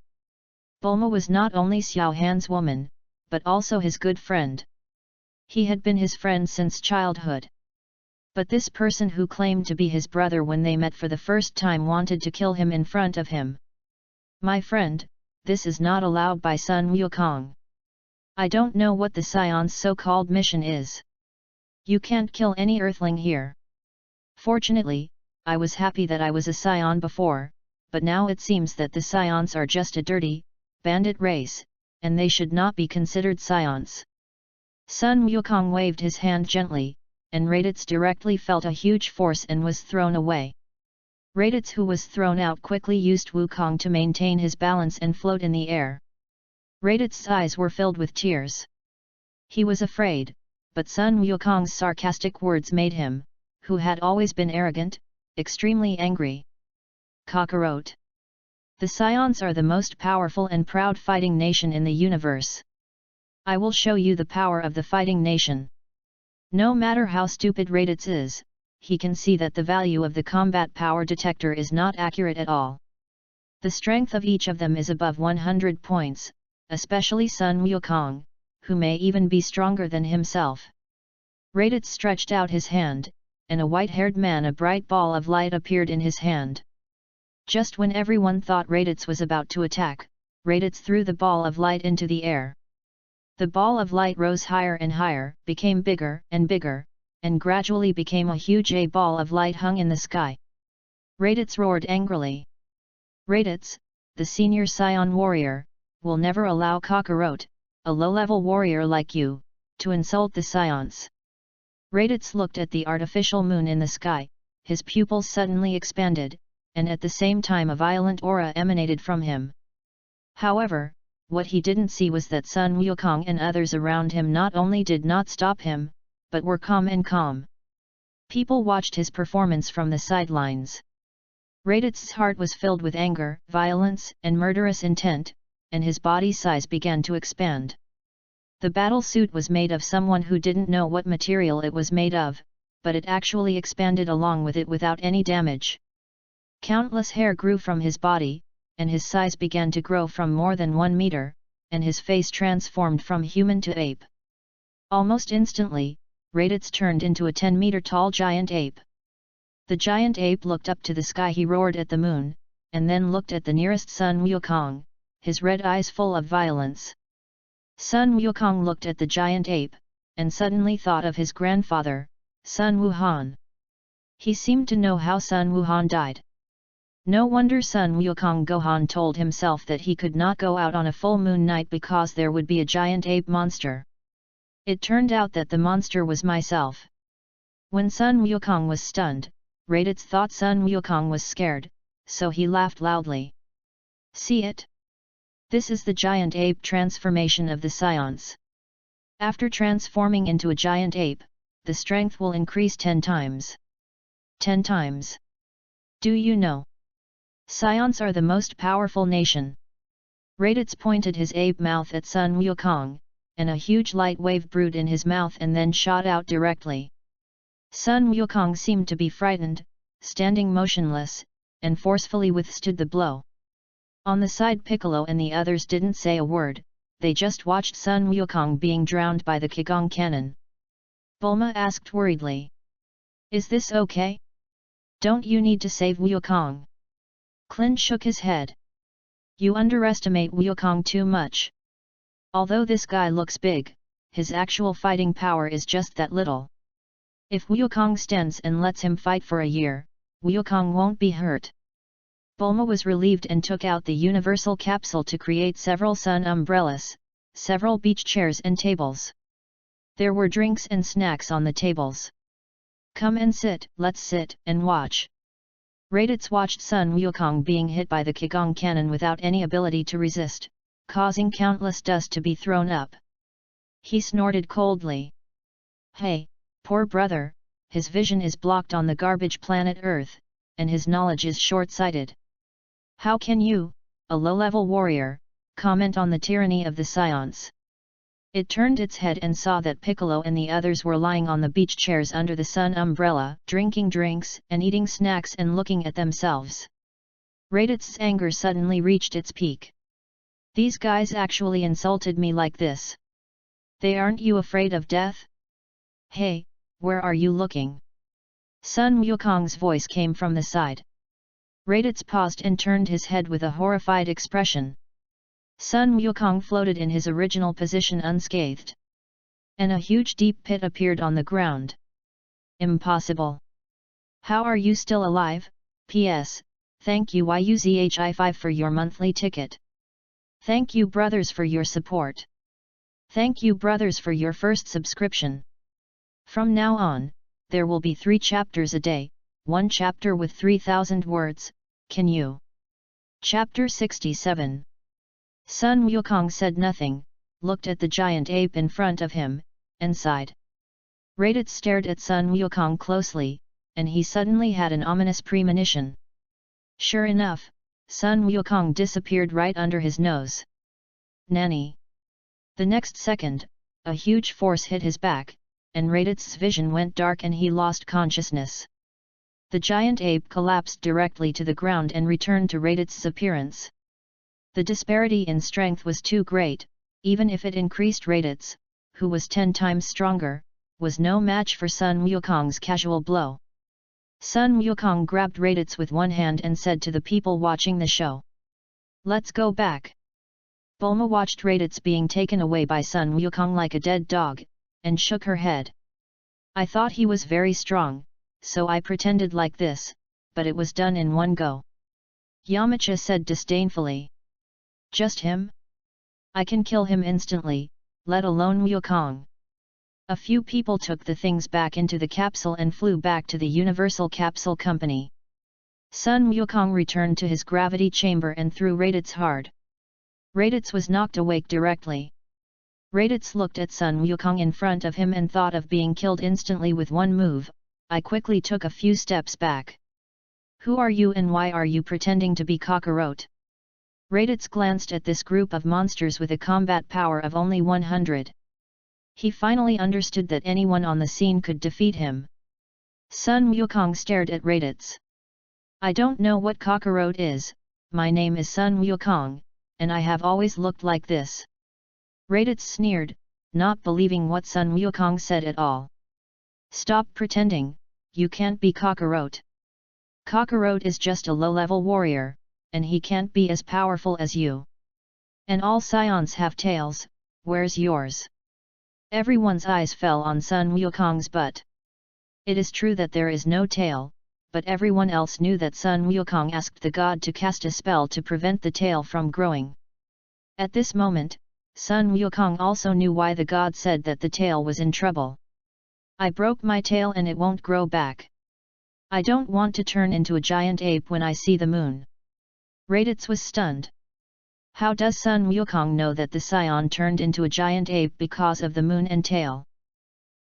Bulma was not only Xiao Han's woman, but also his good friend. He had been his friend since childhood. But this person who claimed to be his brother when they met for the first time wanted to kill him in front of him. My friend, this is not allowed by Sun Wukong. I don't know what the Scion's so-called mission is. You can't kill any Earthling here. Fortunately, I was happy that I was a Scion before, but now it seems that the Scions are just a dirty, bandit race, and they should not be considered Scions. Sun Wukong waved his hand gently, and Raditz directly felt a huge force and was thrown away. Raditz, who was thrown out, quickly used Wukong to maintain his balance and float in the air. Raditz's eyes were filled with tears. He was afraid, but Sun Wukong's sarcastic words made him, who had always been arrogant, extremely angry. Kakarot. The Scions are the most powerful and proud fighting nation in the universe. I will show you the power of the fighting nation. No matter how stupid Raditz is, he can see that the value of the combat power detector is not accurate at all. The strength of each of them is above 100 points, especially Sun Wukong, who may even be stronger than himself. Raditz stretched out his hand, and a white-haired man, a bright ball of light, appeared in his hand. Just when everyone thought Raditz was about to attack, Raditz threw the ball of light into the air. The ball of light rose higher and higher, became bigger and bigger, and gradually became a huge ball of light hung in the sky. Raditz roared angrily. Raditz, the senior Scion warrior, will never allow Kakarot, a low-level warrior like you, to insult the Scions. Raditz looked at the artificial moon in the sky, his pupils suddenly expanded, and at the same time a violent aura emanated from him. However, what he didn't see was that Sun Wukong and others around him not only did not stop him, but were calm and calm. People watched his performance from the sidelines. Radit's heart was filled with anger, violence, and murderous intent, and his body size began to expand. The battle suit was made of someone who didn't know what material it was made of, but it actually expanded along with it without any damage. Countless hair grew from his body, and his size began to grow from more than 1 meter, and his face transformed from human to ape. Almost instantly, Raditz turned into a 10-meter-tall giant ape. The giant ape looked up to the sky. He roared at the moon, and then looked at the nearest Sun Wukong, his red eyes full of violence. Sun Wukong looked at the giant ape, and suddenly thought of his grandfather, Sun Wuhan. He seemed to know how Sun Wuhan died. No wonder Sun Wukong Gohan told himself that he could not go out on a full moon night because there would be a giant ape monster. It turned out that the monster was myself. When Sun Wukong was stunned, Raditz thought Sun Wukong was scared, so he laughed loudly. See it? This is the giant ape transformation of the Science. After transforming into a giant ape, the strength will increase 10 times. 10 times. Do you know? Scions are the most powerful nation. Raditz pointed his ape mouth at Sun Wukong, and a huge light wave brewed in his mouth and then shot out directly. Sun Wukong seemed to be frightened, standing motionless, and forcefully withstood the blow. On the side, Piccolo and the others didn't say a word, they just watched Sun Wukong being drowned by the Qigong cannon. Bulma asked worriedly. Is this okay? Don't you need to save Wukong? Clint shook his head. You underestimate Wukong too much. Although this guy looks big, his actual fighting power is just that little. If Wukong stands and lets him fight for a year, Wukong won't be hurt. Bulma was relieved and took out the universal capsule to create several sun umbrellas, several beach chairs and tables. There were drinks and snacks on the tables. Come and sit, let's sit and watch. Raditz watched Sun Wukong being hit by the Qigong cannon without any ability to resist, causing countless dust to be thrown up. He snorted coldly. Hey, poor brother, his vision is blocked on the garbage planet Earth, and his knowledge is short-sighted. How can you, a low-level warrior, comment on the tyranny of the Scions? It turned its head and saw that Piccolo and the others were lying on the beach chairs under the sun umbrella, drinking drinks and eating snacks and looking at themselves. Raditz's anger suddenly reached its peak. These guys actually insulted me like this. Aren't you afraid of death? Hey, where are you looking? Sun Wukong's voice came from the side. Raditz paused and turned his head with a horrified expression. Sun Wukong floated in his original position unscathed. And a huge deep pit appeared on the ground. Impossible. How are you still alive? P.S. Thank you YUZHI5 for your monthly ticket. Thank you brothers for your support. Thank you brothers for your first subscription. From now on, there will be 3 chapters a day, 1 chapter with 3,000 words, can you? Chapter 67. Sun Wukong said nothing, looked at the giant ape in front of him, and sighed. Raditz stared at Sun Wukong closely, and he suddenly had an ominous premonition. Sure enough, Sun Wukong disappeared right under his nose. Nanny! The next second, a huge force hit his back, and Raditz's vision went dark and he lost consciousness. The giant ape collapsed directly to the ground and returned to Raditz's appearance. The disparity in strength was too great, even if it increased. Raditz, who was 10 times stronger, was no match for Sun Wukong's casual blow. Sun Wukong grabbed Raditz with one hand and said to the people watching the show. Let's go back. Bulma watched Raditz being taken away by Sun Wukong like a dead dog, and shook her head. I thought he was very strong, so I pretended like this, but it was done in one go. Yamcha said disdainfully. Just him? I can kill him instantly, let alone Wukong. A few people took the things back into the capsule and flew back to the Universal Capsule Company. Sun Wukong returned to his gravity chamber and threw Raditz hard. Raditz was knocked awake directly. Raditz looked at Sun Wukong in front of him and thought of being killed instantly with one move, I quickly took a few steps back. Who are you and why are you pretending to be Kakarot? Raditz glanced at this group of monsters with a combat power of only 100. He finally understood that anyone on the scene could defeat him. Sun Wukong stared at Raditz. I don't know what Kakarot is, my name is Sun Wukong, and I have always looked like this. Raditz sneered, not believing what Sun Wukong said at all. Stop pretending, you can't be Kakarot. Kakarot is just a low-level warrior, and he can't be as powerful as you. And all scions have tails, where's yours? Everyone's eyes fell on Sun Wukong's butt. It is true that there is no tail, but everyone else knew that Sun Wukong asked the god to cast a spell to prevent the tail from growing. At this moment, Sun Wukong also knew why the god said that the tail was in trouble. I broke my tail and it won't grow back. I don't want to turn into a giant ape when I see the moon. Raditz was stunned. How does Sun Wukong know that the scion turned into a giant ape because of the moon and tail?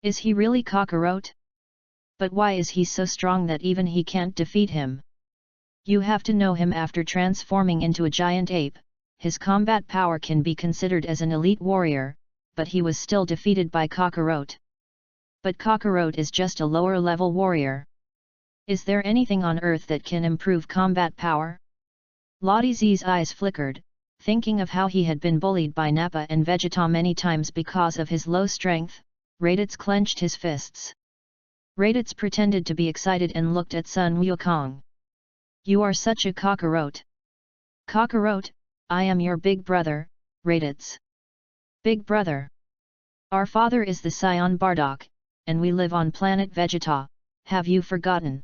Is he really Kakarot? But why is he so strong that even he can't defeat him? You have to know him after transforming into a giant ape. His combat power can be considered as an elite warrior, but he was still defeated by Kakarot. But Kakarot is just a lower-level warrior. Is there anything on Earth that can improve combat power? Lottie Z's eyes flickered, thinking of how he had been bullied by Nappa and Vegeta many times because of his low strength. Raditz clenched his fists. Raditz pretended to be excited and looked at Sun Wukong. You are such a Kakarot. Kakarot, I am your big brother, Raditz. Big brother. Our father is the Scion Bardock, and we live on planet Vegeta, have you forgotten?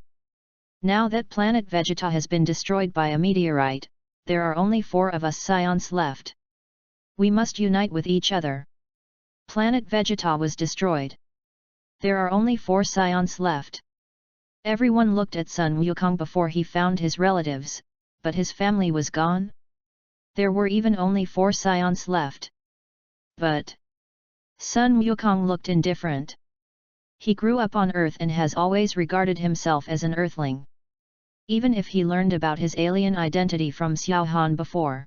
Now that planet Vegeta has been destroyed by a meteorite, there are only 4 of us Scions left. We must unite with each other. Planet Vegeta was destroyed. There are only 4 Scions left. Everyone looked at Sun Wukong before he found his relatives, but his family was gone. There were even only 4 Scions left. But Sun Wukong looked indifferent. He grew up on Earth and has always regarded himself as an Earthling. Even if he learned about his alien identity from Xiao Han before,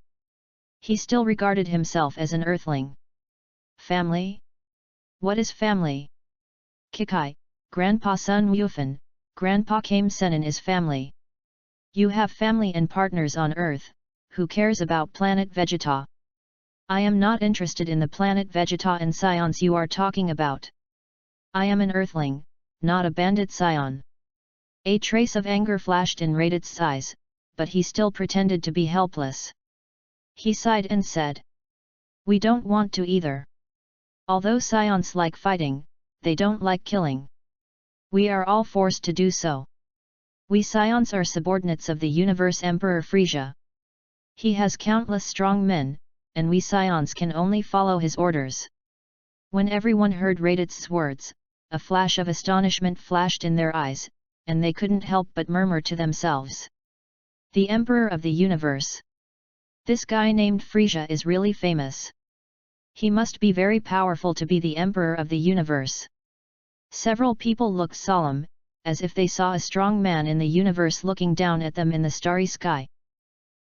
he still regarded himself as an Earthling. Family? What is family? Kikai, Grandpa Sun Wufan, Grandpa Kame Senin is family. You have family and partners on Earth, who cares about planet Vegeta? I am not interested in the planet Vegeta and Scions you are talking about. I am an Earthling, not a bandit scion. A trace of anger flashed in Raditz's eyes, but he still pretended to be helpless. He sighed and said, we don't want to either. Although scions like fighting, they don't like killing. We are all forced to do so. We scions are subordinates of the universe Emperor Frisia. He has countless strong men, and we scions can only follow his orders. When everyone heard Raditz's words, a flash of astonishment flashed in their eyes, and they couldn't help but murmur to themselves. The Emperor of the Universe. This guy named Frisia is really famous. He must be very powerful to be the Emperor of the Universe. Several people looked solemn, as if they saw a strong man in the universe looking down at them in the starry sky.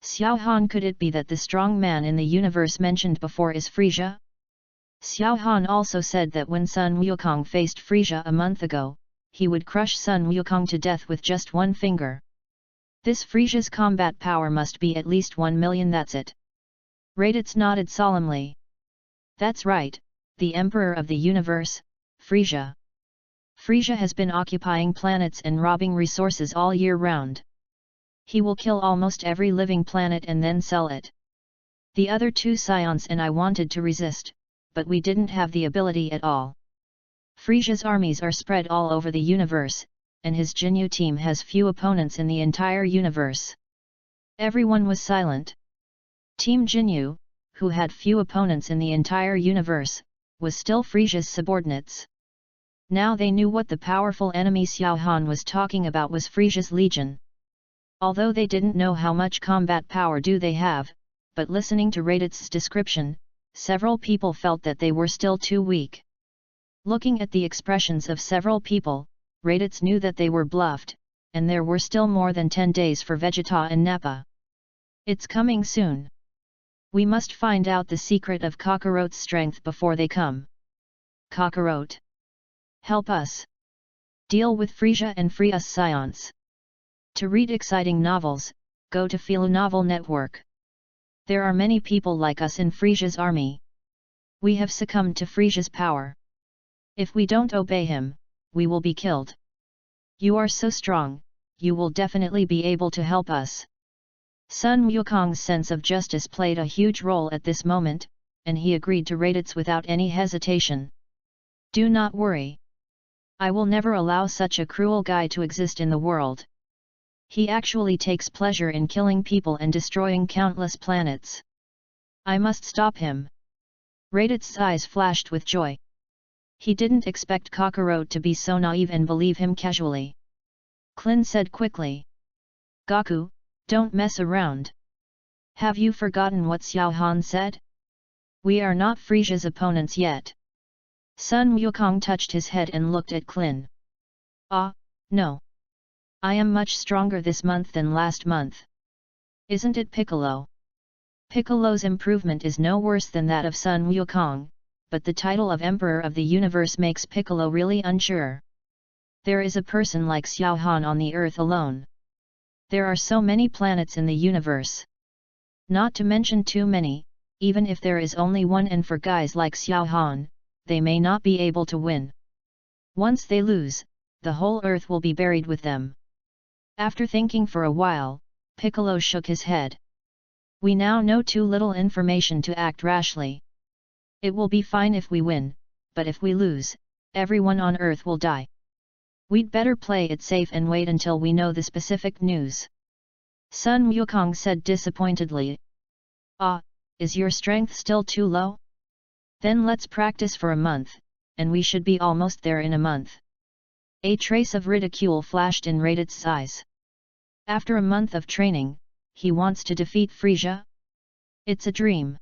Xiao Han, could it be that the strong man in the universe mentioned before is Frisia? Xiao Han also said that when Sun Wukong faced Frisia a month ago, he would crush Sun Wukong to death with just one finger. This Frisia's combat power must be at least 1 million, that's it. Raditz nodded solemnly. That's right, the Emperor of the Universe, Frisia. Frisia has been occupying planets and robbing resources all year round. He will kill almost every living planet and then sell it. The other 2 scions and I wanted to resist, but we didn't have the ability at all. Frisia's armies are spread all over the universe, and his Jinyu team has few opponents in the entire universe. Everyone was silent. Team Jinyu, who had few opponents in the entire universe, was still Frisia's subordinates. Now they knew what the powerful enemy Xiao Han was talking about was Frisia's legion. Although they didn't know how much combat power do they have, but listening to Raditz's description, several people felt that they were still too weak. Looking at the expressions of several people, Raditz knew that they were bluffed, and there were still more than 10 days for Vegeta and Nappa. It's coming soon. We must find out the secret of Kakarot's strength before they come. Kakarot, help us. Deal with Frisia and free us scions. To read exciting novels, go to Philo Novel Network. There are many people like us in Frisia's army. We have succumbed to Frisia's power. If we don't obey him, we will be killed. You are so strong, you will definitely be able to help us. Sun Wukong's sense of justice played a huge role at this moment, and he agreed to Raditz without any hesitation. Do not worry. I will never allow such a cruel guy to exist in the world. He actually takes pleasure in killing people and destroying countless planets. I must stop him. Raditz's eyes flashed with joy. He didn't expect Kakarot to be so naive and believe him casually. Klin said quickly. Goku, don't mess around. Have you forgotten what Xiao Han said? We are not Frisia's opponents yet. Sun Wukong touched his head and looked at Klin. Ah, no. I am much stronger this month than last month. Isn't it Piccolo? Piccolo's improvement is no worse than that of Sun Wukong, but the title of Emperor of the Universe makes Piccolo really unsure. There is a person like Xiao Han on the Earth alone. There are so many planets in the universe. Not to mention too many, even if there is only one, and for guys like Xiao Han, they may not be able to win. Once they lose, the whole Earth will be buried with them. After thinking for a while, Piccolo shook his head. We now know too little information to act rashly. It will be fine if we win, but if we lose, everyone on Earth will die. We'd better play it safe and wait until we know the specific news. Sun Wukong said disappointedly. Ah, is your strength still too low? Then let's practice for a month, and we should be almost there in a month. A trace of ridicule flashed in Raditz's eyes. After a month of training, he wants to defeat Frisia? It's a dream.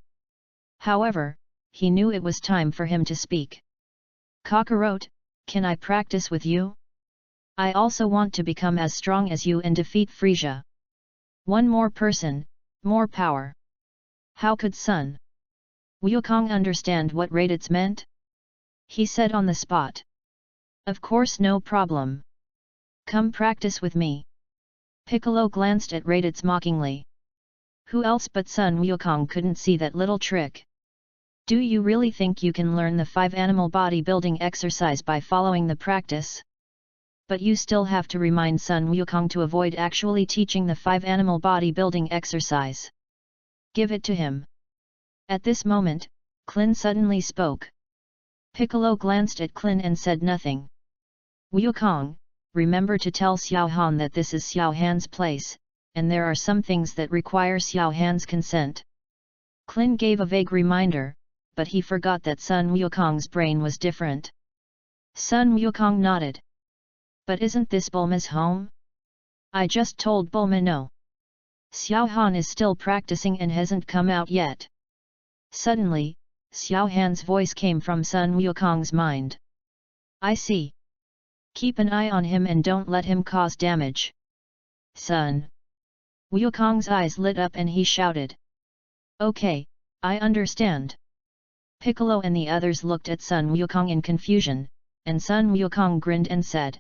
However, he knew it was time for him to speak. Kakarot, can I practice with you? I also want to become as strong as you and defeat Frisia. One more person, more power. How could Sun Wukong understand what Raditz meant? He said on the spot. Of course, no problem. Come practice with me. Piccolo glanced at Raditz mockingly. Who else but Sun Wukong couldn't see that little trick? Do you really think you can learn the 5 animal bodybuilding exercise by following the practice? But you still have to remind Sun Wukong to avoid actually teaching the 5 animal bodybuilding exercise. Give it to him. At this moment, Klin suddenly spoke. Piccolo glanced at Klin and said nothing. Wukong, remember to tell Xiao Han that this is Xiao Han's place, and there are some things that require Xiao Han's consent. Klin gave a vague reminder, but he forgot that Sun Wukong's brain was different. Sun Wukong nodded. But isn't this Bulma's home? I just told Bulma no. Xiao Han is still practicing and hasn't come out yet. Suddenly, Xiao Han's voice came from Sun Wukong's mind. I see. Keep an eye on him and don't let him cause damage. Sun Wukong's eyes lit up and he shouted. Okay, I understand. Piccolo and the others looked at Sun Wukong in confusion, and Sun Wukong grinned and said.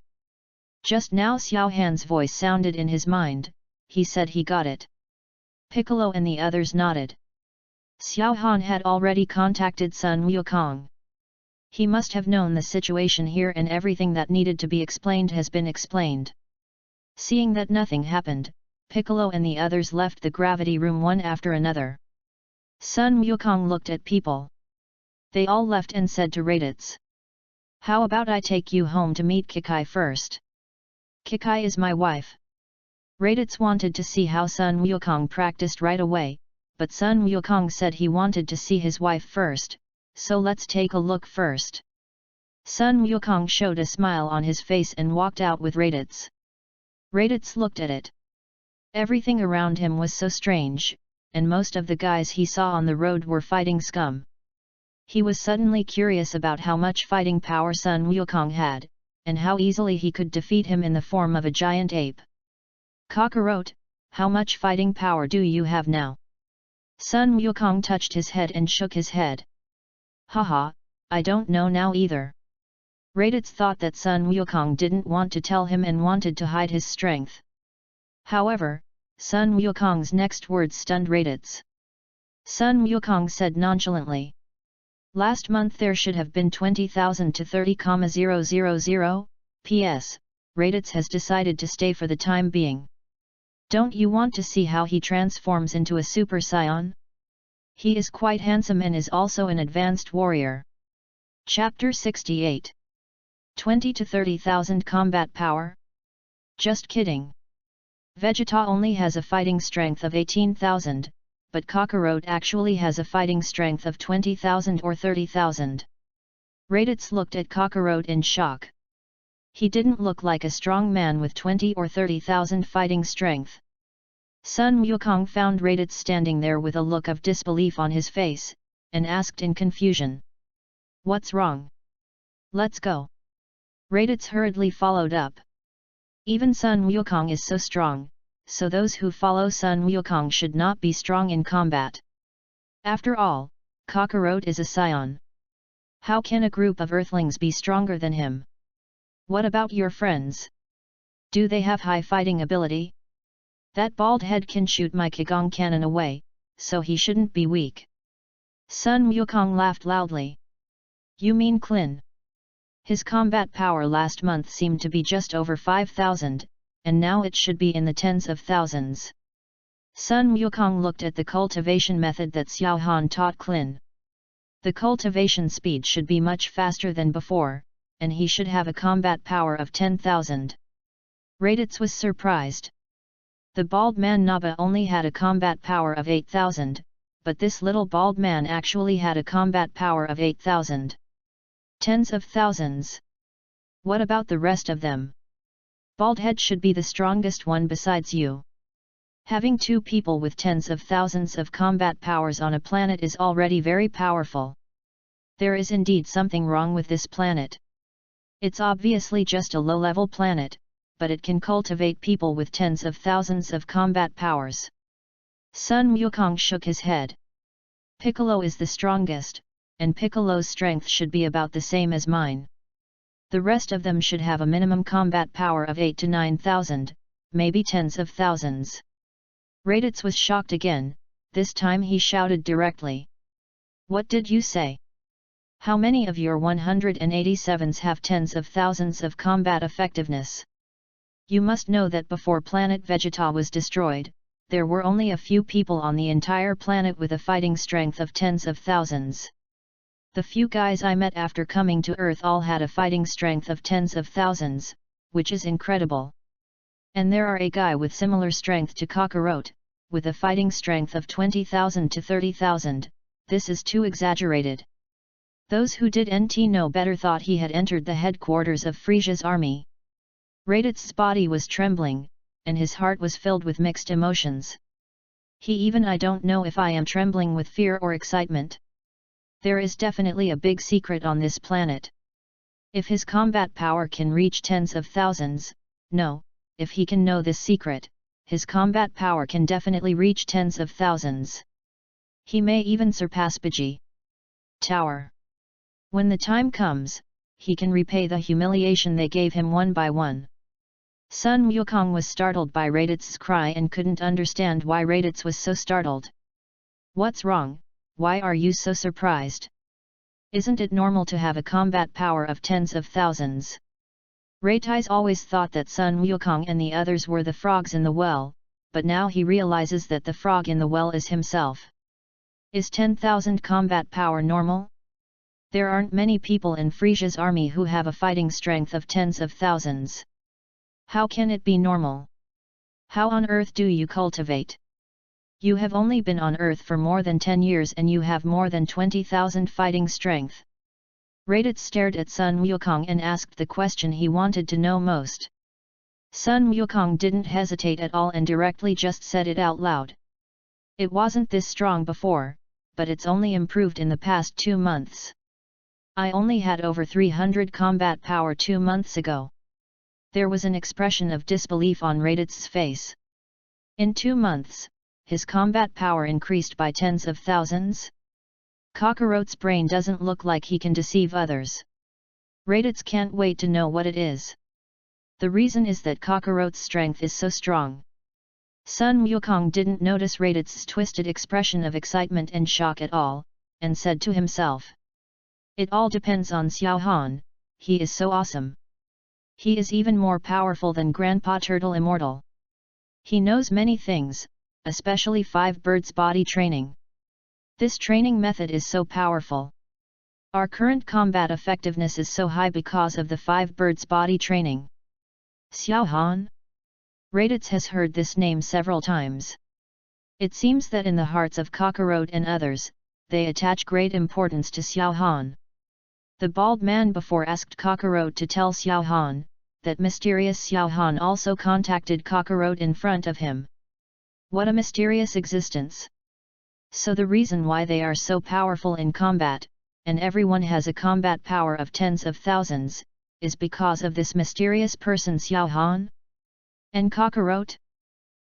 Just now Xiao Han's voice sounded in his mind, he said he got it. Piccolo and the others nodded. Xiao Han had already contacted Sun Wukong. He must have known the situation here and everything that needed to be explained has been explained. Seeing that nothing happened, Piccolo and the others left the gravity room one after another. Sun Wukong looked at people. They all left and said to Raditz. How about I take you home to meet Kikai first? Kikai is my wife. Raditz wanted to see how Sun Wukong practiced right away, but Sun Wukong said he wanted to see his wife first, so let's take a look first. Sun Wukong showed a smile on his face and walked out with Raditz. Raditz looked at it. Everything around him was so strange, and most of the guys he saw on the road were fighting scum. He was suddenly curious about how much fighting power Sun Wukong had, and how easily he could defeat him in the form of a giant ape. Kakarot, how much fighting power do you have now? Sun Wukong touched his head and shook his head. Haha, I don't know now either. Raditz thought that Sun Wukong didn't want to tell him and wanted to hide his strength. However, Sun Wukong's next words stunned Raditz. Sun Wukong said nonchalantly. Last month there should have been 20,000 to 30,000. P.S. Raditz has decided to stay for the time being. Don't you want to see how he transforms into a Super Saiyan? He is quite handsome and is also an advanced warrior. Chapter 68. 20 to 30,000 combat power? Just kidding. Vegeta only has a fighting strength of 18,000, but Kakarot actually has a fighting strength of 20,000 or 30,000. Raditz looked at Kakarot in shock. He didn't look like a strong man with 20 or 30,000 fighting strength. Sun Wukong found Raditz standing there with a look of disbelief on his face, and asked in confusion. What's wrong? Let's go. Raditz hurriedly followed up. Even Sun Wukong is so strong, so those who follow Sun Wukong should not be strong in combat. After all, Kakarot is a Saiyan. How can a group of Earthlings be stronger than him? What about your friends? Do they have high fighting ability? That bald head can shoot my Qigong cannon away, so he shouldn't be weak. Sun Wukong laughed loudly. You mean Klin? His combat power last month seemed to be just over 5,000, and now it should be in the tens of thousands. Sun Wukong looked at the cultivation method that Xiao Han taught Klin. The cultivation speed should be much faster than before, and he should have a combat power of 10,000. Raditz was surprised. The bald man Naba only had a combat power of 8,000, but this little bald man actually had a combat power of 8,000. Tens of thousands. What about the rest of them? Baldhead should be the strongest one besides you. Having two people with tens of thousands of combat powers on a planet is already very powerful. There is indeed something wrong with this planet. It's obviously just a low-level planet, but it can cultivate people with tens of thousands of combat powers. Sun Wukong shook his head. Piccolo is the strongest, and Piccolo's strength should be about the same as mine. The rest of them should have a minimum combat power of 8 to 9,000, maybe tens of thousands. Raditz was shocked again, this time he shouted directly. What did you say? How many of your 187s have tens of thousands of combat effectiveness? You must know that before planet Vegeta was destroyed, there were only a few people on the entire planet with a fighting strength of tens of thousands. The few guys I met after coming to Earth all had a fighting strength of tens of thousands, which is incredible. And there are a guy with similar strength to Kakarot, with a fighting strength of 20,000 to 30,000, this is too exaggerated. Those who didn't know better thought he had entered the headquarters of Frisia's army. Raditz's body was trembling, and his heart was filled with mixed emotions. I don't know if I am trembling with fear or excitement. There is definitely a big secret on this planet. If his combat power can reach tens of thousands, no, if he can know this secret, his combat power can definitely reach tens of thousands. He may even surpass Biji Tower. When the time comes, he can repay the humiliation they gave him one by one. Sun Wukong was startled by Raditz's cry and couldn't understand why Raditz was so startled. What's wrong? Why are you so surprised? Isn't it normal to have a combat power of tens of thousands? Raditz always thought that Sun Wukong and the others were the frogs in the well, but now he realizes that the frog in the well is himself. Is 10,000 combat power normal? There aren't many people in Frisia's army who have a fighting strength of tens of thousands. How can it be normal? How on earth do you cultivate? You have only been on Earth for more than 10 years and you have more than 20,000 fighting strength. Raditz stared at Sun Wukong and asked the question he wanted to know most. Sun Wukong didn't hesitate at all and directly just said it out loud. It wasn't this strong before, but it's only improved in the past 2 months. I only had over 300 combat power 2 months ago. There was an expression of disbelief on Radit's face. In 2 months, his combat power increased by tens of thousands? Kakarot's brain doesn't look like he can deceive others. Raditz can't wait to know what it is. The reason is that Kakarot's strength is so strong. Sun Wukong didn't notice Raditz's twisted expression of excitement and shock at all, and said to himself. It all depends on Xiao Han, he is so awesome. He is even more powerful than Grandpa Turtle Immortal. He knows many things, especially 5 birds body training. This training method is so powerful. Our current combat effectiveness is so high because of the 5 birds body training. Xiao Han? Raditz has heard this name several times. It seems that in the hearts of Kakarot and others, they attach great importance to Xiao Han. The bald man before asked Kakarot to tell Xiao Han, that mysterious Xiao Han also contacted Kakarot in front of him. What a mysterious existence! So the reason why they are so powerful in combat, and everyone has a combat power of tens of thousands, is because of this mysterious person Xiao Han? And Kakarot?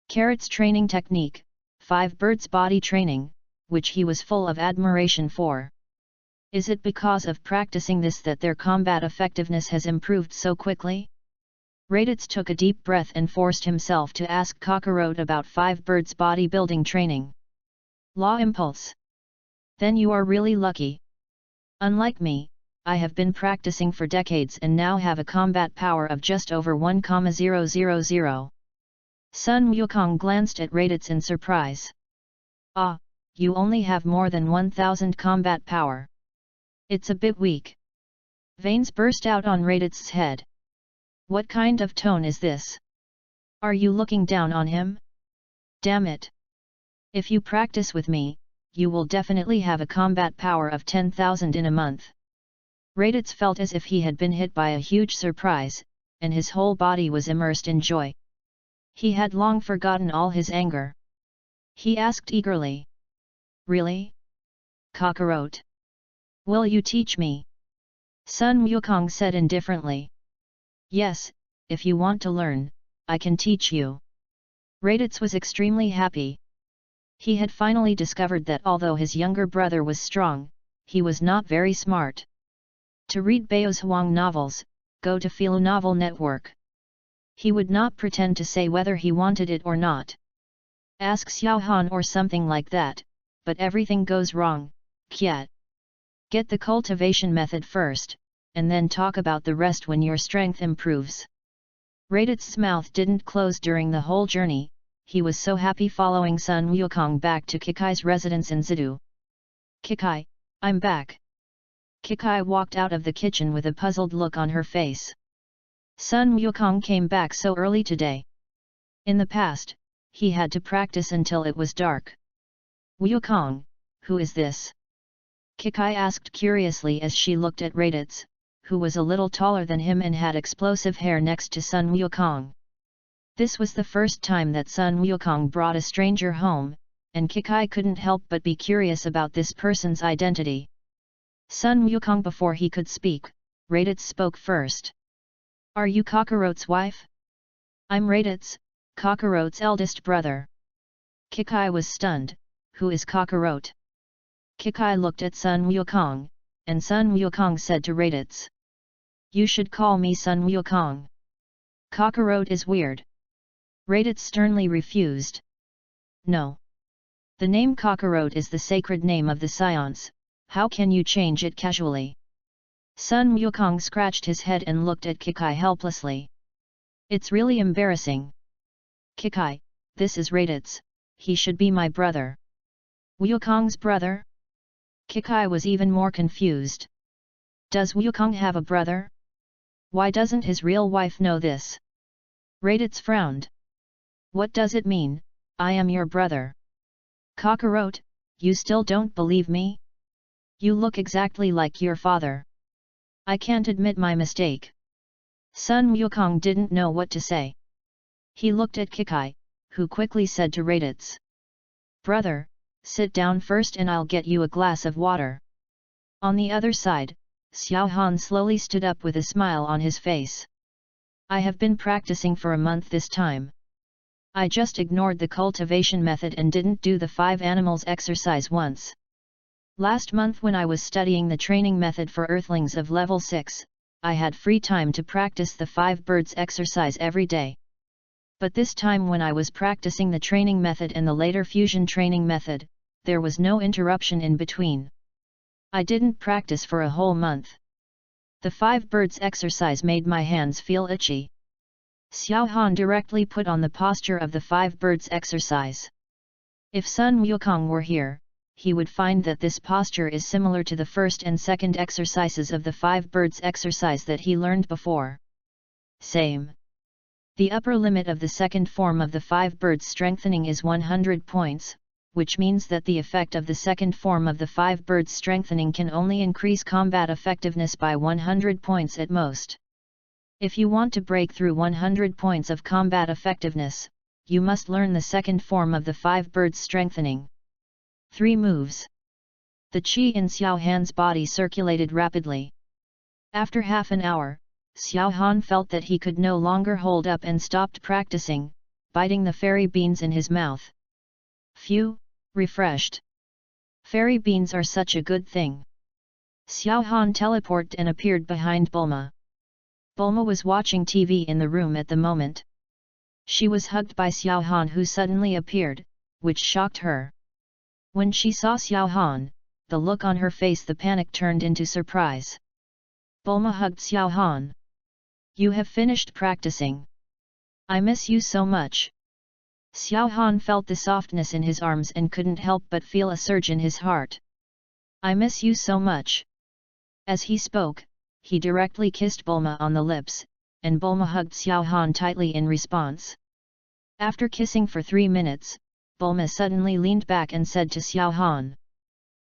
Carrot's training technique, 5 birds body training, which he was full of admiration for. Is it because of practicing this that their combat effectiveness has improved so quickly? Raditz took a deep breath and forced himself to ask Kakarot about 5 birds body building training. Law impulse. Then you are really lucky. Unlike me, I have been practicing for decades and now have a combat power of just over 1,000. Sun Wukong glanced at Raditz in surprise. Ah, you only have more than 1,000 combat power. It's a bit weak. Veins burst out on Raditz's head. What kind of tone is this? Are you looking down on him? Damn it! If you practice with me, you will definitely have a combat power of 10,000 in a month. Raditz felt as if he had been hit by a huge surprise, and his whole body was immersed in joy. He had long forgotten all his anger. He asked eagerly. Really? Kakarot? Will you teach me? Sun Wukong said indifferently. Yes, if you want to learn, I can teach you. Raditz was extremely happy. He had finally discovered that although his younger brother was strong, he was not very smart. To read Bao's Huang novels, go to Philo Novel Network. He would not pretend to say whether he wanted it or not. Ask Xiao Han or something like that, but everything goes wrong, Kiat. Get the cultivation method first, and then talk about the rest when your strength improves. Raditz's mouth didn't close during the whole journey, he was so happy following Sun Wukong back to Kikai's residence in Zidu. Kikai, I'm back. Kikai walked out of the kitchen with a puzzled look on her face. Sun Wukong came back so early today. In the past, he had to practice until it was dark. Wukong, who is this? Kikai asked curiously as she looked at Raditz, who was a little taller than him and had explosive hair next to Sun Wukong. This was the first time that Sun Wukong brought a stranger home, and Kikai couldn't help but be curious about this person's identity. Sun Wukong before he could speak, Raditz spoke first. Are you Kakarot's wife? I'm Raditz, Kakarot's eldest brother. Kikai was stunned. Who is Kakarot? Kikai looked at Sun Wukong, and Sun Wukong said to Raditz. You should call me Sun Wukong. Kakarot is weird. Raditz sternly refused. No. The name Kakarot is the sacred name of the Science, how can you change it casually? Sun Wukong scratched his head and looked at Kikai helplessly. It's really embarrassing. Kikai, this is Raditz, he should be my brother. Wukong's brother? Kikai was even more confused. Does Wukong have a brother? Why doesn't his real wife know this? Raditz frowned. What does it mean, I am your brother? Kakarot, you still don't believe me? You look exactly like your father. I can't admit my mistake. Sun Wukong didn't know what to say. He looked at Kikai, who quickly said to Raditz. Brother, sit down first and I'll get you a glass of water. On the other side, Xiao Han slowly stood up with a smile on his face. I have been practicing for a month this time. I just ignored the cultivation method and didn't do the 5 animals exercise once. Last month when I was studying the training method for Earthlings of level 6, I had free time to practice the 5 birds exercise every day. But this time when I was practicing the training method and the later fusion training method, there was no interruption in between. I didn't practice for a whole month. The 5 birds exercise made my hands feel itchy. Xiao Han directly put on the posture of the 5 birds exercise. If Sun Wukong were here, he would find that this posture is similar to the first and second exercises of the 5 birds exercise that he learned before. Same. The upper limit of the second form of the 5 birds strengthening is 100 points, which means that the effect of the second form of the 5 birds strengthening can only increase combat effectiveness by 100 points at most. If you want to break through 100 points of combat effectiveness, you must learn the second form of the 5 birds strengthening. 3 moves. The qi in Xiao Han's body circulated rapidly. After half an hour, Xiao Han felt that he could no longer hold up and stopped practicing, biting the fairy beans in his mouth. Phew, refreshed. Fairy beans are such a good thing. Xiao Han teleported and appeared behind Bulma. Bulma was watching TV in the room at the moment. She was hugged by Xiao Han who suddenly appeared, which shocked her. When she saw Xiao Han, the look on her face, the panic turned into surprise. Bulma hugged Xiao Han. You have finished practicing. I miss you so much. Xiao Han felt the softness in his arms and couldn't help but feel a surge in his heart. I miss you so much. As he spoke, he directly kissed Bulma on the lips, and Bulma hugged Xiao Han tightly in response. After kissing for 3 minutes, Bulma suddenly leaned back and said to Xiao Han.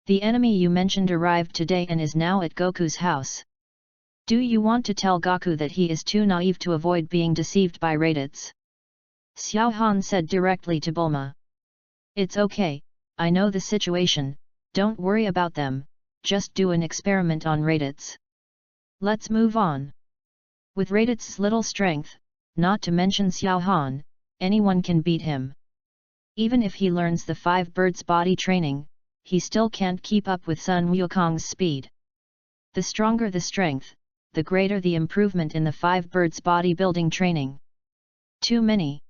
The enemy you mentioned arrived today and is now at Goku's house. Do you want to tell Goku that he is too naive to avoid being deceived by Raditz? Xiao Han said directly to Bulma. It's okay, I know the situation, don't worry about them, just do an experiment on Raditz. Let's move on. With Raditz's little strength, not to mention Xiao Han, anyone can beat him. Even if he learns the 5 birds body training, he still can't keep up with Sun Wukong's speed. The stronger the strength, the greater the improvement in the 5 birds bodybuilding training. Too many.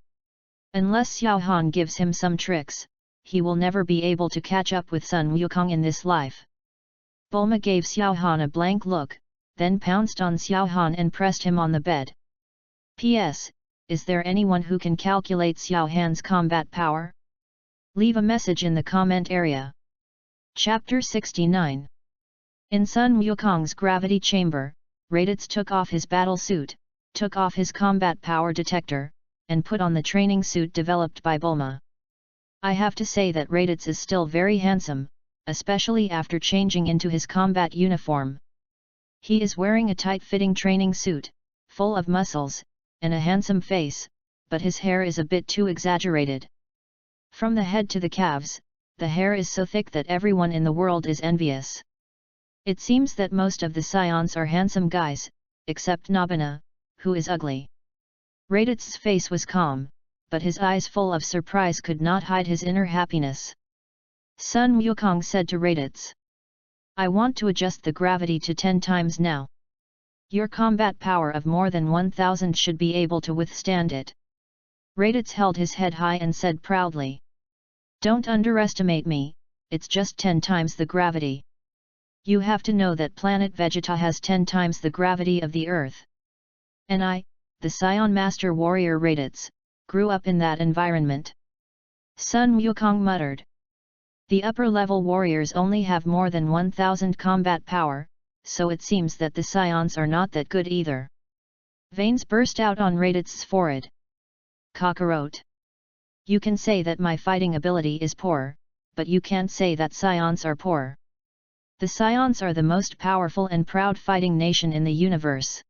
Unless Xiao Han gives him some tricks, he will never be able to catch up with Sun Wukong in this life. Bulma gave Xiao Han a blank look, then pounced on Xiao Han and pressed him on the bed. P.S. Is there anyone who can calculate Xiao Han's combat power? Leave a message in the comment area. Chapter 69. In Sun Wukong's gravity chamber, Raditz took off his battle suit, took off his combat power detector, and put on the training suit developed by Bulma. I have to say that Raditz is still very handsome, especially after changing into his combat uniform. He is wearing a tight-fitting training suit, full of muscles, and a handsome face, but his hair is a bit too exaggerated. From the head to the calves, the hair is so thick that everyone in the world is envious. It seems that most of the scions are handsome guys, except Nobina, who is ugly. Raditz's face was calm, but his eyes full of surprise could not hide his inner happiness. Sun Wukong said to Raditz. I want to adjust the gravity to 10 times now. Your combat power of more than 1000 should be able to withstand it. Raditz held his head high and said proudly. Don't underestimate me, it's just 10 times the gravity. You have to know that planet Vegeta has 10 times the gravity of the Earth. And I, the Scion Master Warrior Raditz, grew up in that environment. Sun Wukong muttered. The upper-level warriors only have more than 1000 combat power, so it seems that the scions are not that good either. Veins burst out on Raditz's forehead. Cockroach. You can say that my fighting ability is poor, but you can't say that scions are poor. The scions are the most powerful and proud fighting nation in the universe.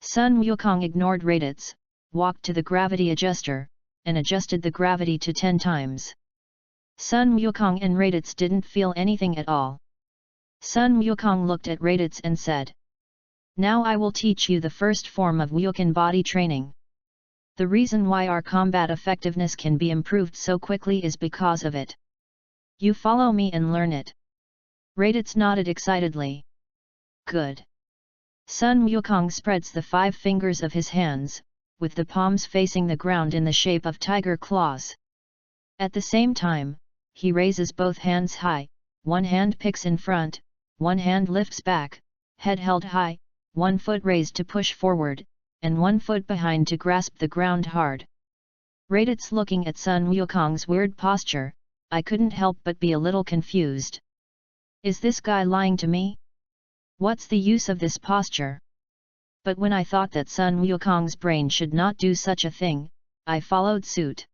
Sun Wukong ignored Raditz, walked to the gravity adjuster, and adjusted the gravity to 10 times. Sun Wukong and Raditz didn't feel anything at all. Sun Wukong looked at Raditz and said, "Now I will teach you the first form of Wukan body training. The reason why our combat effectiveness can be improved so quickly is because of it. You follow me and learn it." Raditz nodded excitedly. "Good." Sun Wukong spreads the 5 fingers of his hands, with the palms facing the ground in the shape of tiger claws. At the same time, he raises both hands high, one hand picks in front, one hand lifts back, head held high, one foot raised to push forward, and one foot behind to grasp the ground hard. Raditz looking at Sun Wukong's weird posture, I couldn't help but be a little confused. Is this guy lying to me? What's the use of this posture? But when I thought that Sun Wukong's brain should not do such a thing, I followed suit.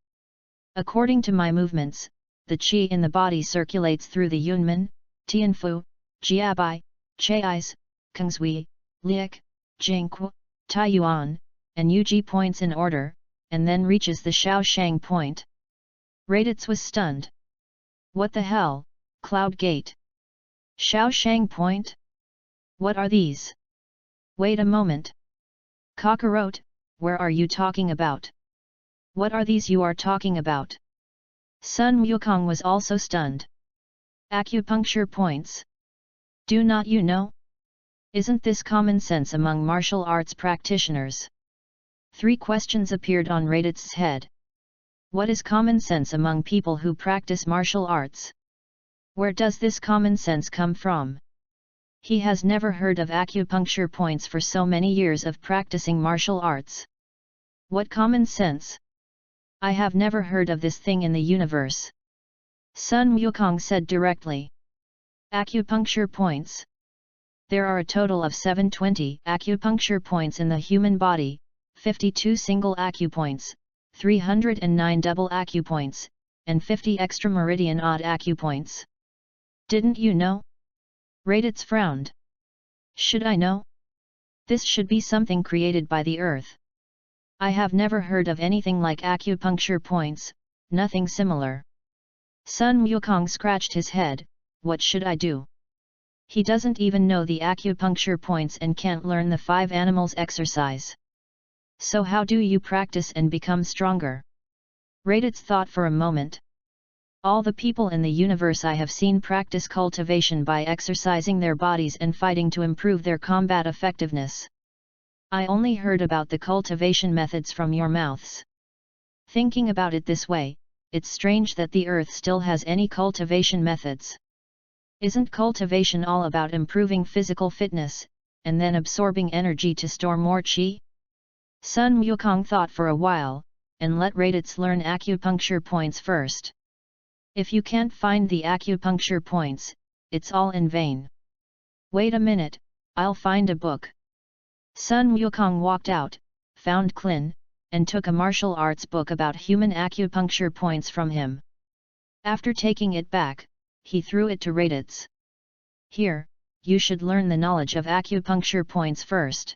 According to my movements, the qi in the body circulates through the Yunmen, Tianfu, Jiabai, Chais, Kungsui, Liek, Jingque, Taiyuan, and Yuji points in order, and then reaches the Shaoshang point. Raditz was stunned. What the hell, Cloud Gate? Shaoshang point? What are these? Wait a moment. Cockroach, where are you talking about? What are these you are talking about? Sun Wukong was also stunned. Acupuncture points. Do not you know? Isn't this common sense among martial arts practitioners? 3 questions appeared on Raditz's head. What is common sense among people who practice martial arts? Where does this common sense come from? He has never heard of acupuncture points for so many years of practicing martial arts. What common sense? I have never heard of this thing in the universe. Sun Wukong said directly. Acupuncture points. There are a total of 720 acupuncture points in the human body, 52 single acupoints, 309 double acupoints, and 50 extra meridian odd acupoints. Didn't you know? Raditz frowned. Should I know? This should be something created by the earth. I have never heard of anything like acupuncture points, nothing similar. Sun Wukong scratched his head, what should I do? He doesn't even know the acupuncture points and can't learn the 5 animals exercise. So how do you practice and become stronger? Raditz thought for a moment. All the people in the universe I have seen practice cultivation by exercising their bodies and fighting to improve their combat effectiveness. I only heard about the cultivation methods from your mouths. Thinking about it this way, it's strange that the earth still has any cultivation methods. Isn't cultivation all about improving physical fitness, and then absorbing energy to store more qi? Sun Wukong thought for a while, and let Raditz learn acupuncture points first. If you can't find the acupuncture points, it's all in vain. Wait a minute, I'll find a book. Sun Wukong walked out, found Klin, and took a martial arts book about human acupuncture points from him. After taking it back, he threw it to Raditz. Here, you should learn the knowledge of acupuncture points first.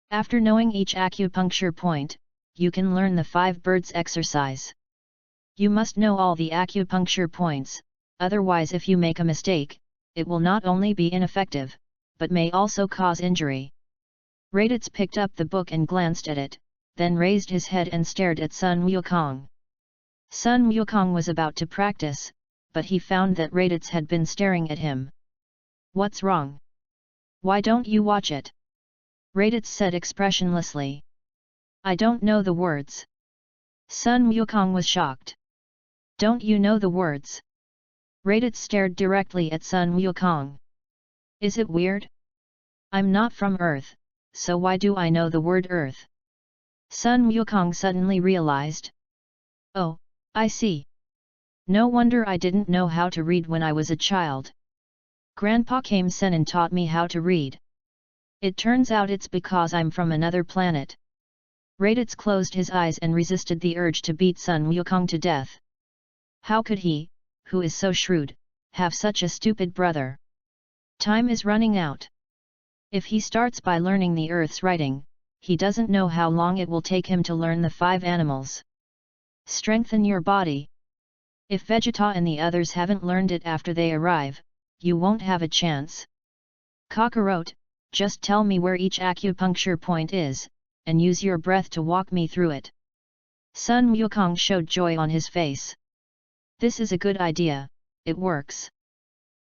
After knowing each acupuncture point, you can learn the 5 birds exercise. You must know all the acupuncture points, otherwise if you make a mistake, it will not only be ineffective, but may also cause injury. Raditz picked up the book and glanced at it, then raised his head and stared at Sun Wukong. Sun Wukong was about to practice, but he found that Raditz had been staring at him. What's wrong? Why don't you watch it? Raditz said expressionlessly. I don't know the words. Sun Wukong was shocked. Don't you know the words? Raditz stared directly at Sun Wukong. Is it weird? I'm not from Earth, so why do I know the word Earth? Sun Wukong suddenly realized. Oh, I see. No wonder I didn't know how to read when I was a child. Grandpa came sen and taught me how to read. It turns out it's because I'm from another planet. Raditz closed his eyes and resisted the urge to beat Sun Wukong to death. How could he, who is so shrewd, have such a stupid brother? Time is running out. If he starts by learning the Earth's writing, he doesn't know how long it will take him to learn the 5 animals. Strengthen your body. If Vegeta and the others haven't learned it after they arrive, you won't have a chance. Cockroach, just tell me where each acupuncture point is, and use your breath to walk me through it. Sun Wukong showed joy on his face. This is a good idea, it works.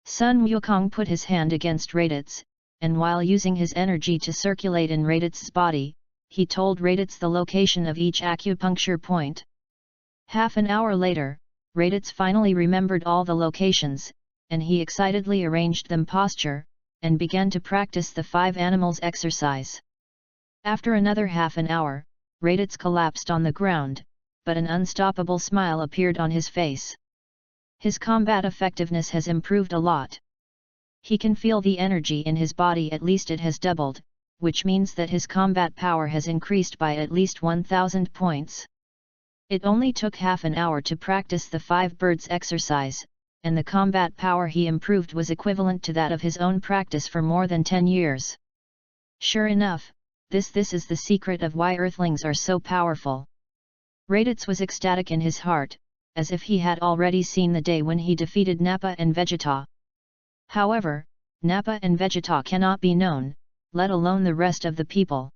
Sun Wukong put his hand against Raditz, and while using his energy to circulate in Raditz's body, he told Raditz the location of each acupuncture point. Half an hour later, Raditz finally remembered all the locations, and he excitedly arranged them posture, and began to practice the 5 animals exercise. After another half an hour, Raditz collapsed on the ground, but an unstoppable smile appeared on his face. His combat effectiveness has improved a lot. He can feel the energy in his body, at least it has doubled, which means that his combat power has increased by at least 1000 points. It only took half an hour to practice the 5 birds exercise, and the combat power he improved was equivalent to that of his own practice for more than 10 years. Sure enough, this is the secret of why Earthlings are so powerful. Raditz was ecstatic in his heart, as if he had already seen the day when he defeated Nappa and Vegeta. However, Nappa and Vegeta cannot be known, let alone the rest of the people.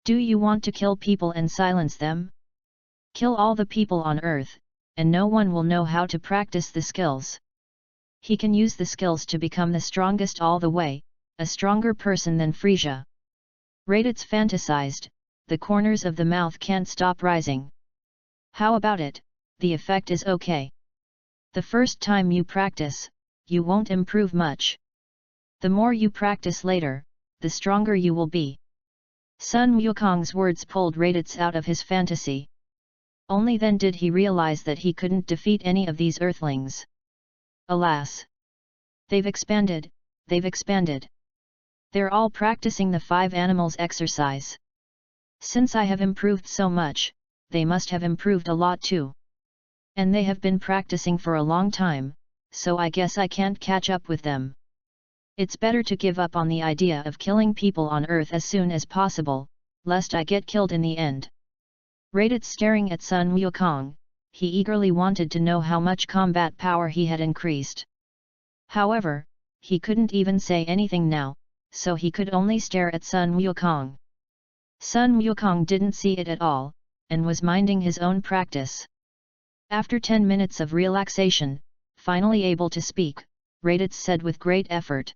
Do you want to kill people and silence them? Kill all the people on Earth, and no one will know how to practice the skills. He can use the skills to become the strongest all the way, a stronger person than Frisia. Raditz fantasized, the corners of the mouth can't stop rising. How about it, the effect is okay. The first time you practice, you won't improve much. The more you practice later, the stronger you will be. Sun Wukong's words pulled Raditz out of his fantasy. Only then did he realize that he couldn't defeat any of these Earthlings. Alas! They've expanded, they've expanded. They're all practicing the 5 animals exercise. Since I have improved so much, they must have improved a lot too. And they have been practicing for a long time, so I guess I can't catch up with them. It's better to give up on the idea of killing people on Earth as soon as possible, lest I get killed in the end. Raditz staring at Sun Wukong, he eagerly wanted to know how much combat power he had increased. However, he couldn't even say anything now, so he could only stare at Sun Wukong. Sun Wukong didn't see it at all, and was minding his own practice. After 10 minutes of relaxation, finally able to speak, Raditz said with great effort.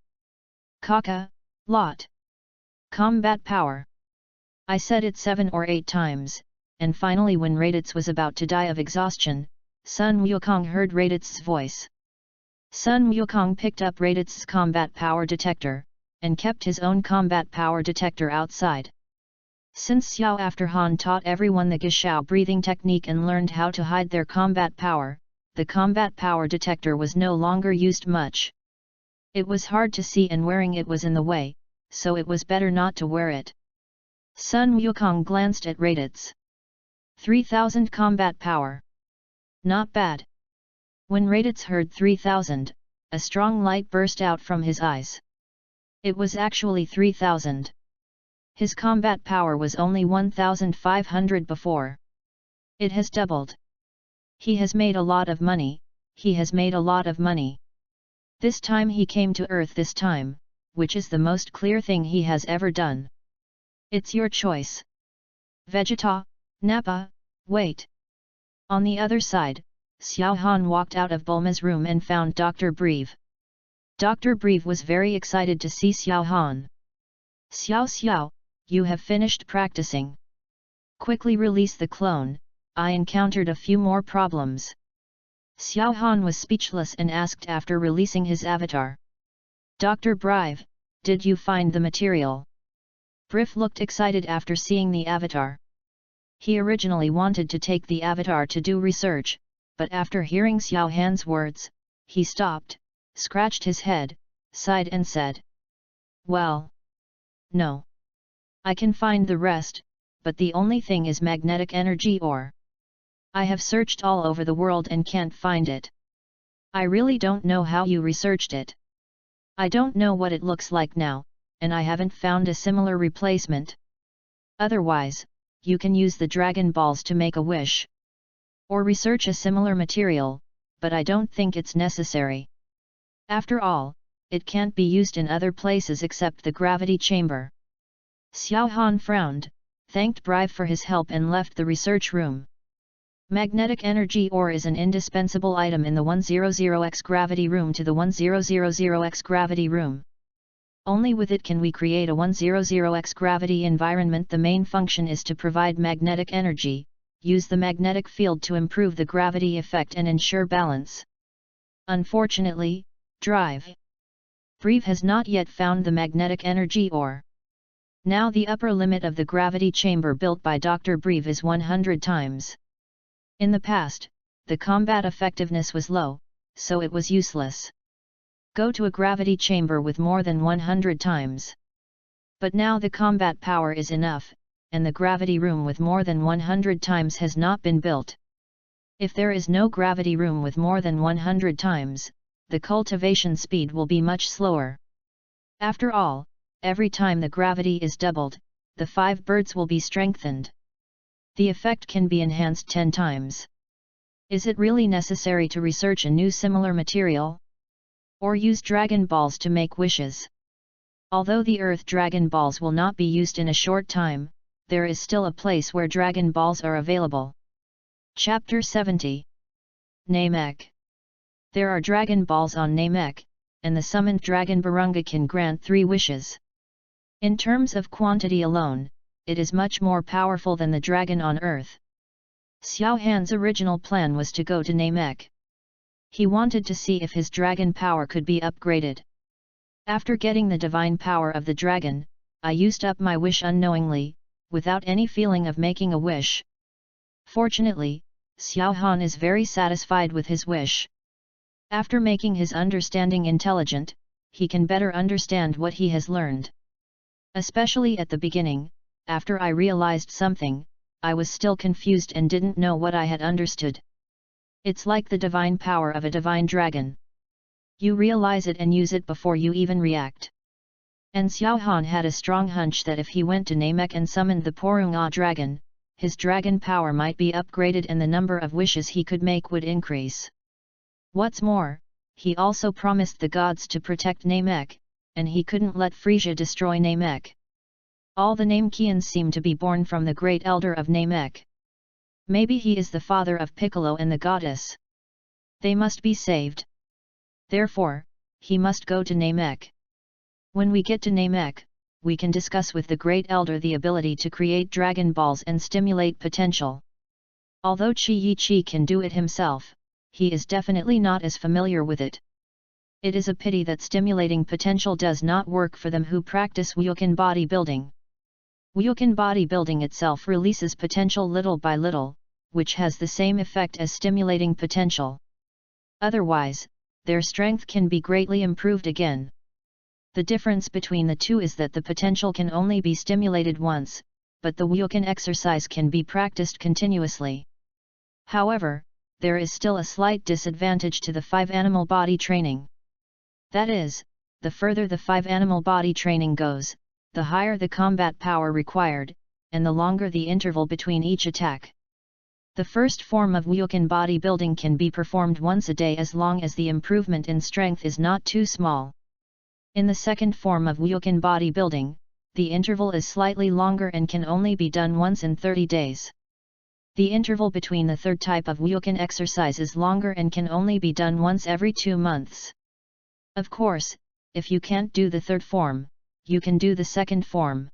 Kaka, lot. Combat power. I said it 7 or 8 times, and finally when Raditz was about to die of exhaustion, Sun Wukong heard Raditz's voice. Sun Wukong picked up Raditz's combat power detector, and kept his own combat power detector outside. Since Xiao after Han taught everyone the Geshao breathing technique and learned how to hide their combat power, the combat power detector was no longer used much. It was hard to see and wearing it was in the way, so it was better not to wear it. Sun Wukong glanced at Raditz. 3000 combat power. Not bad. When Raditz heard 3000, a strong light burst out from his eyes. It was actually 3000. His combat power was only 1500 before. It has doubled. He has made a lot of money, he has made a lot of money. This time he came to Earth this time, which is the most clear thing he has ever done. It's your choice. Vegeta, Nappa, wait. On the other side, Xiao Han walked out of Bulma's room and found Dr. Breve. Dr. Breve was very excited to see Xiao Han. Xiao, you have finished practicing. Quickly release the clone, I encountered a few more problems. Xiao Han was speechless and asked after releasing his avatar. Dr. Breve, did you find the material? Breve looked excited after seeing the avatar. He originally wanted to take the avatar to do research, but after hearing Xiao Han's words, he stopped, scratched his head, sighed and said. Well. No. I can find the rest, but the only thing is magnetic energy ore. I have searched all over the world and can't find it. I really don't know how you researched it. I don't know what it looks like now, and I haven't found a similar replacement. Otherwise, you can use the Dragon Balls to make a wish. Or research a similar material, but I don't think it's necessary. After all, it can't be used in other places except the gravity chamber. Xiao Han frowned, thanked Brive for his help and left the research room. Magnetic energy ore is an indispensable item in the 100x gravity room to the 1000x gravity room. Only with it can we create a 100x gravity environment. The main function is to provide magnetic energy, use the magnetic field to improve the gravity effect and ensure balance. Unfortunately, Brive has not yet found the magnetic energy ore. Now the upper limit of the gravity chamber built by Dr. Brive is 100 times. In the past, the combat effectiveness was low, so it was useless. Go to a gravity chamber with more than 100 times. But now the combat power is enough, and the gravity room with more than 100 times has not been built. If there is no gravity room with more than 100 times, the cultivation speed will be much slower. After all, every time the gravity is doubled, the 5 birds will be strengthened. The effect can be enhanced 10 times. Is it really necessary to research a new similar material? Or use Dragon Balls to make wishes? Although the Earth Dragon Balls will not be used in a short time, there is still a place where Dragon Balls are available. Chapter 70. Namek. There are Dragon Balls on Namek, and the summoned Dragon Barunga can grant 3 wishes. In terms of quantity alone, it is much more powerful than the dragon on Earth. Xiao Han's original plan was to go to Namek. He wanted to see if his dragon power could be upgraded. After getting the divine power of the dragon, I used up my wish unknowingly, without any feeling of making a wish. Fortunately, Xiao Han is very satisfied with his wish. After making his understanding intelligent, he can better understand what he has learned. Especially at the beginning, after I realized something, I was still confused and didn't know what I had understood. It's like the divine power of a divine dragon. You realize it and use it before you even react. And Xiao Han had a strong hunch that if he went to Namek and summoned the Porunga dragon, his dragon power might be upgraded and the number of wishes he could make would increase. What's more, he also promised the gods to protect Namek, and he couldn't let Frisia destroy Namek. All the Namekians seem to be born from the great elder of Namek. Maybe he is the father of Piccolo and the goddess. They must be saved. Therefore, he must go to Namek. When we get to Namek, we can discuss with the great elder the ability to create Dragon Balls and stimulate potential. Although Chi Yi Chi can do it himself, he is definitely not as familiar with it. It is a pity that stimulating potential does not work for them who practice Wyokan bodybuilding. Wyokan bodybuilding itself releases potential little by little, which has the same effect as stimulating potential. Otherwise, their strength can be greatly improved again. The difference between the two is that the potential can only be stimulated once, but the Wyokan exercise can be practiced continuously. However, there is still a slight disadvantage to the 5 animal body training. That is, the further the 5 animal body training goes, the higher the combat power required, and the longer the interval between each attack. The first form of Wyokan bodybuilding can be performed once a day as long as the improvement in strength is not too small. In the second form of Wyokan bodybuilding, the interval is slightly longer and can only be done once in 30 days. The interval between the third type of Wyokan exercise is longer and can only be done once every 2 months. Of course, if you can't do the third form, you can do the second form.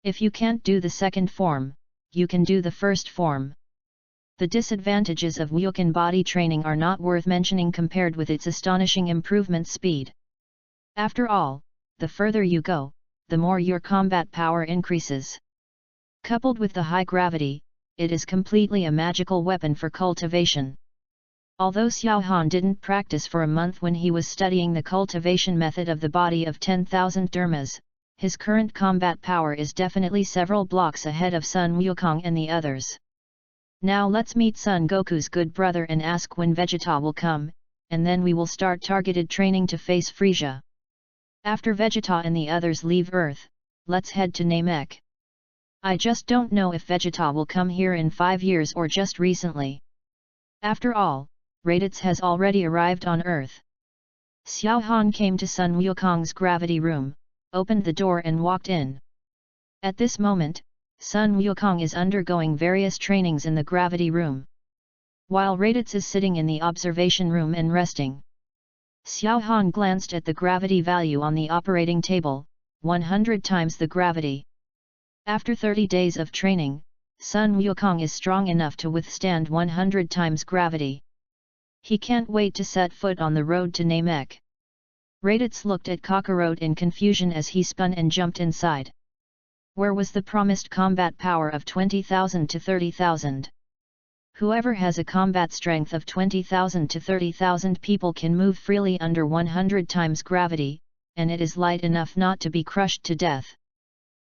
If you can't do the second form, you can do the first form. The disadvantages of Wyokan body training are not worth mentioning compared with its astonishing improvement speed. After all, the further you go, the more your combat power increases. Coupled with the high gravity, it is completely a magical weapon for cultivation. Although Xiao Han didn't practice for a month when he was studying the cultivation method of the body of 10,000 dermas, his current combat power is definitely several blocks ahead of Sun Wukong and the others. Now let's meet Son Goku's good brother and ask when Vegeta will come, and then we will start targeted training to face Frisia. After Vegeta and the others leave Earth, let's head to Namek. I just don't know if Vegeta will come here in 5 years or just recently. After all, Raditz has already arrived on Earth. Xiao Han came to Sun Wukong's gravity room, opened the door and walked in. At this moment, Sun Wukong is undergoing various trainings in the gravity room, while Raditz is sitting in the observation room and resting. Xiao Han glanced at the gravity value on the operating table, 100 times the gravity. After 30 days of training, Sun Wukong is strong enough to withstand 100 times gravity. He can't wait to set foot on the road to Namek. Raditz looked at Kakarot in confusion as he spun and jumped inside. Where was the promised combat power of 20,000 to 30,000? Whoever has a combat strength of 20,000 to 30,000 people can move freely under 100 times gravity, and it is light enough not to be crushed to death.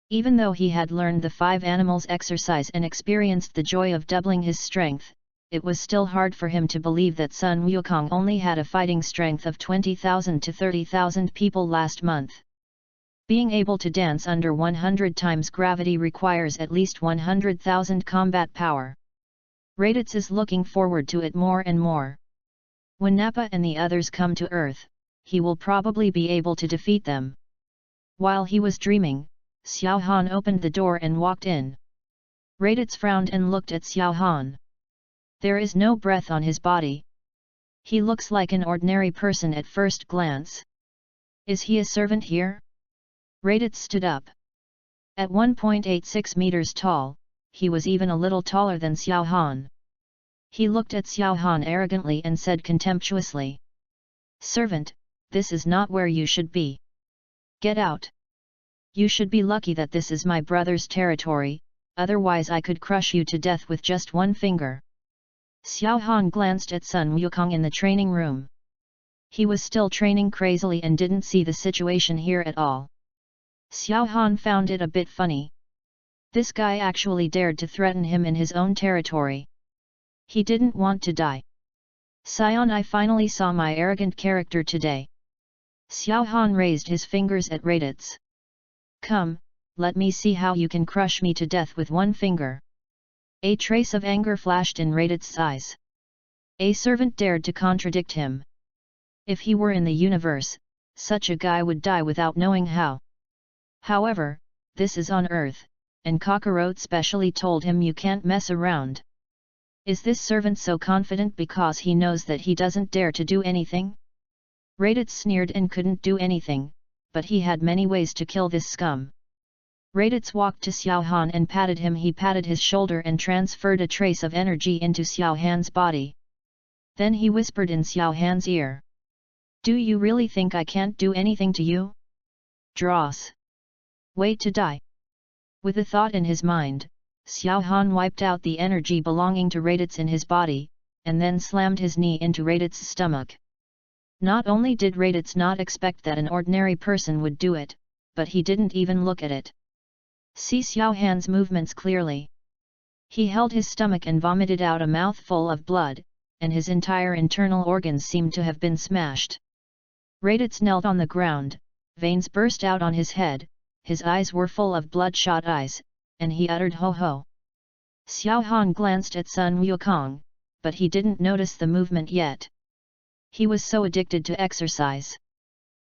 Even though he had learned the 5 animals exercise and experienced the joy of doubling his strength, it was still hard for him to believe that Sun Wukong only had a fighting strength of 20,000 to 30,000 people last month. Being able to dance under 100 times gravity requires at least 100,000 combat power. Raditz is looking forward to it more and more. When Nappa and the others come to Earth, he will probably be able to defeat them. While he was dreaming, Xiao Han opened the door and walked in. Raditz frowned and looked at Xiao Han. There is no breath on his body. He looks like an ordinary person at first glance. Is he a servant here? Raditz stood up. At 1.86 meters tall, he was even a little taller than Xiao Han. He looked at Xiao Han arrogantly and said contemptuously, "Servant, this is not where you should be. Get out. You should be lucky that this is my brother's territory, otherwise I could crush you to death with just one finger." Xiao Han glanced at Sun Wukong in the training room. He was still training crazily and didn't see the situation here at all. Xiao Han found it a bit funny. This guy actually dared to threaten him in his own territory. He didn't want to die. "Scion, I finally saw my arrogant character today." Xiao Han raised his fingers at Raditz. "Come, let me see how you can crush me to death with one finger." A trace of anger flashed in Raditz's eyes. A servant dared to contradict him. If he were in the universe, such a guy would die without knowing how. However, this is on Earth, and Kakarot specially told him you can't mess around. Is this servant so confident because he knows that he doesn't dare to do anything? Raditz sneered and couldn't do anything, but he had many ways to kill this scum. Raditz walked to Xiao Han and patted him. He patted his shoulder and transferred a trace of energy into Xiao Han's body. Then he whispered in Xiao Han's ear. "Do you really think I can't do anything to you? Dross. Wait to die." With a thought in his mind, Xiao Han wiped out the energy belonging to Raditz in his body, and then slammed his knee into Raditz's stomach. Not only did Raditz not expect that an ordinary person would do it, but he didn't even look at it. See Xiao Han's movements clearly. He held his stomach and vomited out a mouthful of blood, and his entire internal organs seemed to have been smashed. Raditz knelt on the ground, veins burst out on his head, his eyes were full of bloodshot eyes, and he uttered "Ho ho." Xiao Han glanced at Sun Wukong, but he didn't notice the movement yet. He was so addicted to exercise.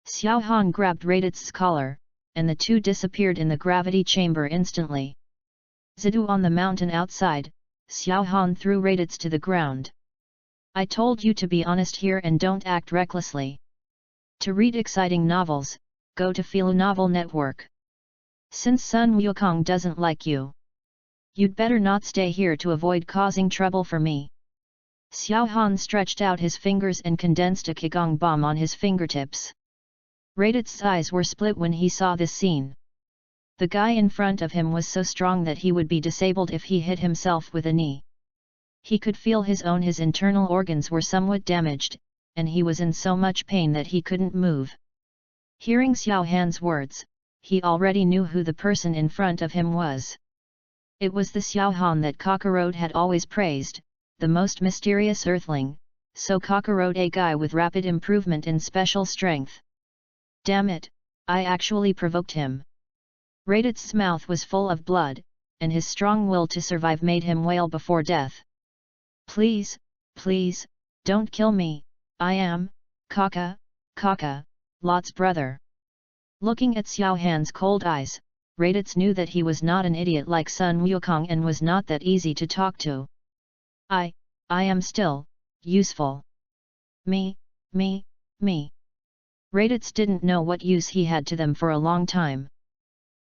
Xiao Han grabbed Raditz's collar, and the two disappeared in the gravity chamber instantly. Zidu on the mountain outside, Xiao Han threw Raditz to the ground. "I told you to be honest here and don't act recklessly. To read exciting novels, go to Philo Novel Network. Since Sun Wukong doesn't like you, you'd better not stay here to avoid causing trouble for me." Xiao Han stretched out his fingers and condensed a Qigong bomb on his fingertips. Raditz's eyes were split when he saw this scene. The guy in front of him was so strong that he would be disabled if he hit himself with a knee. He could feel his internal organs were somewhat damaged, and he was in so much pain that he couldn't move. Hearing Xiao Han's words, he already knew who the person in front of him was. It was the Xiao Han that Kakarot had always praised, the most mysterious earthling, so Kakarot, a guy with rapid improvement in special strength. Damn it, I actually provoked him. Raditz's mouth was full of blood, and his strong will to survive made him wail before death. "Please, please, don't kill me, I am, Kaka, Lot's brother. Looking at Xiao Han's cold eyes, Raditz knew that he was not an idiot like Sun Wukong and was not that easy to talk to. I am still useful. Me. Raditz didn't know what use he had to them for a long time.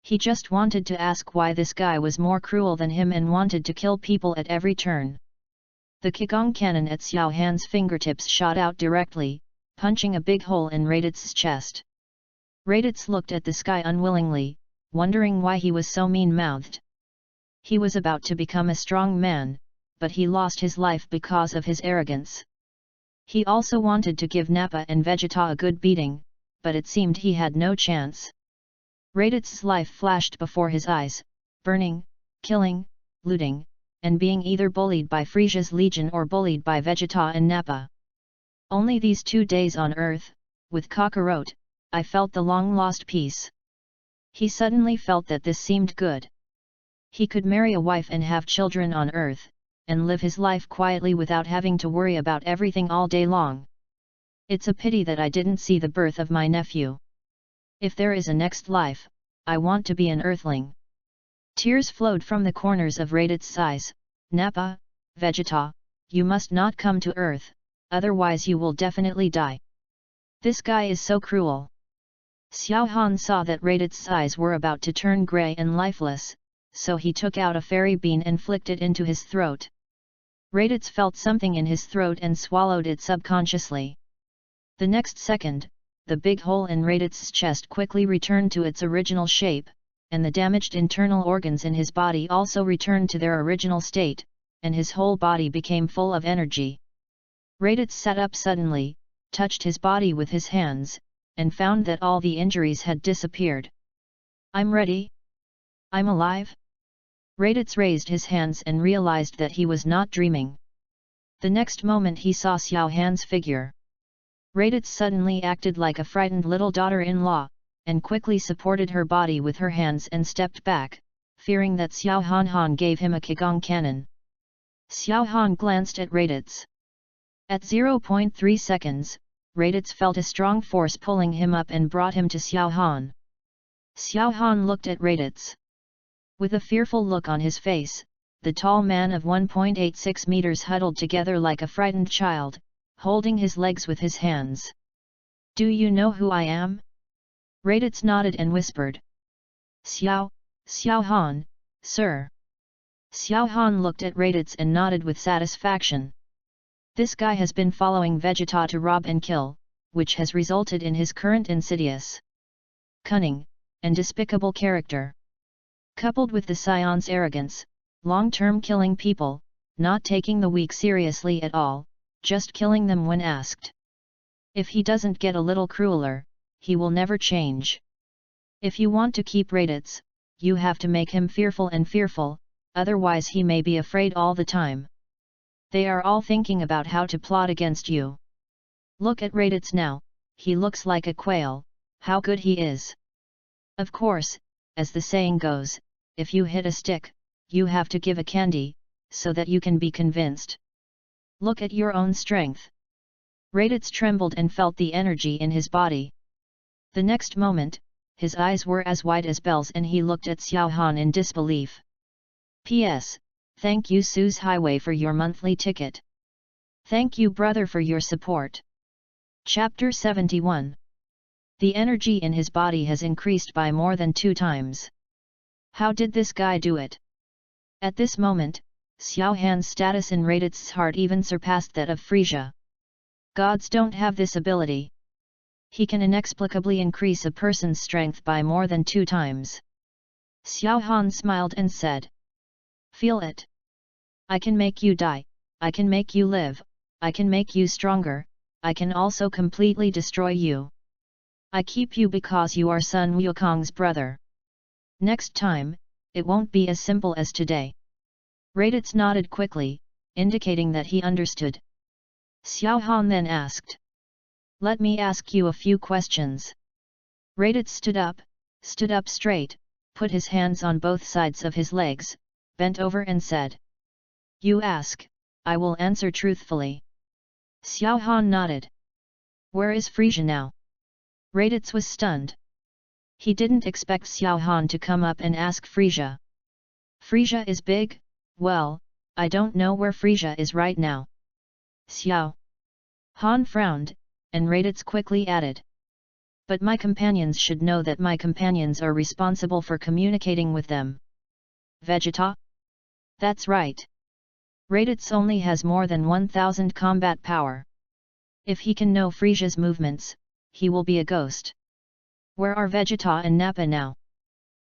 He just wanted to ask why this guy was more cruel than him and wanted to kill people at every turn. The Qigong cannon at Xiao Han's fingertips shot out directly, punching a big hole in Raditz's chest. Raditz looked at the sky unwillingly, wondering why he was so mean-mouthed. He was about to become a strong man, but he lost his life because of his arrogance. He also wanted to give Nappa and Vegeta a good beating, but it seemed he had no chance. Raditz's life flashed before his eyes, burning, killing, looting, and being either bullied by Frisia's legion or bullied by Vegeta and Nappa. Only these 2 days on Earth, with Kakarot, I felt the long-lost peace. He suddenly felt that this seemed good. He could marry a wife and have children on Earth, and live his life quietly without having to worry about everything all day long. It's a pity that I didn't see the birth of my nephew. If there is a next life, I want to be an Earthling. Tears flowed from the corners of Raditz's eyes. Nappa, Vegeta, you must not come to Earth, otherwise you will definitely die. This guy is so cruel. Xiao Han saw that Raditz's eyes were about to turn grey and lifeless, so he took out a fairy bean and flicked it into his throat. Raditz felt something in his throat and swallowed it subconsciously. The next second, the big hole in Raditz's chest quickly returned to its original shape, and the damaged internal organs in his body also returned to their original state, and his whole body became full of energy. Raditz sat up suddenly, touched his body with his hands, and found that all the injuries had disappeared. I'm ready. I'm alive. Raditz raised his hands and realized that he was not dreaming. The next moment he saw Xiao Han's figure. Raditz suddenly acted like a frightened little daughter-in-law, and quickly supported her body with her hands and stepped back, fearing that Xiao Han gave him a Qigong cannon. Xiao Han glanced at Raditz. At 0.3 seconds, Raditz felt a strong force pulling him up and brought him to Xiao Han. Xiao Han looked at Raditz. With a fearful look on his face, the tall man of 1.86 meters huddled together like a frightened child, holding his legs with his hands. Do you know who I am? Raditz nodded and whispered. Xiao Han, sir. Xiao Han looked at Raditz and nodded with satisfaction. This guy has been following Vegeta to rob and kill, which has resulted in his current insidious, cunning, and despicable character. Coupled with the Scion's arrogance, long-term killing people, not taking the weak seriously at all, just killing them when asked. If he doesn't get a little crueler, he will never change. If you want to keep Raditz, you have to make him fearful, otherwise he may be afraid all the time. They are all thinking about how to plot against you. Look at Raditz now, he looks like a quail, how good he is. Of course, as the saying goes, if you hit a stick, you have to give a candy, so that you can be convinced. Look at your own strength. Raditz trembled and felt the energy in his body. The next moment, his eyes were as wide as bells and he looked at Xiao Han in disbelief. P.S. Thank you Sue's Highway for your monthly ticket. Thank you brother for your support. Chapter 71. The energy in his body has increased by more than 2 times. How did this guy do it? At this moment, Xiao Han's status in Raditz's heart even surpassed that of Frisia. Gods don't have this ability. He can inexplicably increase a person's strength by more than 2 times. Xiao Han smiled and said. Feel it. I can make you die, I can make you live, I can make you stronger, I can also completely destroy you. I keep you because you are Sun Wukong's brother. Next time, it won't be as simple as today. Raditz nodded quickly, indicating that he understood. Xiao Han then asked. Let me ask you a few questions. Raditz stood up straight, put his hands on both sides of his legs, bent over and said. You ask, I will answer truthfully. Xiao Han nodded. Where is Frisia now? Raditz was stunned. He didn't expect Xiao Han to come up and ask Frisia. Frisia is big? Well, I don't know where Frisia is right now. Xiao Han frowned, and Raditz quickly added. But my companions should know that my companions are responsible for communicating with them. Vegeta? That's right. Raditz only has more than 1000 combat power. If he can know Frisia's movements, he will be a ghost. Where are Vegeta and Nappa now?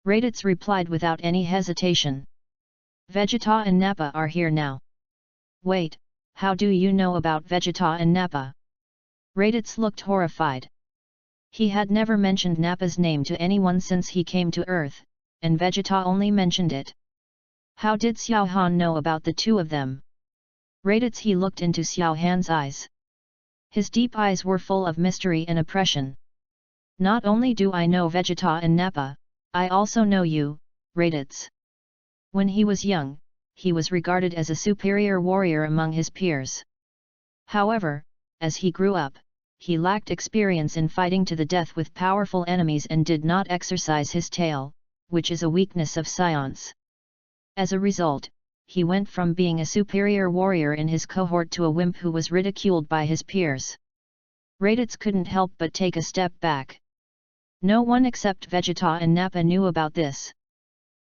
Raditz replied without any hesitation. Vegeta and Nappa are here now. Wait, how do you know about Vegeta and Nappa? Raditz looked horrified. He had never mentioned Nappa's name to anyone since he came to Earth, and Vegeta only mentioned it. How did Xiao Han know about the two of them? Raditz he looked into Xiao Han's eyes. His deep eyes were full of mystery and oppression. Not only do I know Vegeta and Nappa, I also know you, Raditz. When he was young, he was regarded as a superior warrior among his peers. However, as he grew up, he lacked experience in fighting to the death with powerful enemies and did not exercise his tail, which is a weakness of scions. As a result, he went from being a superior warrior in his cohort to a wimp who was ridiculed by his peers. Raditz couldn't help but take a step back. No one except Vegeta and Nappa knew about this.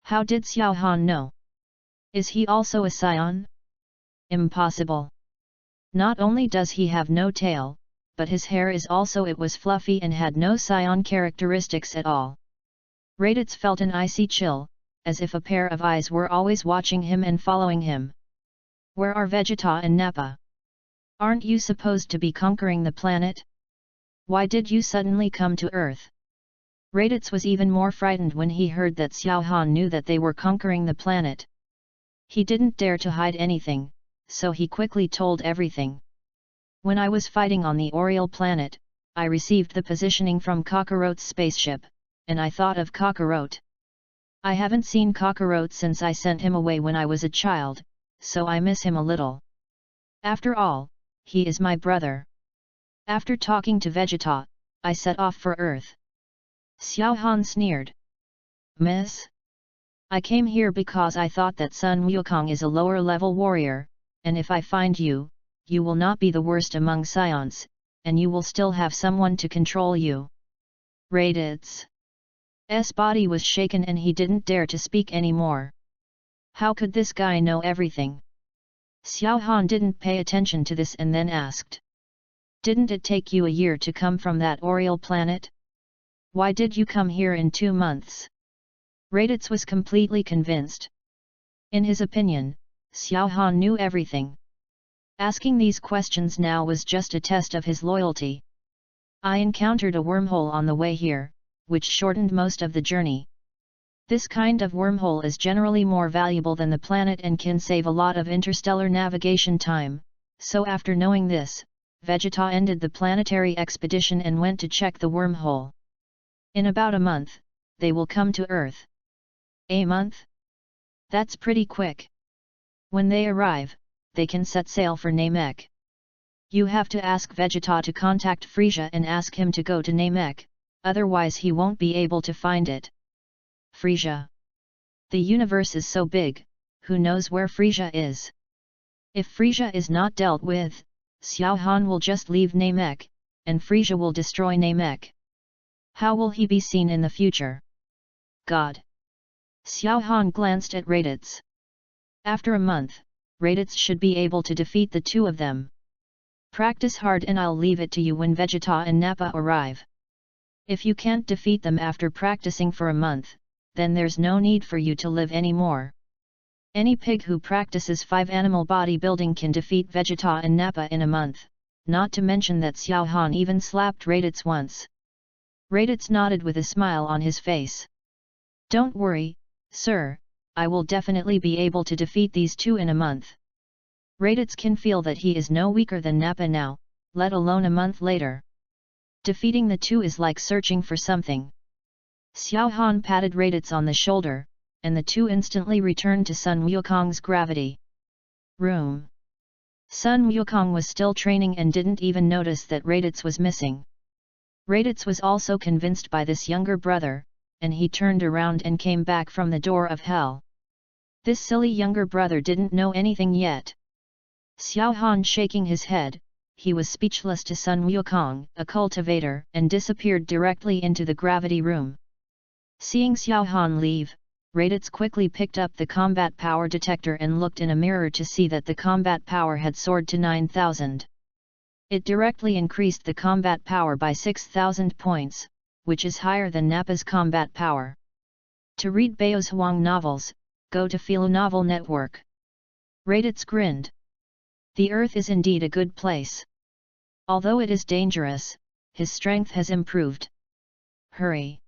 How did Xiao Han know? Is he also a scion? Impossible. Not only does he have no tail, but his hair is also it was fluffy and had no scion characteristics at all. Raditz felt an icy chill, as if a pair of eyes were always watching him and following him. Where are Vegeta and Nappa? Aren't you supposed to be conquering the planet? Why did you suddenly come to Earth? Raditz was even more frightened when he heard that Xiao Han knew that they were conquering the planet. He didn't dare to hide anything, so he quickly told everything. When I was fighting on the Oriole planet, I received the positioning from Kakarot's spaceship, and I thought of Kakarot. I haven't seen Kakarot since I sent him away when I was a child, so I miss him a little. After all, he is my brother. After talking to Vegeta, I set off for Earth. Xiao Han sneered. Miss? I came here because I thought that Sun Wukong is a lower-level warrior, and if I find you, you will not be the worst among scions, and you will still have someone to control you. Raditz's body was shaken and he didn't dare to speak anymore. How could this guy know everything? Xiao Han didn't pay attention to this and then asked. Didn't it take you a year to come from that Oriole planet? Why did you come here in 2 months? Raditz was completely convinced. In his opinion, Xiao Han knew everything. Asking these questions now was just a test of his loyalty. I encountered a wormhole on the way here, which shortened most of the journey. This kind of wormhole is generally more valuable than the planet and can save a lot of interstellar navigation time, so after knowing this, Vegeta ended the planetary expedition and went to check the wormhole. In about a month, they will come to Earth. A month? That's pretty quick. When they arrive, they can set sail for Namek. You have to ask Vegeta to contact Frisia and ask him to go to Namek, otherwise he won't be able to find it. Frisia. The universe is so big, who knows where Frisia is? If Frisia is not dealt with, Xiao Han will just leave Namek, and Frisia will destroy Namek. How will he be seen in the future? God! Xiao Han glanced at Raditz. After a month, Raditz should be able to defeat the two of them. Practice hard and I'll leave it to you when Vegeta and Nappa arrive. If you can't defeat them after practicing for a month, then there's no need for you to live anymore. Any pig who practices 5 animal bodybuilding can defeat Vegeta and Nappa in a month, not to mention that Xiao Han even slapped Raditz once. Raditz nodded with a smile on his face. Don't worry, sir, I will definitely be able to defeat these two in a month. Raditz can feel that he is no weaker than Nappa now, let alone a month later. Defeating the two is like searching for something. Xiao Han patted Raditz on the shoulder, and the two instantly returned to Sun Wukong's gravity room. Sun Wukong was still training and didn't even notice that Raditz was missing. Raditz was also convinced by this younger brother, and he turned around and came back from the door of hell. This silly younger brother didn't know anything yet. Xiao Han shaking his head, he was speechless to Sun Wukong, a cultivator, and disappeared directly into the gravity room. Seeing Xiao Han leave, Raditz quickly picked up the combat power detector and looked in a mirror to see that the combat power had soared to 9,000. It directly increased the combat power by 6,000 points, which is higher than Nappa's combat power. To read Bao's Huang novels, go to Philo Novel Network. Raditz grinned. The earth is indeed a good place. Although it is dangerous, his strength has improved. Hurry!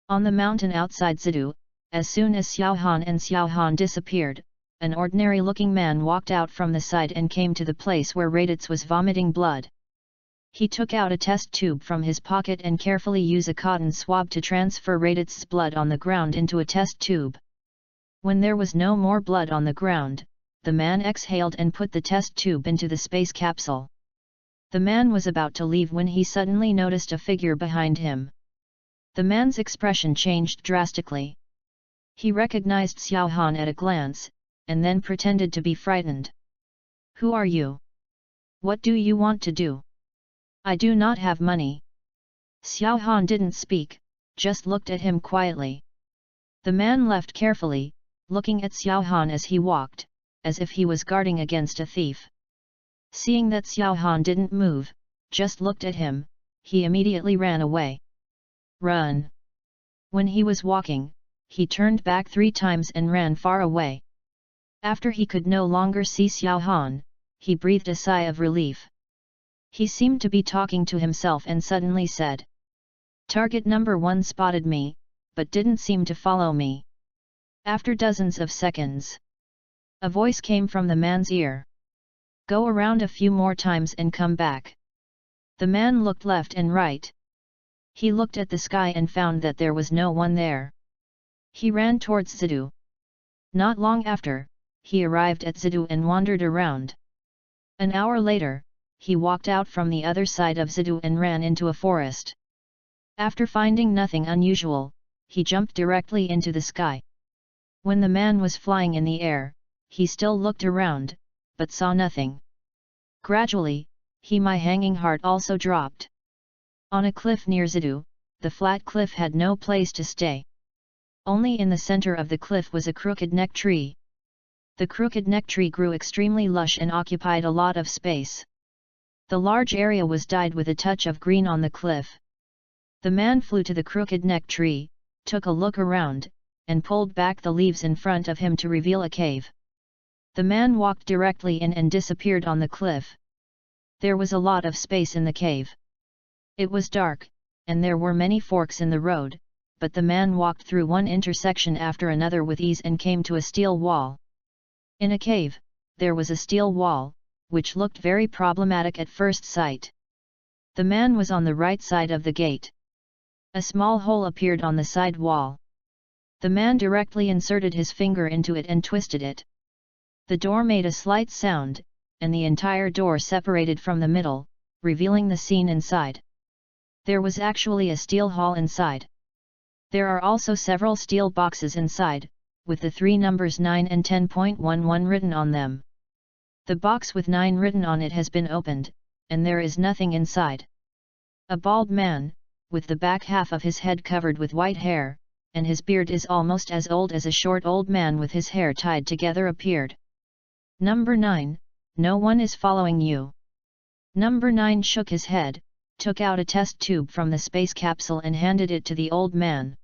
On the mountain outside Zidu, as soon as Xiao Han and Xiao Han disappeared, an ordinary-looking man walked out from the side and came to the place where Raditz was vomiting blood. He took out a test tube from his pocket and carefully used a cotton swab to transfer Raditz's blood on the ground into a test tube. When there was no more blood on the ground, the man exhaled and put the test tube into the space capsule. The man was about to leave when he suddenly noticed a figure behind him. The man's expression changed drastically. He recognized Xiao Han at a glance, and then pretended to be frightened. "Who are you? What do you want to do?" "I do not have money." Xiao Han didn't speak, just looked at him quietly. The man left carefully, looking at Xiao Han as he walked, as if he was guarding against a thief. Seeing that Xiao Han didn't move, just looked at him, he immediately ran away. "Run!" When he was walking, he turned back 3 times and ran far away. After he could no longer see Xiao Han, he breathed a sigh of relief. He seemed to be talking to himself and suddenly said, "Target number 1 spotted me, but didn't seem to follow me." After dozens of seconds, a voice came from the man's ear. "Go around a few more times and come back." The man looked left and right. He looked at the sky and found that there was no one there. He ran towards Zidu. Not long after, he arrived at Zidu and wandered around. An hour later, he walked out from the other side of Zidu and ran into a forest. After finding nothing unusual, he jumped directly into the sky. When the man was flying in the air, he still looked around, but saw nothing. Gradually, my hanging heart also dropped. On a cliff near Zidu, the flat cliff had no place to stay. Only in the center of the cliff was a crooked neck tree. The crooked neck tree grew extremely lush and occupied a lot of space. The large area was dyed with a touch of green on the cliff. The man flew to the crooked neck tree, took a look around, and pulled back the leaves in front of him to reveal a cave. The man walked directly in and disappeared on the cliff. There was a lot of space in the cave. It was dark, and there were many forks in the road, but the man walked through one intersection after another with ease and came to a steel wall. In a cave, there was a steel wall, which looked very problematic at first sight. The man was on the right side of the gate. A small hole appeared on the side wall. The man directly inserted his finger into it and twisted it. The door made a slight sound, and the entire door separated from the middle, revealing the scene inside. There was actually a steel hall inside. There are also several steel boxes inside, with the 3 numbers 9 and 10.11 written on them. The box with 9 written on it has been opened, and there is nothing inside. A bald man, with the back half of his head covered with white hair, and his beard is almost as old as a short old man with his hair tied together appeared. "Number 9, no one is following you." Number 9 shook his head, took out a test tube from the space capsule and handed it to the old man.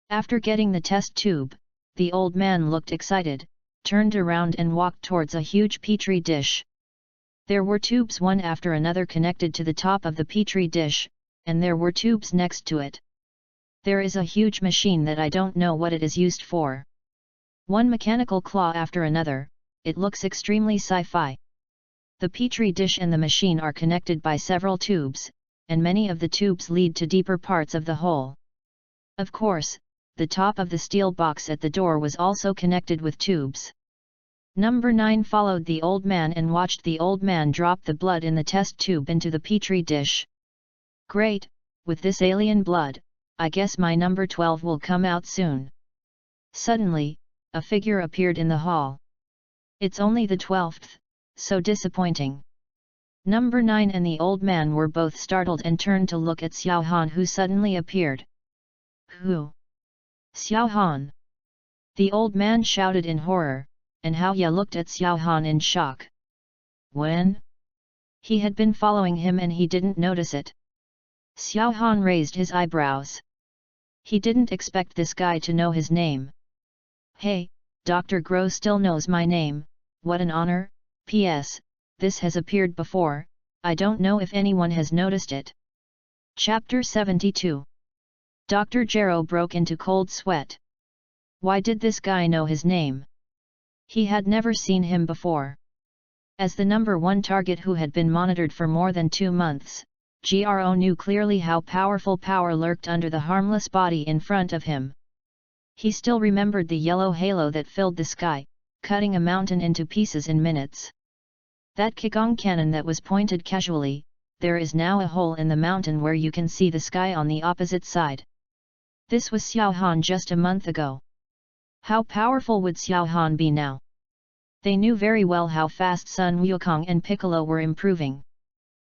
After getting the test tube, the old man looked excited, turned around and walked towards a huge petri dish. There were tubes one after another connected to the top of the petri dish, and there were tubes next to it. There is a huge machine that I don't know what it is used for. One mechanical claw after another, it looks extremely sci-fi. The petri dish and the machine are connected by several tubes, and many of the tubes lead to deeper parts of the hole. Of course, the top of the steel box at the door was also connected with tubes. Number 9 followed the old man and watched the old man drop the blood in the test tube into the petri dish. "Great, with this alien blood, I guess my number 12 will come out soon. Suddenly, a figure appeared in the hall. It's only the 12th, so disappointing. Number 9 and the old man were both startled and turned to look at Xiao Han, who suddenly appeared. Who? Xiao Han! The old man shouted in horror, and Hao Ya looked at Xiao Han in shock. When? He had been following him and he didn't notice it. Xiao Han raised his eyebrows. He didn't expect this guy to know his name. Hey, Dr. Gro still knows my name, what an honor. P.S. This has appeared before, I don't know if anyone has noticed it. Chapter 72. Dr. Gero broke into cold sweat. Why did this guy know his name? He had never seen him before. As the number 1 target who had been monitored for more than 2 months, Gro knew clearly how powerful power lurked under the harmless body in front of him. He still remembered the yellow halo that filled the sky, cutting a mountain into pieces in minutes. That Qigong cannon that was pointed casually, there is now a hole in the mountain where you can see the sky on the opposite side. This was Xiao Han just a month ago. How powerful would Xiao Han be now? They knew very well how fast Sun Wukong and Piccolo were improving.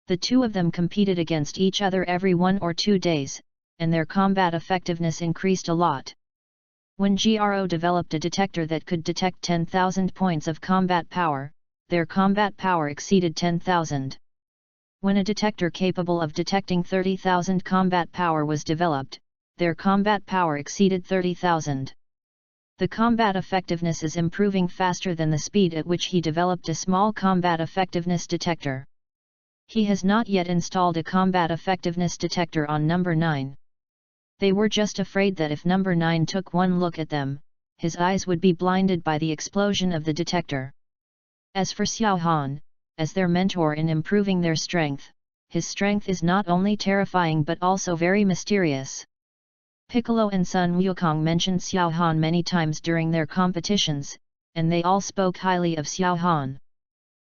The two of them competed against each other every 1 or 2 days, and their combat effectiveness increased a lot. When Gro developed a detector that could detect 10,000 points of combat power, their combat power exceeded 10,000. When a detector capable of detecting 30,000 combat power was developed, their combat power exceeded 30,000. The combat effectiveness is improving faster than the speed at which he developed a small combat effectiveness detector. He has not yet installed a combat effectiveness detector on number 9. They were just afraid that if number 9 took one look at them, his eyes would be blinded by the explosion of the detector. As for Xiao Han, as their mentor in improving their strength, his strength is not only terrifying but also very mysterious. Piccolo and Sun Wukong mentioned Xiao Han many times during their competitions, and they all spoke highly of Xiao Han.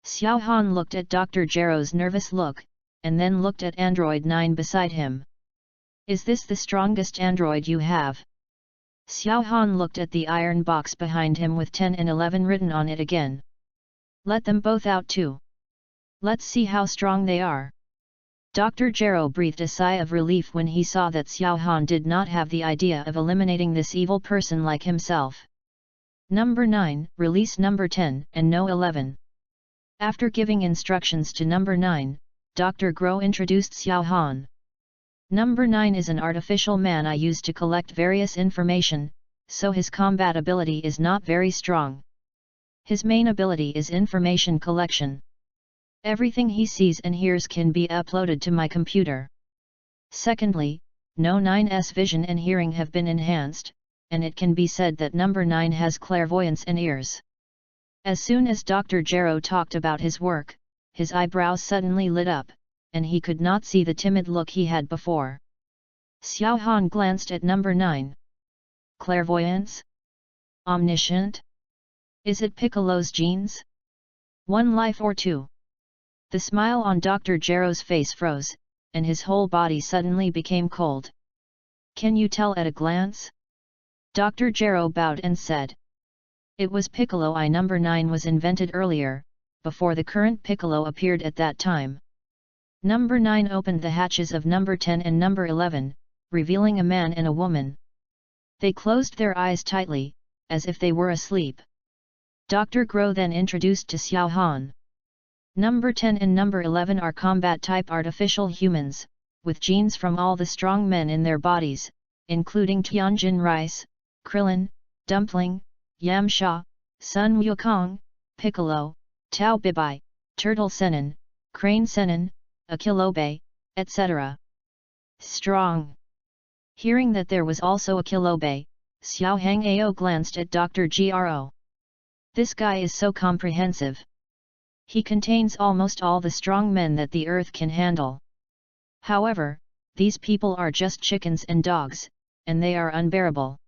Xiao Han looked at Dr. Gero's nervous look, and then looked at Android 9 beside him. Is this the strongest android you have? Xiao Han looked at the iron box behind him with 10 and 11 written on it again. Let them both out too. Let's see how strong they are. Dr. Gero breathed a sigh of relief when he saw that Xiao Han did not have the idea of eliminating this evil person like himself. Number 9, release number 10 and no 11. After giving instructions to number 9, Dr. Gro introduced Xiao Han. Number 9 is an artificial man I use to collect various information, so his combat ability is not very strong. His main ability is information collection. Everything he sees and hears can be uploaded to my computer. Secondly, No 9's vision and hearing have been enhanced, and it can be said that number 9 has clairvoyance and ears. As soon as Dr. Gero talked about his work, his eyebrows suddenly lit up, and he could not see the timid look he had before. Xiao Han glanced at number 9. Clairvoyance? Omniscient? Is it Piccolo's genes? 1 life or 2? The smile on Dr. Gero's face froze, and his whole body suddenly became cold. Can you tell at a glance? Dr. Gero bowed and said. It was Piccolo. Number 9 was invented earlier, before the current Piccolo appeared at that time. Number 9 opened the hatches of number 10 and number 11, revealing a man and a woman. They closed their eyes tightly, as if they were asleep. Dr. Gro then introduced to Xiao Han. Number 10 and number 11 are combat-type artificial humans, with genes from all the strong men in their bodies, including Tianjin Rice, Krillin, Dumpling, Yamcha, Sun Wukong, Piccolo, Tao Bibai, Turtle Sennin, Crane Sennin, Akilobe, etc. Strong. Hearing that there was also Akilobe, Xiao Hangao glanced at Dr. Gro. This guy is so comprehensive. He contains almost all the strong men that the earth can handle. However, these people are just chickens and dogs, and they are unbearable.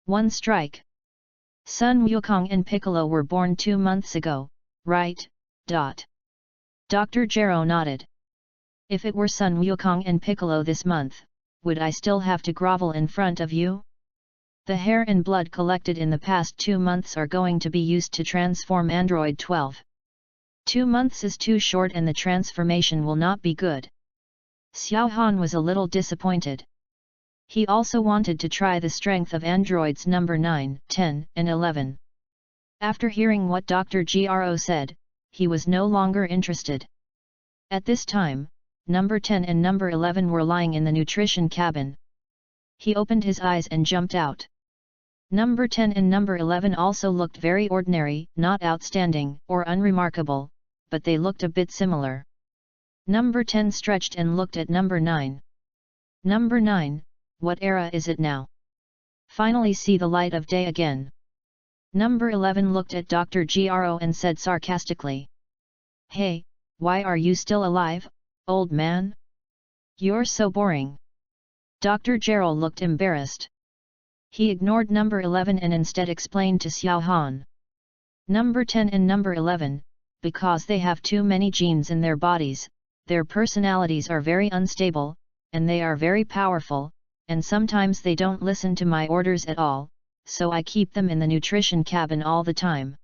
One strike. Sun Wukong and Piccolo were born 2 months ago, right? Dr. Gero nodded. If it were Sun Wukong and Piccolo this month, would I still have to grovel in front of you? The hair and blood collected in the past 2 months are going to be used to transform Android 12. 2 months is too short and the transformation will not be good. Xiao Han was a little disappointed. He also wanted to try the strength of androids number 9, 10, and 11. After hearing what Dr. Gro said, he was no longer interested. At this time, number 10 and number 11 were lying in the nutrition cabin. He opened his eyes and jumped out. Number 10 and number 11 also looked very ordinary, not outstanding or unremarkable, but they looked a bit similar. Number 10 stretched and looked at number 9. Number 9, what era is it now? Finally see the light of day again. Number 11 looked at Dr. Gro and said sarcastically. Hey, why are you still alive, old man? You're so boring. Dr. Gro looked embarrassed. He ignored number 11 and instead explained to Xiao Han. Number 10 and number 11, because they have too many genes in their bodies, their personalities are very unstable, and they are very powerful, and sometimes they don't listen to my orders at all, so I keep them in the nutrition cabin all the time.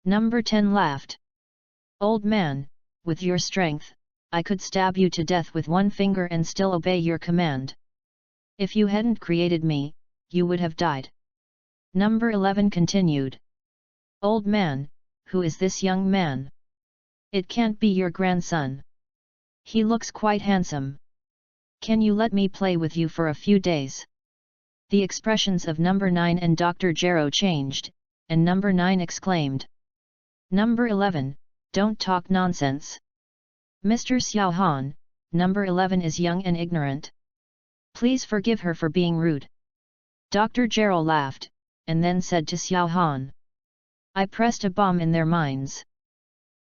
Number 10 laughed. Old man, with your strength, I could stab you to death with one finger and still obey your command. If you hadn't created me, you would have died. Number 11 continued. Old man, who is this young man? It can't be your grandson. He looks quite handsome. Can you let me play with you for a few days? The expressions of number 9 and Dr. Gro changed, and number 9 exclaimed. Number 11, don't talk nonsense. Mr. Xiao Han, number 11 is young and ignorant. Please forgive her for being rude. Dr. Gro laughed, and then said to Xiao Han. I pressed a bomb in their minds.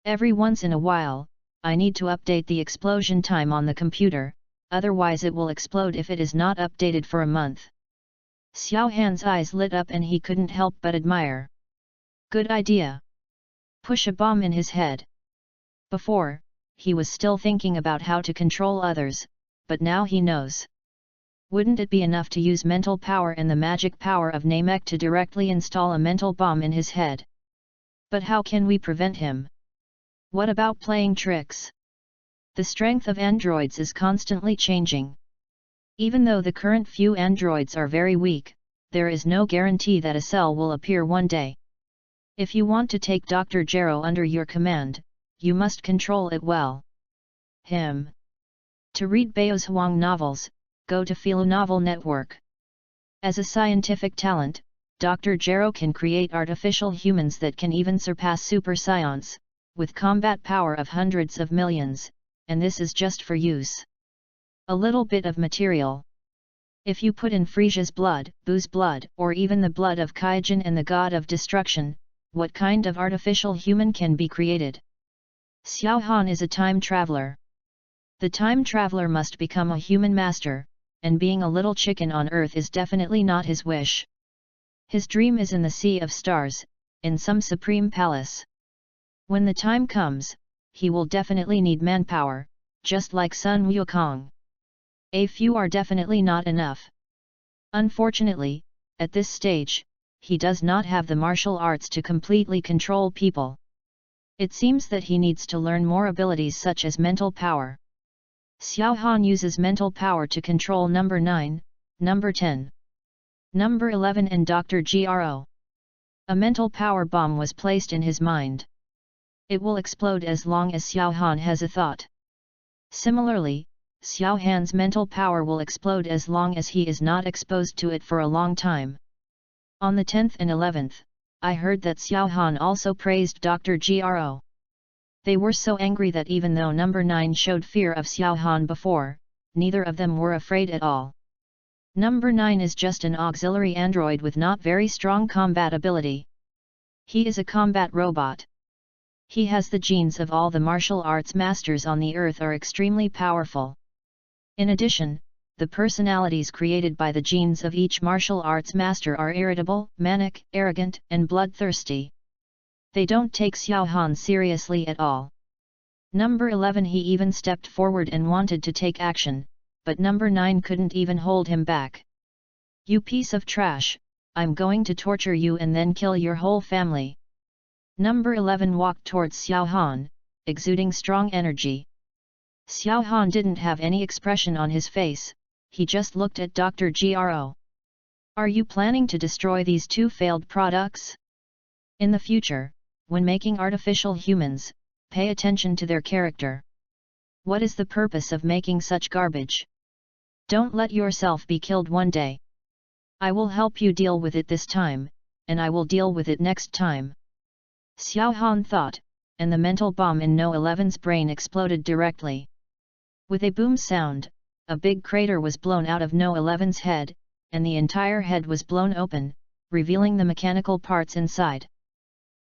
Every once in a while, I need to update the explosion time on the computer, otherwise it will explode if it is not updated for a month. Xiao Han's eyes lit up and he couldn't help but admire. Good idea. Push a bomb in his head. Before, he was still thinking about how to control others, but now he knows. Wouldn't it be enough to use mental power and the magic power of Namek to directly install a mental bomb in his head? But how can we prevent him? What about playing tricks? The strength of androids is constantly changing. Even though the current few androids are very weak, there is no guarantee that a cell will appear one day. If you want to take Dr. Gro under your command, you must control it well. To read Bao's Huang novels, go to Philo Novel Network. As a scientific talent, Dr. Gro can create artificial humans that can even surpass super science, with combat power of hundreds of millions, and this is just for use. A little bit of material. If you put in Frisia's blood, Bu's blood, or even the blood of Kaijin and the god of destruction, what kind of artificial human can be created? Xiao Han is a time traveler. The time traveler must become a human master, and being a little chicken on earth is definitely not his wish. His dream is in the sea of stars, in some supreme palace. When the time comes, he will definitely need manpower, just like Sun Wukong. A few are definitely not enough. Unfortunately, at this stage, he does not have the martial arts to completely control people. It seems that he needs to learn more abilities such as mental power. Xiao Han uses mental power to control number 9, number 10, number 11 and Dr. Gro. A mental power bomb was placed in his mind. It will explode as long as Xiao Han has a thought. Similarly, Xiao Han's mental power will explode as long as he is not exposed to it for a long time. On the 10th and 11th, I heard that Xiao Han also praised Dr. Gro. They were so angry that even though number 9 showed fear of Xiao Han before, neither of them were afraid at all. Number 9 is just an auxiliary android with not very strong combat ability. He is a combat robot. He has the genes of all the martial arts masters on the earth are extremely powerful. In addition, the personalities created by the genes of each martial arts master are irritable, manic, arrogant, and bloodthirsty. They don't take Xiao Han seriously at all. Number 11 he even stepped forward and wanted to take action, but number 9 couldn't even hold him back. You piece of trash, I'm going to torture you and then kill your whole family. Number 11 walked towards Xiao Han, exuding strong energy. Xiao Han didn't have any expression on his face, he just looked at Dr. Gro. Are you planning to destroy these two failed products? In the future, when making artificial humans, pay attention to their character. What is the purpose of making such garbage? Don't let yourself be killed one day. I will help you deal with it this time, and I will deal with it next time. Xiao Han thought, and the mental bomb in No 11's brain exploded directly. With a boom sound, a big crater was blown out of No 11's head, and the entire head was blown open, revealing the mechanical parts inside.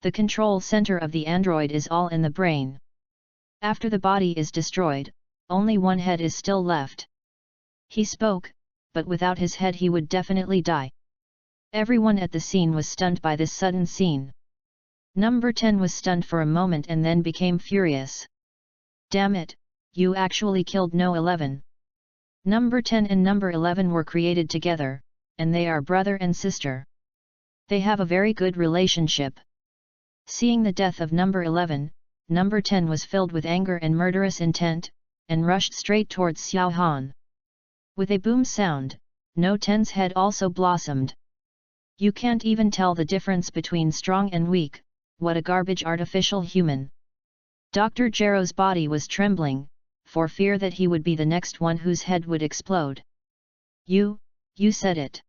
The control center of the android is all in the brain. After the body is destroyed, only one head is still left. He spoke, but without his head he would definitely die. Everyone at the scene was stunned by this sudden scene. Number 10 was stunned for a moment and then became furious. Damn it, you actually killed No 11. Number 10 and number 11 were created together, and they are brother and sister. They have a very good relationship. Seeing the death of number 11, number 10 was filled with anger and murderous intent, and rushed straight towards Xiao Han. With a boom sound, No 10's head also blossomed. You can't even tell the difference between strong and weak, what a garbage artificial human. Dr. Gero's body was trembling, for fear that he would be the next one whose head would explode. You said it.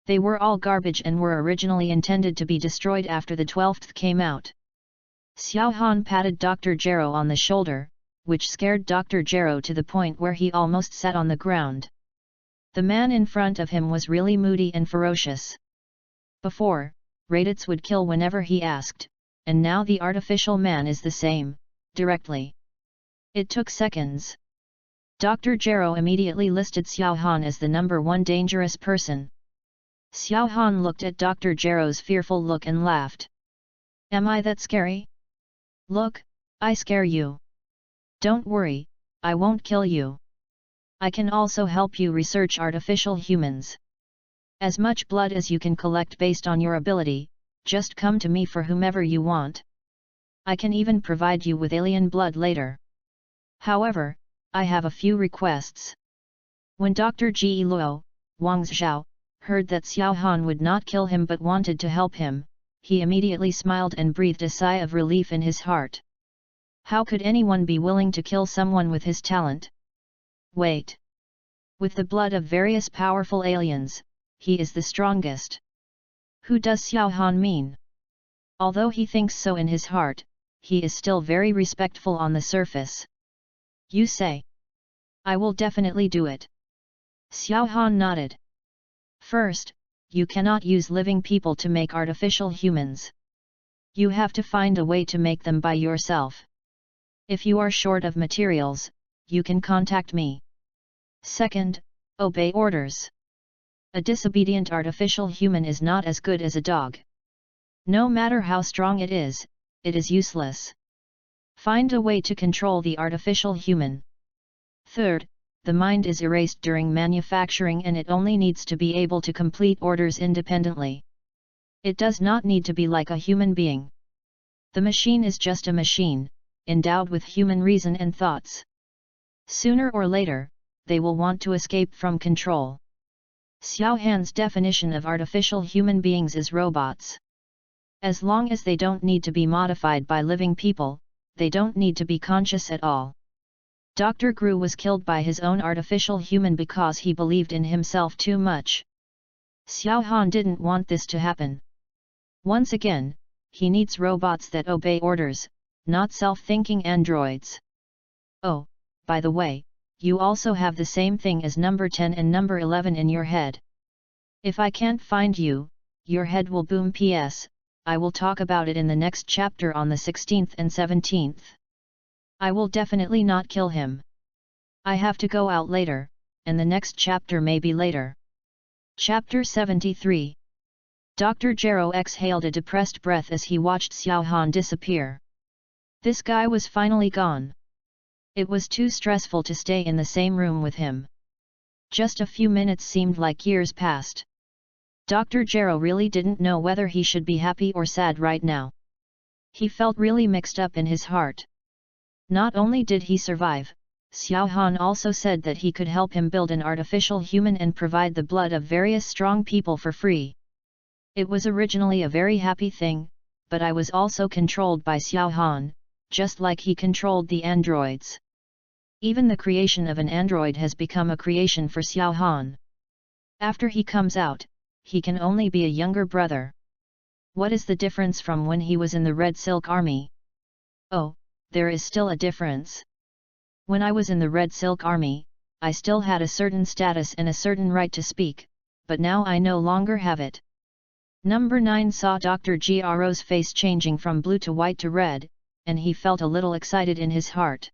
They were all garbage and were originally intended to be destroyed after the 12th came out. Xiao Han patted Dr. Gero on the shoulder, which scared Dr. Gero to the point where he almost sat on the ground. The man in front of him was really moody and ferocious. Before, Raditz would kill whenever he asked, and now the artificial man is the same, directly. It took seconds. Dr. Gero immediately listed Xiao Han as the number 1 dangerous person. Xiao Han looked at Dr. Gero's fearful look and laughed. Am I that scary? Look, I scare you. Don't worry, I won't kill you. I can also help you research artificial humans. As much blood as you can collect based on your ability, just come to me for whomever you want. I can even provide you with alien blood later. However, I have a few requests. When Dr. Ge Luo, Wang Zhao, heard that Xiao Han would not kill him but wanted to help him, he immediately smiled and breathed a sigh of relief in his heart. How could anyone be willing to kill someone with his talent? Wait. With the blood of various powerful aliens, he is the strongest. Who does Xiao Han mean? Although he thinks so in his heart, he is still very respectful on the surface. You say. I will definitely do it. Xiao Han nodded. First, you cannot use living people to make artificial humans. You have to find a way to make them by yourself. If you are short of materials, you can contact me. Second, obey orders. A disobedient artificial human is not as good as a dog. No matter how strong it is useless. Find a way to control the artificial human. Third, the mind is erased during manufacturing and it only needs to be able to complete orders independently. It does not need to be like a human being. The machine is just a machine, endowed with human reason and thoughts. Sooner or later, they will want to escape from control. Xiao Han's definition of artificial human beings is robots. As long as they don't need to be modified by living people, they don't need to be conscious at all. Dr. Gru was killed by his own artificial human because he believed in himself too much. Xiao Han didn't want this to happen. Once again, he needs robots that obey orders, not self-thinking androids. Oh, by the way, you also have the same thing as number 10 and number 11 in your head. If I can't find you, your head will boom. PS, I will talk about it in the next chapter on the 16th and 17th. I will definitely not kill him. I have to go out later, and the next chapter may be later. Chapter 73. Dr. Gero exhaled a depressed breath as he watched Xiao Han disappear. This guy was finally gone. It was too stressful to stay in the same room with him. Just a few minutes seemed like years passed. Dr. Gero really didn't know whether he should be happy or sad right now. He felt really mixed up in his heart. Not only did he survive, Xiao Han also said that he could help him build an artificial human and provide the blood of various strong people for free. It was originally a very happy thing, but I was also controlled by Xiao Han, just like he controlled the androids. Even the creation of an android has become a creation for Xiao Han. After he comes out, he can only be a younger brother. What is the difference from when he was in the Red Silk Army? Oh, there is still a difference. When I was in the Red Silk Army, I still had a certain status and a certain right to speak, but now I no longer have it. Number 9 saw Dr. Gero's face changing from blue to white to red, and he felt a little excited in his heart.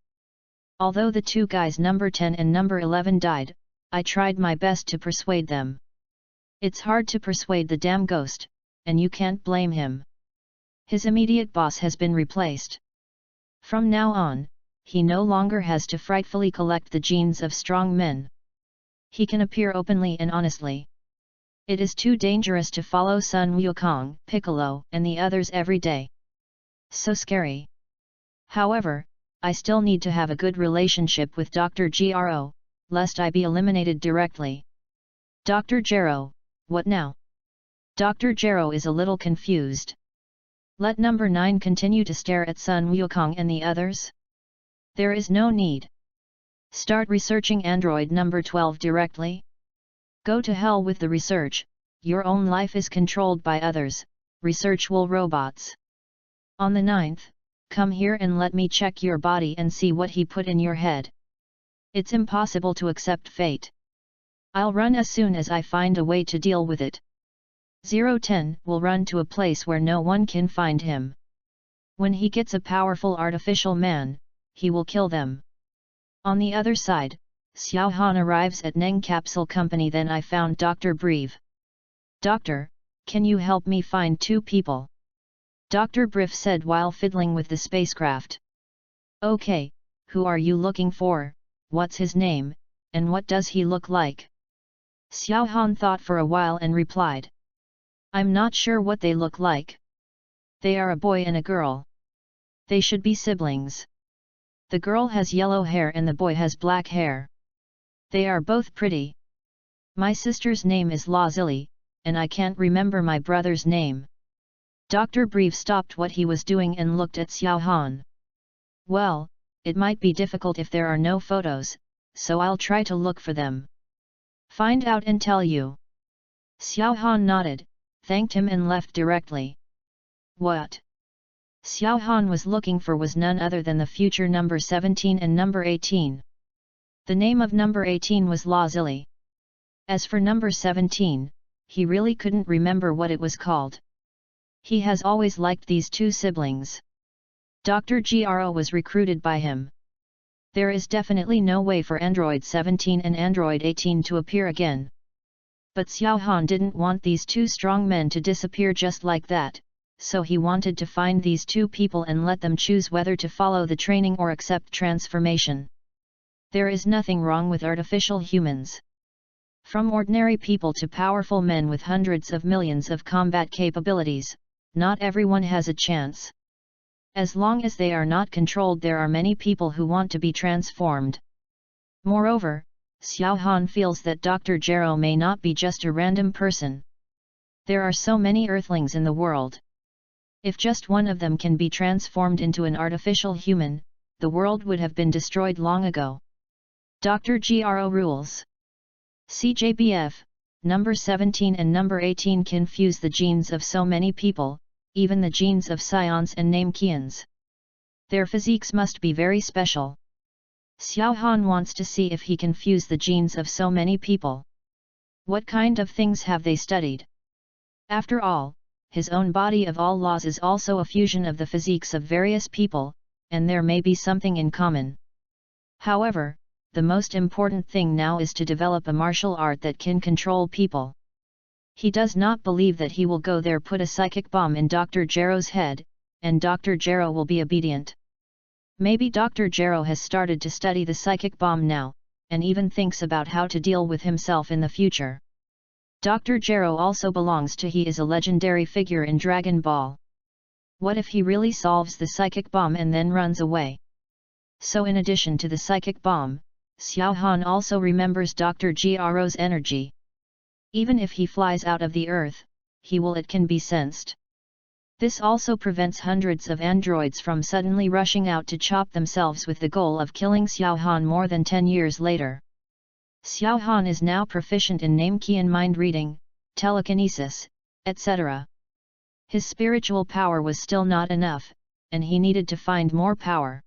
Although the two guys number 10 and number 11 died, I tried my best to persuade them. It's hard to persuade the damn ghost, and you can't blame him. His immediate boss has been replaced. From now on, he no longer has to frightfully collect the genes of strong men. He can appear openly and honestly. It is too dangerous to follow Sun Wukong, Piccolo, and the others every day. So scary. However, I still need to have a good relationship with Dr. Gero, lest I be eliminated directly. Dr. Gero, what now? Dr. Gero is a little confused. Let number 9 continue to stare at Sun Wukong and the others? There is no need. Start researching android number 12 directly. Go to hell with the research, your own life is controlled by others, research will robots. On the 9th, come here and let me check your body and see what he put in your head. It's impossible to accept fate. I'll run as soon as I find a way to deal with it. 010 will run to a place where no one can find him. When he gets a powerful artificial man, he will kill them. On the other side, Xiao Han arrives at Neng Capsule Company. Then I found Dr. Breve. Doctor, can you help me find 2 people? Dr. Breve said while fiddling with the spacecraft. Okay, who are you looking for, what's his name, and what does he look like? Xiao Han thought for a while and replied. I'm not sure what they look like. They are a boy and a girl. They should be siblings. The girl has yellow hair and the boy has black hair. They are both pretty. My sister's name is Lazili, and I can't remember my brother's name. Dr. Breve stopped what he was doing and looked at Xiao Han. Well, it might be difficult if there are no photos, so I'll try to look for them. Find out and tell you. Xiao Han nodded, thanked him and left directly. What Xiao Han was looking for was none other than the future number 17 and number 18. The name of number 18 was Lazili. As for number 17, he really couldn't remember what it was called. He has always liked these 2 siblings. Dr. Gero was recruited by him. There is definitely no way for Android 17 and Android 18 to appear again. But Xiao Han didn't want these 2 strong men to disappear just like that, so he wanted to find these 2 people and let them choose whether to follow the training or accept transformation. There is nothing wrong with artificial humans. From ordinary people to powerful men with hundreds of millions of combat capabilities, not everyone has a chance. As long as they are not controlled, there are many people who want to be transformed. Moreover, Xiao Han feels that Dr. Gero may not be just a random person. There are so many Earthlings in the world. If just one of them can be transformed into an artificial human, the world would have been destroyed long ago. Dr. Gero rules. CJBF, number 17 and number 18 confuse the genes of so many people, even the genes of Scions and Namekians. Their physiques must be very special. Xiao Han wants to see if he can fuse the genes of so many people. What kind of things have they studied? After all, his own body of all laws is also a fusion of the physiques of various people, and there may be something in common. However, the most important thing now is to develop a martial art that can control people. He does not believe that he will go there, put a psychic bomb in Dr. Gero's head, and Dr. Gero will be obedient. Maybe Dr. Gero has started to study the psychic bomb now, and even thinks about how to deal with himself in the future. Dr. Gero also belongs to he is a legendary figure in Dragon Ball. What if he really solves the psychic bomb and then runs away? So in addition to the psychic bomb, Xiao Han also remembers Dr. Gero's energy. Even if he flies out of the earth, it can be sensed. This also prevents hundreds of androids from suddenly rushing out to chop themselves with the goal of killing Xiao Han more than 10 years later. Xiao Han is now proficient in name key and mind reading, telekinesis, etc. His spiritual power was still not enough, and he needed to find more power.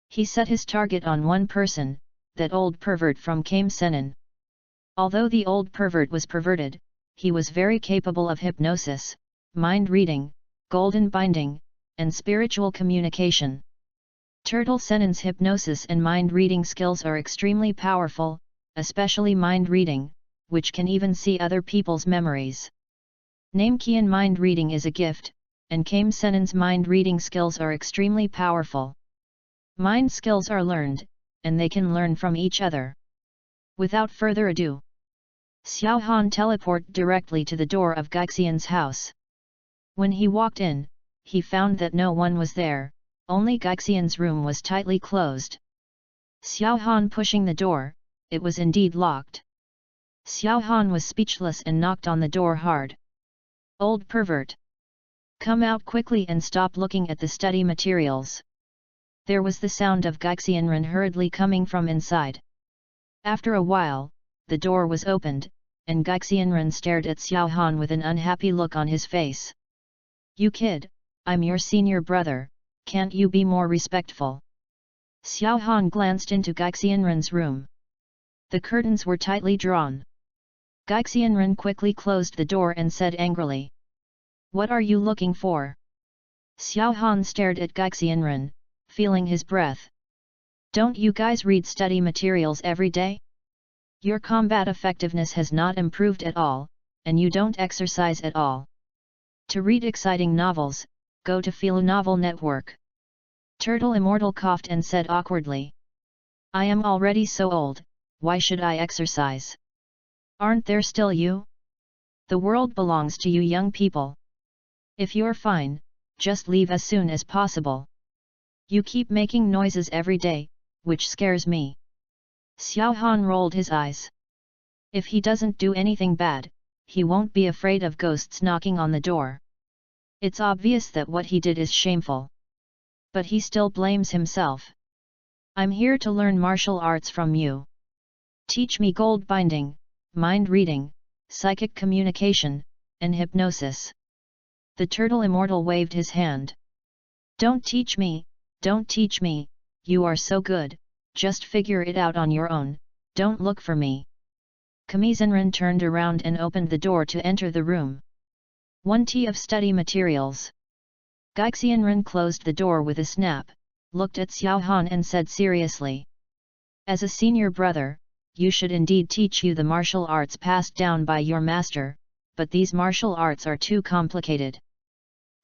He set his target on one person, that old pervert from Kame Senin. Although the old pervert was perverted, he was very capable of hypnosis, mind reading, golden binding, and spiritual communication. Turtle Senin's hypnosis and mind reading skills are extremely powerful, especially mind reading, which can even see other people's memories. Name key and mind reading is a gift, and Kame Senin's mind reading skills are extremely powerful. Mind skills are learned, and they can learn from each other. Without further ado, Xiao Han teleported directly to the door of Gaixian's house. When he walked in, he found that no one was there, only Gaixian's room was tightly closed. Xiao Han pushing the door, it was indeed locked. Xiao Han was speechless and knocked on the door hard. Old pervert! Come out quickly and stop looking at the study materials. There was the sound of Gaixianren hurriedly coming from inside. After a while, the door was opened, and Gaixianren stared at Xiao Han with an unhappy look on his face. You kid, I'm your senior brother, can't you be more respectful? Xiao Han glanced into Gaixianren's room. The curtains were tightly drawn. Gaixianren quickly closed the door and said angrily. What are you looking for? Xiao Han stared at Gaixianren, feeling his breath. Don't you guys read study materials every day? Your combat effectiveness has not improved at all, and you don't exercise at all. To read exciting novels, go to Philo Novel Network. Turtle Immortal coughed and said awkwardly. I am already so old, why should I exercise? Aren't there still you? The world belongs to you young people. If you're fine, just leave as soon as possible. You keep making noises every day, which scares me. Xiao Han rolled his eyes. If he doesn't do anything bad, he won't be afraid of ghosts knocking on the door. It's obvious that what he did is shameful. But he still blames himself. I'm here to learn martial arts from you. Teach me gold binding, mind reading, psychic communication, and hypnosis. The Turtle Immortal waved his hand. Don't teach me, you are so good, just figure it out on your own, don't look for me. Kamizenren turned around and opened the door to enter the room. 1 T of study materials. Gaixianren closed the door with a snap, looked at Xiao Han and said seriously. As a senior brother, you should indeed teach you the martial arts passed down by your master, but these martial arts are too complicated.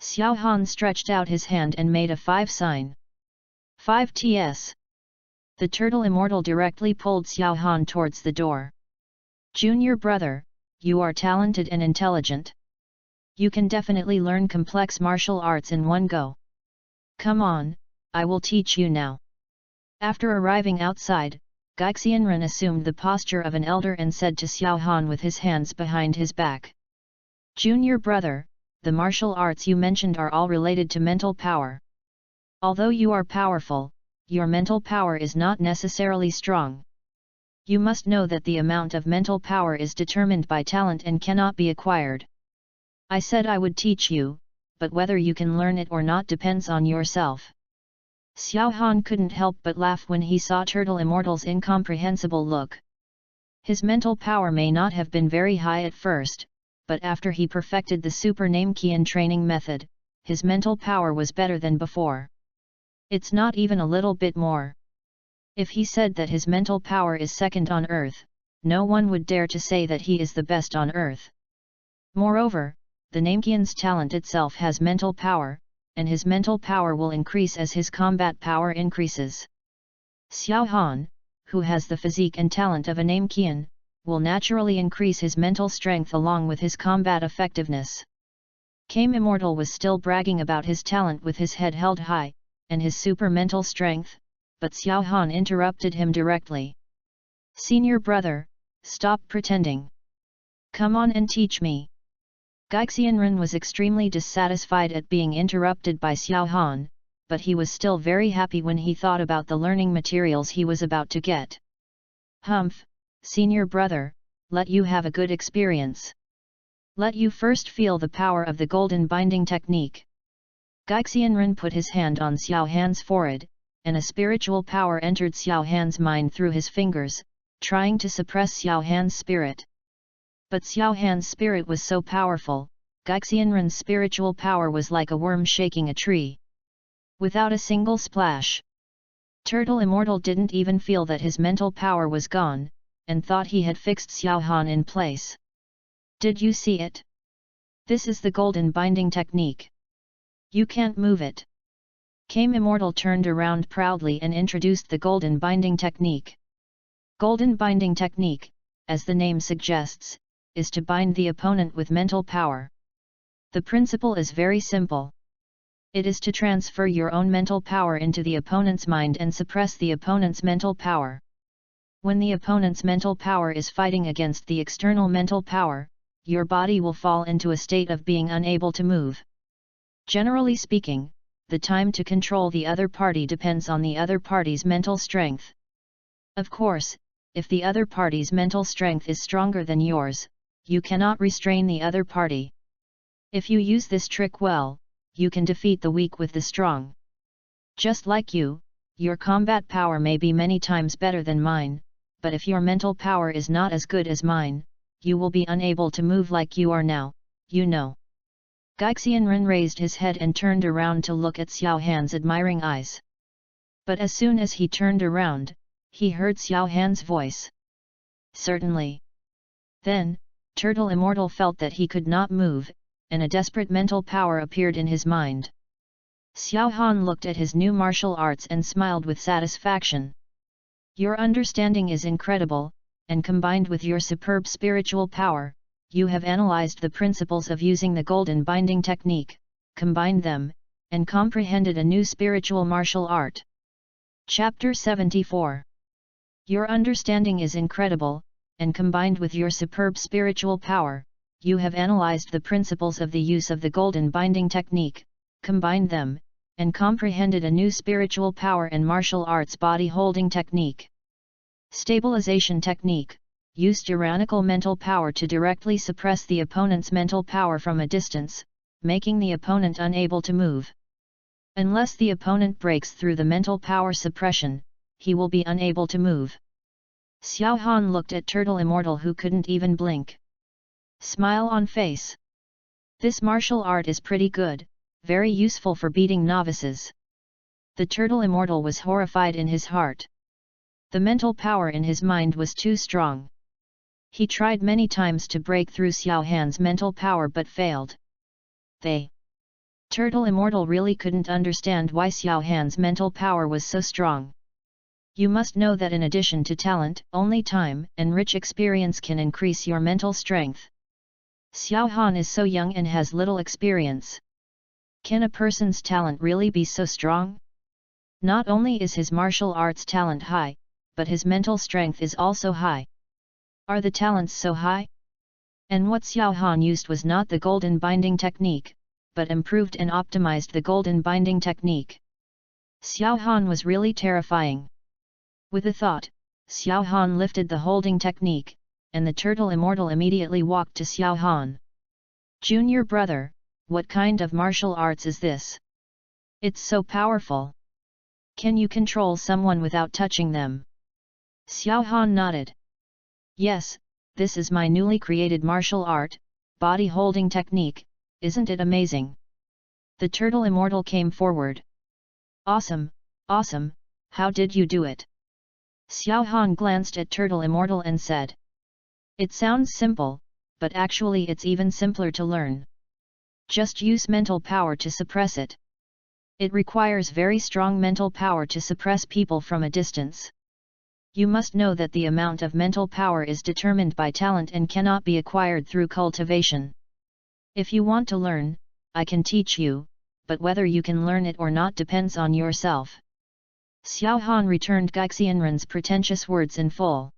Xiao Han stretched out his hand and made a 5 sign. 5 TS. The Turtle Immortal directly pulled Xiao Han towards the door. Junior brother, you are talented and intelligent. You can definitely learn complex martial arts in one go. Come on, I will teach you now. After arriving outside, Gaixianren assumed the posture of an elder and said to Xiao Han with his hands behind his back. Junior brother, the martial arts you mentioned are all related to mental power. Although you are powerful, your mental power is not necessarily strong. You must know that the amount of mental power is determined by talent and cannot be acquired. I said I would teach you, but whether you can learn it or not depends on yourself. Xiao Han couldn't help but laugh when he saw Turtle Immortal's incomprehensible look. His mental power may not have been very high at first, but after he perfected the Super Namekian training method, his mental power was better than before. It's not even a little bit more. If he said that his mental power is second on Earth, no one would dare to say that he is the best on Earth. Moreover, the Namekian's talent itself has mental power, and his mental power will increase as his combat power increases. Xiao Han, who has the physique and talent of a Namekian, will naturally increase his mental strength along with his combat effectiveness. Kame Immortal was still bragging about his talent with his head held high, and his super mental strength, but Xiao Han interrupted him directly. "Senior brother, stop pretending. Come on and teach me." Gaixianren was extremely dissatisfied at being interrupted by Xiao Han, but he was still very happy when he thought about the learning materials he was about to get. "Humph, senior brother, let you have a good experience. Let you first feel the power of the golden binding technique." Gaixianren put his hand on Xiao Han's forehead, and a spiritual power entered Xiao Han's mind through his fingers, trying to suppress Xiao Han's spirit. But Xiao Han's spirit was so powerful, Gaixianren's spiritual power was like a worm shaking a tree. Without a single splash, Turtle Immortal didn't even feel that his mental power was gone, and thought he had fixed Xiao Han in place. "Did you see it? This is the golden binding technique. You can't move it." Kame Immortal turned around proudly and introduced the golden binding technique. Golden binding technique, as the name suggests, is to bind the opponent with mental power. The principle is very simple. It is to transfer your own mental power into the opponent's mind and suppress the opponent's mental power. When the opponent's mental power is fighting against the external mental power, your body will fall into a state of being unable to move. Generally speaking, the time to control the other party depends on the other party's mental strength. Of course, if the other party's mental strength is stronger than yours, you cannot restrain the other party. If you use this trick well, you can defeat the weak with the strong. Just like you, your combat power may be many times better than mine, but if your mental power is not as good as mine, you will be unable to move like you are now, you know. Gaixianren raised his head and turned around to look at Xiao Han's admiring eyes. But as soon as he turned around, he heard Xiao Han's voice. "Certainly." Then, Turtle Immortal felt that he could not move, and a desperate mental power appeared in his mind. Xiao Han looked at his new martial arts and smiled with satisfaction. "Your understanding is incredible, and combined with your superb spiritual power, you have analyzed the principles of using the golden binding technique, combined them, and comprehended a new spiritual martial art." Chapter 74. Your understanding is incredible, and combined with your superb spiritual power, you have analyzed the principles of the use of the golden binding technique, combined them, and comprehended a new spiritual power and martial arts body holding technique. Stabilization technique, use tyrannical mental power to directly suppress the opponent's mental power from a distance, making the opponent unable to move. Unless the opponent breaks through the mental power suppression, he will be unable to move. Xiao Han looked at Turtle Immortal who couldn't even blink. Smile on face. "This martial art is pretty good, very useful for beating novices." The Turtle Immortal was horrified in his heart. The mental power in his mind was too strong. He tried many times to break through Xiao Han's mental power but failed. Turtle Immortal really couldn't understand why Xiao Han's mental power was so strong. You must know that in addition to talent, only time and rich experience can increase your mental strength. Xiao Han is so young and has little experience. Can a person's talent really be so strong? Not only is his martial arts talent high, but his mental strength is also high. Are the talents so high? And what Xiao Han used was not the golden binding technique, but improved and optimized the golden binding technique. Xiao Han was really terrifying. With a thought, Xiao Han lifted the holding technique, and the Turtle Immortal immediately walked to Xiao Han. "Junior brother, what kind of martial arts is this? It's so powerful. Can you control someone without touching them?" Xiao Han nodded. "Yes, this is my newly created martial art, body holding technique, isn't it amazing?" The Turtle Immortal came forward. "Awesome, awesome, how did you do it?" Xiao Han glanced at Turtle Immortal and said. "It sounds simple, but actually it's even simpler to learn. Just use mental power to suppress it." It requires very strong mental power to suppress people from a distance. You must know that the amount of mental power is determined by talent and cannot be acquired through cultivation. If you want to learn, I can teach you, but whether you can learn it or not depends on yourself. Xiao Han returned Gaixianren's pretentious words in full.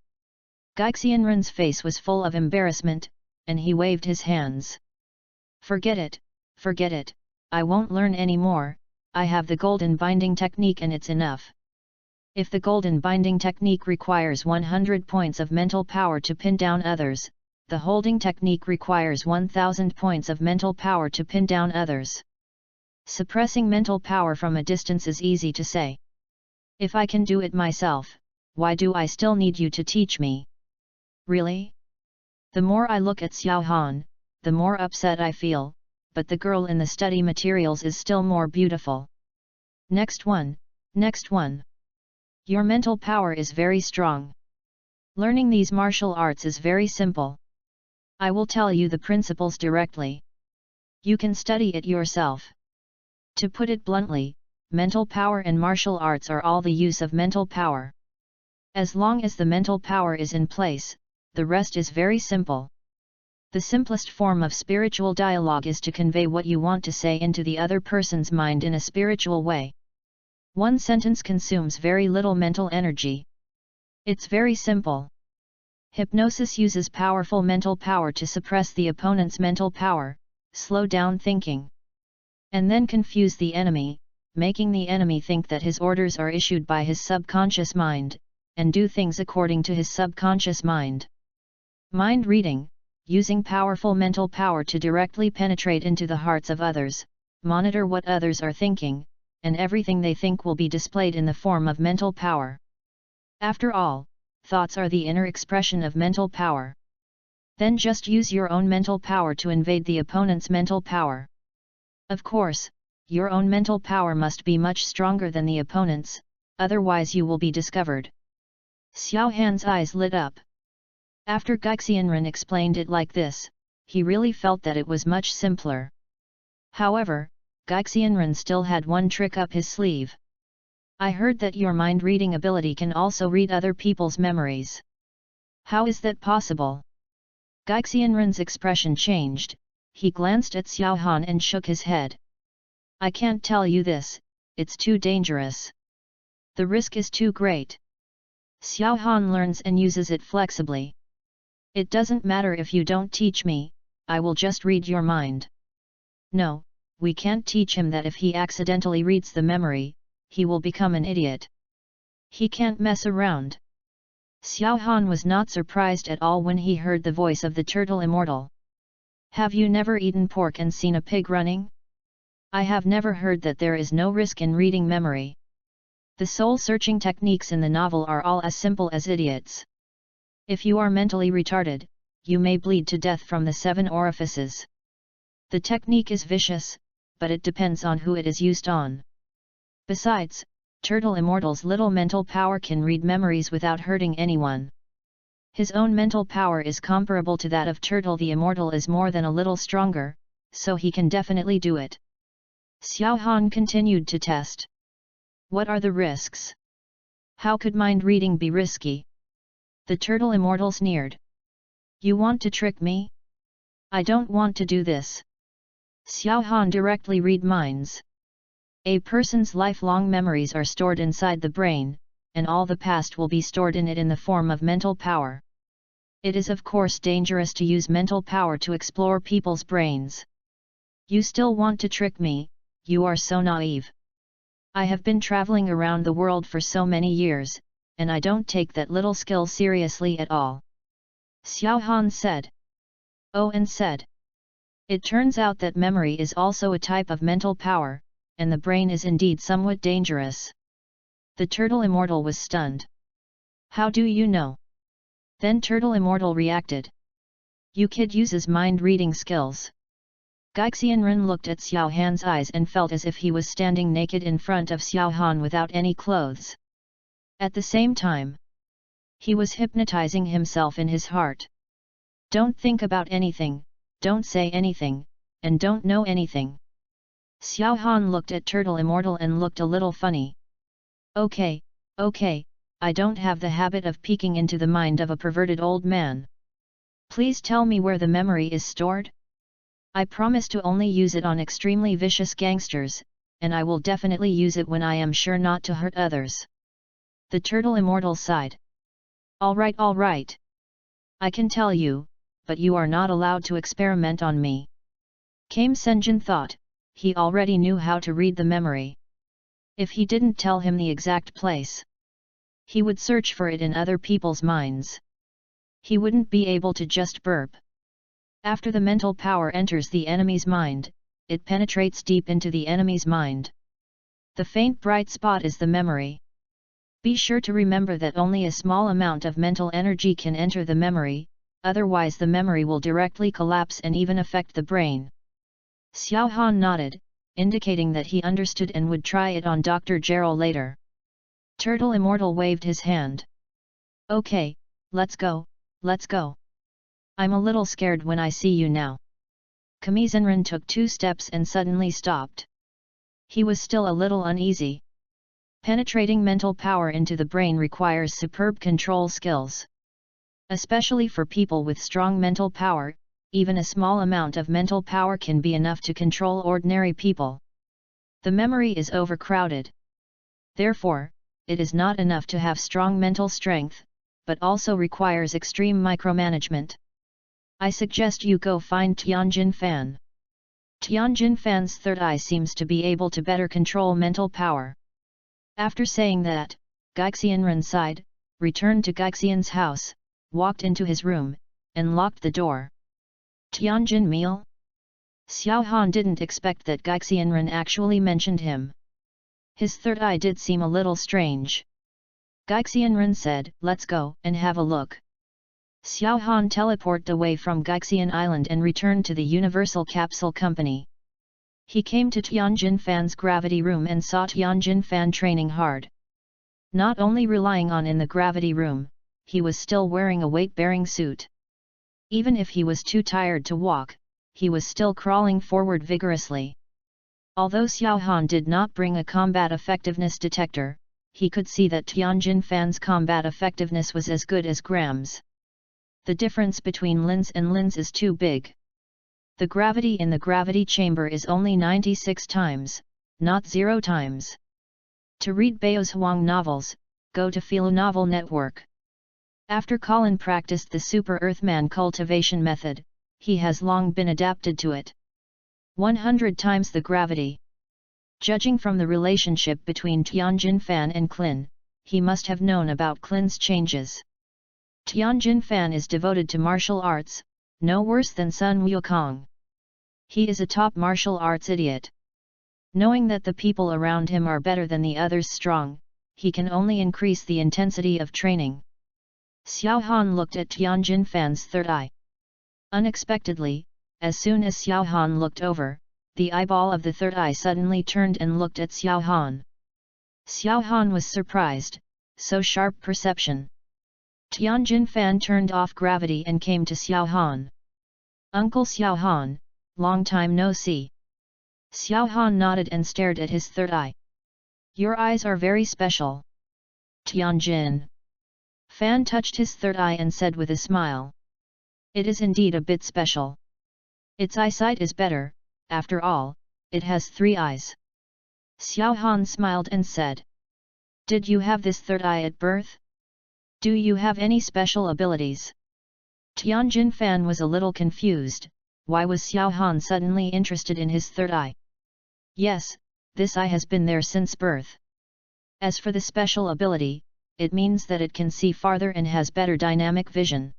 Gaixianren's face was full of embarrassment, and he waved his hands. Forget it, I won't learn any more, I have the golden binding technique and it's enough. If the golden binding technique requires 100 points of mental power to pin down others, the holding technique requires 1000 points of mental power to pin down others. Suppressing mental power from a distance is easy to say. If I can do it myself, why do I still need you to teach me? Really? The more I look at Xiao Han, the more upset I feel, but the girl in the study materials is still more beautiful. Next one. Your mental power is very strong. Learning these martial arts is very simple. I will tell you the principles directly. You can study it yourself. To put it bluntly, mental power and martial arts are all the use of mental power. As long as the mental power is in place, the rest is very simple. The simplest form of spiritual dialogue is to convey what you want to say into the other person's mind in a spiritual way. One sentence consumes very little mental energy. It's very simple. Hypnosis uses powerful mental power to suppress the opponent's mental power, slow down thinking, and then confuse the enemy, making the enemy think that his orders are issued by his subconscious mind, and do things according to his subconscious mind. Mind reading, using powerful mental power to directly penetrate into the hearts of others, monitor what others are thinking, and everything they think will be displayed in the form of mental power. After all, thoughts are the inner expression of mental power. Then just use your own mental power to invade the opponent's mental power. Of course, your own mental power must be much stronger than the opponent's, otherwise you will be discovered. Xiao Han's eyes lit up. After Gaixianren explained it like this, he really felt that it was much simpler. However, Gaixianren still had one trick up his sleeve. I heard that your mind-reading ability can also read other people's memories. How is that possible? Gaixianren's expression changed, he glanced at Xiao Han and shook his head. I can't tell you this, it's too dangerous. The risk is too great. Xiao Han learns and uses it flexibly. It doesn't matter if you don't teach me, I will just read your mind. No, we can't teach him that if he accidentally reads the memory, he will become an idiot. He can't mess around. Xiao Han was not surprised at all when he heard the voice of the turtle immortal. Have you never eaten pork and seen a pig running? I have never heard that there is no risk in reading memory. The soul-searching techniques in the novel are all as simple as idiots. If you are mentally retarded, you may bleed to death from the 7 orifices. The technique is vicious, but it depends on who it is used on. Besides, Turtle Immortal's little mental power can read memories without hurting anyone. His own mental power is comparable to that of Turtle the Immortal is more than a little stronger, so he can definitely do it. Xiao Han continued to test. What are the risks? How could mind reading be risky? The Turtle Immortal sneered. You want to trick me? I don't want to do this. Xiao Han directly read minds. A person's lifelong memories are stored inside the brain, and all the past will be stored in it in the form of mental power. It is of course dangerous to use mental power to explore people's brains. You still want to trick me, you are so naive. I have been traveling around the world for so many years, and I don't take that little skill seriously at all. Xiao Han said. Oh, and said. It turns out that memory is also a type of mental power, and the brain is indeed somewhat dangerous. The Turtle Immortal was stunned. How do you know? Then Turtle Immortal reacted. You kid uses mind-reading skills. Gaixianren looked at Xiao Han's eyes and felt as if he was standing naked in front of Xiao Han without any clothes. At the same time, he was hypnotizing himself in his heart. Don't think about anything, don't say anything, and don't know anything. Xiao Han looked at Turtle Immortal and looked a little funny. Okay, I don't have the habit of peeking into the mind of a perverted old man. Please tell me where the memory is stored? I promise to only use it on extremely vicious gangsters, and I will definitely use it when I am sure not to hurt others. The Turtle Immortal sighed. Alright. I can tell you, but you are not allowed to experiment on me. Kame Senjin thought, he already knew how to read the memory. If he didn't tell him the exact place, he would search for it in other people's minds. He wouldn't be able to just burp. After the mental power enters the enemy's mind, it penetrates deep into the enemy's mind. The faint bright spot is the memory. Be sure to remember that only a small amount of mental energy can enter the memory, otherwise the memory will directly collapse and even affect the brain. Xiao Han nodded, indicating that he understood and would try it on Dr. Gerald later. Turtle Immortal waved his hand. Okay, let's go. I'm a little scared when I see you now. Kamizenran took 2 steps and suddenly stopped. He was still a little uneasy. Penetrating mental power into the brain requires superb control skills. Especially for people with strong mental power, even a small amount of mental power can be enough to control ordinary people. The memory is overcrowded. Therefore, it is not enough to have strong mental strength, but also requires extreme micromanagement. I suggest you go find Tianjin Fan. Tianjin Fan's third eye seems to be able to better control mental power. After saying that, Gaixianren sighed, returned to Gaixian's house, walked into his room, and locked the door. Tianjin meal? Xiao Han didn't expect that Gaixianren actually mentioned him. His third eye did seem a little strange. Gaixianren said, let's go and have a look. Xiao Han teleported away from Gaixian Island and returned to the Universal Capsule Company. He came to Tianjin Fan's gravity room and saw Tianjin Fan training hard. Not only relying on in the gravity room, he was still wearing a weight-bearing suit. Even if he was too tired to walk, he was still crawling forward vigorously. Although Xiao Han did not bring a combat effectiveness detector, he could see that Tianjin Fan's combat effectiveness was as good as Graham's. The difference between Lin's and Lin's is too big. The gravity in the gravity chamber is only 96 times, not 0 times. To read Bao's Huang novels, go to Philo Novel Network. After Colin practiced the Super Earthman cultivation method, he has long been adapted to it. 100 times the gravity. Judging from the relationship between Tianjin Fan and Klin, he must have known about Klin's changes. Tianjin Fan is devoted to martial arts, no worse than Sun Wukong. He is a top martial arts idiot. Knowing that the people around him are better than the others strong, he can only increase the intensity of training. Xiao Han looked at Tianjin Fan's third eye. Unexpectedly, as soon as Xiao Han looked over, the eyeball of the third eye suddenly turned and looked at Xiao Han. Xiao Han was surprised, so sharp perception. Tianjin Fan turned off gravity and came to Xiao Han. Uncle Xiao Han, long time no see. Xiao Han nodded and stared at his third eye. Your eyes are very special. Tianjin Fan touched his third eye and said with a smile. It is indeed a bit special. Its eyesight is better, after all, it has 3 eyes. Xiao Han smiled and said. Did you have this third eye at birth? Do you have any special abilities? Tianjin Fan was a little confused, why was Xiao Han suddenly interested in his third eye? Yes, this eye has been there since birth. As for the special ability, it means that it can see farther and has better dynamic vision.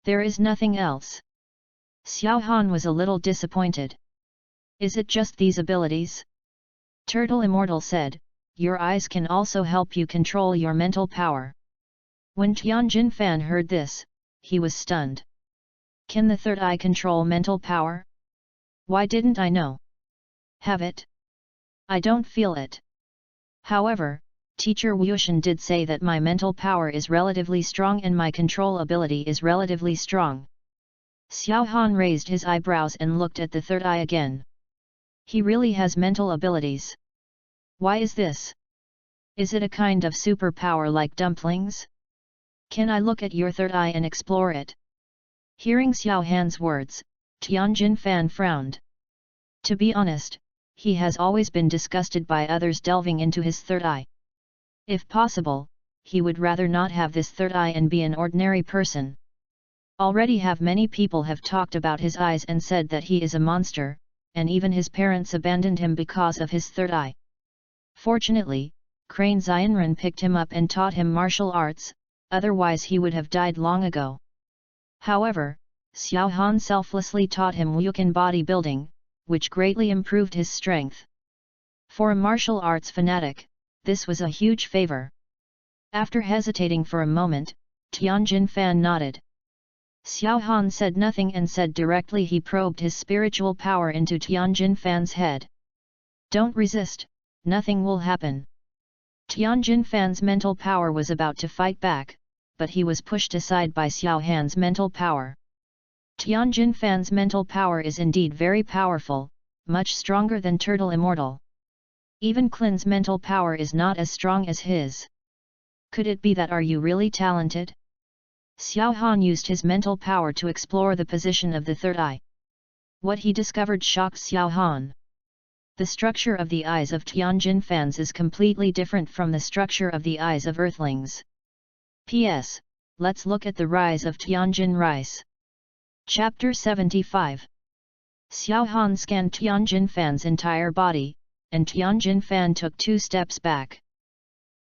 There is nothing else. Xiao Han was a little disappointed. Is it just these abilities? Turtle Immortal said, your eyes can also help you control your mental power. When Tianjin Fan heard this, he was stunned. Can the third eye control mental power? Why didn't I know? Have it? I don't feel it. However, Teacher Wushan did say that my mental power is relatively strong and my control ability is relatively strong. Xiao Han raised his eyebrows and looked at the third eye again. He really has mental abilities. Why is this? Is it a kind of superpower like dumplings? Can I look at your third eye and explore it? Hearing Xiao Han's words, Tianjin Fan frowned. To be honest, he has always been disgusted by others delving into his third eye. If possible, he would rather not have this third eye and be an ordinary person. Already many people have talked about his eyes and said that he is a monster, and even his parents abandoned him because of his third eye. Fortunately, Crane Xianren picked him up and taught him martial arts, otherwise he would have died long ago. However, Xiao Han selflessly taught him Wukan bodybuilding, which greatly improved his strength. For a martial arts fanatic, this was a huge favor. After hesitating for a moment, Tianjin Fan nodded. Xiao Han said nothing and said directly he probed his spiritual power into Tianjin Fan's head. Don't resist, nothing will happen. Tianjin Fan's mental power was about to fight back, but he was pushed aside by Xiao Han's mental power. Tianjin Fan's mental power is indeed very powerful, much stronger than Turtle Immortal. Even Klin's mental power is not as strong as his. Could it be that are you really talented? Xiao Han used his mental power to explore the position of the third eye. What he discovered shocked Xiao Han. The structure of the eyes of Tianjin Fans is completely different from the structure of the eyes of Earthlings. P.S. Let's look at the rise of Tianjin Rice. Chapter 75. Xiao Han scanned Tianjin Fan's entire body, and Tianjin Fan took 2 steps back.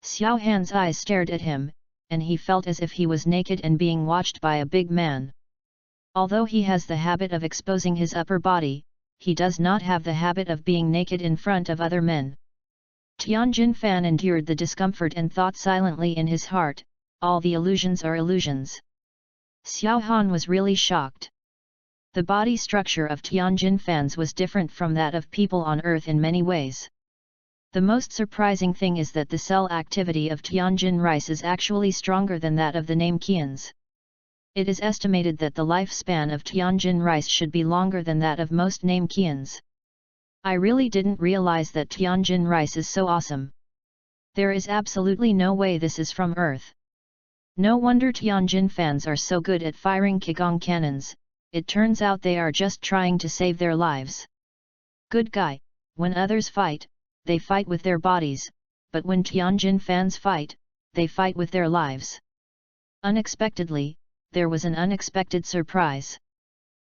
Xiao Han's eyes stared at him, and he felt as if he was naked and being watched by a big man. Although he has the habit of exposing his upper body, he does not have the habit of being naked in front of other men. Tianjin Fan endured the discomfort and thought silently in his heart, all the illusions are illusions. Xiao Han was really shocked. The body structure of Tianjin Fans was different from that of people on Earth in many ways. The most surprising thing is that the cell activity of Tianjin Rice is actually stronger than that of the Namekians. It is estimated that the lifespan of Tianjin Rice should be longer than that of most Namekians. I really didn't realize that Tianjin Rice is so awesome. There is absolutely no way this is from Earth. No wonder Tianjin Fans are so good at firing Qigong cannons, it turns out they are just trying to save their lives. Good guy, when others fight, they fight with their bodies, but when Tianjin Fans fight, they fight with their lives. Unexpectedly, there was an unexpected surprise.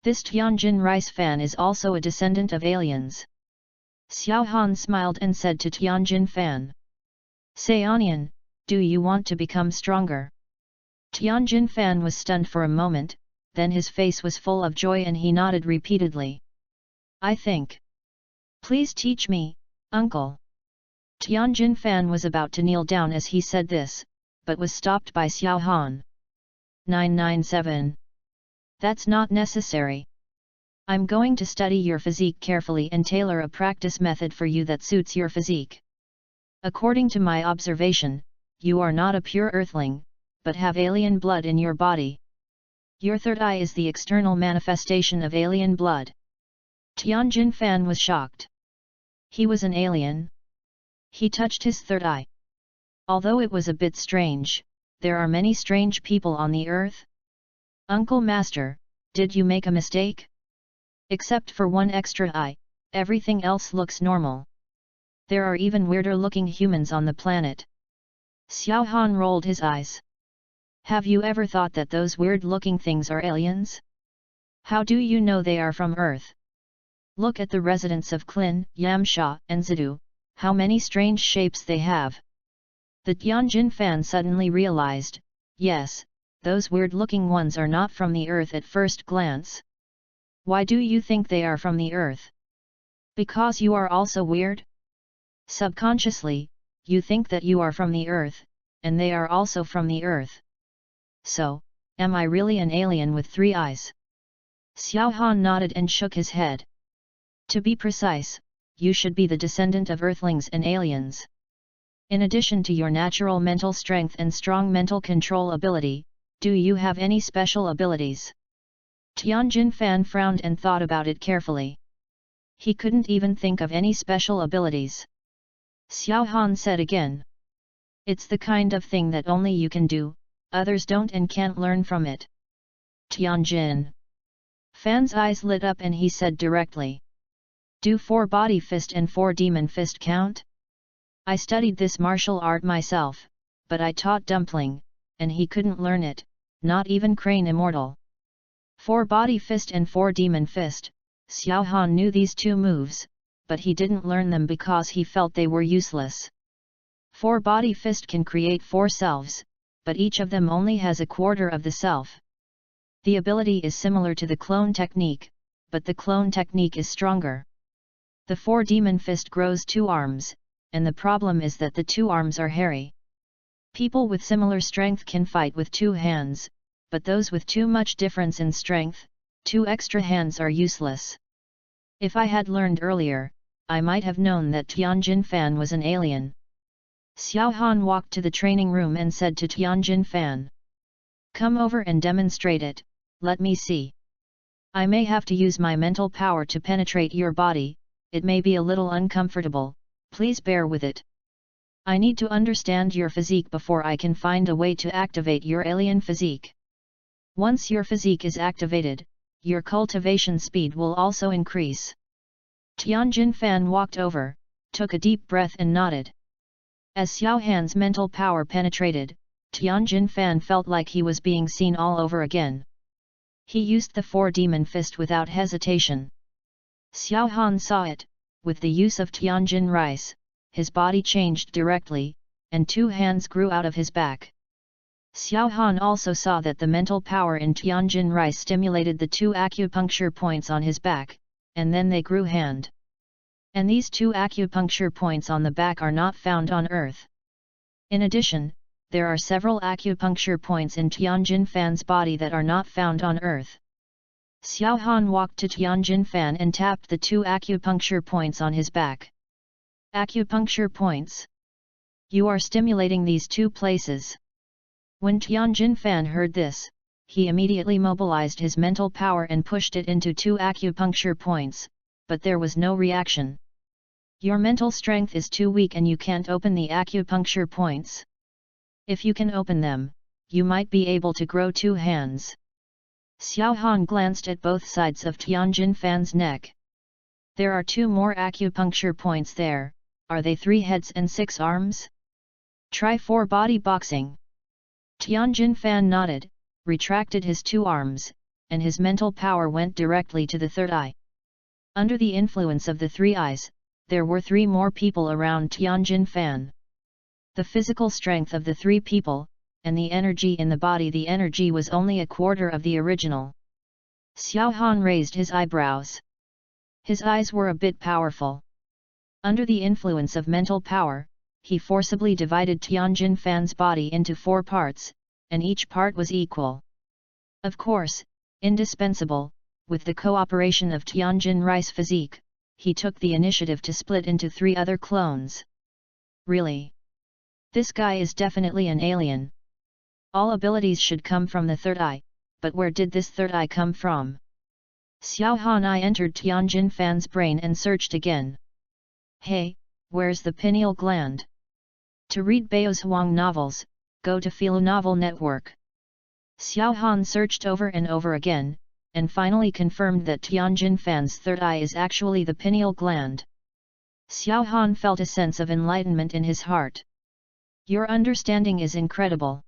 This Tianjin Rice fan is also a descendant of aliens. Xiao Han smiled and said to Tianjin Fan. Say Onion, do you want to become stronger? Tianjin Fan was stunned for a moment, then his face was full of joy and he nodded repeatedly. I think. Please teach me, Uncle. Tianjin Fan was about to kneel down as he said this, but was stopped by Xiao Han. 997. That's not necessary. I'm going to study your physique carefully and tailor a practice method for you that suits your physique. According to my observation, you are not a pure earthling, but have alien blood in your body. Your third eye is the external manifestation of alien blood. Tianjin Fan was shocked. He was an alien. He touched his third eye. Although it was a bit strange, there are many strange people on the earth. Uncle Master, did you make a mistake? Except for one extra eye, everything else looks normal. There are even weirder looking humans on the planet. Xiao Han rolled his eyes. Have you ever thought that those weird looking things are aliens? How do you know they are from Earth? Look at the residents of Klin, Yamsha, and Zidu, how many strange shapes they have. The Tianjin Fan suddenly realized, yes, those weird-looking ones are not from the Earth at first glance. Why do you think they are from the Earth? Because you are also weird? Subconsciously, you think that you are from the Earth, and they are also from the Earth. So, am I really an alien with 3 eyes? Xiao Han nodded and shook his head. To be precise, you should be the descendant of Earthlings and aliens. In addition to your natural mental strength and strong mental control ability, do you have any special abilities? Tianjin Fan frowned and thought about it carefully. He couldn't even think of any special abilities. Xiao Han said again. It's the kind of thing that only you can do, others don't and can't learn from it. Tianjin. Fan's eyes lit up and he said directly. Do 4 body fist and 4 demon fist count? I studied this martial art myself, but I taught Dumpling, and he couldn't learn it, not even Crane Immortal. 4 body fist and 4 demon fist, Xiao Han knew these 2 moves, but he didn't learn them because he felt they were useless. 4 body fist can create 4 selves, but each of them only has a quarter of the self. The ability is similar to the clone technique, but the clone technique is stronger. The 4 demon fist grows 2 arms, and the problem is that the 2 arms are hairy. People with similar strength can fight with 2 hands, but those with too much difference in strength, 2 extra hands are useless. If I had learned earlier, I might have known that Tianjin Fan was an alien. Xiao Han walked to the training room and said to Tianjin Fan. Come over and demonstrate it, let me see. I may have to use my mental power to penetrate your body, it may be a little uncomfortable, please bear with it. I need to understand your physique before I can find a way to activate your alien physique. Once your physique is activated, your cultivation speed will also increase. Tianjin Fan walked over, took a deep breath and nodded. As Xiao Han's mental power penetrated, Tianjin Fan felt like he was being seen all over again. He used the 4 demon fist without hesitation. Xiao Han saw it, with the use of Tianjin Rice, his body changed directly, and 2 hands grew out of his back. Xiao Han also saw that the mental power in Tianjin Rice stimulated the 2 acupuncture points on his back, and then they grew hand. And these 2 acupuncture points on the back are not found on Earth. In addition, there are several acupuncture points in Tianjin Fan's body that are not found on Earth. Xiao Han walked to Tianjin Fan and tapped the 2 acupuncture points on his back. Acupuncture points. You are stimulating these 2 places. When Tianjin Fan heard this, he immediately mobilized his mental power and pushed it into 2 acupuncture points, but there was no reaction. Your mental strength is too weak and you can't open the acupuncture points. If you can open them, you might be able to grow 2 hands. Xiao Han glanced at both sides of Tianjin Fan's neck. There are 2 more acupuncture points there, are they 3 heads and 6 arms? Try 4 body boxing. Tianjin Fan nodded, retracted his 2 arms, and his mental power went directly to the 3rd eye. Under the influence of the 3 eyes, there were 3 more people around Tianjin Fan. The physical strength of the 3 people, and the energy in the body, the energy was only a quarter of the original. Xiao Han raised his eyebrows. His eyes were a bit powerful. Under the influence of mental power, he forcibly divided Tianjin Fan's body into 4 parts, and each part was equal. Of course, indispensable, with the cooperation of Tianjin Rice physique, he took the initiative to split into 3 other clones. Really? This guy is definitely an alien. All abilities should come from the 3rd eye, but where did this 3rd eye come from? Xiao Han I entered Tianjin Fan's brain and searched again. Hey, where's the pineal gland? To read Bao's Huang novels, go to Philo Novel Network. Xiao Han searched over and over again, and finally confirmed that Tianjin Fan's 3rd eye is actually the pineal gland. Xiao Han felt a sense of enlightenment in his heart. Your understanding is incredible.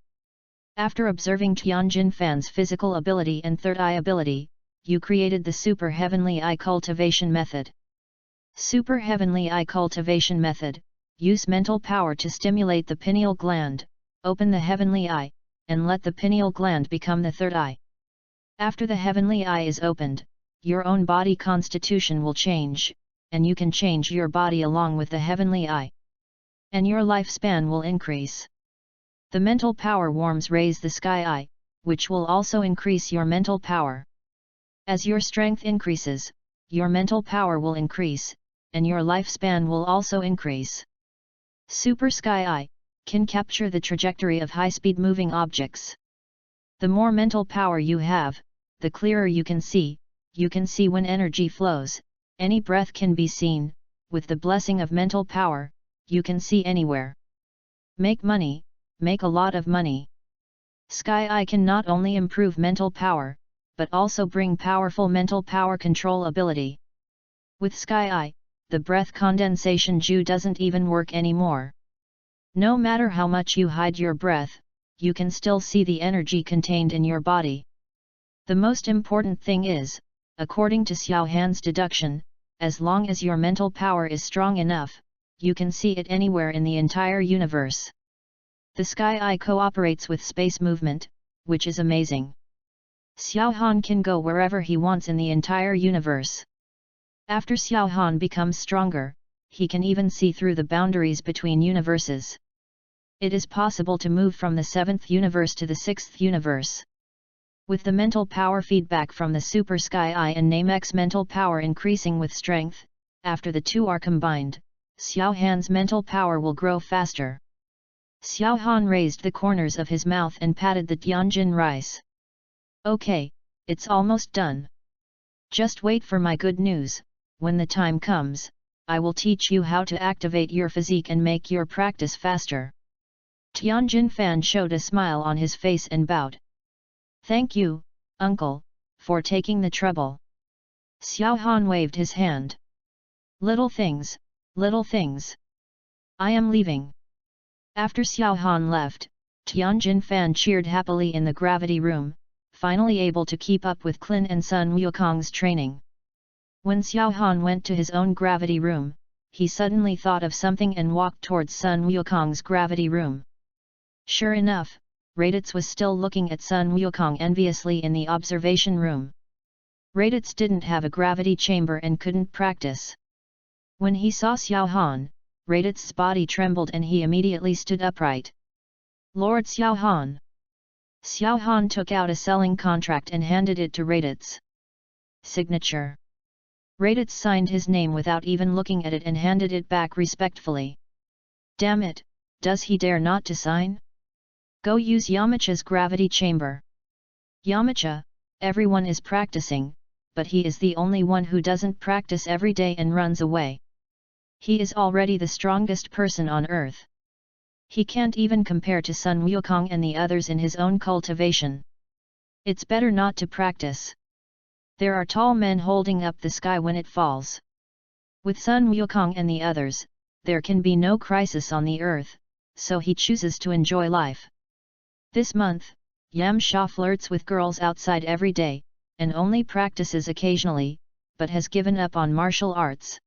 After observing Tianjin Fan's physical ability and 3rd eye ability, you created the Super Heavenly Eye Cultivation Method. Super Heavenly Eye Cultivation Method, use mental power to stimulate the pineal gland, open the heavenly eye, and let the pineal gland become the 3rd eye. After the heavenly eye is opened, your own body constitution will change, and you can change your body along with the heavenly eye. And your lifespan will increase. The mental power warms raise the sky eye, which will also increase your mental power. As your strength increases, your mental power will increase, and your lifespan will also increase. Super Sky Eye can capture the trajectory of high-speed moving objects. The more mental power you have, the clearer you can see when energy flows, Any breath can be seen, with the blessing of mental power, you can see anywhere. Make money, make a lot of money. Sky Eye can not only improve mental power, but also bring powerful mental power control ability. With Sky Eye, the breath condensation Ju doesn't even work anymore. No matter how much you hide your breath, you can still see the energy contained in your body. The most important thing is, according to Xiao Han's deduction, as long as your mental power is strong enough, you can see it anywhere in the entire universe. The Sky Eye cooperates with space movement, which is amazing. Xiao Han can go wherever he wants in the entire universe. After Xiao Han becomes stronger, he can even see through the boundaries between universes. It is possible to move from the 7th universe to the 6th universe. With the mental power feedback from the Super Sky Eye and Namex mental power increasing with strength, after the two are combined, Xiao Han's mental power will grow faster. Xiao Han raised the corners of his mouth and patted the Tianjin rice. Okay, it's almost done. Just wait for my good news. When the time comes, I will teach you how to activate your physique and make your practice faster. Tianjin Fan showed a smile on his face and bowed. Thank you, uncle, for taking the trouble. Xiao Han waved his hand. Little things, little things. I am leaving. After Xiao Han left, Tianjin Fan cheered happily in the gravity room, finally able to keep up with Klin and Sun Wukong's training. When Xiao Han went to his own gravity room, he suddenly thought of something and walked towards Sun Wukong's gravity room. Sure enough, Raditz was still looking at Sun Wukong enviously in the observation room. Raditz didn't have a gravity chamber and couldn't practice. When he saw Xiao Han, Raditz's body trembled and he immediately stood upright. Lord Xiao Han. Xiao Han took out a selling contract and handed it to Raditz. Signature. Raditz signed his name without even looking at it and handed it back respectfully. Damn it, does he dare not to sign? Go use Yamcha's gravity chamber. Yamcha, everyone is practicing, but he is the only one who doesn't practice every day and runs away. He is already the strongest person on earth. He can't even compare to Sun Wukong and the others in his own cultivation. It's better not to practice. There are tall men holding up the sky when it falls. With Sun Wukong and the others, there can be no crisis on the earth, so he chooses to enjoy life. This month, Yamcha flirts with girls outside every day, and only practices occasionally, but has given up on martial arts.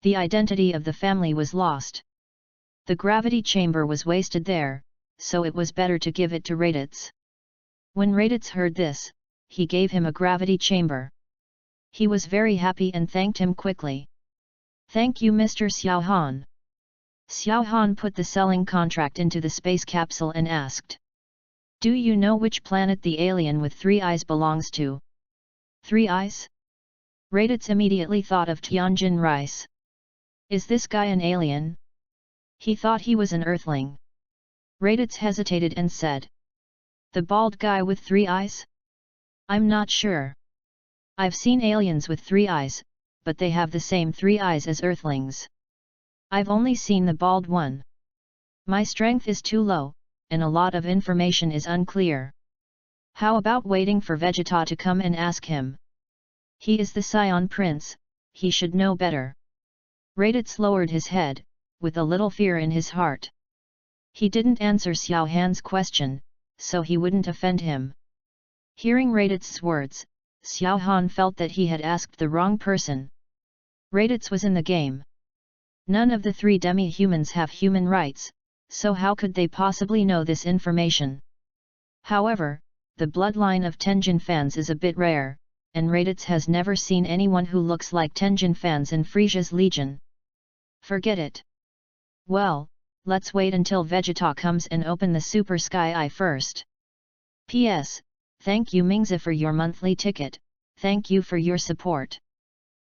The identity of the family was lost. The gravity chamber was wasted there, so it was better to give it to Raditz. When Raditz heard this, he gave him a gravity chamber. He was very happy and thanked him quickly. Thank you, Mr. Xiao Han. Xiao Han put the selling contract into the space capsule and asked. Do you know which planet the alien with 3 eyes belongs to? 3 eyes? Raditz immediately thought of Tianjin rice. Is this guy an alien? He thought he was an earthling. Raditz hesitated and said. The bald guy with 3 eyes? I'm not sure. I've seen aliens with 3 eyes, but they have the same 3 eyes as earthlings. I've only seen the bald one. My strength is too low, and a lot of information is unclear. How about waiting for Vegeta to come and ask him? He is the Scion Prince, he should know better. Raditz lowered his head, with a little fear in his heart. He didn't answer Xiao Han's question, so he wouldn't offend him. Hearing Raditz's words, Xiao Han felt that he had asked the wrong person. Raditz was in the game. None of the 3 demi-humans have human rights, so how could they possibly know this information? However, the bloodline of Tenjin fans is a bit rare, and Raditz has never seen anyone who looks like Tenjin fans in Frisia's Legion. Forget it. Well, let's wait until Vegeta comes and open the Super Sky Eye first. P.S. Thank you Mingzi for your monthly ticket, thank you for your support.